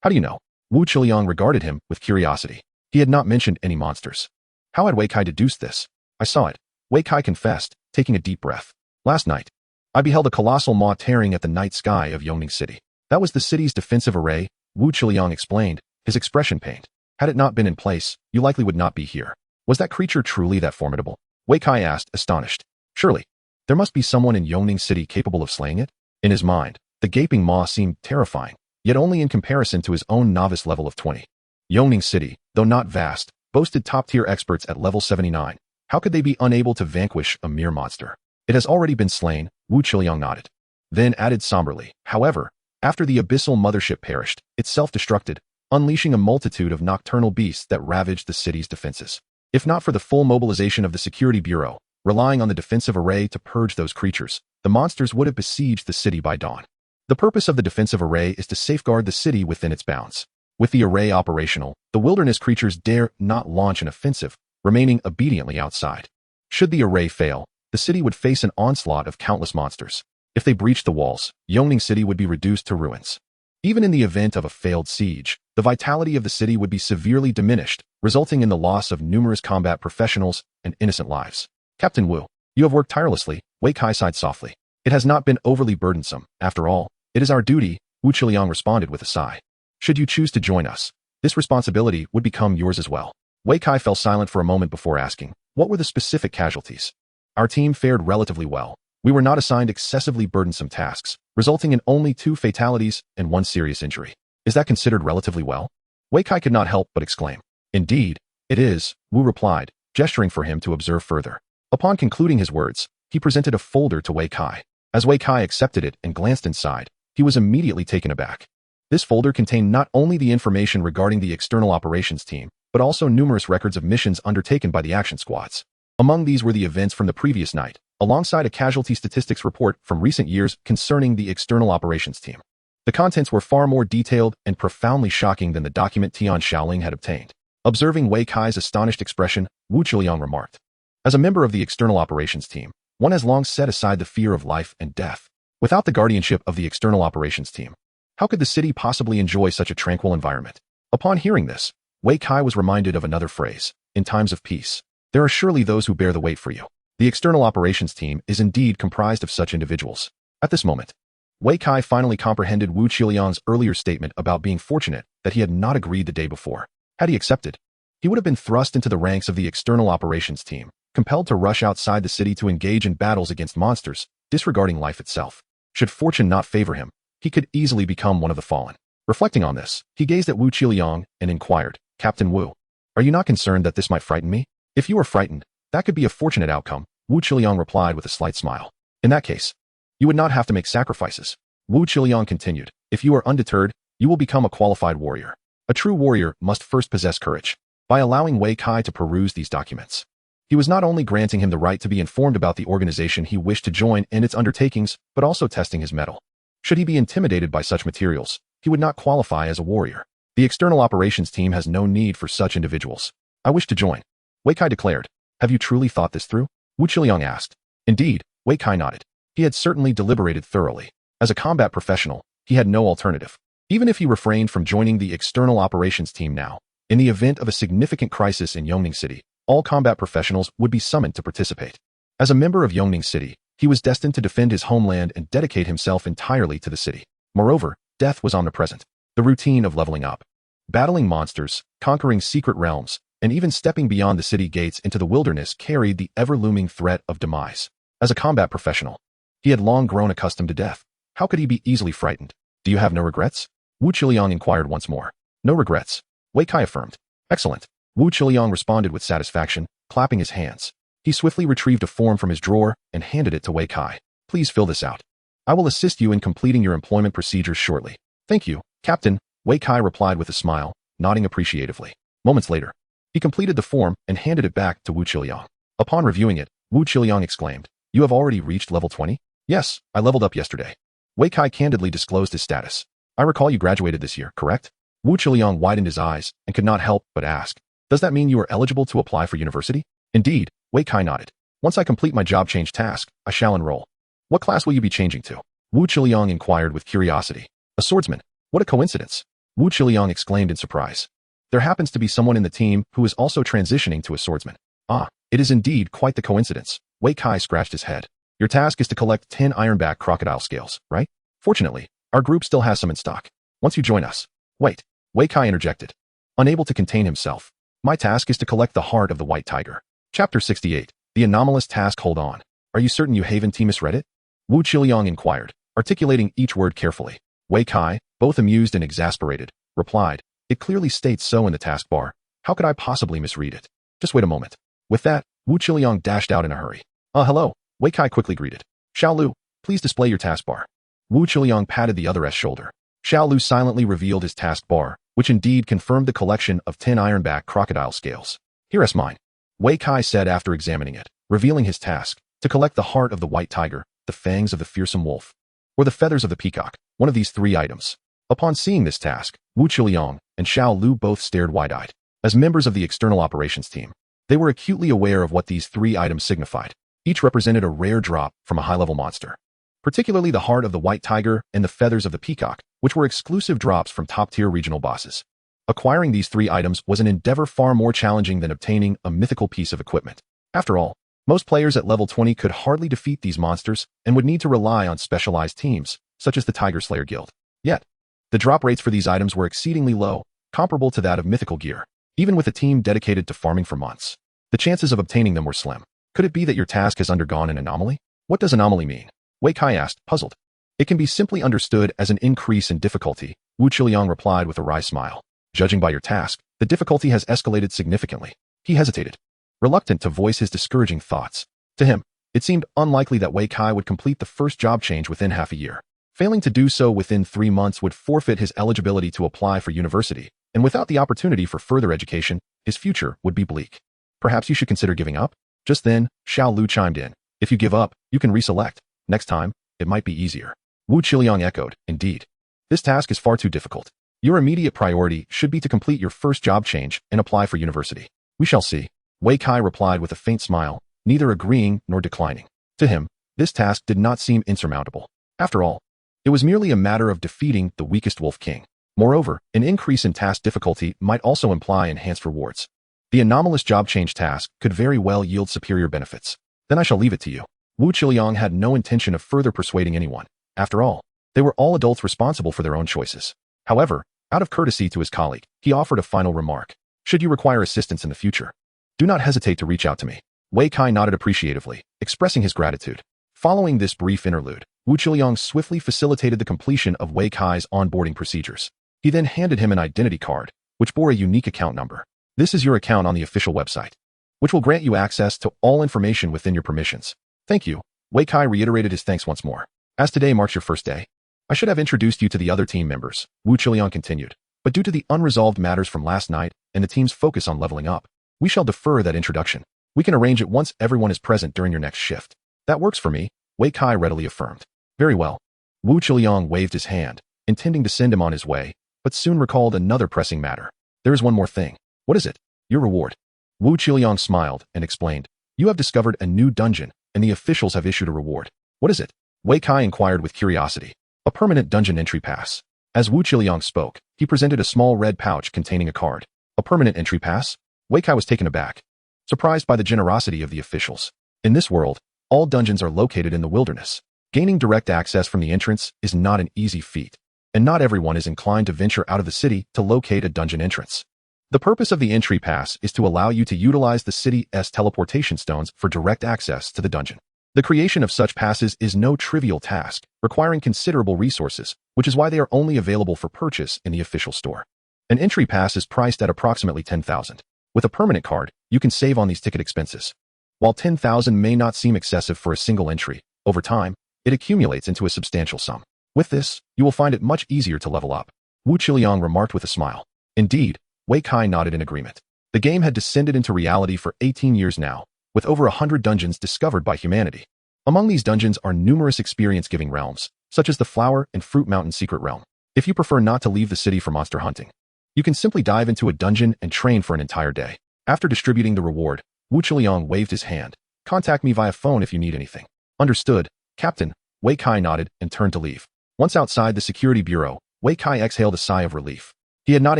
"How do you know?" Wu Chiliang regarded him with curiosity. He had not mentioned any monsters. How had Wei Kai deduced this? "I saw it," Wei Kai confessed, taking a deep breath. "Last night, I beheld a colossal maw tearing at the night sky of Yongning City. That was the city's defensive array," Wu Chiliang explained, his expression pained. "Had it not been in place, you likely would not be here." "Was that creature truly that formidable?" Wei Kai asked, astonished. "Surely, there must be someone in Yongning City capable of slaying it." In his mind, the gaping maw seemed terrifying, yet only in comparison to his own novice level of 20. Yongning City, though not vast, boasted top-tier experts at level 79. How could they be unable to vanquish a mere monster? "It has already been slain," Wu Chiliang nodded. Then added somberly, "However, after the abyssal mothership perished, it self-destructed, unleashing a multitude of nocturnal beasts that ravaged the city's defenses. If not for the full mobilization of the security bureau, relying on the defensive array to purge those creatures, the monsters would have besieged the city by dawn. The purpose of the defensive array is to safeguard the city within its bounds. With the array operational, the wilderness creatures dare not launch an offensive, remaining obediently outside. Should the array fail, the city would face an onslaught of countless monsters. If they breached the walls, Yongning City would be reduced to ruins. Even in the event of a failed siege, the vitality of the city would be severely diminished, resulting in the loss of numerous combat professionals and innocent lives. "Captain Wu, you have worked tirelessly," Wei Kai sighed softly. "It has not been overly burdensome, after all. It is our duty, Wu Qiliang responded with a sigh. Should you choose to join us, this responsibility would become yours as well. Wei Kai fell silent for a moment before asking, what were the specific casualties? Our team fared relatively well. We were not assigned excessively burdensome tasks, resulting in only 2 fatalities and 1 serious injury. Is that considered relatively well? Wei Kai could not help but exclaim. Indeed, it is, Wu replied, gesturing for him to observe further. Upon concluding his words, he presented a folder to Wei Kai. As Wei Kai accepted it and glanced inside, he was immediately taken aback. This folder contained not only the information regarding the external operations team, but also numerous records of missions undertaken by the action squads. Among these were the events from the previous night, alongside a casualty statistics report from recent years concerning the external operations team. The contents were far more detailed and profoundly shocking than the document Tian Xiaoling had obtained. Observing Wei Kai's astonished expression, Wu Qiliang remarked, as a member of the external operations team, one has long set aside the fear of life and death. Without the guardianship of the external operations team, how could the city possibly enjoy such a tranquil environment? Upon hearing this, Wei Kai was reminded of another phrase, in times of peace. There are surely those who bear the weight for you. The external operations team is indeed comprised of such individuals. At this moment, Wei Kai finally comprehended Wu Qiliang's earlier statement about being fortunate that he had not agreed the day before. Had he accepted, he would have been thrust into the ranks of the external operations team, compelled to rush outside the city to engage in battles against monsters, disregarding life itself. Should fortune not favor him, he could easily become one of the fallen. Reflecting on this, he gazed at Wu Qiliang and inquired, Captain Wu, are you not concerned that this might frighten me? If you are frightened, that could be a fortunate outcome, Wu Qiliang replied with a slight smile. In that case, you would not have to make sacrifices. Wu Qiliang continued, if you are undeterred, you will become a qualified warrior. A true warrior must first possess courage. By allowing Wei Kai to peruse these documents, he was not only granting him the right to be informed about the organization he wished to join and its undertakings, but also testing his mettle. Should he be intimidated by such materials, he would not qualify as a warrior. The external operations team has no need for such individuals. I wish to join, Wei Kai declared. Have you truly thought this through? Wu Qiliang asked. Indeed, Wei Kai nodded. He had certainly deliberated thoroughly. As a combat professional, he had no alternative. Even if he refrained from joining the external operations team now, in the event of a significant crisis in Yongning City, all combat professionals would be summoned to participate. As a member of Yongning City, he was destined to defend his homeland and dedicate himself entirely to the city. Moreover, death was omnipresent. The routine of leveling up, battling monsters, conquering secret realms, and even stepping beyond the city gates into the wilderness carried the ever-looming threat of demise. As a combat professional, he had long grown accustomed to death. How could he be easily frightened? Do you have no regrets? Wu Qiliang inquired once more. No regrets, Wei Kai affirmed. Excellent. Wu Qiliang responded with satisfaction, clapping his hands. He swiftly retrieved a form from his drawer and handed it to Wei Kai. Please fill this out. I will assist you in completing your employment procedures shortly. Thank you, Captain, Wei Kai replied with a smile, nodding appreciatively. Moments later, he completed the form and handed it back to Wu Qiliang. Upon reviewing it, Wu Qiliang exclaimed, You have already reached level 20? Yes, I leveled up yesterday. Wei Kai candidly disclosed his status. I recall you graduated this year, correct? Wu Qiliang widened his eyes and could not help but ask, Does that mean you are eligible to apply for university? Indeed, Wei Kai nodded. Once I complete my job change task, I shall enroll. What class will you be changing to? Wu Qiliang inquired with curiosity. A swordsman. What a coincidence. Wu Qiliang exclaimed in surprise. There happens to be someone in the team who is also transitioning to a swordsman. Ah, it is indeed quite the coincidence. Wei Kai scratched his head. Your task is to collect 10 ironback crocodile scales, right? Fortunately, our group still has some in stock. Once you join us. Wait, Wei Kai interjected. Unable to contain himself. My task is to collect the heart of the white tiger. Chapter 68. The anomalous task. Hold on. Are you certain you haven't misread it? Wu Qiliang inquired, articulating each word carefully. Wei Kai, both amused and exasperated, replied, It clearly states so in the taskbar. How could I possibly misread it? Just wait a moment. With that, Wu Qiliang dashed out in a hurry. Hello, Wei Kai quickly greeted. Xiao Lu, please display your taskbar. Wu Qiliang patted the other's shoulder. Xiao Lu silently revealed his taskbar, which indeed confirmed the collection of 10 ironback crocodile scales. Here is mine, Wei Kai said after examining it, revealing his task, to collect the heart of the white tiger, the fangs of the fearsome wolf, or the feathers of the peacock, one of these 3 items. Upon seeing this task, Wu Qiliang and Xiao Lu both stared wide-eyed. As members of the external operations team, they were acutely aware of what these 3 items signified. Each represented a rare drop from a high-level monster, particularly the heart of the white tiger and the feathers of the peacock, which were exclusive drops from top-tier regional bosses. Acquiring these 3 items was an endeavor far more challenging than obtaining a mythical piece of equipment. After all, most players at level 20 could hardly defeat these monsters and would need to rely on specialized teams, such as the Tiger Slayer Guild. Yet, the drop rates for these items were exceedingly low, comparable to that of mythical gear. Even with a team dedicated to farming for months, the chances of obtaining them were slim. Could it be that your task has undergone an anomaly? What does anomaly mean? Wei Kai asked, puzzled. It can be simply understood as an increase in difficulty, Wu Qiliang replied with a wry smile. Judging by your task, the difficulty has escalated significantly. He hesitated, reluctant to voice his discouraging thoughts. To him, it seemed unlikely that Wei Kai would complete the first job change within half a year. Failing to do so within 3 months would forfeit his eligibility to apply for university, and without the opportunity for further education, his future would be bleak. Perhaps you should consider giving up? Just then, Xiao Lu chimed in. If you give up, you can reselect. Next time, it might be easier. Wu Qiliang echoed, indeed. This task is far too difficult. Your immediate priority should be to complete your first job change and apply for university. We shall see. Wei Kai replied with a faint smile, neither agreeing nor declining. To him, this task did not seem insurmountable. After all, it was merely a matter of defeating the weakest Wolf King. Moreover, an increase in task difficulty might also imply enhanced rewards. The anomalous job change task could very well yield superior benefits. Then I shall leave it to you. Wu Qiliang had no intention of further persuading anyone. After all, they were all adults responsible for their own choices. However, out of courtesy to his colleague, he offered a final remark. Should you require assistance in the future, do not hesitate to reach out to me. Wei Kai nodded appreciatively, expressing his gratitude. Following this brief interlude, Wu Qiliang swiftly facilitated the completion of Wei Kai's onboarding procedures. He then handed him an identity card, which bore a unique account number. This is your account on the official website, which will grant you access to all information within your permissions. Thank you. Wei Kai reiterated his thanks once more. As today marks your first day, I should have introduced you to the other team members, Wu Qiliang continued. But due to the unresolved matters from last night and the team's focus on leveling up, we shall defer that introduction. We can arrange it once everyone is present during your next shift. That works for me, Wei Kai readily affirmed. Very well. Wu Qiliang waved his hand, intending to send him on his way, but soon recalled another pressing matter. There is one more thing. What is it? Your reward. Wu Qiliang smiled and explained. You have discovered a new dungeon, and the officials have issued a reward. What is it? Wei Kai inquired with curiosity. A permanent dungeon entry pass. As Wu Qiliang spoke, he presented a small red pouch containing a card. A permanent entry pass? Wei Kai was taken aback, surprised by the generosity of the officials. In this world, all dungeons are located in the wilderness. Gaining direct access from the entrance is not an easy feat, and not everyone is inclined to venture out of the city to locate a dungeon entrance. The purpose of the entry pass is to allow you to utilize the city's teleportation stones for direct access to the dungeon. The creation of such passes is no trivial task, requiring considerable resources, which is why they are only available for purchase in the official store. An entry pass is priced at approximately 10,000. With a permanent card, you can save on these ticket expenses. While 10,000 may not seem excessive for a single entry, over time, it accumulates into a substantial sum. With this, you will find it much easier to level up. Wu Qiliang remarked with a smile. Indeed, Wei Kai nodded in agreement. The game had descended into reality for 18 years now, with over 100 dungeons discovered by humanity. Among these dungeons are numerous experience-giving realms, such as the Flower and Fruit Mountain Secret Realm. If you prefer not to leave the city for monster hunting, you can simply dive into a dungeon and train for an entire day. After distributing the reward, Wu Qiliang waved his hand. Contact me via phone if you need anything. Understood, Captain. Wei Kai nodded and turned to leave. Once outside the security bureau, Wei Kai exhaled a sigh of relief. He had not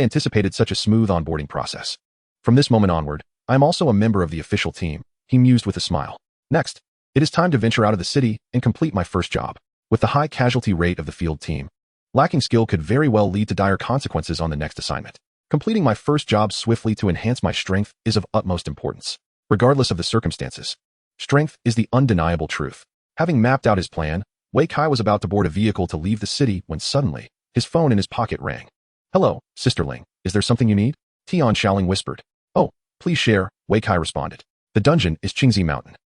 anticipated such a smooth onboarding process. From this moment onward, I am also a member of the official team, he mused with a smile. Next, it is time to venture out of the city and complete my first job. With the high casualty rate of the field team, lacking skill could very well lead to dire consequences on the next assignment. Completing my first job swiftly to enhance my strength is of utmost importance. Regardless of the circumstances, strength is the undeniable truth. Having mapped out his plan, Wei Kai was about to board a vehicle to leave the city when suddenly, his phone in his pocket rang. Hello, sisterling, is there something you need? Tian Xiaoling whispered. Oh, please share, Wei Kai responded. The dungeon is Qingzi Mountain.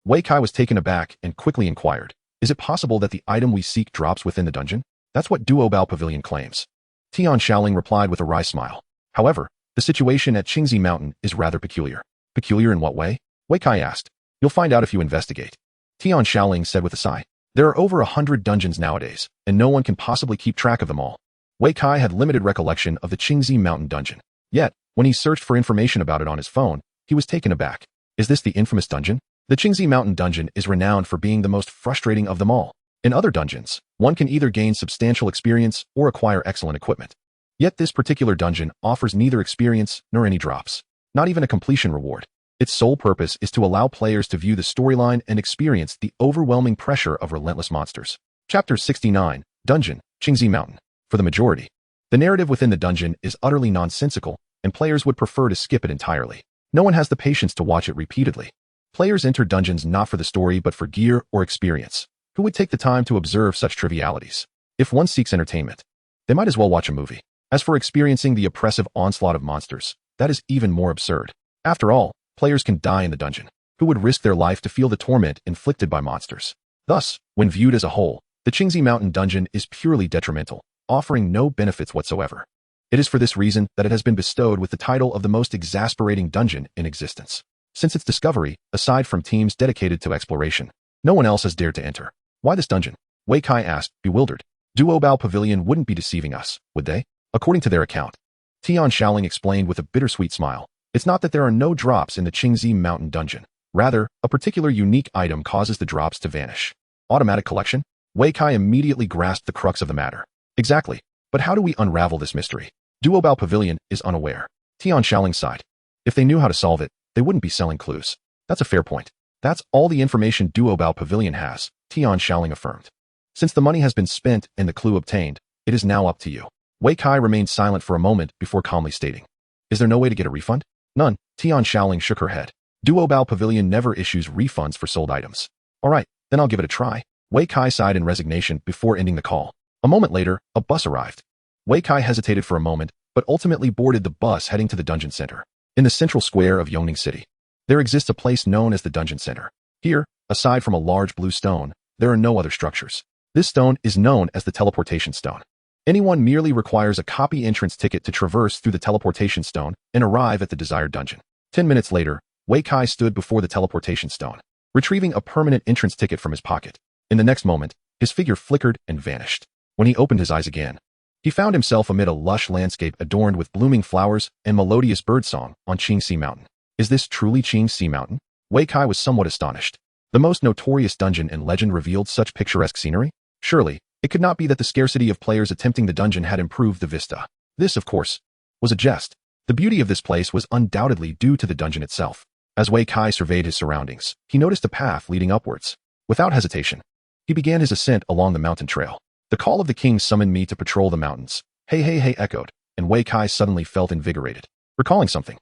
Wei Kai was taken aback and quickly inquired. Is it possible that the item we seek drops within the dungeon? That's what Duobao Pavilion claims. Tian Xiaoling replied with a wry smile. However, the situation at Qingzi Mountain is rather peculiar. Peculiar in what way? Wei Kai asked. You'll find out if you investigate. Tian Xiaoling said with a sigh. There are over 100 dungeons nowadays, and no one can possibly keep track of them all. Wei Kai had limited recollection of the Qingzi Mountain dungeon. Yet, when he searched for information about it on his phone, he was taken aback. Is this the infamous dungeon? The Qingzi Mountain dungeon is renowned for being the most frustrating of them all. In other dungeons, one can either gain substantial experience or acquire excellent equipment. Yet this particular dungeon offers neither experience nor any drops. Not even a completion reward. Its sole purpose is to allow players to view the storyline and experience the overwhelming pressure of relentless monsters. Chapter 69, Dungeon, Qingzi Mountain. For the majority, the narrative within the dungeon is utterly nonsensical, and players would prefer to skip it entirely. No one has the patience to watch it repeatedly. Players enter dungeons not for the story but for gear or experience. Who would take the time to observe such trivialities? If one seeks entertainment, they might as well watch a movie. As for experiencing the oppressive onslaught of monsters, that is even more absurd. After all, players can die in the dungeon. Who would risk their life to feel the torment inflicted by monsters? Thus, when viewed as a whole, the Qingzi Mountain dungeon is purely detrimental, offering no benefits whatsoever. It is for this reason that it has been bestowed with the title of the most exasperating dungeon in existence. Since its discovery, aside from teams dedicated to exploration, no one else has dared to enter. Why this dungeon? Wei Kai asked, bewildered. Duobao Pavilion wouldn't be deceiving us, would they? According to their account, Tian Shaoling explained with a bittersweet smile. It's not that there are no drops in the Qingzi Mountain dungeon. Rather, a particular unique item causes the drops to vanish. Automatic collection? Wei Kai immediately grasped the crux of the matter. Exactly. But how do we unravel this mystery? Duobao Pavilion is unaware. Tian Shaoling sighed. If they knew how to solve it, they wouldn't be selling clues. That's a fair point. That's all the information Duobao Pavilion has, Tian Shaoling affirmed. Since the money has been spent and the clue obtained, it is now up to you. Wei Kai remained silent for a moment before calmly stating, is there no way to get a refund? None. Tian Shaoling shook her head. Duobao Pavilion never issues refunds for sold items. All right, then I'll give it a try. Wei Kai sighed in resignation before ending the call. A moment later, a bus arrived. Wei Kai hesitated for a moment, but ultimately boarded the bus heading to the dungeon center. In the central square of Yongning City, there exists a place known as the dungeon center. Here, aside from a large blue stone, there are no other structures. This stone is known as the teleportation stone. Anyone merely requires a copy entrance ticket to traverse through the teleportation stone and arrive at the desired dungeon. 10 minutes later, Wei Kai stood before the teleportation stone, retrieving a permanent entrance ticket from his pocket. In the next moment, his figure flickered and vanished. When he opened his eyes again, he found himself amid a lush landscape adorned with blooming flowers and melodious birdsong on Qingzi Mountain. Is this truly Qingzi Mountain? Wei Kai was somewhat astonished. The most notorious dungeon in legend revealed such picturesque scenery? Surely, it could not be that the scarcity of players attempting the dungeon had improved the vista. This, of course, was a jest. The beauty of this place was undoubtedly due to the dungeon itself. As Wei Kai surveyed his surroundings, he noticed a path leading upwards. Without hesitation, he began his ascent along the mountain trail. The call of the king summoned me to patrol the mountains. Hey, hey, hey echoed, and Wei Kai suddenly felt invigorated. Recalling something.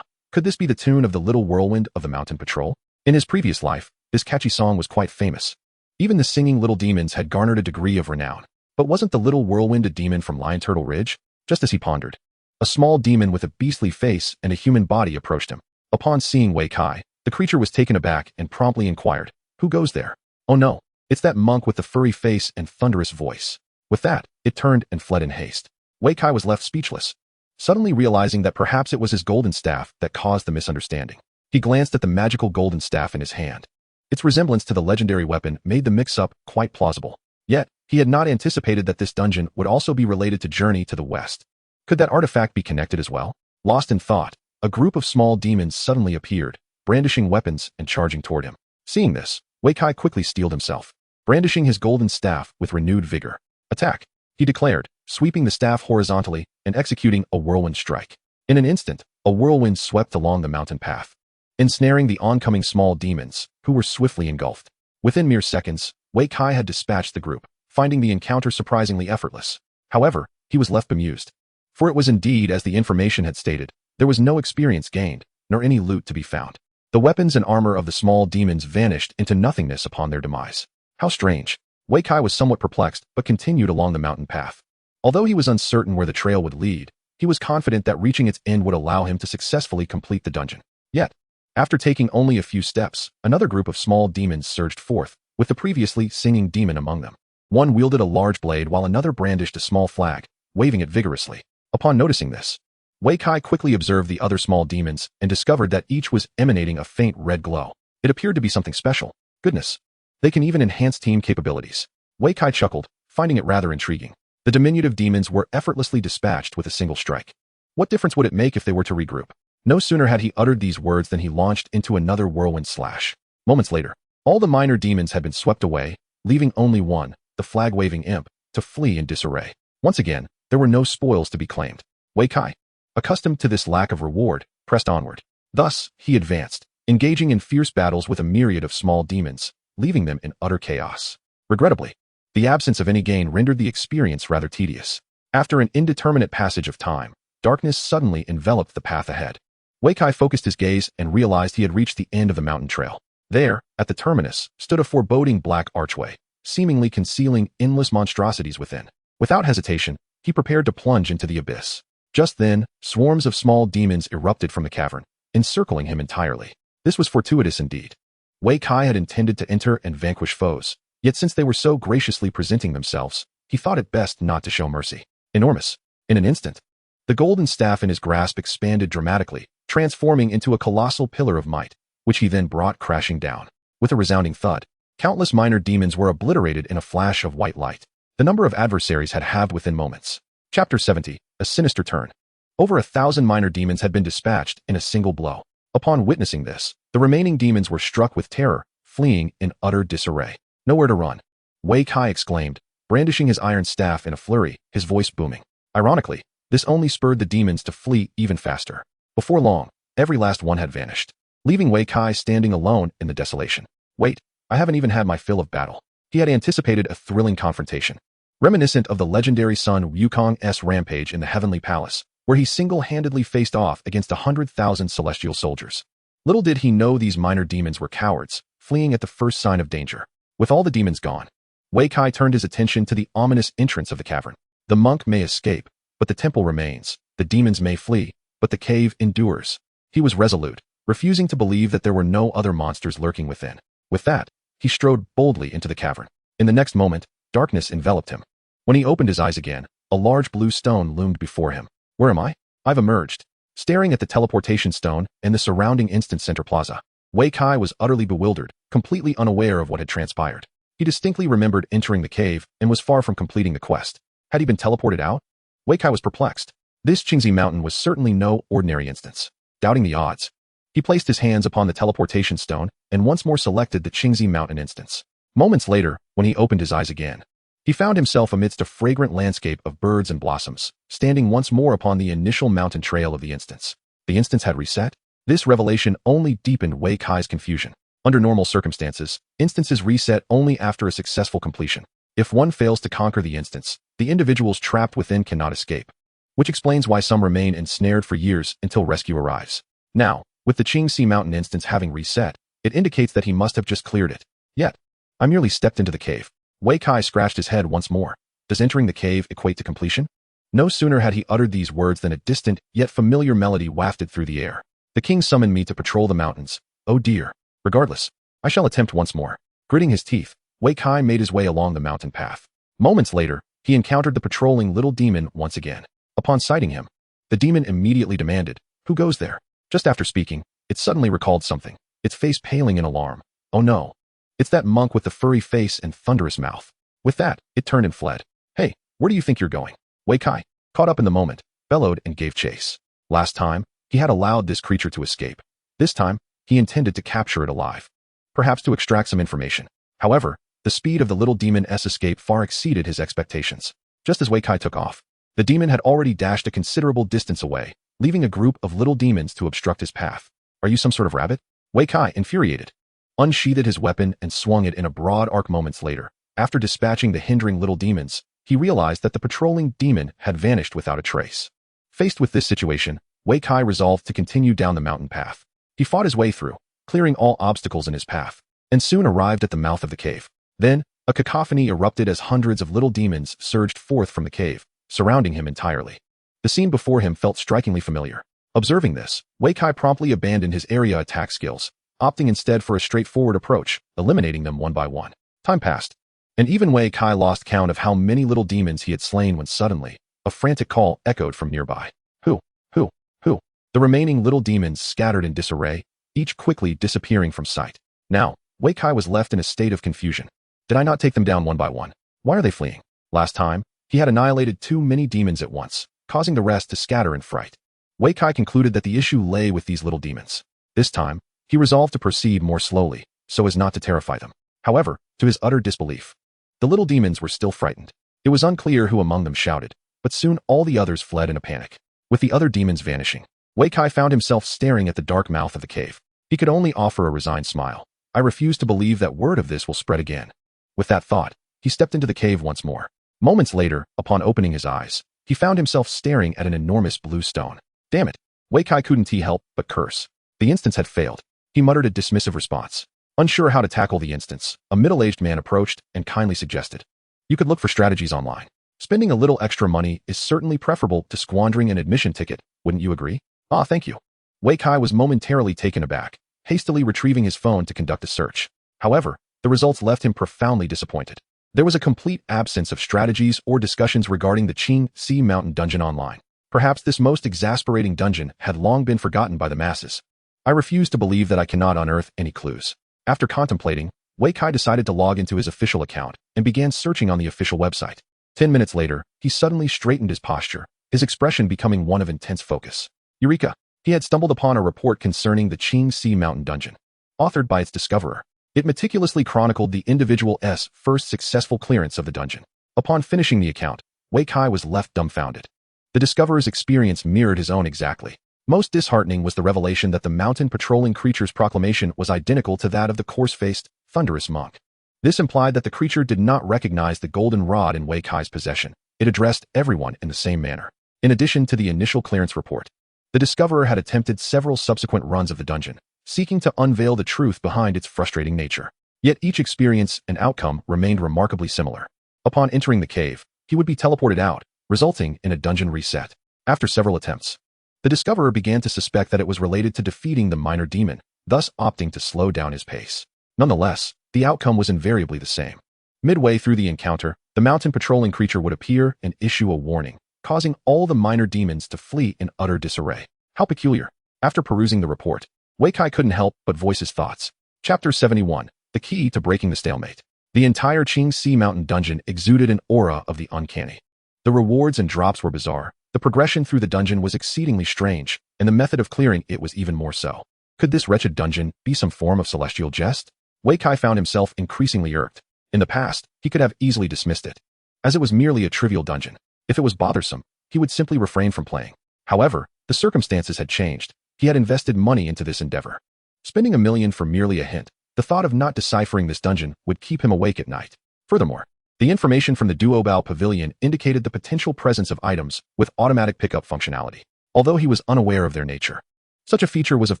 Could this be the tune of the little whirlwind of the mountain patrol? In his previous life, this catchy song was quite famous. Even the singing little demons had garnered a degree of renown. But wasn't the little whirlwind a demon from Lion Turtle Ridge? Just as he pondered, a small demon with a beastly face and a human body approached him. Upon seeing Wei Kai, the creature was taken aback and promptly inquired, who goes there? Oh no, it's that monk with the furry face and thunderous voice. With that, it turned and fled in haste. Wei Kai was left speechless, suddenly realizing that perhaps it was his golden staff that caused the misunderstanding. He glanced at the magical golden staff in his hand. Its resemblance to the legendary weapon made the mix-up quite plausible. Yet, he had not anticipated that this dungeon would also be related to Journey to the West. Could that artifact be connected as well? Lost in thought, a group of small demons suddenly appeared, brandishing weapons and charging toward him. Seeing this, Wei Kai quickly steeled himself, brandishing his golden staff with renewed vigor. Attack, he declared, sweeping the staff horizontally and executing a whirlwind strike. In an instant, a whirlwind swept along the mountain path, ensnaring the oncoming small demons, who were swiftly engulfed. Within mere seconds, Wei Kai had dispatched the group, finding the encounter surprisingly effortless. However, he was left bemused. For it was indeed as the information had stated, there was no experience gained, nor any loot to be found. The weapons and armor of the small demons vanished into nothingness upon their demise. How strange. Wei Kai was somewhat perplexed, but continued along the mountain path. Although he was uncertain where the trail would lead, he was confident that reaching its end would allow him to successfully complete the dungeon. Yet, after taking only a few steps, another group of small demons surged forth, with the previously singing demon among them. One wielded a large blade while another brandished a small flag, waving it vigorously. Upon noticing this, Wei Kai quickly observed the other small demons and discovered that each was emanating a faint red glow. It appeared to be something special. Goodness, they can even enhance team capabilities. Wei Kai chuckled, finding it rather intriguing. The diminutive demons were effortlessly dispatched with a single strike. What difference would it make if they were to regroup? No sooner had he uttered these words than he launched into another whirlwind slash. Moments later, all the minor demons had been swept away, leaving only one, the flag-waving imp, to flee in disarray. Once again, there were no spoils to be claimed. Wei Kai, accustomed to this lack of reward, pressed onward. Thus, he advanced, engaging in fierce battles with a myriad of small demons, leaving them in utter chaos. Regrettably, The absence of any gain rendered the experience rather tedious. After an indeterminate passage of time, darkness suddenly enveloped the path ahead. Wei Kai focused his gaze and realized he had reached the end of the mountain trail. There, at the terminus, stood a foreboding black archway, seemingly concealing endless monstrosities within. Without hesitation, he prepared to plunge into the abyss. Just then, swarms of small demons erupted from the cavern, encircling him entirely. This was fortuitous indeed. Wei Kai had intended to enter and vanquish foes, yet since they were so graciously presenting themselves, he thought it best not to show mercy. Enormous. In an instant, the golden staff in his grasp expanded dramatically, transforming into a colossal pillar of might, which he then brought crashing down. With a resounding thud, countless minor demons were obliterated in a flash of white light. The number of adversaries had halved within moments. Chapter 70, A Sinister Turn. Over 1,000 minor demons had been dispatched in a single blow. Upon witnessing this, the remaining demons were struck with terror, fleeing in utter disarray. Nowhere to run. Wei Kai exclaimed, brandishing his iron staff in a flurry, his voice booming. Ironically, this only spurred the demons to flee even faster. Before long, every last one had vanished, leaving Wei Kai standing alone in the desolation. Wait, I haven't even had my fill of battle. He had anticipated a thrilling confrontation, reminiscent of the legendary Sun Wukong's rampage in the Heavenly Palace, where he single-handedly faced off against 100,000 celestial soldiers. Little did he know these minor demons were cowards, fleeing at the first sign of danger. With all the demons gone, Wei Kai turned his attention to the ominous entrance of the cavern. The monk may escape, but the temple remains. The demons may flee, but the cave endures. He was resolute, refusing to believe that there were no other monsters lurking within. With that, he strode boldly into the cavern. In the next moment, darkness enveloped him. When he opened his eyes again, a large blue stone loomed before him. Where am I? I've emerged. Staring at the teleportation stone and the surrounding instant center plaza, Wei Kai was utterly bewildered, completely unaware of what had transpired. He distinctly remembered entering the cave and was far from completing the quest. Had he been teleported out? Wei Kai was perplexed. This Qingzi mountain was certainly no ordinary instance. Doubting the odds, he placed his hands upon the teleportation stone and once more selected the Qingzi mountain instance. Moments later, when he opened his eyes again, he found himself amidst a fragrant landscape of birds and blossoms, standing once more upon the initial mountain trail of the instance. The instance had reset? This revelation only deepened Wei Kai's confusion. Under normal circumstances, instances reset only after a successful completion. If one fails to conquer the instance, the individuals trapped within cannot escape, which explains why some remain ensnared for years until rescue arrives. Now, with the Qingzi mountain instance having reset, it indicates that he must have just cleared it. Yet, I merely stepped into the cave. Wei Kai scratched his head once more. Does entering the cave equate to completion? No sooner had he uttered these words than a distant, yet familiar melody wafted through the air. The king summoned me to patrol the mountains. Oh dear. Regardless, I shall attempt once more. Gritting his teeth, Wei Kai made his way along the mountain path. Moments later, he encountered the patrolling little demon once again. Upon sighting him, the demon immediately demanded, "Who goes there?" Just after speaking, it suddenly recalled something, its face paling in alarm. Oh no. It's that monk with the furry face and thunderous mouth. With that, it turned and fled. Hey, where do you think you're going? Wei Kai, caught up in the moment, bellowed and gave chase. Last time, he had allowed this creature to escape. This time, he intended to capture it alive. Perhaps to extract some information. However, the speed of the little demon's escape far exceeded his expectations. Just as Wei Kai took off, the demon had already dashed a considerable distance away, leaving a group of little demons to obstruct his path. Are you some sort of rabbit? Wei Kai, infuriated, unsheathed his weapon and swung it in a broad arc. Moments later, after dispatching the hindering little demons, he realized that the patrolling demon had vanished without a trace. Faced with this situation, Wei Kai resolved to continue down the mountain path. He fought his way through, clearing all obstacles in his path, and soon arrived at the mouth of the cave. Then, a cacophony erupted as hundreds of little demons surged forth from the cave, surrounding him entirely. The scene before him felt strikingly familiar. Observing this, Wei Kai promptly abandoned his area attack skills, opting instead for a straightforward approach, eliminating them one by one. Time passed, and even Wei Kai lost count of how many little demons he had slain when suddenly, a frantic call echoed from nearby. Who? Who? Who? The remaining little demons scattered in disarray, each quickly disappearing from sight. Now, Wei Kai was left in a state of confusion. Did I not take them down one by one? Why are they fleeing? Last time, he had annihilated too many demons at once, causing the rest to scatter in fright. Wei Kai concluded that the issue lay with these little demons. This time, he resolved to proceed more slowly, so as not to terrify them. However, to his utter disbelief, the little demons were still frightened. It was unclear who among them shouted, but soon all the others fled in a panic. With the other demons vanishing, Wei Kai found himself staring at the dark mouth of the cave. He could only offer a resigned smile. I refuse to believe that word of this will spread again. With that thought, he stepped into the cave once more. Moments later, upon opening his eyes, he found himself staring at an enormous blue stone. Damn it. Wei Kai couldn't help but curse. The instance had failed. He muttered a dismissive response. Unsure how to tackle the instance, a middle-aged man approached and kindly suggested, "You could look for strategies online. Spending a little extra money is certainly preferable to squandering an admission ticket, wouldn't you agree?" "Ah, thank you." Wei Kai was momentarily taken aback, hastily retrieving his phone to conduct a search. However, the results left him profoundly disappointed. There was a complete absence of strategies or discussions regarding the Qing Sea Mountain dungeon online. Perhaps this most exasperating dungeon had long been forgotten by the masses. I refuse to believe that I cannot unearth any clues. After contemplating, Wei Kai decided to log into his official account and began searching on the official website. 10 minutes later, he suddenly straightened his posture, his expression becoming one of intense focus. Eureka! He had stumbled upon a report concerning the Qing Sea Mountain dungeon. Authored by its discoverer, it meticulously chronicled the individual's first successful clearance of the dungeon. Upon finishing the account, Wei Kai was left dumbfounded. The discoverer's experience mirrored his own exactly. Most disheartening was the revelation that the mountain-patrolling creature's proclamation was identical to that of the coarse-faced, thunderous monk. This implied that the creature did not recognize the golden rod in Wei Kai's possession. It addressed everyone in the same manner. In addition to the initial clearance report, the discoverer had attempted several subsequent runs of the dungeon, seeking to unveil the truth behind its frustrating nature. Yet each experience and outcome remained remarkably similar. Upon entering the cave, he would be teleported out, resulting in a dungeon reset. After several attempts, the discoverer began to suspect that it was related to defeating the minor demon, thus opting to slow down his pace. Nonetheless, the outcome was invariably the same. Midway through the encounter, the mountain-patrolling creature would appear and issue a warning, causing all the minor demons to flee in utter disarray. How peculiar. After perusing the report, Wei Kai couldn't help but voice his thoughts. Chapter 71. The Key to Breaking the Stalemate. The entire Qing Sea Mountain dungeon exuded an aura of the uncanny. The rewards and drops were bizarre, the progression through the dungeon was exceedingly strange, and the method of clearing it was even more so. Could this wretched dungeon be some form of celestial jest? Wei Kai found himself increasingly irked. In the past, he could have easily dismissed it, as it was merely a trivial dungeon. If it was bothersome, he would simply refrain from playing. However, the circumstances had changed. He had invested money into this endeavor. Spending $1 million for merely a hint, the thought of not deciphering this dungeon would keep him awake at night. Furthermore, the information from the Duobao Pavilion indicated the potential presence of items with automatic pickup functionality, although he was unaware of their nature. Such a feature was of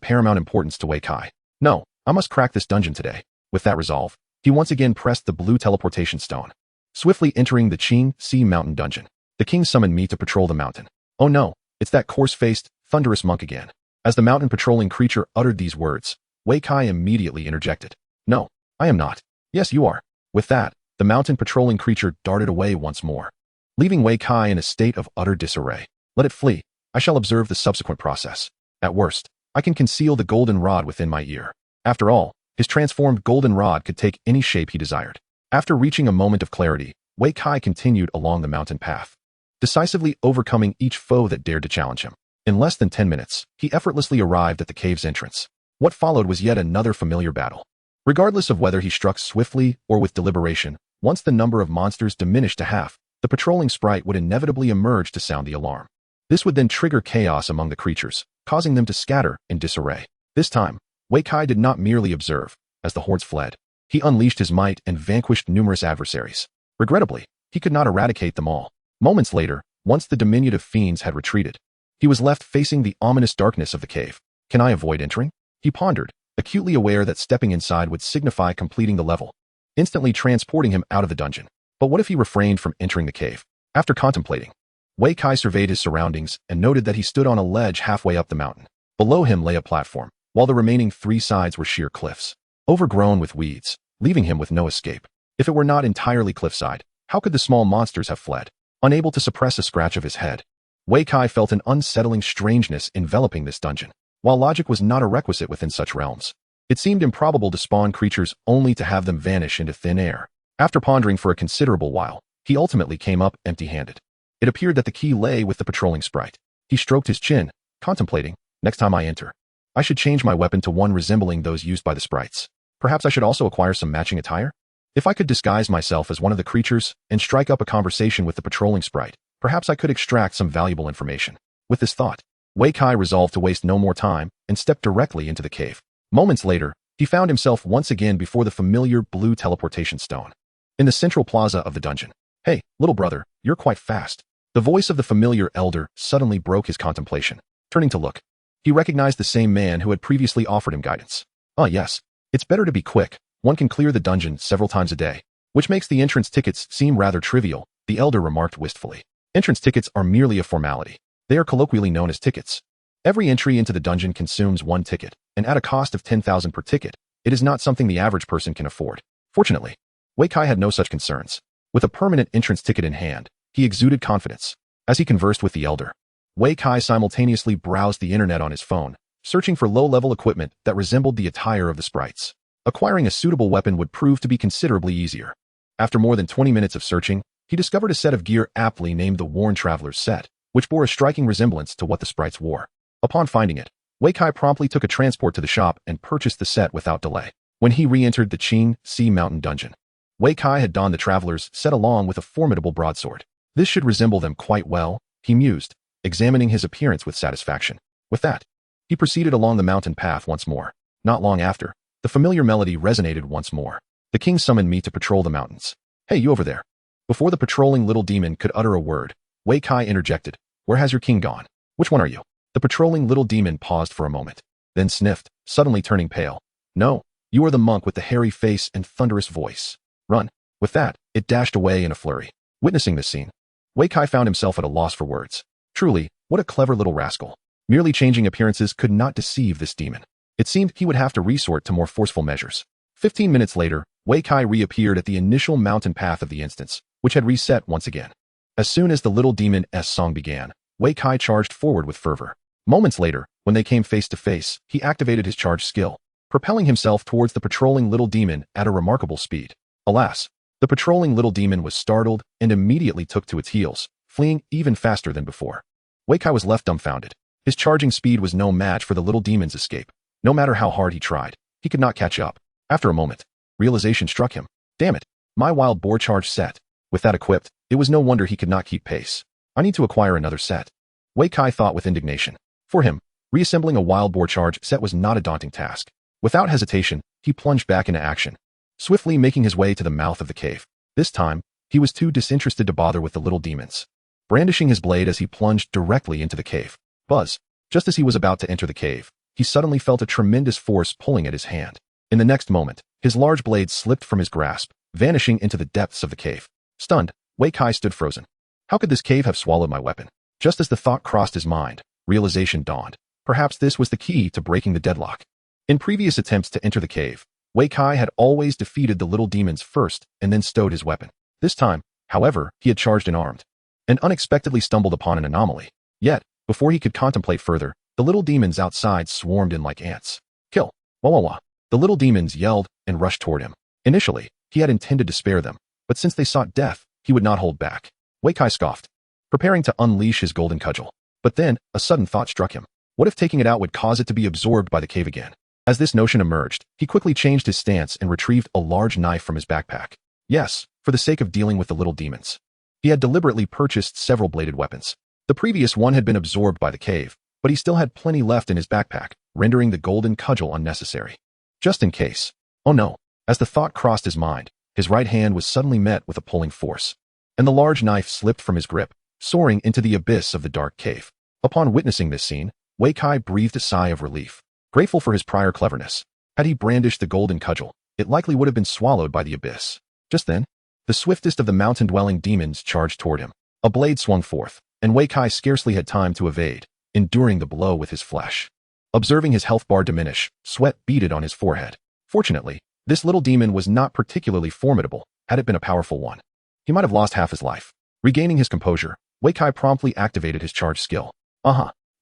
paramount importance to Wei Kai. No, I must crack this dungeon today. With that resolve, he once again pressed the blue teleportation stone. Swiftly entering the Qing Sea Mountain dungeon, the king summoned me to patrol the mountain. Oh no, it's that coarse-faced, thunderous monk again. As the mountain-patrolling creature uttered these words, Wei Kai immediately interjected. No, I am not. Yes, you are. With that, the mountain-patrolling creature darted away once more, leaving Wei Kai in a state of utter disarray. Let it flee. I shall observe the subsequent process. At worst, I can conceal the golden rod within my ear. After all, his transformed golden rod could take any shape he desired. After reaching a moment of clarity, Wei Kai continued along the mountain path, decisively overcoming each foe that dared to challenge him. In less than 10 minutes, he effortlessly arrived at the cave's entrance. What followed was yet another familiar battle. Regardless of whether he struck swiftly or with deliberation, once the number of monsters diminished to half, the patrolling sprite would inevitably emerge to sound the alarm. This would then trigger chaos among the creatures, causing them to scatter in disarray. This time, Wei Kai did not merely observe. As the hordes fled, he unleashed his might and vanquished numerous adversaries. Regrettably, he could not eradicate them all. Moments later, once the diminutive fiends had retreated, he was left facing the ominous darkness of the cave. Can I avoid entering? He pondered, acutely aware that stepping inside would signify completing the level, instantly transporting him out of the dungeon. But what if he refrained from entering the cave? After contemplating, Wei Kai surveyed his surroundings and noted that he stood on a ledge halfway up the mountain. Below him lay a platform, while the remaining 3 sides were sheer cliffs, overgrown with weeds, leaving him with no escape. If it were not entirely cliffside, how could the small monsters have fled? Unable to suppress a scratch of his head, Wei Kai felt an unsettling strangeness enveloping this dungeon. While logic was not a requisite within such realms, it seemed improbable to spawn creatures only to have them vanish into thin air. After pondering for a considerable while, he ultimately came up empty-handed. It appeared that the key lay with the patrolling sprite. He stroked his chin, contemplating, next time I enter, I should change my weapon to one resembling those used by the sprites. Perhaps I should also acquire some matching attire? If I could disguise myself as one of the creatures and strike up a conversation with the patrolling sprite, perhaps I could extract some valuable information. With this thought, Wei Kai resolved to waste no more time and stepped directly into the cave. Moments later, he found himself once again before the familiar blue teleportation stone. in the central plaza of the dungeon. "Hey, little brother, you're quite fast." The voice of the familiar elder suddenly broke his contemplation. Turning to look, he recognized the same man who had previously offered him guidance. "Ah, yes. It's better to be quick. One can clear the dungeon several times a day, which makes the entrance tickets seem rather trivial," the elder remarked wistfully. "Entrance tickets are merely a formality. They are colloquially known as tickets. Every entry into the dungeon consumes one ticket, and at a cost of 10,000 per ticket, it is not something the average person can afford." Fortunately, Wei Kai had no such concerns. With a permanent entrance ticket in hand, he exuded confidence. As he conversed with the elder, Wei Kai simultaneously browsed the internet on his phone, searching for low-level equipment that resembled the attire of the sprites. Acquiring a suitable weapon would prove to be considerably easier. After more than 20 minutes of searching, he discovered a set of gear aptly named the Worn Traveler's Set, which bore a striking resemblance to what the sprites wore. Upon finding it, Wei Kai promptly took a transport to the shop and purchased the set without delay. When he re-entered the Qin Sea Mountain dungeon, Wei Kai had donned the Traveler's Set along with a formidable broadsword. This should resemble them quite well, he mused, examining his appearance with satisfaction. With that, he proceeded along the mountain path once more. Not long after, the familiar melody resonated once more. "The king summoned me to patrol the mountains. Hey, you over there." Before the patrolling little demon could utter a word, Wei Kai interjected, "Where has your king gone?" "Which one are you?" The patrolling little demon paused for a moment, then sniffed, suddenly turning pale. "No, you are the monk with the hairy face and thunderous voice. Run." With that, it dashed away in a flurry. Witnessing this scene, Wei Kai found himself at a loss for words. Truly, what a clever little rascal. Merely changing appearances could not deceive this demon. It seemed he would have to resort to more forceful measures. 15 minutes later, Wei Kai reappeared at the initial mountain path of the instance, which had reset once again. As soon as the little demon's song began, Wei Kai charged forward with fervor. Moments later, when they came face to face, he activated his charge skill, propelling himself towards the patrolling little demon at a remarkable speed. Alas, the patrolling little demon was startled and immediately took to its heels, fleeing even faster than before. Wei Kai was left dumbfounded. His charging speed was no match for the little demon's escape. No matter how hard he tried, he could not catch up. After a moment, realization struck him. Damn it, my wild boar charge set. With that equipped, it was no wonder he could not keep pace. I need to acquire another set. Wei Kai thought with indignation. For him, reassembling a wild boar charge set was not a daunting task. Without hesitation, he plunged back into action, swiftly making his way to the mouth of the cave. This time, he was too disinterested to bother with the little demons. Brandishing his blade as he plunged directly into the cave. Buzz! Just as he was about to enter the cave, he suddenly felt a tremendous force pulling at his hand. In the next moment, his large blade slipped from his grasp, vanishing into the depths of the cave. Stunned, Wei Kai stood frozen. How could this cave have swallowed my weapon? Just as the thought crossed his mind, realization dawned. Perhaps this was the key to breaking the deadlock. In previous attempts to enter the cave, Wei Kai had always defeated the little demons first and then stowed his weapon. This time, however, he had charged unarmed and unexpectedly stumbled upon an anomaly. Yet, before he could contemplate further, the little demons outside swarmed in like ants. "Kill! Wah wah wah!" The little demons yelled and rushed toward him. Initially, he had intended to spare them, but since they sought death, he would not hold back. Wei Kai scoffed, preparing to unleash his golden cudgel. But then, a sudden thought struck him. What if taking it out would cause it to be absorbed by the cave again? As this notion emerged, he quickly changed his stance and retrieved a large knife from his backpack. Yes, for the sake of dealing with the little demons. He had deliberately purchased several bladed weapons. The previous one had been absorbed by the cave, but he still had plenty left in his backpack, rendering the golden cudgel unnecessary. Just in case. Oh no. As the thought crossed his mind, his right hand was suddenly met with a pulling force, and the large knife slipped from his grip, soaring into the abyss of the dark cave. Upon witnessing this scene, Wei Kai breathed a sigh of relief. Grateful for his prior cleverness, had he brandished the golden cudgel, it likely would have been swallowed by the abyss. Just then, the swiftest of the mountain-dwelling demons charged toward him. A blade swung forth, and Wei Kai scarcely had time to evade, enduring the blow with his flesh. Observing his health bar diminish, sweat beaded on his forehead. Fortunately, this little demon was not particularly formidable, had it been a powerful one. He might have lost half his life. Regaining his composure, Wei Kai promptly activated his charge skill.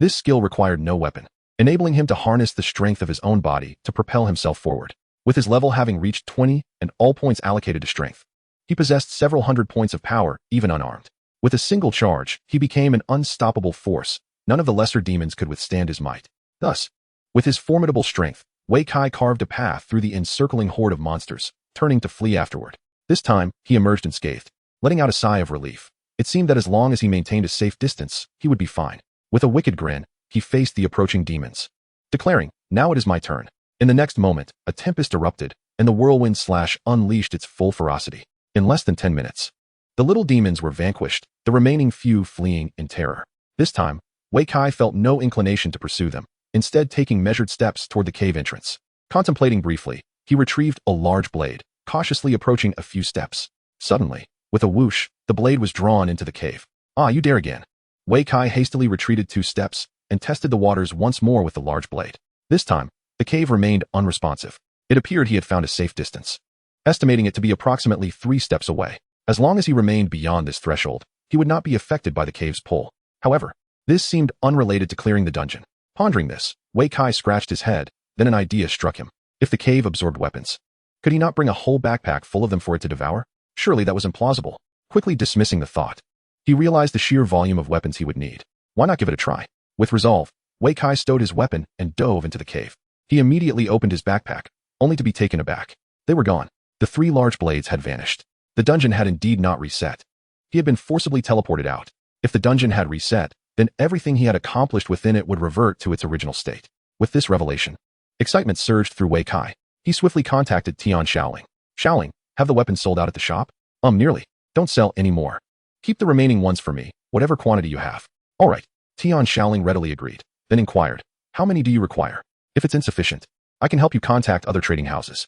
This skill required no weapon, enabling him to harness the strength of his own body to propel himself forward. With his level having reached 20 and all points allocated to strength, he possessed several hundred points of power, even unarmed. With a single charge, he became an unstoppable force. None of the lesser demons could withstand his might. Thus, with his formidable strength, Wei Kai carved a path through the encircling horde of monsters, turning to flee afterward. This time, he emerged unscathed, letting out a sigh of relief. It seemed that as long as he maintained a safe distance, he would be fine. With a wicked grin, he faced the approaching demons, declaring, "Now it is my turn." In the next moment, a tempest erupted, and the whirlwind slash unleashed its full ferocity. In less than 10 minutes, the little demons were vanquished, the remaining few fleeing in terror. This time, Wei Kai felt no inclination to pursue them, instead taking measured steps toward the cave entrance. Contemplating briefly, he retrieved a large blade, cautiously approaching a few steps. Suddenly, with a whoosh, the blade was drawn into the cave. "Ah, you dare again." Wei Kai hastily retreated 2 steps and tested the waters once more with the large blade. This time, the cave remained unresponsive. It appeared he had found a safe distance, estimating it to be approximately 3 steps away. As long as he remained beyond this threshold, he would not be affected by the cave's pull. However, this seemed unrelated to clearing the dungeon. Pondering this, Wei Kai scratched his head, then an idea struck him. If the cave absorbed weapons, could he not bring a whole backpack full of them for it to devour? Surely that was implausible. Quickly dismissing the thought, he realized the sheer volume of weapons he would need. Why not give it a try? With resolve, Wei Kai stowed his weapon and dove into the cave. He immediately opened his backpack, only to be taken aback. They were gone. The 3 large blades had vanished. The dungeon had indeed not reset. He had been forcibly teleported out. If the dungeon had reset, then everything he had accomplished within it would revert to its original state. With this revelation, excitement surged through Wei Kai. He swiftly contacted Tian Shaoling. "Shaoling, have the weapons sold out at the shop?" Nearly. Don't sell any more. Keep the remaining ones for me, whatever quantity you have." "All right." Tian Shaoling readily agreed, then inquired, "How many do you require? If it's insufficient, I can help you contact other trading houses."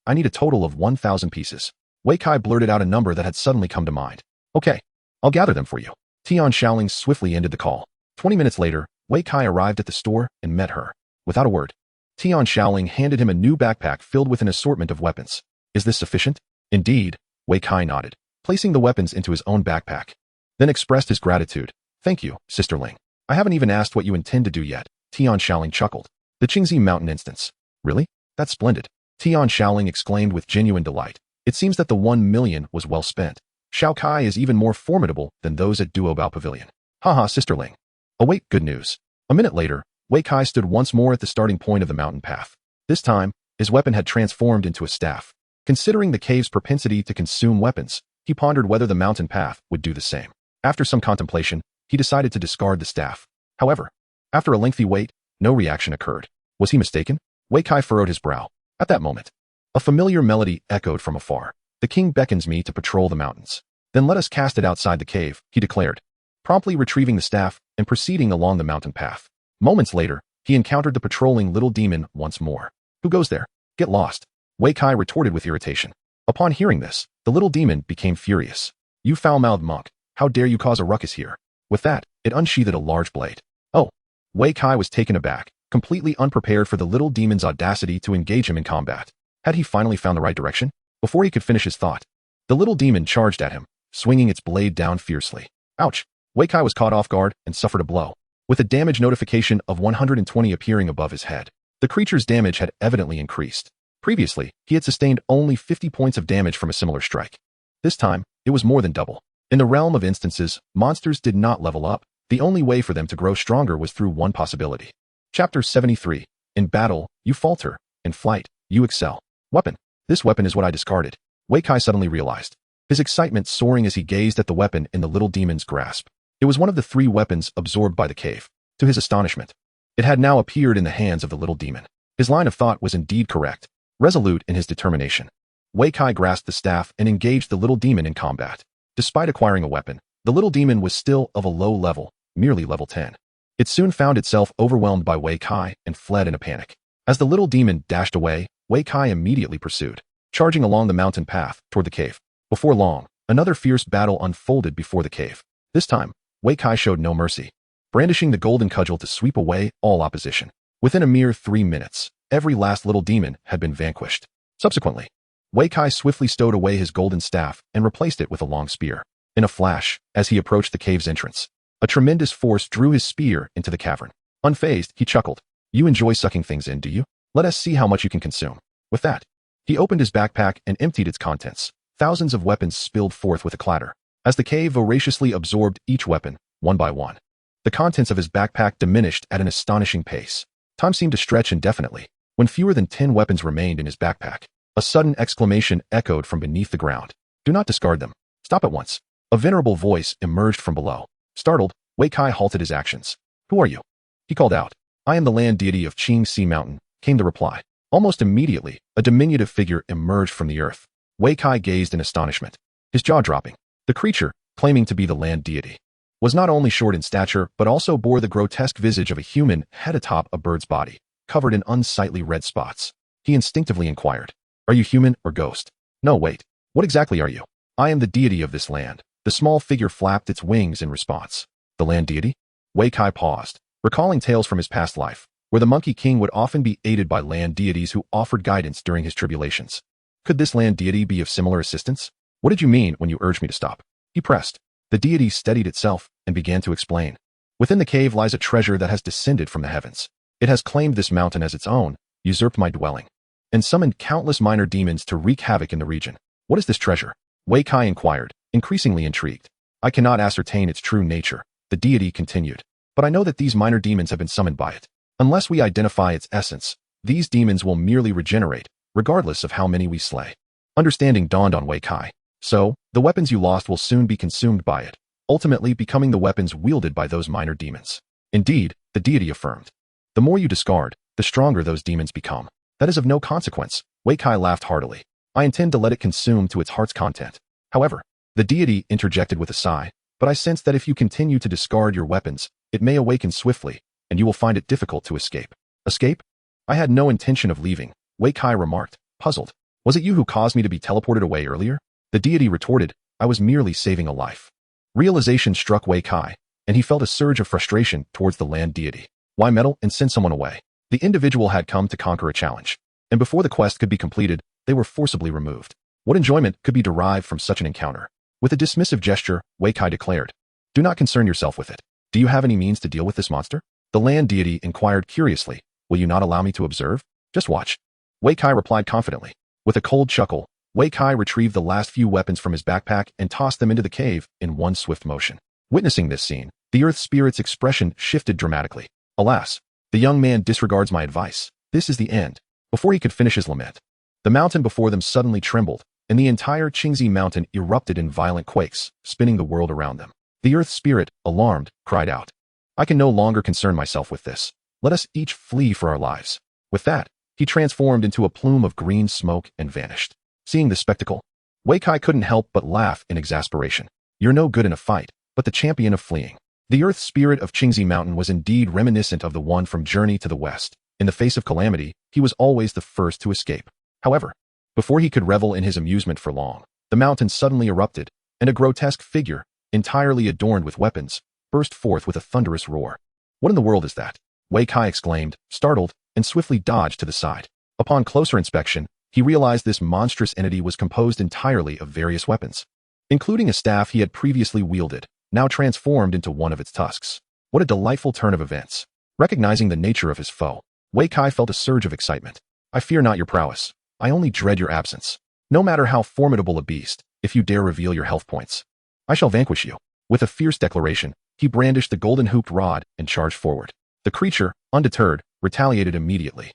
I need a total of 1,000 pieces." Wei Kai blurted out a number that had suddenly come to mind. "Okay, I'll gather them for you." Tian Shaoling swiftly ended the call. 20 minutes later, Wei Kai arrived at the store and met her. Without a word, Tian Shaoling handed him a new backpack filled with an assortment of weapons. "Is this sufficient?" "Indeed," Wei Kai nodded, placing the weapons into his own backpack, then expressed his gratitude. "Thank you, sisterling. I haven't even asked what you intend to do yet." Tian Shaoling chuckled. "The Qingzi Mountain instance." "Really? That's splendid." Tian Shaoling exclaimed with genuine delight. It seems that the 1 million was well spent. Shao Kai is even more formidable than those at Duobao Pavilion. "Haha, sisterling. Await good news." A minute later, Wei Kai stood once more at the starting point of the mountain path. This time, his weapon had transformed into a staff. Considering the cave's propensity to consume weapons, he pondered whether the mountain path would do the same. After some contemplation, he decided to discard the staff. However, after a lengthy wait, no reaction occurred. Was he mistaken? Wei Kai furrowed his brow. At that moment, a familiar melody echoed from afar. "The king beckons me to patrol the mountains." "Then let us cast it outside the cave," he declared, promptly retrieving the staff and proceeding along the mountain path. Moments later, he encountered the patrolling little demon once more. "Who goes there? Get lost," Wei Kai retorted with irritation. Upon hearing this, the little demon became furious. "You foul-mouthed monk, how dare you cause a ruckus here?" With that, it unsheathed a large blade. "Oh." Wei Kai was taken aback, completely unprepared for the little demon's audacity to engage him in combat. Had he finally found the right direction? Before he could finish his thought, the little demon charged at him, swinging its blade down fiercely. Ouch! Wei Kai was caught off guard and suffered a blow, with a damage notification of 120 appearing above his head. The creature's damage had evidently increased. Previously, he had sustained only 50 points of damage from a similar strike. This time, it was more than double. In the realm of instances, monsters did not level up. The only way for them to grow stronger was through one possibility. Chapter 73. In battle, you falter. In flight, you excel. Weapon. This weapon is what I discarded. Wei Kai suddenly realized, his excitement soaring as he gazed at the weapon in the little demon's grasp. It was one of the 3 weapons absorbed by the cave. To his astonishment, it had now appeared in the hands of the little demon. His line of thought was indeed correct. Resolute in his determination, Wei Kai grasped the staff and engaged the little demon in combat. Despite acquiring a weapon, the little demon was still of a low level, merely level 10. It soon found itself overwhelmed by Wei Kai and fled in a panic. As the little demon dashed away, Wei Kai immediately pursued, charging along the mountain path toward the cave. Before long, another fierce battle unfolded before the cave. This time, Wei Kai showed no mercy, brandishing the golden cudgel to sweep away all opposition. Within a mere 3 minutes, every last little demon had been vanquished. Subsequently, Wei Kai swiftly stowed away his golden staff and replaced it with a long spear. In a flash, as he approached the cave's entrance, a tremendous force drew his spear into the cavern. Unfazed, he chuckled. "You enjoy sucking things in, do you? Let us see how much you can consume." With that, he opened his backpack and emptied its contents. Thousands of weapons spilled forth with a clatter, as the cave voraciously absorbed each weapon, one by one. The contents of his backpack diminished at an astonishing pace. Time seemed to stretch indefinitely. When fewer than 10 weapons remained in his backpack, a sudden exclamation echoed from beneath the ground. "Do not discard them. Stop at once." A venerable voice emerged from below. Startled, Wei Kai halted his actions. "Who are you?" he called out. "I am the land deity of Qingzi Mountain," came the reply. Almost immediately, a diminutive figure emerged from the earth. Wei Kai gazed in astonishment, his jaw dropping. The creature, claiming to be the land deity, was not only short in stature but also bore the grotesque visage of a human head atop a bird's body, covered in unsightly red spots. He instinctively inquired, "Are you human or ghost?" "No, wait. What exactly are you?" "I am the deity of this land." The small figure flapped its wings in response. The land deity? Wei Kai paused, recalling tales from his past life, where the Monkey King would often be aided by land deities who offered guidance during his tribulations. Could this land deity be of similar assistance? "What did you mean when you urged me to stop?" He pressed. The deity steadied itself and began to explain. "Within the cave lies a treasure that has descended from the heavens. It has claimed this mountain as its own, usurped my dwelling, and summoned countless minor demons to wreak havoc in the region." "What is this treasure?" Wei Kai inquired, increasingly intrigued. "I cannot ascertain its true nature," the deity continued, "but I know that these minor demons have been summoned by it. Unless we identify its essence, these demons will merely regenerate, regardless of how many we slay." Understanding dawned on Wei Kai. "So, the weapons you lost will soon be consumed by it, ultimately becoming the weapons wielded by those minor demons." "Indeed," the deity affirmed. "The more you discard, the stronger those demons become." "That is of no consequence," Wei Kai laughed heartily. "I intend to let it consume to its heart's content." However, the deity interjected with a sigh, "But I sense that if you continue to discard your weapons, it may awaken swiftly, and you will find it difficult to escape." "Escape? I had no intention of leaving," Wei Kai remarked, puzzled. "Was it you who caused me to be teleported away earlier?" The deity retorted, "I was merely saving a life." Realization struck Wei Kai, and he felt a surge of frustration towards the land deity. Why meddle and send someone away? The individual had come to conquer a challenge, and before the quest could be completed, they were forcibly removed. What enjoyment could be derived from such an encounter? With a dismissive gesture, Wei Kai declared, "Do not concern yourself with it. Do you have any means to deal with this monster?" The land deity inquired curiously, "Will you not allow me to observe? Just watch." Wei Kai replied confidently. With a cold chuckle, Wei Kai retrieved the last few weapons from his backpack and tossed them into the cave in one swift motion. Witnessing this scene, the earth spirit's expression shifted dramatically. "Alas, the young man disregards my advice. This is the end." Before he could finish his lament, the mountain before them suddenly trembled, and the entire Qingzi mountain erupted in violent quakes, spinning the world around them. The earth spirit, alarmed, cried out, "I can no longer concern myself with this. Let us each flee for our lives." With that, he transformed into a plume of green smoke and vanished. Seeing the spectacle, Wei Kai couldn't help but laugh in exasperation. "You're no good in a fight, but the champion of fleeing." The earth spirit of Qingzi Mountain was indeed reminiscent of the one from Journey to the West. In the face of calamity, he was always the first to escape. However, before he could revel in his amusement for long, the mountain suddenly erupted, and a grotesque figure, entirely adorned with weapons, burst forth with a thunderous roar. "What in the world is that?" Wei Kai exclaimed, startled, and swiftly dodged to the side. Upon closer inspection, he realized this monstrous entity was composed entirely of various weapons, including a staff he had previously wielded, now transformed into one of its tusks. What a delightful turn of events. Recognizing the nature of his foe, Wei Kai felt a surge of excitement. "I fear not your prowess. I only dread your absence. No matter how formidable a beast, if you dare reveal your health points, I shall vanquish you." With a fierce declaration, he brandished the golden hooped rod and charged forward. The creature, undeterred, retaliated immediately.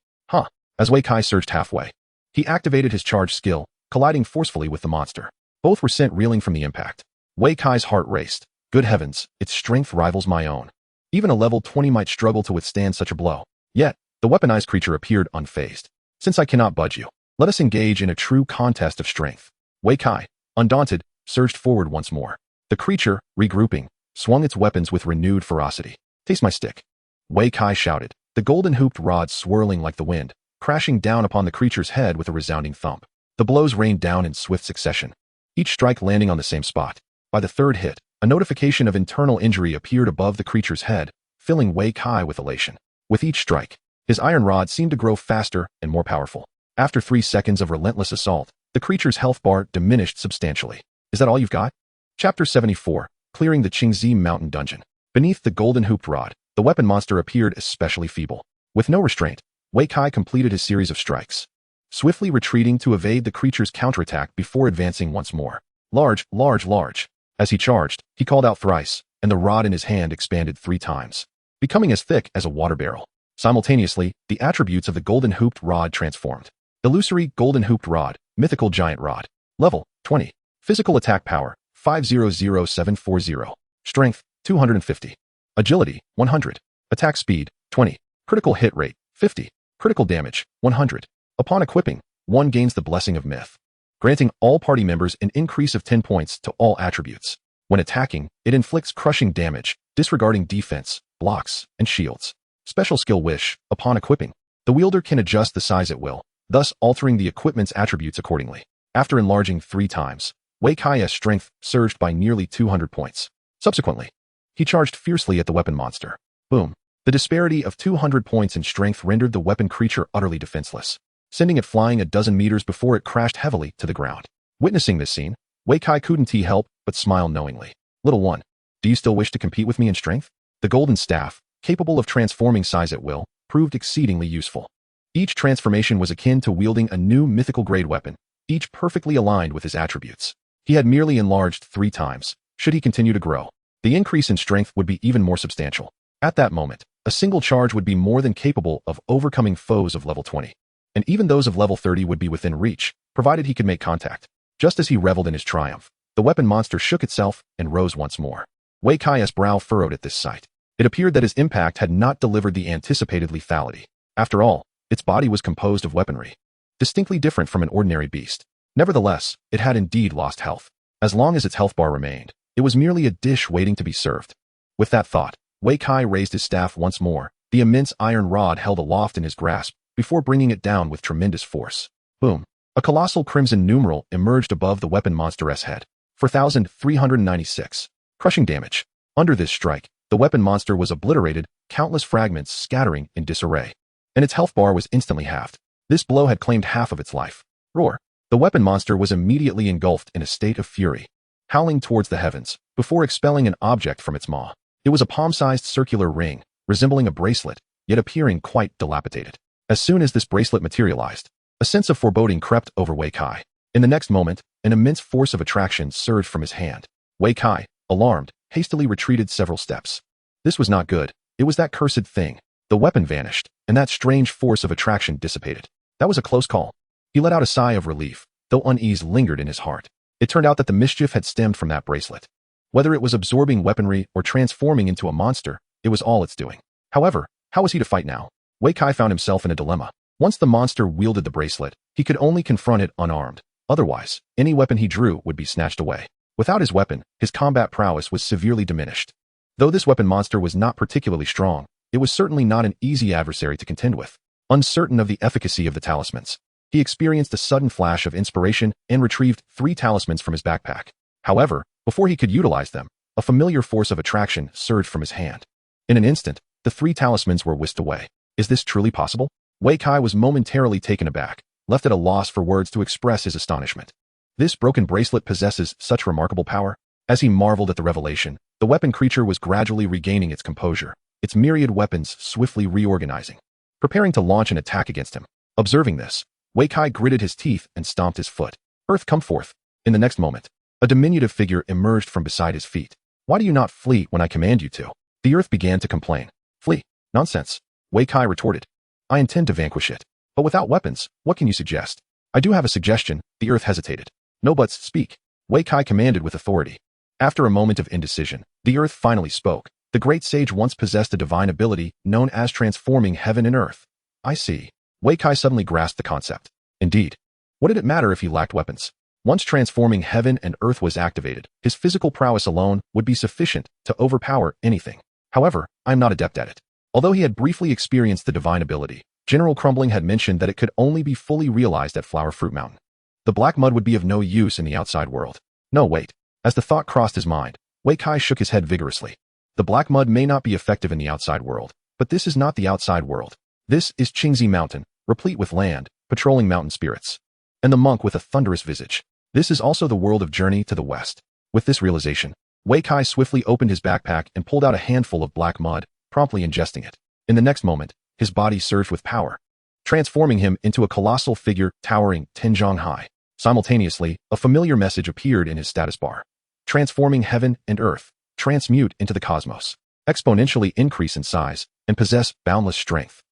As Wei Kai surged halfway, he activated his charge skill, colliding forcefully with the monster. Both were sent reeling from the impact. Wei Kai's heart raced. Good heavens, its strength rivals my own. Even a level 20 might struggle to withstand such a blow. Yet, the weaponized creature appeared unfazed. "Since I cannot budge you, let us engage in a true contest of strength." Wei Kai, undaunted, surged forward once more. The creature, regrouping, swung its weapons with renewed ferocity. "Taste my stick," Wei Kai shouted, the golden hooped rod swirling like the wind, crashing down upon the creature's head with a resounding thump. The blows rained down in swift succession, each strike landing on the same spot. By the third hit, a notification of internal injury appeared above the creature's head, filling Wei Kai with elation. With each strike, his iron rod seemed to grow faster and more powerful. After 3 seconds of relentless assault, the creature's health bar diminished substantially. "Is that all you've got?" Chapter 74, Clearing the Qingzi Mountain Dungeon. Beneath the golden hooped rod, the weapon monster appeared especially feeble. With no restraint, Wei Kai completed his series of strikes, swiftly retreating to evade the creature's counterattack before advancing once more. Large, large, large. As he charged, he called out thrice, and the rod in his hand expanded 3 times, becoming as thick as a water barrel. Simultaneously, the attributes of the golden hooped rod transformed. Illusory golden hooped rod, mythical giant rod. Level 20. Physical attack power 500740. Strength 250. Agility 100. Attack speed 20. Critical hit rate 50. Critical damage 100. Upon equipping, one gains the blessing of myth. granting all party members an increase of 10 points to all attributes. When attacking, it inflicts crushing damage, disregarding defense, blocks, and shields. Special skill Wish. Upon equipping, the wielder can adjust the size at will, thus altering the equipment's attributes accordingly. After enlarging 3 times, Wei Kai's strength surged by nearly 200 points. Subsequently, he charged fiercely at the weapon monster. Boom. The disparity of 200 points in strength rendered the weapon creature utterly defenseless, sending it flying a dozen meters before it crashed heavily to the ground. Witnessing this scene, Wei Kai couldn't help but smile knowingly. Little one, do you still wish to compete with me in strength? The golden staff, capable of transforming size at will, proved exceedingly useful. Each transformation was akin to wielding a new mythical grade weapon, each perfectly aligned with his attributes. He had merely enlarged 3 times. Should he continue to grow, the increase in strength would be even more substantial. At that moment, a single charge would be more than capable of overcoming foes of level 20. And even those of level 30 would be within reach, provided he could make contact. Just as he reveled in his triumph, the weapon monster shook itself and rose once more. Wei Kai's brow furrowed at this sight. It appeared that his impact had not delivered the anticipated lethality. After all, its body was composed of weaponry, distinctly different from an ordinary beast. Nevertheless, it had indeed lost health. As long as its health bar remained, it was merely a dish waiting to be served. With that thought, Wei Kai raised his staff once more, the immense iron rod held aloft in his grasp, before bringing it down with tremendous force. Boom. A colossal crimson numeral emerged above the weapon monster's head. 4,396. Crushing damage. Under this strike, the weapon monster was obliterated, countless fragments scattering in disarray. And its health bar was instantly halved. This blow had claimed half of its life. Roar. The weapon monster was immediately engulfed in a state of fury, howling towards the heavens, before expelling an object from its maw. It was a palm-sized circular ring, resembling a bracelet, yet appearing quite dilapidated. As soon as this bracelet materialized, a sense of foreboding crept over Wei Kai. In the next moment, an immense force of attraction surged from his hand. Wei Kai, alarmed, hastily retreated several steps. This was not good. It was that cursed thing. The weapon vanished, and that strange force of attraction dissipated. That was a close call. He let out a sigh of relief, though unease lingered in his heart. It turned out that the mischief had stemmed from that bracelet. Whether it was absorbing weaponry or transforming into a monster, it was all its doing. However, how was he to fight now? Wei Kai found himself in a dilemma. Once the monster wielded the bracelet, he could only confront it unarmed. Otherwise, any weapon he drew would be snatched away. Without his weapon, his combat prowess was severely diminished. Though this weapon monster was not particularly strong, it was certainly not an easy adversary to contend with. Uncertain of the efficacy of the talismans, he experienced a sudden flash of inspiration and retrieved 3 talismans from his backpack. However, before he could utilize them, a familiar force of attraction surged from his hand. In an instant, the 3 talismans were whisked away. Is this truly possible? Wei Kai was momentarily taken aback, left at a loss for words to express his astonishment. This broken bracelet possesses such remarkable power. As he marveled at the revelation, the weapon creature was gradually regaining its composure, its myriad weapons swiftly reorganizing, preparing to launch an attack against him. Observing this, Wei Kai gritted his teeth and stomped his foot. Earth, come forth. In the next moment, a diminutive figure emerged from beside his feet. Why do you not flee when I command you to? The earth began to complain. Flee? Nonsense. Wei Kai retorted. I intend to vanquish it. But without weapons, what can you suggest? I do have a suggestion. The earth hesitated. No buts, speak. Wei Kai commanded with authority. After a moment of indecision, the earth finally spoke. The great sage once possessed a divine ability known as transforming heaven and earth. I see. Wei Kai suddenly grasped the concept. Indeed. What did it matter if he lacked weapons? Once transforming heaven and earth was activated, his physical prowess alone would be sufficient to overpower anything. However, I am not adept at it. Although he had briefly experienced the divine ability, General Crumbling had mentioned that it could only be fully realized at Flower Fruit Mountain. The black mud would be of no use in the outside world. No, wait. As the thought crossed his mind, Wei Kai shook his head vigorously. The black mud may not be effective in the outside world, but this is not the outside world. This is Qingzi Mountain, replete with land, patrolling mountain spirits. And the monk with a thunderous visage. This is also the world of Journey to the West. With this realization, Wei Kai swiftly opened his backpack and pulled out a handful of black mud, promptly ingesting it. In the next moment, his body surged with power, transforming him into a colossal figure towering 10 zhang high. Simultaneously, a familiar message appeared in his status bar. Transforming heaven and earth, transmute into the cosmos, exponentially increase in size, and possess boundless strength.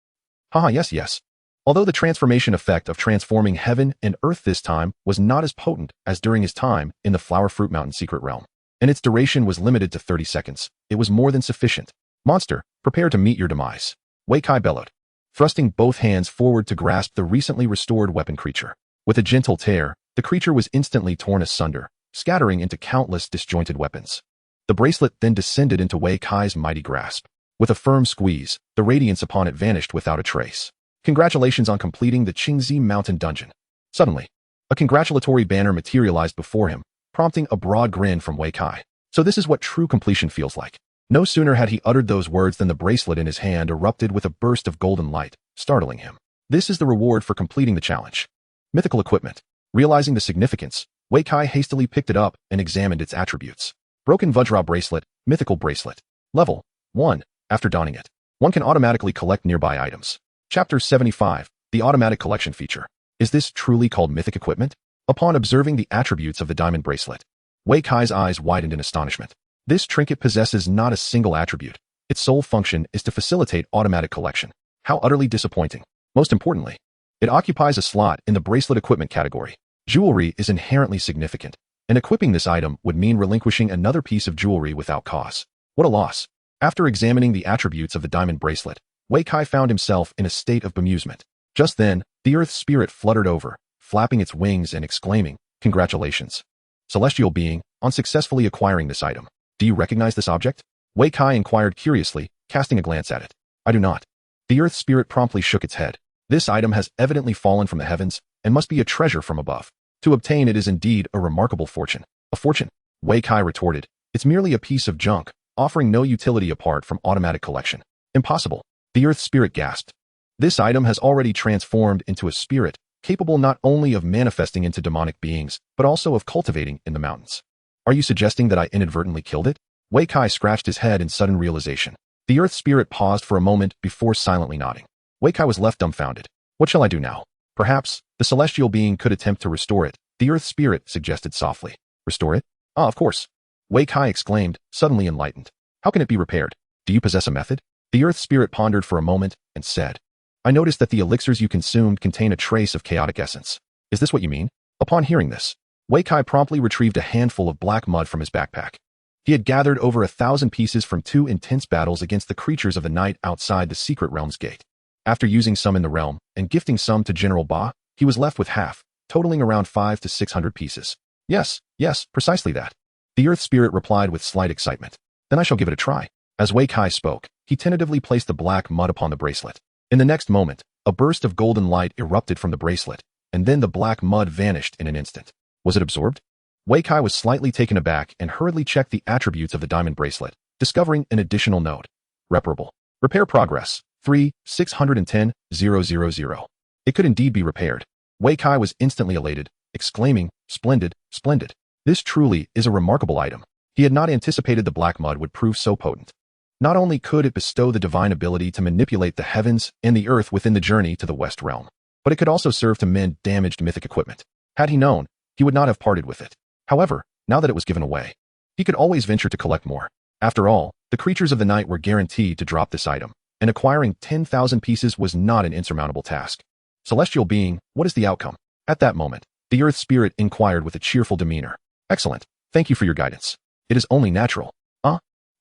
Haha, yes. Although the transformation effect of transforming heaven and earth this time was not as potent as during his time in the Flower Fruit Mountain secret realm, and its duration was limited to 30 seconds, it was more than sufficient. Monster, prepare to meet your demise. Wei Kai bellowed, thrusting both hands forward to grasp the recently restored weapon creature. With a gentle tear, the creature was instantly torn asunder, scattering into countless disjointed weapons. The bracelet then descended into Wei Kai's mighty grasp. With a firm squeeze, the radiance upon it vanished without a trace. Congratulations on completing the Qingzi Mountain Dungeon. Suddenly, a congratulatory banner materialized before him, prompting a broad grin from Wei Kai. So this is what true completion feels like. No sooner had he uttered those words than the bracelet in his hand erupted with a burst of golden light, startling him. This is the reward for completing the challenge. Mythical equipment. Realizing the significance, Wei Kai hastily picked it up and examined its attributes. Broken Vajra bracelet, mythical bracelet. Level 1. After donning it, one can automatically collect nearby items. Chapter 75, the automatic collection feature. Is this truly called mythic equipment? Upon observing the attributes of the diamond bracelet, Wei Kai's eyes widened in astonishment. This trinket possesses not a single attribute. Its sole function is to facilitate automatic collection. How utterly disappointing. Most importantly, it occupies a slot in the bracelet equipment category. Jewelry is inherently significant, and equipping this item would mean relinquishing another piece of jewelry without cause. What a loss. After examining the attributes of the diamond bracelet, Wei Kai found himself in a state of bemusement. Just then, the earth spirit fluttered over, flapping its wings and exclaiming, "Congratulations, celestial being, on successfully acquiring this item. Do you recognize this object?" Wei Kai inquired curiously, casting a glance at it. "I do not." The earth spirit promptly shook its head. This item has evidently fallen from the heavens and must be a treasure from above. To obtain it is indeed a remarkable fortune. A fortune? Wei Kai retorted. It's merely a piece of junk, offering no utility apart from automatic collection. Impossible. The earth spirit gasped. This item has already transformed into a spirit, capable not only of manifesting into demonic beings, but also of cultivating in the mountains. Are you suggesting that I inadvertently killed it? Wei Kai scratched his head in sudden realization. The earth spirit paused for a moment before silently nodding. Wei Kai was left dumbfounded. What shall I do now? Perhaps, the celestial being could attempt to restore it, the earth spirit suggested softly. Restore it? Ah, of course. Wei Kai exclaimed, suddenly enlightened. How can it be repaired? Do you possess a method? The earth spirit pondered for a moment and said, I noticed that the elixirs you consumed contain a trace of chaotic essence. Is this what you mean? Upon hearing this, Wei Kai promptly retrieved a handful of black mud from his backpack. He had gathered over 1,000 pieces from 2 intense battles against the creatures of the night outside the secret realm's gate. After using some in the realm and gifting some to General Ba, he was left with half, totaling around 500 to 600 pieces. Yes, precisely that. The earth spirit replied with slight excitement. Then I shall give it a try. As Wei Kai spoke, he tentatively placed the black mud upon the bracelet. In the next moment, a burst of golden light erupted from the bracelet, and then the black mud vanished in an instant. Was it absorbed? Wei Kai was slightly taken aback and hurriedly checked the attributes of the diamond bracelet, discovering an additional note. Reparable. Repair progress. 3,610,000. It could indeed be repaired. Wei Kai was instantly elated, exclaiming, Splendid, splendid. This truly is a remarkable item. He had not anticipated the black mud would prove so potent. Not only could it bestow the divine ability to manipulate the heavens and the earth within the journey to the West Realm, but it could also serve to mend damaged mythic equipment. Had he known, he would not have parted with it. However, now that it was given away, he could always venture to collect more. After all, the creatures of the night were guaranteed to drop this item, and acquiring 10,000 pieces was not an insurmountable task. Celestial being, what is the outcome? At that moment, the earth spirit inquired with a cheerful demeanor. Excellent. Thank you for your guidance. It is only natural.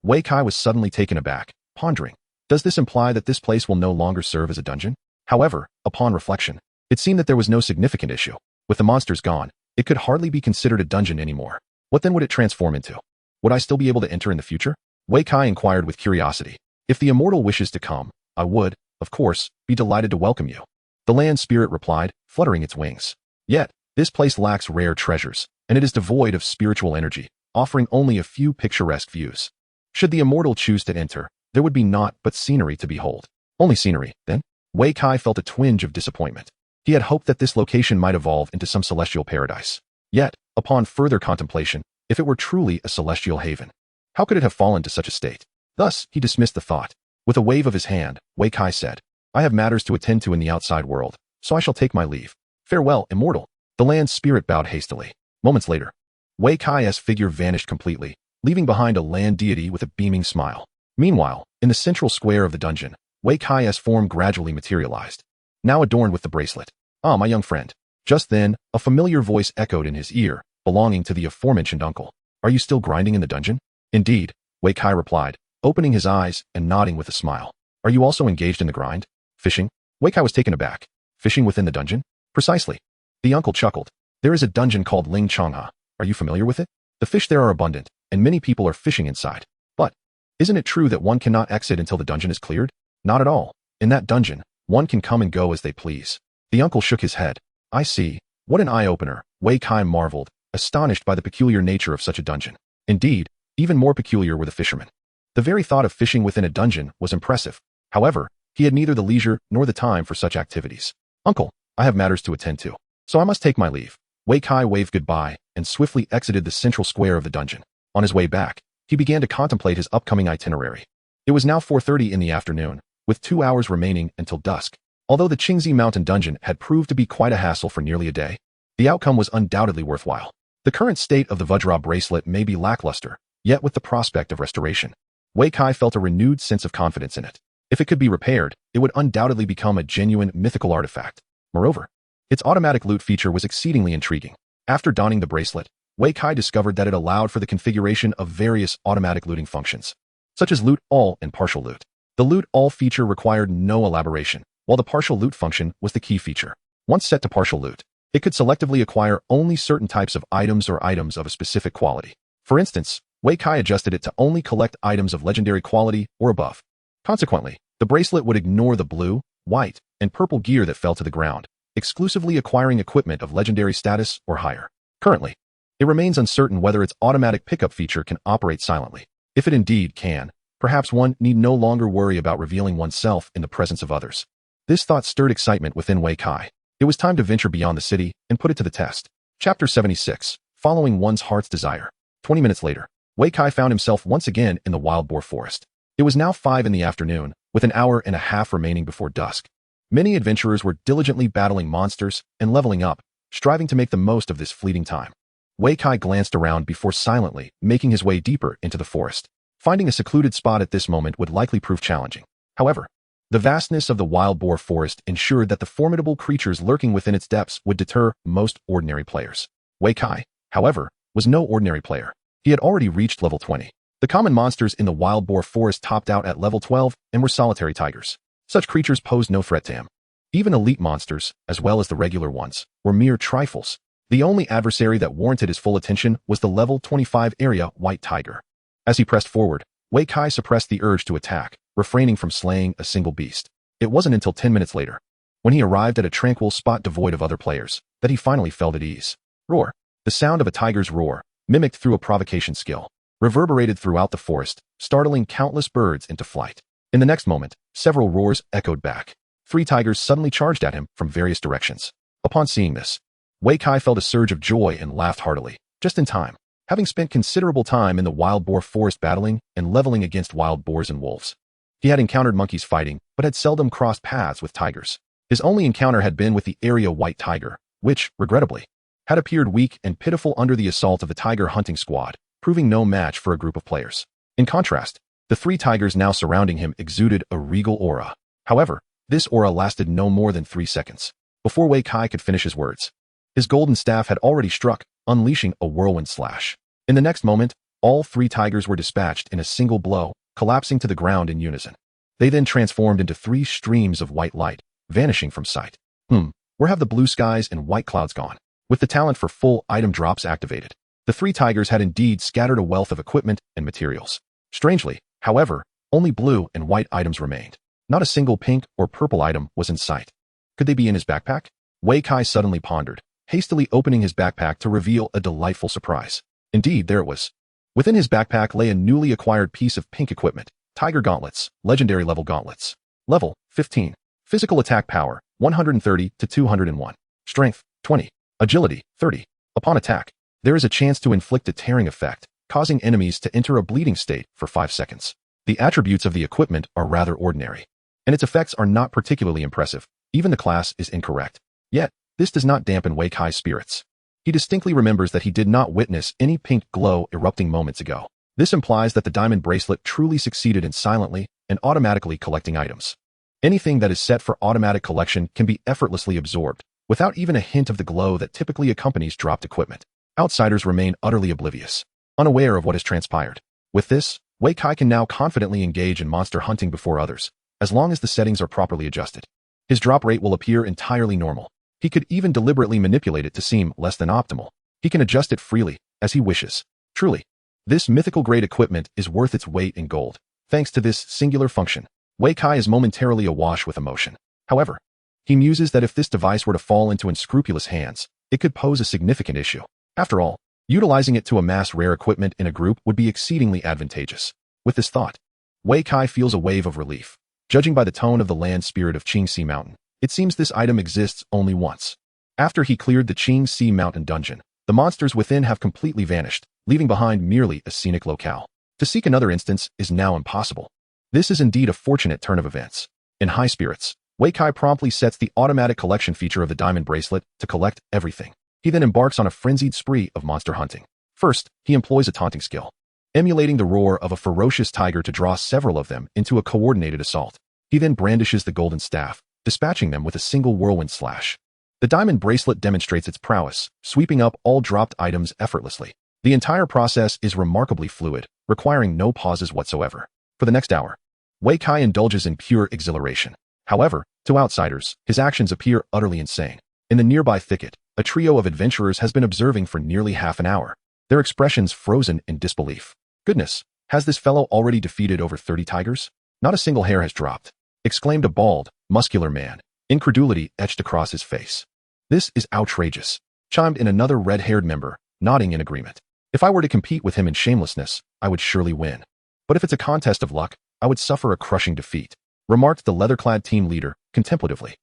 Wei Kai was suddenly taken aback, pondering. Does this imply that this place will no longer serve as a dungeon? However, upon reflection, it seemed that there was no significant issue. With the monsters gone, it could hardly be considered a dungeon anymore. What then would it transform into? Would I still be able to enter in the future? Wei Kai inquired with curiosity. If the immortal wishes to come, I would, of course, be delighted to welcome you. The land spirit replied, fluttering its wings. Yet, this place lacks rare treasures, and it is devoid of spiritual energy, offering only a few picturesque views. Should the immortal choose to enter, there would be naught but scenery to behold. Only scenery, then? Wei Kai felt a twinge of disappointment. He had hoped that this location might evolve into some celestial paradise. Yet, upon further contemplation, if it were truly a celestial haven, how could it have fallen to such a state? Thus, he dismissed the thought. With a wave of his hand, Wei Kai said, I have matters to attend to in the outside world, so I shall take my leave. Farewell, immortal. The land spirit bowed hastily. Moments later, Wei Kai's figure vanished completely, leaving behind a land deity with a beaming smile. Meanwhile, in the central square of the dungeon, Wei Kai's form gradually materialized, now adorned with the bracelet. Ah, my young friend. Just then, a familiar voice echoed in his ear, belonging to the aforementioned uncle. Are you still grinding in the dungeon? Indeed, Wei Kai replied, opening his eyes and nodding with a smile. Are you also engaged in the grind? Fishing? Wei Kai was taken aback. Fishing within the dungeon? Precisely. The uncle chuckled. There is a dungeon called Ling Changha. Are you familiar with it? The fish there are abundant, and many people are fishing inside. But isn't it true that one cannot exit until the dungeon is cleared? Not at all. In that dungeon, one can come and go as they please. The uncle shook his head. I see. What an eye-opener, Wei Kai marveled, astonished by the peculiar nature of such a dungeon. Indeed, even more peculiar were the fishermen. The very thought of fishing within a dungeon was impressive. However, he had neither the leisure nor the time for such activities. Uncle, I have matters to attend to, so I must take my leave. Wei Kai waved goodbye and swiftly exited the central square of the dungeon. On his way back, he began to contemplate his upcoming itinerary. It was now 4:30 in the afternoon, with 2 hours remaining until dusk. Although the Qingzi Mountain dungeon had proved to be quite a hassle for nearly a day, the outcome was undoubtedly worthwhile. The current state of the Vajra bracelet may be lackluster, yet with the prospect of restoration, Wei Kai felt a renewed sense of confidence in it. If it could be repaired, it would undoubtedly become a genuine mythical artifact. Moreover, its automatic loot feature was exceedingly intriguing. After donning the bracelet, Wei Kai discovered that it allowed for the configuration of various automatic looting functions, such as loot all and partial loot. The loot all feature required no elaboration, while the partial loot function was the key feature. Once set to partial loot, it could selectively acquire only certain types of items or items of a specific quality. For instance, Wei Kai adjusted it to only collect items of legendary quality or above. Consequently, the bracelet would ignore the blue, white, and purple gear that fell to the ground, exclusively acquiring equipment of legendary status or higher. Currently, it remains uncertain whether its automatic pickup feature can operate silently. If it indeed can, perhaps one need no longer worry about revealing oneself in the presence of others. This thought stirred excitement within Wei Kai. It was time to venture beyond the city and put it to the test. Chapter 76. Following one's heart's desire. 20 minutes later, Wei Kai found himself once again in the wild boar forest. It was now 5 in the afternoon, with an hour and a half remaining before dusk. Many adventurers were diligently battling monsters and leveling up, striving to make the most of this fleeting time. Wei Kai glanced around before silently making his way deeper into the forest. Finding a secluded spot at this moment would likely prove challenging. However, the vastness of the wild boar forest ensured that the formidable creatures lurking within its depths would deter most ordinary players. Wei Kai, however, was no ordinary player. He had already reached level 20. The common monsters in the wild boar forest topped out at level 12 and were solitary tigers. Such creatures posed no threat to him. Even elite monsters, as well as the regular ones, were mere trifles. The only adversary that warranted his full attention was the level 25 area white tiger. As he pressed forward, Wei Kai suppressed the urge to attack, refraining from slaying a single beast. It wasn't until 10 minutes later, when he arrived at a tranquil spot devoid of other players, that he finally felt at ease. Roar. The sound of a tiger's roar, mimicked through a provocation skill, reverberated throughout the forest, startling countless birds into flight. In the next moment, several roars echoed back. 3 tigers suddenly charged at him from various directions. Upon seeing this, Wei Kai felt a surge of joy and laughed heartily, just in time. Having spent considerable time in the wild boar forest battling and leveling against wild boars and wolves, he had encountered monkeys fighting, but had seldom crossed paths with tigers. His only encounter had been with the area white tiger, which, regrettably, had appeared weak and pitiful under the assault of the tiger hunting squad, proving no match for a group of players. In contrast, the 3 tigers now surrounding him exuded a regal aura. However, this aura lasted no more than 3 seconds. Before Wei Kai could finish his words, his golden staff had already struck, unleashing a whirlwind slash. In the next moment, all 3 tigers were dispatched in a single blow, collapsing to the ground in unison. They then transformed into 3 streams of white light, vanishing from sight. Where have the blue skies and white clouds gone? With the talent for full item drops activated, the 3 tigers had indeed scattered a wealth of equipment and materials. Strangely, however, only blue and white items remained. Not a single pink or purple item was in sight. Could they be in his backpack? Wei Kai suddenly pondered, hastily opening his backpack to reveal a delightful surprise. Indeed, there it was. Within his backpack lay a newly acquired piece of pink equipment, tiger gauntlets, legendary level gauntlets. Level, 15. Physical attack power, 130 to 201. Strength, 20. Agility, 30. Upon attack, there is a chance to inflict a tearing effect, causing enemies to enter a bleeding state for 5 seconds. The attributes of the equipment are rather ordinary, and its effects are not particularly impressive. Even the class is incorrect. Yet, this does not dampen Wei Kai's spirits. He distinctly remembers that he did not witness any pink glow erupting moments ago. This implies that the diamond bracelet truly succeeded in silently and automatically collecting items. Anything that is set for automatic collection can be effortlessly absorbed, without even a hint of the glow that typically accompanies dropped equipment. Outsiders remain utterly oblivious, unaware of what has transpired. With this, Wei Kai can now confidently engage in monster hunting before others, as long as the settings are properly adjusted. His drop rate will appear entirely normal. He could even deliberately manipulate it to seem less than optimal. He can adjust it freely, as he wishes. Truly, this mythical-grade equipment is worth its weight in gold. Thanks to this singular function, Wei Kai is momentarily awash with emotion. However, he muses that if this device were to fall into unscrupulous hands, it could pose a significant issue. After all, utilizing it to amass rare equipment in a group would be exceedingly advantageous. With this thought, Wei Kai feels a wave of relief. Judging by the tone of the land spirit of Qingxi Mountain, it seems this item exists only once. After he cleared the Qingxi Mountain dungeon, the monsters within have completely vanished, leaving behind merely a scenic locale. To seek another instance is now impossible. This is indeed a fortunate turn of events. In high spirits, Wei Kai promptly sets the automatic collection feature of the diamond bracelet to collect everything. He then embarks on a frenzied spree of monster hunting. First, he employs a taunting skill, emulating the roar of a ferocious tiger to draw several of them into a coordinated assault. He then brandishes the golden staff, dispatching them with a single whirlwind slash. The diamond bracelet demonstrates its prowess, sweeping up all dropped items effortlessly. The entire process is remarkably fluid, requiring no pauses whatsoever. For the next hour, Wei Kai indulges in pure exhilaration. However, to outsiders, his actions appear utterly insane. In the nearby thicket, a trio of adventurers has been observing for nearly half an hour, their expressions frozen in disbelief. Goodness, has this fellow already defeated over 30 tigers? Not a single hair has dropped, exclaimed a bald, muscular man, incredulity etched across his face. This is outrageous, chimed in another red-haired member, nodding in agreement. If I were to compete with him in shamelessness, I would surely win. But if it's a contest of luck, I would suffer a crushing defeat, remarked the leather-clad team leader, contemplatively.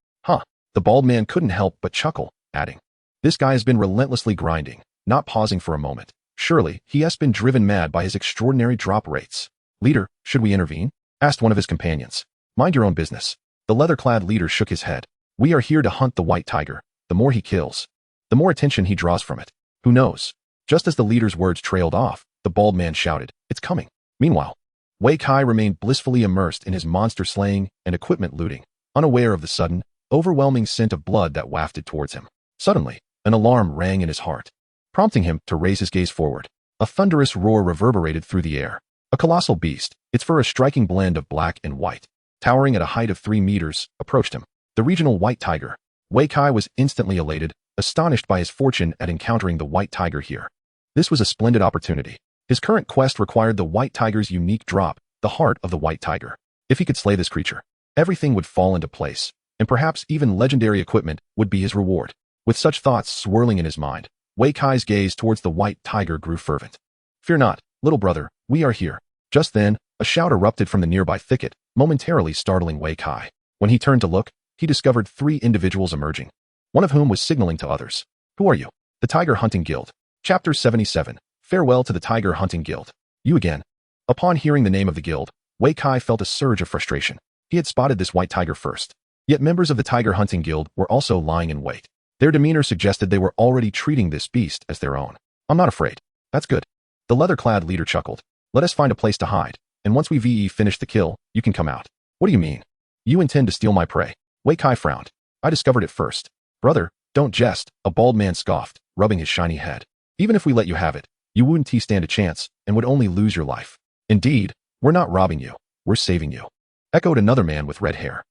The bald man couldn't help but chuckle, adding, this guy has been relentlessly grinding, not pausing for a moment. Surely, he has been driven mad by his extraordinary drop rates. Leader, should we intervene? Asked one of his companions. Mind your own business. The leather-clad leader shook his head. We are here to hunt the white tiger. The more he kills, the more attention he draws from it. Who knows? Just as the leader's words trailed off, the bald man shouted, it's coming. Meanwhile, Wei Kai remained blissfully immersed in his monster slaying and equipment looting, unaware of the sudden, overwhelming scent of blood that wafted towards him. Suddenly, an alarm rang in his heart, prompting him to raise his gaze forward. A thunderous roar reverberated through the air. A colossal beast, its fur a striking blend of black and white, towering at a height of 3 meters, approached him. The regional white tiger. Wei Kai was instantly elated, astonished by his fortune at encountering the white tiger here. This was a splendid opportunity. His current quest required the white tiger's unique drop, the heart of the white tiger. If he could slay this creature, everything would fall into place, and perhaps even legendary equipment would be his reward. With such thoughts swirling in his mind, Wei Kai's gaze towards the white tiger grew fervent. Fear not, little brother, we are here. Just then, a shout erupted from the nearby thicket, momentarily startling Wei Kai. When he turned to look, he discovered 3 individuals emerging, one of whom was signaling to others. Who are you? The Tiger Hunting Guild. Chapter 77. Farewell to the Tiger Hunting Guild. You again. Upon hearing the name of the guild, Wei Kai felt a surge of frustration. He had spotted this white tiger first. Yet members of the Tiger Hunting Guild were also lying in wait. Their demeanor suggested they were already treating this beast as their own. I'm not afraid. That's good. The leather-clad leader chuckled. Let us find a place to hide, and once we finish the kill, you can come out. What do you mean? You intend to steal my prey? Wei Kai frowned. I discovered it first. Brother, don't jest, a bald man scoffed, rubbing his shiny head. Even if we let you have it, you wouldn't stand a chance and would only lose your life. Indeed, we're not robbing you, we're saving you, echoed another man with red hair.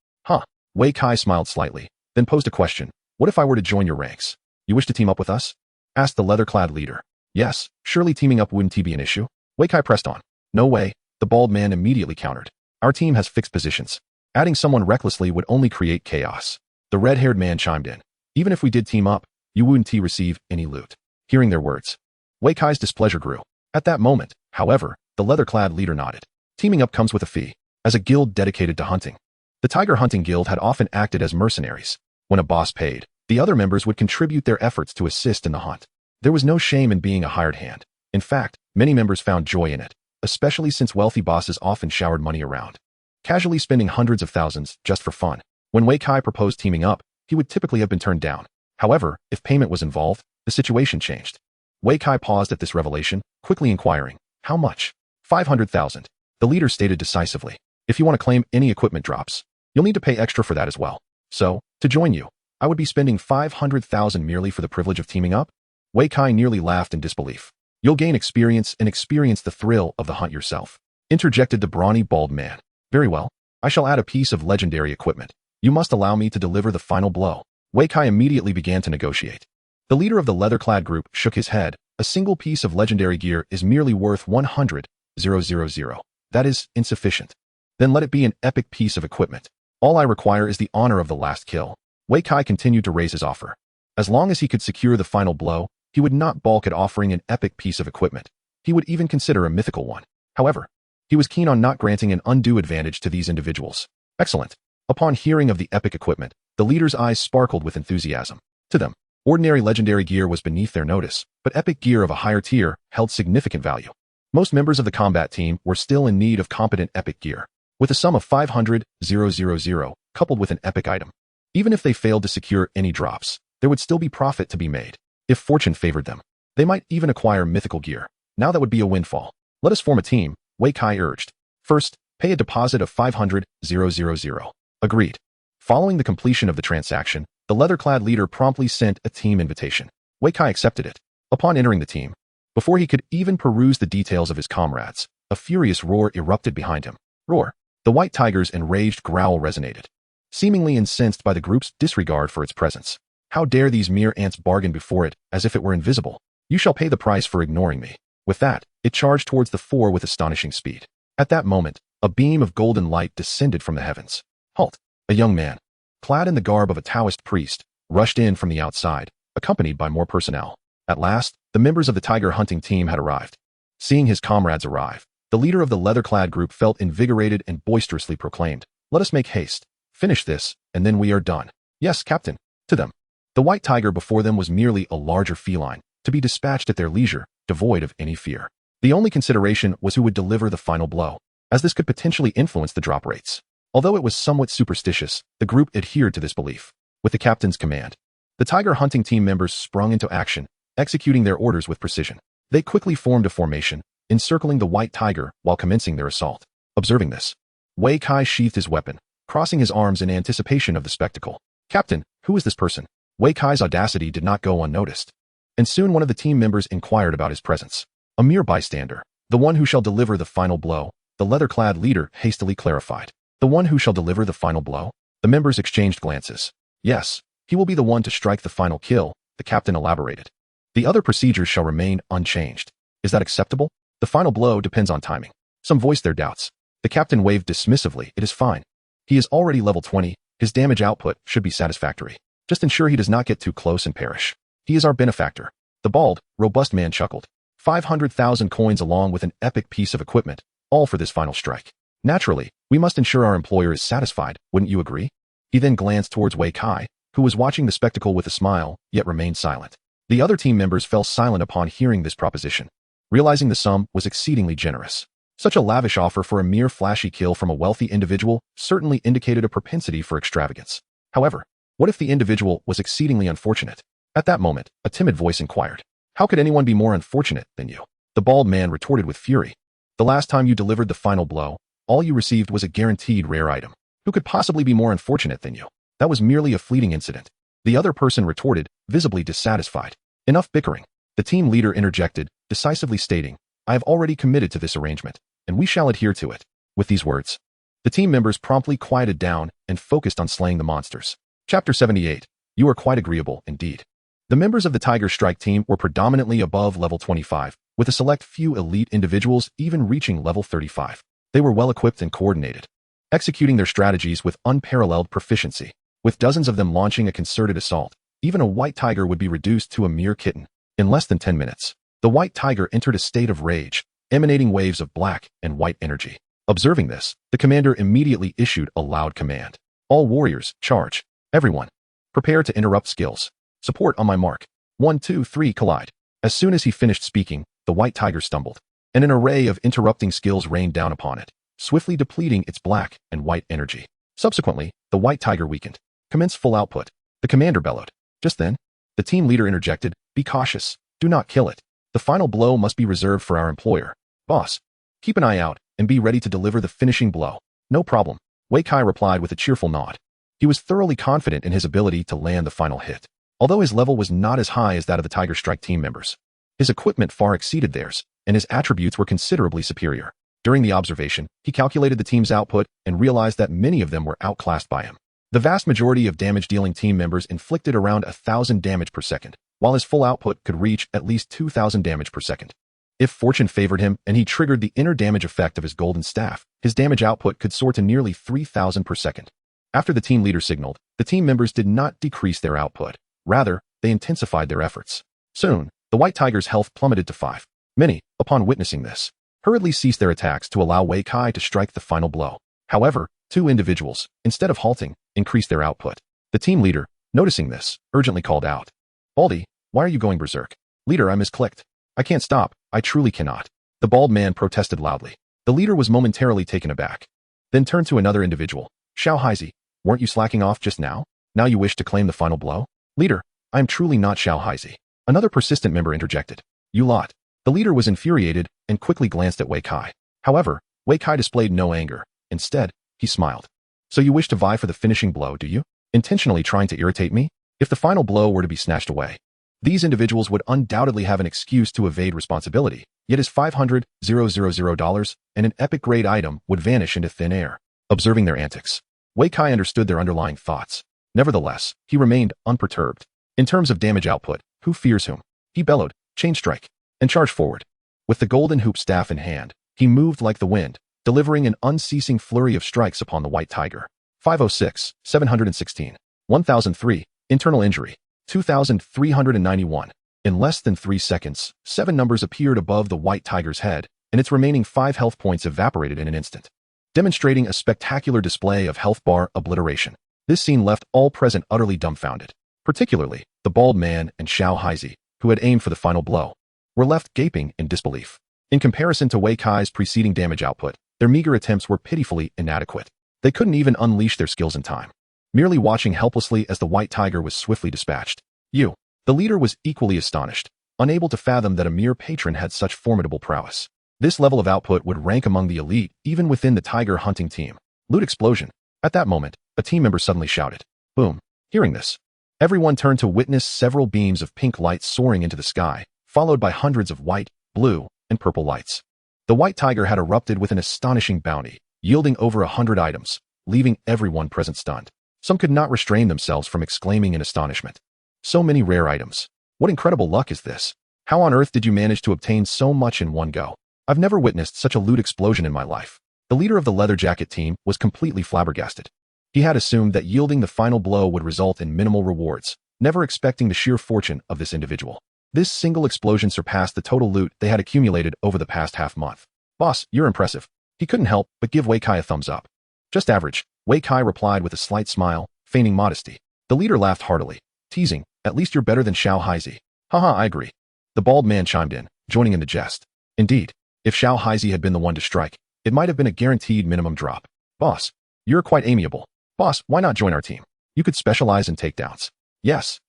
Wei Kai smiled slightly, then posed a question. What if I were to join your ranks? You wish to team up with us? Asked the leather-clad leader. Yes, surely teaming up wouldn't be an issue. Wei Kai pressed on. No way, the bald man immediately countered. Our team has fixed positions. Adding someone recklessly would only create chaos. The red-haired man chimed in. Even if we did team up, you wouldn't receive any loot. Hearing their words, Wei Kai's displeasure grew. At that moment, however, the leather-clad leader nodded. Teaming up comes with a fee. As a guild dedicated to hunting, the Tiger Hunting Guild had often acted as mercenaries. When a boss paid, the other members would contribute their efforts to assist in the hunt. There was no shame in being a hired hand. In fact, many members found joy in it, especially since wealthy bosses often showered money around, casually spending hundreds of thousands just for fun. When Wei Kai proposed teaming up, he would typically have been turned down. However, if payment was involved, the situation changed. Wei Kai paused at this revelation, quickly inquiring, how much? 500,000. The leader stated decisively. If you want to claim any equipment drops, you'll need to pay extra for that as well. So, to join you, I would be spending 500,000 merely for the privilege of teaming up? Wei Kai nearly laughed in disbelief. You'll gain experience and experience the thrill of the hunt yourself, interjected the brawny bald man. Very well, I shall add a piece of legendary equipment. You must allow me to deliver the final blow. Wei Kai immediately began to negotiate. The leader of the leather-clad group shook his head. A single piece of legendary gear is merely worth 100,000. That is insufficient. Then let it be an epic piece of equipment. All I require is the honor of the last kill. Wei Kai continued to raise his offer. As long as he could secure the final blow, he would not balk at offering an epic piece of equipment. He would even consider a mythical one. However, he was keen on not granting an undue advantage to these individuals. Excellent. Upon hearing of the epic equipment, the leader's eyes sparkled with enthusiasm. To them, ordinary legendary gear was beneath their notice, but epic gear of a higher tier held significant value. Most members of the combat team were still in need of competent epic gear, with a sum of 500,000 coupled with an epic item. Even if they failed to secure any drops, there would still be profit to be made. If fortune favored them, they might even acquire mythical gear. Now that would be a windfall. Let us form a team, Wei Kai urged. First, pay a deposit of 500,000. Agreed. Following the completion of the transaction, the leather-clad leader promptly sent a team invitation. Wei Kai accepted it. Upon entering the team, before he could even peruse the details of his comrades, a furious roar erupted behind him. Roar. The white tiger's enraged growl resonated, seemingly incensed by the group's disregard for its presence. How dare these mere ants bargain before it, as if it were invisible? You shall pay the price for ignoring me. With that, it charged towards the four with astonishing speed. At that moment, a beam of golden light descended from the heavens. Halt! A young man, clad in the garb of a Taoist priest, rushed in from the outside, accompanied by more personnel. At last, the members of the tiger hunting team had arrived. Seeing his comrades arrive, the leader of the leather-clad group felt invigorated and boisterously proclaimed, "Let us make haste. Finish this, and then we are done." "Yes, Captain." To them, the white tiger before them was merely a larger feline, to be dispatched at their leisure, devoid of any fear. The only consideration was who would deliver the final blow, as this could potentially influence the drop rates. Although it was somewhat superstitious, the group adhered to this belief. With the captain's command, the tiger hunting team members sprung into action, executing their orders with precision. They quickly formed a formation, encircling the white tiger while commencing their assault. Observing this, Wei Kai sheathed his weapon, crossing his arms in anticipation of the spectacle. "Captain, who is this person?" Wei Kai's audacity did not go unnoticed, and soon one of the team members inquired about his presence. "A mere bystander. The one who shall deliver the final blow," the leather-clad leader hastily clarified. "The one who shall deliver the final blow?" The members exchanged glances. "Yes, he will be the one to strike the final kill," the captain elaborated. "The other procedures shall remain unchanged. Is that acceptable?" "The final blow depends on timing." Some voiced their doubts. The captain waved dismissively. "It is fine. He is already level 20. His damage output should be satisfactory. Just ensure he does not get too close and perish. He is our benefactor." The bald, robust man chuckled. 500,000 coins along with an epic piece of equipment, all for this final strike. "Naturally, we must ensure our employer is satisfied, wouldn't you agree?" He then glanced towards Wei Kai, who was watching the spectacle with a smile, yet remained silent. The other team members fell silent upon hearing this proposition, realizing the sum was exceedingly generous. Such a lavish offer for a mere flashy kill from a wealthy individual certainly indicated a propensity for extravagance. However, what if the individual was exceedingly unfortunate? At that moment, a timid voice inquired, "How could anyone be more unfortunate than you?" The bald man retorted with fury, "The last time you delivered the final blow, all you received was a guaranteed rare item. Who could possibly be more unfortunate than you? That was merely a fleeting incident." The other person retorted, visibly dissatisfied. "Enough bickering." The team leader interjected, decisively stating, "I have already committed to this arrangement, and we shall adhere to it." With these words, the team members promptly quieted down and focused on slaying the monsters. Chapter 78. You are quite agreeable, indeed. The members of the Tiger Strike team were predominantly above level 25, with a select few elite individuals even reaching level 35. They were well equipped and coordinated, executing their strategies with unparalleled proficiency. With dozens of them launching a concerted assault, even a white tiger would be reduced to a mere kitten. In less than 10 minutes, the white tiger entered a state of rage, emanating waves of black and white energy. Observing this, the commander immediately issued a loud command. "All warriors, charge. Everyone, prepare to interrupt skills. Support on my mark. 1, 2, 3, collide." As soon as he finished speaking, the white tiger stumbled, and an array of interrupting skills rained down upon it, swiftly depleting its black and white energy. Subsequently, the white tiger weakened. "Commence full output," the commander bellowed. Just then, the team leader interjected, "Be cautious. Do not kill it. The final blow must be reserved for our employer. Boss, keep an eye out and be ready to deliver the finishing blow." "No problem," Wei Kai replied with a cheerful nod. He was thoroughly confident in his ability to land the final hit. Although his level was not as high as that of the Tiger Strike team members, his equipment far exceeded theirs, and his attributes were considerably superior. During the observation, he calculated the team's output and realized that many of them were outclassed by him. The vast majority of damage-dealing team members inflicted around 1,000 damage per second, while his full output could reach at least 2,000 damage per second. If fortune favored him and he triggered the inner damage effect of his golden staff, his damage output could soar to nearly 3,000 per second. After the team leader signaled, the team members did not decrease their output. Rather, they intensified their efforts. Soon, the white tiger's health plummeted to 5. Many, upon witnessing this, hurriedly ceased their attacks to allow Wei Kai to strike the final blow. However, 2 individuals, instead of halting, increased their output. The team leader, noticing this, urgently called out, "Baldy, why are you going berserk?" "Leader, I misclicked. I can't stop, I truly cannot." The bald man protested loudly. The leader was momentarily taken aback. Then turned to another individual. "Xiao Haizi, weren't you slacking off just now? Now you wish to claim the final blow?" "Leader, I am truly not Xiao Haizi." Another persistent member interjected. "You lot." The leader was infuriated and quickly glanced at Wei Kai. However, Wei Kai displayed no anger. Instead, he smiled. "So you wish to vie for the finishing blow, do you? Intentionally trying to irritate me? If the final blow were to be snatched away, these individuals would undoubtedly have an excuse to evade responsibility, yet his $500,000 and an epic grade item would vanish into thin air." Observing their antics, Wei Kai understood their underlying thoughts. Nevertheless, he remained unperturbed. In terms of damage output, who fears whom? He bellowed, "Chain strike," and charged forward. With the golden hoop staff in hand, he moved like the wind, delivering an unceasing flurry of strikes upon the white tiger. 506, 716, 1003, internal injury, 2391. In less than 3 seconds, 7 numbers appeared above the white tiger's head, and its remaining 5 health points evaporated in an instant, demonstrating a spectacular display of health bar obliteration. This scene left all present utterly dumbfounded. Particularly, the bald man and Xiao Haizi, who had aimed for the final blow, were left gaping in disbelief. In comparison to Wei Kai's preceding damage output, their meager attempts were pitifully inadequate. They couldn't even unleash their skills in time, merely watching helplessly as the white tiger was swiftly dispatched. The leader was equally astonished, unable to fathom that a mere patron had such formidable prowess. This level of output would rank among the elite even within the tiger hunting team. Loot explosion. At that moment, a team member suddenly shouted, "Boom!" Hearing this, everyone turned to witness several beams of pink light soaring into the sky, followed by hundreds of white, blue, and purple lights. The white tiger had erupted with an astonishing bounty, yielding over 100 items, leaving everyone present stunned. Some could not restrain themselves from exclaiming in astonishment. So many rare items. What incredible luck is this? How on earth did you manage to obtain so much in one go? I've never witnessed such a loot explosion in my life. The leader of the leather jacket team was completely flabbergasted. He had assumed that yielding the final blow would result in minimal rewards, never expecting the sheer fortune of this individual. This single explosion surpassed the total loot they had accumulated over the past half-month. "Boss, you're impressive." He couldn't help but give Wei Kai a thumbs up. "Just average," Wei Kai replied with a slight smile, feigning modesty. The leader laughed heartily, teasing, "At least you're better than Xiao Haizi." "Haha, I agree." The bald man chimed in, joining in the jest. Indeed, if Xiao Haizi had been the one to strike, it might have been a guaranteed minimum drop. "Boss, you're quite amiable. Boss, why not join our team? You could specialize in takedowns." Yes,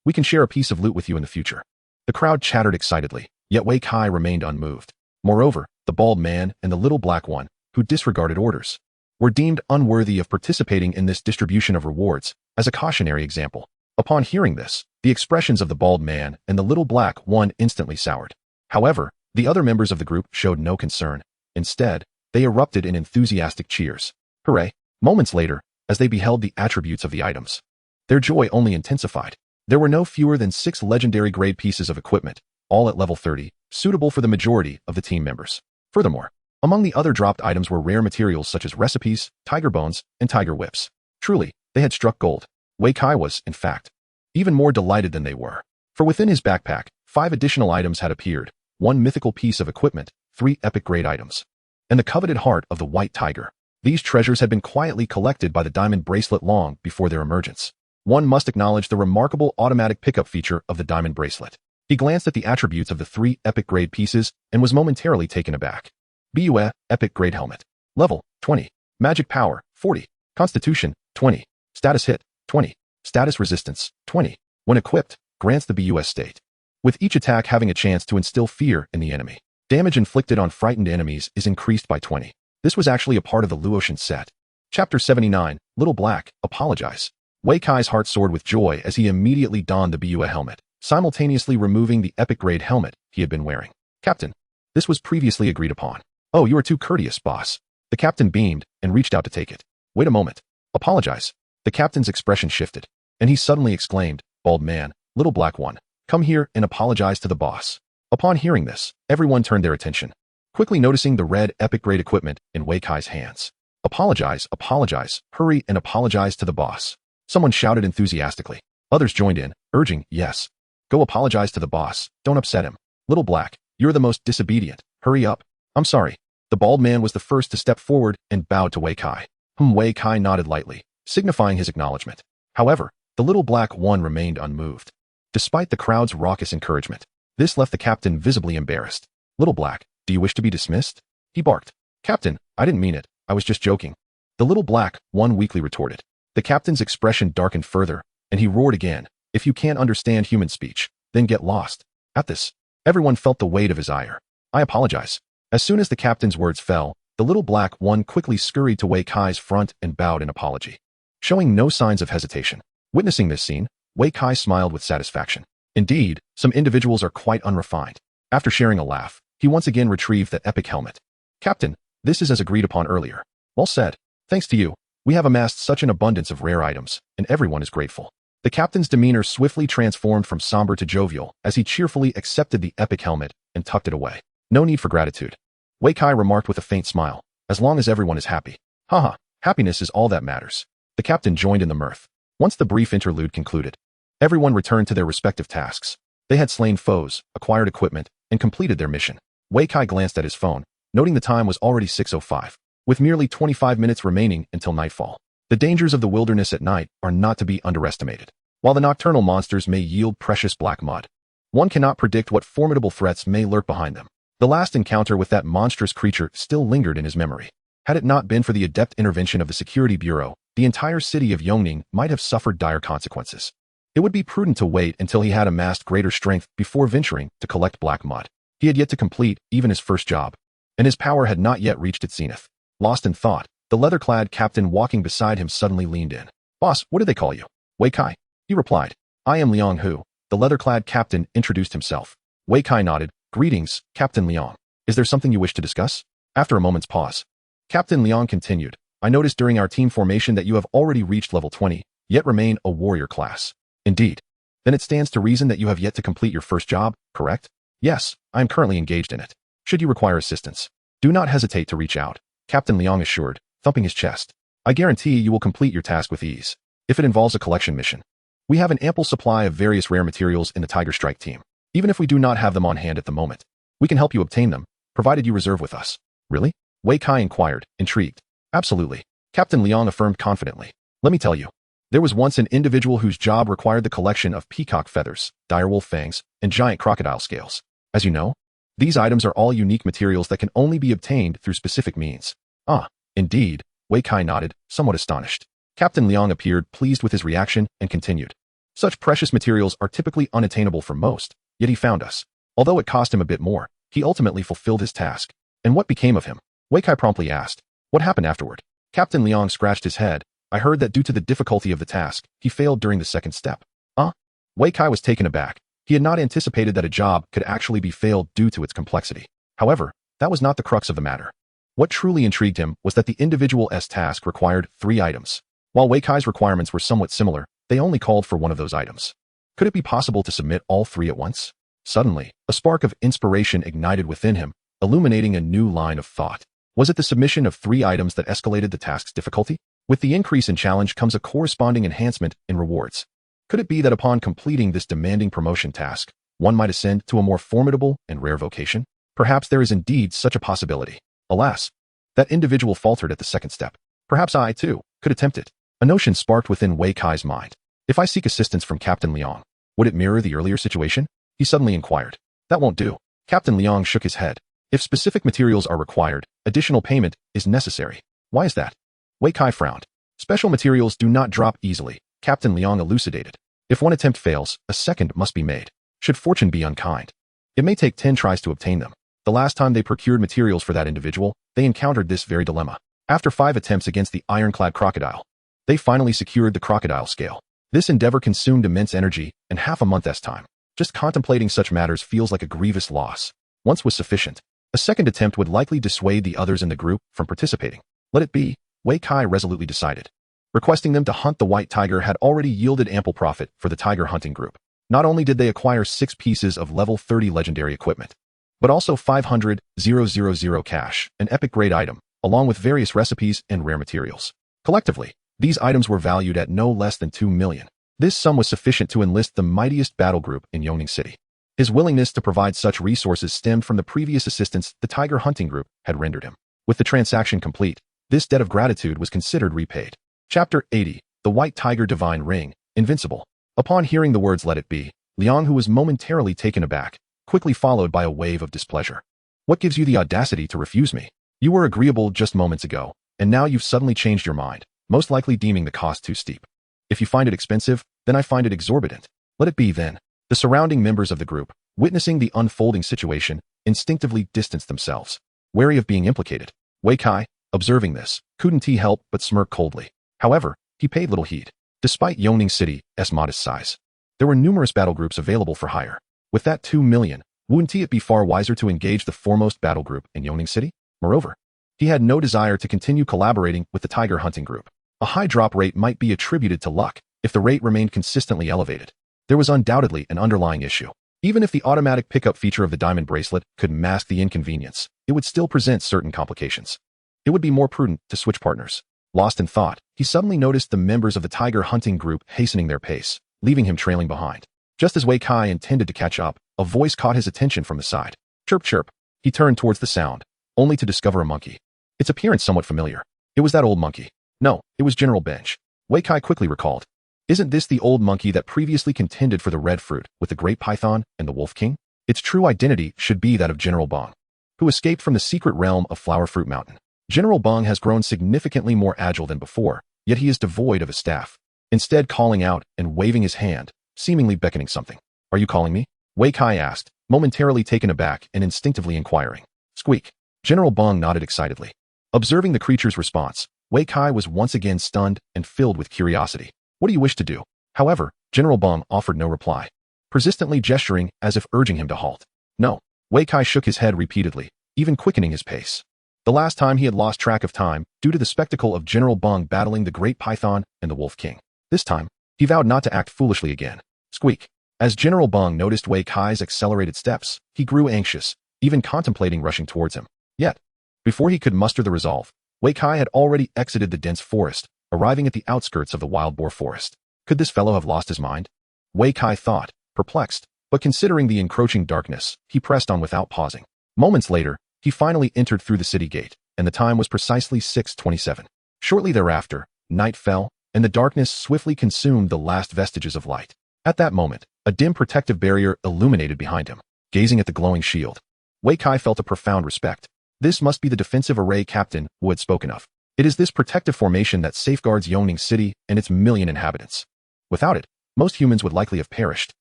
we can share a piece of loot with you in the future." The crowd chattered excitedly, yet Wei Kai remained unmoved. Moreover, the bald man and the little black one, who disregarded orders, were deemed unworthy of participating in this distribution of rewards, as a cautionary example. Upon hearing this, the expressions of the bald man and the little black one instantly soured. However, the other members of the group showed no concern. Instead, they erupted in enthusiastic cheers. Hooray! Moments later, as they beheld the attributes of the items, their joy only intensified. There were no fewer than 6 legendary grade pieces of equipment, all at level 30, suitable for the majority of the team members. Furthermore, among the other dropped items were rare materials such as recipes, tiger bones, and tiger whips. Truly, they had struck gold. Wei Kai was, in fact, even more delighted than they were. For within his backpack, 5 additional items had appeared, 1 mythical piece of equipment, 3 epic grade items, and the coveted heart of the white tiger. These treasures had been quietly collected by the diamond bracelet long before their emergence. One must acknowledge the remarkable automatic pickup feature of the diamond bracelet. He glanced at the attributes of the 3 epic grade pieces and was momentarily taken aback. BUE, epic grade helmet. Level, 20. Magic power, 40. Constitution, 20. Status hit, 20. Status resistance, 20. When equipped, grants the BUS state, with each attack having a chance to instill fear in the enemy. Damage inflicted on frightened enemies is increased by 20. This was actually a part of the Luotian set. Chapter 79, Little Black, Apologize. Wei Kai's heart soared with joy as he immediately donned the BUE helmet, simultaneously removing the epic grade helmet he had been wearing. "Captain, this was previously agreed upon." "Oh, you are too courteous, boss." The captain beamed and reached out to take it. "Wait a moment. Apologize." The captain's expression shifted, and he suddenly exclaimed, "Bald man, little black one, come here and apologize to the boss." Upon hearing this, everyone turned their attention, quickly noticing the red epic-grade equipment in Wei Kai's hands. "Apologize, apologize, hurry and apologize to the boss," someone shouted enthusiastically. Others joined in, urging, "Yes, go apologize to the boss, don't upset him. Little black, you're the most disobedient, hurry up." "I'm sorry." The bald man was the first to step forward and bowed to Wei Kai. Wei Kai nodded lightly, signifying his acknowledgement. However, the little black one remained unmoved. Despite the crowd's raucous encouragement, this left the captain visibly embarrassed. "Little black, do you wish to be dismissed?" he barked. "Captain, I didn't mean it, I was just joking." The little black one weakly retorted. The captain's expression darkened further, and he roared again, "If you can't understand human speech, then get lost." At this, everyone felt the weight of his ire. "I apologize." As soon as the captain's words fell, the little black one quickly scurried to Wei Kai's front and bowed in apology, showing no signs of hesitation. Witnessing this scene, Wei Kai smiled with satisfaction. Indeed, some individuals are quite unrefined. After sharing a laugh, he once again retrieved that epic helmet. "Captain, this is as agreed upon earlier." "Well said. Thanks to you, we have amassed such an abundance of rare items, and everyone is grateful." The captain's demeanor swiftly transformed from somber to jovial as he cheerfully accepted the epic helmet and tucked it away. "No need for gratitude," Wei Kai remarked with a faint smile, "as long as everyone is happy." "Haha, happiness is all that matters." The captain joined in the mirth. Once the brief interlude concluded, everyone returned to their respective tasks. They had slain foes, acquired equipment, and completed their mission. Wei Kai glanced at his phone, noting the time was already 6:05, with merely 25 minutes remaining until nightfall. The dangers of the wilderness at night are not to be underestimated. While the nocturnal monsters may yield precious black mud, one cannot predict what formidable threats may lurk behind them. The last encounter with that monstrous creature still lingered in his memory. Had it not been for the adept intervention of the Security Bureau, the entire city of Yongning might have suffered dire consequences. It would be prudent to wait until he had amassed greater strength before venturing to collect black mud. He had yet to complete even his first job, and his power had not yet reached its zenith. Lost in thought, the leather-clad captain walking beside him suddenly leaned in. "Boss, what do they call you?" "Wei Kai," he replied. "I am Liang Hu." The leather-clad captain introduced himself. Wei Kai nodded. "Greetings, Captain Liang. Is there something you wish to discuss?" After a moment's pause, Captain Liang continued, "I noticed during our team formation that you have already reached level 20, yet remain a warrior class." "Indeed. Then it stands to reason that you have yet to complete your first job, correct?" "Yes, I am currently engaged in it. Should you require assistance, do not hesitate to reach out," Captain Liang assured, thumping his chest. "I guarantee you will complete your task with ease. If it involves a collection mission, we have an ample supply of various rare materials in the Tiger Strike team. Even if we do not have them on hand at the moment, we can help you obtain them, provided you reserve with us." "Really?" Wei Kai inquired, intrigued. "Absolutely," Captain Liang affirmed confidently. "Let me tell you, there was once an individual whose job required the collection of peacock feathers, direwolf fangs, and giant crocodile scales. As you know, these items are all unique materials that can only be obtained through specific means." "Ah, indeed," Wei Kai nodded, somewhat astonished. Captain Liang appeared pleased with his reaction and continued. "Such precious materials are typically unattainable for most, yet he found us. Although it cost him a bit more, he ultimately fulfilled his task." "And what became of him?" Wei Kai promptly asked. "What happened afterward?" Captain Liang scratched his head. "I heard that due to the difficulty of the task, he failed during the second step." "Huh?" Wei Kai was taken aback. He had not anticipated that a job could actually be failed due to its complexity. However, that was not the crux of the matter. What truly intrigued him was that the individual's task required 3 items. While Wei Kai's requirements were somewhat similar, they only called for one of those items. Could it be possible to submit all 3 at once? Suddenly, a spark of inspiration ignited within him, illuminating a new line of thought. Was it the submission of 3 items that escalated the task's difficulty? With the increase in challenge comes a corresponding enhancement in rewards. Could it be that upon completing this demanding promotion task, one might ascend to a more formidable and rare vocation? Perhaps there is indeed such a possibility. Alas, that individual faltered at the second step. Perhaps I, too, could attempt it. A notion sparked within Wei Kai's mind. If I seek assistance from Captain Liang, would it mirror the earlier situation? He suddenly inquired. "That won't do." Captain Liang shook his head. "If specific materials are required, additional payment is necessary." "Why is that?" Wei Kai frowned. "Special materials do not drop easily," Captain Liang elucidated. "If one attempt fails, a second must be made. Should fortune be unkind, it may take 10 tries to obtain them. The last time they procured materials for that individual, they encountered this very dilemma. After 5 attempts against the ironclad crocodile, they finally secured the crocodile scale. This endeavor consumed immense energy and half a month's time. Just contemplating such matters feels like a grievous loss. Once was sufficient. A second attempt would likely dissuade the others in the group from participating. Let it be, Wei Kai resolutely decided. Requesting them to hunt the white tiger had already yielded ample profit for the tiger hunting group. Not only did they acquire 6 pieces of level 30 legendary equipment, but also 500,000 cash, an epic grade item, along with various recipes and rare materials. Collectively, these items were valued at no less than 2 million. This sum was sufficient to enlist the mightiest battle group in Yongning City. His willingness to provide such resources stemmed from the previous assistance the tiger hunting group had rendered him. With the transaction complete, this debt of gratitude was considered repaid. Chapter 80, The White Tiger Divine Ring, Invincible. Upon hearing the words "let it be," Liang, who was momentarily taken aback, quickly followed by a wave of displeasure. What gives you the audacity to refuse me? You were agreeable just moments ago, and now you've suddenly changed your mind, most likely deeming the cost too steep. If you find it expensive, then I find it exorbitant. Let it be then. The surrounding members of the group, witnessing the unfolding situation, instinctively distanced themselves, wary of being implicated. Wei Kai, observing this, couldn't help but smirk coldly. However, he paid little heed. Despite Yongning City's modest size, there were numerous battle groups available for hire. With that 2 million, wouldn't it be far wiser to engage the foremost battle group in Yongning City? Moreover, he had no desire to continue collaborating with the tiger hunting group. A high drop rate might be attributed to luck if the rate remained consistently elevated. There was undoubtedly an underlying issue. Even if the automatic pickup feature of the diamond bracelet could mask the inconvenience, it would still present certain complications. It would be more prudent to switch partners. Lost in thought, he suddenly noticed the members of the tiger hunting group hastening their pace, leaving him trailing behind. Just as Wei Kai intended to catch up, a voice caught his attention from the side. Chirp chirp. He turned towards the sound, only to discover a monkey. Its appearance somewhat familiar. It was that old monkey. No, it was General Bench. Wei Kai quickly recalled. Isn't this the old monkey that previously contended for the red fruit with the great python and the wolf king? Its true identity should be that of General Bong, who escaped from the secret realm of Flower Fruit Mountain. General Bong has grown significantly more agile than before, yet he is devoid of a staff, instead calling out and waving his hand, seemingly beckoning something. Are you calling me? Wei Kai asked, momentarily taken aback and instinctively inquiring. Squeak. General Bong nodded excitedly. Observing the creature's response, Wei Kai was once again stunned and filled with curiosity. What do you wish to do? However, General Bong offered no reply, persistently gesturing as if urging him to halt. No. Wei Kai shook his head repeatedly, even quickening his pace. The last time he had lost track of time due to the spectacle of General Bong battling the great python and the wolf king. This time, he vowed not to act foolishly again. Squeak. As General Bong noticed Wei Kai's accelerated steps, he grew anxious, even contemplating rushing towards him. Yet, before he could muster the resolve, Wei Kai had already exited the dense forest, arriving at the outskirts of the wild boar forest. Could this fellow have lost his mind? Wei Kai thought, perplexed, but considering the encroaching darkness, he pressed on without pausing. Moments later, he finally entered through the city gate, and the time was precisely 6:27. Shortly thereafter, night fell, and the darkness swiftly consumed the last vestiges of light. At that moment, a dim protective barrier illuminated behind him. Gazing at the glowing shield, Wei Kai felt a profound respect. This must be the defensive array captain who had spoken of. It is this protective formation that safeguards Yongning City and its million inhabitants. Without it, most humans would likely have perished.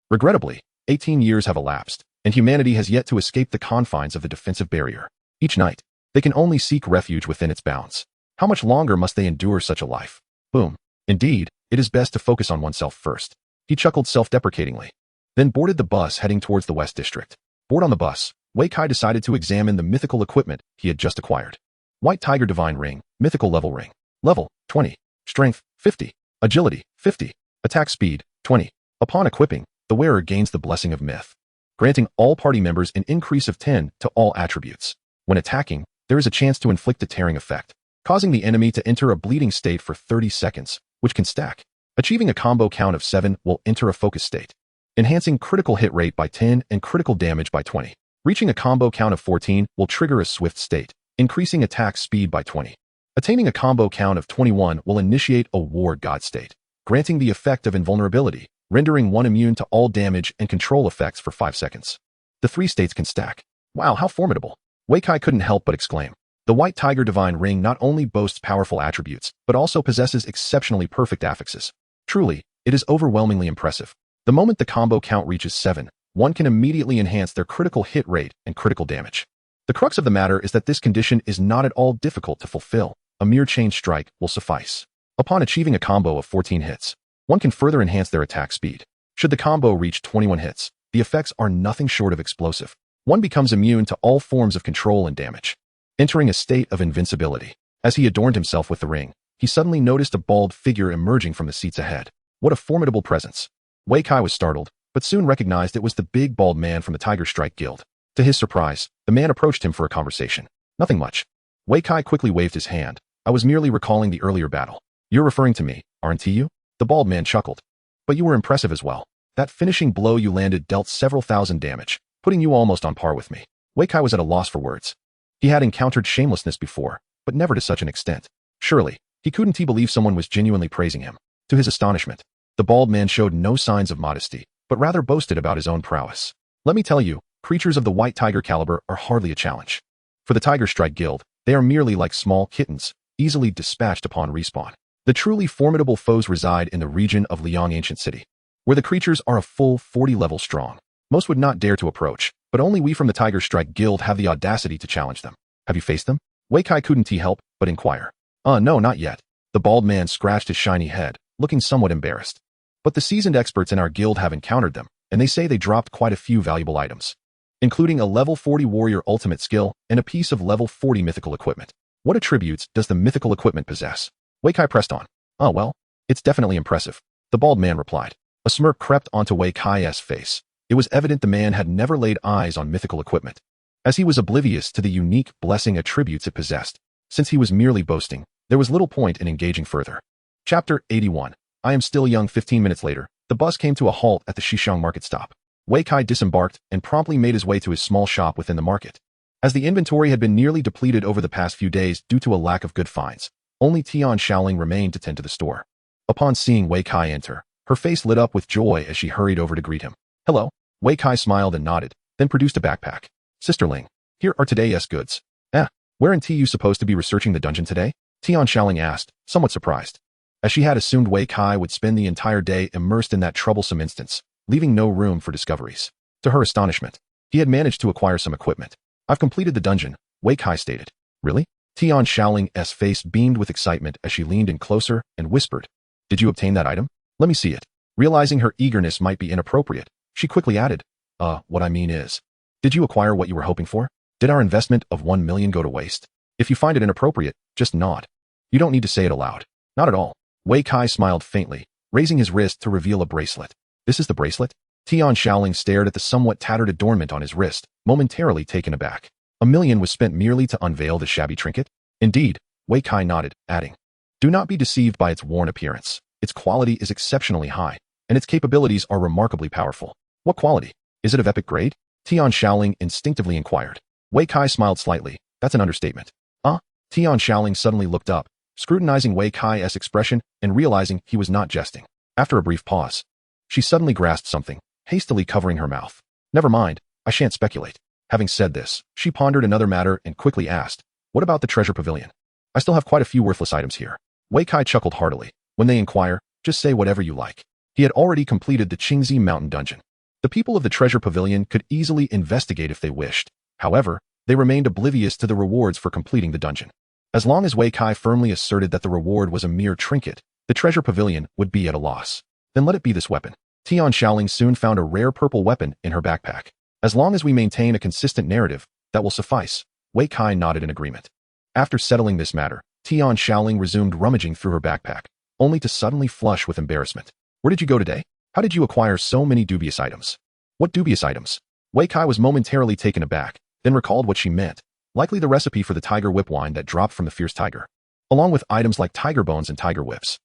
Regrettably, 18 years have elapsed, and humanity has yet to escape the confines of the defensive barrier. Each night, they can only seek refuge within its bounds. How much longer must they endure such a life? Boom. Indeed, it is best to focus on oneself first. He chuckled self-deprecatingly, then boarded the bus heading towards the West District. Board on the bus, Wei Kai decided to examine the mythical equipment he had just acquired. White Tiger Divine Ring, Mythical Level Ring. Level, 20. Strength, 50. Agility, 50. Attack Speed, 20. Upon equipping, the wearer gains the Blessing of Myth, granting all party members an increase of 10 to all attributes. When attacking, there is a chance to inflict a tearing effect, causing the enemy to enter a bleeding state for 30 seconds, which can stack. Achieving a combo count of 7 will enter a focus state, enhancing critical hit rate by 10 and critical damage by 20. Reaching a combo count of 14 will trigger a swift state, increasing attack speed by 20. Attaining a combo count of 21 will initiate a War God state, granting the effect of invulnerability, rendering one immune to all damage and control effects for 5 seconds. The 3 states can stack. Wow, how formidable. Wei Kai couldn't help but exclaim. The White Tiger Divine Ring not only boasts powerful attributes, but also possesses exceptionally perfect affixes. Truly, it is overwhelmingly impressive. The moment the combo count reaches 7, one can immediately enhance their critical hit rate and critical damage. The crux of the matter is that this condition is not at all difficult to fulfill. A mere chain strike will suffice. Upon achieving a combo of 14 hits, one can further enhance their attack speed. Should the combo reach 21 hits, the effects are nothing short of explosive. One becomes immune to all forms of control and damage, entering a state of invincibility. As he adorned himself with the ring, he suddenly noticed a bald figure emerging from the seats ahead. What a formidable presence. Wei Kai was startled, but soon recognized it was the big bald man from the Tiger Strike Guild. To his surprise, the man approached him for a conversation. Nothing much. Wei Kai quickly waved his hand. I was merely recalling the earlier battle. You're referring to me, aren't you? The bald man chuckled. But you were impressive as well. That finishing blow you landed dealt several thousand damage, putting you almost on par with me. Wei Kai was at a loss for words. He had encountered shamelessness before, but never to such an extent. Surely, he couldn't believe someone was genuinely praising him. To his astonishment, the bald man showed no signs of modesty, but rather boasted about his own prowess. Let me tell you, creatures of the white tiger caliber are hardly a challenge. For the Tiger Strike Guild, they are merely like small kittens, easily dispatched upon respawn. The truly formidable foes reside in the region of Liang Ancient City, where the creatures are a full 40 level strong. Most would not dare to approach, but only we from the Tiger Strike Guild have the audacity to challenge them. Have you faced them? Wei Kai couldn't help but inquire. No, not yet. The bald man scratched his shiny head, looking somewhat embarrassed. But the seasoned experts in our guild have encountered them, and they say they dropped quite a few valuable items, including a level 40 warrior ultimate skill and a piece of level 40 mythical equipment. What attributes does the mythical equipment possess? Wei Kai pressed on. Well, it's definitely impressive. The bald man replied. A smirk crept onto Wei Kai's face. It was evident the man had never laid eyes on mythical equipment, as he was oblivious to the unique blessing attributes it possessed. Since he was merely boasting, there was little point in engaging further. Chapter 81. I am still young. 15 minutes later, the bus came to a halt at the Shishang market stop. Wei Kai disembarked and promptly made his way to his small shop within the market. As the inventory had been nearly depleted over the past few days due to a lack of good finds, only Tian Shaoling remained to tend to the store. Upon seeing Wei Kai enter, her face lit up with joy as she hurried over to greet him. Hello. Wei Kai smiled and nodded, then produced a backpack. Sisterling, here are today's goods. Weren't you supposed to be researching the dungeon today? Tian Shaoling asked, somewhat surprised, as she had assumed Wei Kai would spend the entire day immersed in that troublesome instance, leaving no room for discoveries. To her astonishment, he had managed to acquire some equipment. I've completed the dungeon, Wei Kai stated. Really? Tian Shaoling's face beamed with excitement as she leaned in closer and whispered, Did you obtain that item? Let me see it. Realizing her eagerness might be inappropriate, she quickly added, what I mean is, did you acquire what you were hoping for? Did our investment of 1 million go to waste? If you find it inappropriate, just nod. You don't need to say it aloud. Not at all. Wei Kai smiled faintly, raising his wrist to reveal a bracelet. This is the bracelet? Tian Shaoling stared at the somewhat tattered adornment on his wrist, momentarily taken aback. 1 million was spent merely to unveil the shabby trinket? Indeed, Wei Kai nodded, adding, Do not be deceived by its worn appearance. Its quality is exceptionally high, and its capabilities are remarkably powerful. What quality? Is it of epic grade? Tian Shaoling instinctively inquired. Wei Kai smiled slightly. That's an understatement. Tian Shaoling suddenly looked up, scrutinizing Wei Kai's expression and realizing he was not jesting. After a brief pause, she suddenly grasped something, hastily covering her mouth. Never mind, I shan't speculate. Having said this, she pondered another matter and quickly asked, What about the treasure pavilion? I still have quite a few worthless items here. Wei Kai chuckled heartily. When they inquire, just say whatever you like. He had already completed the Qingzi Mountain dungeon. The people of the treasure pavilion could easily investigate if they wished. However, they remained oblivious to the rewards for completing the dungeon. As long as Wei Kai firmly asserted that the reward was a mere trinket, the treasure pavilion would be at a loss. Then let it be this weapon. Tian Shaoling soon found a rare purple weapon in her backpack. As long as we maintain a consistent narrative, that will suffice. Wei Kai nodded in agreement. After settling this matter, Tian Shaoling resumed rummaging through her backpack, only to suddenly flush with embarrassment. Where did you go today? How did you acquire so many dubious items? What dubious items? Wei Kai was momentarily taken aback, then recalled what she meant. Likely the recipe for the tiger whip wine that dropped from the fierce tiger, along with items like tiger bones and tiger whips.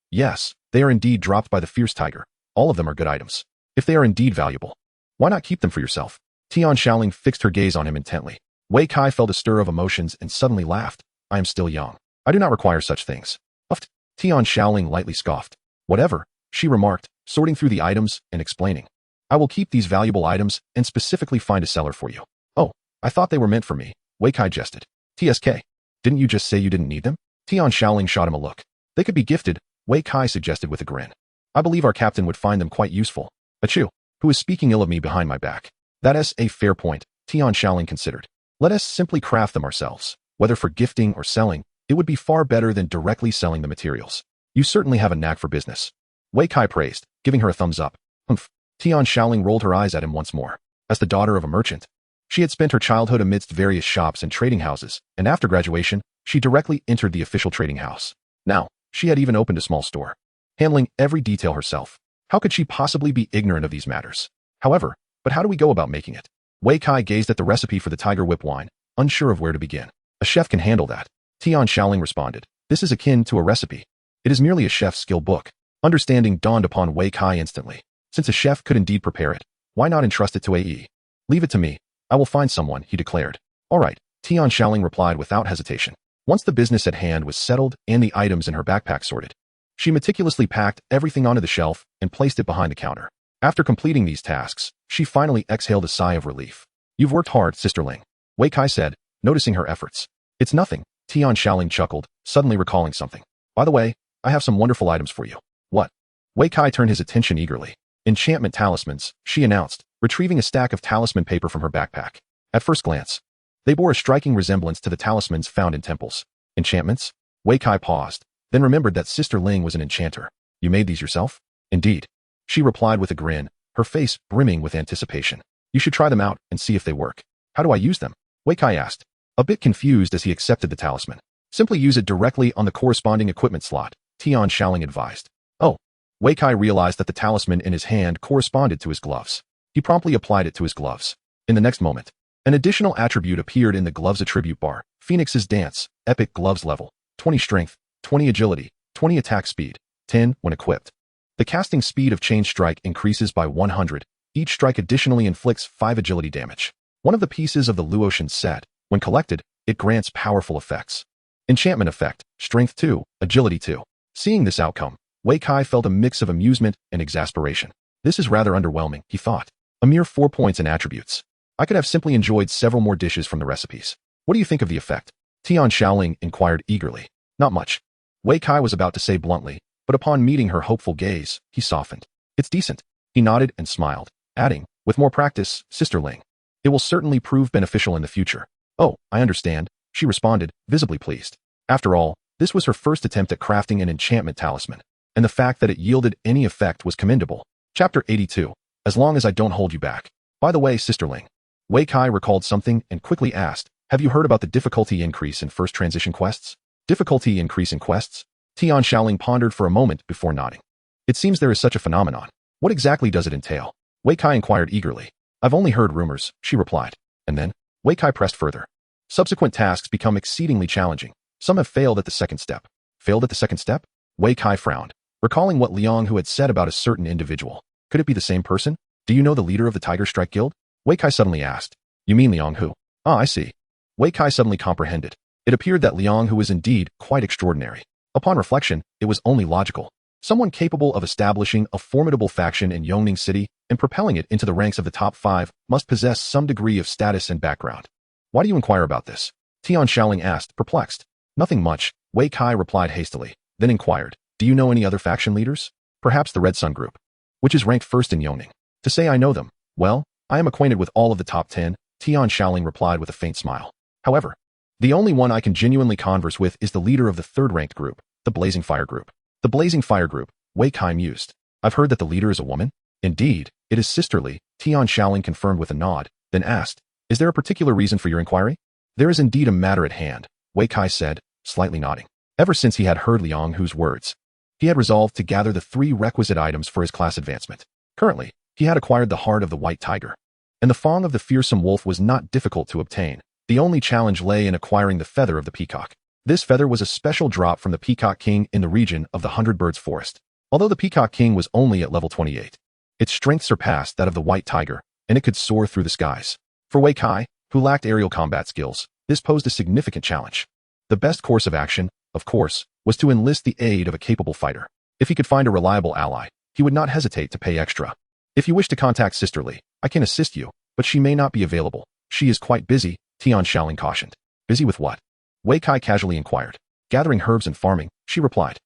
Yes, they are indeed dropped by the fierce tiger. All of them are good items. If they are indeed valuable, why not keep them for yourself? Tian Shaoling fixed her gaze on him intently. Wei Kai felt a stir of emotions and suddenly laughed. I am still young. I do not require such things. Uffed. Tian Shaoling lightly scoffed. Whatever, she remarked, sorting through the items and explaining. I will keep these valuable items and specifically find a seller for you. Oh, I thought they were meant for me, Wei Kai jested. TSK, didn't you just say you didn't need them? Tian Shaoling shot him a look. They could be gifted, Wei Kai suggested with a grin. I believe our captain would find them quite useful. Achoo, who is speaking ill of me behind my back? That is a fair point, Tian Shaoling considered. Let us simply craft them ourselves. Whether for gifting or selling, it would be far better than directly selling the materials. You certainly have a knack for business. Wei Kai praised, giving her a thumbs up. Humph. Tian Shaoling rolled her eyes at him once more. As the daughter of a merchant, she had spent her childhood amidst various shops and trading houses, and after graduation, she directly entered the official trading house. Now, she had even opened a small store, handling every detail herself. How could she possibly be ignorant of these matters? However, but how do we go about making it? Wei Kai gazed at the recipe for the tiger whip wine, unsure of where to begin. A chef can handle that. Tian Shaoling responded. This is akin to a recipe. It is merely a chef's skill book. Understanding dawned upon Wei Kai instantly. Since a chef could indeed prepare it, why not entrust it to AE? Leave it to me. I will find someone, he declared. All right, Tian Shaoling replied without hesitation. Once the business at hand was settled and the items in her backpack sorted, she meticulously packed everything onto the shelf and placed it behind the counter. After completing these tasks, she finally exhaled a sigh of relief. You've worked hard, sisterling, Wei Kai said, noticing her efforts. It's nothing, Tian Shaoling chuckled, suddenly recalling something. By the way, I have some wonderful items for you. What? Wei Kai turned his attention eagerly. Enchantment talismans, she announced, retrieving a stack of talisman paper from her backpack. At first glance, they bore a striking resemblance to the talismans found in temples. Enchantments? Wei Kai paused, then remembered that Sister Ling was an enchanter. You made these yourself? Indeed. She replied with a grin, her face brimming with anticipation. You should try them out and see if they work. How do I use them? Wei Kai asked, a bit confused as he accepted the talisman. Simply use it directly on the corresponding equipment slot, Tian Shaoling advised. Oh. Wei Kai realized that the talisman in his hand corresponded to his gloves. He promptly applied it to his gloves. In the next moment, an additional attribute appeared in the gloves attribute bar. Phoenix's Dance, Epic Gloves Level, 20 Strength, 20 Agility, 20 Attack Speed, 10 when equipped. The casting speed of chain strike increases by 100. Each strike additionally inflicts 5 agility damage. One of the pieces of the Luotian set, when collected, it grants powerful effects. Enchantment effect, Strength 2, Agility 2. Seeing this outcome, Wei Kai felt a mix of amusement and exasperation. This is rather underwhelming, he thought. A mere 4 points in attributes. I could have simply enjoyed several more dishes from the recipes. What do you think of the effect? Tian Shaoling inquired eagerly. Not much. Wei Kai was about to say bluntly, but upon meeting her hopeful gaze, he softened. It's decent. He nodded and smiled, adding, with more practice, Sister Ling. It will certainly prove beneficial in the future. Oh, I understand, she responded, visibly pleased. After all, this was her first attempt at crafting an enchantment talisman, and the fact that it yielded any effect was commendable. Chapter 82. As long as I don't hold you back. By the way, Sisterling. Wei Kai recalled something and quickly asked, have you heard about the difficulty increase in first transition quests? Difficulty increase in quests? Tian Shaoling pondered for a moment before nodding. It seems there is such a phenomenon. What exactly does it entail? Wei Kai inquired eagerly. I've only heard rumors, she replied. And then, Wei Kai pressed further. Subsequent tasks become exceedingly challenging. Some have failed at the second step. Failed at the second step? Wei Kai frowned, recalling what Liang Hu had said about a certain individual. Could it be the same person? Do you know the leader of the Tiger Strike Guild? Wei Kai suddenly asked. You mean Liang Hu? Ah, I see. Wei Kai suddenly comprehended. It appeared that Liang Hu was indeed quite extraordinary. Upon reflection, it was only logical. Someone capable of establishing a formidable faction in Yongning City and propelling it into the ranks of the top 5 must possess some degree of status and background. Why do you inquire about this? Tian Shaoling asked, perplexed. Nothing much, Wei Kai replied hastily, then inquired. Do you know any other faction leaders? Perhaps the Red Sun Group, which is ranked first in Yongning. To say I know them, well, I am acquainted with all of the top 10, Tian Shaoling replied with a faint smile. However, the only one I can genuinely converse with is the leader of the third-ranked group, the Blazing Fire Group. The Blazing Fire Group, Wei Kai mused. I've heard that the leader is a woman? Indeed, it is sisterly, Tian Shaoling confirmed with a nod, then asked, is there a particular reason for your inquiry? There is indeed a matter at hand, Wei Kai said, slightly nodding. Ever since he had heard Liang Hu's words, he had resolved to gather the 3 requisite items for his class advancement. Currently, he had acquired the heart of the white tiger, and the fang of the fearsome wolf was not difficult to obtain. The only challenge lay in acquiring the feather of the peacock. This feather was a special drop from the Peacock King in the region of the 100 Birds Forest. Although the Peacock King was only at level 28, its strength surpassed that of the white tiger, and it could soar through the skies. For Wei Kai, who lacked aerial combat skills, this posed a significant challenge. The best course of action, of course, was to enlist the aid of a capable fighter. If he could find a reliable ally, he would not hesitate to pay extra. If you wish to contact Sister Lee, I can assist you, but she may not be available. She is quite busy, Tian Shaoling cautioned. Busy with what? Wei Kai casually inquired. Gathering herbs and farming, she replied.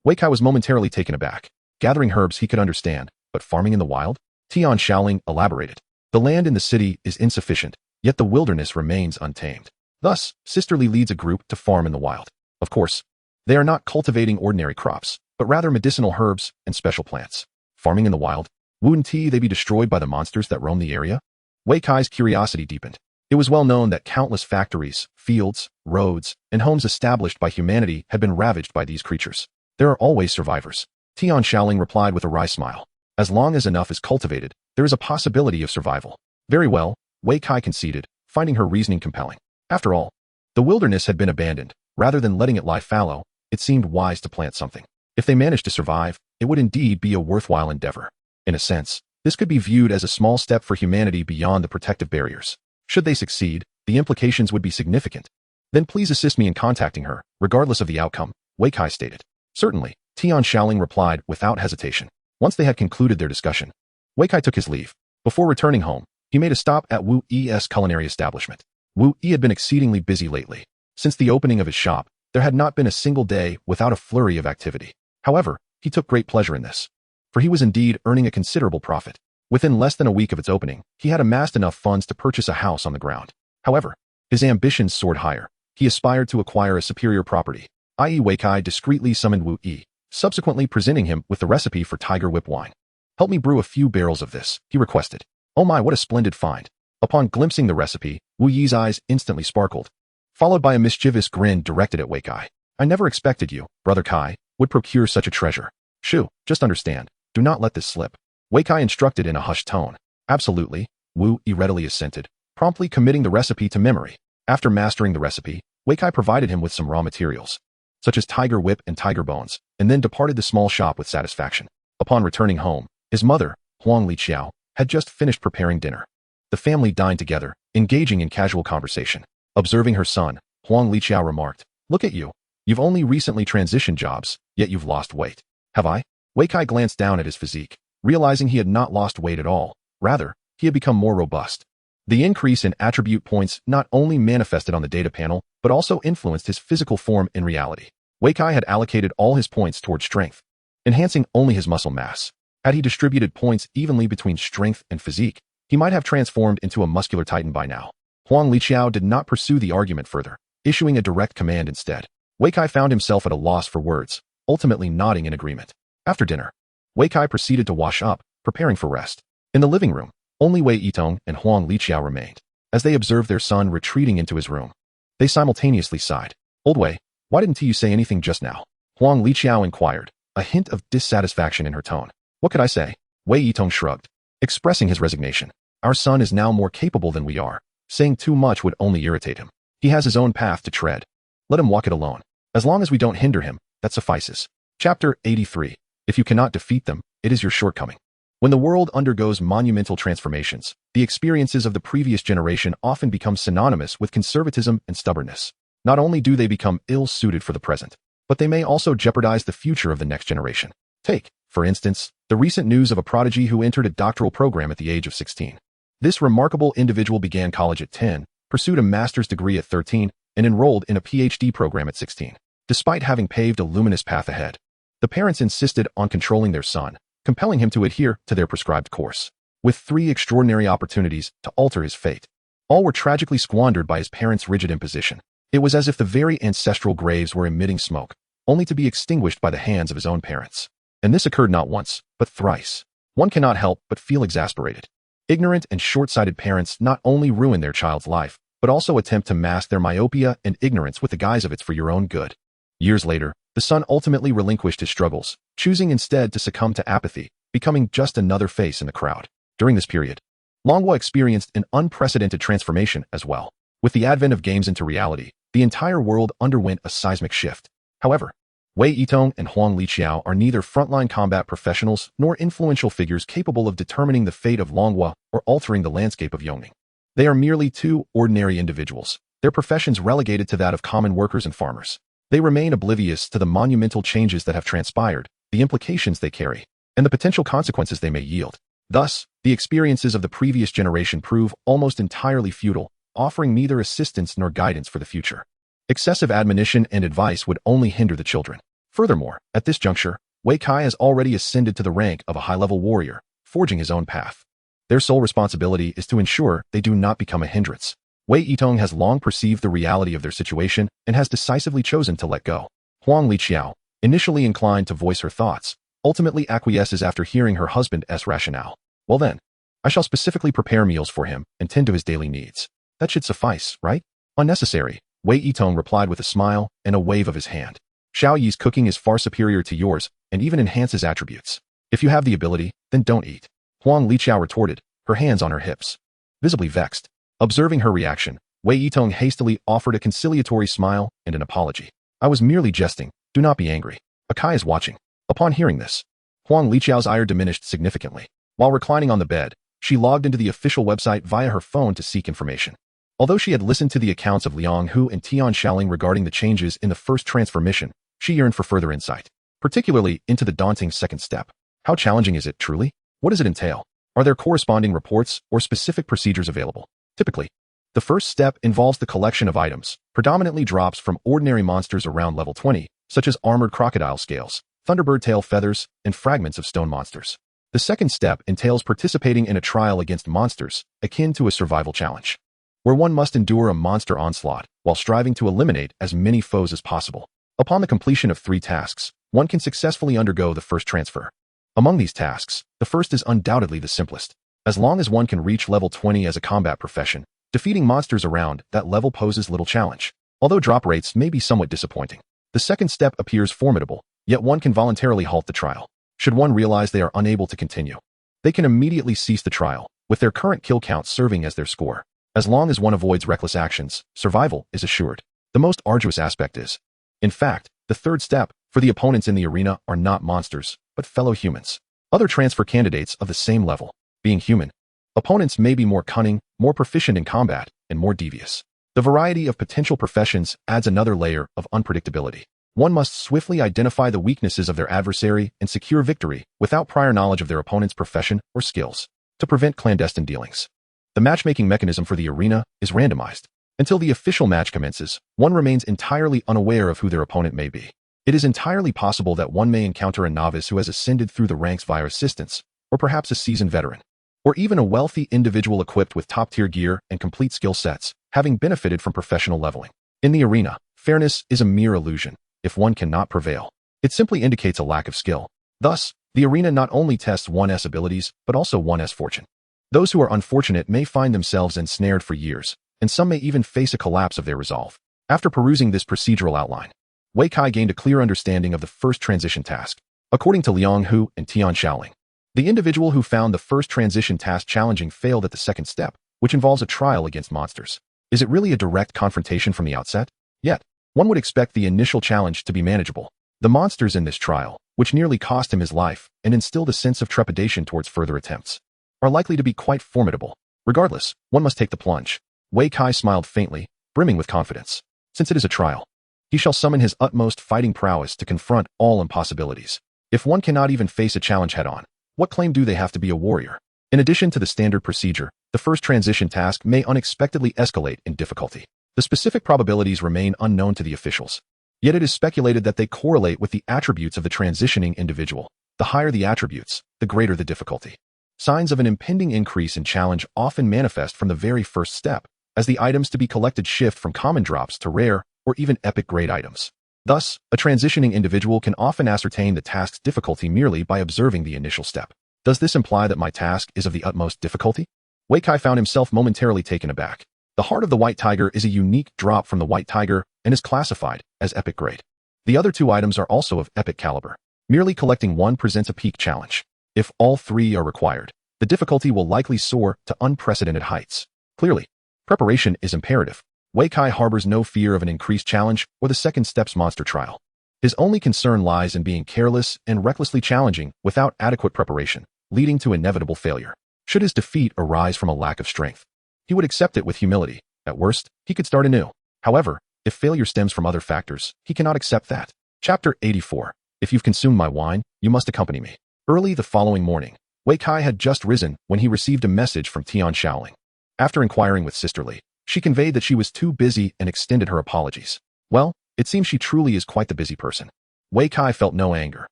Wei Kai was momentarily taken aback. Gathering herbs he could understand, but farming in the wild? Tian Shaoling elaborated. The land in the city is insufficient, yet the wilderness remains untamed. Thus, Sister Lee leads a group to farm in the wild. Of course, they are not cultivating ordinary crops, but rather medicinal herbs and special plants. Farming in the wild? Wouldn't they be destroyed by the monsters that roam the area? Wei Kai's curiosity deepened. It was well known that countless factories, fields, roads, and homes established by humanity had been ravaged by these creatures. There are always survivors. Tian Shaoling replied with a wry smile. As long as enough is cultivated, there is a possibility of survival. Very well, Wei Kai conceded, finding her reasoning compelling. After all, the wilderness had been abandoned. Rather than letting it lie fallow, it seemed wise to plant something. If they managed to survive, it would indeed be a worthwhile endeavor. In a sense, this could be viewed as a small step for humanity beyond the protective barriers. Should they succeed, the implications would be significant. Then please assist me in contacting her, regardless of the outcome, Wei Kai stated. Certainly, Tian Shaoling replied without hesitation. Once they had concluded their discussion, Wei Kai took his leave. Before returning home, he made a stop at Wu Yi's culinary establishment. Wu Yi had been exceedingly busy lately. Since the opening of his shop, there had not been a single day without a flurry of activity. However, he took great pleasure in this, for he was indeed earning a considerable profit. Within less than a week of its opening, he had amassed enough funds to purchase a house on the ground. However, his ambitions soared higher. He aspired to acquire a superior property, i.e. Wei Kai discreetly summoned Wu Yi, subsequently presenting him with the recipe for tiger whip wine. Help me brew a few barrels of this, he requested. Oh my, what a splendid find. Upon glimpsing the recipe, Wu Yi's eyes instantly sparkled, followed by a mischievous grin directed at Wei Kai. I never expected you, Brother Kai, would procure such a treasure. Shoo, just understand, do not let this slip. Wei Kai instructed in a hushed tone. Absolutely, Wu Yi readily assented, promptly committing the recipe to memory. After mastering the recipe, Wei Kai provided him with some raw materials, such as tiger whip and tiger bones, and then departed the small shop with satisfaction. Upon returning home, his mother, Huang Liqiao, had just finished preparing dinner. The family dined together, engaging in casual conversation. Observing her son, Huang Liqiao remarked, Look at you. You've only recently transitioned jobs, yet you've lost weight. Have I? Wei Kai glanced down at his physique, realizing he had not lost weight at all. Rather, he had become more robust. The increase in attribute points not only manifested on the data panel, but also influenced his physical form in reality. Wei Kai had allocated all his points toward strength, enhancing only his muscle mass. Had he distributed points evenly between strength and physique, he might have transformed into a muscular titan by now. Huang Liqiao did not pursue the argument further, issuing a direct command instead. Wei Kai found himself at a loss for words, ultimately nodding in agreement. After dinner, Wei Kai proceeded to wash up, preparing for rest. In the living room, only Wei Yitong and Huang Liqiao remained. As they observed their son retreating into his room, they simultaneously sighed. Old Wei, why didn't you say anything just now? Huang Liqiao inquired, a hint of dissatisfaction in her tone. What could I say? Wei Yitong shrugged, expressing his resignation. Our son is now more capable than we are. Saying too much would only irritate him. He has his own path to tread. Let him walk it alone. As long as we don't hinder him, that suffices. Chapter 83. If you cannot defeat them, it is your shortcoming. When the world undergoes monumental transformations, the experiences of the previous generation often become synonymous with conservatism and stubbornness. Not only do they become ill-suited for the present, but they may also jeopardize the future of the next generation. Take, for instance, the recent news of a prodigy who entered a doctoral program at the age of 16. This remarkable individual began college at 10, pursued a master's degree at 13, and enrolled in a PhD program at 16. Despite having paved a luminous path ahead, the parents insisted on controlling their son, compelling him to adhere to their prescribed course. With 3 extraordinary opportunities to alter his fate, all were tragically squandered by his parents' rigid imposition. It was as if the very ancestral graves were emitting smoke, only to be extinguished by the hands of his own parents. And this occurred not once, but thrice. One cannot help but feel exasperated. Ignorant and short-sighted parents not only ruin their child's life, but also attempt to mask their myopia and ignorance with the guise of it's for your own good. Years later, the son ultimately relinquished his struggles, choosing instead to succumb to apathy, becoming just another face in the crowd. During this period, Manhwa experienced an unprecedented transformation as well. With the advent of games into reality, the entire world underwent a seismic shift. However, Wei Yitong and Huang Liqiao are neither frontline combat professionals nor influential figures capable of determining the fate of Manhwa or altering the landscape of Yongning. They are merely 2 ordinary individuals, their professions relegated to that of common workers and farmers. They remain oblivious to the monumental changes that have transpired, the implications they carry, and the potential consequences they may yield. Thus, the experiences of the previous generation prove almost entirely futile, offering neither assistance nor guidance for the future. Excessive admonition and advice would only hinder the children. Furthermore, at this juncture, Wei Kai has already ascended to the rank of a high-level warrior, forging his own path. Their sole responsibility is to ensure they do not become a hindrance. Wei Yitong has long perceived the reality of their situation and has decisively chosen to let go. Huang Liqiao, initially inclined to voice her thoughts, ultimately acquiesces after hearing her husband's rationale. Well then, I shall specifically prepare meals for him and tend to his daily needs. That should suffice, right? Unnecessary, Wei Yitong replied with a smile and a wave of his hand. Xiao Yi's cooking is far superior to yours and even enhances attributes. If you have the ability, then don't eat. Huang Liqiao retorted, her hands on her hips. Visibly vexed. Observing her reaction, Wei Yitong hastily offered a conciliatory smile and an apology. I was merely jesting, do not be angry. Akai is watching. Upon hearing this, Huang Liqiao's ire diminished significantly. While reclining on the bed, she logged into the official website via her phone to seek information. Although she had listened to the accounts of Liang Hu and Tian Shaoling regarding the changes in the first transfer mission, she yearned for further insight, particularly into the daunting second step. How challenging is it, truly? What does it entail? Are there corresponding reports or specific procedures available? Typically, the first step involves the collection of items, predominantly drops from ordinary monsters around level 20, such as armored crocodile scales, thunderbird tail feathers, and fragments of stone monsters. The second step entails participating in a trial against monsters, akin to a survival challenge, where one must endure a monster onslaught while striving to eliminate as many foes as possible. Upon the completion of 3 tasks, one can successfully undergo the first transfer. Among these tasks, the first is undoubtedly the simplest. As long as one can reach level 20 as a combat profession, defeating monsters around that level poses little challenge, although drop rates may be somewhat disappointing. The second step appears formidable, yet one can voluntarily halt the trial. Should one realize they are unable to continue, they can immediately cease the trial, with their current kill count serving as their score. As long as one avoids reckless actions, survival is assured. The most arduous aspect is, in fact, the third step, for the opponents in the arena are not monsters, but fellow humans. Other transfer candidates of the same level. Being human, opponents may be more cunning, more proficient in combat, and more devious. The variety of potential professions adds another layer of unpredictability. One must swiftly identify the weaknesses of their adversary and secure victory without prior knowledge of their opponent's profession or skills. To prevent clandestine dealings, the matchmaking mechanism for the arena is randomized. Until the official match commences, one remains entirely unaware of who their opponent may be. It is entirely possible that one may encounter a novice who has ascended through the ranks via assistance, or perhaps a seasoned veteran, or even a wealthy individual equipped with top-tier gear and complete skill sets, having benefited from professional leveling. In the arena, fairness is a mere illusion. If one cannot prevail, it simply indicates a lack of skill. Thus, the arena not only tests one's abilities, but also one's fortune. Those who are unfortunate may find themselves ensnared for years, and some may even face a collapse of their resolve. After perusing this procedural outline, Wei Kai gained a clear understanding of the first transition task. According to Liang Hu and Tian Shaoling, the individual who found the first transition task challenging failed at the second step, which involves a trial against monsters. Is it really a direct confrontation from the outset? Yet, one would expect the initial challenge to be manageable. The monsters in this trial, which nearly cost him his life and instilled a sense of trepidation towards further attempts, are likely to be quite formidable. Regardless, one must take the plunge. Wei Kai smiled faintly, brimming with confidence. Since it is a trial, he shall summon his utmost fighting prowess to confront all impossibilities. If one cannot even face a challenge head-on, what claim do they have to be a warrior? In addition to the standard procedure, the first transition task may unexpectedly escalate in difficulty. The specific probabilities remain unknown to the officials, yet it is speculated that they correlate with the attributes of the transitioning individual. The higher the attributes, the greater the difficulty. Signs of an impending increase in challenge often manifest from the very first step, as the items to be collected shift from common drops to rare or even epic grade items. Thus, a transitioning individual can often ascertain the task's difficulty merely by observing the initial step. Does this imply that my task is of the utmost difficulty? Wei Kai found himself momentarily taken aback. The Heart of the White Tiger is a unique drop from the White Tiger and is classified as epic grade. The other 2 items are also of epic caliber. Merely collecting one presents a peak challenge. If all 3 are required, the difficulty will likely soar to unprecedented heights. Clearly, preparation is imperative. Wei Kai harbors no fear of an increased challenge or the second step's monster trial. His only concern lies in being careless and recklessly challenging without adequate preparation, leading to inevitable failure. Should his defeat arise from a lack of strength, he would accept it with humility. At worst, he could start anew. However, if failure stems from other factors, he cannot accept that. Chapter 84. If you've consumed my wine, you must accompany me. Early the following morning, Wei Kai had just risen when he received a message from Tian Shaoling. After inquiring with Sister Li, she conveyed that she was too busy and extended her apologies. Well, it seems she truly is quite the busy person. Wei Kai felt no anger.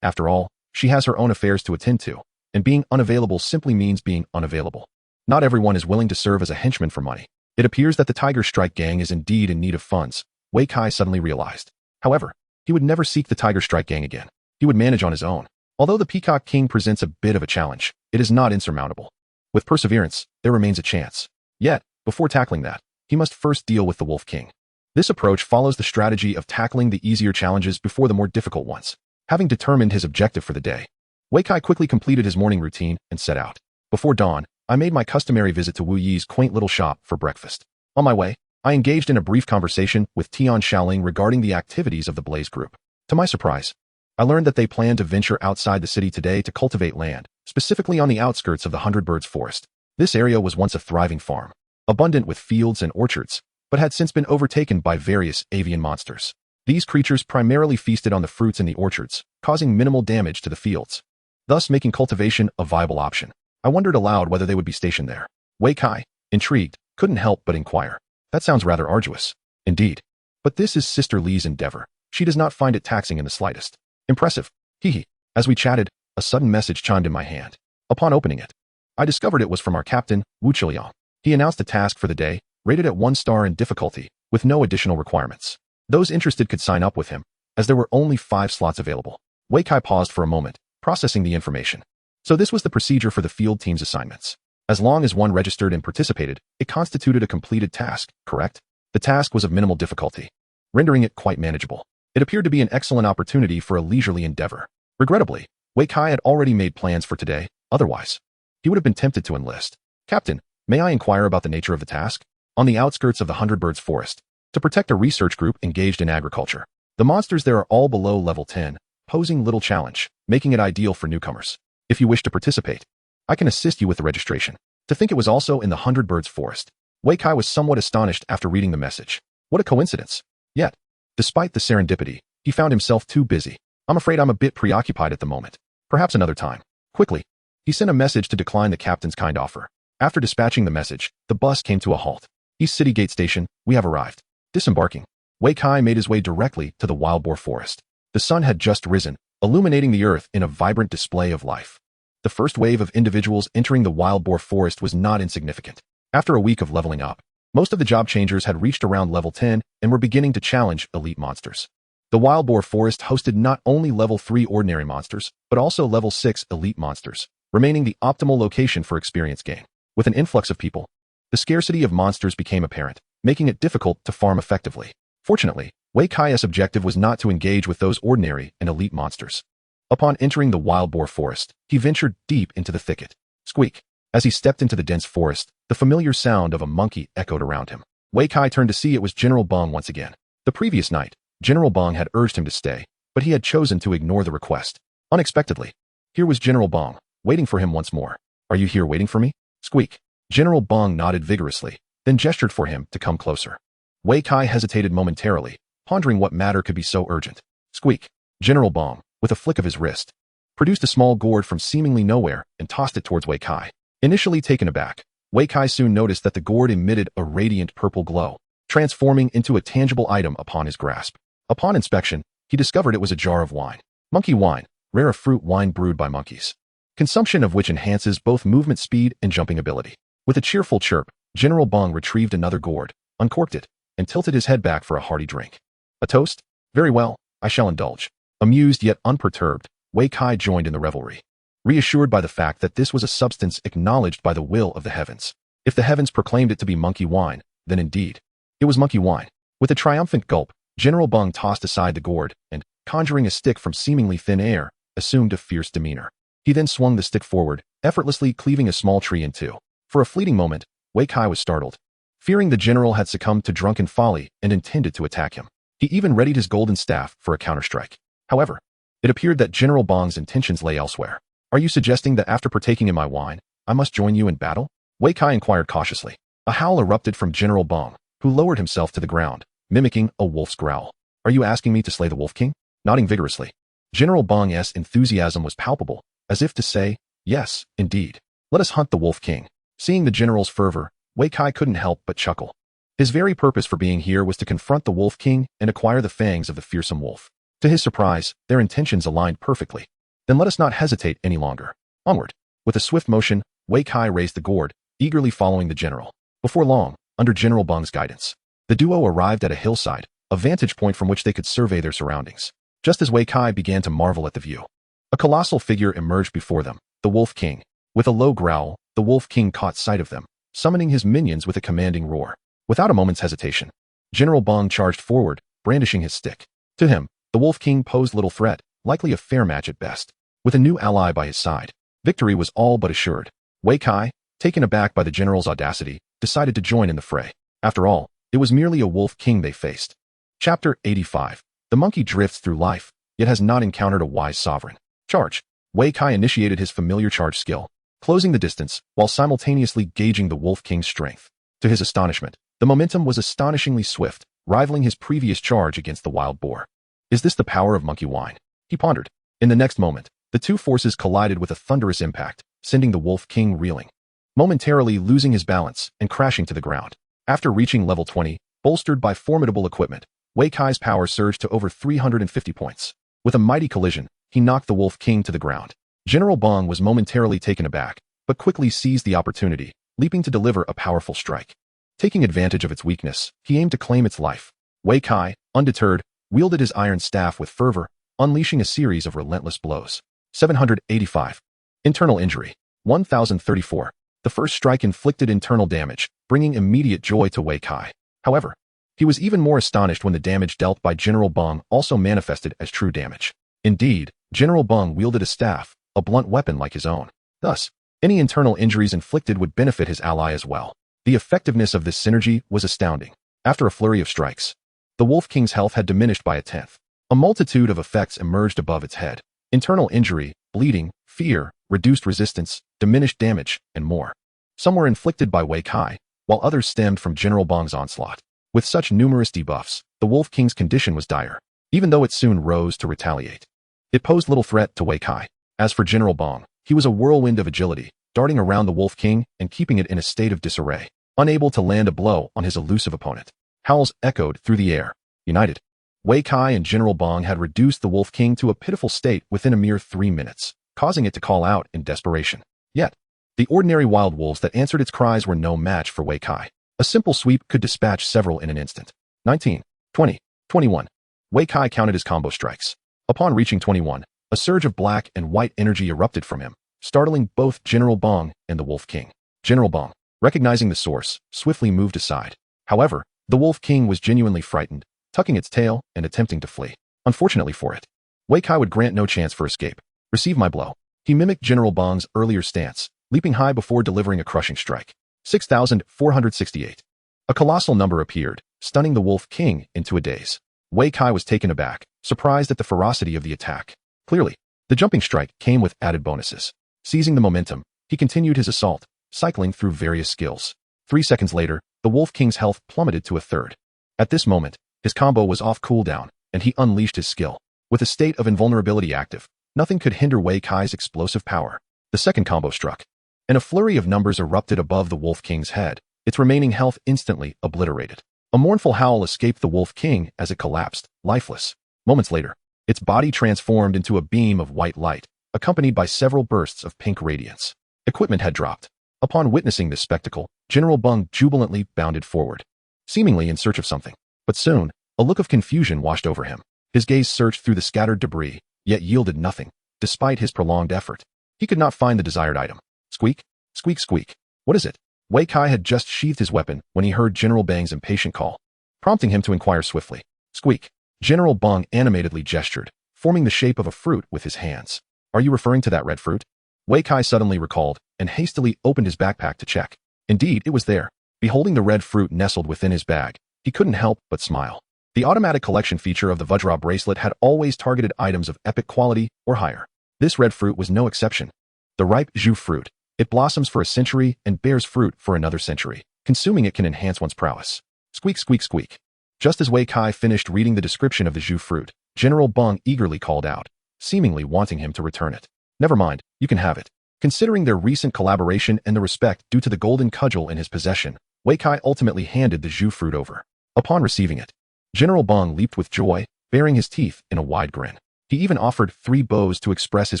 After all, she has her own affairs to attend to, and being unavailable simply means being unavailable. Not everyone is willing to serve as a henchman for money. It appears that the Tiger Strike Gang is indeed in need of funds, Wei Kai suddenly realized. However, he would never seek the Tiger Strike Gang again. He would manage on his own. Although the Peacock King presents a bit of a challenge, it is not insurmountable. With perseverance, there remains a chance. Yet, Before tackling that, he must first deal with the Wolf King. This approach follows the strategy of tackling the easier challenges before the more difficult ones. Having determined his objective for the day, Wei Kai quickly completed his morning routine and set out. Before dawn, I made my customary visit to Wu Yi's quaint little shop for breakfast. On my way, I engaged in a brief conversation with Tian Xiaoling regarding the activities of the Blaze Group. To my surprise, I learned that they plan to venture outside the city today to cultivate land, specifically on the outskirts of the Hundred Birds Forest. This area was once a thriving farm, abundant with fields and orchards, but had since been overtaken by various avian monsters. These creatures primarily feasted on the fruits in the orchards, causing minimal damage to the fields, thus making cultivation a viable option. I wondered aloud whether they would be stationed there. Wei Kai, intrigued, couldn't help but inquire. That sounds rather arduous. Indeed. But this is Sister Li's endeavor. She does not find it taxing in the slightest. Impressive. Hee. As we chatted, a sudden message chimed in my hand. Upon opening it, I discovered it was from our captain, Wu Chiliang. He announced a task for the day, rated at 1 star in difficulty, with no additional requirements. Those interested could sign up with him, as there were only 5 slots available. Wei Kai paused for a moment, processing the information. So this was the procedure for the field team's assignments. As long as one registered and participated, it constituted a completed task, correct? The task was of minimal difficulty, rendering it quite manageable. It appeared to be an excellent opportunity for a leisurely endeavor. Regrettably, Wei Kai had already made plans for today, otherwise, he would have been tempted to enlist. Captain, may I inquire about the nature of the task? On the outskirts of the Hundred Birds Forest, to protect a research group engaged in agriculture. The monsters there are all below level 10, posing little challenge, making it ideal for newcomers. If you wish to participate, I can assist you with the registration. To think it was also in the Hundred Birds Forest. Wei Kai was somewhat astonished after reading the message. What a coincidence. Yet, despite the serendipity, he found himself too busy. I'm afraid I'm a bit preoccupied at the moment. Perhaps another time. Quickly, he sent a message to decline the captain's kind offer. After dispatching the message, the bus came to a halt. East City Gate Station, we have arrived. Disembarking, Wei Kai made his way directly to the wild boar forest. The sun had just risen, illuminating the earth in a vibrant display of life. The first wave of individuals entering the wild boar forest was not insignificant. After a week of leveling up, most of the job changers had reached around level 10 and were beginning to challenge elite monsters. The wild boar forest hosted not only level 3 ordinary monsters, but also level 6 elite monsters, remaining the optimal location for experience gain. With an influx of people, the scarcity of monsters became apparent, making it difficult to farm effectively. Fortunately, Wei Kai's objective was not to engage with those ordinary and elite monsters. Upon entering the wild boar forest, he ventured deep into the thicket. Squeak. As he stepped into the dense forest, the familiar sound of a monkey echoed around him. Wei Kai turned to see it was General Bong once again. The previous night, General Bong had urged him to stay, but he had chosen to ignore the request. Unexpectedly, here was General Bong, waiting for him once more. Are you here waiting for me? Squeak. General Bong nodded vigorously, then gestured for him to come closer. Wei Kai hesitated momentarily, pondering what matter could be so urgent. Squeak. General Bong, with a flick of his wrist, produced a small gourd from seemingly nowhere and tossed it towards Wei Kai. Initially taken aback, Wei Kai soon noticed that the gourd emitted a radiant purple glow, transforming into a tangible item upon his grasp. Upon inspection, he discovered it was a jar of wine. Monkey wine, rare fruit wine brewed by monkeys, consumption of which enhances both movement speed and jumping ability. With a cheerful chirp, General Bong retrieved another gourd, uncorked it, and tilted his head back for a hearty drink. A toast? Very well, I shall indulge. Amused yet unperturbed, Wei Kai joined in the revelry, reassured by the fact that this was a substance acknowledged by the will of the heavens. If the heavens proclaimed it to be monkey wine, then indeed, it was monkey wine. With a triumphant gulp, General Bong tossed aside the gourd and, conjuring a stick from seemingly thin air, assumed a fierce demeanor. He then swung the stick forward, effortlessly cleaving a small tree in two. For a fleeting moment, Wei Kai was startled, fearing the general had succumbed to drunken folly and intended to attack him. He even readied his golden staff for a counterstrike. However, it appeared that General Bong's intentions lay elsewhere. Are you suggesting that after partaking in my wine, I must join you in battle? Wei Kai inquired cautiously. A howl erupted from General Bong, who lowered himself to the ground, mimicking a wolf's growl. Are you asking me to slay the Wolf King? Nodding vigorously, General Bong's enthusiasm was palpable, as if to say, yes, indeed. Let us hunt the Wolf King. Seeing the general's fervor, Wei Kai couldn't help but chuckle. His very purpose for being here was to confront the Wolf King and acquire the fangs of the fearsome wolf. To his surprise, their intentions aligned perfectly. Then let us not hesitate any longer. Onward. With a swift motion, Wei Kai raised the gourd, eagerly following the general. Before long, under General Bong's guidance, the duo arrived at a hillside, a vantage point from which they could survey their surroundings. Just as Wei Kai began to marvel at the view, a colossal figure emerged before them, the Wolf King. With a low growl, the Wolf King caught sight of them, summoning his minions with a commanding roar. Without a moment's hesitation, General Bong charged forward, brandishing his stick. To him, the Wolf King posed little threat, likely a fair match at best. With a new ally by his side, victory was all but assured. Wei Kai, taken aback by the general's audacity, decided to join in the fray. After all, it was merely a Wolf King they faced. Chapter 85. The monkey drifts through life, yet has not encountered a wise sovereign. Charge. Wei Kai initiated his familiar charge skill, closing the distance while simultaneously gauging the Wolf King's strength. To his astonishment, the momentum was astonishingly swift, rivaling his previous charge against the wild boar. Is this the power of monkey wine? He pondered. In the next moment, the two forces collided with a thunderous impact, sending the Wolf King reeling, momentarily losing his balance and crashing to the ground. After reaching level 20, bolstered by formidable equipment, Wei Kai's power surged to over 350 points. With a mighty collision, he knocked the Wolf King to the ground. General Bong was momentarily taken aback, but quickly seized the opportunity, leaping to deliver a powerful strike. Taking advantage of its weakness, he aimed to claim its life. Wei Kai, undeterred, wielded his iron staff with fervor, unleashing a series of relentless blows. 785. Internal injury. 1034. The first strike inflicted internal damage, bringing immediate joy to Wei Kai. However, he was even more astonished when the damage dealt by General Bong also manifested as true damage. Indeed, General Bong wielded a staff, a blunt weapon like his own. Thus, any internal injuries inflicted would benefit his ally as well. The effectiveness of this synergy was astounding. After a flurry of strikes, the Wolf King's health had diminished by a tenth. A multitude of effects emerged above its head. Internal injury, bleeding, fear, reduced resistance, diminished damage, and more. Some were inflicted by Wei Kai, while others stemmed from General Bong's onslaught. With such numerous debuffs, the Wolf King's condition was dire, even though it soon rose to retaliate. It posed little threat to Wei Kai. As for General Bong, he was a whirlwind of agility, darting around the Wolf King and keeping it in a state of disarray, unable to land a blow on his elusive opponent. Howls echoed through the air. United, Wei Kai and General Bong had reduced the Wolf King to a pitiful state within a mere 3 minutes, causing it to call out in desperation. Yet, the ordinary wild wolves that answered its cries were no match for Wei Kai. A simple sweep could dispatch several in an instant. 19, 20, 21. Wei Kai counted his combo strikes. Upon reaching 21, a surge of black and white energy erupted from him, startling both General Bong and the Wolf King. General Bong, recognizing the source, swiftly moved aside. However, the Wolf King was genuinely frightened, tucking its tail and attempting to flee. Unfortunately for it, Wei Kai would grant no chance for escape. Receive my blow. He mimicked General Bong's earlier stance, leaping high before delivering a crushing strike. 6,468. A colossal number appeared, stunning the Wolf King into a daze. Wei Kai was taken aback, surprised at the ferocity of the attack. Clearly, the jumping strike came with added bonuses. Seizing the momentum, he continued his assault, cycling through various skills. 3 seconds later, the Wolf King's health plummeted to a third. At this moment, his combo was off cooldown, and he unleashed his skill. With a state of invulnerability active, nothing could hinder Wei Kai's explosive power. The second combo struck, and a flurry of numbers erupted above the Wolf King's head, its remaining health instantly obliterated. A mournful howl escaped the Wolf King as it collapsed, lifeless. Moments later, its body transformed into a beam of white light, accompanied by several bursts of pink radiance. Equipment had dropped. Upon witnessing this spectacle, General Bong jubilantly bounded forward, seemingly in search of something. But soon, a look of confusion washed over him. His gaze searched through the scattered debris, yet yielded nothing, despite his prolonged effort. He could not find the desired item. Squeak, squeak, squeak. What is it? Wei Kai had just sheathed his weapon when he heard General Bang's impatient call, prompting him to inquire swiftly. Squeak. General Bong animatedly gestured, forming the shape of a fruit with his hands. Are you referring to that red fruit? Wei Kai suddenly recalled and hastily opened his backpack to check. Indeed, it was there. Beholding the red fruit nestled within his bag, he couldn't help but smile. The automatic collection feature of the Vajra bracelet had always targeted items of epic quality or higher. This red fruit was no exception. The ripe Zhu fruit. It blossoms for a century and bears fruit for another century. Consuming it can enhance one's prowess. Squeak, squeak, squeak. Just as Wei Kai finished reading the description of the Zhu fruit, General Bong eagerly called out, seemingly wanting him to return it. Never mind, you can have it. Considering their recent collaboration and the respect due to the golden cudgel in his possession, Wei Kai ultimately handed the Zhu fruit over. Upon receiving it, General Bong leaped with joy, baring his teeth in a wide grin. He even offered 3 bows to express his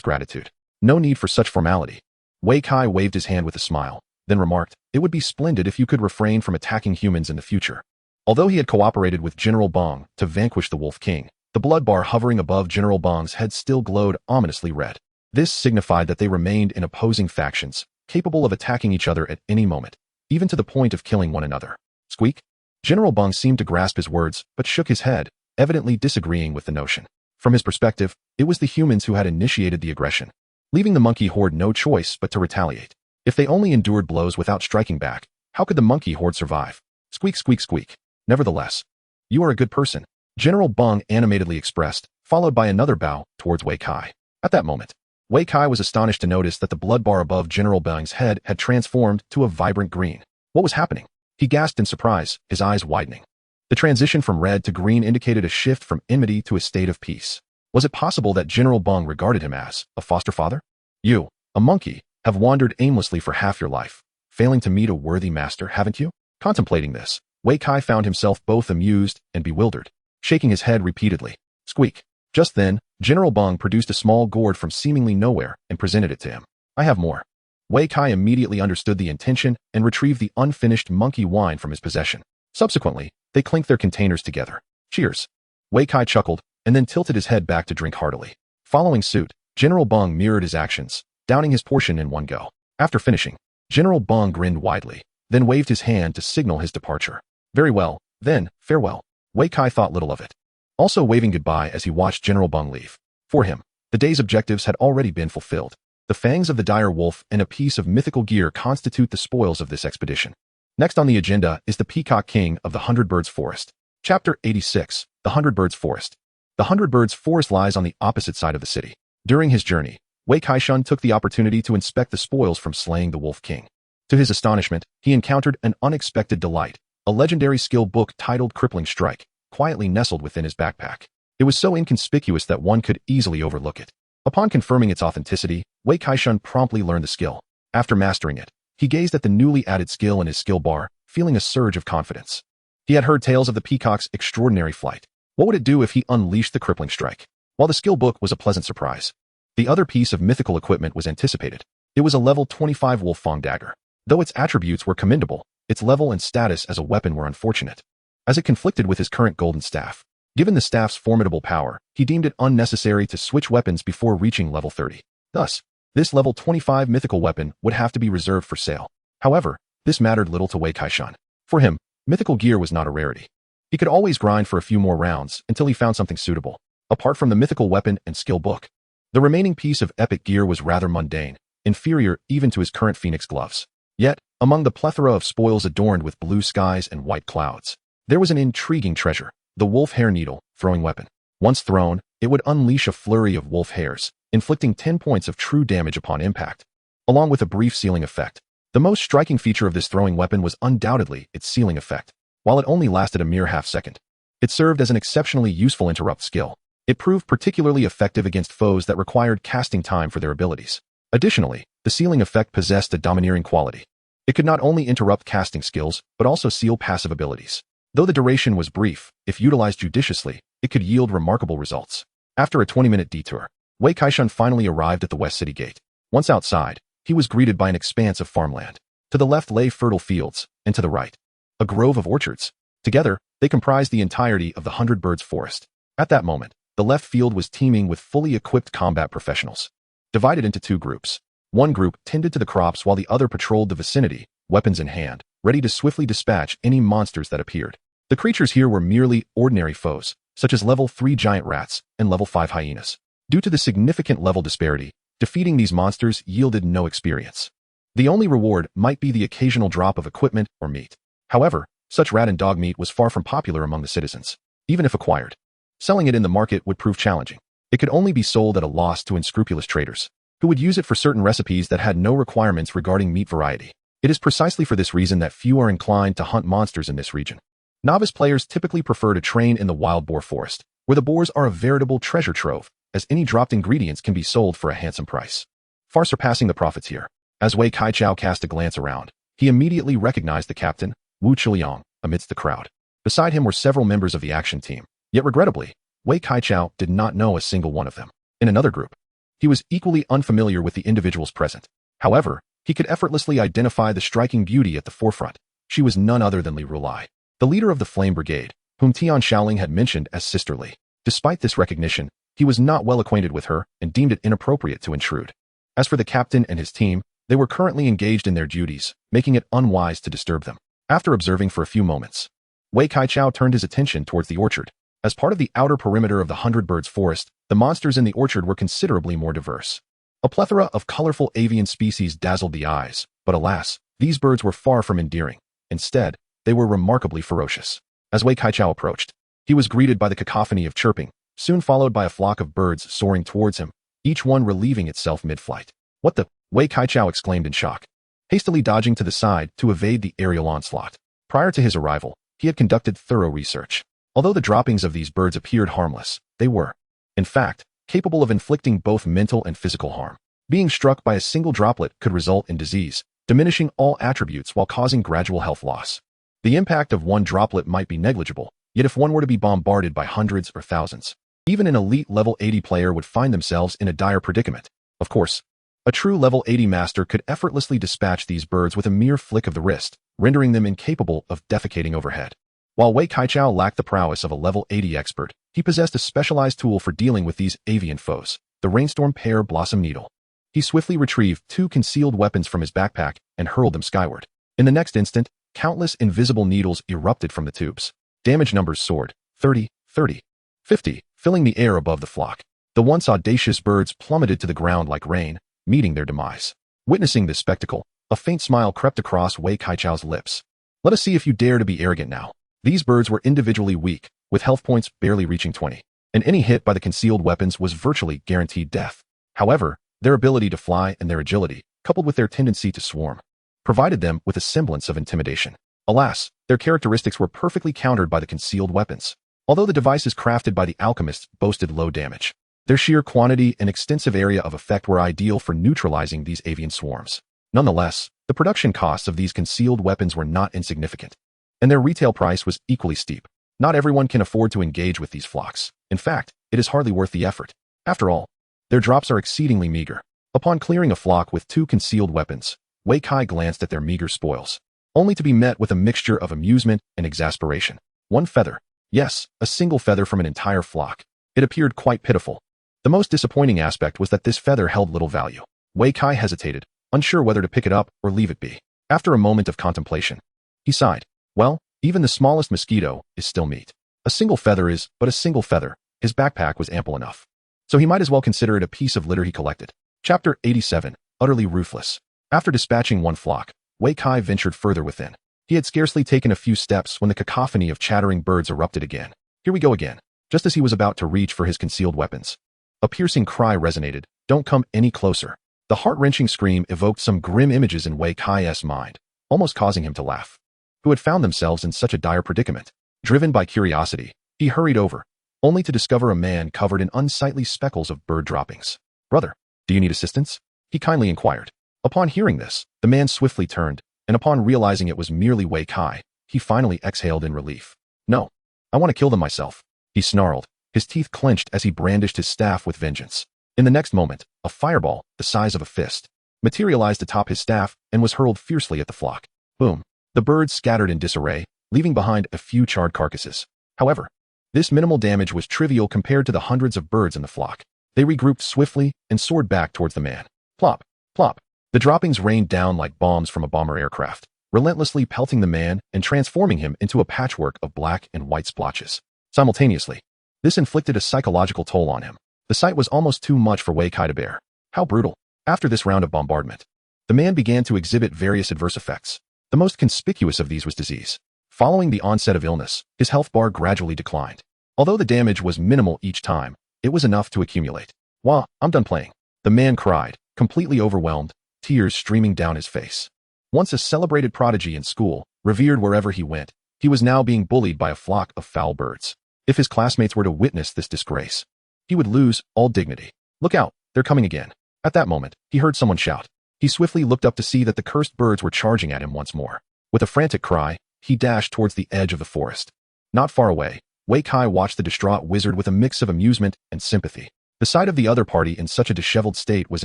gratitude. No need for such formality. Wei Kai waved his hand with a smile, then remarked, it would be splendid if you could refrain from attacking humans in the future. Although he had cooperated with General Bong to vanquish the Wolf King, the blood bar hovering above General Bong's head still glowed ominously red. This signified that they remained in opposing factions, capable of attacking each other at any moment. even to the point of killing one another. Squeak. General Bung seemed to grasp his words, but shook his head, evidently disagreeing with the notion. From his perspective, it was the humans who had initiated the aggression, leaving the monkey horde no choice but to retaliate. If they only endured blows without striking back, how could the monkey horde survive? Squeak, squeak, squeak. Nevertheless, you are a good person, General Bung animatedly expressed, followed by another bow towards Wei Kai. At that moment, Wei Kai was astonished to notice that the blood bar above General Bung's head had transformed to a vibrant green. What was happening? He gasped in surprise, his eyes widening. The transition from red to green indicated a shift from enmity to a state of peace. Was it possible that General Bung regarded him as a foster father? You, a monkey, have wandered aimlessly for half your life, failing to meet a worthy master, haven't you? Contemplating this, Wei Kai found himself both amused and bewildered, shaking his head repeatedly. Squeak. Just then, General Bung produced a small gourd from seemingly nowhere and presented it to him. I have more. Wei Kai immediately understood the intention and retrieved the unfinished monkey wine from his possession. Subsequently, they clinked their containers together. Cheers. Wei Kai chuckled and then tilted his head back to drink heartily. Following suit, General Bung mirrored his actions, downing his portion in one go. After finishing, General Bung grinned widely, then waved his hand to signal his departure. Very well, then, farewell. Wei Kai thought little of it, also waving goodbye as he watched General Bung leave. For him, the day's objectives had already been fulfilled. The fangs of the dire wolf and a piece of mythical gear constitute the spoils of this expedition. Next on the agenda is the Peacock King of the Hundred Birds Forest. Chapter 86, The Hundred Birds Forest. The Hundred Birds Forest lies on the opposite side of the city. During his journey, Wei Kai-shun took the opportunity to inspect the spoils from slaying the Wolf King. To his astonishment, he encountered an unexpected delight, a legendary skill book titled Crippling Strike, quietly nestled within his backpack. It was so inconspicuous that one could easily overlook it. Upon confirming its authenticity, Wei Kai-shun promptly learned the skill. After mastering it, he gazed at the newly added skill in his skill bar, feeling a surge of confidence. He had heard tales of the peacock's extraordinary flight. What would it do if he unleashed the crippling strike? While the skill book was a pleasant surprise, the other piece of mythical equipment was anticipated. It was a level 25 Wolf-Fang dagger. Though its attributes were commendable, its level and status as a weapon were unfortunate, as it conflicted with his current golden staff. Given the staff's formidable power, he deemed it unnecessary to switch weapons before reaching level 30. Thus, this level 25 mythical weapon would have to be reserved for sale. However, this mattered little to Wei Kai-shun. For him, mythical gear was not a rarity. He could always grind for a few more rounds until he found something suitable. Apart from the mythical weapon and skill book, the remaining piece of epic gear was rather mundane, inferior even to his current phoenix gloves. Yet, among the plethora of spoils adorned with blue skies and white clouds, there was an intriguing treasure, the wolf hair needle throwing weapon. Once thrown, it would unleash a flurry of wolf hairs, inflicting 10 points of true damage upon impact, along with a brief sealing effect. The most striking feature of this throwing weapon was undoubtedly its sealing effect. While it only lasted a mere half-second, it served as an exceptionally useful interrupt skill. It proved particularly effective against foes that required casting time for their abilities. Additionally, the sealing effect possessed a domineering quality. It could not only interrupt casting skills, but also seal passive abilities. Though the duration was brief, if utilized judiciously, it could yield remarkable results. After a 20-minute detour, Wei Kai-shun finally arrived at the West City Gate. Once outside, he was greeted by an expanse of farmland. To the left lay fertile fields, and to the right, a grove of orchards. Together, they comprised the entirety of the Hundred Birds Forest. At that moment, the left field was teeming with fully equipped combat professionals. Divided into two groups. One group tended to the crops while the other patrolled the vicinity, weapons in hand, ready to swiftly dispatch any monsters that appeared. The creatures here were merely ordinary foes, such as level 3 giant rats and level 5 hyenas. Due to the significant level disparity, defeating these monsters yielded no experience. The only reward might be the occasional drop of equipment or meat. However, such rat and dog meat was far from popular among the citizens. Even if acquired, selling it in the market would prove challenging. It could only be sold at a loss to unscrupulous traders, who would use it for certain recipes that had no requirements regarding meat variety. It is precisely for this reason that few are inclined to hunt monsters in this region. Novice players typically prefer to train in the wild boar forest, where the boars are a veritable treasure trove, as any dropped ingredients can be sold for a handsome price, far surpassing the profits here. As Wei Kai-chao cast a glance around, he immediately recognized the captain, Wu Chuliang, amidst the crowd. Beside him were several members of the action team, yet regrettably, Wei Kai-chao did not know a single one of them. In another group, he was equally unfamiliar with the individuals present. However, he could effortlessly identify the striking beauty at the forefront. She was none other than Li Rulai, the leader of the Flame Brigade, whom Tian Shaoling had mentioned as Sister Li. Despite this recognition, he was not well acquainted with her and deemed it inappropriate to intrude. As for the captain and his team, They were currently engaged in their duties, making it unwise to disturb them. After observing for a few moments, Wei Kai-Chao turned his attention towards the orchard. As part of the outer perimeter of the 100 Birds forest, the monsters in the orchard were considerably more diverse. A plethora of colorful avian species dazzled the eyes, but alas, these birds were far from endearing. Instead, they were remarkably ferocious. As Wei Kai-Chao approached, he was greeted by the cacophony of chirping, soon followed by a flock of birds soaring towards him, each one relieving itself mid-flight. "What the?" Wei Kai-Chao exclaimed in shock, hastily dodging to the side to evade the aerial onslaught. Prior to his arrival, he had conducted thorough research. Although the droppings of these birds appeared harmless, they were, in fact, capable of inflicting both mental and physical harm. Being struck by a single droplet could result in disease, diminishing all attributes while causing gradual health loss. The impact of one droplet might be negligible, yet if one were to be bombarded by hundreds or thousands, even an elite level 80 player would find themselves in a dire predicament. Of course, a true level 80 master could effortlessly dispatch these birds with a mere flick of the wrist, rendering them incapable of defecating overhead. While Wei Kai-Chao lacked the prowess of a level 80 expert, he possessed a specialized tool for dealing with these avian foes, the Rainstorm Pear Blossom Needle. He swiftly retrieved 2 concealed weapons from his backpack and hurled them skyward. In the next instant, countless invisible needles erupted from the tubes. Damage numbers soared, 30, 30, 50, filling the air above the flock. The once audacious birds plummeted to the ground like rain, meeting their demise. Witnessing this spectacle, a faint smile crept across Wei Kai-Chao's lips. "Let us see if you dare to be arrogant now." These birds were individually weak, with health points barely reaching 20, and any hit by the concealed weapons was virtually guaranteed death. However, their ability to fly and their agility, coupled with their tendency to swarm, provided them with a semblance of intimidation. Alas, their characteristics were perfectly countered by the concealed weapons. Although the devices crafted by the alchemists boasted low damage, their sheer quantity and extensive area of effect were ideal for neutralizing these avian swarms. Nonetheless, the production costs of these concealed weapons were not insignificant, and their retail price was equally steep. Not everyone can afford to engage with these flocks. In fact, it is hardly worth the effort. After all, their drops are exceedingly meager. Upon clearing a flock with 2 concealed weapons, Wei Kai glanced at their meager spoils, only to be met with a mixture of amusement and exasperation. 1 feather. Yes, a single feather from an entire flock. It appeared quite pitiful. The most disappointing aspect was that this feather held little value. Wei Kai hesitated, unsure whether to pick it up or leave it be. After a moment of contemplation, he sighed. Well, even the smallest mosquito is still meat. A single feather is but a single feather. His backpack was ample enough, so he might as well consider it a piece of litter he collected. Chapter 87, Utterly Ruthless. After dispatching 1 flock, Wei Kai ventured further within. He had scarcely taken a few steps when the cacophony of chattering birds erupted again. Here we go again. Just as he was about to reach for his concealed weapons, a piercing cry resonated. "Don't come any closer." The heart-wrenching scream evoked some grim images in Wei Kai's mind, almost causing him to laugh. Who had found themselves in such a dire predicament? Driven by curiosity, he hurried over, only to discover a man covered in unsightly speckles of bird droppings. "Brother, do you need assistance?" he kindly inquired. Upon hearing this, the man swiftly turned, and upon realizing it was merely Wei Kai, he finally exhaled in relief. "No, I want to kill them myself," he snarled, his teeth clenched as he brandished his staff with vengeance. In the next moment, a fireball, the size of a fist, materialized atop his staff and was hurled fiercely at the flock. Boom. The birds scattered in disarray, leaving behind a few charred carcasses. However, this minimal damage was trivial compared to the hundreds of birds in the flock. They regrouped swiftly and soared back towards the man. Plop, plop. The droppings rained down like bombs from a bomber aircraft, relentlessly pelting the man and transforming him into a patchwork of black and white splotches. Simultaneously, this inflicted a psychological toll on him. The sight was almost too much for Wei Kai to bear. How brutal. After this round of bombardment, the man began to exhibit various adverse effects. The most conspicuous of these was disease. Following the onset of illness, his health bar gradually declined. Although the damage was minimal each time, it was enough to accumulate. "Wah, I'm done playing," the man cried, completely overwhelmed, tears streaming down his face. Once a celebrated prodigy in school, revered wherever he went, he was now being bullied by a flock of foul birds. If his classmates were to witness this disgrace, he would lose all dignity. "Look out, they're coming again." At that moment, he heard someone shout. He swiftly looked up to see that the cursed birds were charging at him once more. With a frantic cry, he dashed towards the edge of the forest. Not far away, Wei Kai watched the distraught wizard with a mix of amusement and sympathy. The sight of the other party in such a disheveled state was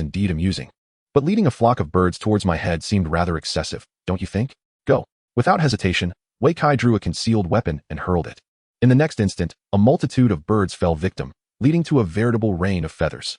indeed amusing. But leading a flock of birds towards my head seemed rather excessive, don't you think? Go. Without hesitation, Wei Kai drew a concealed weapon and hurled it. In the next instant, a multitude of birds fell victim, leading to a veritable rain of feathers.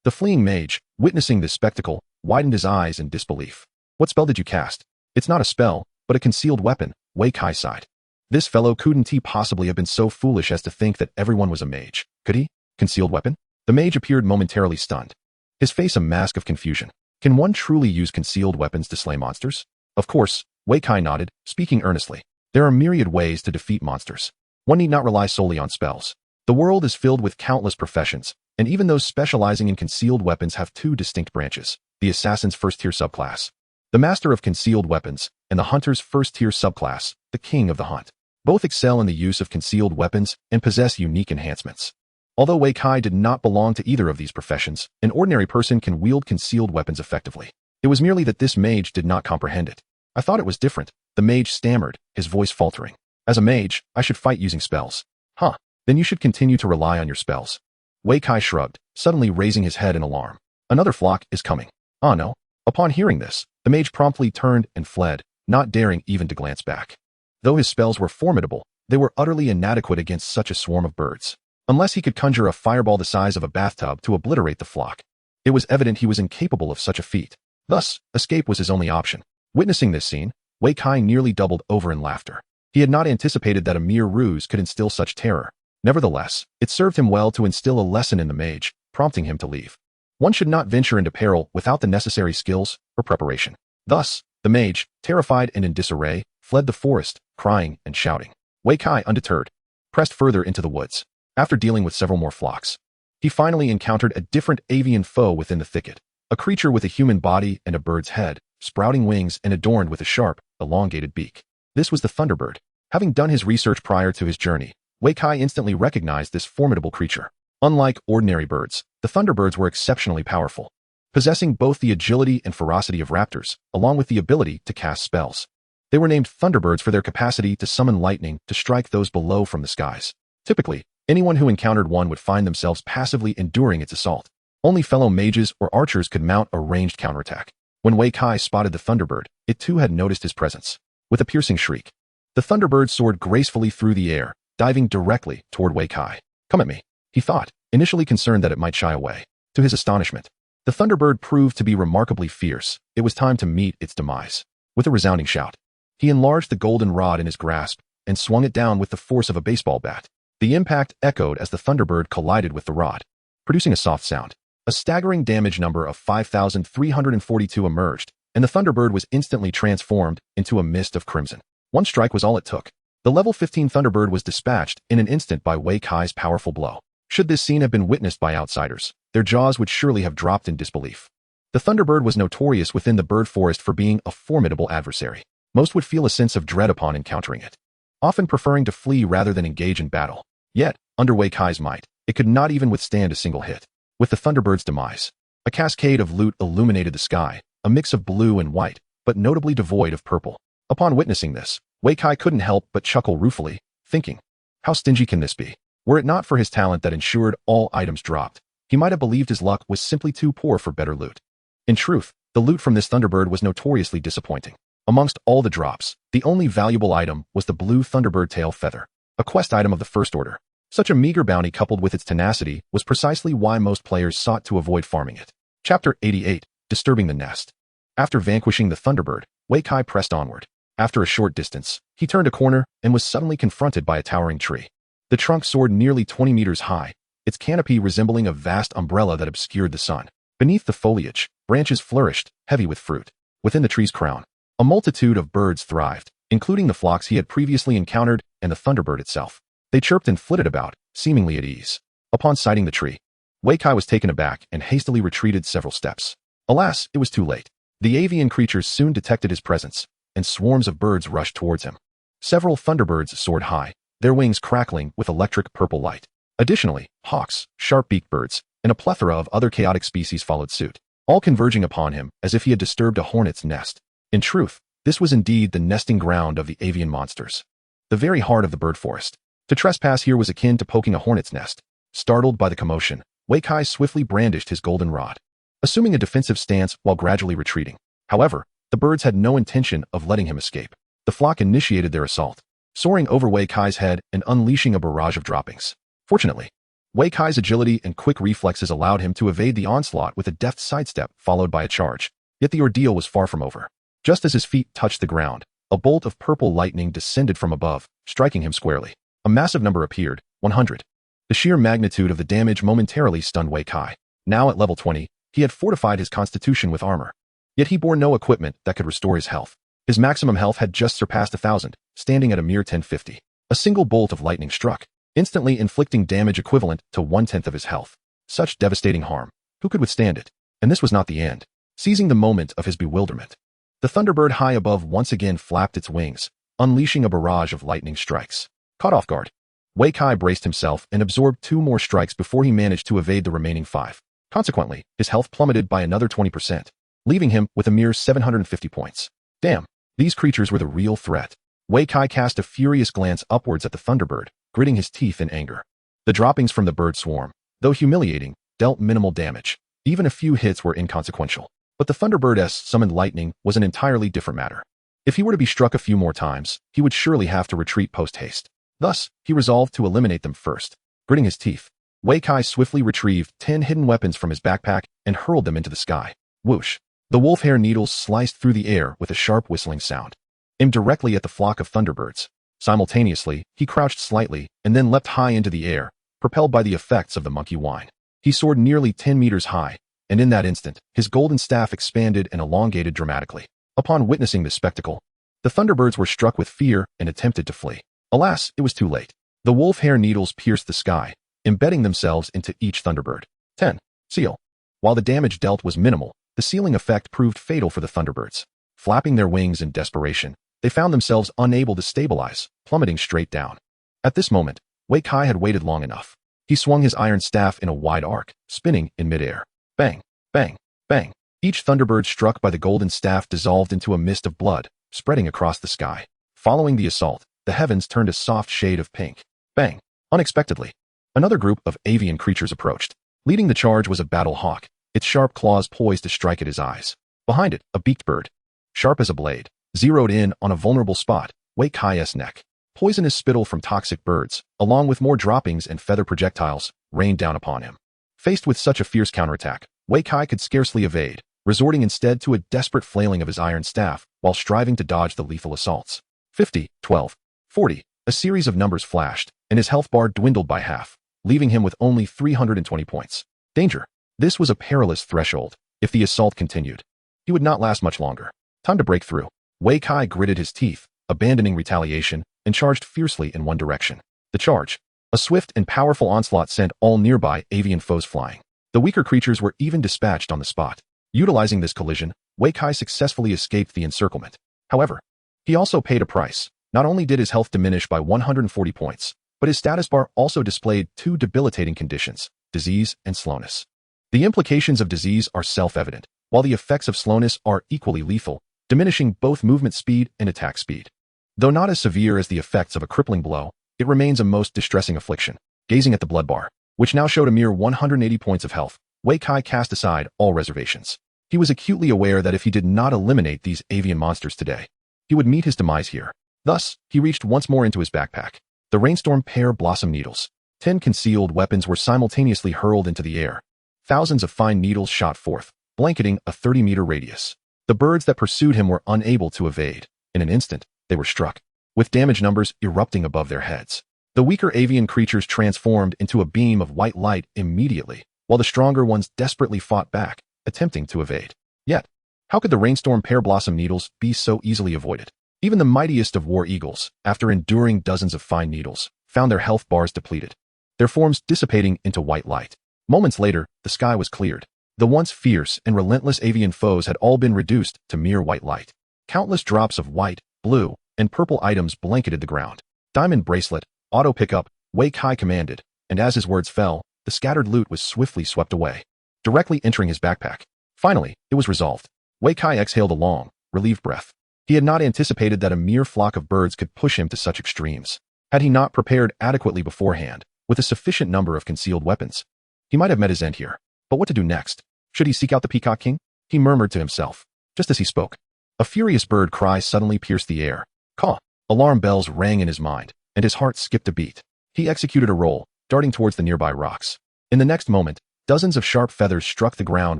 The fleeing mage, witnessing this spectacle, widened his eyes in disbelief. What spell did you cast? It's not a spell, but a concealed weapon, Wei Kai sighed. This fellow couldn't he possibly have been so foolish as to think that everyone was a mage, could he? Concealed weapon? The mage appeared momentarily stunned. His face a mask of confusion. Can one truly use concealed weapons to slay monsters? Of course, Wei Kai nodded, speaking earnestly. There are myriad ways to defeat monsters. One need not rely solely on spells. The world is filled with countless professions, and even those specializing in concealed weapons have two distinct branches: the assassin's first-tier subclass, the master of concealed weapons, and the hunter's first-tier subclass, the king of the hunt. Both excel in the use of concealed weapons and possess unique enhancements. Although Wei Kai did not belong to either of these professions, an ordinary person can wield concealed weapons effectively. It was merely that this mage did not comprehend it. I thought it was different, the mage stammered, his voice faltering. As a mage, I should fight using spells. Huh, then you should continue to rely on your spells. Wei Kai shrugged, suddenly raising his head in alarm. Another flock is coming. Ah no. Upon hearing this, the mage promptly turned and fled, not daring even to glance back. Though his spells were formidable, they were utterly inadequate against such a swarm of birds. Unless he could conjure a fireball the size of a bathtub to obliterate the flock. It was evident he was incapable of such a feat. Thus, escape was his only option. Witnessing this scene, Wei Kai nearly doubled over in laughter. He had not anticipated that a mere ruse could instill such terror. Nevertheless, it served him well to instill a lesson in the mage, prompting him to leave. One should not venture into peril without the necessary skills or preparation. Thus, the mage, terrified and in disarray, fled the forest, crying and shouting. Wei Kai, undeterred, pressed further into the woods. After dealing with several more flocks, he finally encountered a different avian foe within the thicket, a creature with a human body and a bird's head, sprouting wings and adorned with a sharp, elongated beak. This was the thunderbird. Having done his research prior to his journey, Wei Kai instantly recognized this formidable creature. Unlike ordinary birds, the thunderbirds were exceptionally powerful, possessing both the agility and ferocity of raptors, along with the ability to cast spells. They were named thunderbirds for their capacity to summon lightning to strike those below from the skies. Typically, anyone who encountered one would find themselves passively enduring its assault. Only fellow mages or archers could mount a ranged counterattack. When Wei Kai spotted the thunderbird, it too had noticed his presence. With a piercing shriek, the thunderbird soared gracefully through the air, diving directly toward Wei Kai. Come at me, he thought, initially concerned that it might shy away. To his astonishment, the thunderbird proved to be remarkably fierce. It was time to meet its demise. With a resounding shout, he enlarged the golden rod in his grasp and swung it down with the force of a baseball bat. The impact echoed as the thunderbird collided with the rod, producing a soft sound. A staggering damage number of 5,342 emerged, and the thunderbird was instantly transformed into a mist of crimson. One strike was all it took. The level 15 thunderbird was dispatched in an instant by Wei Kai's powerful blow. Should this scene have been witnessed by outsiders, their jaws would surely have dropped in disbelief. The thunderbird was notorious within the bird forest for being a formidable adversary. Most would feel a sense of dread upon encountering it, often preferring to flee rather than engage in battle. Yet, under Wei Kai's might, it could not even withstand a single hit. With the thunderbird's demise, a cascade of loot illuminated the sky, a mix of blue and white, but notably devoid of purple. Upon witnessing this, Wei Kai couldn't help but chuckle ruefully, thinking, how stingy can this be? Were it not for his talent that ensured all items dropped, he might have believed his luck was simply too poor for better loot. In truth, the loot from this thunderbird was notoriously disappointing. Amongst all the drops, the only valuable item was the blue thunderbird tail feather, a quest item of the first order. Such a meager bounty coupled with its tenacity was precisely why most players sought to avoid farming it. Chapter 88, Disturbing the Nest. After vanquishing the thunderbird, Wei Kai pressed onward. After a short distance, he turned a corner and was suddenly confronted by a towering tree. The trunk soared nearly 20 meters high, its canopy resembling a vast umbrella that obscured the sun. Beneath the foliage, branches flourished, heavy with fruit. Within the tree's crown, a multitude of birds thrived, including the flocks he had previously encountered and the thunderbird itself. They chirped and flitted about, seemingly at ease. Upon sighting the tree, Wei Kai was taken aback and hastily retreated several steps. Alas, it was too late. The avian creatures soon detected his presence, and swarms of birds rushed towards him. Several thunderbirds soared high, their wings crackling with electric purple light. Additionally, hawks, sharp-beaked birds, and a plethora of other chaotic species followed suit, all converging upon him as if he had disturbed a hornet's nest. In truth, this was indeed the nesting ground of the avian monsters, the very heart of the bird forest. To trespass here was akin to poking a hornet's nest. Startled by the commotion, Wei Kai swiftly brandished his golden rod, assuming a defensive stance while gradually retreating. However, the birds had no intention of letting him escape. The flock initiated their assault, soaring over Wei Kai's head and unleashing a barrage of droppings. Fortunately, Wei Kai's agility and quick reflexes allowed him to evade the onslaught with a deft sidestep followed by a charge. Yet the ordeal was far from over. Just as his feet touched the ground, a bolt of purple lightning descended from above, striking him squarely. A massive number appeared, 100. The sheer magnitude of the damage momentarily stunned Wei Kai. Now at level 20, he had fortified his constitution with armor. Yet he bore no equipment that could restore his health. His maximum health had just surpassed 1,000, standing at a mere 1050. A single bolt of lightning struck, instantly inflicting damage equivalent to 1/10 of his health. Such devastating harm. Who could withstand it? And this was not the end. Seizing the moment of his bewilderment, the Thunderbird high above once again flapped its wings, unleashing a barrage of lightning strikes. Caught off guard, Wei Kai braced himself and absorbed 2 more strikes before he managed to evade the remaining 5. Consequently, his health plummeted by another 20%, leaving him with a mere 750 points. Damn, these creatures were the real threat. Wei Kai cast a furious glance upwards at the Thunderbird, gritting his teeth in anger. The droppings from the bird swarm, though humiliating, dealt minimal damage. Even a few hits were inconsequential. But the Thunderbird's summoned lightning was an entirely different matter. If he were to be struck a few more times, he would surely have to retreat post-haste. Thus, he resolved to eliminate them first. Gritting his teeth, Wei Kai swiftly retrieved 10 hidden weapons from his backpack and hurled them into the sky. Whoosh! The wolf hair needles sliced through the air with a sharp whistling sound, aimed directly at the flock of Thunderbirds. Simultaneously, he crouched slightly and then leapt high into the air, propelled by the effects of the monkey wine. He soared nearly 10 meters high, and in that instant, his golden staff expanded and elongated dramatically. Upon witnessing this spectacle, the Thunderbirds were struck with fear and attempted to flee. Alas, it was too late. The wolf hair needles pierced the sky, embedding themselves into each Thunderbird. 10. Seal. While the damage dealt was minimal, the sealing effect proved fatal for the Thunderbirds. Flapping their wings in desperation, they found themselves unable to stabilize, plummeting straight down. At this moment, Wei Kai had waited long enough. He swung his iron staff in a wide arc, spinning in midair. Bang, bang, bang. Each Thunderbird struck by the golden staff dissolved into a mist of blood, spreading across the sky. Following the assault, the heavens turned a soft shade of pink. Bang. Unexpectedly, another group of avian creatures approached. Leading the charge was a battle hawk, its sharp claws poised to strike at his eyes. Behind it, a beaked bird, sharp as a blade, zeroed in on a vulnerable spot, Wei Kai's neck. Poisonous spittle from toxic birds, along with more droppings and feather projectiles, rained down upon him. Faced with such a fierce counterattack, Wei Kai could scarcely evade, resorting instead to a desperate flailing of his iron staff while striving to dodge the lethal assaults. 50, 12, 40. A series of numbers flashed, and his health bar dwindled by half, leaving him with only 320 points. Danger. This was a perilous threshold. If the assault continued, he would not last much longer. Time to break through. Wei Kai gritted his teeth, abandoning retaliation, and charged fiercely in one direction. The charge. A swift and powerful onslaught sent all nearby avian foes flying. The weaker creatures were even dispatched on the spot. Utilizing this collision, Wei Kai successfully escaped the encirclement. However, he also paid a price. Not only did his health diminish by 140 points, but his status bar also displayed 2 debilitating conditions, disease and slowness. The implications of disease are self-evident, while the effects of slowness are equally lethal, diminishing both movement speed and attack speed. Though not as severe as the effects of a crippling blow, it remains a most distressing affliction. Gazing at the blood bar, which now showed a mere 180 points of health, Wei Kai cast aside all reservations. He was acutely aware that if he did not eliminate these avian monsters today, he would meet his demise here. Thus, he reached once more into his backpack. The rainstorm pear blossom needles. 10 concealed weapons were simultaneously hurled into the air. Thousands of fine needles shot forth, blanketing a 30-meter radius. The birds that pursued him were unable to evade. In an instant, they were struck, with damage numbers erupting above their heads. The weaker avian creatures transformed into a beam of white light immediately, while the stronger ones desperately fought back, attempting to evade. Yet, how could the rainstorm pear blossom needles be so easily avoided? Even the mightiest of war eagles, after enduring dozens of fine needles, found their health bars depleted, their forms dissipating into white light. Moments later, the sky was cleared. The once fierce and relentless avian foes had all been reduced to mere white light. Countless drops of white, blue, and purple items blanketed the ground. Diamond bracelet, auto pickup, Wei Kai commanded, and as his words fell, the scattered loot was swiftly swept away, directly entering his backpack. Finally, it was resolved. Wei Kai exhaled a long, relieved breath. He had not anticipated that a mere flock of birds could push him to such extremes. Had he not prepared adequately beforehand, with a sufficient number of concealed weapons, he might have met his end here. But what to do next? Should he seek out the Peacock King? He murmured to himself. Just as he spoke, a furious bird cry suddenly pierced the air. Caw! Alarm bells rang in his mind, and his heart skipped a beat. He executed a roll, darting towards the nearby rocks. In the next moment, dozens of sharp feathers struck the ground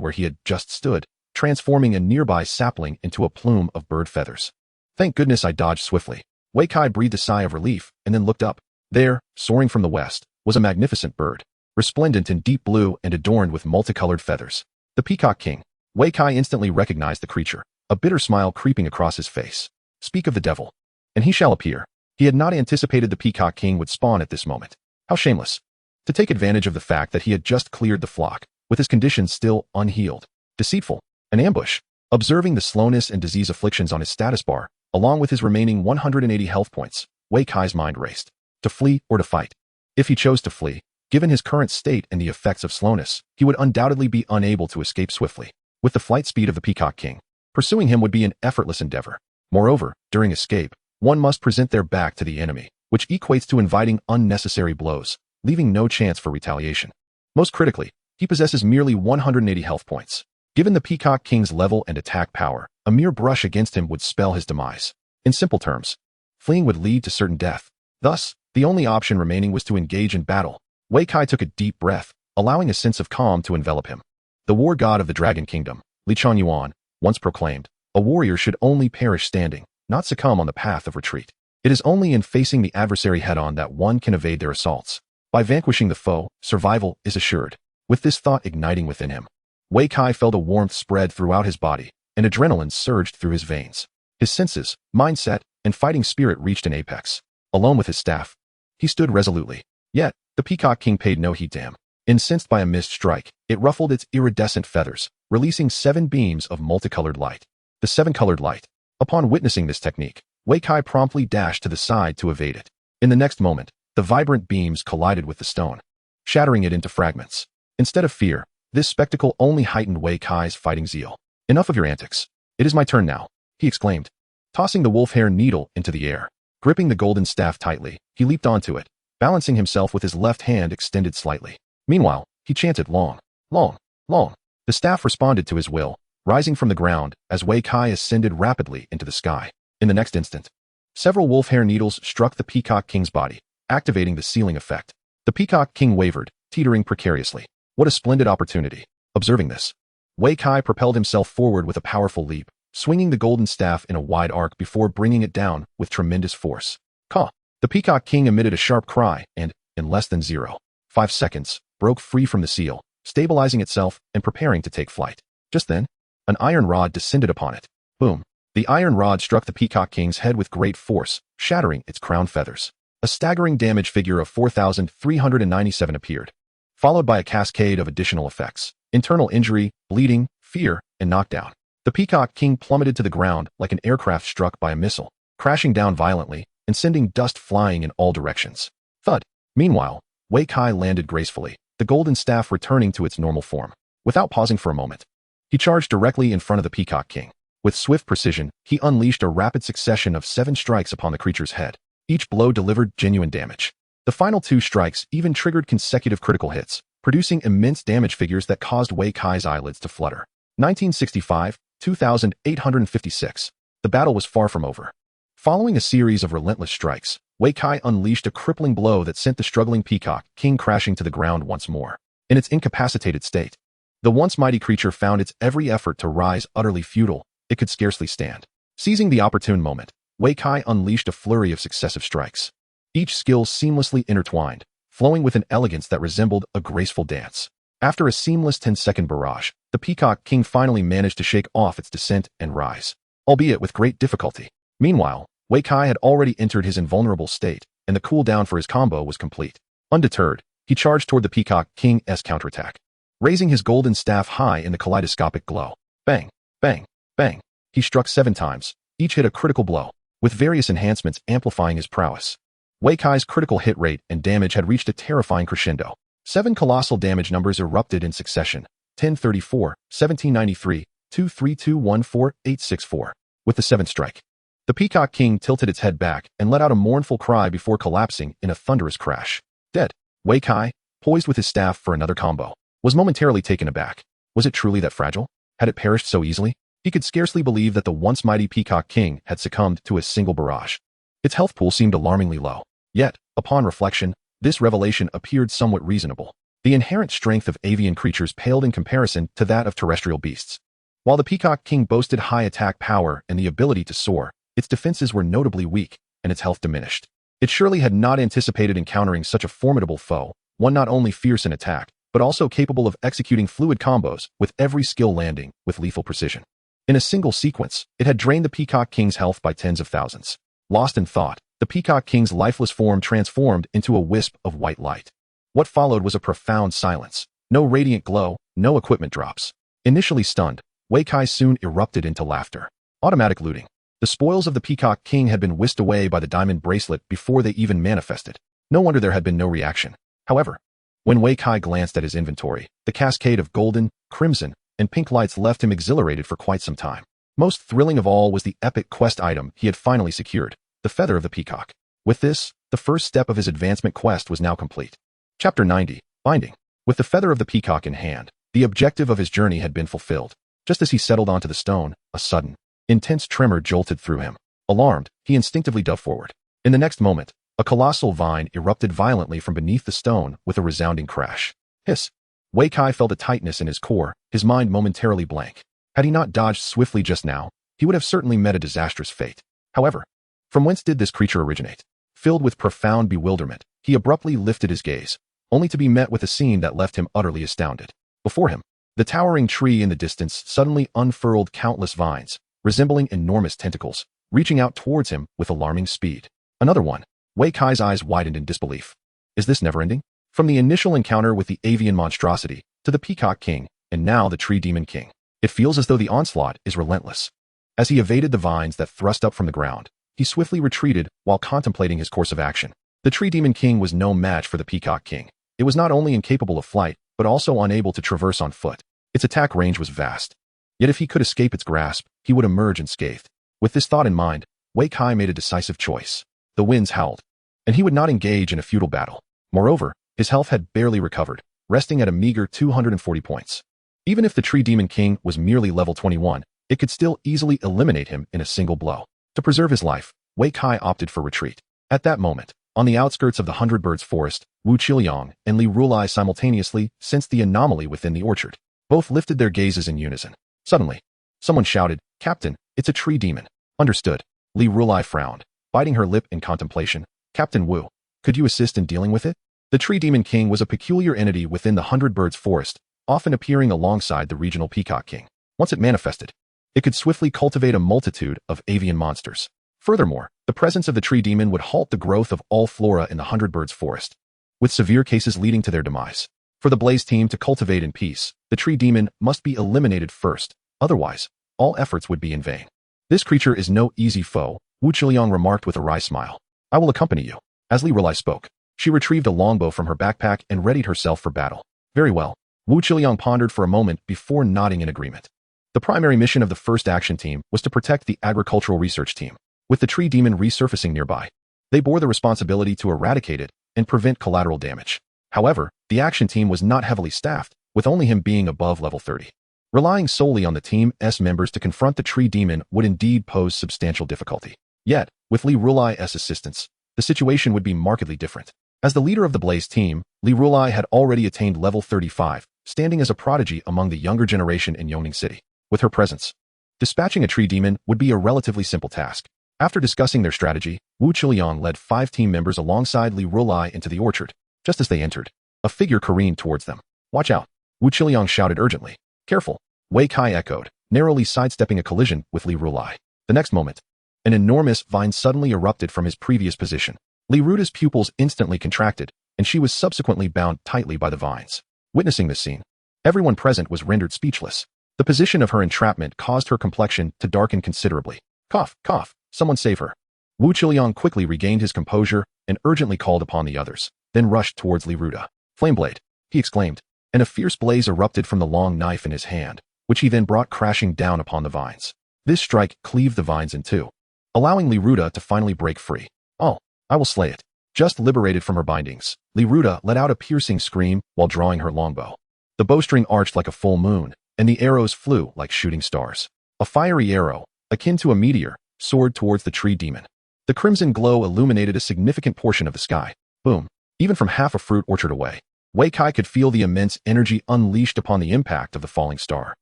where he had just stood, transforming a nearby sapling into a plume of bird feathers. Thank goodness I dodged swiftly. Wei Kai breathed a sigh of relief and then looked up. There, soaring from the west, was a magnificent bird, resplendent in deep blue and adorned with multicolored feathers. The Peacock King. Wei Kai instantly recognized the creature, a bitter smile creeping across his face. Speak of the devil, and he shall appear. He had not anticipated the Peacock King would spawn at this moment. How shameless. To take advantage of the fact that he had just cleared the flock, with his condition still unhealed. Deceitful. An ambush. Observing the slowness and disease afflictions on his status bar, along with his remaining 180 health points, Wei Kai's mind raced. To flee or to fight? If he chose to flee, given his current state and the effects of slowness, he would undoubtedly be unable to escape swiftly. With the flight speed of the Peacock King, pursuing him would be an effortless endeavor. Moreover, during escape, one must present their back to the enemy, which equates to inviting unnecessary blows, leaving no chance for retaliation. Most critically, he possesses merely 180 health points. Given the Peacock King's level and attack power, a mere brush against him would spell his demise. In simple terms, fleeing would lead to certain death. Thus, the only option remaining was to engage in battle. Wei Kai took a deep breath, allowing a sense of calm to envelop him. The war god of the Dragon Kingdom, Li Chuanyuan, once proclaimed, a warrior should only perish standing, not succumb on the path of retreat. It is only in facing the adversary head-on that one can evade their assaults. By vanquishing the foe, survival is assured. With this thought igniting within him, Wei Kai felt a warmth spread throughout his body, and adrenaline surged through his veins. His senses, mindset, and fighting spirit reached an apex. Alone with his staff, he stood resolutely. Yet, the Peacock King paid no heed to him. Incensed by a missed strike, it ruffled its iridescent feathers, releasing 7 beams of multicolored light. The 7-colored light. Upon witnessing this technique, Wei Kai promptly dashed to the side to evade it. In the next moment, the vibrant beams collided with the stone, shattering it into fragments. Instead of fear, this spectacle only heightened Wei Kai's fighting zeal. Enough of your antics. It is my turn now, he exclaimed, tossing the wolf hair needle into the air. Gripping the golden staff tightly, he leaped onto it, balancing himself with his left hand extended slightly. Meanwhile, he chanted long, long, long. The staff responded to his will, rising from the ground as Wei Kai ascended rapidly into the sky. In the next instant, several wolf hair needles struck the Peacock King's body, activating the sealing effect. The Peacock King wavered, teetering precariously. What a splendid opportunity. Observing this, Wei Kai propelled himself forward with a powerful leap, swinging the golden staff in a wide arc before bringing it down with tremendous force. Caw! The Peacock King emitted a sharp cry and, in less than 0.5 seconds, broke free from the seal, stabilizing itself and preparing to take flight. Just then, an iron rod descended upon it. Boom! The iron rod struck the Peacock King's head with great force, shattering its crown feathers. A staggering damage figure of 4,397 appeared, followed by a cascade of additional effects: internal injury, bleeding, fear, and knockdown. The Peacock King plummeted to the ground like an aircraft struck by a missile, crashing down violently and sending dust flying in all directions. Thud! Meanwhile, Wei Kai landed gracefully, the golden staff returning to its normal form. Without pausing for a moment, he charged directly in front of the Peacock King. With swift precision, he unleashed a rapid succession of 7 strikes upon the creature's head. Each blow delivered genuine damage. The final 2 strikes even triggered consecutive critical hits, producing immense damage figures that caused Wei Kai's eyelids to flutter. 1965, 2856. The battle was far from over. Following a series of relentless strikes, Wei Kai unleashed a crippling blow that sent the struggling Peacock King crashing to the ground once more. In its incapacitated state, the once mighty creature found its every effort to rise utterly futile. It could scarcely stand. Seizing the opportune moment, Wei Kai unleashed a flurry of successive strikes, each skill seamlessly intertwined, flowing with an elegance that resembled a graceful dance. After a seamless 10-second barrage, the Peacock King finally managed to shake off its descent and rise, albeit with great difficulty. Meanwhile, Wei Kai had already entered his invulnerable state, and the cooldown for his combo was complete. Undeterred, he charged toward the Peacock King's counterattack, raising his golden staff high in the kaleidoscopic glow. Bang! Bang! Bang! He struck 7 times, each hit a critical blow, with various enhancements amplifying his prowess. Wei Kai's critical hit rate and damage had reached a terrifying crescendo. 7 colossal damage numbers erupted in succession: 1034, 1793, 23214, 864. With the 7th strike, the Peacock King tilted its head back and let out a mournful cry before collapsing in a thunderous crash. Dead. Wei Kai, poised with his staff for another combo, was momentarily taken aback. Was it truly that fragile? Had it perished so easily? He could scarcely believe that the once mighty Peacock King had succumbed to a single barrage. Its health pool seemed alarmingly low. Yet, upon reflection, this revelation appeared somewhat reasonable. The inherent strength of avian creatures paled in comparison to that of terrestrial beasts. While the Peacock King boasted high attack power and the ability to soar, its defenses were notably weak, and its health diminished. It surely had not anticipated encountering such a formidable foe, one not only fierce in attack, but also capable of executing fluid combos with every skill landing with lethal precision. In a single sequence, it had drained the Peacock King's health by tens of thousands. Lost in thought, the Peacock King's lifeless form transformed into a wisp of white light. What followed was a profound silence. No radiant glow, no equipment drops. Initially stunned, Wei Kai soon erupted into laughter. Automatic looting. The spoils of the Peacock King had been whisked away by the diamond bracelet before they even manifested. No wonder there had been no reaction. However, when Wei Kai glanced at his inventory, the cascade of golden, crimson, and pink lights left him exhilarated for quite some time. Most thrilling of all was the epic quest item he had finally secured, the Feather of the Peacock. With this, the first step of his advancement quest was now complete. Chapter 90, Binding. With the Feather of the Peacock in hand, the objective of his journey had been fulfilled. Just as he settled onto the stone, a sudden, intense tremor jolted through him. Alarmed, he instinctively dove forward. In the next moment, a colossal vine erupted violently from beneath the stone with a resounding crash. Hiss! Wei Kai felt a tightness in his core, his mind momentarily blank. Had he not dodged swiftly just now, he would have certainly met a disastrous fate. However, from whence did this creature originate? Filled with profound bewilderment, he abruptly lifted his gaze, only to be met with a scene that left him utterly astounded. Before him, the towering tree in the distance suddenly unfurled countless vines, resembling enormous tentacles, reaching out towards him with alarming speed. Another one. Wei Kai's eyes widened in disbelief. Is this never-ending? From the initial encounter with the avian monstrosity, to the Peacock King, and now the Tree Demon King, it feels as though the onslaught is relentless. As he evaded the vines that thrust up from the ground, he swiftly retreated while contemplating his course of action. The Tree Demon King was no match for the Peacock King. It was not only incapable of flight, but also unable to traverse on foot. Its attack range was vast. Yet if he could escape its grasp, he would emerge unscathed. With this thought in mind, Wei Kai made a decisive choice. The winds howled, and he would not engage in a futile battle. Moreover, his health had barely recovered, resting at a meager 240 points. Even if the Tree Demon King was merely level 21, it could still easily eliminate him in a single blow. To preserve his life, Wei Kai opted for retreat. At that moment, on the outskirts of the Hundred Birds Forest, Wu Qiliang and Li Rulai simultaneously sensed the anomaly within the orchard. Both lifted their gazes in unison. Suddenly, someone shouted, "Captain, it's a tree demon." Understood. Li Rulai frowned, biting her lip in contemplation. "Captain Wu, could you assist in dealing with it?" The Tree Demon King was a peculiar entity within the Hundred Birds Forest, often appearing alongside the regional Peacock King. Once it manifested, it could swiftly cultivate a multitude of avian monsters. Furthermore, the presence of the tree demon would halt the growth of all flora in the Hundred Birds Forest, with severe cases leading to their demise. For the Blaze team to cultivate in peace, the tree demon must be eliminated first, otherwise, all efforts would be in vain. "This creature is no easy foe," Wu Qiliang remarked with a wry smile. "I will accompany you." As Li Rulai spoke, she retrieved a longbow from her backpack and readied herself for battle. Very well. Wu Qiliang pondered for a moment before nodding in agreement. The primary mission of the first action team was to protect the agricultural research team. With the tree demon resurfacing nearby, they bore the responsibility to eradicate it and prevent collateral damage. However, the action team was not heavily staffed, with only him being above level 30. Relying solely on the team's members to confront the tree demon would indeed pose substantial difficulty. Yet, with Li Rulai's assistance, the situation would be markedly different. As the leader of the Blaze team, Li Rulai had already attained level 35, standing as a prodigy among the younger generation in Yongning City. With her presence, dispatching a tree demon would be a relatively simple task. After discussing their strategy, Wu Qiliang led 5 team members alongside Li Rulai into the orchard. Just as they entered, a figure careened towards them. "Watch out!" Wu Qiliang shouted urgently. "Careful!" Wei Kai echoed, narrowly sidestepping a collision with Li Rulai. The next moment, an enormous vine suddenly erupted from his previous position. Li Ruta's pupils instantly contracted, and she was subsequently bound tightly by the vines. Witnessing this scene, everyone present was rendered speechless. The position of her entrapment caused her complexion to darken considerably. "Cough, cough, someone save her." Wu Qiliang quickly regained his composure and urgently called upon the others, then rushed towards Li Ruta. "Flameblade!" he exclaimed, and a fierce blaze erupted from the long knife in his hand, which he then brought crashing down upon the vines. This strike cleaved the vines in two, allowing Li Ruta to finally break free. "Oh, I will slay it." Just liberated from her bindings, Li Ruta let out a piercing scream while drawing her longbow. The bowstring arched like a full moon, and the arrows flew like shooting stars. A fiery arrow, akin to a meteor, soared towards the tree demon. The crimson glow illuminated a significant portion of the sky. Boom. Even from half a fruit orchard away, Wei Kai could feel the immense energy unleashed upon the impact of the falling star.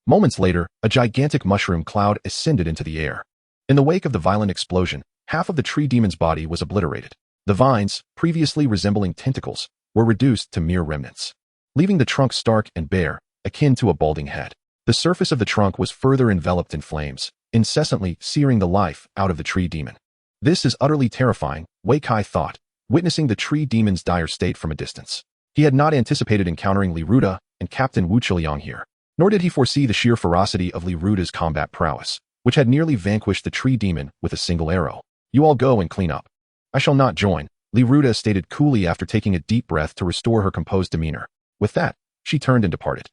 Moments later, a gigantic mushroom cloud ascended into the air. In the wake of the violent explosion, half of the tree demon's body was obliterated. The vines, previously resembling tentacles, were reduced to mere remnants, leaving the trunk stark and bare, akin to a balding head. The surface of the trunk was further enveloped in flames, incessantly searing the life out of the tree demon. This is utterly terrifying, Wei Kai thought, witnessing the tree demon's dire state from a distance. He had not anticipated encountering Li Ruda and Captain Wu Qiliang here, nor did he foresee the sheer ferocity of Li Ruda's combat prowess, which had nearly vanquished the tree demon with a single arrow. You all go and clean up. I shall not join, Li Ruda stated coolly after taking a deep breath to restore her composed demeanor. With that, she turned and departed.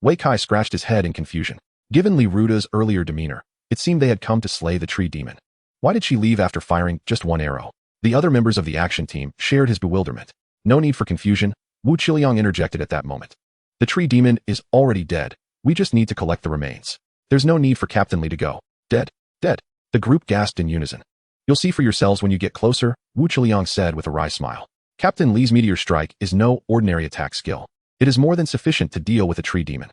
Wei Kai scratched his head in confusion. Given Li Ruda's earlier demeanor, it seemed they had come to slay the tree demon. Why did she leave after firing just one arrow? The other members of the action team shared his bewilderment. No need for confusion, Wu Qiliang interjected at that moment. The tree demon is already dead. We just need to collect the remains. There's no need for Captain Li to go. Dead. Dead. The group gasped in unison. You'll see for yourselves when you get closer, Wu Qiliang said with a wry smile. Captain Li's meteor strike is no ordinary attack skill. It is more than sufficient to deal with a tree demon.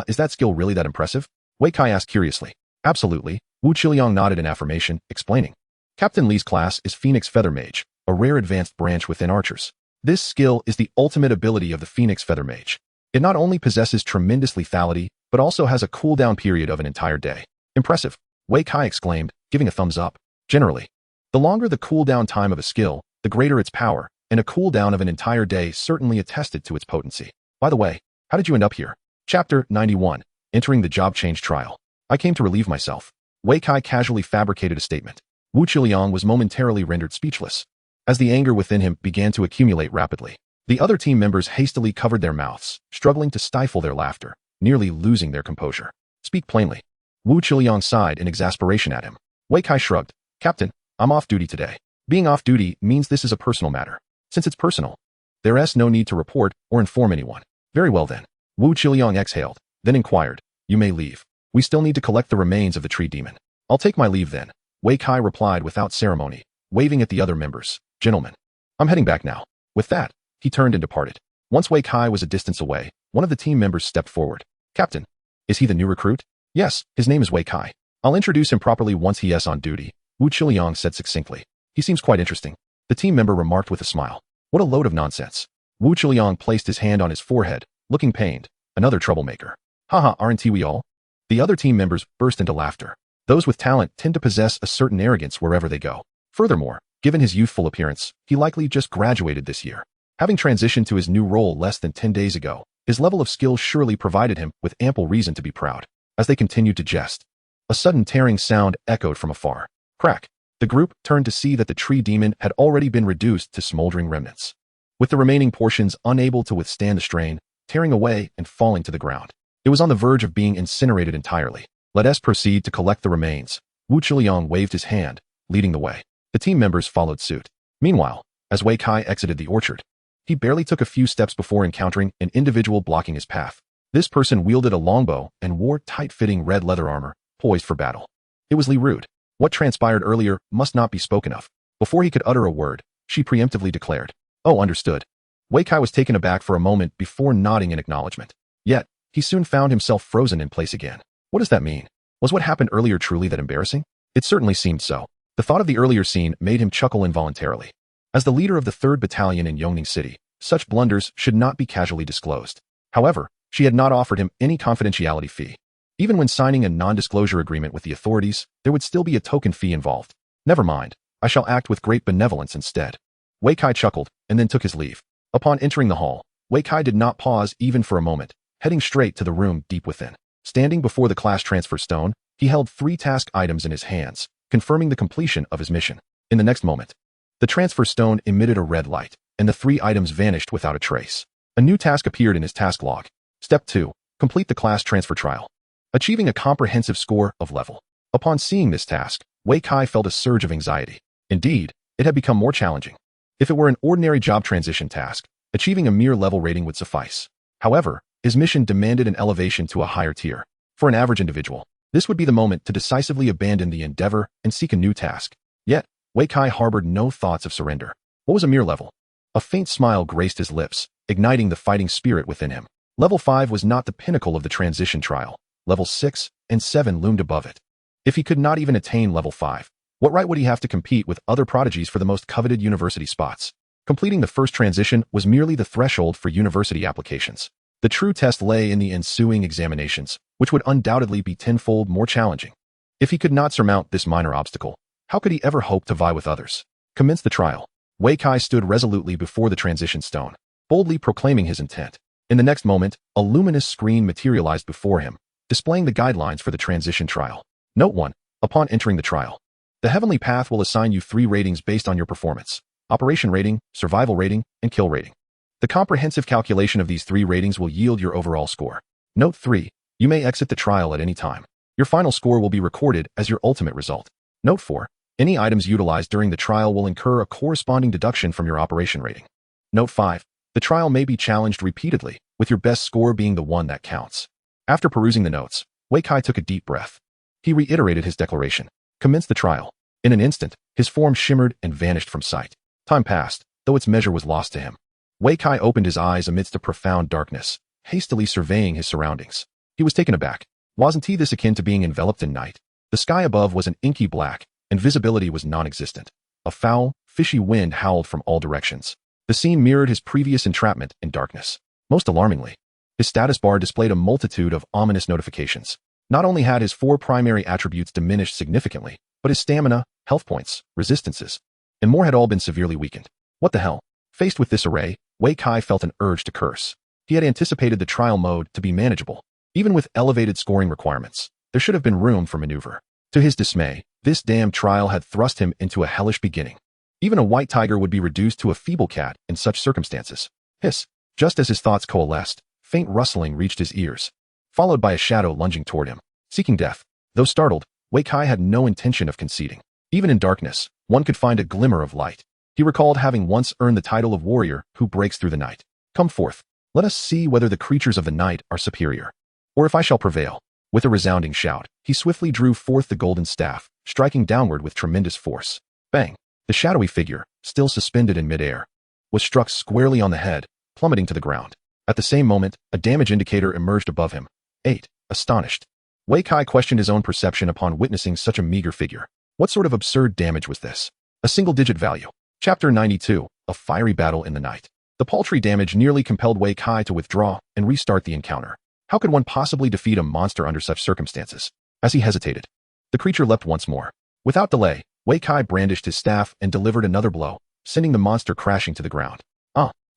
Is that skill really that impressive? Wei Kai asked curiously. Absolutely, Wu Qiliang nodded in affirmation, explaining. Captain Li's class is Phoenix Feather Mage, a rare advanced branch within archers. This skill is the ultimate ability of the Phoenix Feather Mage. It not only possesses tremendous lethality, but also has a cooldown period of an entire day. Impressive, Wei Kai exclaimed, giving a thumbs up. Generally, the longer the cooldown time of a skill, the greater its power, and a cooldown of an entire day certainly attested to its potency. By the way, how did you end up here? Chapter 91, Entering the Job Change Trial. I came to relieve myself. Wei Kai casually fabricated a statement. Wu Qiliang was momentarily rendered speechless, as the anger within him began to accumulate rapidly. The other team members hastily covered their mouths, struggling to stifle their laughter, nearly losing their composure. Speak plainly. Wu Qiliang sighed in exasperation at him. Wei Kai shrugged. Captain, I'm off duty today. Being off duty means this is a personal matter. Since it's personal, there's no need to report or inform anyone. Very well then. Wu Qiliang exhaled, then inquired. You may leave. We still need to collect the remains of the tree demon. I'll take my leave then. Wei Kai replied without ceremony, waving at the other members. Gentlemen, I'm heading back now. With that, he turned and departed. Once Wei Kai was a distance away, one of the team members stepped forward. Captain, is he the new recruit? Yes, his name is Wei Kai. I'll introduce him properly once he is on duty, Wu Qiliang said succinctly. He seems quite interesting. The team member remarked with a smile. What a load of nonsense. Wu Qiliang placed his hand on his forehead, looking pained. Another troublemaker. Haha, aren't we all? The other team members burst into laughter. Those with talent tend to possess a certain arrogance wherever they go. Furthermore, given his youthful appearance, he likely just graduated this year. Having transitioned to his new role less than 10 days ago, his level of skill surely provided him with ample reason to be proud. As they continued to jest, a sudden tearing sound echoed from afar. Crack! The group turned to see that the tree demon had already been reduced to smoldering remnants, with the remaining portions unable to withstand the strain, tearing away and falling to the ground. It was on the verge of being incinerated entirely. Let us proceed to collect the remains. Wu Qiliang waved his hand, leading the way. The team members followed suit. Meanwhile, as Wei Kai exited the orchard, he barely took a few steps before encountering an individual blocking his path. This person wielded a longbow and wore tight-fitting red leather armor, poised for battle. It was Li Rude. What transpired earlier must not be spoken of. Before he could utter a word, she preemptively declared, Oh, understood. Wei Kai was taken aback for a moment before nodding in acknowledgement. Yet, he soon found himself frozen in place again. What does that mean? Was what happened earlier truly that embarrassing? It certainly seemed so. The thought of the earlier scene made him chuckle involuntarily. As the leader of the 3rd Battalion in Yongning City, such blunders should not be casually disclosed. However, she had not offered him any confidentiality fee. Even when signing a non-disclosure agreement with the authorities, there would still be a token fee involved. Never mind, I shall act with great benevolence instead. Wei Kai chuckled, and then took his leave. Upon entering the hall, Wei Kai did not pause even for a moment, heading straight to the room deep within. Standing before the class transfer stone, he held 3 task items in his hands, confirming the completion of his mission. In the next moment, the transfer stone emitted a red light, and the 3 items vanished without a trace. A new task appeared in his task log. Step 2. Complete the class transfer trial, achieving a comprehensive score of level. Upon seeing this task, Wei Kai felt a surge of anxiety. Indeed, it had become more challenging. If it were an ordinary job transition task, achieving a mere level rating would suffice. However, his mission demanded an elevation to a higher tier. For an average individual, this would be the moment to decisively abandon the endeavor and seek a new task. Yet, Wei Kai harbored no thoughts of surrender. What was a mere level? A faint smile graced his lips, igniting the fighting spirit within him. Level 5 was not the pinnacle of the transition trial, levels 6 and 7 loomed above it. If he could not even attain level 5, what right would he have to compete with other prodigies for the most coveted university spots? Completing the first transition was merely the threshold for university applications. The true test lay in the ensuing examinations, which would undoubtedly be tenfold more challenging. If he could not surmount this minor obstacle, how could he ever hope to vie with others? Commence the trial. Wei Kai stood resolutely before the transition stone, boldly proclaiming his intent. In the next moment, a luminous screen materialized before him, displaying the guidelines for the transition trial. Note 1. Upon entering the trial, the Heavenly Path will assign you 3 ratings based on your performance: operation rating, survival rating, and kill rating. The comprehensive calculation of these 3 ratings will yield your overall score. Note 3. You may exit the trial at any time. Your final score will be recorded as your ultimate result. Note 4. Any items utilized during the trial will incur a corresponding deduction from your operation rating. Note 5. The trial may be challenged repeatedly, with your best score being the one that counts. After perusing the notes, Wei Kai took a deep breath. He reiterated his declaration. Commenced the trial. In an instant, his form shimmered and vanished from sight. Time passed, though its measure was lost to him. Wei Kai opened his eyes amidst a profound darkness, hastily surveying his surroundings. He was taken aback. Wasn't he this akin to being enveloped in night? The sky above was an inky black, and visibility was non-existent. A foul, fishy wind howled from all directions. The scene mirrored his previous entrapment in darkness. Most alarmingly, his status bar displayed a multitude of ominous notifications. Not only had his 4 primary attributes diminished significantly, but his stamina, health points, resistances, and more had all been severely weakened. What the hell? Faced with this array, Wei Kai felt an urge to curse. He had anticipated the trial mode to be manageable. Even with elevated scoring requirements, there should have been room for maneuver. To his dismay, this damned trial had thrust him into a hellish beginning. Even a white tiger would be reduced to a feeble cat in such circumstances. Hiss! Just as his thoughts coalesced, faint rustling reached his ears, followed by a shadow lunging toward him, seeking death. Though startled, Wei Kai had no intention of conceding. Even in darkness, one could find a glimmer of light. He recalled having once earned the title of warrior who breaks through the night. Come forth. Let us see whether the creatures of the night are superior, or if I shall prevail. With a resounding shout, he swiftly drew forth the golden staff, striking downward with tremendous force. Bang! The shadowy figure, still suspended in midair, was struck squarely on the head, plummeting to the ground. At the same moment, a damage indicator emerged above him. 8. Astonished, Wei Kai questioned his own perception upon witnessing such a meager figure. What sort of absurd damage was this? A single-digit value. Chapter 92, A Fiery Battle in the Night. The paltry damage nearly compelled Wei Kai to withdraw and restart the encounter. How could one possibly defeat a monster under such circumstances? As he hesitated, the creature leapt once more. Without delay, Wei Kai brandished his staff and delivered another blow, sending the monster crashing to the ground.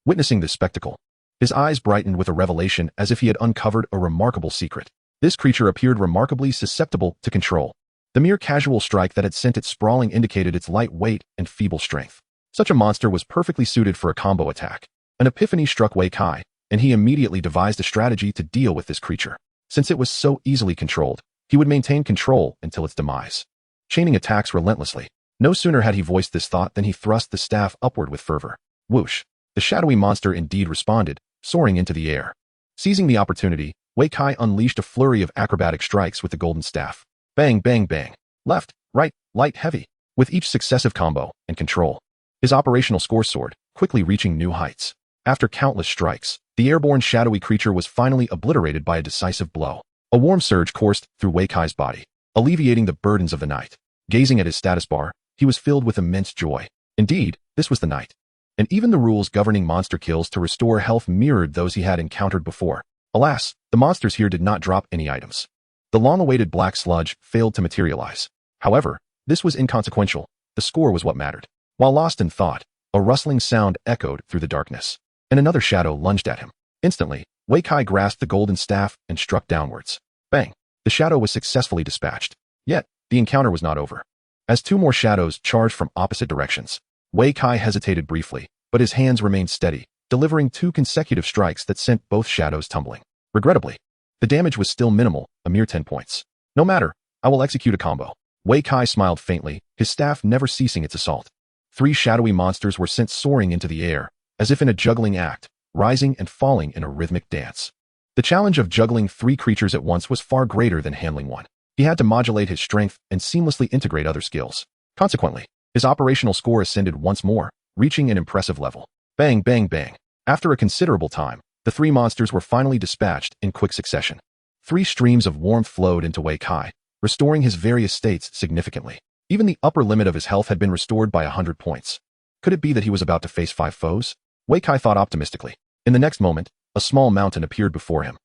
Witnessing this spectacle, his eyes brightened with a revelation as if he had uncovered a remarkable secret. This creature appeared remarkably susceptible to control. The mere casual strike that had sent it sprawling indicated its light weight and feeble strength. Such a monster was perfectly suited for a combo attack. An epiphany struck Wei Kai, and he immediately devised a strategy to deal with this creature. Since it was so easily controlled, he would maintain control until its demise, chaining attacks relentlessly. No sooner had he voiced this thought than he thrust the staff upward with fervor. Whoosh! The shadowy monster indeed responded, soaring into the air. Seizing the opportunity, Wei Kai unleashed a flurry of acrobatic strikes with the golden staff. Bang, bang, bang. Left, right, light, heavy. With each successive combo and control, his operational score soared, quickly reaching new heights. After countless strikes, the airborne shadowy creature was finally obliterated by a decisive blow. A warm surge coursed through Wei Kai's body, alleviating the burdens of the night. Gazing at his status bar, he was filled with immense joy. Indeed, this was the night. And even the rules governing monster kills to restore health mirrored those he had encountered before. Alas, the monsters here did not drop any items. The long-awaited black sludge failed to materialize. However, this was inconsequential. The score was what mattered. While lost in thought, a rustling sound echoed through the darkness, and another shadow lunged at him. Instantly, Wei Kai grasped the golden staff and struck downwards. Bang! The shadow was successfully dispatched. Yet, the encounter was not over. As 2 more shadows charged from opposite directions, Wei Kai hesitated briefly, but his hands remained steady, delivering 2 consecutive strikes that sent both shadows tumbling. Regrettably, the damage was still minimal, a mere 10 points. No matter, I will execute a combo. Wei Kai smiled faintly, his staff never ceasing its assault. 3 shadowy monsters were sent soaring into the air, as if in a juggling act, rising and falling in a rhythmic dance. The challenge of juggling 3 creatures at once was far greater than handling one. He had to modulate his strength and seamlessly integrate other skills. Consequently, his operational score ascended once more, reaching an impressive level. Bang, bang, bang. After a considerable time, the 3 monsters were finally dispatched in quick succession. 3 streams of warmth flowed into Wei Kai, restoring his various states significantly. Even the upper limit of his health had been restored by 100 points. Could it be that he was about to face 5 foes? Wei Kai thought optimistically. In the next moment, a small mountain appeared before him.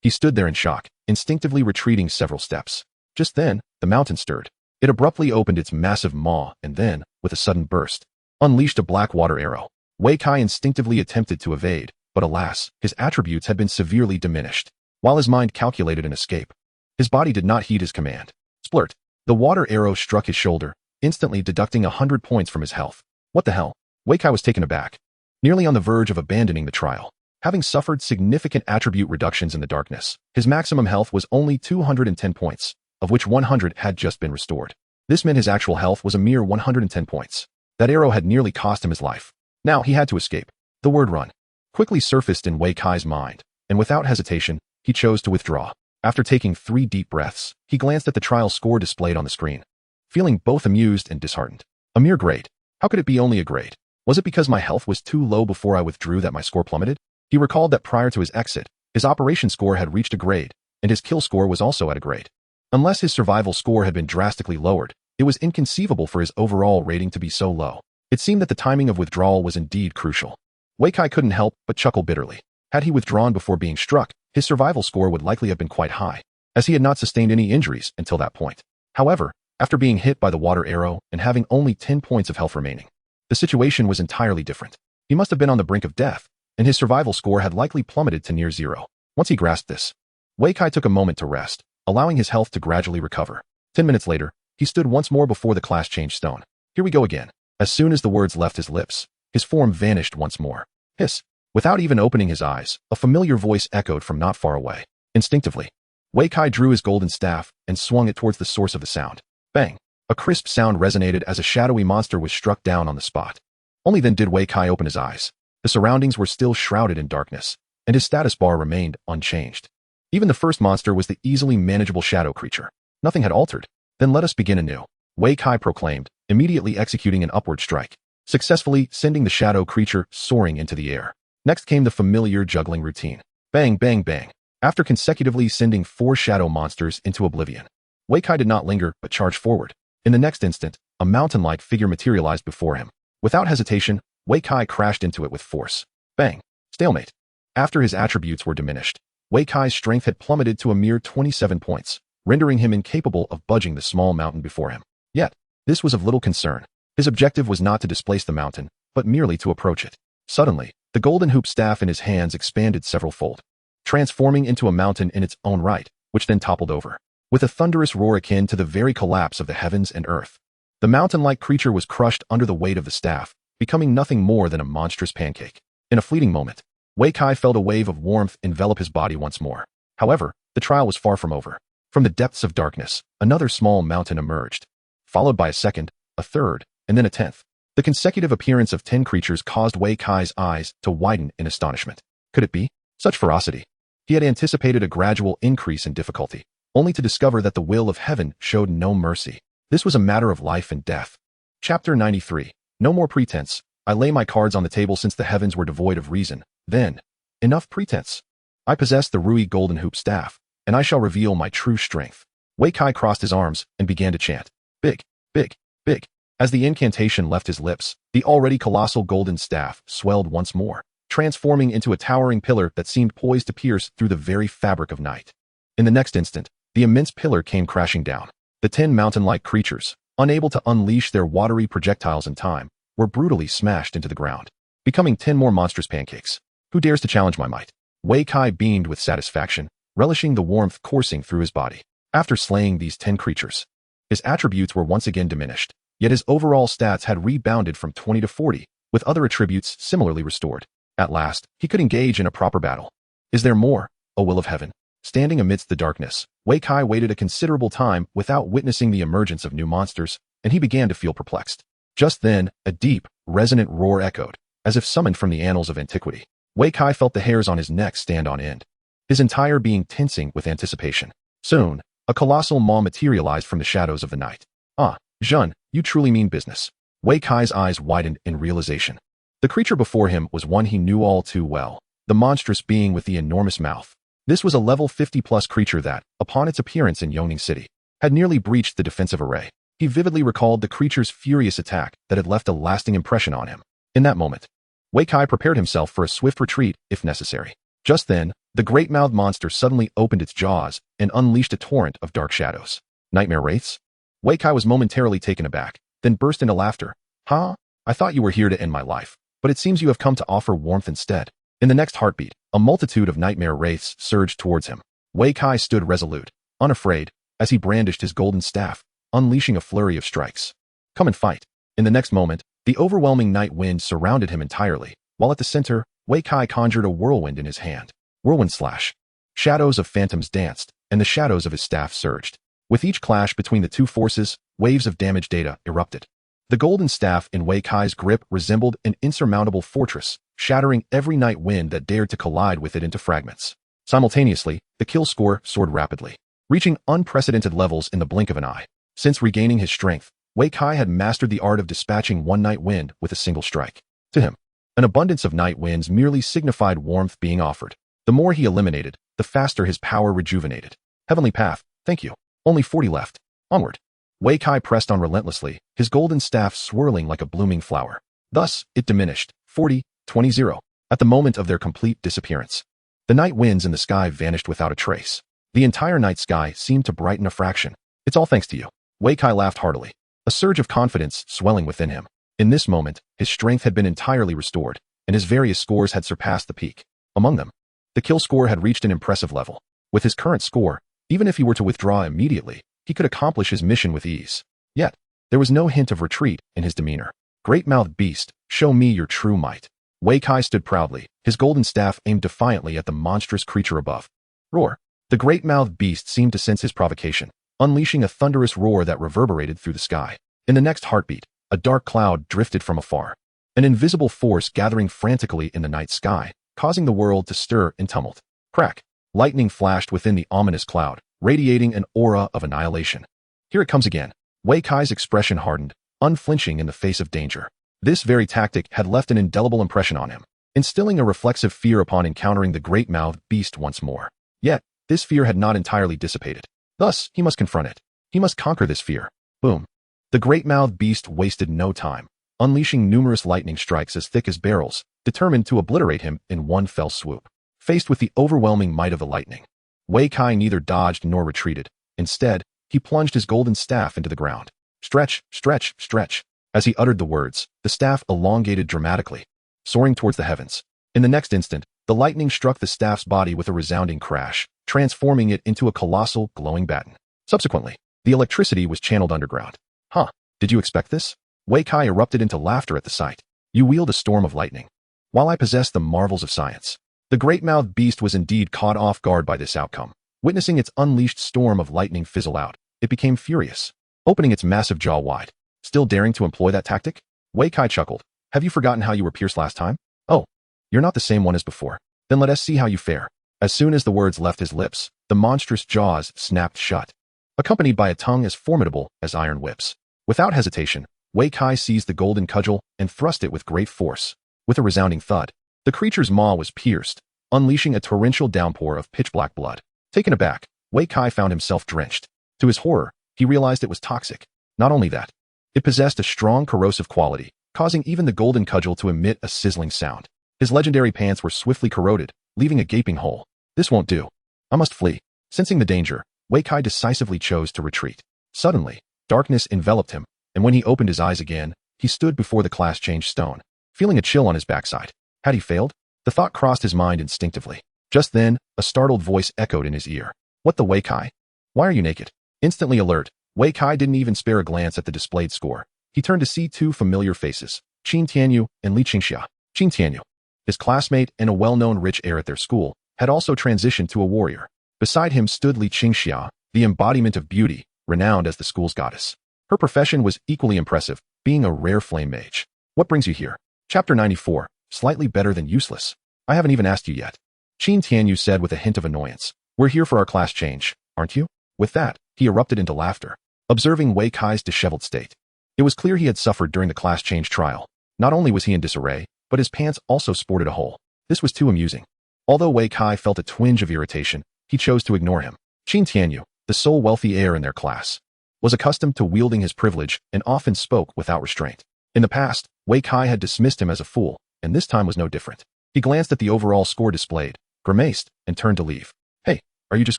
He stood there in shock, instinctively retreating several steps. Just then, the mountain stirred. It abruptly opened its massive maw and then, with a sudden burst, unleashed a black water arrow. Wei Kai instinctively attempted to evade, but alas, his attributes had been severely diminished. While his mind calculated an escape, his body did not heed his command. Splurt! The water arrow struck his shoulder, instantly deducting 100 points from his health. What the hell? Wei Kai was taken aback, nearly on the verge of abandoning the trial. Having suffered significant attribute reductions in the darkness, his maximum health was only 210 points, of which 100 had just been restored. This meant his actual health was a mere 110 points. That arrow had nearly cost him his life. Now he had to escape. The word run quickly surfaced in Wei Kai's mind, and without hesitation, he chose to withdraw. After taking 3 deep breaths, he glanced at the trial score displayed on the screen, feeling both amused and disheartened. A mere grade. How could it be only a grade? Was it because my health was too low before I withdrew that my score plummeted? He recalled that prior to his exit, his operation score had reached a grade, and his kill score was also at a grade. Unless his survival score had been drastically lowered, it was inconceivable for his overall rating to be so low. It seemed that the timing of withdrawal was indeed crucial. Wei Kai couldn't help but chuckle bitterly. Had he withdrawn before being struck, his survival score would likely have been quite high, as he had not sustained any injuries until that point. However, after being hit by the water arrow and having only 10 points of health remaining, the situation was entirely different. He must have been on the brink of death, and his survival score had likely plummeted to near 0. Once he grasped this, Wei Kai took a moment to rest, allowing his health to gradually recover. 10 minutes later, he stood once more before the class-change stone. Here we go again. As soon as the words left his lips, his form vanished once more. Hiss! Without even opening his eyes, a familiar voice echoed from not far away. Instinctively, Wei Kai drew his golden staff and swung it towards the source of the sound. Bang! A crisp sound resonated as a shadowy monster was struck down on the spot. Only then did Wei Kai open his eyes. The surroundings were still shrouded in darkness, and his status bar remained unchanged. Even the first monster was the easily manageable shadow creature. Nothing had altered. Then let us begin anew, Wei Kai proclaimed, immediately executing an upward strike, successfully sending the shadow creature soaring into the air. Next came the familiar juggling routine. Bang, bang, bang. After consecutively sending 4 shadow monsters into oblivion, Wei Kai did not linger but charged forward. In the next instant, a mountain-like figure materialized before him. Without hesitation, Wei Kai crashed into it with force. Bang! Stalemate. After his attributes were diminished, Wei Kai's strength had plummeted to a mere 27 points, rendering him incapable of budging the small mountain before him. Yet, this was of little concern. His objective was not to displace the mountain, but merely to approach it. Suddenly, the golden hoop staff in his hands expanded several-fold, transforming into a mountain in its own right, which then toppled over. With a thunderous roar akin to the very collapse of the heavens and earth, the mountain-like creature was crushed under the weight of the staff, becoming nothing more than a monstrous pancake. In a fleeting moment, Wei Kai felt a wave of warmth envelop his body once more. However, the trial was far from over. From the depths of darkness, another small mountain emerged, followed by a second, a third, and then a 10th. The consecutive appearance of 10 creatures caused Wei Kai's eyes to widen in astonishment. Could it be? Such ferocity. He had anticipated a gradual increase in difficulty, only to discover that the will of heaven showed no mercy. This was a matter of life and death. Chapter 93. No more pretense. I lay my cards on the table since the heavens were devoid of reason. Then, enough pretense. I possess the Rui Golden Hoop Staff, and I shall reveal my true strength. Wei Kai crossed his arms and began to chant. Big, big, big. As the incantation left his lips, the already colossal golden staff swelled once more, transforming into a towering pillar that seemed poised to pierce through the very fabric of night. In the next instant, the immense pillar came crashing down. The 10 mountain-like creatures, unable to unleash their watery projectiles in time, were brutally smashed into the ground, becoming 10 more monstrous pancakes. Who dares to challenge my might? Wei Kai beamed with satisfaction, relishing the warmth coursing through his body. After slaying these 10 creatures, his attributes were once again diminished, yet his overall stats had rebounded from 20 to 40, with other attributes similarly restored. At last, he could engage in a proper battle. Is there more, O will of heaven? Standing amidst the darkness, Wei Kai waited a considerable time without witnessing the emergence of new monsters, and he began to feel perplexed. Just then, a deep, resonant roar echoed, as if summoned from the annals of antiquity. Wei Kai felt the hairs on his neck stand on end, his entire being tensing with anticipation. Soon, a colossal maw materialized from the shadows of the night. Ah, Zhun, you truly mean business. Wei Kai's eyes widened in realization. The creature before him was one he knew all too well, the monstrous being with the enormous mouth. This was a level 50+ creature that, upon its appearance in Yongning City, had nearly breached the defensive array. He vividly recalled the creature's furious attack that had left a lasting impression on him. In that moment, Wei Kai prepared himself for a swift retreat if necessary. Just then, the great-mouthed monster suddenly opened its jaws and unleashed a torrent of dark shadows. Nightmare wraiths? Wei Kai was momentarily taken aback, then burst into laughter. Huh? I thought you were here to end my life, but it seems you have come to offer warmth instead. In the next heartbeat, a multitude of nightmare wraiths surged towards him. Wei Kai stood resolute, unafraid, as he brandished his golden staff, unleashing a flurry of strikes. Come and fight. In the next moment, the overwhelming night wind surrounded him entirely, while at the center, Wei Kai conjured a whirlwind in his hand. Whirlwind slash. Shadows of phantoms danced, and the shadows of his staff surged. With each clash between the two forces, waves of damage data erupted. The golden staff in Wei Kai's grip resembled an insurmountable fortress, shattering every night wind that dared to collide with it into fragments. Simultaneously, the kill score soared rapidly, reaching unprecedented levels in the blink of an eye. Since regaining his strength, Wei Kai had mastered the art of dispatching one night wind with a single strike. To him, an abundance of night winds merely signified warmth being offered. The more he eliminated, the faster his power rejuvenated. Heavenly path, thank you. Only 40 left. Onward. Wei Kai pressed on relentlessly, his golden staff swirling like a blooming flower. Thus, it diminished, 40, 20. At the moment of their complete disappearance. The night winds in the sky vanished without a trace. The entire night sky seemed to brighten a fraction. It's all thanks to you. Wei Kai laughed heartily, a surge of confidence swelling within him. In this moment, his strength had been entirely restored, and his various scores had surpassed the peak. Among them, the kill score had reached an impressive level. With his current score, even if he were to withdraw immediately, he could accomplish his mission with ease. Yet, there was no hint of retreat in his demeanor. Great-mouthed beast, show me your true might. Wei Kai stood proudly, his golden staff aimed defiantly at the monstrous creature above. Roar. The great-mouthed beast seemed to sense his provocation, unleashing a thunderous roar that reverberated through the sky. In the next heartbeat, a dark cloud drifted from afar, an invisible force gathering frantically in the night sky, causing the world to stir in tumult. Crack. Lightning flashed within the ominous cloud, radiating an aura of annihilation. Here it comes again. Wei Kai's expression hardened, unflinching in the face of danger. This very tactic had left an indelible impression on him, instilling a reflexive fear upon encountering the great-mouthed beast once more. Yet, this fear had not entirely dissipated. Thus, he must confront it. He must conquer this fear. Boom. The great-mouthed beast wasted no time, unleashing numerous lightning strikes as thick as barrels, determined to obliterate him in one fell swoop. Faced with the overwhelming might of the lightning, Wei Kai neither dodged nor retreated. Instead, he plunged his golden staff into the ground. Stretch, stretch, stretch. As he uttered the words, the staff elongated dramatically, soaring towards the heavens. In the next instant, the lightning struck the staff's body with a resounding crash, transforming it into a colossal, glowing baton. Subsequently, the electricity was channeled underground. Huh, did you expect this? Wei Kai erupted into laughter at the sight. You wield a storm of lightning, while I possess the marvels of science. The great-mouthed beast was indeed caught off guard by this outcome. Witnessing its unleashed storm of lightning fizzle out, it became furious, opening its massive jaw wide. Still daring to employ that tactic? Wei Kai chuckled. Have you forgotten how you were pierced last time? Oh, you're not the same one as before. Then let us see how you fare. As soon as the words left his lips, the monstrous jaws snapped shut, accompanied by a tongue as formidable as iron whips. Without hesitation, Wei Kai seized the golden cudgel and thrust it with great force. With a resounding thud, the creature's maw was pierced, unleashing a torrential downpour of pitch-black blood. Taken aback, Wei Kai found himself drenched. To his horror, he realized it was toxic. Not only that, it possessed a strong corrosive quality, causing even the golden cudgel to emit a sizzling sound. His legendary pants were swiftly corroded, leaving a gaping hole. This won't do. I must flee. Sensing the danger, Wei Kai decisively chose to retreat. Suddenly, darkness enveloped him, and when he opened his eyes again, he stood before the class-change stone, feeling a chill on his backside. Had he failed? The thought crossed his mind instinctively. Just then, a startled voice echoed in his ear. What the Wei Kai? Why are you naked? Instantly alert, Wei Kai didn't even spare a glance at the displayed score. He turned to see two familiar faces, Qin Tianyu and Li Qingxia. Qin Tianyu, his classmate and a well-known rich heir at their school, had also transitioned to a warrior. Beside him stood Li Qingxia, the embodiment of beauty, renowned as the school's goddess. Her profession was equally impressive, being a rare flame mage. What brings you here? Chapter 94, slightly better than useless. I haven't even asked you yet. Qin Tianyu said with a hint of annoyance. We're here for our class change, aren't you? With that, he erupted into laughter, observing Wei Kai's disheveled state. It was clear he had suffered during the class change trial. Not only was he in disarray, but his pants also sported a hole. This was too amusing. Although Wei Kai felt a twinge of irritation, he chose to ignore him. Qin Tianyu, the sole wealthy heir in their class, was accustomed to wielding his privilege and often spoke without restraint. In the past, Wei Kai had dismissed him as a fool, and this time was no different. He glanced at the overall score displayed, grimaced, and turned to leave. Hey, are you just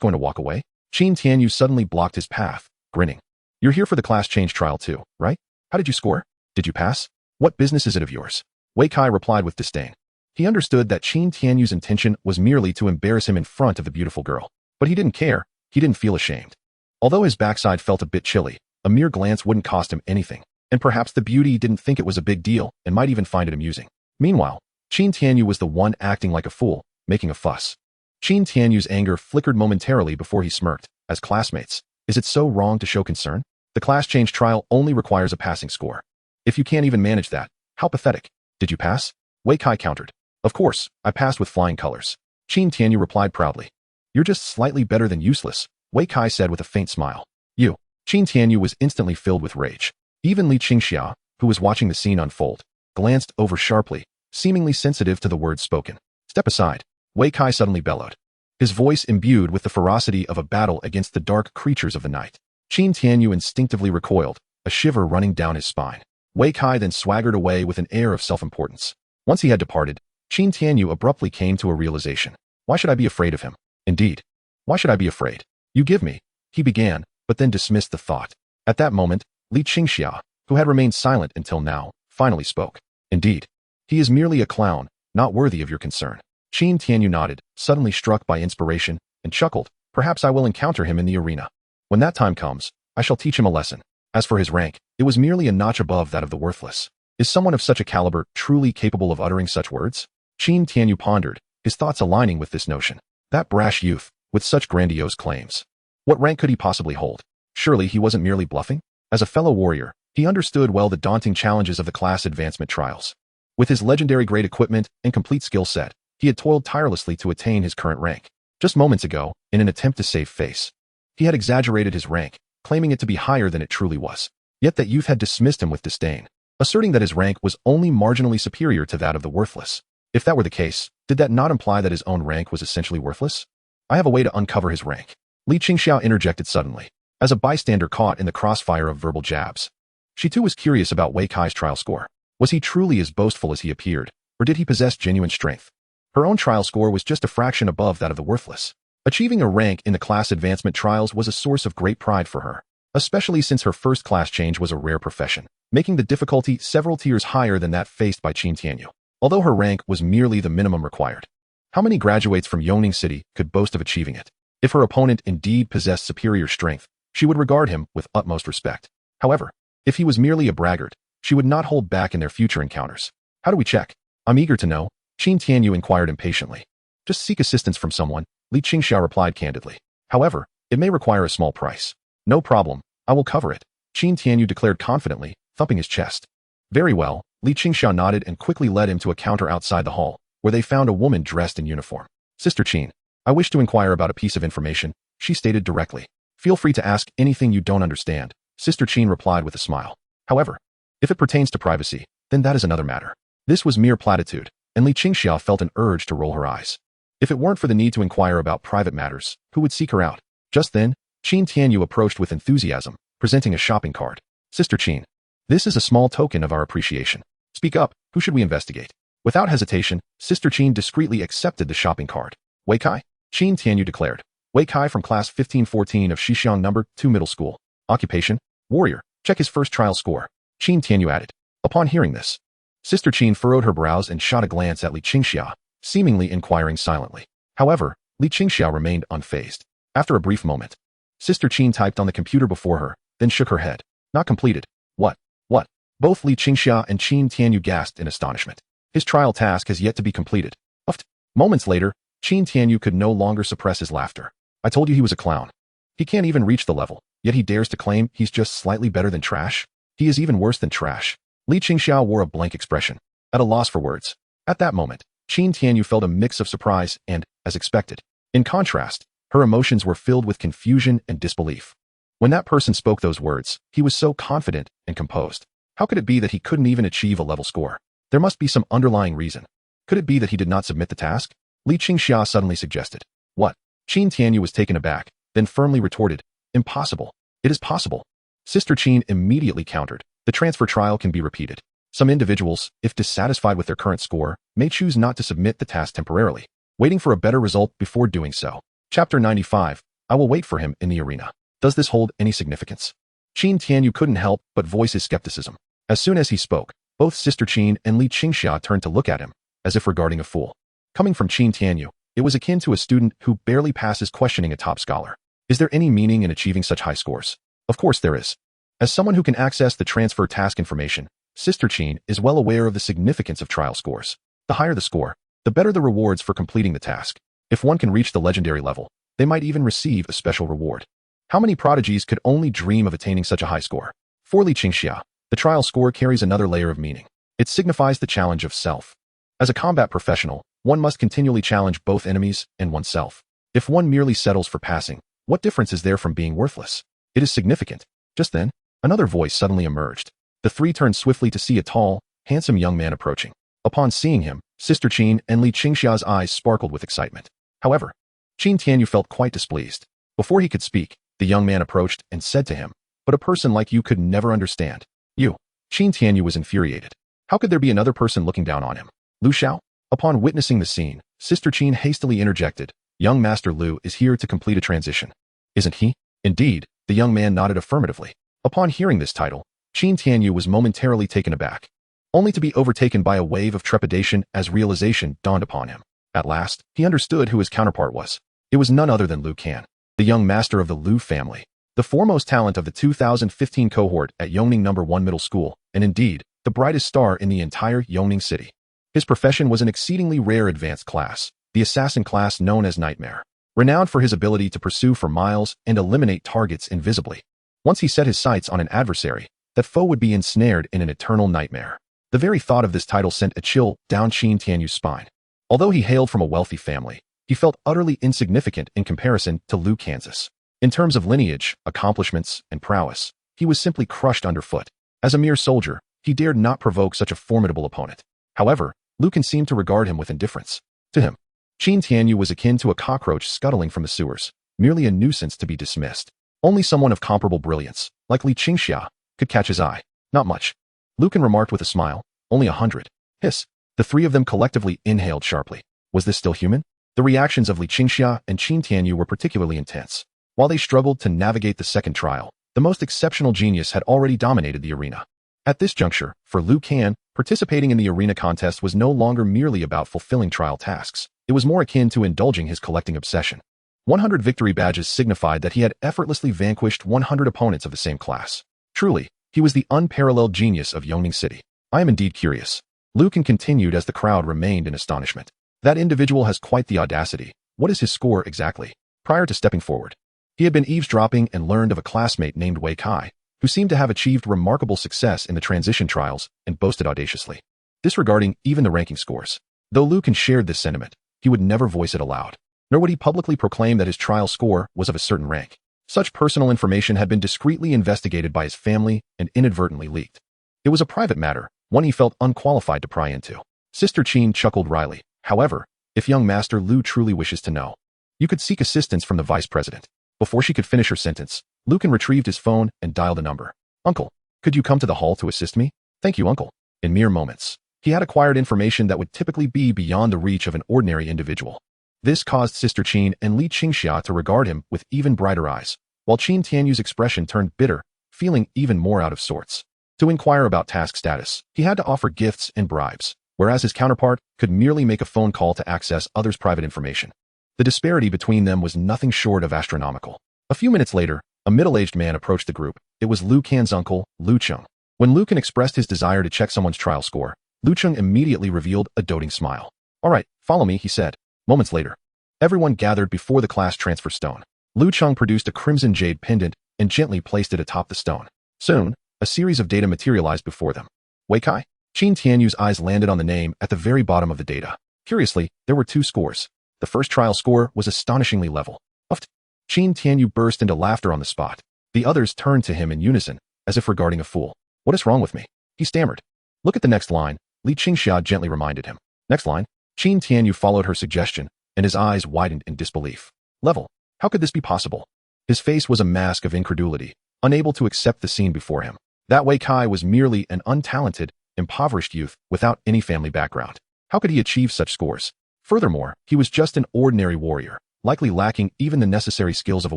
going to walk away? Qin Tianyu suddenly blocked his path, grinning. You're here for the class change trial too, right? How did you score? Did you pass? What business is it of yours? Wei Kai replied with disdain. He understood that Qin Tianyu's intention was merely to embarrass him in front of the beautiful girl. But he didn't care, he didn't feel ashamed. Although his backside felt a bit chilly, a mere glance wouldn't cost him anything, and perhaps the beauty didn't think it was a big deal and might even find it amusing. Meanwhile, Qin Tianyu was the one acting like a fool, making a fuss. Qin Tianyu's anger flickered momentarily before he smirked. As classmates, is it so wrong to show concern? The class change trial only requires a passing score. If you can't even manage that, how pathetic. Did you pass? Wei Kai countered. Of course, I passed with flying colors. Qin Tianyu replied proudly. You're just slightly better than useless, Wei Kai said with a faint smile. You. Qin Tianyu was instantly filled with rage. Even Li Qingxia, who was watching the scene unfold, glanced over sharply, seemingly sensitive to the words spoken. Step aside, Wei Kai suddenly bellowed, his voice imbued with the ferocity of a battle against the dark creatures of the night. Qin Tianyu instinctively recoiled, a shiver running down his spine. Wei Kai then swaggered away with an air of self-importance. Once he had departed, Qin Tianyu abruptly came to a realization. Why should I be afraid of him? Indeed. Why should I be afraid? You give me, he began, but then dismissed the thought. At that moment, Li Qingxia, who had remained silent until now, finally spoke. Indeed. He is merely a clown, not worthy of your concern. Qin Tianyu nodded, suddenly struck by inspiration, and chuckled. Perhaps I will encounter him in the arena. When that time comes, I shall teach him a lesson. As for his rank, it was merely a notch above that of the worthless. Is someone of such a caliber truly capable of uttering such words? Qin Tianyu pondered, his thoughts aligning with this notion. That brash youth, with such grandiose claims. What rank could he possibly hold? Surely he wasn't merely bluffing? As a fellow warrior, he understood well the daunting challenges of the class advancement trials. With his legendary grade equipment and complete skill set, he had toiled tirelessly to attain his current rank. Just moments ago, in an attempt to save face, he had exaggerated his rank, claiming it to be higher than it truly was. Yet that youth had dismissed him with disdain, asserting that his rank was only marginally superior to that of the worthless. If that were the case, did that not imply that his own rank was essentially worthless? I have a way to uncover his rank. Li Qingxiao interjected suddenly, as a bystander caught in the crossfire of verbal jabs. She too was curious about Wei Kai's trial score. Was he truly as boastful as he appeared, or did he possess genuine strength? Her own trial score was just a fraction above that of the worthless. Achieving a rank in the class advancement trials was a source of great pride for her, especially since her first class change was a rare profession, making the difficulty several tiers higher than that faced by Qin Tianyu. Although her rank was merely the minimum required, how many graduates from Yongning City could boast of achieving it? If her opponent indeed possessed superior strength, she would regard him with utmost respect. However, if he was merely a braggart, she would not hold back in their future encounters. How do we check? I'm eager to know, Qin Tianyu inquired impatiently. Just seek assistance from someone, Li Qingxiao replied candidly. However, it may require a small price. No problem, I will cover it, Qin Tianyu declared confidently, thumping his chest. Very well, Li Qingxiao nodded and quickly led him to a counter outside the hall, where they found a woman dressed in uniform. Sister Qin, I wish to inquire about a piece of information, she stated directly. Feel free to ask anything you don't understand, Sister Qin replied with a smile. However, if it pertains to privacy, then that is another matter. This was mere platitude, and Li Qingxiao felt an urge to roll her eyes. If it weren't for the need to inquire about private matters, who would seek her out? Just then, Qin Tianyu approached with enthusiasm, presenting a shopping cart. Sister Qin, this is a small token of our appreciation. Speak up, who should we investigate? Without hesitation, Sister Qin discreetly accepted the shopping cart. Wei Kai? Qin Tianyu declared. Wei Kai from class 1514 of Shixiang No. 2 Middle School. Occupation? Warrior. Check his first trial score. Qin Tianyu added. Upon hearing this, Sister Qin furrowed her brows and shot a glance at Li Qingxia, seemingly inquiring silently. However, Li Qingxia remained unfazed. After a brief moment, Sister Qin typed on the computer before her, then shook her head. Not completed. What? What? Both Li Qingxia and Qin Tianyu gasped in astonishment. His trial task has yet to be completed. Uffed. Moments later, Qin Tianyu could no longer suppress his laughter. I told you he was a clown. He can't even reach the level, yet he dares to claim he's just slightly better than trash? He is even worse than trash. Li Qingxiao wore a blank expression, at a loss for words. At that moment, Qin Tianyu felt a mix of surprise and, as expected. In contrast, her emotions were filled with confusion and disbelief. When that person spoke those words, he was so confident and composed. How could it be that he couldn't even achieve a level score? There must be some underlying reason. Could it be that he did not submit the task? Li Qingxia suddenly suggested. What? Qin Tianyu was taken aback, then firmly retorted, impossible. It is possible. Sister Qin immediately countered. The transfer trial can be repeated. Some individuals, if dissatisfied with their current score, may choose not to submit the task temporarily, waiting for a better result before doing so. Chapter 95. I will wait for him in the arena. Does this hold any significance? Qin Tianyu couldn't help but voice his skepticism. As soon as he spoke, both Sister Qin and Li Qingxia turned to look at him, as if regarding a fool. Coming from Qin Tianyu, it was akin to a student who barely passes questioning a top scholar. Is there any meaning in achieving such high scores? Of course there is. As someone who can access the transfer task information, Sister Qin is well aware of the significance of trial scores. The higher the score, the better the rewards for completing the task. If one can reach the legendary level, they might even receive a special reward. How many prodigies could only dream of attaining such a high score? For Li Qingxia, the trial score carries another layer of meaning. It signifies the challenge of self. As a combat professional, one must continually challenge both enemies and oneself. If one merely settles for passing, what difference is there from being worthless? It is significant. Just then, another voice suddenly emerged. The three turned swiftly to see a tall, handsome young man approaching. Upon seeing him, Sister Qin and Li Qingxia's eyes sparkled with excitement. However, Qin Tianyu felt quite displeased. Before he could speak, the young man approached and said to him, "But a person like you could never understand. You." Qin Tianyu was infuriated. How could there be another person looking down on him? Lu Xiao? Upon witnessing the scene, Sister Qin hastily interjected, "Young Master Lu is here to complete a transition. Isn't he?" Indeed, the young man nodded affirmatively. Upon hearing this title, Qin Tianyu was momentarily taken aback, only to be overtaken by a wave of trepidation as realization dawned upon him. At last, he understood who his counterpart was. It was none other than Lu Kan, the young master of the Lu family, the foremost talent of the 2015 cohort at Yongning No. 1 Middle School, and indeed, the brightest star in the entire Yongning city. His profession was an exceedingly rare advanced class, the assassin class known as Nightmare, renowned for his ability to pursue for miles and eliminate targets invisibly. Once he set his sights on an adversary, that foe would be ensnared in an eternal nightmare. The very thought of this title sent a chill down Qin Tianyu's spine. Although he hailed from a wealthy family, he felt utterly insignificant in comparison to Lu Kansas. In terms of lineage, accomplishments, and prowess, he was simply crushed underfoot. As a mere soldier, he dared not provoke such a formidable opponent. However, Lu Kan seemed to regard him with indifference. To him, Qin Tianyu was akin to a cockroach scuttling from the sewers, merely a nuisance to be dismissed. Only someone of comparable brilliance, like Li Qingxia, could catch his eye. Not much. Lu Kan remarked with a smile. Only 100. Hiss. The three of them collectively inhaled sharply. Was this still human? The reactions of Li Qingxia and Qin Tianyu were particularly intense. While they struggled to navigate the second trial, the most exceptional genius had already dominated the arena. At this juncture, for Lu Kan, participating in the arena contest was no longer merely about fulfilling trial tasks. It was more akin to indulging his collecting obsession. 100 victory badges signified that he had effortlessly vanquished 100 opponents of the same class. Truly, he was the unparalleled genius of Yongning City. I am indeed curious. Lu Kan continued as the crowd remained in astonishment. That individual has quite the audacity. What is his score exactly? Prior to stepping forward, he had been eavesdropping and learned of a classmate named Wei Kai, who seemed to have achieved remarkable success in the transition trials and boasted audaciously, disregarding even the ranking scores. Though Lu Kan shared this sentiment, he would never voice it aloud, nor would he publicly proclaim that his trial score was of a certain rank. Such personal information had been discreetly investigated by his family and inadvertently leaked. It was a private matter, one he felt unqualified to pry into. Sister Qin chuckled wryly. However, if young Master Lu truly wishes to know, you could seek assistance from the vice president. Before she could finish her sentence, Lu Kan retrieved his phone and dialed a number. Uncle, could you come to the hall to assist me? Thank you, uncle. In mere moments, he had acquired information that would typically be beyond the reach of an ordinary individual. This caused Sister Qin and Li Qingxia to regard him with even brighter eyes, while Qin Tianyu's expression turned bitter, feeling even more out of sorts. To inquire about task status, he had to offer gifts and bribes, whereas his counterpart could merely make a phone call to access others' private information. The disparity between them was nothing short of astronomical. A few minutes later, a middle-aged man approached the group. It was Lu Kan's uncle, Lu Chung. When Lu Kan expressed his desire to check someone's trial score, Lu Chung immediately revealed a doting smile. "All right, follow me," he said. Moments later, everyone gathered before the class transfer stone. Lu Chung produced a crimson jade pendant and gently placed it atop the stone. Soon, a series of data materialized before them. Wei Kai? Qin Tianyu's eyes landed on the name at the very bottom of the data. Curiously, there were two scores. The first trial score was astonishingly level. Uffed. Qin Tianyu burst into laughter on the spot. The others turned to him in unison, as if regarding a fool. "What is wrong with me?" he stammered. "Look at the next line," Li Qingxia gently reminded him. "Next line? Qin Tianyu followed her suggestion, and his eyes widened in disbelief. Level. How could this be possible? His face was a mask of incredulity, unable to accept the scene before him. That Wei Kai was merely an untalented, impoverished youth without any family background. How could he achieve such scores? Furthermore, he was just an ordinary warrior, likely lacking even the necessary skills of a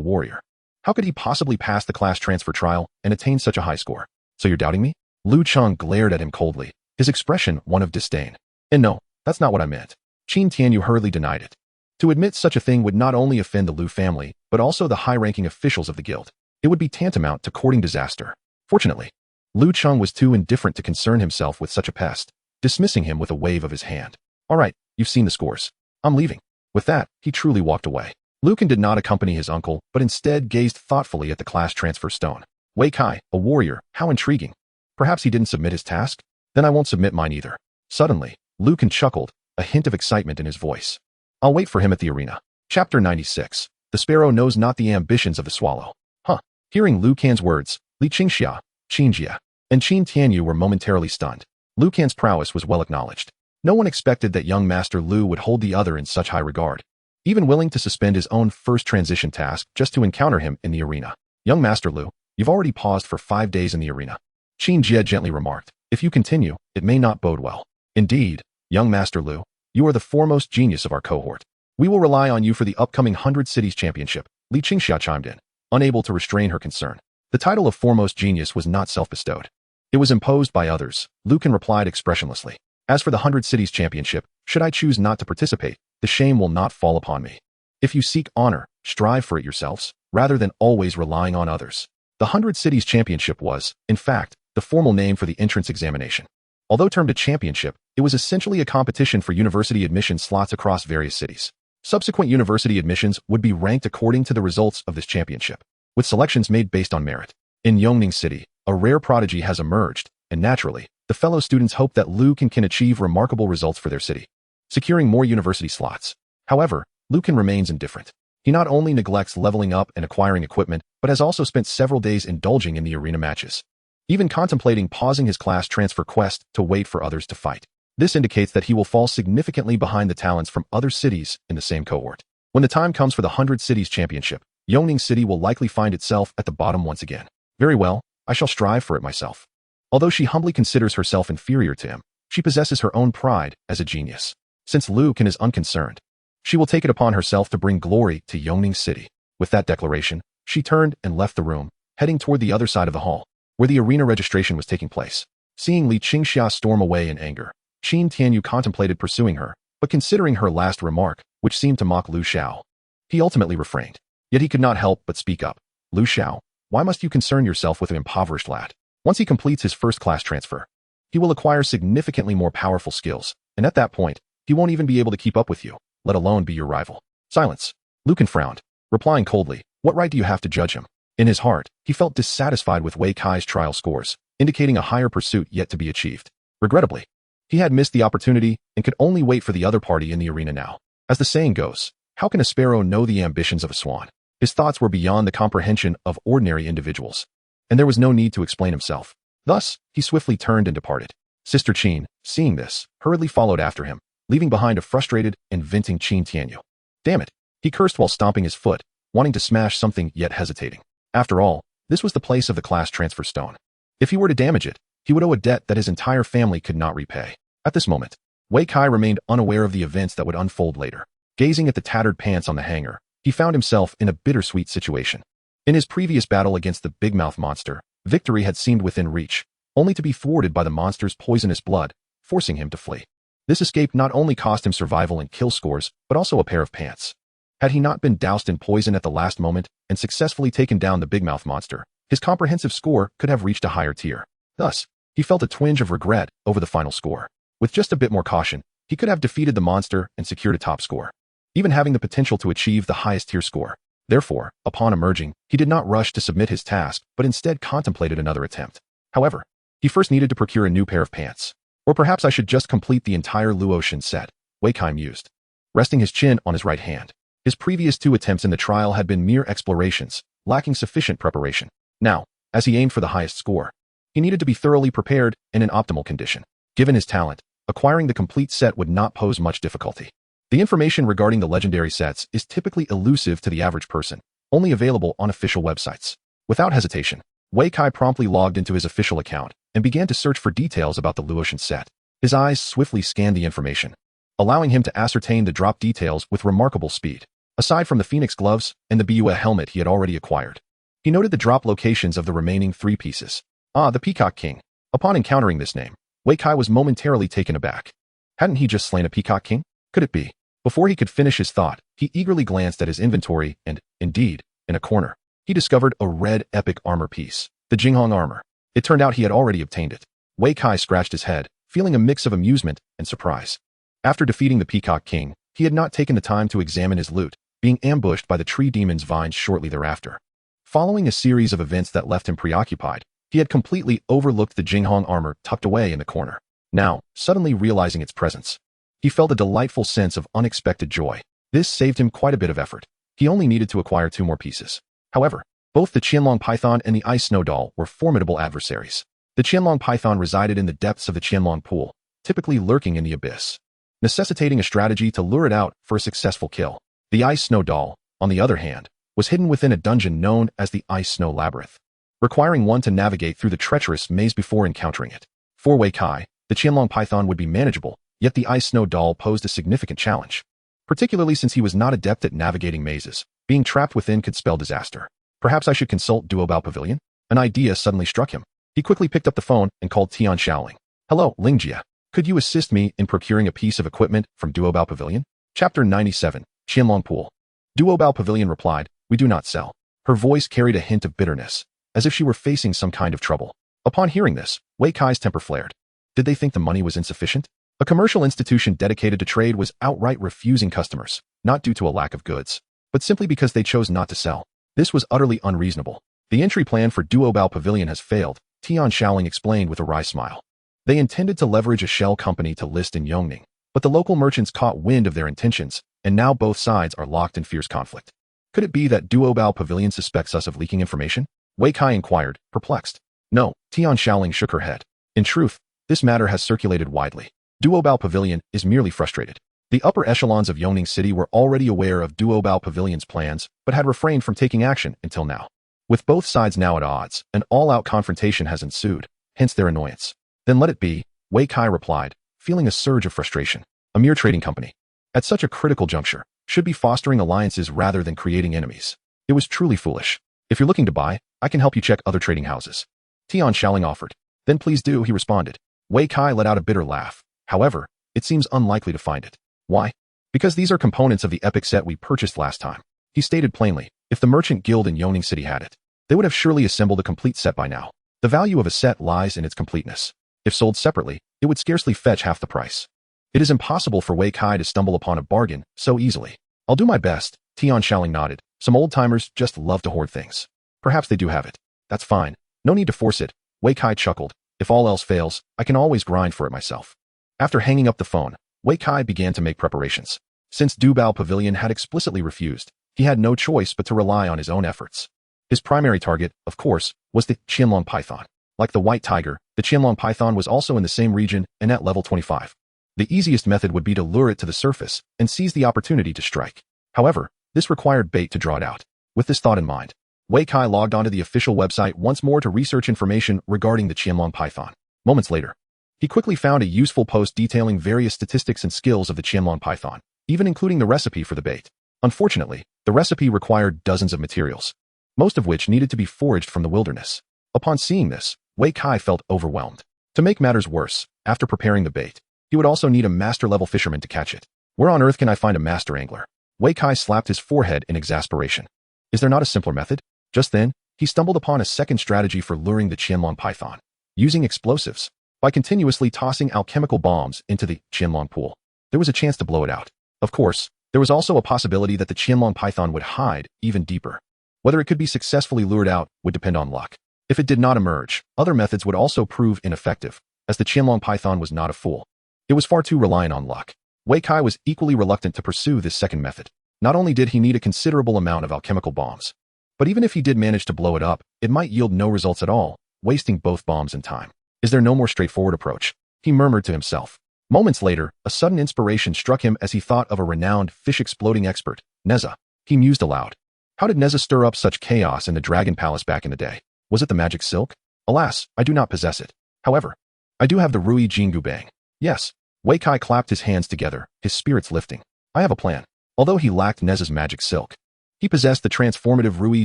warrior. How could he possibly pass the class transfer trial and attain such a high score? So you're doubting me? Lu Cheng glared at him coldly, his expression one of disdain. And no, that's not what I meant. Qin Tianyu hurriedly denied it. To admit such a thing would not only offend the Lu family, but also the high-ranking officials of the guild. It would be tantamount to courting disaster. Fortunately, Lu Cheng was too indifferent to concern himself with such a pest, dismissing him with a wave of his hand. All right, you've seen the scores. I'm leaving. With that, he truly walked away. Lucan did not accompany his uncle, but instead gazed thoughtfully at the class transfer stone. Wei Kai, a warrior, how intriguing. Perhaps he didn't submit his task? Then I won't submit mine either. Suddenly, Lucan chuckled, a hint of excitement in his voice. I'll wait for him at the arena. Chapter 96. The sparrow knows not the ambitions of the swallow. Huh. Hearing Lucan's words, Li Qingxia, Qingjia, and Qin Tianyu were momentarily stunned. Lucan's prowess was well acknowledged. No one expected that young Master Lu would hold the other in such high regard, even willing to suspend his own first transition task just to encounter him in the arena. Young Master Lu, you've already paused for 5 days in the arena. Qin Jie gently remarked. If you continue, it may not bode well. Indeed, young Master Lu, you are the foremost genius of our cohort. We will rely on you for the upcoming 100 Cities Championship, Li Qingxia chimed in, unable to restrain her concern. The title of foremost genius was not self-bestowed. It was imposed by others, Lucan replied expressionlessly. As for the 100 Cities Championship, should I choose not to participate, the shame will not fall upon me. If you seek honor, strive for it yourselves, rather than always relying on others. The 100 Cities Championship was, in fact, the formal name for the entrance examination. Although termed a championship, it was essentially a competition for university admission slots across various cities. Subsequent university admissions would be ranked according to the results of this championship, with selections made based on merit. In Yongning City, a rare prodigy has emerged, and naturally, the fellow students hope that Lucan can achieve remarkable results for their city, securing more university slots. However, Lucan remains indifferent. He not only neglects leveling up and acquiring equipment, but has also spent several days indulging in the arena matches, even contemplating pausing his class transfer quest to wait for others to fight. This indicates that he will fall significantly behind the talents from other cities in the same cohort. When the time comes for the 100 Cities Championship, Yongning City will likely find itself at the bottom once again. Very well, I shall strive for it myself. Although she humbly considers herself inferior to him, she possesses her own pride as a genius. Since Lucan is unconcerned, she will take it upon herself to bring glory to Yongning City. With that declaration, she turned and left the room, heading toward the other side of the hall, where the arena registration was taking place. Seeing Li Qingxia storm away in anger, Qin Tianyu contemplated pursuing her, but considering her last remark, which seemed to mock Lu Xiao, he ultimately refrained. Yet he could not help but speak up. Lu Xiao, why must you concern yourself with an impoverished lad? Once he completes his first class transfer, he will acquire significantly more powerful skills, and at that point, he won't even be able to keep up with you, let alone be your rival. Silence. Lucan frowned, replying coldly, what right do you have to judge him? In his heart, he felt dissatisfied with Wei Kai's trial scores, indicating a higher pursuit yet to be achieved. Regrettably, he had missed the opportunity and could only wait for the other party in the arena now. As the saying goes, how can a sparrow know the ambitions of a swan? His thoughts were beyond the comprehension of ordinary individuals, and there was no need to explain himself. Thus, he swiftly turned and departed. Sister Qin, seeing this, hurriedly followed after him, leaving behind a frustrated and venting Qin Tianyu. Damn it, he cursed while stomping his foot, wanting to smash something yet hesitating. After all, this was the place of the class transfer stone. If he were to damage it, he would owe a debt that his entire family could not repay. At this moment, Wei Kai remained unaware of the events that would unfold later. Gazing at the tattered pants on the hanger, he found himself in a bittersweet situation. In his previous battle against the big mouth monster, victory had seemed within reach, only to be thwarted by the monster's poisonous blood, forcing him to flee. This escape not only cost him survival and kill scores, but also a pair of pants. Had he not been doused in poison at the last moment and successfully taken down the big mouth monster, his comprehensive score could have reached a higher tier. Thus, he felt a twinge of regret over the final score. With just a bit more caution, he could have defeated the monster and secured a top score, even having the potential to achieve the highest tier score. Therefore, upon emerging, he did not rush to submit his task, but instead contemplated another attempt. However, he first needed to procure a new pair of pants. Or perhaps I should just complete the entire Luotian set, Wei Kai mused, resting his chin on his right hand. His previous 2 attempts in the trial had been mere explorations, lacking sufficient preparation. Now, as he aimed for the highest score, he needed to be thoroughly prepared and in optimal condition. Given his talent, acquiring the complete set would not pose much difficulty. The information regarding the legendary sets is typically elusive to the average person, only available on official websites. Without hesitation, Wei Kai promptly logged into his official account and began to search for details about the Luotian set. His eyes swiftly scanned the information, allowing him to ascertain the drop details with remarkable speed. Aside from the Phoenix gloves and the Bua helmet he had already acquired, he noted the drop locations of the remaining 3 pieces. The Peacock King. Upon encountering this name, Wei Kai was momentarily taken aback. Hadn't he just slain a Peacock King? Could it be? Before he could finish his thought, he eagerly glanced at his inventory and, indeed, in a corner, he discovered a red epic armor piece, the Jinghong armor. It turned out he had already obtained it. Wei Kai scratched his head, feeling a mix of amusement and surprise. After defeating the Peacock King, he had not taken the time to examine his loot, being ambushed by the tree demon's vines shortly thereafter. Following a series of events that left him preoccupied, he had completely overlooked the Jinghong armor tucked away in the corner. Now, suddenly realizing its presence, he felt a delightful sense of unexpected joy. This saved him quite a bit of effort. He only needed to acquire 2 more pieces. However, both the Qianlong Python and the Ice Snow Doll were formidable adversaries. The Qianlong Python resided in the depths of the Qianlong Pool, typically lurking in the abyss, necessitating a strategy to lure it out for a successful kill. The Ice Snow Doll, on the other hand, was hidden within a dungeon known as the Ice Snow Labyrinth, requiring one to navigate through the treacherous maze before encountering it. For Wei Kai, the Qianlong Python would be manageable, yet the Ice Snow Doll posed a significant challenge, particularly since he was not adept at navigating mazes. Being trapped within could spell disaster. Perhaps I should consult Duobao Pavilion? An idea suddenly struck him. He quickly picked up the phone and called Tian Shaoling. Hello, Lingjia. Could you assist me in procuring a piece of equipment from Duobao Pavilion? Chapter 97, Qianlong Pool. Duobao Pavilion replied, we do not sell. Her voice carried a hint of bitterness, as if she were facing some kind of trouble. Upon hearing this, Wei Kai's temper flared. Did they think the money was insufficient? A commercial institution dedicated to trade was outright refusing customers, not due to a lack of goods, but simply because they chose not to sell. This was utterly unreasonable. The entry plan for Duobao Pavilion has failed, Tian Shaoling explained with a wry smile. They intended to leverage a shell company to list in Yongning, but the local merchants caught wind of their intentions, and now both sides are locked in fierce conflict. Could it be that Duobao Pavilion suspects us of leaking information? Wei Kai inquired, perplexed. No, Tian Shaoling shook her head. In truth, this matter has circulated widely. Duobao Pavilion is merely frustrated. The upper echelons of Yongning City were already aware of Duobao Pavilion's plans, but had refrained from taking action until now. With both sides now at odds, an all-out confrontation has ensued, hence their annoyance. Then let it be, Wei Kai replied, feeling a surge of frustration. A mere trading company, at such a critical juncture, should be fostering alliances rather than creating enemies. It was truly foolish. If you're looking to buy, I can help you check other trading houses. Tian Shaoling offered. Then please do, he responded. Wei Kai let out a bitter laugh. However, it seems unlikely to find it. Why? Because these are components of the epic set we purchased last time. He stated plainly, if the merchant guild in Yongning City had it, they would have surely assembled a complete set by now. The value of a set lies in its completeness. If sold separately, it would scarcely fetch half the price. It is impossible for Wei Kai to stumble upon a bargain so easily. I'll do my best, Tian Shaoling nodded. Some old-timers just love to hoard things. Perhaps they do have it. That's fine. No need to force it. Wei Kai chuckled. If all else fails, I can always grind for it myself. After hanging up the phone, Wei Kai began to make preparations. Since Duobao Pavilion had explicitly refused, he had no choice but to rely on his own efforts. His primary target, of course, was the Qianlong Python. Like the White Tiger, the Qianlong Python was also in the same region and at level 25. The easiest method would be to lure it to the surface and seize the opportunity to strike. However, this required bait to draw it out. With this thought in mind, Wei Kai logged onto the official website once more to research information regarding the Qianlong Python. Moments later, he quickly found a useful post detailing various statistics and skills of the Qianlong Python, even including the recipe for the bait. Unfortunately, the recipe required dozens of materials, most of which needed to be foraged from the wilderness. Upon seeing this, Wei Kai felt overwhelmed. To make matters worse, after preparing the bait, he would also need a master-level fisherman to catch it. Where on earth can I find a master angler? Wei Kai slapped his forehead in exasperation. Is there not a simpler method? Just then, he stumbled upon a second strategy for luring the Qianlong Python, using explosives. By continuously tossing alchemical bombs into the Qianlong pool, there was a chance to blow it out. Of course, there was also a possibility that the Qianlong Python would hide even deeper. Whether it could be successfully lured out would depend on luck. If it did not emerge, other methods would also prove ineffective, as the Qianlong Python was not a fool. It was far too reliant on luck. Wei Kai was equally reluctant to pursue this second method. Not only did he need a considerable amount of alchemical bombs, but even if he did manage to blow it up, it might yield no results at all, wasting both bombs and time. Is there no more straightforward approach? He murmured to himself. Moments later, a sudden inspiration struck him as he thought of a renowned fish-exploding expert, Neza. He mused aloud. How did Neza stir up such chaos in the Dragon Palace back in the day? Was it the magic silk? Alas, I do not possess it. However, I do have the Rui Jingu Bang. Yes. Wei Kai clapped his hands together, his spirits lifting. I have a plan. Although he lacked Neza's magic silk, he possessed the transformative Rui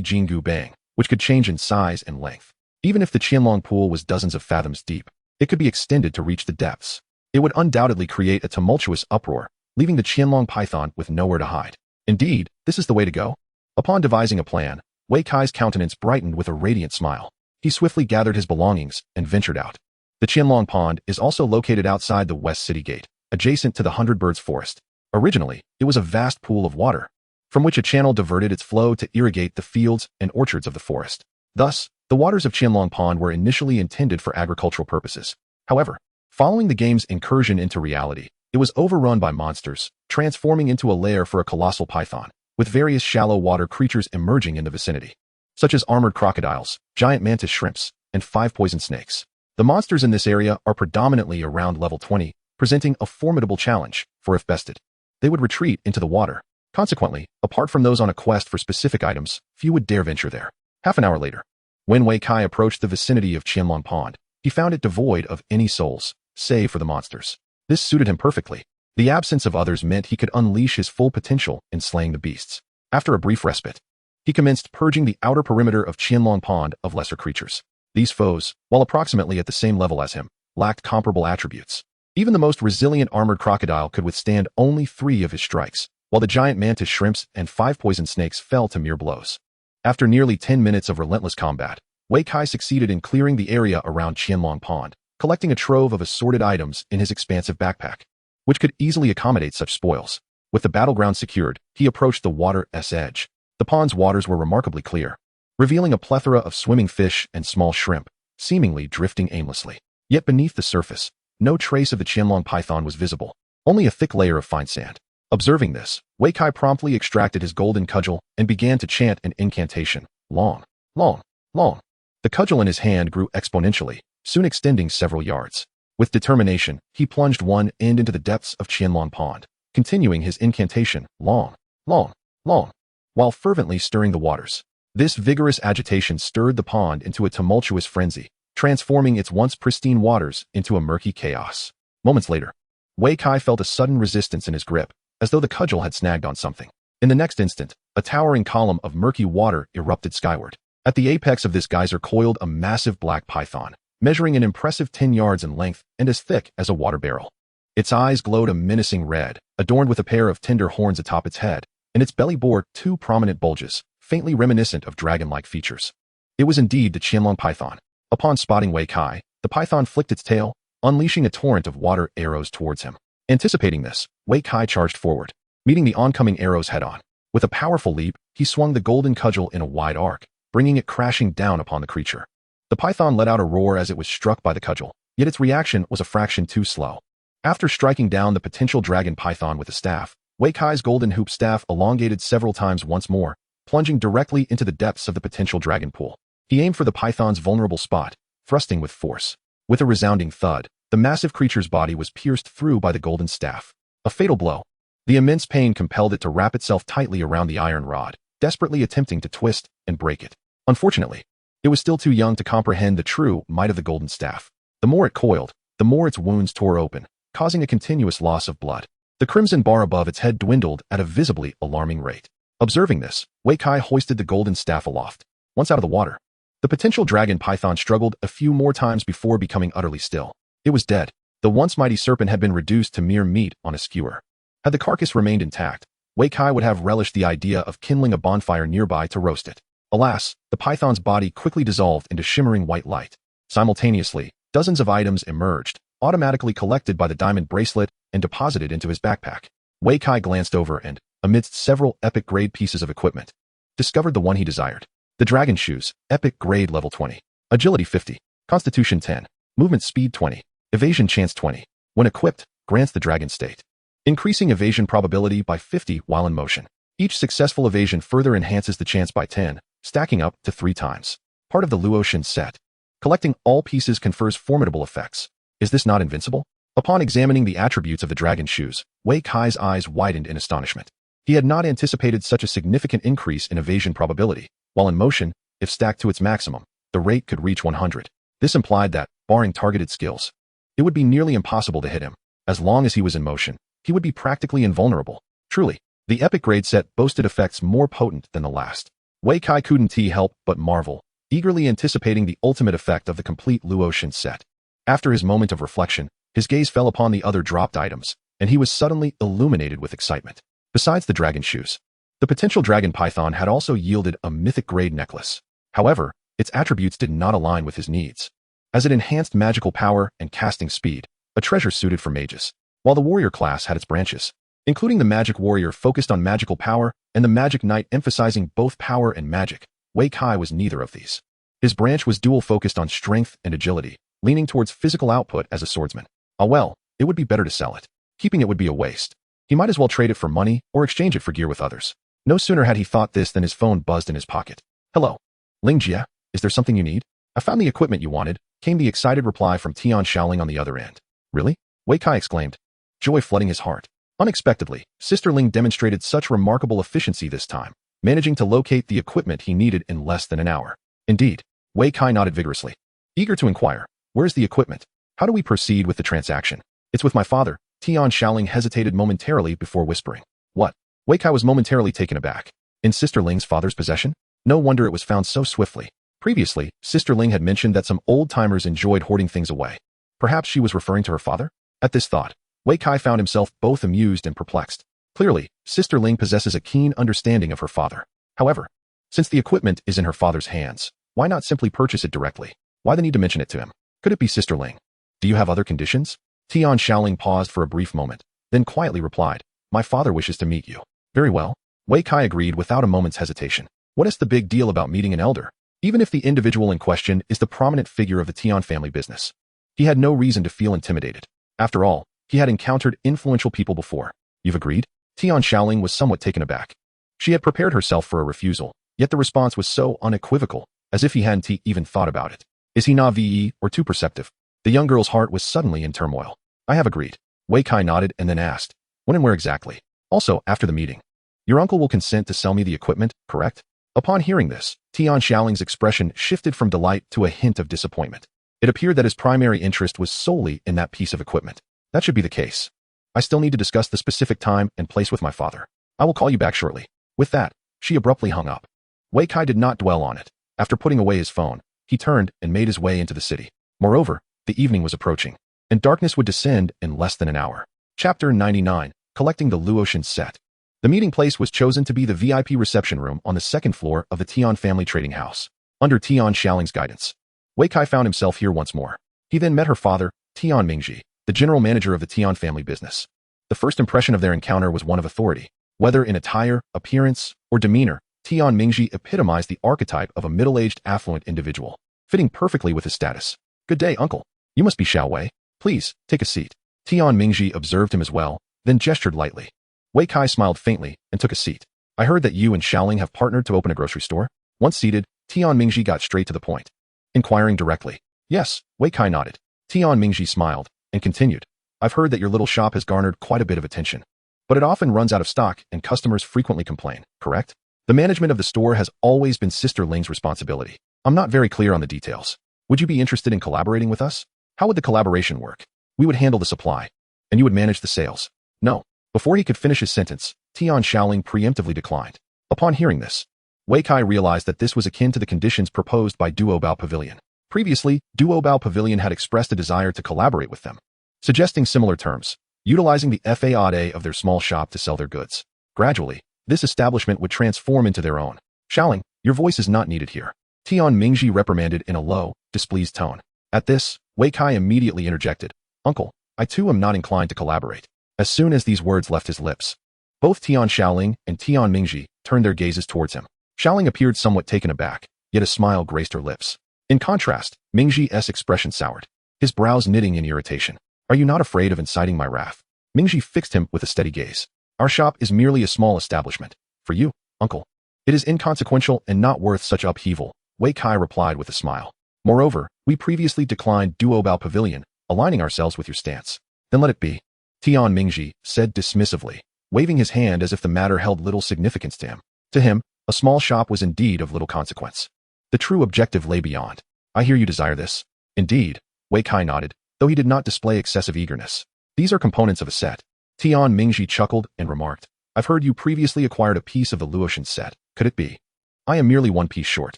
Jingu Bang, which could change in size and length. Even if the Qianlong pool was dozens of fathoms deep, it could be extended to reach the depths. It would undoubtedly create a tumultuous uproar, leaving the Qianlong python with nowhere to hide. Indeed, this is the way to go. Upon devising a plan, Wei Kai's countenance brightened with a radiant smile. He swiftly gathered his belongings and ventured out. The Qianlong Pond is also located outside the West City Gate, adjacent to the Hundred Birds Forest. Originally, it was a vast pool of water, from which a channel diverted its flow to irrigate the fields and orchards of the forest. Thus, the waters of Qianlong Pond were initially intended for agricultural purposes. However, following the game's incursion into reality, it was overrun by monsters, transforming into a lair for a colossal python, with various shallow water creatures emerging in the vicinity, such as armored crocodiles, giant mantis shrimps, and 5 poison snakes. The monsters in this area are predominantly around level 20, presenting a formidable challenge, for if bested, they would retreat into the water. Consequently, apart from those on a quest for specific items, few would dare venture there. Half an hour later, when Wei Kai approached the vicinity of Qianlong Pond, he found it devoid of any souls, save for the monsters. This suited him perfectly. The absence of others meant he could unleash his full potential in slaying the beasts. After a brief respite, he commenced purging the outer perimeter of Qianlong Pond of lesser creatures. These foes, while approximately at the same level as him, lacked comparable attributes. Even the most resilient armored crocodile could withstand only 3 of his strikes, while the giant mantis shrimps and 5 poison snakes fell to mere blows. After nearly 10 minutes of relentless combat, Wei Kai succeeded in clearing the area around Qianlong Pond, collecting a trove of assorted items in his expansive backpack, which could easily accommodate such spoils. With the battleground secured, he approached the water's edge. The pond's waters were remarkably clear, revealing a plethora of swimming fish and small shrimp, seemingly drifting aimlessly. Yet beneath the surface, no trace of the Qianlong python was visible, only a thick layer of fine sand. Observing this, Wei Kai promptly extracted his golden cudgel and began to chant an incantation. Long, long, long. The cudgel in his hand grew exponentially, soon extending several yards. With determination, he plunged one end into the depths of Qianlong Pond, continuing his incantation, long, long, long, while fervently stirring the waters. This vigorous agitation stirred the pond into a tumultuous frenzy, transforming its once pristine waters into a murky chaos. Moments later, Wei Kai felt a sudden resistance in his grip, as though the cudgel had snagged on something. In the next instant, a towering column of murky water erupted skyward. At the apex of this geyser coiled a massive black python, measuring an impressive 10 yards in length and as thick as a water barrel. Its eyes glowed a menacing red, adorned with a pair of tender horns atop its head, and its belly bore 2 prominent bulges, faintly reminiscent of dragon-like features. It was indeed the Qianlong python. Upon spotting Wei Kai, the python flicked its tail, unleashing a torrent of water arrows towards him. Anticipating this, Wei Kai charged forward, meeting the oncoming arrows head-on. With a powerful leap, he swung the golden cudgel in a wide arc, bringing it crashing down upon the creature. The python let out a roar as it was struck by the cudgel, yet its reaction was a fraction too slow. After striking down the potential dragon python with a staff, Wei Kai's golden hoop staff elongated several times once more, plunging directly into the depths of the potential dragon pool. He aimed for the python's vulnerable spot, thrusting with force. With a resounding thud, the massive creature's body was pierced through by the golden staff. A fatal blow. The immense pain compelled it to wrap itself tightly around the iron rod, desperately attempting to twist and break it. Unfortunately, it was still too young to comprehend the true might of the golden staff. The more it coiled, the more its wounds tore open, causing a continuous loss of blood. The crimson bar above its head dwindled at a visibly alarming rate. Observing this, Wei Kai hoisted the golden staff aloft. Once out of the water, the potential dragon python struggled a few more times before becoming utterly still. It was dead. The once mighty serpent had been reduced to mere meat on a skewer. Had the carcass remained intact, Wei Kai would have relished the idea of kindling a bonfire nearby to roast it. Alas, the python's body quickly dissolved into shimmering white light. Simultaneously, dozens of items emerged, automatically collected by the diamond bracelet and deposited into his backpack. Wei Kai glanced over and, amidst several epic-grade pieces of equipment, discovered the one he desired. The dragon shoes, epic grade level 20. Agility 50. Constitution 10. Movement speed 20. Evasion chance 20. When equipped, grants the dragon state, increasing evasion probability by 50 while in motion. Each successful evasion further enhances the chance by 10, stacking up to 3 times. Part of the Luotian set. Collecting all pieces confers formidable effects. Is this not invincible? Upon examining the attributes of the dragon shoes, Wei Kai's eyes widened in astonishment. He had not anticipated such a significant increase in evasion probability. While in motion, if stacked to its maximum, the rate could reach 100. This implied that, barring targeted skills, it would be nearly impossible to hit him. As long as he was in motion, he would be practically invulnerable. Truly, the epic grade set boasted effects more potent than the last. Wei Kai couldn't help but marvel, eagerly anticipating the ultimate effect of the complete Luotian set. After his moment of reflection, his gaze fell upon the other dropped items, and he was suddenly illuminated with excitement. Besides the dragon shoes, the potential dragon python had also yielded a mythic-grade necklace. However, its attributes did not align with his needs, as it enhanced magical power and casting speed, a treasure suited for mages, while the warrior class had its branches, including the magic warrior focused on magical power and the magic knight emphasizing both power and magic. Wei Kai was neither of these. His branch was dual focused on strength and agility, leaning towards physical output as a swordsman. Well, it would be better to sell it. Keeping it would be a waste. He might as well trade it for money or exchange it for gear with others. No sooner had he thought this than his phone buzzed in his pocket. Hello. Ling Jia, is there something you need? I found the equipment you wanted, came the excited reply from Tian Shaoling on the other end. Really? Wei Kai exclaimed, joy flooding his heart. Unexpectedly, Sister Ling demonstrated such remarkable efficiency this time, managing to locate the equipment he needed in less than an hour. Indeed, Wei Kai nodded vigorously, eager to inquire, where's the equipment? How do we proceed with the transaction? It's with my father. Tian Shaoling hesitated momentarily before whispering. What? Wei Kai was momentarily taken aback. In Sister Ling's father's possession? No wonder it was found so swiftly. Previously, Sister Ling had mentioned that some old-timers enjoyed hoarding things away. Perhaps she was referring to her father? At this thought, Wei Kai found himself both amused and perplexed. Clearly, Sister Ling possesses a keen understanding of her father. However, since the equipment is in her father's hands, why not simply purchase it directly? Why the need to mention it to him? Could it be Sister Ling? Do you have other conditions? Tian Shaoling paused for a brief moment, then quietly replied, my father wishes to meet you. Very well. Wei Kai agreed without a moment's hesitation. What is the big deal about meeting an elder? Even if the individual in question is the prominent figure of the Tian family business. He had no reason to feel intimidated. After all, he had encountered influential people before. You've agreed? Tian Shaoling was somewhat taken aback. She had prepared herself for a refusal, yet the response was so unequivocal, as if he hadn't even thought about it. Is he naive or too perceptive? The young girl's heart was suddenly in turmoil. I have agreed. Wei Kai nodded and then asked, when and where exactly? Also, after the meeting. Your uncle will consent to sell me the equipment, correct? Upon hearing this, Tian Shaoling's expression shifted from delight to a hint of disappointment. It appeared that his primary interest was solely in that piece of equipment. That should be the case. I still need to discuss the specific time and place with my father. I will call you back shortly. With that, she abruptly hung up. Wei Kai did not dwell on it. After putting away his phone, he turned and made his way into the city. Moreover, the evening was approaching, and darkness would descend in less than an hour. Chapter 99, Collecting the Luotian Set. The meeting place was chosen to be the VIP reception room on the second floor of the Tian family trading house. Under Tian Shaoling's guidance, Wei Kai found himself here once more. He then met her father, Tian Mingji, the general manager of the Tian family business. The first impression of their encounter was one of authority. Whether in attire, appearance, or demeanor, Tian Mingji epitomized the archetype of a middle-aged affluent individual, fitting perfectly with his status. Good day, uncle. You must be Xiao Wei. Please, take a seat. Tian Mingji observed him as well, then gestured lightly. Wei Kai smiled faintly and took a seat. I heard that you and Shaoling have partnered to open a grocery store. Once seated, Tian Mingji got straight to the point, inquiring directly. Yes, Wei Kai nodded. Tian Mingji smiled and continued. I've heard that your little shop has garnered quite a bit of attention, but it often runs out of stock and customers frequently complain, correct? The management of the store has always been Sister Ling's responsibility. I'm not very clear on the details. Would you be interested in collaborating with us? How would the collaboration work? We would handle the supply, and you would manage the sales. No. Before he could finish his sentence, Tian Shaoling preemptively declined. Upon hearing this, Wei Kai realized that this was akin to the conditions proposed by Duobao Pavilion. Previously, Duobao Pavilion had expressed a desire to collaborate with them, suggesting similar terms, utilizing the FAAD of their small shop to sell their goods. Gradually, this establishment would transform into their own. Shaoling, your voice is not needed here. Tian Mingji reprimanded in a low, displeased tone. At this, Wei Kai immediately interjected. Uncle, I too am not inclined to collaborate. As soon as these words left his lips, both Tian Shaoling and Tian Mingji turned their gazes towards him. Shaoling appeared somewhat taken aback, yet a smile graced her lips. In contrast, Mingji's expression soured, his brows knitting in irritation. Are you not afraid of inciting my wrath? Mingji fixed him with a steady gaze. Our shop is merely a small establishment. For you, uncle, it is inconsequential and not worth such upheaval, Wei Kai replied with a smile. Moreover, we previously declined Duobao Pavilion, aligning ourselves with your stance. Then let it be, Tian Mingji said dismissively, waving his hand as if the matter held little significance to him. To him, a small shop was indeed of little consequence. The true objective lay beyond. I hear you desire this. Indeed, Wei Kai nodded, though he did not display excessive eagerness. These are components of a set. Tian Mingji chuckled and remarked, I've heard you previously acquired a piece of the Luotian set. Could it be? I am merely one piece short.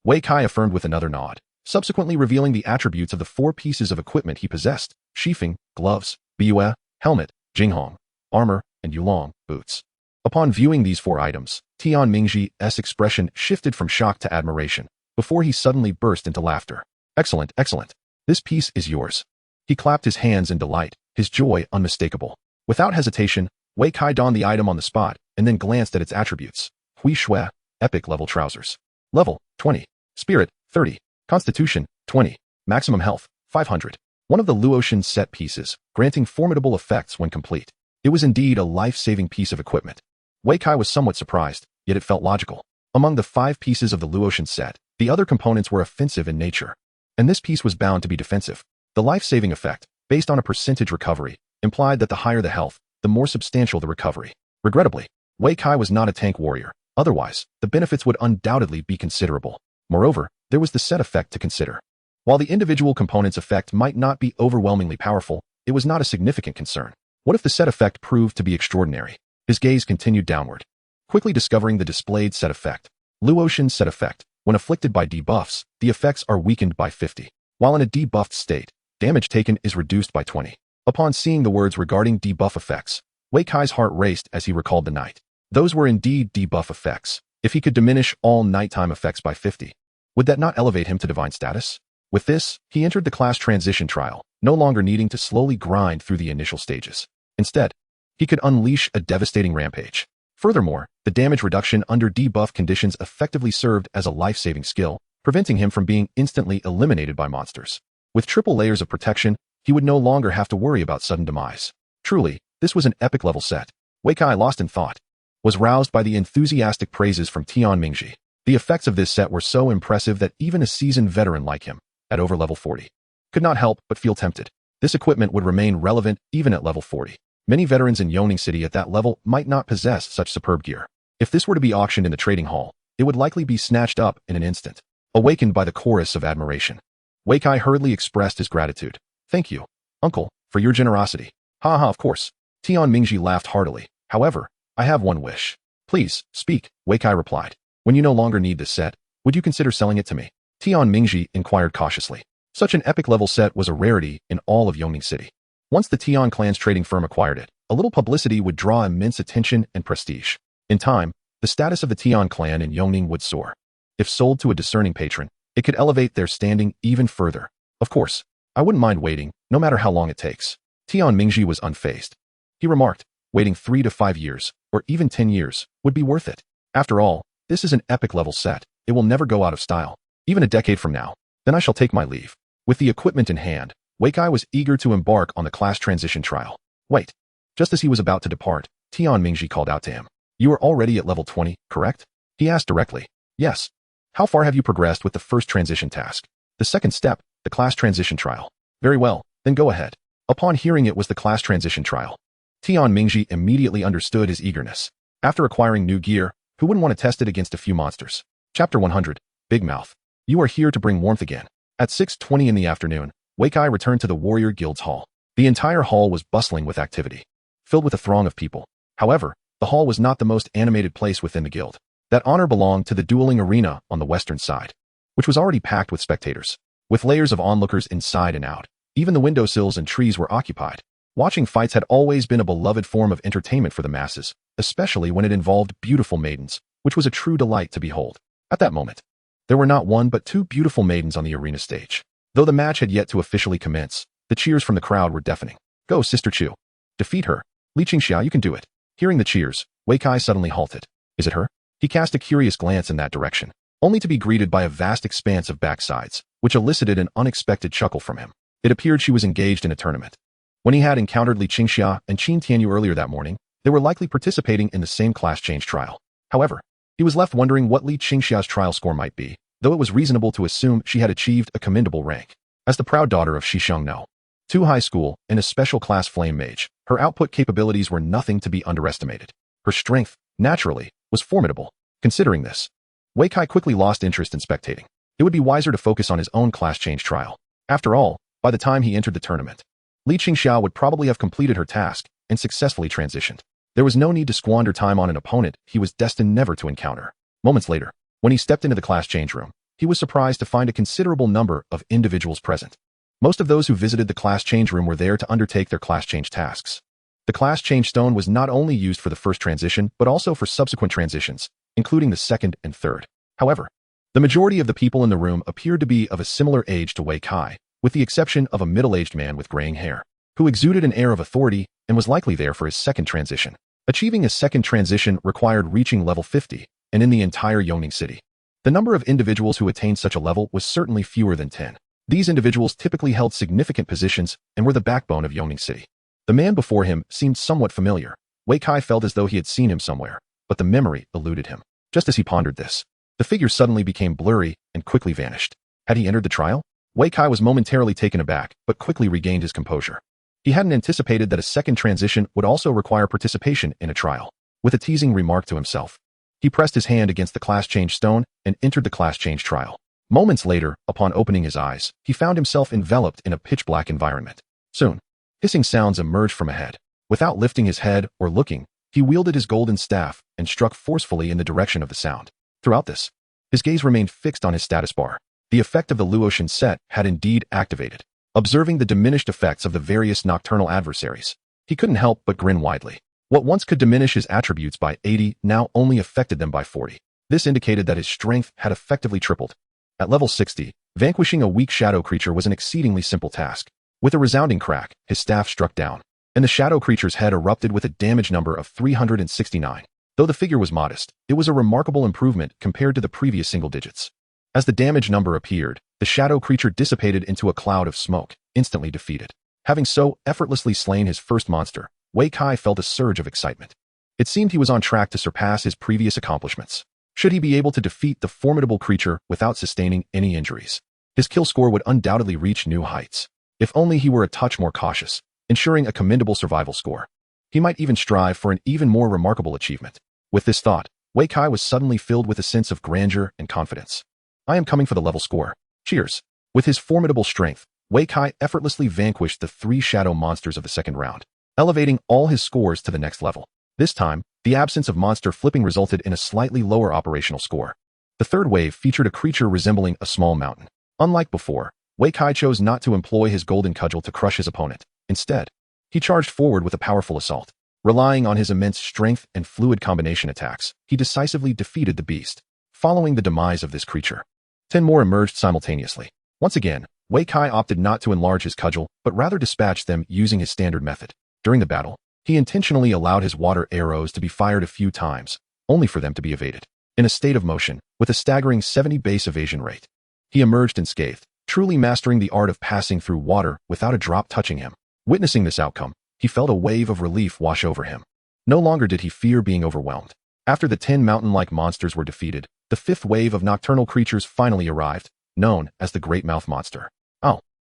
Wei Kai affirmed with another nod, subsequently revealing the attributes of the 4 pieces of equipment he possessed: Shifeng, gloves, Biyue, helmet, Jinghong, armor, and Yulong, boots. Upon viewing these 4 items, Tian Mingji's expression shifted from shock to admiration, before he suddenly burst into laughter. Excellent, excellent. This piece is yours. He clapped his hands in delight, his joy unmistakable. Without hesitation, Wei Kai donned the item on the spot, and then glanced at its attributes. Hui Shui, epic level trousers. Level, 20. Spirit, 30. Constitution, 20. Maximum health, 500. One of the Luotian set pieces, granting formidable effects when complete. It was indeed a life-saving piece of equipment. Wei Kai was somewhat surprised, yet it felt logical. Among the 5 pieces of the Luotian set, the other components were offensive in nature, and this piece was bound to be defensive. The life-saving effect, based on a percentage recovery, implied that the higher the health, the more substantial the recovery. Regrettably, Wei Kai was not a tank warrior, otherwise, the benefits would undoubtedly be considerable. Moreover, there was the set effect to consider. While the individual component's effect might not be overwhelmingly powerful, it was not a significant concern. What if the set effect proved to be extraordinary? His gaze continued downward, quickly discovering the displayed set effect. Luotian set effect. When afflicted by debuffs, the effects are weakened by 50. While in a debuffed state, damage taken is reduced by 20. Upon seeing the words regarding debuff effects, Wei Kai's heart raced as he recalled the night. Those were indeed debuff effects. If he could diminish all nighttime effects by 50, would that not elevate him to divine status? With this, he entered the class transition trial, no longer needing to slowly grind through the initial stages. Instead, he could unleash a devastating rampage. Furthermore, the damage reduction under debuff conditions effectively served as a life-saving skill, preventing him from being instantly eliminated by monsters. With triple layers of protection, he would no longer have to worry about sudden demise. Truly, this was an epic level set. Wei Kai, lost in thought, was roused by the enthusiastic praises from Tian Mingji. The effects of this set were so impressive that even a seasoned veteran like him, at over level 40, could not help but feel tempted. This equipment would remain relevant even at level 40. Many veterans in Yongning City at that level might not possess such superb gear. If this were to be auctioned in the trading hall, it would likely be snatched up in an instant. Awakened by the chorus of admiration, Wei Kai hurriedly expressed his gratitude. Thank you, uncle, for your generosity. Ha ha, of course. Tian Mingji laughed heartily. However, I have one wish. Please, speak, Wei Kai replied. When you no longer need this set, would you consider selling it to me? Tian Mingji inquired cautiously. Such an epic level set was a rarity in all of Yongning City. Once the Tian clan's trading firm acquired it, a little publicity would draw immense attention and prestige. In time, the status of the Tian clan in Yongning would soar. If sold to a discerning patron, it could elevate their standing even further. Of course, I wouldn't mind waiting, no matter how long it takes. Tian Mingji was unfazed. He remarked, waiting 3 to 5 years, or even 10 years, would be worth it. After all, this is an epic level set. It will never go out of style. Even a decade from now, then I shall take my leave. With the equipment in hand, Wei Kai was eager to embark on the class transition trial. Wait. Just as he was about to depart, Tian Mingji called out to him. You are already at level 20, correct? He asked directly. Yes. How far have you progressed with the first transition task? The second step, the class transition trial. Very well, then go ahead. Upon hearing it was the class transition trial, Tian Mingji immediately understood his eagerness. After acquiring new gear, who wouldn't want to test it against a few monsters? Chapter 100, Big Mouth. You are here to bring warmth again. At 6:20 in the afternoon, Wei Kai returned to the Warrior Guild's hall. The entire hall was bustling with activity, filled with a throng of people. However, the hall was not the most animated place within the guild. That honor belonged to the dueling arena on the western side, which was already packed with spectators, with layers of onlookers inside and out. Even the windowsills and trees were occupied. Watching fights had always been a beloved form of entertainment for the masses, especially when it involved beautiful maidens, which was a true delight to behold. At that moment, there were not one but 2 beautiful maidens on the arena stage. Though the match had yet to officially commence, the cheers from the crowd were deafening. Go, Sister Chu. Defeat her. Li Qingxia, you can do it. Hearing the cheers, Wei Kai suddenly halted. Is it her? He cast a curious glance in that direction, only to be greeted by a vast expanse of backsides, which elicited an unexpected chuckle from him. It appeared she was engaged in a tournament. When he had encountered Li Qingxia and Qin Tianyu earlier that morning, they were likely participating in the same class change trial. However, he was left wondering what Li Qingxia's trial score might be, though it was reasonable to assume she had achieved a commendable rank. As the proud daughter of Shisheng No, 2 high school, and a special class flame mage, her output capabilities were nothing to be underestimated. Her strength, naturally, was formidable. Considering this, Wei Kai quickly lost interest in spectating. It would be wiser to focus on his own class change trial. After all, by the time he entered the tournament, Li Qingxiao would probably have completed her task and successfully transitioned. There was no need to squander time on an opponent he was destined never to encounter. Moments later, when he stepped into the class change room, he was surprised to find a considerable number of individuals present. Most of those who visited the class change room were there to undertake their class change tasks. The class change stone was not only used for the first transition, but also for subsequent transitions, including the second and third. However, the majority of the people in the room appeared to be of a similar age to Wei Kai, with the exception of a middle-aged man with graying hair, who exuded an air of authority and was likely there for his second transition. Achieving a second transition required reaching level 50, and in the entire Yongning city, the number of individuals who attained such a level was certainly fewer than 10. These individuals typically held significant positions and were the backbone of Yongning city. The man before him seemed somewhat familiar. Wei Kai felt as though he had seen him somewhere, but the memory eluded him. Just as he pondered this, the figure suddenly became blurry and quickly vanished. Had he entered the trial? Wei Kai was momentarily taken aback, but quickly regained his composure. He hadn't anticipated that a second transition would also require participation in a trial. With a teasing remark to himself, he pressed his hand against the class change stone and entered the class change trial. Moments later, upon opening his eyes, he found himself enveloped in a pitch-black environment. Soon, hissing sounds emerged from ahead. Without lifting his head or looking, he wielded his golden staff and struck forcefully in the direction of the sound. Throughout this, his gaze remained fixed on his status bar. The effect of the Luotian set had indeed activated. Observing the diminished effects of the various nocturnal adversaries, he couldn't help but grin widely. What once could diminish his attributes by 80 now only affected them by 40. This indicated that his strength had effectively tripled. At level 60, vanquishing a weak shadow creature was an exceedingly simple task. With a resounding crack, his staff struck down, and the shadow creature's head erupted with a damage number of 369. Though the figure was modest, it was a remarkable improvement compared to the previous single digits. As the damage number appeared, the shadow creature dissipated into a cloud of smoke, instantly defeated. Having so effortlessly slain his first monster, Wei Kai felt a surge of excitement. It seemed he was on track to surpass his previous accomplishments. Should he be able to defeat the formidable creature without sustaining any injuries, his kill score would undoubtedly reach new heights. If only he were a touch more cautious, ensuring a commendable survival score. He might even strive for an even more remarkable achievement. With this thought, Wei Kai was suddenly filled with a sense of grandeur and confidence. I am coming for the level score. Cheers. With his formidable strength, Wei Kai effortlessly vanquished the 3 shadow monsters of the second round, elevating all his scores to the next level. This time, the absence of monster flipping resulted in a slightly lower operational score. The third wave featured a creature resembling a small mountain. Unlike before, Wei Kai chose not to employ his golden cudgel to crush his opponent. Instead, he charged forward with a powerful assault. Relying on his immense strength and fluid combination attacks, he decisively defeated the beast. Following the demise of this creature, 10 more emerged simultaneously. Once again, Wei Kai opted not to enlarge his cudgel, but rather dispatched them using his standard method. During the battle, he intentionally allowed his water arrows to be fired a few times, only for them to be evaded. In a state of motion, with a staggering 70 base evasion rate, he emerged unscathed, truly mastering the art of passing through water without a drop touching him. Witnessing this outcome, he felt a wave of relief wash over him. No longer did he fear being overwhelmed. After the 10 mountain-like monsters were defeated, the 5th wave of nocturnal creatures finally arrived, known as the Great Mouth Monster.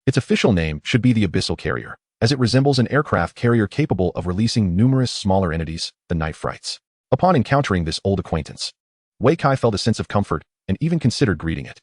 Its official name should be the Abyssal Carrier, as it resembles an aircraft carrier capable of releasing numerous smaller entities, the Night Frights. Upon encountering this old acquaintance, Wei Kai felt a sense of comfort and even considered greeting it.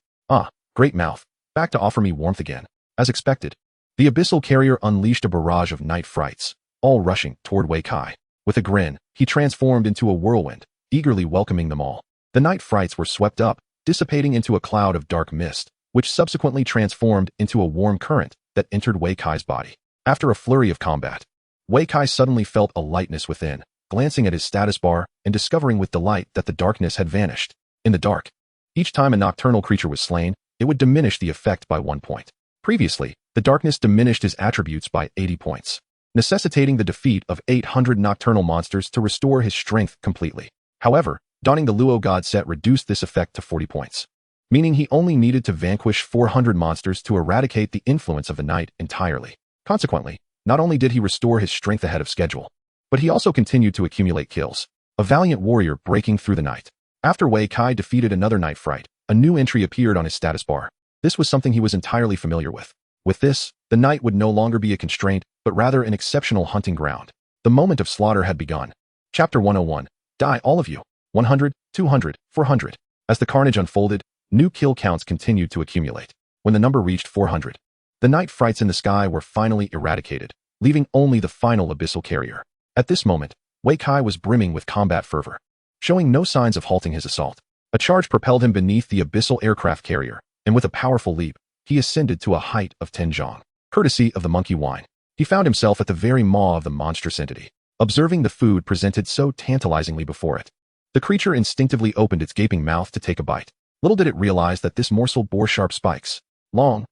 Great Mouth, back to offer me warmth again. As expected, the Abyssal Carrier unleashed a barrage of Night Frights, all rushing toward Wei Kai. With a grin, he transformed into a whirlwind, eagerly welcoming them all. The Night Frights were swept up, dissipating into a cloud of dark mist, which subsequently transformed into a warm current that entered Wei Kai's body. After a flurry of combat, Wei Kai suddenly felt a lightness within, glancing at his status bar and discovering with delight that the darkness had vanished. In the dark, each time a nocturnal creature was slain, it would diminish the effect by 1 point. Previously, the darkness diminished his attributes by 80 points, necessitating the defeat of 800 nocturnal monsters to restore his strength completely. However, donning the Luo God set reduced this effect to 40 points, meaning he only needed to vanquish 400 monsters to eradicate the influence of the night entirely. Consequently, not only did he restore his strength ahead of schedule, but he also continued to accumulate kills, a valiant warrior breaking through the night. After Wei Kai defeated another Night Fright, a new entry appeared on his status bar. This was something he was entirely familiar with. With this, The night would no longer be a constraint, but rather an exceptional hunting ground. The moment of slaughter had begun. Chapter 101. Die, all of you. 100, 200, 400. As the carnage unfolded, new kill counts continued to accumulate. When the number reached 400, the night frights in the sky were finally eradicated, leaving only the final abyssal carrier. At this moment, Wei Kai was brimming with combat fervor. Showing no signs of halting his assault, a charge propelled him beneath the abyssal aircraft carrier, and with a powerful leap, he ascended to a height of 10 zhang. Courtesy of the monkey wine, he found himself at the very maw of the monstrous entity, observing the food presented so tantalizingly before it. The creature instinctively opened its gaping mouth to take a bite. Little did it realize that this morsel bore sharp spikes. Long,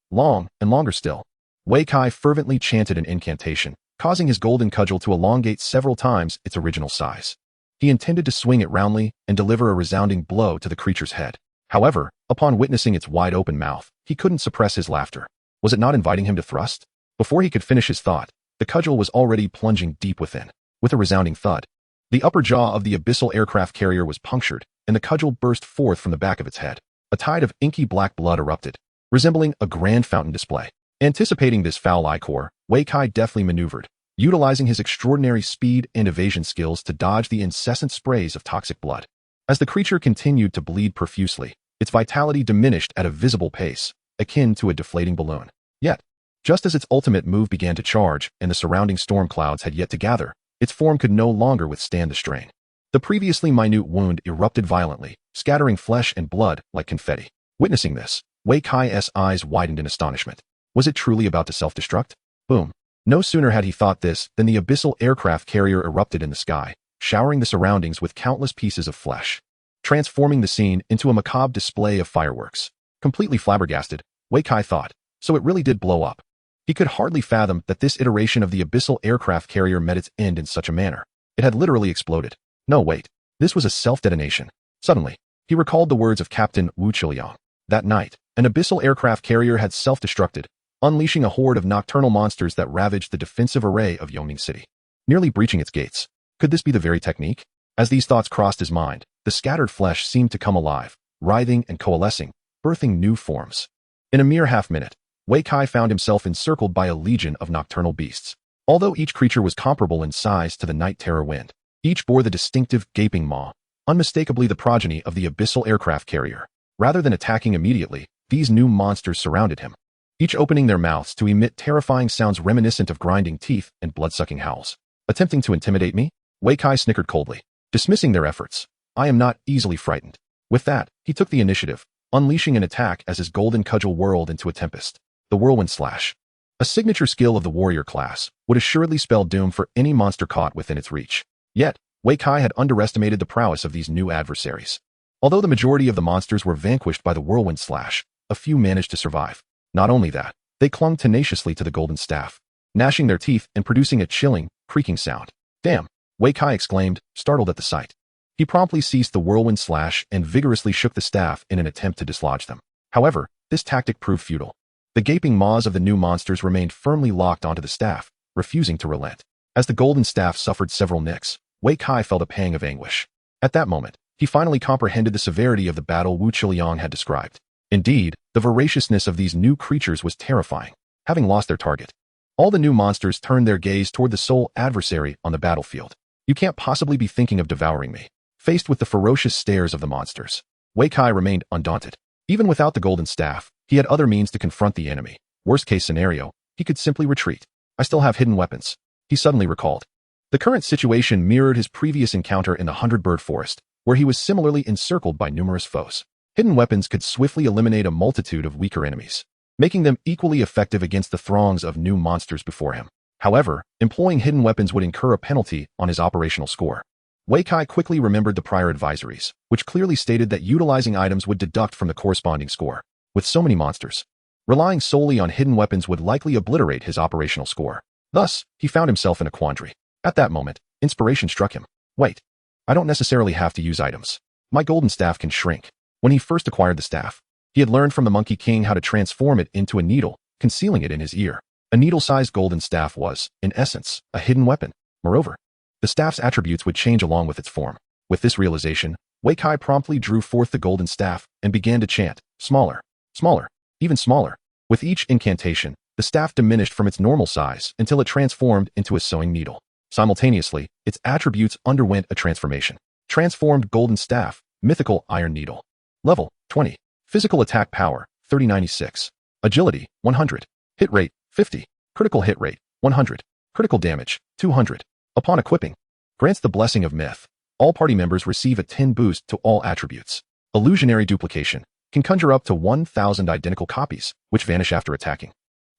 and longer still. Wei Kai fervently chanted an incantation, causing his golden cudgel to elongate several times its original size. He intended to swing it roundly and deliver a resounding blow to the creature's head. However, upon witnessing its wide-open mouth, he couldn't suppress his laughter. Was it not inviting him to thrust? Before he could finish his thought, the cudgel was already plunging deep within. With a resounding thud, the upper jaw of the abyssal aircraft carrier was punctured, and the cudgel burst forth from the back of its head. A tide of inky black blood erupted, resembling a grand fountain display. Anticipating this foul ichor, Wei Kai deftly maneuvered, utilizing his extraordinary speed and evasion skills to dodge the incessant sprays of toxic blood. As the creature continued to bleed profusely, its vitality diminished at a visible pace, akin to a deflating balloon. Yet, just as its ultimate move began to charge and the surrounding storm clouds had yet to gather, its form could no longer withstand the strain. The previously minute wound erupted violently, scattering flesh and blood like confetti. Witnessing this, Wei Kai's eyes widened in astonishment. Was it truly about to self-destruct? Boom. No sooner had he thought this than the abyssal aircraft carrier erupted in the sky, showering the surroundings with countless pieces of flesh, transforming the scene into a macabre display of fireworks. Completely flabbergasted, Wei Kai thought, so it really did blow up. He could hardly fathom that this iteration of the abyssal aircraft carrier met its end in such a manner. It had literally exploded. No, wait. This was a self-detonation. Suddenly, he recalled the words of Captain Wu Qiliang. That night, an abyssal aircraft carrier had self-destructed, unleashing a horde of nocturnal monsters that ravaged the defensive array of Yongning City, nearly breaching its gates. Could this be the very technique? As these thoughts crossed his mind, the scattered flesh seemed to come alive, writhing and coalescing, birthing new forms. In a mere half-minute, Wei Kai found himself encircled by a legion of nocturnal beasts. Although each creature was comparable in size to the night terror wind, each bore the distinctive gaping maw, unmistakably the progeny of the abyssal aircraft carrier. Rather than attacking immediately, these new monsters surrounded him, each opening their mouths to emit terrifying sounds reminiscent of grinding teeth and blood-sucking howls. Attempting to intimidate me? Wei Kai snickered coldly, dismissing their efforts. I am not easily frightened. With that, he took the initiative, unleashing an attack as his golden cudgel whirled into a tempest. The Whirlwind Slash. A signature skill of the warrior class, would assuredly spell doom for any monster caught within its reach. Yet, Wei Kai had underestimated the prowess of these new adversaries. Although the majority of the monsters were vanquished by the Whirlwind Slash, a few managed to survive. Not only that, they clung tenaciously to the golden staff, gnashing their teeth and producing a chilling, creaking sound. Damn! Wei Kai exclaimed, startled at the sight. He promptly ceased the Whirlwind Slash and vigorously shook the staff in an attempt to dislodge them. However, this tactic proved futile. The gaping maws of the new monsters remained firmly locked onto the staff, refusing to relent. As the golden staff suffered several nicks, Wei Kai felt a pang of anguish. At that moment, he finally comprehended the severity of the battle Wu Qiliang had described. Indeed, the voraciousness of these new creatures was terrifying. Having lost their target, all the new monsters turned their gaze toward the sole adversary on the battlefield. You can't possibly be thinking of devouring me. Faced with the ferocious stares of the monsters, Wei Kai remained undaunted. Even without the golden staff, he had other means to confront the enemy. Worst case scenario, he could simply retreat. I still have hidden weapons, he suddenly recalled. The current situation mirrored his previous encounter in the 100-bird forest, where he was similarly encircled by numerous foes. Hidden weapons could swiftly eliminate a multitude of weaker enemies, making them equally effective against the throngs of new monsters before him. However, employing hidden weapons would incur a penalty on his operational score. Wei Kai quickly remembered the prior advisories, which clearly stated that utilizing items would deduct from the corresponding score. With so many monsters, relying solely on hidden weapons would likely obliterate his operational score. Thus, he found himself in a quandary. At that moment, inspiration struck him. Wait, I don't necessarily have to use items. My golden staff can shrink. When he first acquired the staff, he had learned from the Monkey King how to transform it into a needle, concealing it in his ear. A needle-sized golden staff was, in essence, a hidden weapon. Moreover, the staff's attributes would change along with its form. With this realization, Wei Kai promptly drew forth the golden staff and began to chant, smaller, smaller, even smaller. With each incantation, The staff diminished from its normal size until it transformed into a sewing needle. Simultaneously, its attributes underwent a transformation. Transformed golden staff, mythical iron needle. Level 20. Physical attack power 3096. Agility 100. Hit rate 50. Critical hit rate 100. Critical damage 200. Upon equipping, grants the blessing of myth. All party members receive a 10 boost to all attributes. Illusionary duplication can conjure up to 1,000 identical copies, which vanish after attacking.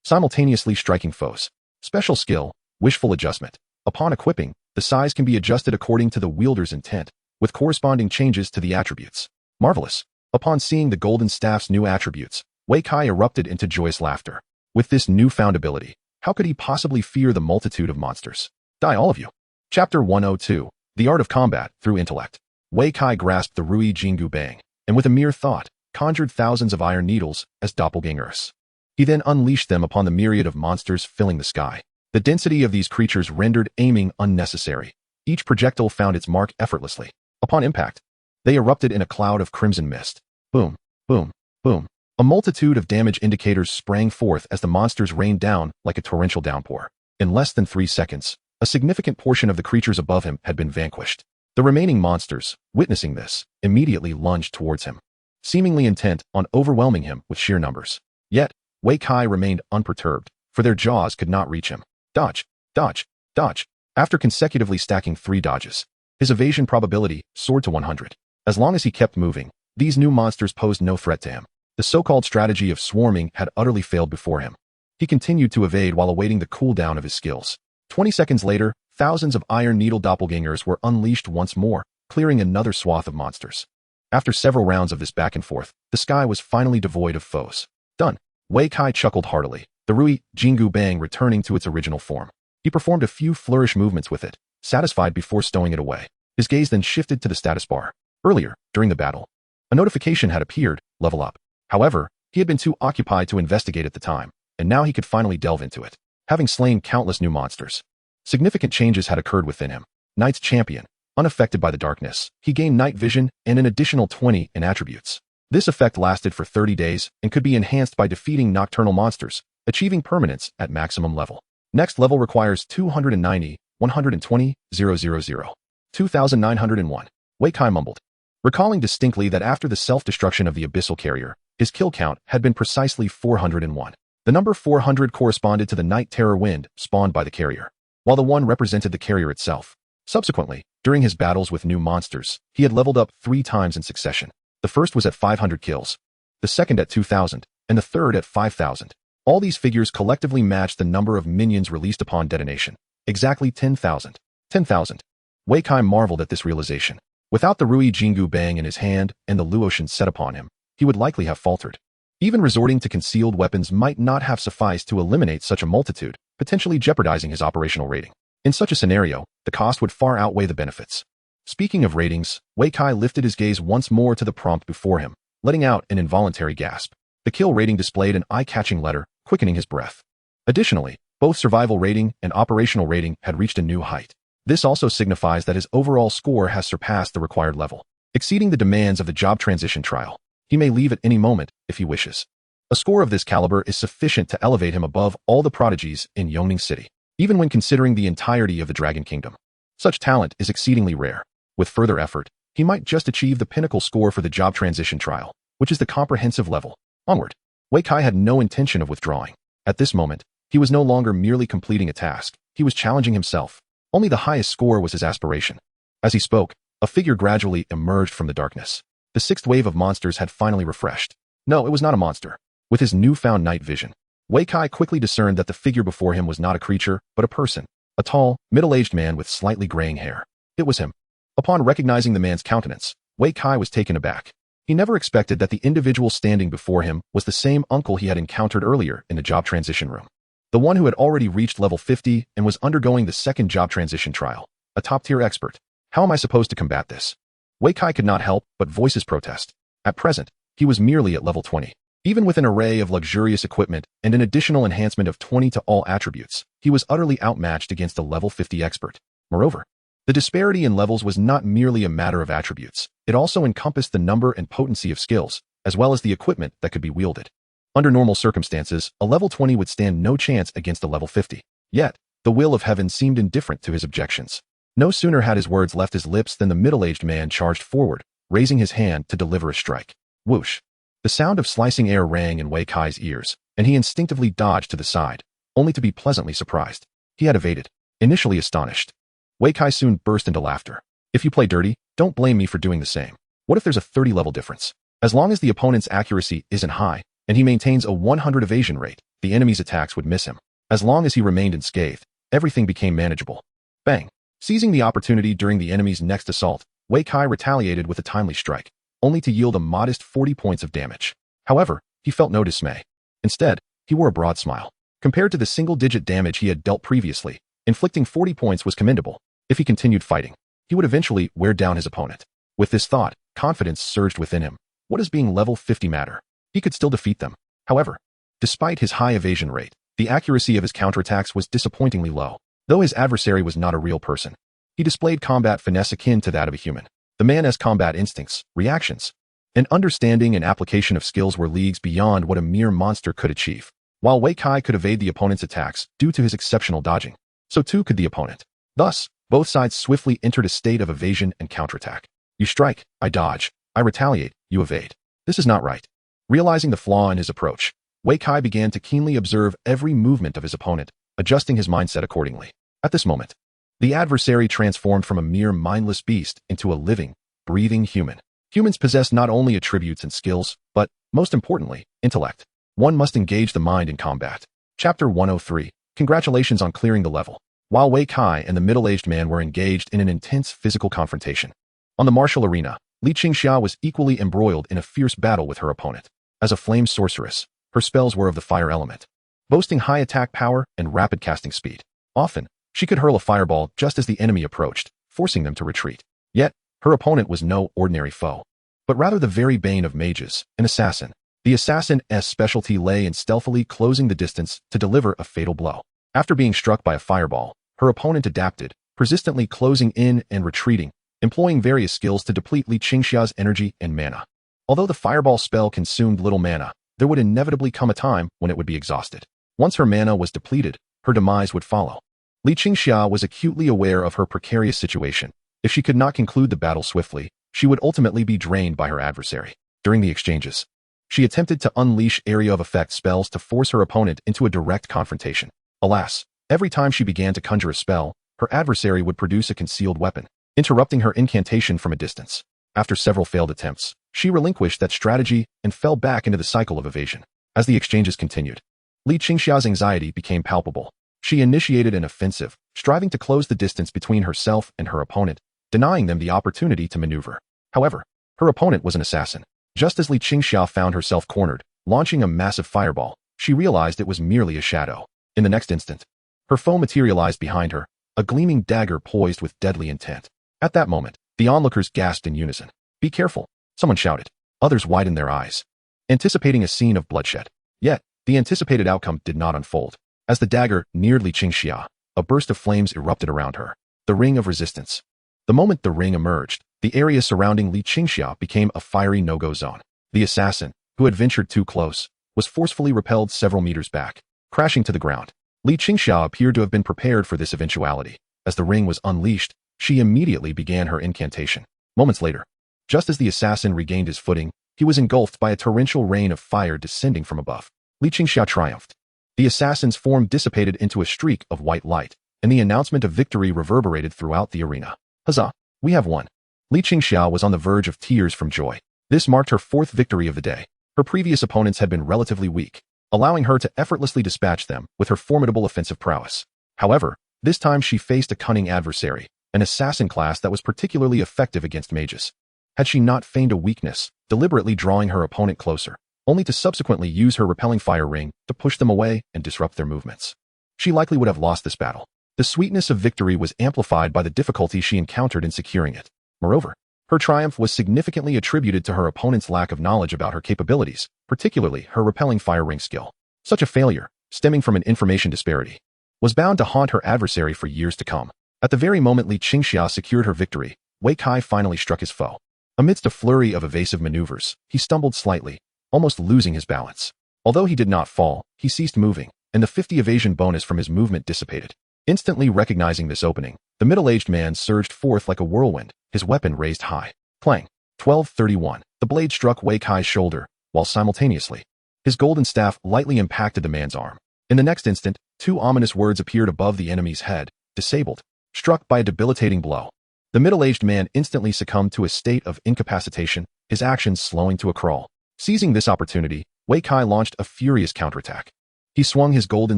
Simultaneously striking foes. Special skill, wishful adjustment. Upon equipping, the size can be adjusted according to the wielder's intent, with corresponding changes to the attributes. Marvelous. Upon seeing the golden staff's new attributes, Wei Kai erupted into joyous laughter. With this newfound ability, how could he possibly fear the multitude of monsters? Die all of you. Chapter 102. The Art of Combat Through Intellect. Wei Kai grasped the Rui Jingu Bang, and with a mere thought, conjured thousands of iron needles as doppelgangers. He then unleashed them upon the myriad of monsters filling the sky. The density of these creatures rendered aiming unnecessary. Each projectile found its mark effortlessly. Upon impact, they erupted in a cloud of crimson mist. Boom, boom, boom. A multitude of damage indicators sprang forth as the monsters rained down like a torrential downpour. In less than 3 seconds, a significant portion of the creatures above him had been vanquished. The remaining monsters, witnessing this, immediately lunged towards him, seemingly intent on overwhelming him with sheer numbers. Yet, Wei Kai remained unperturbed, for their jaws could not reach him. Dodge, dodge, dodge. After consecutively stacking 3 dodges, his evasion probability soared to 100. As long as he kept moving, these new monsters posed no threat to him. The so-called strategy of swarming had utterly failed before him. He continued to evade while awaiting the cooldown of his skills. 20 seconds later, thousands of iron needle doppelgangers were unleashed once more, clearing another swath of monsters. After several rounds of this back and forth, the sky was finally devoid of foes. Done. Wei Kai chuckled heartily, the Rui Jingu Bang returning to its original form. He performed a few flourish movements with it, satisfied before stowing it away. His gaze then shifted to the status bar. Earlier, during the battle, a notification had appeared, level up. However, he had been too occupied to investigate at the time, and now he could finally delve into it. Having slain countless new monsters, significant changes had occurred within him. Knight's champion, unaffected by the darkness, he gained night vision and an additional 20 in attributes. This effect lasted for 30 days and could be enhanced by defeating nocturnal monsters, achieving permanence at maximum level. Next level requires 290, 120, 000. 2901. Wei Kai mumbled, recalling distinctly that after the self-destruction of the abyssal carrier, his kill count had been precisely 401. The number 400 corresponded to the night terror wind spawned by the carrier, while the 1 represented the carrier itself. Subsequently, during his battles with new monsters, he had leveled up 3 times in succession. The first was at 500 kills, the second at 2,000, and the third at 5,000. All these figures collectively matched the number of minions released upon detonation. Exactly 10,000. 10,000. Wei Kai marveled at this realization. Without the Rui Jingu Bang in his hand and the Luotian set upon him, he would likely have faltered. Even resorting to concealed weapons might not have sufficed to eliminate such a multitude, potentially jeopardizing his operational rating. In such a scenario, the cost would far outweigh the benefits. Speaking of ratings, Wei Kai lifted his gaze once more to the prompt before him, letting out an involuntary gasp. The kill rating displayed an eye-catching letter, quickening his breath. Additionally, both survival rating and operational rating had reached a new height. This also signifies that his overall score has surpassed the required level, exceeding the demands of the job transition trial. He may leave at any moment if he wishes. A score of this caliber is sufficient to elevate him above all the prodigies in Yongning City, even when considering the entirety of the Dragon Kingdom. Such talent is exceedingly rare. With further effort, he might just achieve the pinnacle score for the job transition trial, which is the comprehensive level. Onward. Wei Kai had no intention of withdrawing. At this moment, he was no longer merely completing a task, he was challenging himself. Only the highest score was his aspiration. As he spoke, a figure gradually emerged from the darkness. The 6th wave of monsters had finally refreshed. No, it was not a monster. With his newfound night vision, Wei Kai quickly discerned that the figure before him was not a creature, but a person. A tall, middle-aged man with slightly graying hair. It was him. Upon recognizing the man's countenance, Wei Kai was taken aback. He never expected that the individual standing before him was the same uncle he had encountered earlier in the job transition room. The one who had already reached level 50 and was undergoing the 2nd job transition trial. A top-tier expert. How am I supposed to combat this? Wei Kai could not help but voice his protest. At present, he was merely at level 20. Even with an array of luxurious equipment and an additional enhancement of 20 to all attributes, he was utterly outmatched against a level 50 expert. Moreover, the disparity in levels was not merely a matter of attributes. It also encompassed the number and potency of skills, as well as the equipment that could be wielded. Under normal circumstances, a level 20 would stand no chance against a level 50. Yet, the will of heaven seemed indifferent to his objections. No sooner had his words left his lips than the middle-aged man charged forward, raising his hand to deliver a strike. Whoosh! The sound of slicing air rang in Wei Kai's ears, and he instinctively dodged to the side, only to be pleasantly surprised. He had evaded. Initially astonished, Wei Kai soon burst into laughter. If you play dirty, don't blame me for doing the same. What if there's a 30-level difference? As long as the opponent's accuracy isn't high, and he maintains a 100 evasion rate, the enemy's attacks would miss him. As long as he remained unscathed, everything became manageable. Bang! Seizing the opportunity during the enemy's next assault, Wei Kai retaliated with a timely strike, only to yield a modest 40 points of damage. However, he felt no dismay. Instead, he wore a broad smile. Compared to the single-digit damage he had dealt previously, inflicting 40 points was commendable. If he continued fighting, he would eventually wear down his opponent. With this thought, confidence surged within him. What does being level 50 matter? He could still defeat them. However, despite his high evasion rate, the accuracy of his counterattacks was disappointingly low. Though his adversary was not a real person, he displayed combat finesse akin to that of a human. The man's combat instincts, reactions, and understanding and application of skills were leagues beyond what a mere monster could achieve. While Wei Kai could evade the opponent's attacks due to his exceptional dodging, so too could the opponent. Thus, both sides swiftly entered a state of evasion and counterattack. You strike, I dodge. I retaliate, you evade. This is not right. Realizing the flaw in his approach, Wei Kai began to keenly observe every movement of his opponent, adjusting his mindset accordingly. At this moment, the adversary transformed from a mere mindless beast into a living, breathing human. Humans possess not only attributes and skills, but, most importantly, intellect. One must engage the mind in combat. Chapter 103. Congratulations on clearing the level. While Wei Kai and the middle-aged man were engaged in an intense physical confrontation, on the martial arena, Li Qingxia was equally embroiled in a fierce battle with her opponent. As a flame sorceress, her spells were of the fire element, boasting high attack power and rapid casting speed. Often, she could hurl a fireball just as the enemy approached, forcing them to retreat. Yet, her opponent was no ordinary foe, but rather the very bane of mages, an assassin. The assassin's specialty lay in stealthily closing the distance to deliver a fatal blow. After being struck by a fireball, her opponent adapted, persistently closing in and retreating, employing various skills to deplete Li Qingxia's energy and mana. Although the fireball spell consumed little mana, there would inevitably come a time when it would be exhausted. Once her mana was depleted, her demise would follow. Li Qingxia was acutely aware of her precarious situation. If she could not conclude the battle swiftly, she would ultimately be drained by her adversary. During the exchanges, she attempted to unleash area of effect spells to force her opponent into a direct confrontation. Alas, every time she began to conjure a spell, her adversary would produce a concealed weapon, interrupting her incantation from a distance. After several failed attempts, she relinquished that strategy and fell back into the cycle of evasion. As the exchanges continued, Li Qingxia's anxiety became palpable. She initiated an offensive, striving to close the distance between herself and her opponent, denying them the opportunity to maneuver. However, her opponent was an assassin. Just as Li Qingxia found herself cornered, launching a massive fireball, she realized it was merely a shadow. In the next instant, her foe materialized behind her, a gleaming dagger poised with deadly intent. At that moment, the onlookers gasped in unison. "Be careful," someone shouted. Others widened their eyes, anticipating a scene of bloodshed. Yet, the anticipated outcome did not unfold. As the dagger neared Li Qingxia, a burst of flames erupted around her. The ring of resistance. The moment the ring emerged, the area surrounding Li Qingxia became a fiery no-go zone. The assassin, who had ventured too close, was forcefully repelled several meters back, crashing to the ground. Li Qingxia appeared to have been prepared for this eventuality. As the ring was unleashed, she immediately began her incantation. Moments later, just as the assassin regained his footing, he was engulfed by a torrential rain of fire descending from above. Li Qingxia triumphed. The assassin's form dissipated into a streak of white light, and the announcement of victory reverberated throughout the arena. Huzzah! We have won. Li Qingxia was on the verge of tears from joy. This marked her fourth victory of the day. Her previous opponents had been relatively weak, allowing her to effortlessly dispatch them with her formidable offensive prowess. However, this time she faced a cunning adversary, an assassin class that was particularly effective against mages. Had she not feigned a weakness, deliberately drawing her opponent closer, only to subsequently use her repelling fire ring to push them away and disrupt their movements, she likely would have lost this battle. The sweetness of victory was amplified by the difficulty she encountered in securing it. Moreover, her triumph was significantly attributed to her opponent's lack of knowledge about her capabilities, particularly her repelling fire ring skill. Such a failure, stemming from an information disparity, was bound to haunt her adversary for years to come. At the very moment Li Qingxia secured her victory, Wei Kai finally struck his foe. Amidst a flurry of evasive maneuvers, he stumbled slightly, almost losing his balance. Although he did not fall, he ceased moving, and the 50 evasion bonus from his movement dissipated. Instantly recognizing this opening, the middle-aged man surged forth like a whirlwind, his weapon raised high. Clang. 12:31. The blade struck Wei Kai's shoulder, while simultaneously, his golden staff lightly impacted the man's arm. In the next instant, two ominous words appeared above the enemy's head: disabled. Struck by a debilitating blow. The middle-aged man instantly succumbed to a state of incapacitation, his actions slowing to a crawl. Seizing this opportunity, Wei Kai launched a furious counterattack. He swung his golden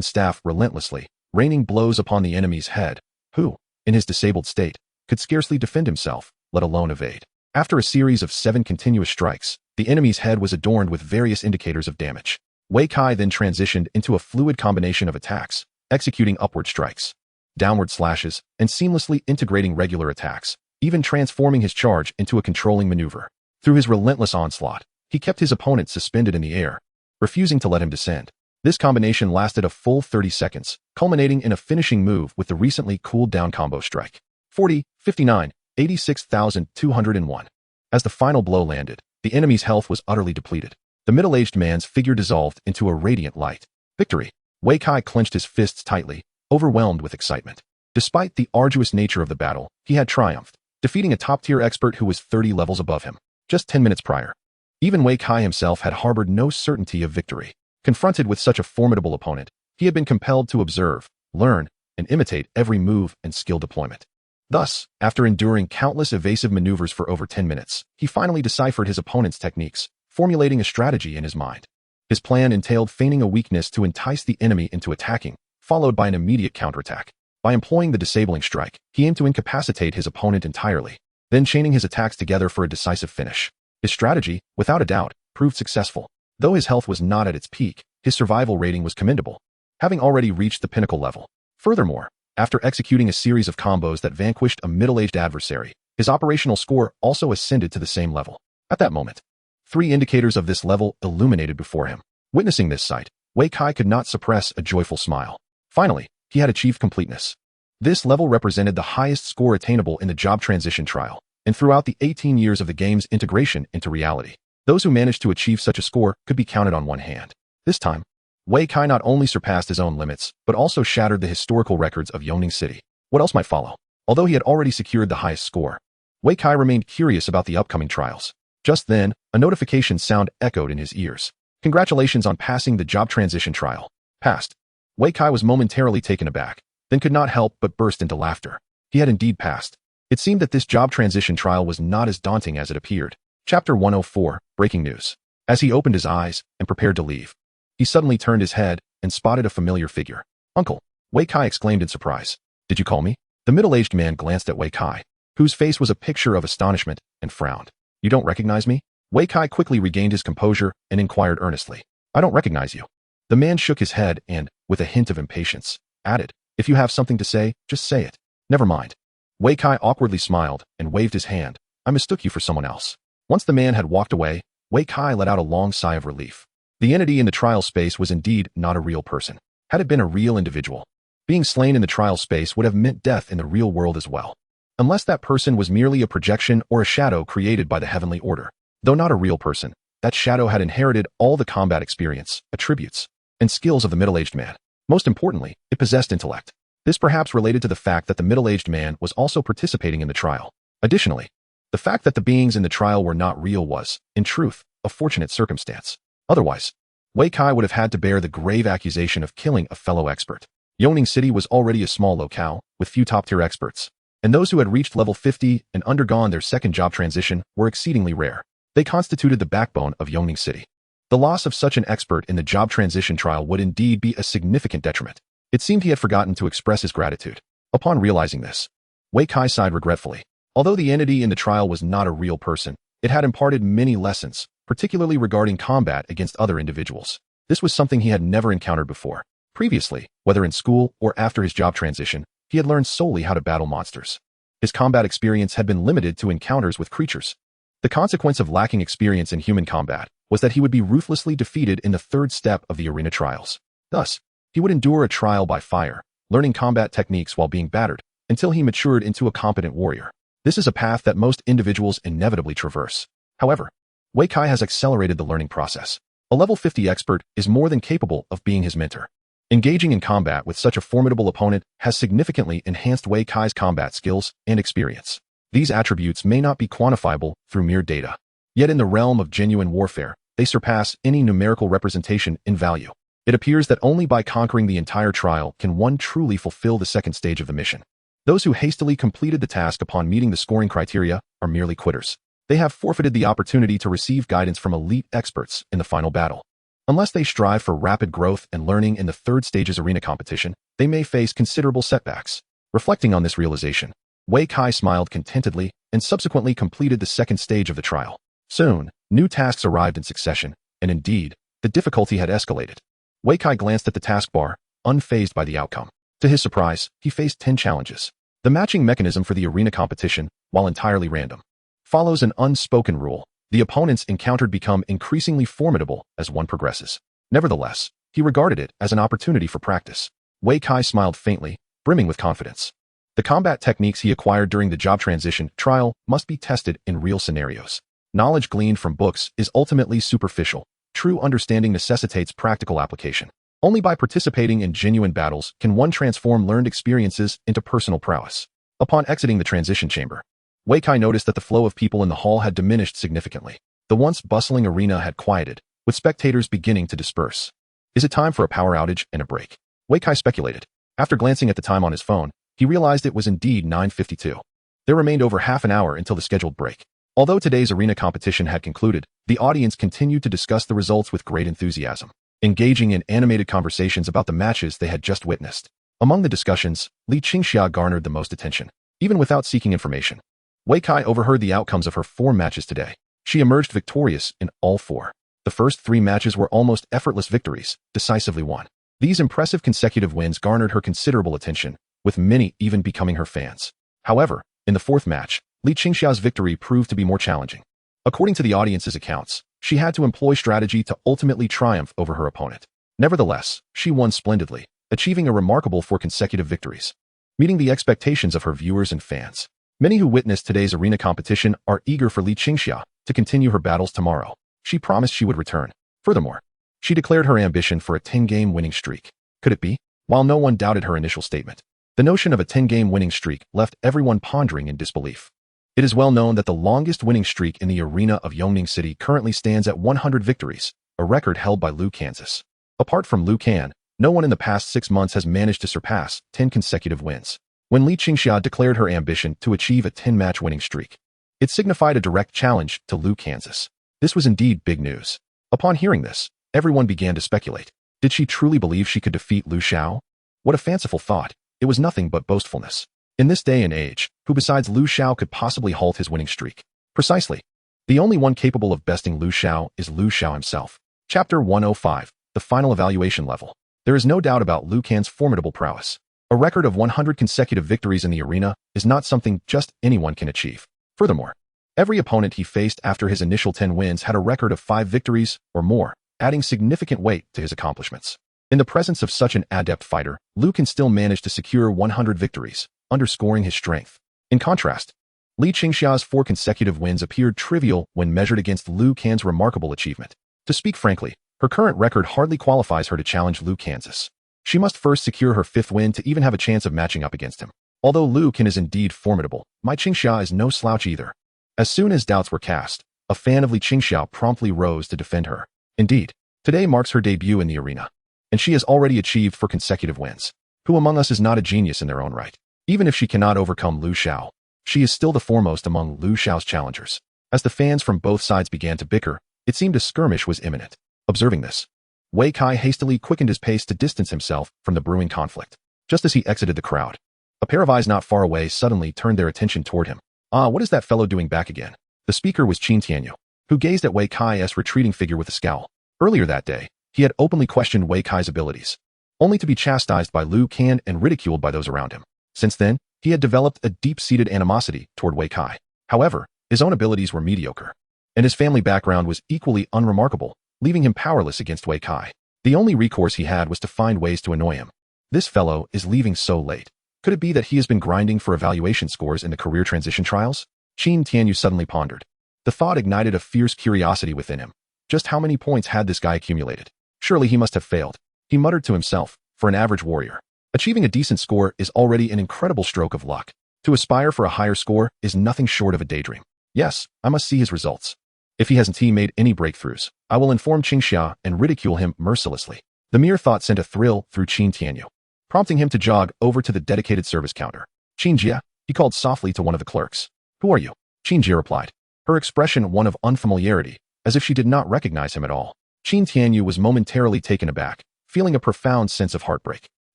staff relentlessly, raining blows upon the enemy's head, who, in his disabled state, could scarcely defend himself, let alone evade. After a series of 7 continuous strikes, the enemy's head was adorned with various indicators of damage. Wei Kai then transitioned into a fluid combination of attacks, executing upward strikes, downward slashes, and seamlessly integrating regular attacks, even transforming his charge into a controlling maneuver. Through his relentless onslaught, he kept his opponent suspended in the air, refusing to let him descend. This combination lasted a full 30 seconds, culminating in a finishing move with the recently cooled down combo strike. 40, 59, 86,201. As the final blow landed, the enemy's health was utterly depleted. The middle-aged man's figure dissolved into a radiant light. Victory! Wei Kai clenched his fists tightly, overwhelmed with excitement. Despite the arduous nature of the battle, he had triumphed, defeating a top-tier expert who was 30 levels above him, just 10 minutes prior. Even Wei Kai himself had harbored no certainty of victory. Confronted with such a formidable opponent, he had been compelled to observe, learn, and imitate every move and skill deployment. Thus, after enduring countless evasive maneuvers for over 10 minutes, he finally deciphered his opponent's techniques, formulating a strategy in his mind. His plan entailed feigning a weakness to entice the enemy into attacking, followed by an immediate counterattack. By employing the disabling strike, he aimed to incapacitate his opponent entirely, then chaining his attacks together for a decisive finish. His strategy, without a doubt, proved successful. Though his health was not at its peak, his survival rating was commendable, having already reached the pinnacle level. Furthermore, after executing a series of combos that vanquished a middle-aged adversary, his operational score also ascended to the same level. At that moment, 3 indicators of this level illuminated before him. Witnessing this sight, Wei Kai could not suppress a joyful smile. Finally, he had achieved completeness. This level represented the highest score attainable in the job transition trial, and throughout the 18 years of the game's integration into reality. Those who managed to achieve such a score could be counted on one hand. This time, Wei Kai not only surpassed his own limits, but also shattered the historical records of Yongning City. What else might follow? Although he had already secured the highest score, Wei Kai remained curious about the upcoming trials. Just then, a notification sound echoed in his ears. Congratulations on passing the job transition trial. Passed. Wei Kai was momentarily taken aback, then could not help but burst into laughter. He had indeed passed. It seemed that this job transition trial was not as daunting as it appeared. Chapter 104, Breaking News. As he opened his eyes and prepared to leave, he suddenly turned his head and spotted a familiar figure. Uncle, Wei Kai exclaimed in surprise. Did you call me? The middle-aged man glanced at Wei Kai, whose face was a picture of astonishment, and frowned. You don't recognize me? Wei Kai quickly regained his composure and inquired earnestly. I don't recognize you. The man shook his head and, with a hint of impatience, added, if you have something to say, just say it. Never mind. Wei Kai awkwardly smiled and waved his hand. I mistook you for someone else. Once the man had walked away, Wei Kai let out a long sigh of relief. The entity in the trial space was indeed not a real person. Had it been a real individual, being slain in the trial space would have meant death in the real world as well. Unless that person was merely a projection or a shadow created by the heavenly order. Though not a real person, that shadow had inherited all the combat experience, attributes, and skills of the middle-aged man. Most importantly, it possessed intellect. This perhaps related to the fact that the middle-aged man was also participating in the trial. Additionally, the fact that the beings in the trial were not real was, in truth, a fortunate circumstance. Otherwise, Wei Kai would have had to bear the grave accusation of killing a fellow expert. Yongning City was already a small locale, with few top-tier experts, and those who had reached level 50 and undergone their second job transition were exceedingly rare. They constituted the backbone of Yongning City. The loss of such an expert in the job transition trial would indeed be a significant detriment. It seemed he had forgotten to express his gratitude. Upon realizing this, Wei Kai sighed regretfully. Although the entity in the trial was not a real person, it had imparted many lessons, particularly regarding combat against other individuals. This was something he had never encountered before. Previously, whether in school or after his job transition, he had learned solely how to battle monsters. His combat experience had been limited to encounters with creatures. The consequence of lacking experience in human combat was that he would be ruthlessly defeated in the third step of the arena trials. Thus, he would endure a trial by fire, learning combat techniques while being battered, until he matured into a competent warrior. This is a path that most individuals inevitably traverse. However, Wei Kai has accelerated the learning process. A level 50 expert is more than capable of being his mentor. Engaging in combat with such a formidable opponent has significantly enhanced Wei Kai's combat skills and experience. These attributes may not be quantifiable through mere data. Yet in the realm of genuine warfare, they surpass any numerical representation in value. It appears that only by conquering the entire trial can one truly fulfill the second stage of the mission. Those who hastily completed the task upon meeting the scoring criteria are merely quitters. They have forfeited the opportunity to receive guidance from elite experts in the final battle. Unless they strive for rapid growth and learning in the third stage's arena competition, they may face considerable setbacks. Reflecting on this realization, Wei Kai smiled contentedly and subsequently completed the second stage of the trial. Soon, new tasks arrived in succession, and indeed, the difficulty had escalated. Wei Kai glanced at the taskbar, unfazed by the outcome. To his surprise, he faced 10 challenges. The matching mechanism for the arena competition, while entirely random, follows an unspoken rule. The opponents encountered become increasingly formidable as one progresses. Nevertheless, he regarded it as an opportunity for practice. Wei Kai smiled faintly, brimming with confidence. The combat techniques he acquired during the job transition trial must be tested in real scenarios. Knowledge gleaned from books is ultimately superficial. True understanding necessitates practical application. Only by participating in genuine battles can one transform learned experiences into personal prowess. Upon exiting the transition chamber, Wei Kai noticed that the flow of people in the hall had diminished significantly. The once bustling arena had quieted, with spectators beginning to disperse. Is it time for a power outage and a break? Wei Kai speculated. After glancing at the time on his phone, he realized it was indeed 9:52. There remained over half an hour until the scheduled break. Although today's arena competition had concluded, the audience continued to discuss the results with great enthusiasm, engaging in animated conversations about the matches they had just witnessed. Among the discussions, Li Qingxia garnered the most attention. Even without seeking information, Wei Kai overheard the outcomes of her 4 matches today. She emerged victorious in all 4. The first 3 matches were almost effortless victories, decisively won. These impressive consecutive wins garnered her considerable attention, with many even becoming her fans. However, in the 4th match, Li Qingxia's victory proved to be more challenging. According to the audience's accounts, she had to employ strategy to ultimately triumph over her opponent. Nevertheless, she won splendidly, achieving a remarkable 4 consecutive victories, meeting the expectations of her viewers and fans. Many who witnessed today's arena competition are eager for Li Qingxia to continue her battles tomorrow. She promised she would return. Furthermore, she declared her ambition for a 10-game winning streak. Could it be? While no one doubted her initial statement, the notion of a 10-game winning streak left everyone pondering in disbelief. It is well known that the longest winning streak in the arena of Yongning City currently stands at 100 victories, a record held by Liu Kansas. Apart from Liu Kan, no one in the past 6 months has managed to surpass 10 consecutive wins. When Li Qingxia declared her ambition to achieve a 10-match winning streak, it signified a direct challenge to Liu Kansas. This was indeed big news. Upon hearing this, everyone began to speculate. Did she truly believe she could defeat Liu Xiao? What a fanciful thought. It was nothing but boastfulness. In this day and age, who besides Liu Xiao could possibly halt his winning streak? Precisely. The only one capable of besting Liu Xiao is Liu Xiao himself. Chapter 105, the final evaluation level. There is no doubt about Liu Kan's formidable prowess. A record of 100 consecutive victories in the arena is not something just anyone can achieve. Furthermore, every opponent he faced after his initial 10 wins had a record of 5 victories or more, adding significant weight to his accomplishments. In the presence of such an adept fighter, Liu can still manage to secure 100 victories, underscoring his strength. In contrast, Li Qingxia's 4 consecutive wins appeared trivial when measured against Liu Kan's remarkable achievement. To speak frankly, her current record hardly qualifies her to challenge Liu Kansas. She must first secure her 5th win to even have a chance of matching up against him. Although Liu Kan is indeed formidable, Li Qingxia is no slouch either. As soon as doubts were cast, a fan of Li Qingxia promptly rose to defend her. Indeed, today marks her debut in the arena, and she has already achieved 4 consecutive wins. Who among us is not a genius in their own right? Even if she cannot overcome Liu Xiao, she is still the foremost among Liu Xiao's challengers. As the fans from both sides began to bicker, it seemed a skirmish was imminent. Observing this, Wei Kai hastily quickened his pace to distance himself from the brewing conflict. Just as he exited the crowd, a pair of eyes not far away suddenly turned their attention toward him. Ah, what is that fellow doing back again? The speaker was Qin Tianyu, who gazed at Wei Kai's retreating figure with a scowl. Earlier that day, he had openly questioned Wei Kai's abilities, only to be chastised by Liu Kan and ridiculed by those around him. Since then, he had developed a deep-seated animosity toward Wei Kai. However, his own abilities were mediocre, and his family background was equally unremarkable, leaving him powerless against Wei Kai. The only recourse he had was to find ways to annoy him. This fellow is leaving so late. Could it be that he has been grinding for evaluation scores in the career transition trials? Qin Tianyu suddenly pondered. The thought ignited a fierce curiosity within him. Just how many points had this guy accumulated? Surely he must have failed. He muttered to himself. For an average warrior, achieving a decent score is already an incredible stroke of luck. To aspire for a higher score is nothing short of a daydream. Yes, I must see his results. If he hasn't made any breakthroughs, I will inform Qingxia and ridicule him mercilessly. The mere thought sent a thrill through Qin Tianyu, prompting him to jog over to the dedicated service counter. Qinjia, he called softly to one of the clerks. Who are you? Qinjia replied, her expression one of unfamiliarity, as if she did not recognize him at all. Qin Tianyu was momentarily taken aback, feeling a profound sense of heartbreak.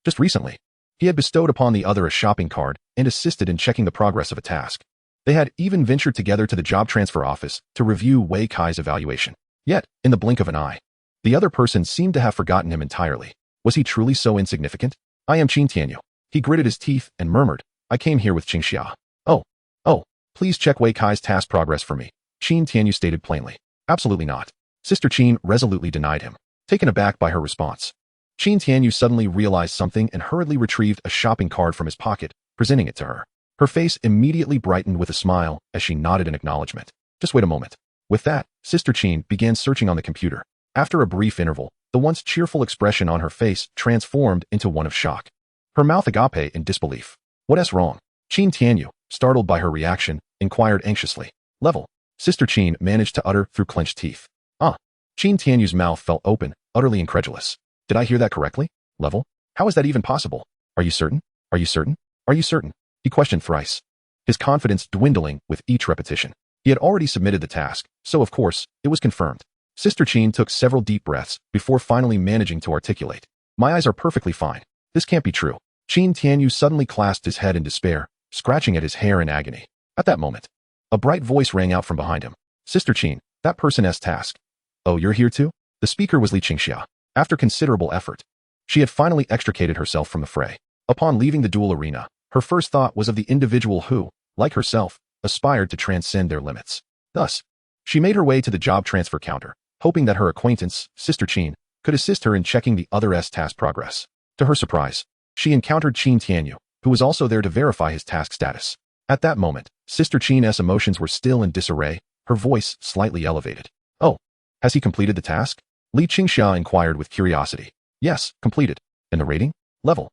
Just recently, he had bestowed upon the other a shopping card and assisted in checking the progress of a task. They had even ventured together to the job transfer office to review Wei Kai's evaluation. Yet, in the blink of an eye, the other person seemed to have forgotten him entirely. Was he truly so insignificant? I am Qin Tianyu. He gritted his teeth and murmured, I came here with Qingxia. Oh, please check Wei Kai's task progress for me. Qin Tianyu stated plainly. Absolutely not. Sister Qin resolutely denied him, taken aback by her response. Qin Tianyu suddenly realized something and hurriedly retrieved a shopping card from his pocket, presenting it to her. Her face immediately brightened with a smile as she nodded in acknowledgement. Just wait a moment. With that, Sister Qin began searching on the computer. After a brief interval, the once cheerful expression on her face transformed into one of shock. Her mouth agape in disbelief. What's wrong? Qin Tianyu, startled by her reaction, inquired anxiously. Level. Sister Qin managed to utter through clenched teeth. Qin Tianyu's mouth fell open, utterly incredulous. Did I hear that correctly? Level? How is that even possible? Are you certain? Are you certain? Are you certain? He questioned thrice, his confidence dwindling with each repetition. He had already submitted the task, so of course, it was confirmed. Sister Qin took several deep breaths before finally managing to articulate. My eyes are perfectly fine. This can't be true. Qin Tianyu suddenly clasped his head in despair, scratching at his hair in agony. At that moment, a bright voice rang out from behind him. Sister Qin, that person's task. Oh, you're here too? The speaker was Li Qingxia. After considerable effort, she had finally extricated herself from the fray. Upon leaving the duel arena, her first thought was of the individual who, like herself, aspired to transcend their limits. Thus, she made her way to the job transfer counter, hoping that her acquaintance, Sister Qin, could assist her in checking the other's task progress. To her surprise, she encountered Qin Tianyu, who was also there to verify his task status. At that moment, Sister Qin's emotions were still in disarray, her voice slightly elevated. Oh, has he completed the task? Li Qingxia inquired with curiosity. Yes, completed. And the rating? Level.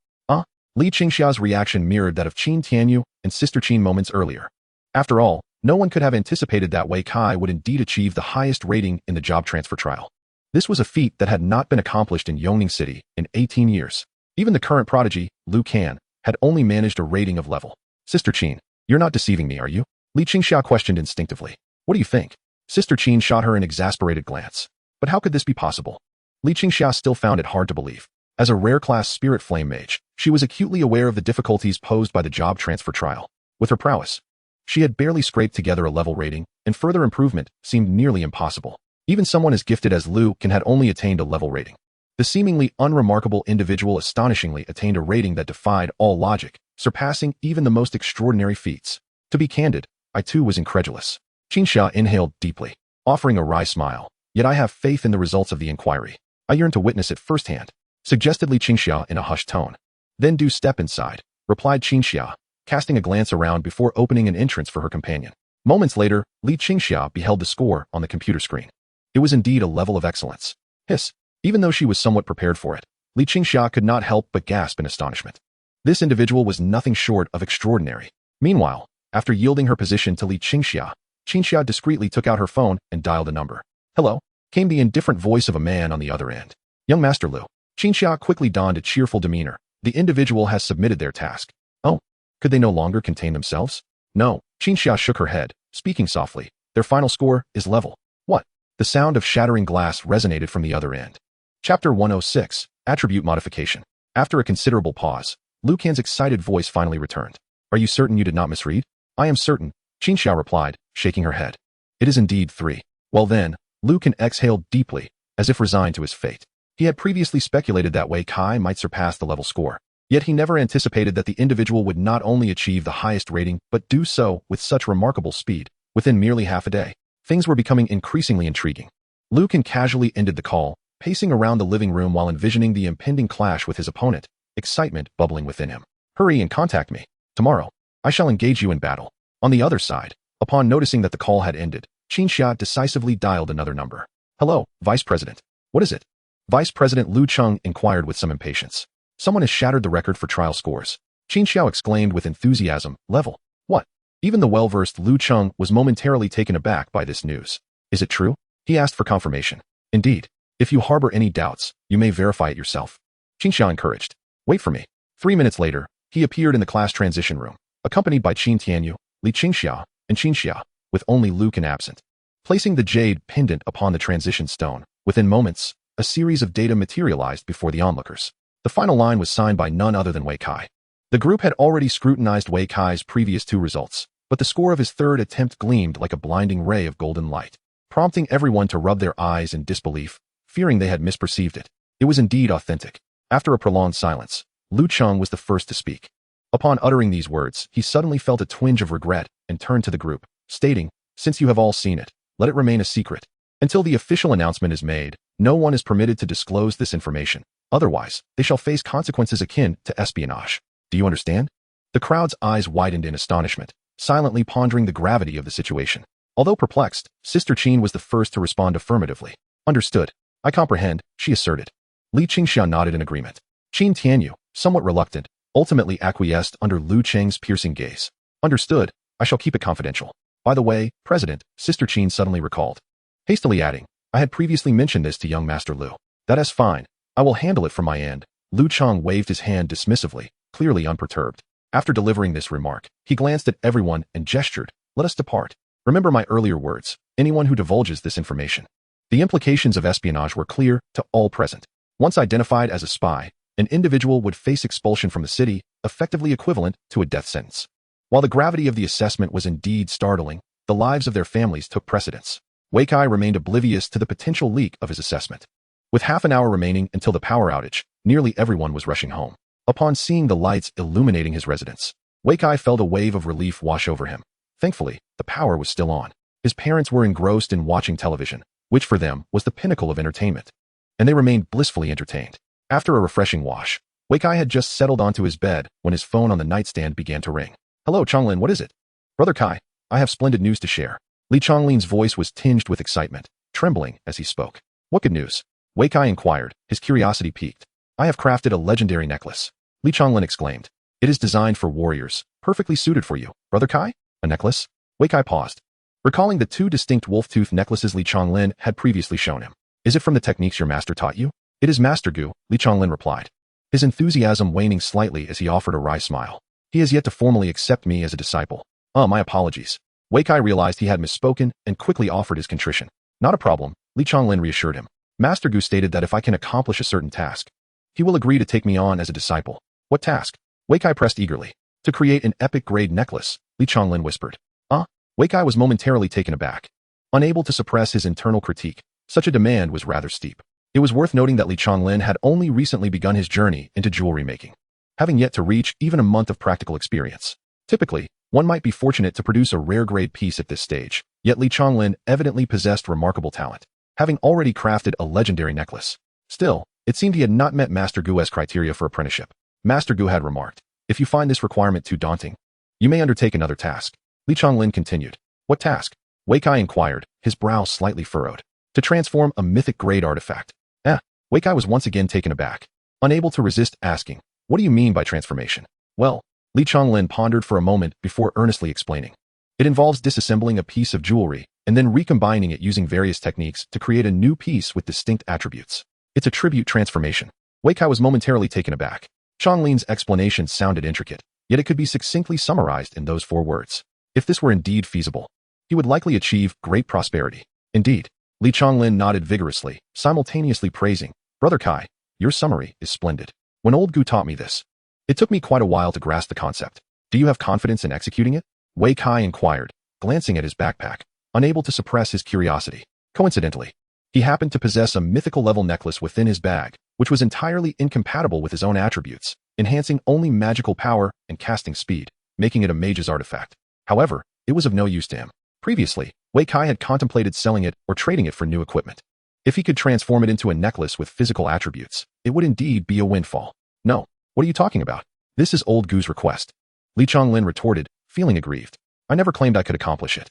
Li Qingxia's reaction mirrored that of Qin Tianyu and Sister Qin moments earlier. After all, no one could have anticipated that Wei Kai would indeed achieve the highest rating in the job transfer trial. This was a feat that had not been accomplished in Yongning City in 18 years. Even the current prodigy, Liu Kan, had only managed a rating of level. Sister Qin, you're not deceiving me, are you? Li Qingxia questioned instinctively. What do you think? Sister Qin shot her an exasperated glance. But how could this be possible? Li Qingxia still found it hard to believe. As a rare-class spirit flame mage, she was acutely aware of the difficulties posed by the job transfer trial. With her prowess, she had barely scraped together a level rating, and further improvement seemed nearly impossible. Even someone as gifted as Liu Kan had only attained a level rating. The seemingly unremarkable individual astonishingly attained a rating that defied all logic, surpassing even the most extraordinary feats. To be candid, I too was incredulous. Qingxia inhaled deeply, offering a wry smile. Yet I have faith in the results of the inquiry. I yearn to witness it firsthand, suggested Li Qingxia in a hushed tone. Then do step inside, replied Qingxia, casting a glance around before opening an entrance for her companion. Moments later, Li Qingxia beheld the score on the computer screen. It was indeed a level of excellence. Hiss. Even though she was somewhat prepared for it, Li Qingxia could not help but gasp in astonishment. This individual was nothing short of extraordinary. Meanwhile, after yielding her position to Li Qingxia, Qingxia discreetly took out her phone and dialed a number. Hello, came the indifferent voice of a man on the other end. Young Master Liu. Qingxia quickly donned a cheerful demeanor. The individual has submitted their task. Oh, could they no longer contain themselves? No, Qingxia shook her head, speaking softly. Their final score is level. What? The sound of shattering glass resonated from the other end. Chapter 106, Attribute Modification. After a considerable pause, Liu Kan's excited voice finally returned. Are you certain you did not misread? I am certain, Qingxia replied, shaking her head. It is indeed 3. Well then, Liu Kan exhaled deeply, as if resigned to his fate. He had previously speculated that Wei Kai might surpass the level score, yet he never anticipated that the individual would not only achieve the highest rating but do so with such remarkable speed, within merely half a day. Things were becoming increasingly intriguing. Liu Kan casually ended the call, pacing around the living room while envisioning the impending clash with his opponent, excitement bubbling within him. Hurry and contact me. Tomorrow, I shall engage you in battle. On the other side, upon noticing that the call had ended, Qingxia decisively dialed another number. Hello, Vice President. What is it? Vice President Lu Cheng inquired with some impatience. Someone has shattered the record for trial scores. Qin Xiao exclaimed with enthusiasm. Level. What? Even the well-versed Lu Cheng was momentarily taken aback by this news. Is it true? He asked for confirmation. Indeed. If you harbor any doubts, you may verify it yourself. Qin Xiao encouraged. Wait for me. 3 minutes later, he appeared in the class transition room, accompanied by Qin Tianyu, Li Qingxiao, and Qin Xia, with only Lu Can absent. Placing the jade pendant upon the transition stone, within moments, a series of data materialized before the onlookers. The final line was signed by none other than Wei Kai. The group had already scrutinized Wei Kai's previous 2 results, but the score of his 3rd attempt gleamed like a blinding ray of golden light, prompting everyone to rub their eyes in disbelief, fearing they had misperceived it. It was indeed authentic. After a prolonged silence, Lu Cheng was the first to speak. Upon uttering these words, he suddenly felt a twinge of regret and turned to the group, stating, "Since you have all seen it, let it remain a secret. Until the official announcement is made, no one is permitted to disclose this information. Otherwise, they shall face consequences akin to espionage. Do you understand?" The crowd's eyes widened in astonishment, silently pondering the gravity of the situation. Although perplexed, Sister Qin was the first to respond affirmatively. "Understood. I comprehend," she asserted. Li Qingxiao nodded in agreement. Qin Tianyu, somewhat reluctant, ultimately acquiesced under Lu Cheng's piercing gaze. "Understood. I shall keep it confidential. By the way, President," Sister Qin suddenly recalled, hastily adding, "I had previously mentioned this to young Master Lu." "That is fine. I will handle it from my end." Lu Cheng waved his hand dismissively, clearly unperturbed. After delivering this remark, he glanced at everyone and gestured, "Let us depart. Remember my earlier words, anyone who divulges this information." The implications of espionage were clear to all present. Once identified as a spy, an individual would face expulsion from the city, effectively equivalent to a death sentence. While the gravity of the assessment was indeed startling, the lives of their families took precedence. Wei Kai remained oblivious to the potential leak of his assessment. With half an hour remaining until the power outage, nearly everyone was rushing home. Upon seeing the lights illuminating his residence, Wei Kai felt a wave of relief wash over him. Thankfully, the power was still on. His parents were engrossed in watching television, which for them was the pinnacle of entertainment, and they remained blissfully entertained. After a refreshing wash, Wei Kai had just settled onto his bed when his phone on the nightstand began to ring. "Hello, Chonglin, what is it?" "Brother Kai, I have splendid news to share." Li Chonglin's voice was tinged with excitement, trembling as he spoke. "What good news?" Wei Kai inquired, his curiosity piqued. "I have crafted a legendary necklace," Li Chonglin exclaimed. "It is designed for warriors, perfectly suited for you, Brother Kai." "A necklace?" Wei Kai paused, recalling the 2 distinct wolf-tooth necklaces Li Chonglin had previously shown him. "Is it from the techniques your master taught you?" "It is Master Gu," Li Chonglin replied, his enthusiasm waning slightly as he offered a wry smile. "He has yet to formally accept me as a disciple." My apologies." Wei Kai realized he had misspoken and quickly offered his contrition. "Not a problem," Li Chonglin reassured him. "Master Gu stated that if I can accomplish a certain task, he will agree to take me on as a disciple." "What task?" Wei Kai pressed eagerly. "To create an epic-grade necklace," Li Chonglin whispered. Wei Kai was momentarily taken aback. Unable to suppress his internal critique, such a demand was rather steep. It was worth noting that Li Chonglin had only recently begun his journey into jewelry making, having yet to reach even a month of practical experience. Typically, one might be fortunate to produce a rare-grade piece at this stage, yet Li Chonglin evidently possessed remarkable talent, having already crafted a legendary necklace. Still, it seemed he had not met Master Gu's criteria for apprenticeship. Master Gu had remarked, "If you find this requirement too daunting, you may undertake another task." Li Chonglin continued. "What task?" Wei Kai inquired, his brow slightly furrowed. "To transform a mythic-grade artifact." Wei Kai was once again taken aback, unable to resist asking, "What do you mean by transformation?" "Well," Li Chonglin pondered for a moment before earnestly explaining. "It involves disassembling a piece of jewelry and then recombining it using various techniques to create a new piece with distinct attributes. It's a tribute transformation." Wei Kai was momentarily taken aback. Chonglin's explanation sounded intricate, yet it could be succinctly summarized in those 4 words. If this were indeed feasible, he would likely achieve great prosperity. Indeed, Li Chonglin nodded vigorously, simultaneously praising, "Brother Kai, your summary is splendid. When old Gu taught me this, it took me quite a while to grasp the concept. Do you have confidence in executing it?" Wei Kai inquired, glancing at his backpack, unable to suppress his curiosity. Coincidentally, he happened to possess a mythical-level necklace within his bag, which was entirely incompatible with his own attributes, enhancing only magical power and casting speed, making it a mage's artifact. However, it was of no use to him. Previously, Wei Kai had contemplated selling it or trading it for new equipment. If he could transform it into a necklace with physical attributes, it would indeed be a windfall. "No, what are you talking about? This is old Gu's request," Li Chonglin retorted, feeling aggrieved. "I never claimed I could accomplish it."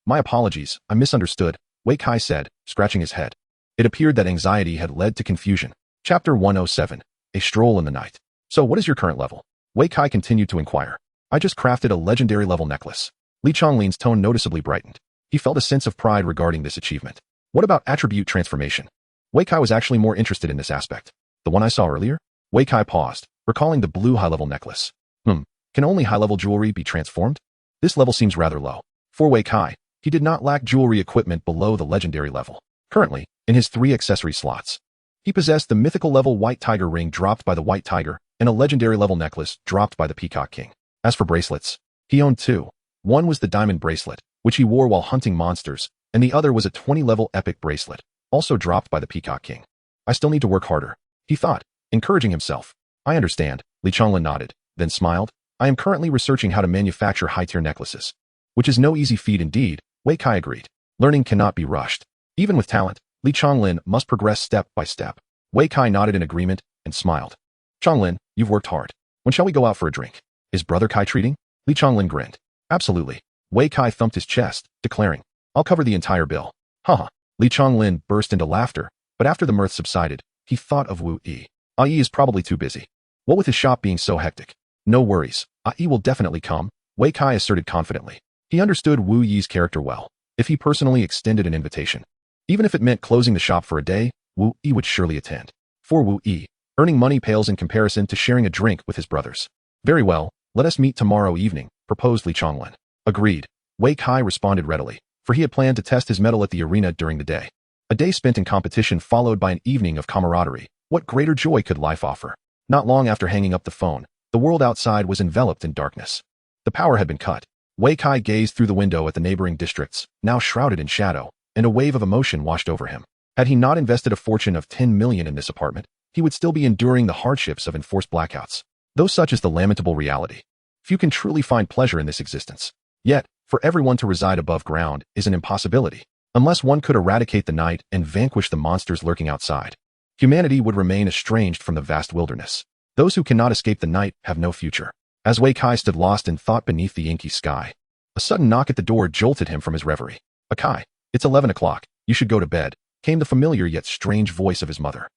My apologies, I misunderstood," Wei Kai said, scratching his head. It appeared that anxiety had led to confusion. Chapter 107. A Stroll in the Night. So what is your current level? Wei Kai continued to inquire. I just crafted a legendary level necklace. Li Chonglin's tone noticeably brightened. He felt a sense of pride regarding this achievement. What about attribute transformation? Wei Kai was actually more interested in this aspect. The one I saw earlier? Wei Kai paused, recalling the blue high-level necklace. Can only high-level jewelry be transformed? This level seems rather low. For Wei Kai, he did not lack jewelry equipment below the legendary level. Currently, in his 3 accessory slots, he possessed the mythical level White Tiger ring dropped by the White Tiger and a legendary level necklace dropped by the Peacock King. As for bracelets, he owned 2. One was the diamond bracelet, which he wore while hunting monsters, and the other was a 20-level epic bracelet, also dropped by the Peacock King. I still need to work harder, he thought, encouraging himself. I understand, Li Chonglin nodded, then smiled. I am currently researching how to manufacture high-tier necklaces. Which is no easy feat indeed, Wei Kai agreed. Learning cannot be rushed. Even with talent, Li Chonglin must progress step by step. Wei Kai nodded in agreement and smiled. Chonglin, you've worked hard. When shall we go out for a drink? Is Brother Kai treating? Li Chonglin grinned. Absolutely. Wei Kai thumped his chest, declaring, I'll cover the entire bill. Haha. Li Chonglin burst into laughter, but after the mirth subsided, he thought of Wu Yi. Yi is probably too busy. What with his shop being so hectic? No worries, Yi will definitely come, Wei Kai asserted confidently. He understood Wu Yi's character well. If he personally extended an invitation, even if it meant closing the shop for a day, Wu Yi would surely attend. For Wu Yi, earning money pales in comparison to sharing a drink with his brothers. Very well, let us meet tomorrow evening, proposed Li Chonglin. Agreed. Wei Kai responded readily, for he had planned to test his mettle at the arena during the day. A day spent in competition followed by an evening of camaraderie. What greater joy could life offer? Not long after hanging up the phone, the world outside was enveloped in darkness. The power had been cut. Wei Kai gazed through the window at the neighboring districts, now shrouded in shadow, and a wave of emotion washed over him. Had he not invested a fortune of 10 million in this apartment, he would still be enduring the hardships of enforced blackouts. Though such is the lamentable reality. Few can truly find pleasure in this existence. Yet, for everyone to reside above ground is an impossibility. Unless one could eradicate the night and vanquish the monsters lurking outside, humanity would remain estranged from the vast wilderness. Those who cannot escape the night have no future. As Wei Kai stood lost in thought beneath the inky sky, a sudden knock at the door jolted him from his reverie. Kai, it's 11 o'clock, you should go to bed, came the familiar yet strange voice of his mother.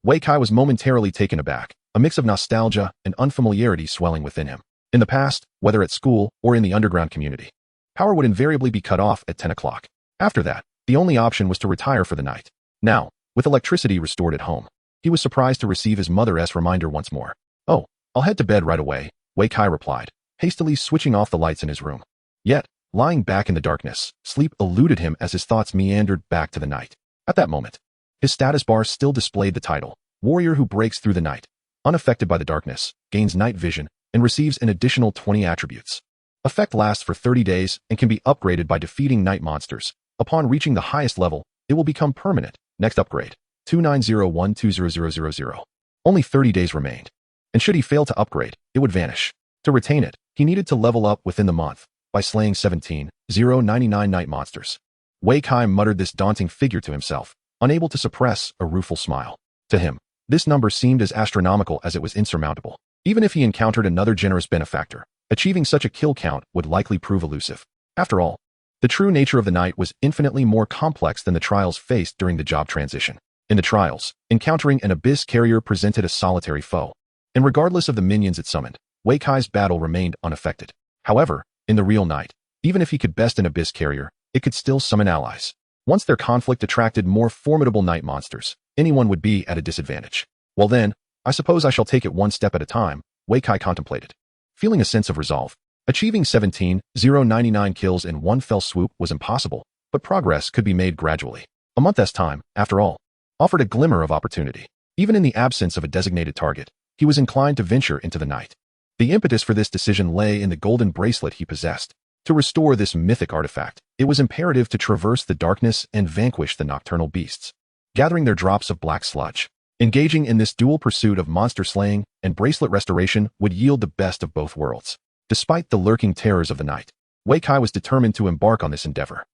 Wei Kai was momentarily taken aback, a mix of nostalgia and unfamiliarity swelling within him. In the past, whether at school or in the underground community, power would invariably be cut off at 10 o'clock. After that, the only option was to retire for the night. Now, with electricity restored at home, he was surprised to receive his mother's reminder once more. Oh, I'll head to bed right away, Wei Kai replied, hastily switching off the lights in his room. Yet, lying back in the darkness, sleep eluded him as his thoughts meandered back to the night. At that moment, his status bar still displayed the title, Warrior who breaks through the night, unaffected by the darkness, gains night vision, and receives an additional 20 attributes. Effect lasts for 30 days and can be upgraded by defeating night monsters. Upon reaching the highest level, it will become permanent. Next upgrade, 290120000. Only 30 days remained. And should he fail to upgrade, it would vanish. To retain it, he needed to level up within the month by slaying 17,099 night monsters. Wei Kai muttered this daunting figure to himself, unable to suppress a rueful smile. To him, this number seemed as astronomical as it was insurmountable. Even if he encountered another generous benefactor, achieving such a kill count would likely prove elusive. After all, the true nature of the night was infinitely more complex than the trials faced during the job transition. In the trials, encountering an abyss carrier presented a solitary foe. And regardless of the minions it summoned, Wei Kai's battle remained unaffected. However, in the real night, even if he could best an abyss carrier, it could still summon allies. Once their conflict attracted more formidable night monsters, anyone would be at a disadvantage. Well then, I suppose I shall take it one step at a time, Wei Kai contemplated. Feeling a sense of resolve, achieving 17,099 kills in one fell swoop was impossible, but progress could be made gradually. A month's time, after all, offered a glimmer of opportunity. Even in the absence of a designated target, he was inclined to venture into the night. The impetus for this decision lay in the golden bracelet he possessed. To restore this mythic artifact, it was imperative to traverse the darkness and vanquish the nocturnal beasts, gathering their drops of black sludge. Engaging in this dual pursuit of monster slaying and bracelet restoration would yield the best of both worlds. Despite the lurking terrors of the night, Wei Kai was determined to embark on this endeavor.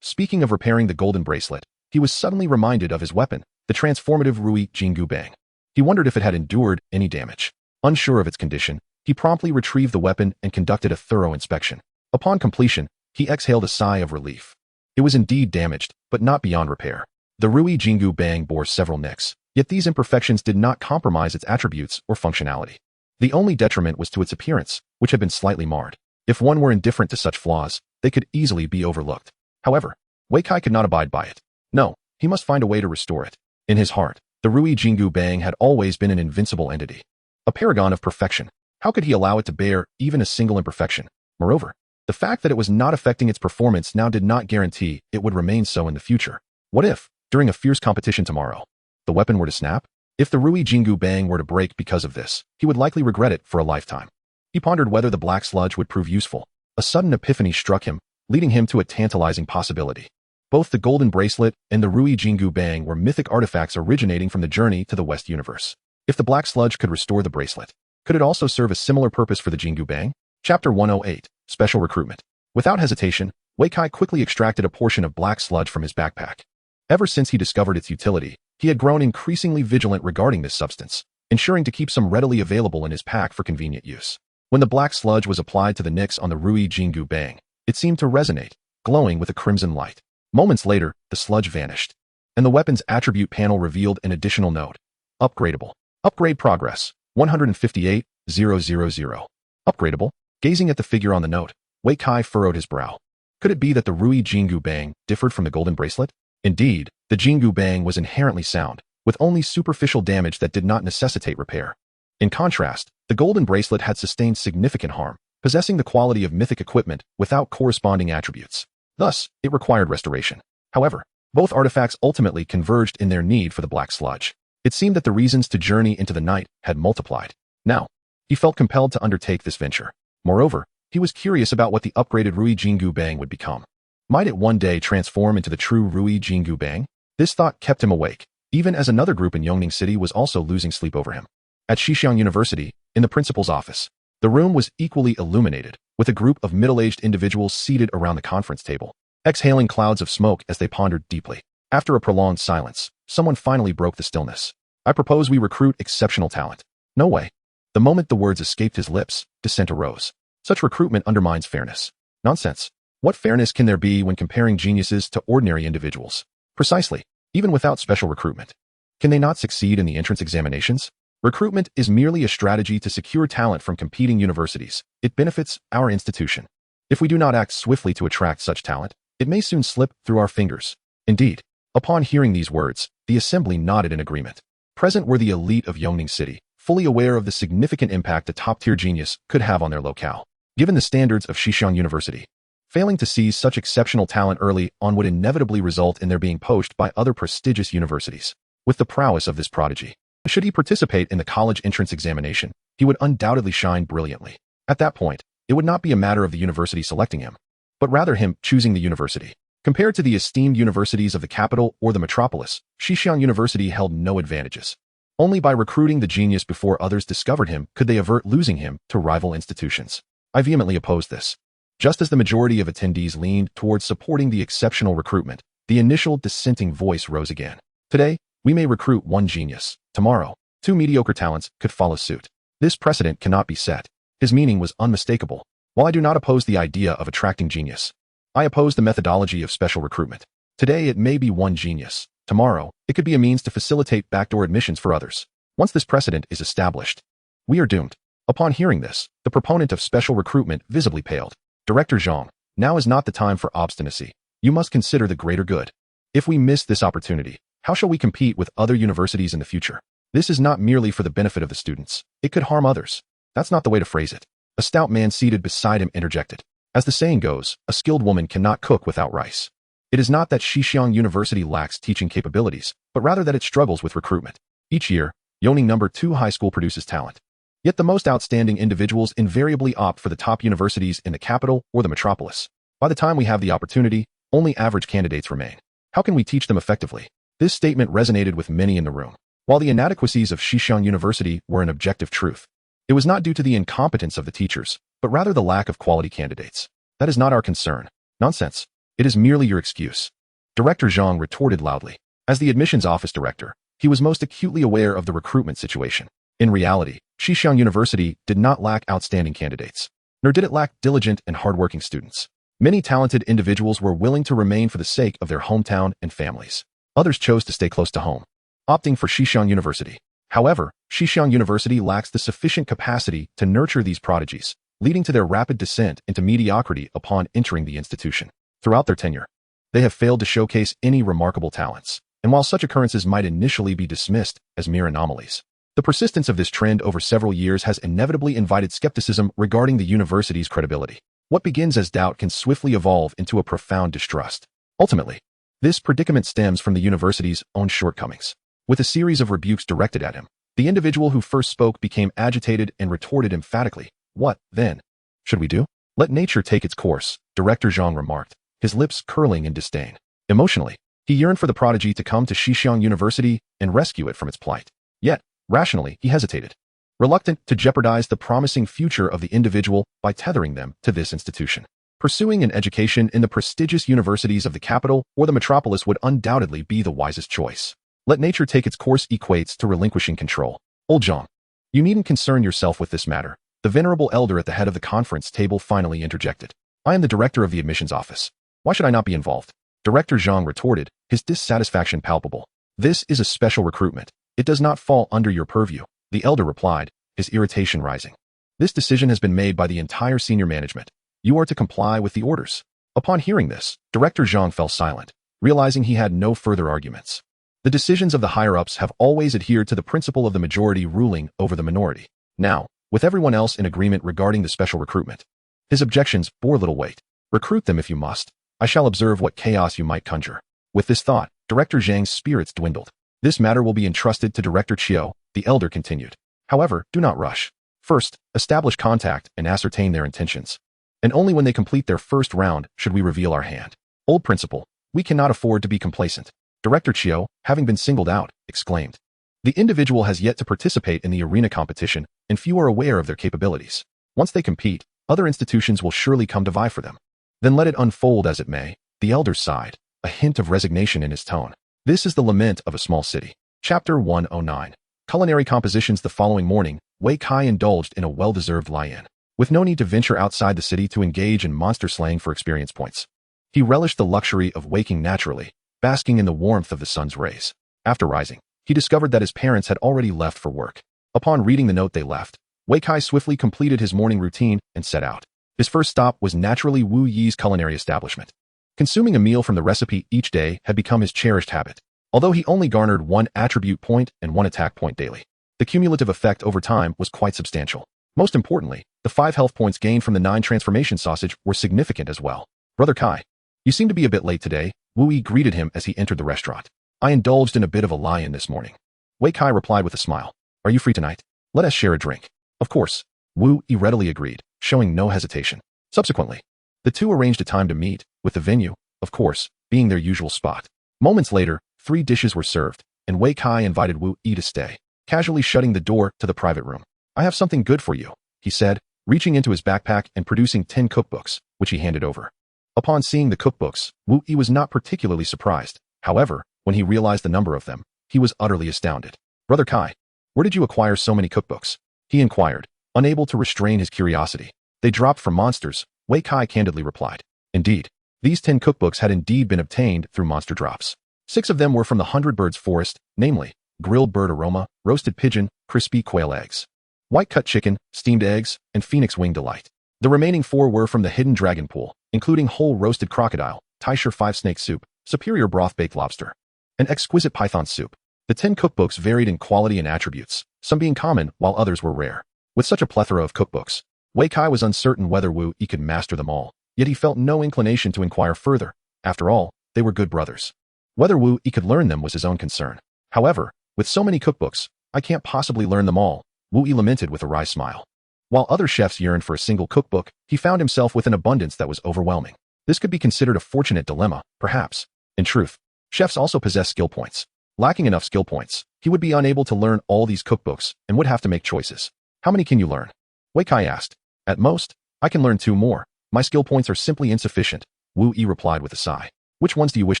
Speaking of repairing the golden bracelet, he was suddenly reminded of his weapon, the transformative Rui Jingu Bang. He wondered if it had endured any damage. Unsure of its condition, he promptly retrieved the weapon and conducted a thorough inspection. Upon completion, he exhaled a sigh of relief. It was indeed damaged, but not beyond repair. The Rui Jingu Bang bore several nicks, yet these imperfections did not compromise its attributes or functionality. The only detriment was to its appearance, which had been slightly marred. If one were indifferent to such flaws, they could easily be overlooked. However, Wei Kai could not abide by it. No, he must find a way to restore it. In his heart, the Rui Jingu Bang had always been an invincible entity, a paragon of perfection. How could he allow it to bear even a single imperfection? Moreover, the fact that it was not affecting its performance now did not guarantee it would remain so in the future. What if, during a fierce competition tomorrow, the weapon were to snap? If the Rui Jingu Bang were to break because of this, he would likely regret it for a lifetime. He pondered whether the black sludge would prove useful. A sudden epiphany struck him, leading him to a tantalizing possibility. Both the golden bracelet and the Rui Jingu Bang were mythic artifacts originating from the journey to the West universe. If the black sludge could restore the bracelet, could it also serve a similar purpose for the Jingu Bang? Chapter 108, Special Recruitment. Without hesitation, Wei Kai quickly extracted a portion of black sludge from his backpack. Ever since he discovered its utility, he had grown increasingly vigilant regarding this substance, ensuring to keep some readily available in his pack for convenient use. When the black sludge was applied to the nicks on the Rui Jingu Bang, it seemed to resonate, glowing with a crimson light. Moments later, the sludge vanished, and the weapon's attribute panel revealed an additional note. Upgradable. Upgrade progress, 158,000. Upgradable? Gazing at the figure on the note, Wei Kai furrowed his brow. Could it be that the Rui Jingu Bang differed from the golden bracelet? Indeed, the Jingu Bang was inherently sound, with only superficial damage that did not necessitate repair. In contrast, the golden bracelet had sustained significant harm, possessing the quality of mythic equipment without corresponding attributes. Thus, it required restoration. However, both artifacts ultimately converged in their need for the black sludge. It seemed that the reasons to journey into the night had multiplied. Now, he felt compelled to undertake this venture. Moreover, he was curious about what the upgraded Rui Jingu Bang would become. Might it one day transform into the true Rui Jingu Bang? This thought kept him awake, even as another group in Yongning City was also losing sleep over him. At Xixiang University, in the principal's office, the room was equally illuminated, with a group of middle-aged individuals seated around the conference table, exhaling clouds of smoke as they pondered deeply. After a prolonged silence, someone finally broke the stillness. I propose we recruit exceptional talent. No way. The moment the words escaped his lips, dissent arose. Such recruitment undermines fairness. Nonsense. What fairness can there be when comparing geniuses to ordinary individuals? Precisely. Even without special recruitment, can they not succeed in the entrance examinations? Recruitment is merely a strategy to secure talent from competing universities. It benefits our institution. If we do not act swiftly to attract such talent, it may soon slip through our fingers. Indeed, upon hearing these words, the assembly nodded in agreement. Present were the elite of Yongning City, fully aware of the significant impact a top-tier genius could have on their locale. Given the standards of Xixiang University, failing to seize such exceptional talent early on would inevitably result in their being poached by other prestigious universities. With the prowess of this prodigy, should he participate in the college entrance examination, he would undoubtedly shine brilliantly. At that point, it would not be a matter of the university selecting him, but rather him choosing the university. Compared to the esteemed universities of the capital or the metropolis, Xixiang University held no advantages. Only by recruiting the genius before others discovered him could they avert losing him to rival institutions. I vehemently opposed this. Just as the majority of attendees leaned towards supporting the exceptional recruitment, the initial dissenting voice rose again. Today, we may recruit one genius. Tomorrow, two mediocre talents could follow suit. This precedent cannot be set. His meaning was unmistakable. While I do not oppose the idea of attracting genius, I oppose the methodology of special recruitment. Today it may be one genius. Tomorrow, it could be a means to facilitate backdoor admissions for others. Once this precedent is established, we are doomed. Upon hearing this, the proponent of special recruitment visibly paled. Director Zhang, now is not the time for obstinacy. You must consider the greater good. If we miss this opportunity, how shall we compete with other universities in the future? This is not merely for the benefit of the students. It could harm others. That's not the way to phrase it. A stout man seated beside him interjected. As the saying goes, a skilled woman cannot cook without rice. It is not that Xixiang University lacks teaching capabilities, but rather that it struggles with recruitment. Each year, Yongning No. 2 High School produces talent. Yet the most outstanding individuals invariably opt for the top universities in the capital or the metropolis. By the time we have the opportunity, only average candidates remain. How can we teach them effectively? This statement resonated with many in the room. While the inadequacies of Xixiang University were an objective truth, it was not due to the incompetence of the teachers, but rather the lack of quality candidates. That is not our concern. Nonsense. It is merely your excuse. Director Zhang retorted loudly. As the admissions office director, he was most acutely aware of the recruitment situation. In reality, Xixiang University did not lack outstanding candidates, nor did it lack diligent and hardworking students. Many talented individuals were willing to remain for the sake of their hometown and families. Others chose to stay close to home, opting for Xixiang University. However, Xixiang University lacks the sufficient capacity to nurture these prodigies, leading to their rapid descent into mediocrity upon entering the institution. Throughout their tenure, they have failed to showcase any remarkable talents, and while such occurrences might initially be dismissed as mere anomalies, the persistence of this trend over several years has inevitably invited skepticism regarding the university's credibility. What begins as doubt can swiftly evolve into a profound distrust. Ultimately, this predicament stems from the university's own shortcomings. With a series of rebukes directed at him, the individual who first spoke became agitated and retorted emphatically, "What, then, should we do?" "Let nature take its course," Director Zhang remarked, his lips curling in disdain. Emotionally, he yearned for the prodigy to come to Xixiang University and rescue it from its plight. Yet, rationally, he hesitated, reluctant to jeopardize the promising future of the individual by tethering them to this institution. Pursuing an education in the prestigious universities of the capital or the metropolis would undoubtedly be the wisest choice. Let nature take its course equates to relinquishing control. Old Zhang, you needn't concern yourself with this matter, the venerable elder at the head of the conference table finally interjected. I am the director of the admissions office. Why should I not be involved? Director Zhang retorted, his dissatisfaction palpable. This is a special recruitment. It does not fall under your purview, the elder replied, his irritation rising. This decision has been made by the entire senior management. You are to comply with the orders. Upon hearing this, Director Zhang fell silent, realizing he had no further arguments. The decisions of the higher-ups have always adhered to the principle of the majority ruling over the minority. Now, with everyone else in agreement regarding the special recruitment, his objections bore little weight. Recruit them if you must. I shall observe what chaos you might conjure. With this thought, Director Zhang's spirits dwindled. This matter will be entrusted to Director Chiu, the elder continued. However, do not rush. First, establish contact and ascertain their intentions. And only when they complete their first round should we reveal our hand. Old principal, we cannot afford to be complacent. Director Chiu, having been singled out, exclaimed. The individual has yet to participate in the arena competition, and few are aware of their capabilities. Once they compete, other institutions will surely come to vie for them. Then let it unfold as it may, the elder sighed, a hint of resignation in his tone. This is the lament of a small city. Chapter 109. Culinary compositions. The following morning, Wei Kai indulged in a well-deserved lie-in. With no need to venture outside the city to engage in monster slaying for experience points, he relished the luxury of waking naturally, basking in the warmth of the sun's rays. After rising, he discovered that his parents had already left for work. Upon reading the note they left, Wei Kai swiftly completed his morning routine and set out. His first stop was naturally Wu Yi's culinary establishment. Consuming a meal from the recipe each day had become his cherished habit. Although he only garnered 1 attribute point and 1 attack point daily, the cumulative effect over time was quite substantial. Most importantly, the 5 health points gained from the 9 transformation sausage were significant as well. Brother Kai, you seem to be a bit late today, Wu Yi greeted him as he entered the restaurant. I indulged in a bit of a lie-in this morning. Wei Kai replied with a smile. Are you free tonight? Let us share a drink. Of course, Wu Yi readily agreed, showing no hesitation. Subsequently, the two arranged a time to meet, with the venue, of course, being their usual spot. Moments later, 3 dishes were served, and Wei Kai invited Wu Yi to stay, casually shutting the door to the private room. I have something good for you, he said, reaching into his backpack and producing 10 cookbooks, which he handed over. Upon seeing the cookbooks, Wu Yi was not particularly surprised. However, when he realized the number of them, he was utterly astounded. Brother Kai, where did you acquire so many cookbooks? He inquired, unable to restrain his curiosity. They dropped from monsters, Wei Kai candidly replied. Indeed, these 10 cookbooks had indeed been obtained through monster drops. 6 of them were from the 100 Birds Forest, namely, grilled bird aroma, roasted pigeon, crispy quail eggs, white cut chicken, steamed eggs, and phoenix wing delight. The remaining 4 were from the hidden dragon pool, including whole roasted crocodile, Taisher 5 snake soup, superior broth baked lobster, and exquisite python soup. The 10 cookbooks varied in quality and attributes, some being common while others were rare. With such a plethora of cookbooks, Wei Kai was uncertain whether Wu Yi could master them all, yet he felt no inclination to inquire further. After all, they were good brothers. Whether Wu Yi could learn them was his own concern. However, with so many cookbooks, I can't possibly learn them all, Wu Yi lamented with a wry smile. While other chefs yearned for a single cookbook, he found himself with an abundance that was overwhelming. This could be considered a fortunate dilemma, perhaps. In truth, chefs also possess skill points. Lacking enough skill points, he would be unable to learn all these cookbooks and would have to make choices. How many can you learn? Wei Kai asked. At most, I can learn 2 more. My skill points are simply insufficient, Wu Yi replied with a sigh. Which ones do you wish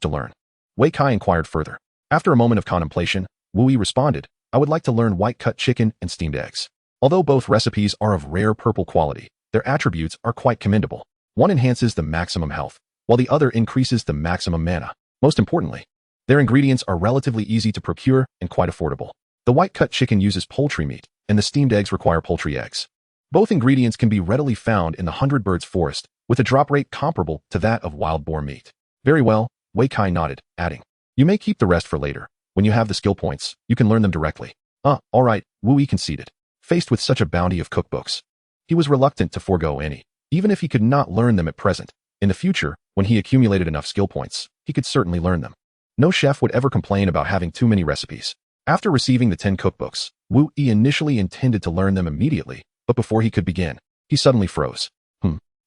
to learn? Wei Kai inquired further. After a moment of contemplation, Wu Yi responded, I would like to learn white-cut chicken and steamed eggs. Although both recipes are of rare purple quality, their attributes are quite commendable. One enhances the maximum health, while the other increases the maximum mana. Most importantly, their ingredients are relatively easy to procure and quite affordable. The white-cut chicken uses poultry meat, and the steamed eggs require poultry eggs. Both ingredients can be readily found in the 100 Birds forest, with a drop rate comparable to that of wild boar meat. Very well, Wei Kai nodded, adding, "You may keep the rest for later. When you have the skill points, you can learn them directly." All right, Wu Yi conceded. Faced with such a bounty of cookbooks, he was reluctant to forego any, even if he could not learn them at present. In the future, when he accumulated enough skill points, he could certainly learn them. No chef would ever complain about having too many recipes. After receiving the 10 cookbooks, Wu Yi initially intended to learn them immediately, but before he could begin, he suddenly froze.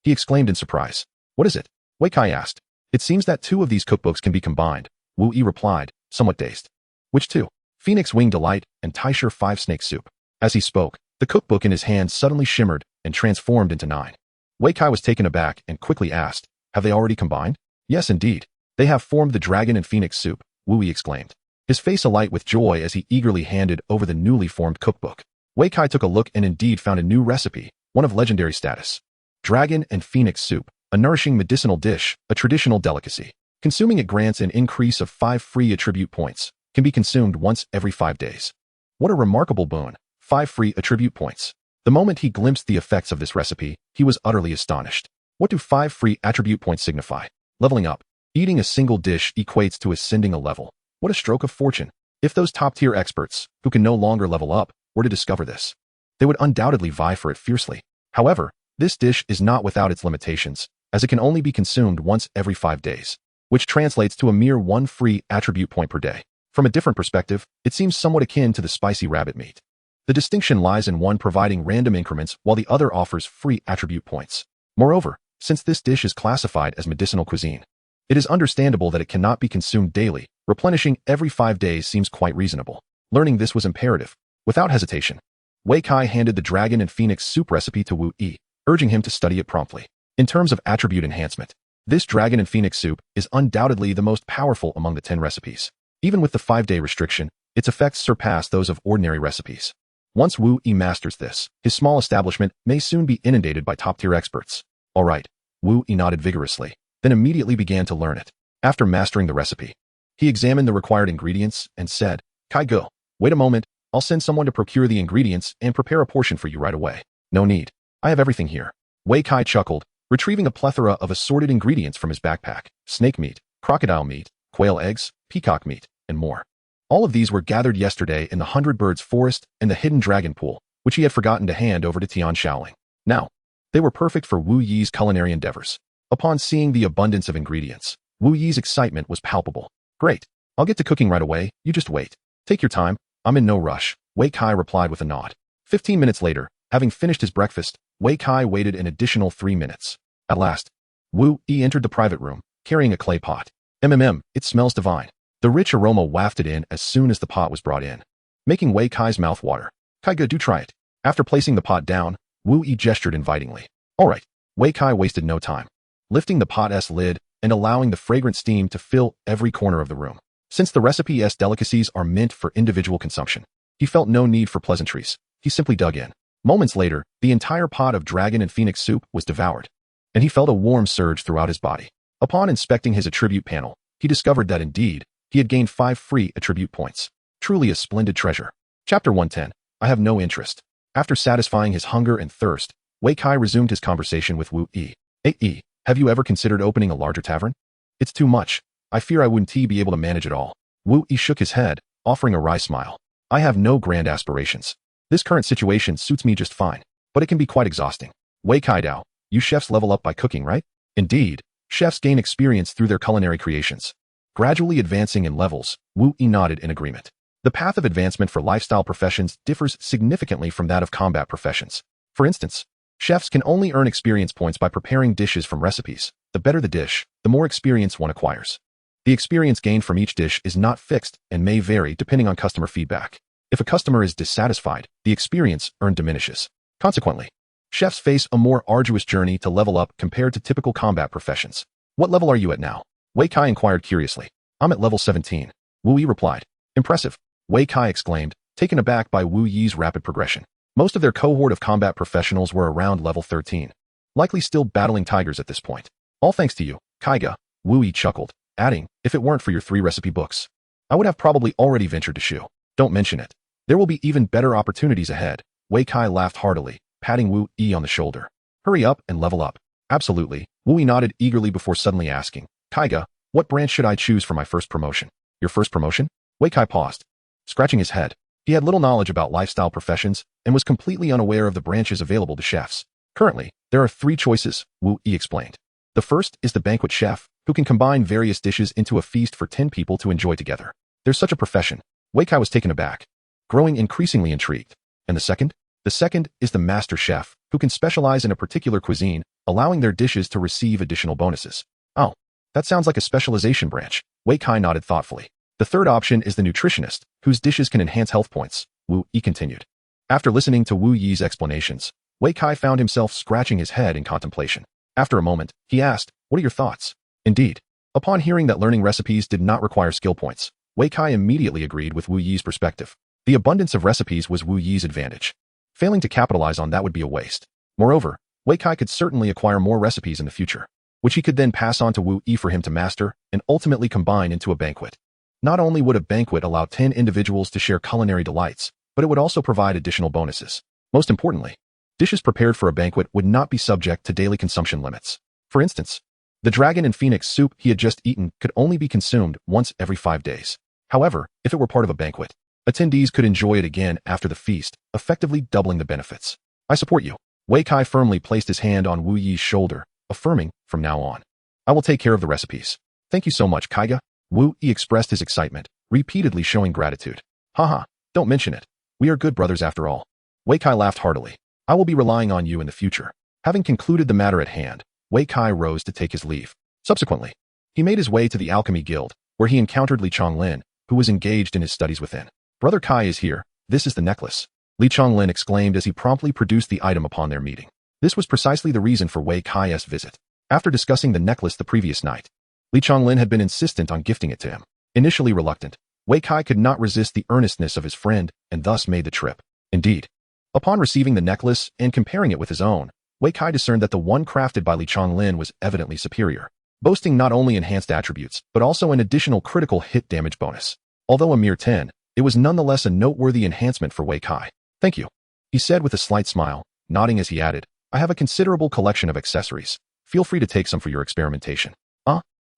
He exclaimed in surprise. "What is it?" Wei Kai asked. "It seems that 2 of these cookbooks can be combined," Wu Yi replied, somewhat dazed. "Which 2? Phoenix Wing Delight and Taisher 5 Snake Soup." As he spoke, the cookbook in his hand suddenly shimmered and transformed into 9. Wei Kai was taken aback and quickly asked, "Have they already combined?" "Yes, indeed. They have formed the Dragon and Phoenix Soup," Wu Yi exclaimed, his face alight with joy as he eagerly handed over the newly formed cookbook. Wei Kai took a look and indeed found a new recipe, one of legendary status. Dragon and Phoenix Soup, a nourishing medicinal dish, a traditional delicacy. Consuming it grants an increase of 5 free attribute points, can be consumed once every 5 days. What a remarkable boon, 5 free attribute points. The moment he glimpsed the effects of this recipe, he was utterly astonished. What do 5 free attribute points signify? Leveling up. Eating a single dish equates to ascending a level. What a stroke of fortune. If those top-tier experts, who can no longer level up, were to discover this, they would undoubtedly vie for it fiercely. However, this dish is not without its limitations, as it can only be consumed once every 5 days, which translates to a mere 1 free attribute point per day. From a different perspective, it seems somewhat akin to the spicy rabbit meat. The distinction lies in one providing random increments while the other offers free attribute points. Moreover, since this dish is classified as medicinal cuisine, it is understandable that it cannot be consumed daily. Replenishing every 5 days seems quite reasonable. Learning this was imperative. Without hesitation, Wei Kai handed the Dragon and Phoenix Soup recipe to Wu Yi, urging him to study it promptly. In terms of attribute enhancement, this Dragon and Phoenix Soup is undoubtedly the most powerful among the 10 recipes. Even with the 5-day restriction, its effects surpass those of ordinary recipes. Once Wu Yi masters this, his small establishment may soon be inundated by top-tier experts. All right, Wu Yi nodded vigorously, then immediately began to learn it. After mastering the recipe, he examined the required ingredients and said, "Kai Go, wait a moment, I'll send someone to procure the ingredients and prepare a portion for you right away." "No need. I have everything here." Wei Kai chuckled, retrieving a plethora of assorted ingredients from his backpack: snake meat, crocodile meat, quail eggs, peacock meat, and more. All of these were gathered yesterday in the 100 Birds forest and the hidden dragon pool, which he had forgotten to hand over to Tian Shaoling. Now, they were perfect for Wu Yi's culinary endeavors. Upon seeing the abundance of ingredients, Wu Yi's excitement was palpable. "Great. I'll get to cooking right away, you just wait. Take your time, I'm in no rush," Wei Kai replied with a nod. 15 minutes later, having finished his breakfast, Wei Kai waited an additional 3 minutes. At last, Wu Yi entered the private room, carrying a clay pot. It smells divine. The rich aroma wafted in as soon as the pot was brought in, making Wei Kai's mouth water. "Kai Ge, do try it." After placing the pot down, Wu Yi gestured invitingly. "All right." Wei Kai wasted no time, lifting the pot's lid and allowing the fragrant steam to fill every corner of the room. Since the recipe's delicacies are meant for individual consumption, he felt no need for pleasantries. He simply dug in. Moments later, the entire pot of Dragon and Phoenix Soup was devoured, and he felt a warm surge throughout his body. Upon inspecting his attribute panel, he discovered that indeed, he had gained 5 free attribute points. Truly a splendid treasure. Chapter 110. I have no interest. After satisfying his hunger and thirst, Wei Kai resumed his conversation with Wu Yi. "Hey, have you ever considered opening a larger tavern?" "It's too much. I fear I wouldn't be able to manage it all." Wu Yi shook his head, offering a wry smile. "I have no grand aspirations. This current situation suits me just fine, but it can be quite exhausting." "Wei Kai Dao, you chefs level up by cooking, right?" "Indeed. Chefs gain experience through their culinary creations." Gradually advancing in levels, Wu Yi nodded in agreement. The path of advancement for lifestyle professions differs significantly from that of combat professions. For instance, chefs can only earn experience points by preparing dishes from recipes. The better the dish, the more experience one acquires. The experience gained from each dish is not fixed and may vary depending on customer feedback. If a customer is dissatisfied, the experience earned diminishes. Consequently, chefs face a more arduous journey to level up compared to typical combat professions. "What level are you at now?" Wei Kai inquired curiously. "I'm at level 17. Wu Yi replied. "Impressive," Wei Kai exclaimed, taken aback by Wu Yi's rapid progression. Most of their cohort of combat professionals were around level 13. likely still battling tigers at this point. All thanks to you, Kaiga, Wu Yi chuckled, adding, if it weren't for your 3 recipe books, I would have probably already ventured to Shu. Don't mention it. There will be even better opportunities ahead. Wei Kai laughed heartily, patting Wu Yi on the shoulder. Hurry up and level up. Absolutely. Wu Yi nodded eagerly before suddenly asking, Kaiga, what branch should I choose for my first promotion? Your first promotion? Wei Kai paused, scratching his head. He had little knowledge about lifestyle professions and was completely unaware of the branches available to chefs. Currently, there are 3 choices, Wu Yi explained. The first is the banquet chef, who can combine various dishes into a feast for 10 people to enjoy together. There's such a profession. Wei Kai was taken aback, growing increasingly intrigued. And the second? The second is the master chef, who can specialize in a particular cuisine, allowing their dishes to receive additional bonuses. Oh, that sounds like a specialization branch. Wei Kai nodded thoughtfully. The third option is the nutritionist, whose dishes can enhance health points, Wu Yi continued. After listening to Wu Yi's explanations, Wei Kai found himself scratching his head in contemplation. After a moment, he asked, what are your thoughts? Indeed. Upon hearing that learning recipes did not require skill points, Wei Kai immediately agreed with Wu Yi's perspective. The abundance of recipes was Wu Yi's advantage. Failing to capitalize on that would be a waste. Moreover, Wei Kai could certainly acquire more recipes in the future, which he could then pass on to Wu Yi for him to master and ultimately combine into a banquet. Not only would a banquet allow 10 individuals to share culinary delights, but it would also provide additional bonuses. Most importantly, dishes prepared for a banquet would not be subject to daily consumption limits. For instance, the dragon and phoenix soup he had just eaten could only be consumed once every 5 days. However, if it were part of a banquet, attendees could enjoy it again after the feast, effectively doubling the benefits. I support you. Wei Kai firmly placed his hand on Wu Yi's shoulder, affirming, from now on, I will take care of the recipes. Thank you so much, Kaiga. Wu Yi expressed his excitement, repeatedly showing gratitude. Haha, don't mention it. We are good brothers after all. Wei Kai laughed heartily. I will be relying on you in the future. Having concluded the matter at hand, Wei Kai rose to take his leave. Subsequently, he made his way to the Alchemy Guild, where he encountered Li Chonglin, who was engaged in his studies within. Brother Kai is here. This is the necklace. Li Chonglin exclaimed as he promptly produced the item upon their meeting. This was precisely the reason for Wei Kai's visit. After discussing the necklace the previous night, Li Chonglin had been insistent on gifting it to him. Initially reluctant, Wei Kai could not resist the earnestness of his friend and thus made the trip. Indeed, upon receiving the necklace and comparing it with his own, Wei Kai discerned that the one crafted by Li Chonglin was evidently superior, boasting not only enhanced attributes, but also an additional critical hit damage bonus. Although a mere 10, it was nonetheless a noteworthy enhancement for Wei Kai. Thank you, he said with a slight smile, nodding as he added, I have a considerable collection of accessories. Feel free to take some for your experimentation.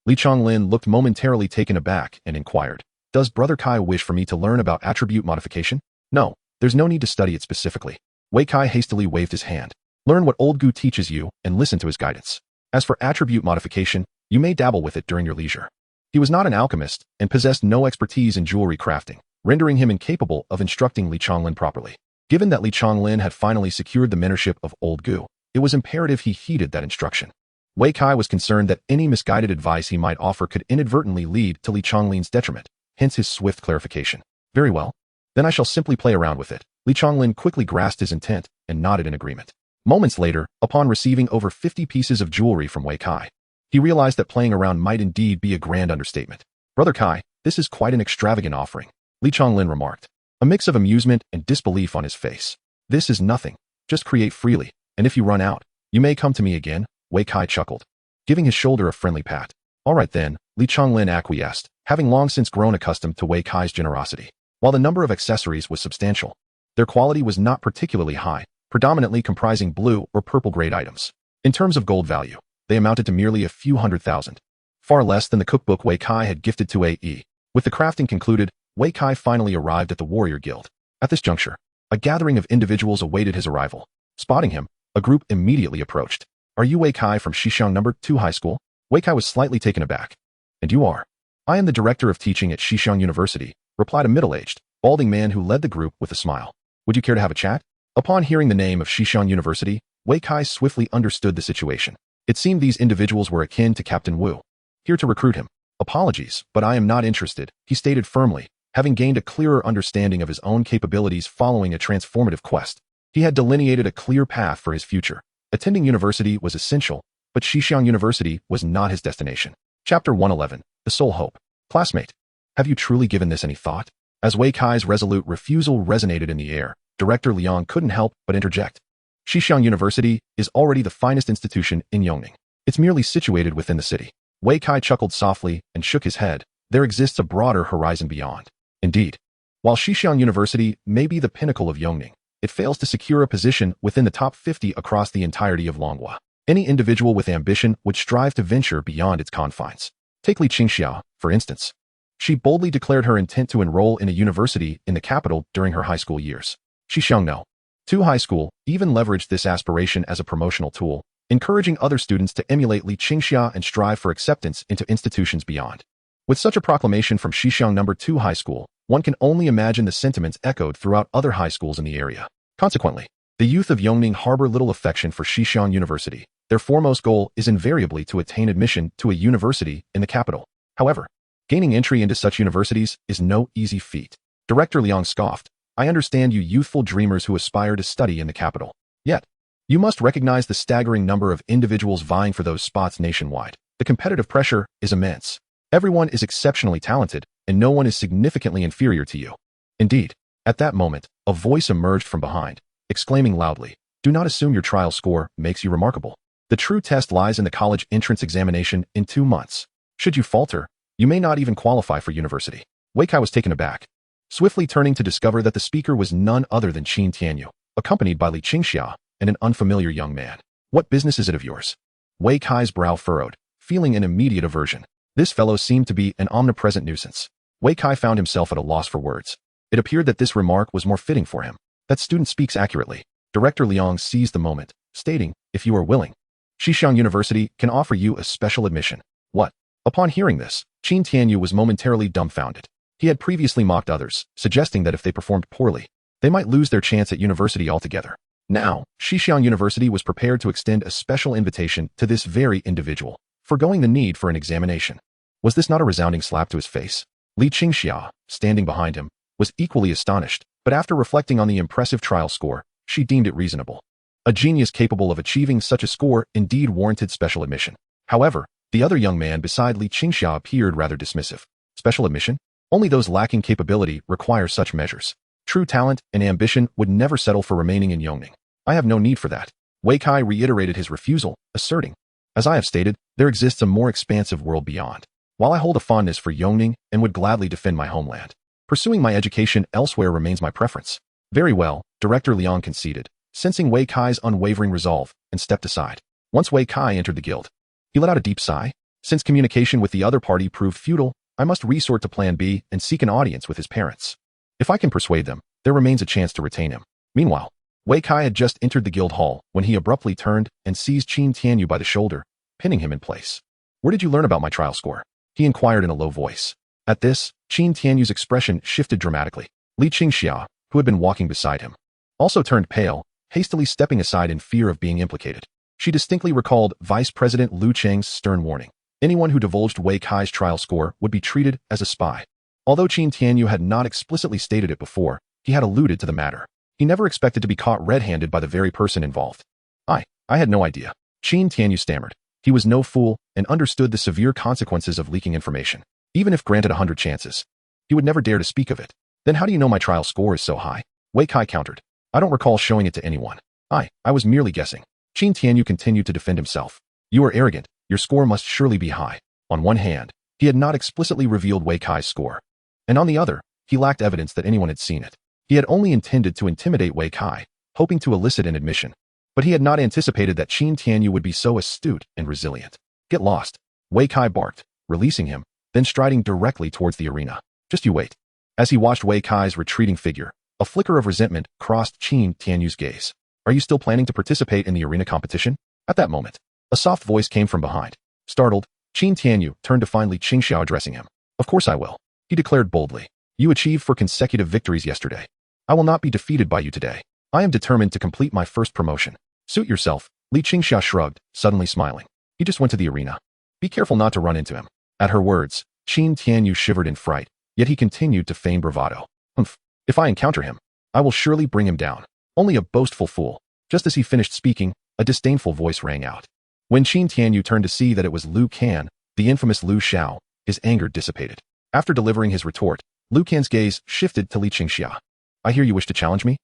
Li Chonglin looked momentarily taken aback and inquired, does Brother Kai wish for me to learn about attribute modification? No, there's no need to study it specifically. Wei Kai hastily waved his hand. Learn what old Gu teaches you and listen to his guidance. As for attribute modification, you may dabble with it during your leisure. He was not an alchemist and possessed no expertise in jewelry crafting, rendering him incapable of instructing Li Chonglin properly. Given that Li Chonglin had finally secured the mentorship of old Gu, it was imperative he heeded that instruction. Wei Kai was concerned that any misguided advice he might offer could inadvertently lead to Li Chonglin's detriment, hence his swift clarification. Very well. Then I shall simply play around with it. Li Chonglin quickly grasped his intent and nodded in agreement. Moments later, upon receiving over 50 pieces of jewelry from Wei Kai, he realized that playing around might indeed be a grand understatement. Brother Kai, this is quite an extravagant offering, Li Chonglin remarked, a mix of amusement and disbelief on his face. This is nothing. Just create freely, and if you run out, you may come to me again. Wei Kai chuckled, giving his shoulder a friendly pat. All right then, Li Chonglin acquiesced, having long since grown accustomed to Wei Kai's generosity. While the number of accessories was substantial, their quality was not particularly high, predominantly comprising blue or purple grade items. In terms of gold value, they amounted to merely a few 100,000, far less than the cookbook Wei Kai had gifted to AE. With the crafting concluded, Wei Kai finally arrived at the Warrior Guild. At this juncture, a gathering of individuals awaited his arrival. Spotting him, a group immediately approached. Are you Wei Kai from Xixiang No. 2 High School? Wei Kai was slightly taken aback. And you are? I am the director of teaching at Xixiang University, replied a middle-aged, balding man who led the group with a smile. Would you care to have a chat? Upon hearing the name of Xixiang University, Wei Kai swiftly understood the situation. It seemed these individuals were akin to Captain Wu, here to recruit him. Apologies, but I am not interested, he stated firmly, having gained a clearer understanding of his own capabilities following a transformative quest. He had delineated a clear path for his future. Attending university was essential, but Xixiang University was not his destination. Chapter 111, The Sole Hope. Classmate, have you truly given this any thought? As Wei Kai's resolute refusal resonated in the air, Director Liang couldn't help but interject. Xixiang University is already the finest institution in Yongning. It's merely situated within the city. Wei Kai chuckled softly and shook his head. There exists a broader horizon beyond. Indeed, while Xixiang University may be the pinnacle of Yongning, it fails to secure a position within the top 50 across the entirety of Longhua. Any individual with ambition would strive to venture beyond its confines. Take Li Qingxiao, for instance. She boldly declared her intent to enroll in a university in the capital during her high school years. Xixiang Tu High School even leveraged this aspiration as a promotional tool, encouraging other students to emulate Li Qingxia and strive for acceptance into institutions beyond. With such a proclamation from Xixiang No. 2 High School, one can only imagine the sentiments echoed throughout other high schools in the area. Consequently, the youth of Yongning harbor little affection for Xixiang University. Their foremost goal is invariably to attain admission to a university in the capital. However, gaining entry into such universities is no easy feat. Director Liang scoffed. I understand you youthful dreamers who aspire to study in the capital. Yet, you must recognize the staggering number of individuals vying for those spots nationwide. The competitive pressure is immense. Everyone is exceptionally talented, and no one is significantly inferior to you. Indeed, at that moment, a voice emerged from behind, exclaiming loudly, do not assume your trial score makes you remarkable. The true test lies in the college entrance examination in 2 months. Should you falter, you may not even qualify for university. Wei Kai was taken aback, swiftly turning to discover that the speaker was none other than Qin Tianyu, accompanied by Li Qingxia and an unfamiliar young man. What business is it of yours? Wei Kai's brow furrowed, feeling an immediate aversion. This fellow seemed to be an omnipresent nuisance. Wei Kai found himself at a loss for words. It appeared that this remark was more fitting for him. That student speaks accurately. Director Liang seized the moment, stating, if you are willing, Xixiang University can offer you a special admission. What? Upon hearing this, Qin Tianyu was momentarily dumbfounded. He had previously mocked others, suggesting that if they performed poorly, they might lose their chance at university altogether. Now, Xixiang University was prepared to extend a special invitation to this very individual, foregoing the need for an examination. Was this not a resounding slap to his face? Li Qingxia, standing behind him, was equally astonished, but after reflecting on the impressive trial score, she deemed it reasonable. A genius capable of achieving such a score indeed warranted special admission. However, the other young man beside Li Qingxia appeared rather dismissive. Special admission? Only those lacking capability require such measures. True talent and ambition would never settle for remaining in Yongning. I have no need for that. Wei Kai reiterated his refusal, asserting, as I have stated, there exists a more expansive world beyond. While I hold a fondness for Yongning and would gladly defend my homeland, pursuing my education elsewhere remains my preference. Very well, Director Liang conceded, sensing Wei Kai's unwavering resolve, and stepped aside. Once Wei Kai entered the guild, he let out a deep sigh. Since communication with the other party proved futile, I must resort to Plan B and seek an audience with his parents. If I can persuade them, there remains a chance to retain him. Meanwhile, Wei Kai had just entered the guild hall when he abruptly turned and seized Qin Tianyu by the shoulder, pinning him in place. Where did you learn about my trial score? He inquired in a low voice. At this, Qin Tianyu's expression shifted dramatically. Li Qingxia, who had been walking beside him, also turned pale, hastily stepping aside in fear of being implicated. She distinctly recalled Vice President Lu Cheng's stern warning. Anyone who divulged Wei Kai's trial score would be treated as a spy. Although Qin Tianyu had not explicitly stated it before, he had alluded to the matter. He never expected to be caught red-handed by the very person involved. I had no idea. Qin Tianyu stammered. He was no fool and understood the severe consequences of leaking information. Even if granted 100 chances, he would never dare to speak of it. Then how do you know my trial score is so high? Wei Kai countered. I don't recall showing it to anyone. I was merely guessing. Qin Tianyu continued to defend himself. You are arrogant. Your score must surely be high. On one hand, he had not explicitly revealed Wei Kai's score. And on the other, he lacked evidence that anyone had seen it. He had only intended to intimidate Wei Kai, hoping to elicit an admission. But he had not anticipated that Qin Tianyu would be so astute and resilient. Get lost, Wei Kai barked, releasing him, then striding directly towards the arena. Just you wait. As he watched Wei Kai's retreating figure, a flicker of resentment crossed Qin Tianyu's gaze. Are you still planning to participate in the arena competition? At that moment, a soft voice came from behind. Startled, Qin Tianyu turned to find Li Qingxiao addressing him. Of course I will, he declared boldly. You achieved 4 consecutive victories yesterday. I will not be defeated by you today. I am determined to complete my first promotion. Suit yourself, Li Qingxia shrugged, suddenly smiling. He just went to the arena. Be careful not to run into him. At her words, Qin Tianyu shivered in fright, yet he continued to feign bravado. Humph, if I encounter him, I will surely bring him down. Only a boastful fool. Just as he finished speaking, a disdainful voice rang out. When Qin Tianyu turned to see that it was Liu Kan, the infamous Liu Xiao, his anger dissipated. After delivering his retort, Liu Kan's gaze shifted to Li Qingxia. I hear you wish to challenge me?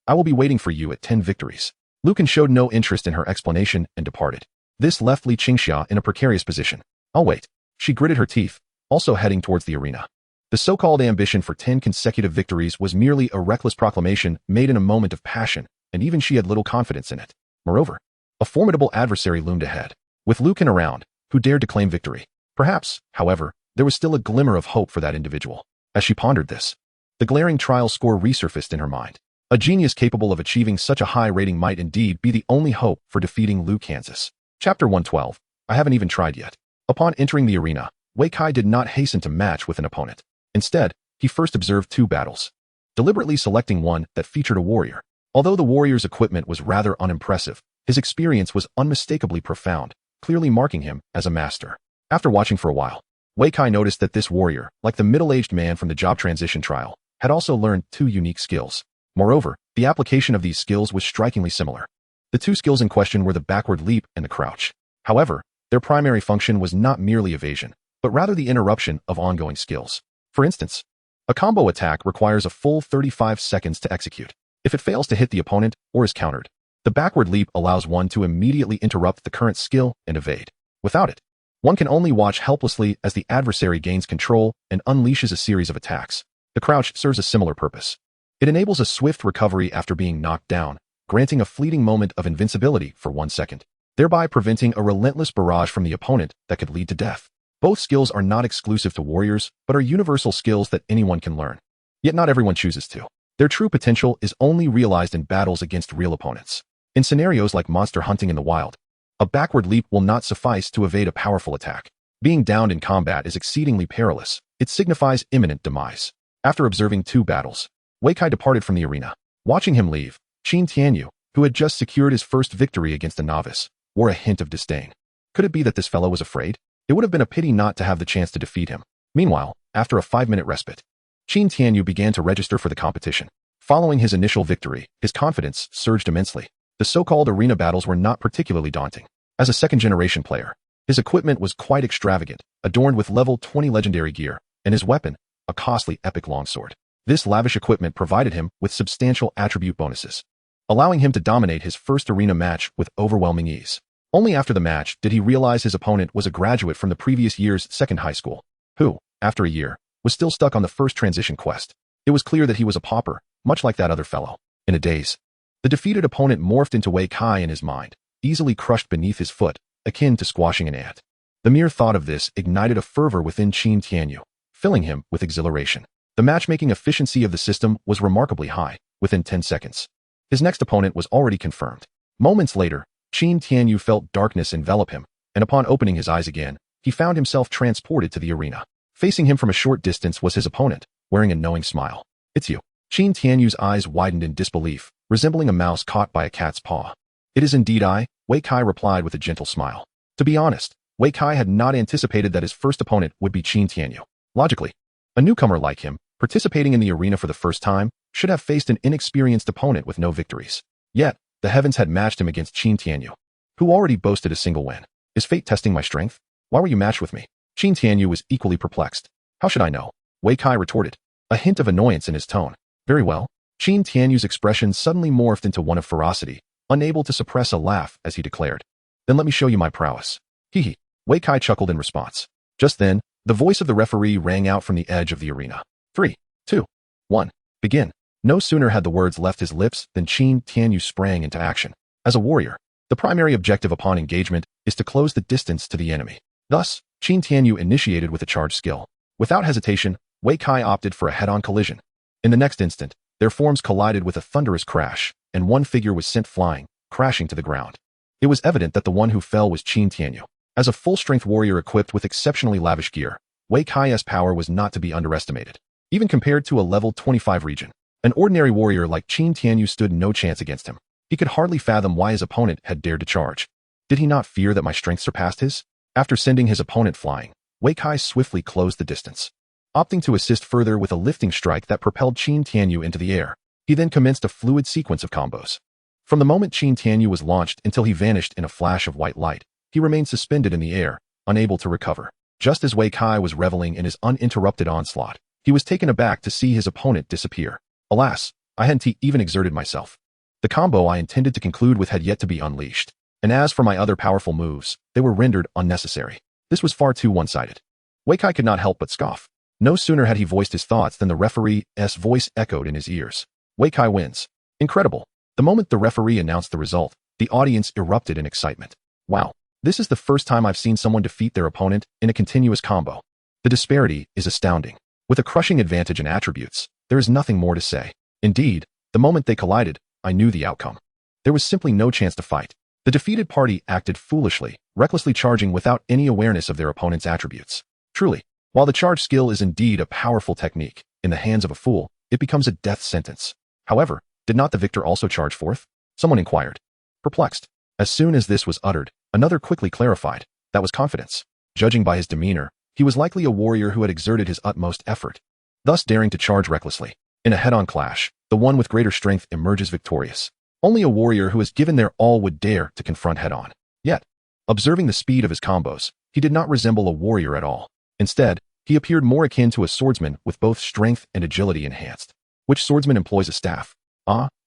I will be waiting for you at 10 victories. Lucan showed no interest in her explanation and departed. This left Li Qingxia in a precarious position. I'll wait. She gritted her teeth, also heading towards the arena. The so-called ambition for 10 consecutive victories was merely a reckless proclamation made in a moment of passion, and even she had little confidence in it. Moreover, a formidable adversary loomed ahead, with Lucan around, who dared to claim victory. Perhaps, however, there was still a glimmer of hope for that individual. As she pondered this, the glaring trial score resurfaced in her mind. A genius capable of achieving such a high rating might indeed be the only hope for defeating Liu Kansas. Chapter 112. I haven't even tried yet. Upon entering the arena, Wei Kai did not hasten to match with an opponent. Instead, he first observed 2 battles, deliberately selecting one that featured a warrior. Although the warrior's equipment was rather unimpressive, his experience was unmistakably profound, clearly marking him as a master. After watching for a while, Wei Kai noticed that this warrior, like the middle-aged man from the job transition trial, had also learned 2 unique skills. Moreover, the application of these skills was strikingly similar. The 2 skills in question were the backward leap and the crouch. However, their primary function was not merely evasion, but rather the interruption of ongoing skills. For instance, a combo attack requires a full 35 seconds to execute. If it fails to hit the opponent or is countered, the backward leap allows one to immediately interrupt the current skill and evade. Without it, one can only watch helplessly as the adversary gains control and unleashes a series of attacks. The crouch serves a similar purpose. It enables a swift recovery after being knocked down, granting a fleeting moment of invincibility for 1 second, thereby preventing a relentless barrage from the opponent that could lead to death. Both skills are not exclusive to warriors, but are universal skills that anyone can learn. Yet not everyone chooses to. Their true potential is only realized in battles against real opponents. In scenarios like monster hunting in the wild, a backward leap will not suffice to evade a powerful attack. Being downed in combat is exceedingly perilous. It signifies imminent demise. After observing 2 battles, Wei Kai departed from the arena. Watching him leave, Qin Tianyu, who had just secured his first victory against a novice, wore a hint of disdain. Could it be that this fellow was afraid? It would have been a pity not to have the chance to defeat him. Meanwhile, after a 5-minute respite, Qin Tianyu began to register for the competition. Following his initial victory, his confidence surged immensely. The so-called arena battles were not particularly daunting. As a second-generation player, his equipment was quite extravagant, adorned with level 20 legendary gear, and his weapon, a costly epic longsword. This lavish equipment provided him with substantial attribute bonuses, allowing him to dominate his first arena match with overwhelming ease. Only after the match did he realize his opponent was a graduate from the previous year's second high school, who, after a year, was still stuck on the first transition quest. It was clear that he was a pauper, much like that other fellow. In a daze, the defeated opponent morphed into Wei Kai in his mind, easily crushed beneath his foot, akin to squashing an ant. The mere thought of this ignited a fervor within Qin Tianyu, filling him with exhilaration. The matchmaking efficiency of the system was remarkably high, within 10 seconds. His next opponent was already confirmed. Moments later, Qin Tianyu felt darkness envelop him, and upon opening his eyes again, he found himself transported to the arena. Facing him from a short distance was his opponent, wearing a knowing smile. It's you. Qin Tianyu's eyes widened in disbelief, resembling a mouse caught by a cat's paw. It is indeed I, Wei Kai replied with a gentle smile. To be honest, Wei Kai had not anticipated that his first opponent would be Qin Tianyu. Logically, a newcomer like him, participating in the arena for the first time, should have faced an inexperienced opponent with no victories. Yet, the heavens had matched him against Qin Tianyu, who already boasted a single win. Is fate testing my strength? Why were you matched with me? Qin Tianyu was equally perplexed. How should I know? Wei Kai retorted, a hint of annoyance in his tone. Very well. Qin Tianyu's expression suddenly morphed into one of ferocity, unable to suppress a laugh as he declared. Then let me show you my prowess. Hee hee. Wei Kai chuckled in response. Just then, the voice of the referee rang out from the edge of the arena. 3, 2, 1, begin. No sooner had the words left his lips than Qin Tianyu sprang into action. As a warrior, the primary objective upon engagement is to close the distance to the enemy. Thus, Qin Tianyu initiated with a charge skill. Without hesitation, Wei Kai opted for a head-on collision. In the next instant, their forms collided with a thunderous crash, and one figure was sent flying, crashing to the ground. It was evident that the one who fell was Qin Tianyu. As a full-strength warrior equipped with exceptionally lavish gear, Wei Kai's power was not to be underestimated. Even compared to a level 25 region, an ordinary warrior like Qin Tianyu stood no chance against him. He could hardly fathom why his opponent had dared to charge. Did he not fear that my strength surpassed his? After sending his opponent flying, Wei Kai swiftly closed the distance, opting to assist further with a lifting strike that propelled Qin Tianyu into the air. He then commenced a fluid sequence of combos. From the moment Qin Tianyu was launched until he vanished in a flash of white light, he remained suspended in the air, unable to recover. Just as Wei Kai was reveling in his uninterrupted onslaught, he was taken aback to see his opponent disappear. Alas, I hadn't even exerted myself. The combo I intended to conclude with had yet to be unleashed. And as for my other powerful moves, they were rendered unnecessary. This was far too one-sided. Weikai could not help but scoff. No sooner had he voiced his thoughts than the referee's voice echoed in his ears. Weikai wins. Incredible. The moment the referee announced the result, the audience erupted in excitement. Wow. This is the first time I've seen someone defeat their opponent in a continuous combo. The disparity is astounding. With a crushing advantage in attributes, there is nothing more to say. Indeed, the moment they collided, I knew the outcome. There was simply no chance to fight. The defeated party acted foolishly, recklessly charging without any awareness of their opponent's attributes. Truly, while the charge skill is indeed a powerful technique, in the hands of a fool, it becomes a death sentence. However, did not the victor also charge forth? Someone inquired. Perplexed. As soon as this was uttered, another quickly clarified. That was confidence. Judging by his demeanor, he was likely a warrior who had exerted his utmost effort, thus daring to charge recklessly. In a head-on clash, the one with greater strength emerges victorious. Only a warrior who has given their all would dare to confront head-on. Yet, observing the speed of his combos, he did not resemble a warrior at all. Instead, he appeared more akin to a swordsman with both strength and agility enhanced. Which swordsman employs a staff?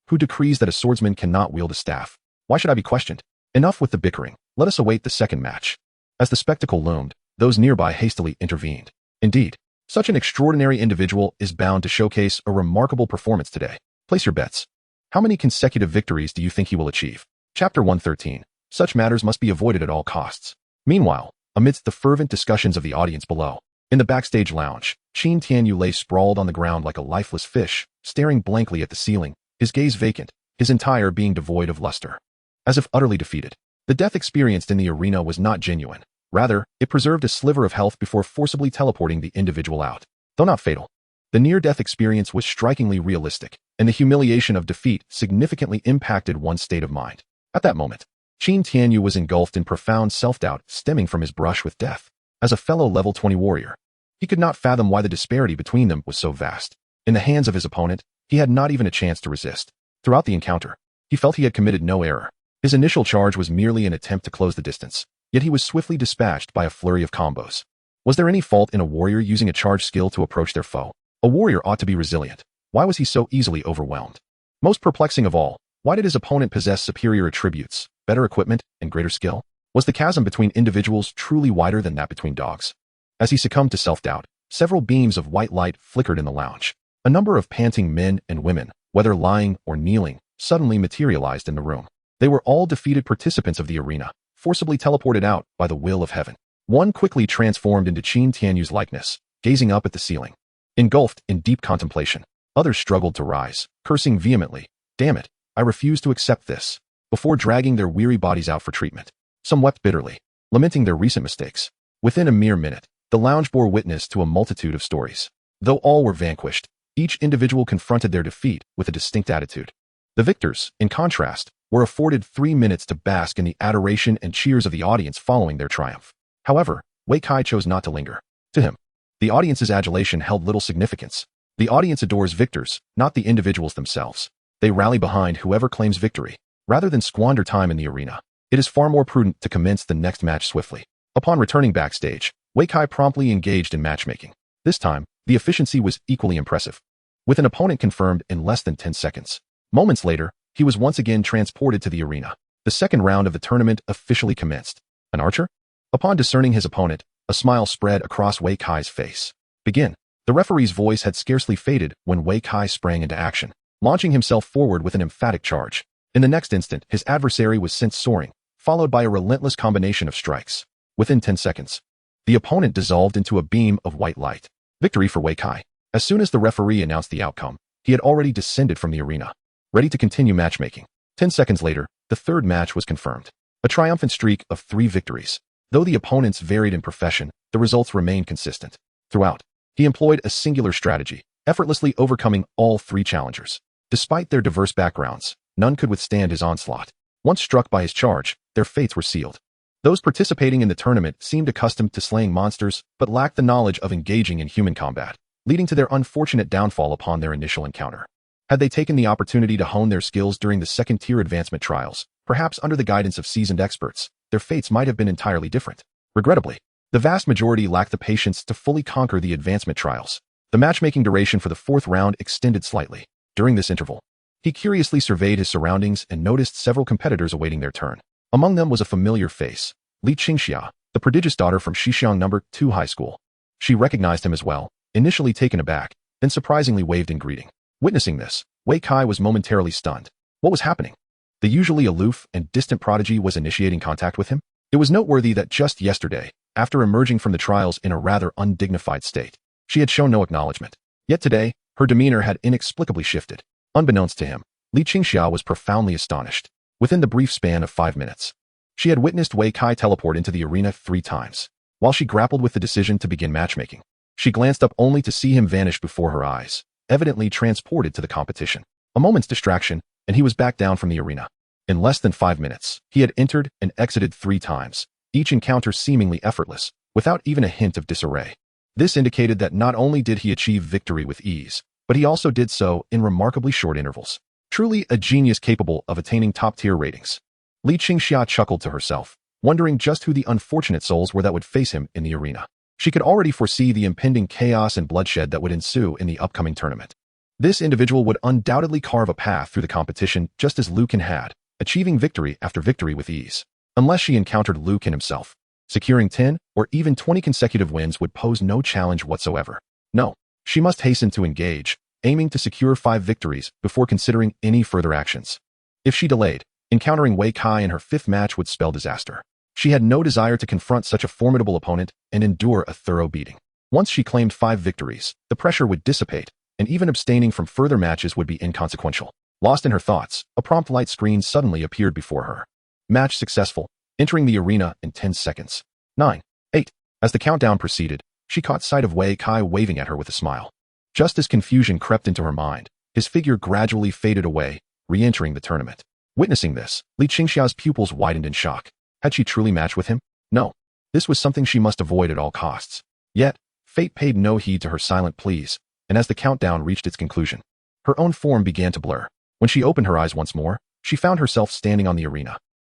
Who decrees that a swordsman cannot wield a staff? Why should I be questioned? Enough with the bickering. Let us await the second match. As the spectacle loomed, those nearby hastily intervened. Indeed, such an extraordinary individual is bound to showcase a remarkable performance today. Place your bets. How many consecutive victories do you think he will achieve? Chapter 113. Such matters must be avoided at all costs. Meanwhile, amidst the fervent discussions of the audience below, in the backstage lounge, Qin Tianyu lay sprawled on the ground like a lifeless fish, staring blankly at the ceiling, his gaze vacant, his entire being devoid of luster. As if utterly defeated, the death experienced in the arena was not genuine. Rather, it preserved a sliver of health before forcibly teleporting the individual out. Though not fatal, the near-death experience was strikingly realistic, and the humiliation of defeat significantly impacted one's state of mind. At that moment, Qin Tianyu was engulfed in profound self-doubt stemming from his brush with death. As a fellow level 20 warrior, he could not fathom why the disparity between them was so vast. In the hands of his opponent, he had not even a chance to resist. Throughout the encounter, he felt he had committed no error. His initial charge was merely an attempt to close the distance, yet he was swiftly dispatched by a flurry of combos. Was there any fault in a warrior using a charge skill to approach their foe? A warrior ought to be resilient. Why was he so easily overwhelmed? Most perplexing of all, why did his opponent possess superior attributes, better equipment, and greater skill? Was the chasm between individuals truly wider than that between dogs? As he succumbed to self-doubt, several beams of white light flickered in the lounge. A number of panting men and women, whether lying or kneeling, suddenly materialized in the room. They were all defeated participants of the arena, forcibly teleported out by the will of heaven. One quickly transformed into Qin Tianyu's likeness, gazing up at the ceiling. Engulfed in deep contemplation, others struggled to rise, cursing vehemently. Damn it, I refuse to accept this. Before dragging their weary bodies out for treatment, some wept bitterly, lamenting their recent mistakes. Within a mere minute, the lounge bore witness to a multitude of stories. Though all were vanquished, each individual confronted their defeat with a distinct attitude. The victors, in contrast, were afforded 3 minutes to bask in the adoration and cheers of the audience following their triumph. However, Wei Kai chose not to linger. To him, the audience's adulation held little significance. The audience adores victors, not the individuals themselves. They rally behind whoever claims victory. Rather than squander time in the arena, it is far more prudent to commence the next match swiftly. Upon returning backstage, Wei Kai promptly engaged in matchmaking. This time, the efficiency was equally impressive. With an opponent confirmed in less than 10 seconds. Moments later, he was once again transported to the arena. The second round of the tournament officially commenced. An archer? Upon discerning his opponent, a smile spread across Wei Kai's face. Begin. The referee's voice had scarcely faded when Wei Kai sprang into action, launching himself forward with an emphatic charge. In the next instant, his adversary was sent soaring, followed by a relentless combination of strikes. Within 10 seconds, the opponent dissolved into a beam of white light. Victory for Wei Kai. As soon as the referee announced the outcome, he had already descended from the arena, ready to continue matchmaking. 10 seconds later, the third match was confirmed. A triumphant streak of 3 victories. Though the opponents varied in profession, the results remained consistent. Throughout, he employed a singular strategy, effortlessly overcoming all 3 challengers. Despite their diverse backgrounds, none could withstand his onslaught. Once struck by his charge, their fates were sealed. Those participating in the tournament seemed accustomed to slaying monsters, but lacked the knowledge of engaging in human combat, leading to their unfortunate downfall upon their initial encounter. Had they taken the opportunity to hone their skills during the second-tier advancement trials, perhaps under the guidance of seasoned experts, their fates might have been entirely different. Regrettably, the vast majority lacked the patience to fully conquer the advancement trials. The matchmaking duration for the 4th round extended slightly. During this interval, He curiously surveyed his surroundings and noticed several competitors awaiting their turn. Among them was a familiar face, Li Qingxia, the prodigious daughter from Xixiang No. 2 High School. She recognized him as well, initially taken aback, then surprisingly waved in greeting. Witnessing this, Wei Kai was momentarily stunned. What was happening? The usually aloof and distant prodigy was initiating contact with him? It was noteworthy that just yesterday, after emerging from the trials in a rather undignified state, she had shown no acknowledgement. Yet today, her demeanor had inexplicably shifted. Unbeknownst to him, Li Qingxia was profoundly astonished. Within the brief span of 5 minutes, she had witnessed Wei Kai teleport into the arena 3 times. While she grappled with the decision to begin matchmaking, she glanced up only to see him vanish before her eyes, evidently transported to the competition. A moment's distraction, and he was back down from the arena. In less than 5 minutes, he had entered and exited 3 times, each encounter seemingly effortless, without even a hint of disarray. This indicated that not only did he achieve victory with ease, but he also did so in remarkably short intervals. Truly a genius capable of attaining top-tier ratings. Li Qingxia chuckled to herself, wondering just who the unfortunate souls were that would face him in the arena. She could already foresee the impending chaos and bloodshed that would ensue in the upcoming tournament. This individual would undoubtedly carve a path through the competition just as Liu Qin had, achieving victory after victory with ease. Unless she encountered Liu Qin himself, securing 10 or even 20 consecutive wins would pose no challenge whatsoever. No, she must hasten to engage, aiming to secure 5 victories before considering any further actions. If she delayed, encountering Wei Kai in her 5th match would spell disaster. She had no desire to confront such a formidable opponent and endure a thorough beating. Once she claimed 5 victories, the pressure would dissipate, and even abstaining from further matches would be inconsequential. Lost in her thoughts, a prompt light screen suddenly appeared before her. Match successful, entering the arena in 10 seconds. 9, 8. As the countdown proceeded, she caught sight of Wei Kai waving at her with a smile. Just as confusion crept into her mind, his figure gradually faded away, re-entering the tournament. Witnessing this, Li Qingxia's pupils widened in shock. Had she truly matched with him? No. This was something she must avoid at all costs. Yet, fate paid no heed to her silent pleas, and as the countdown reached its conclusion, her own form began to blur. When she opened her eyes once more, she found herself standing on the arena,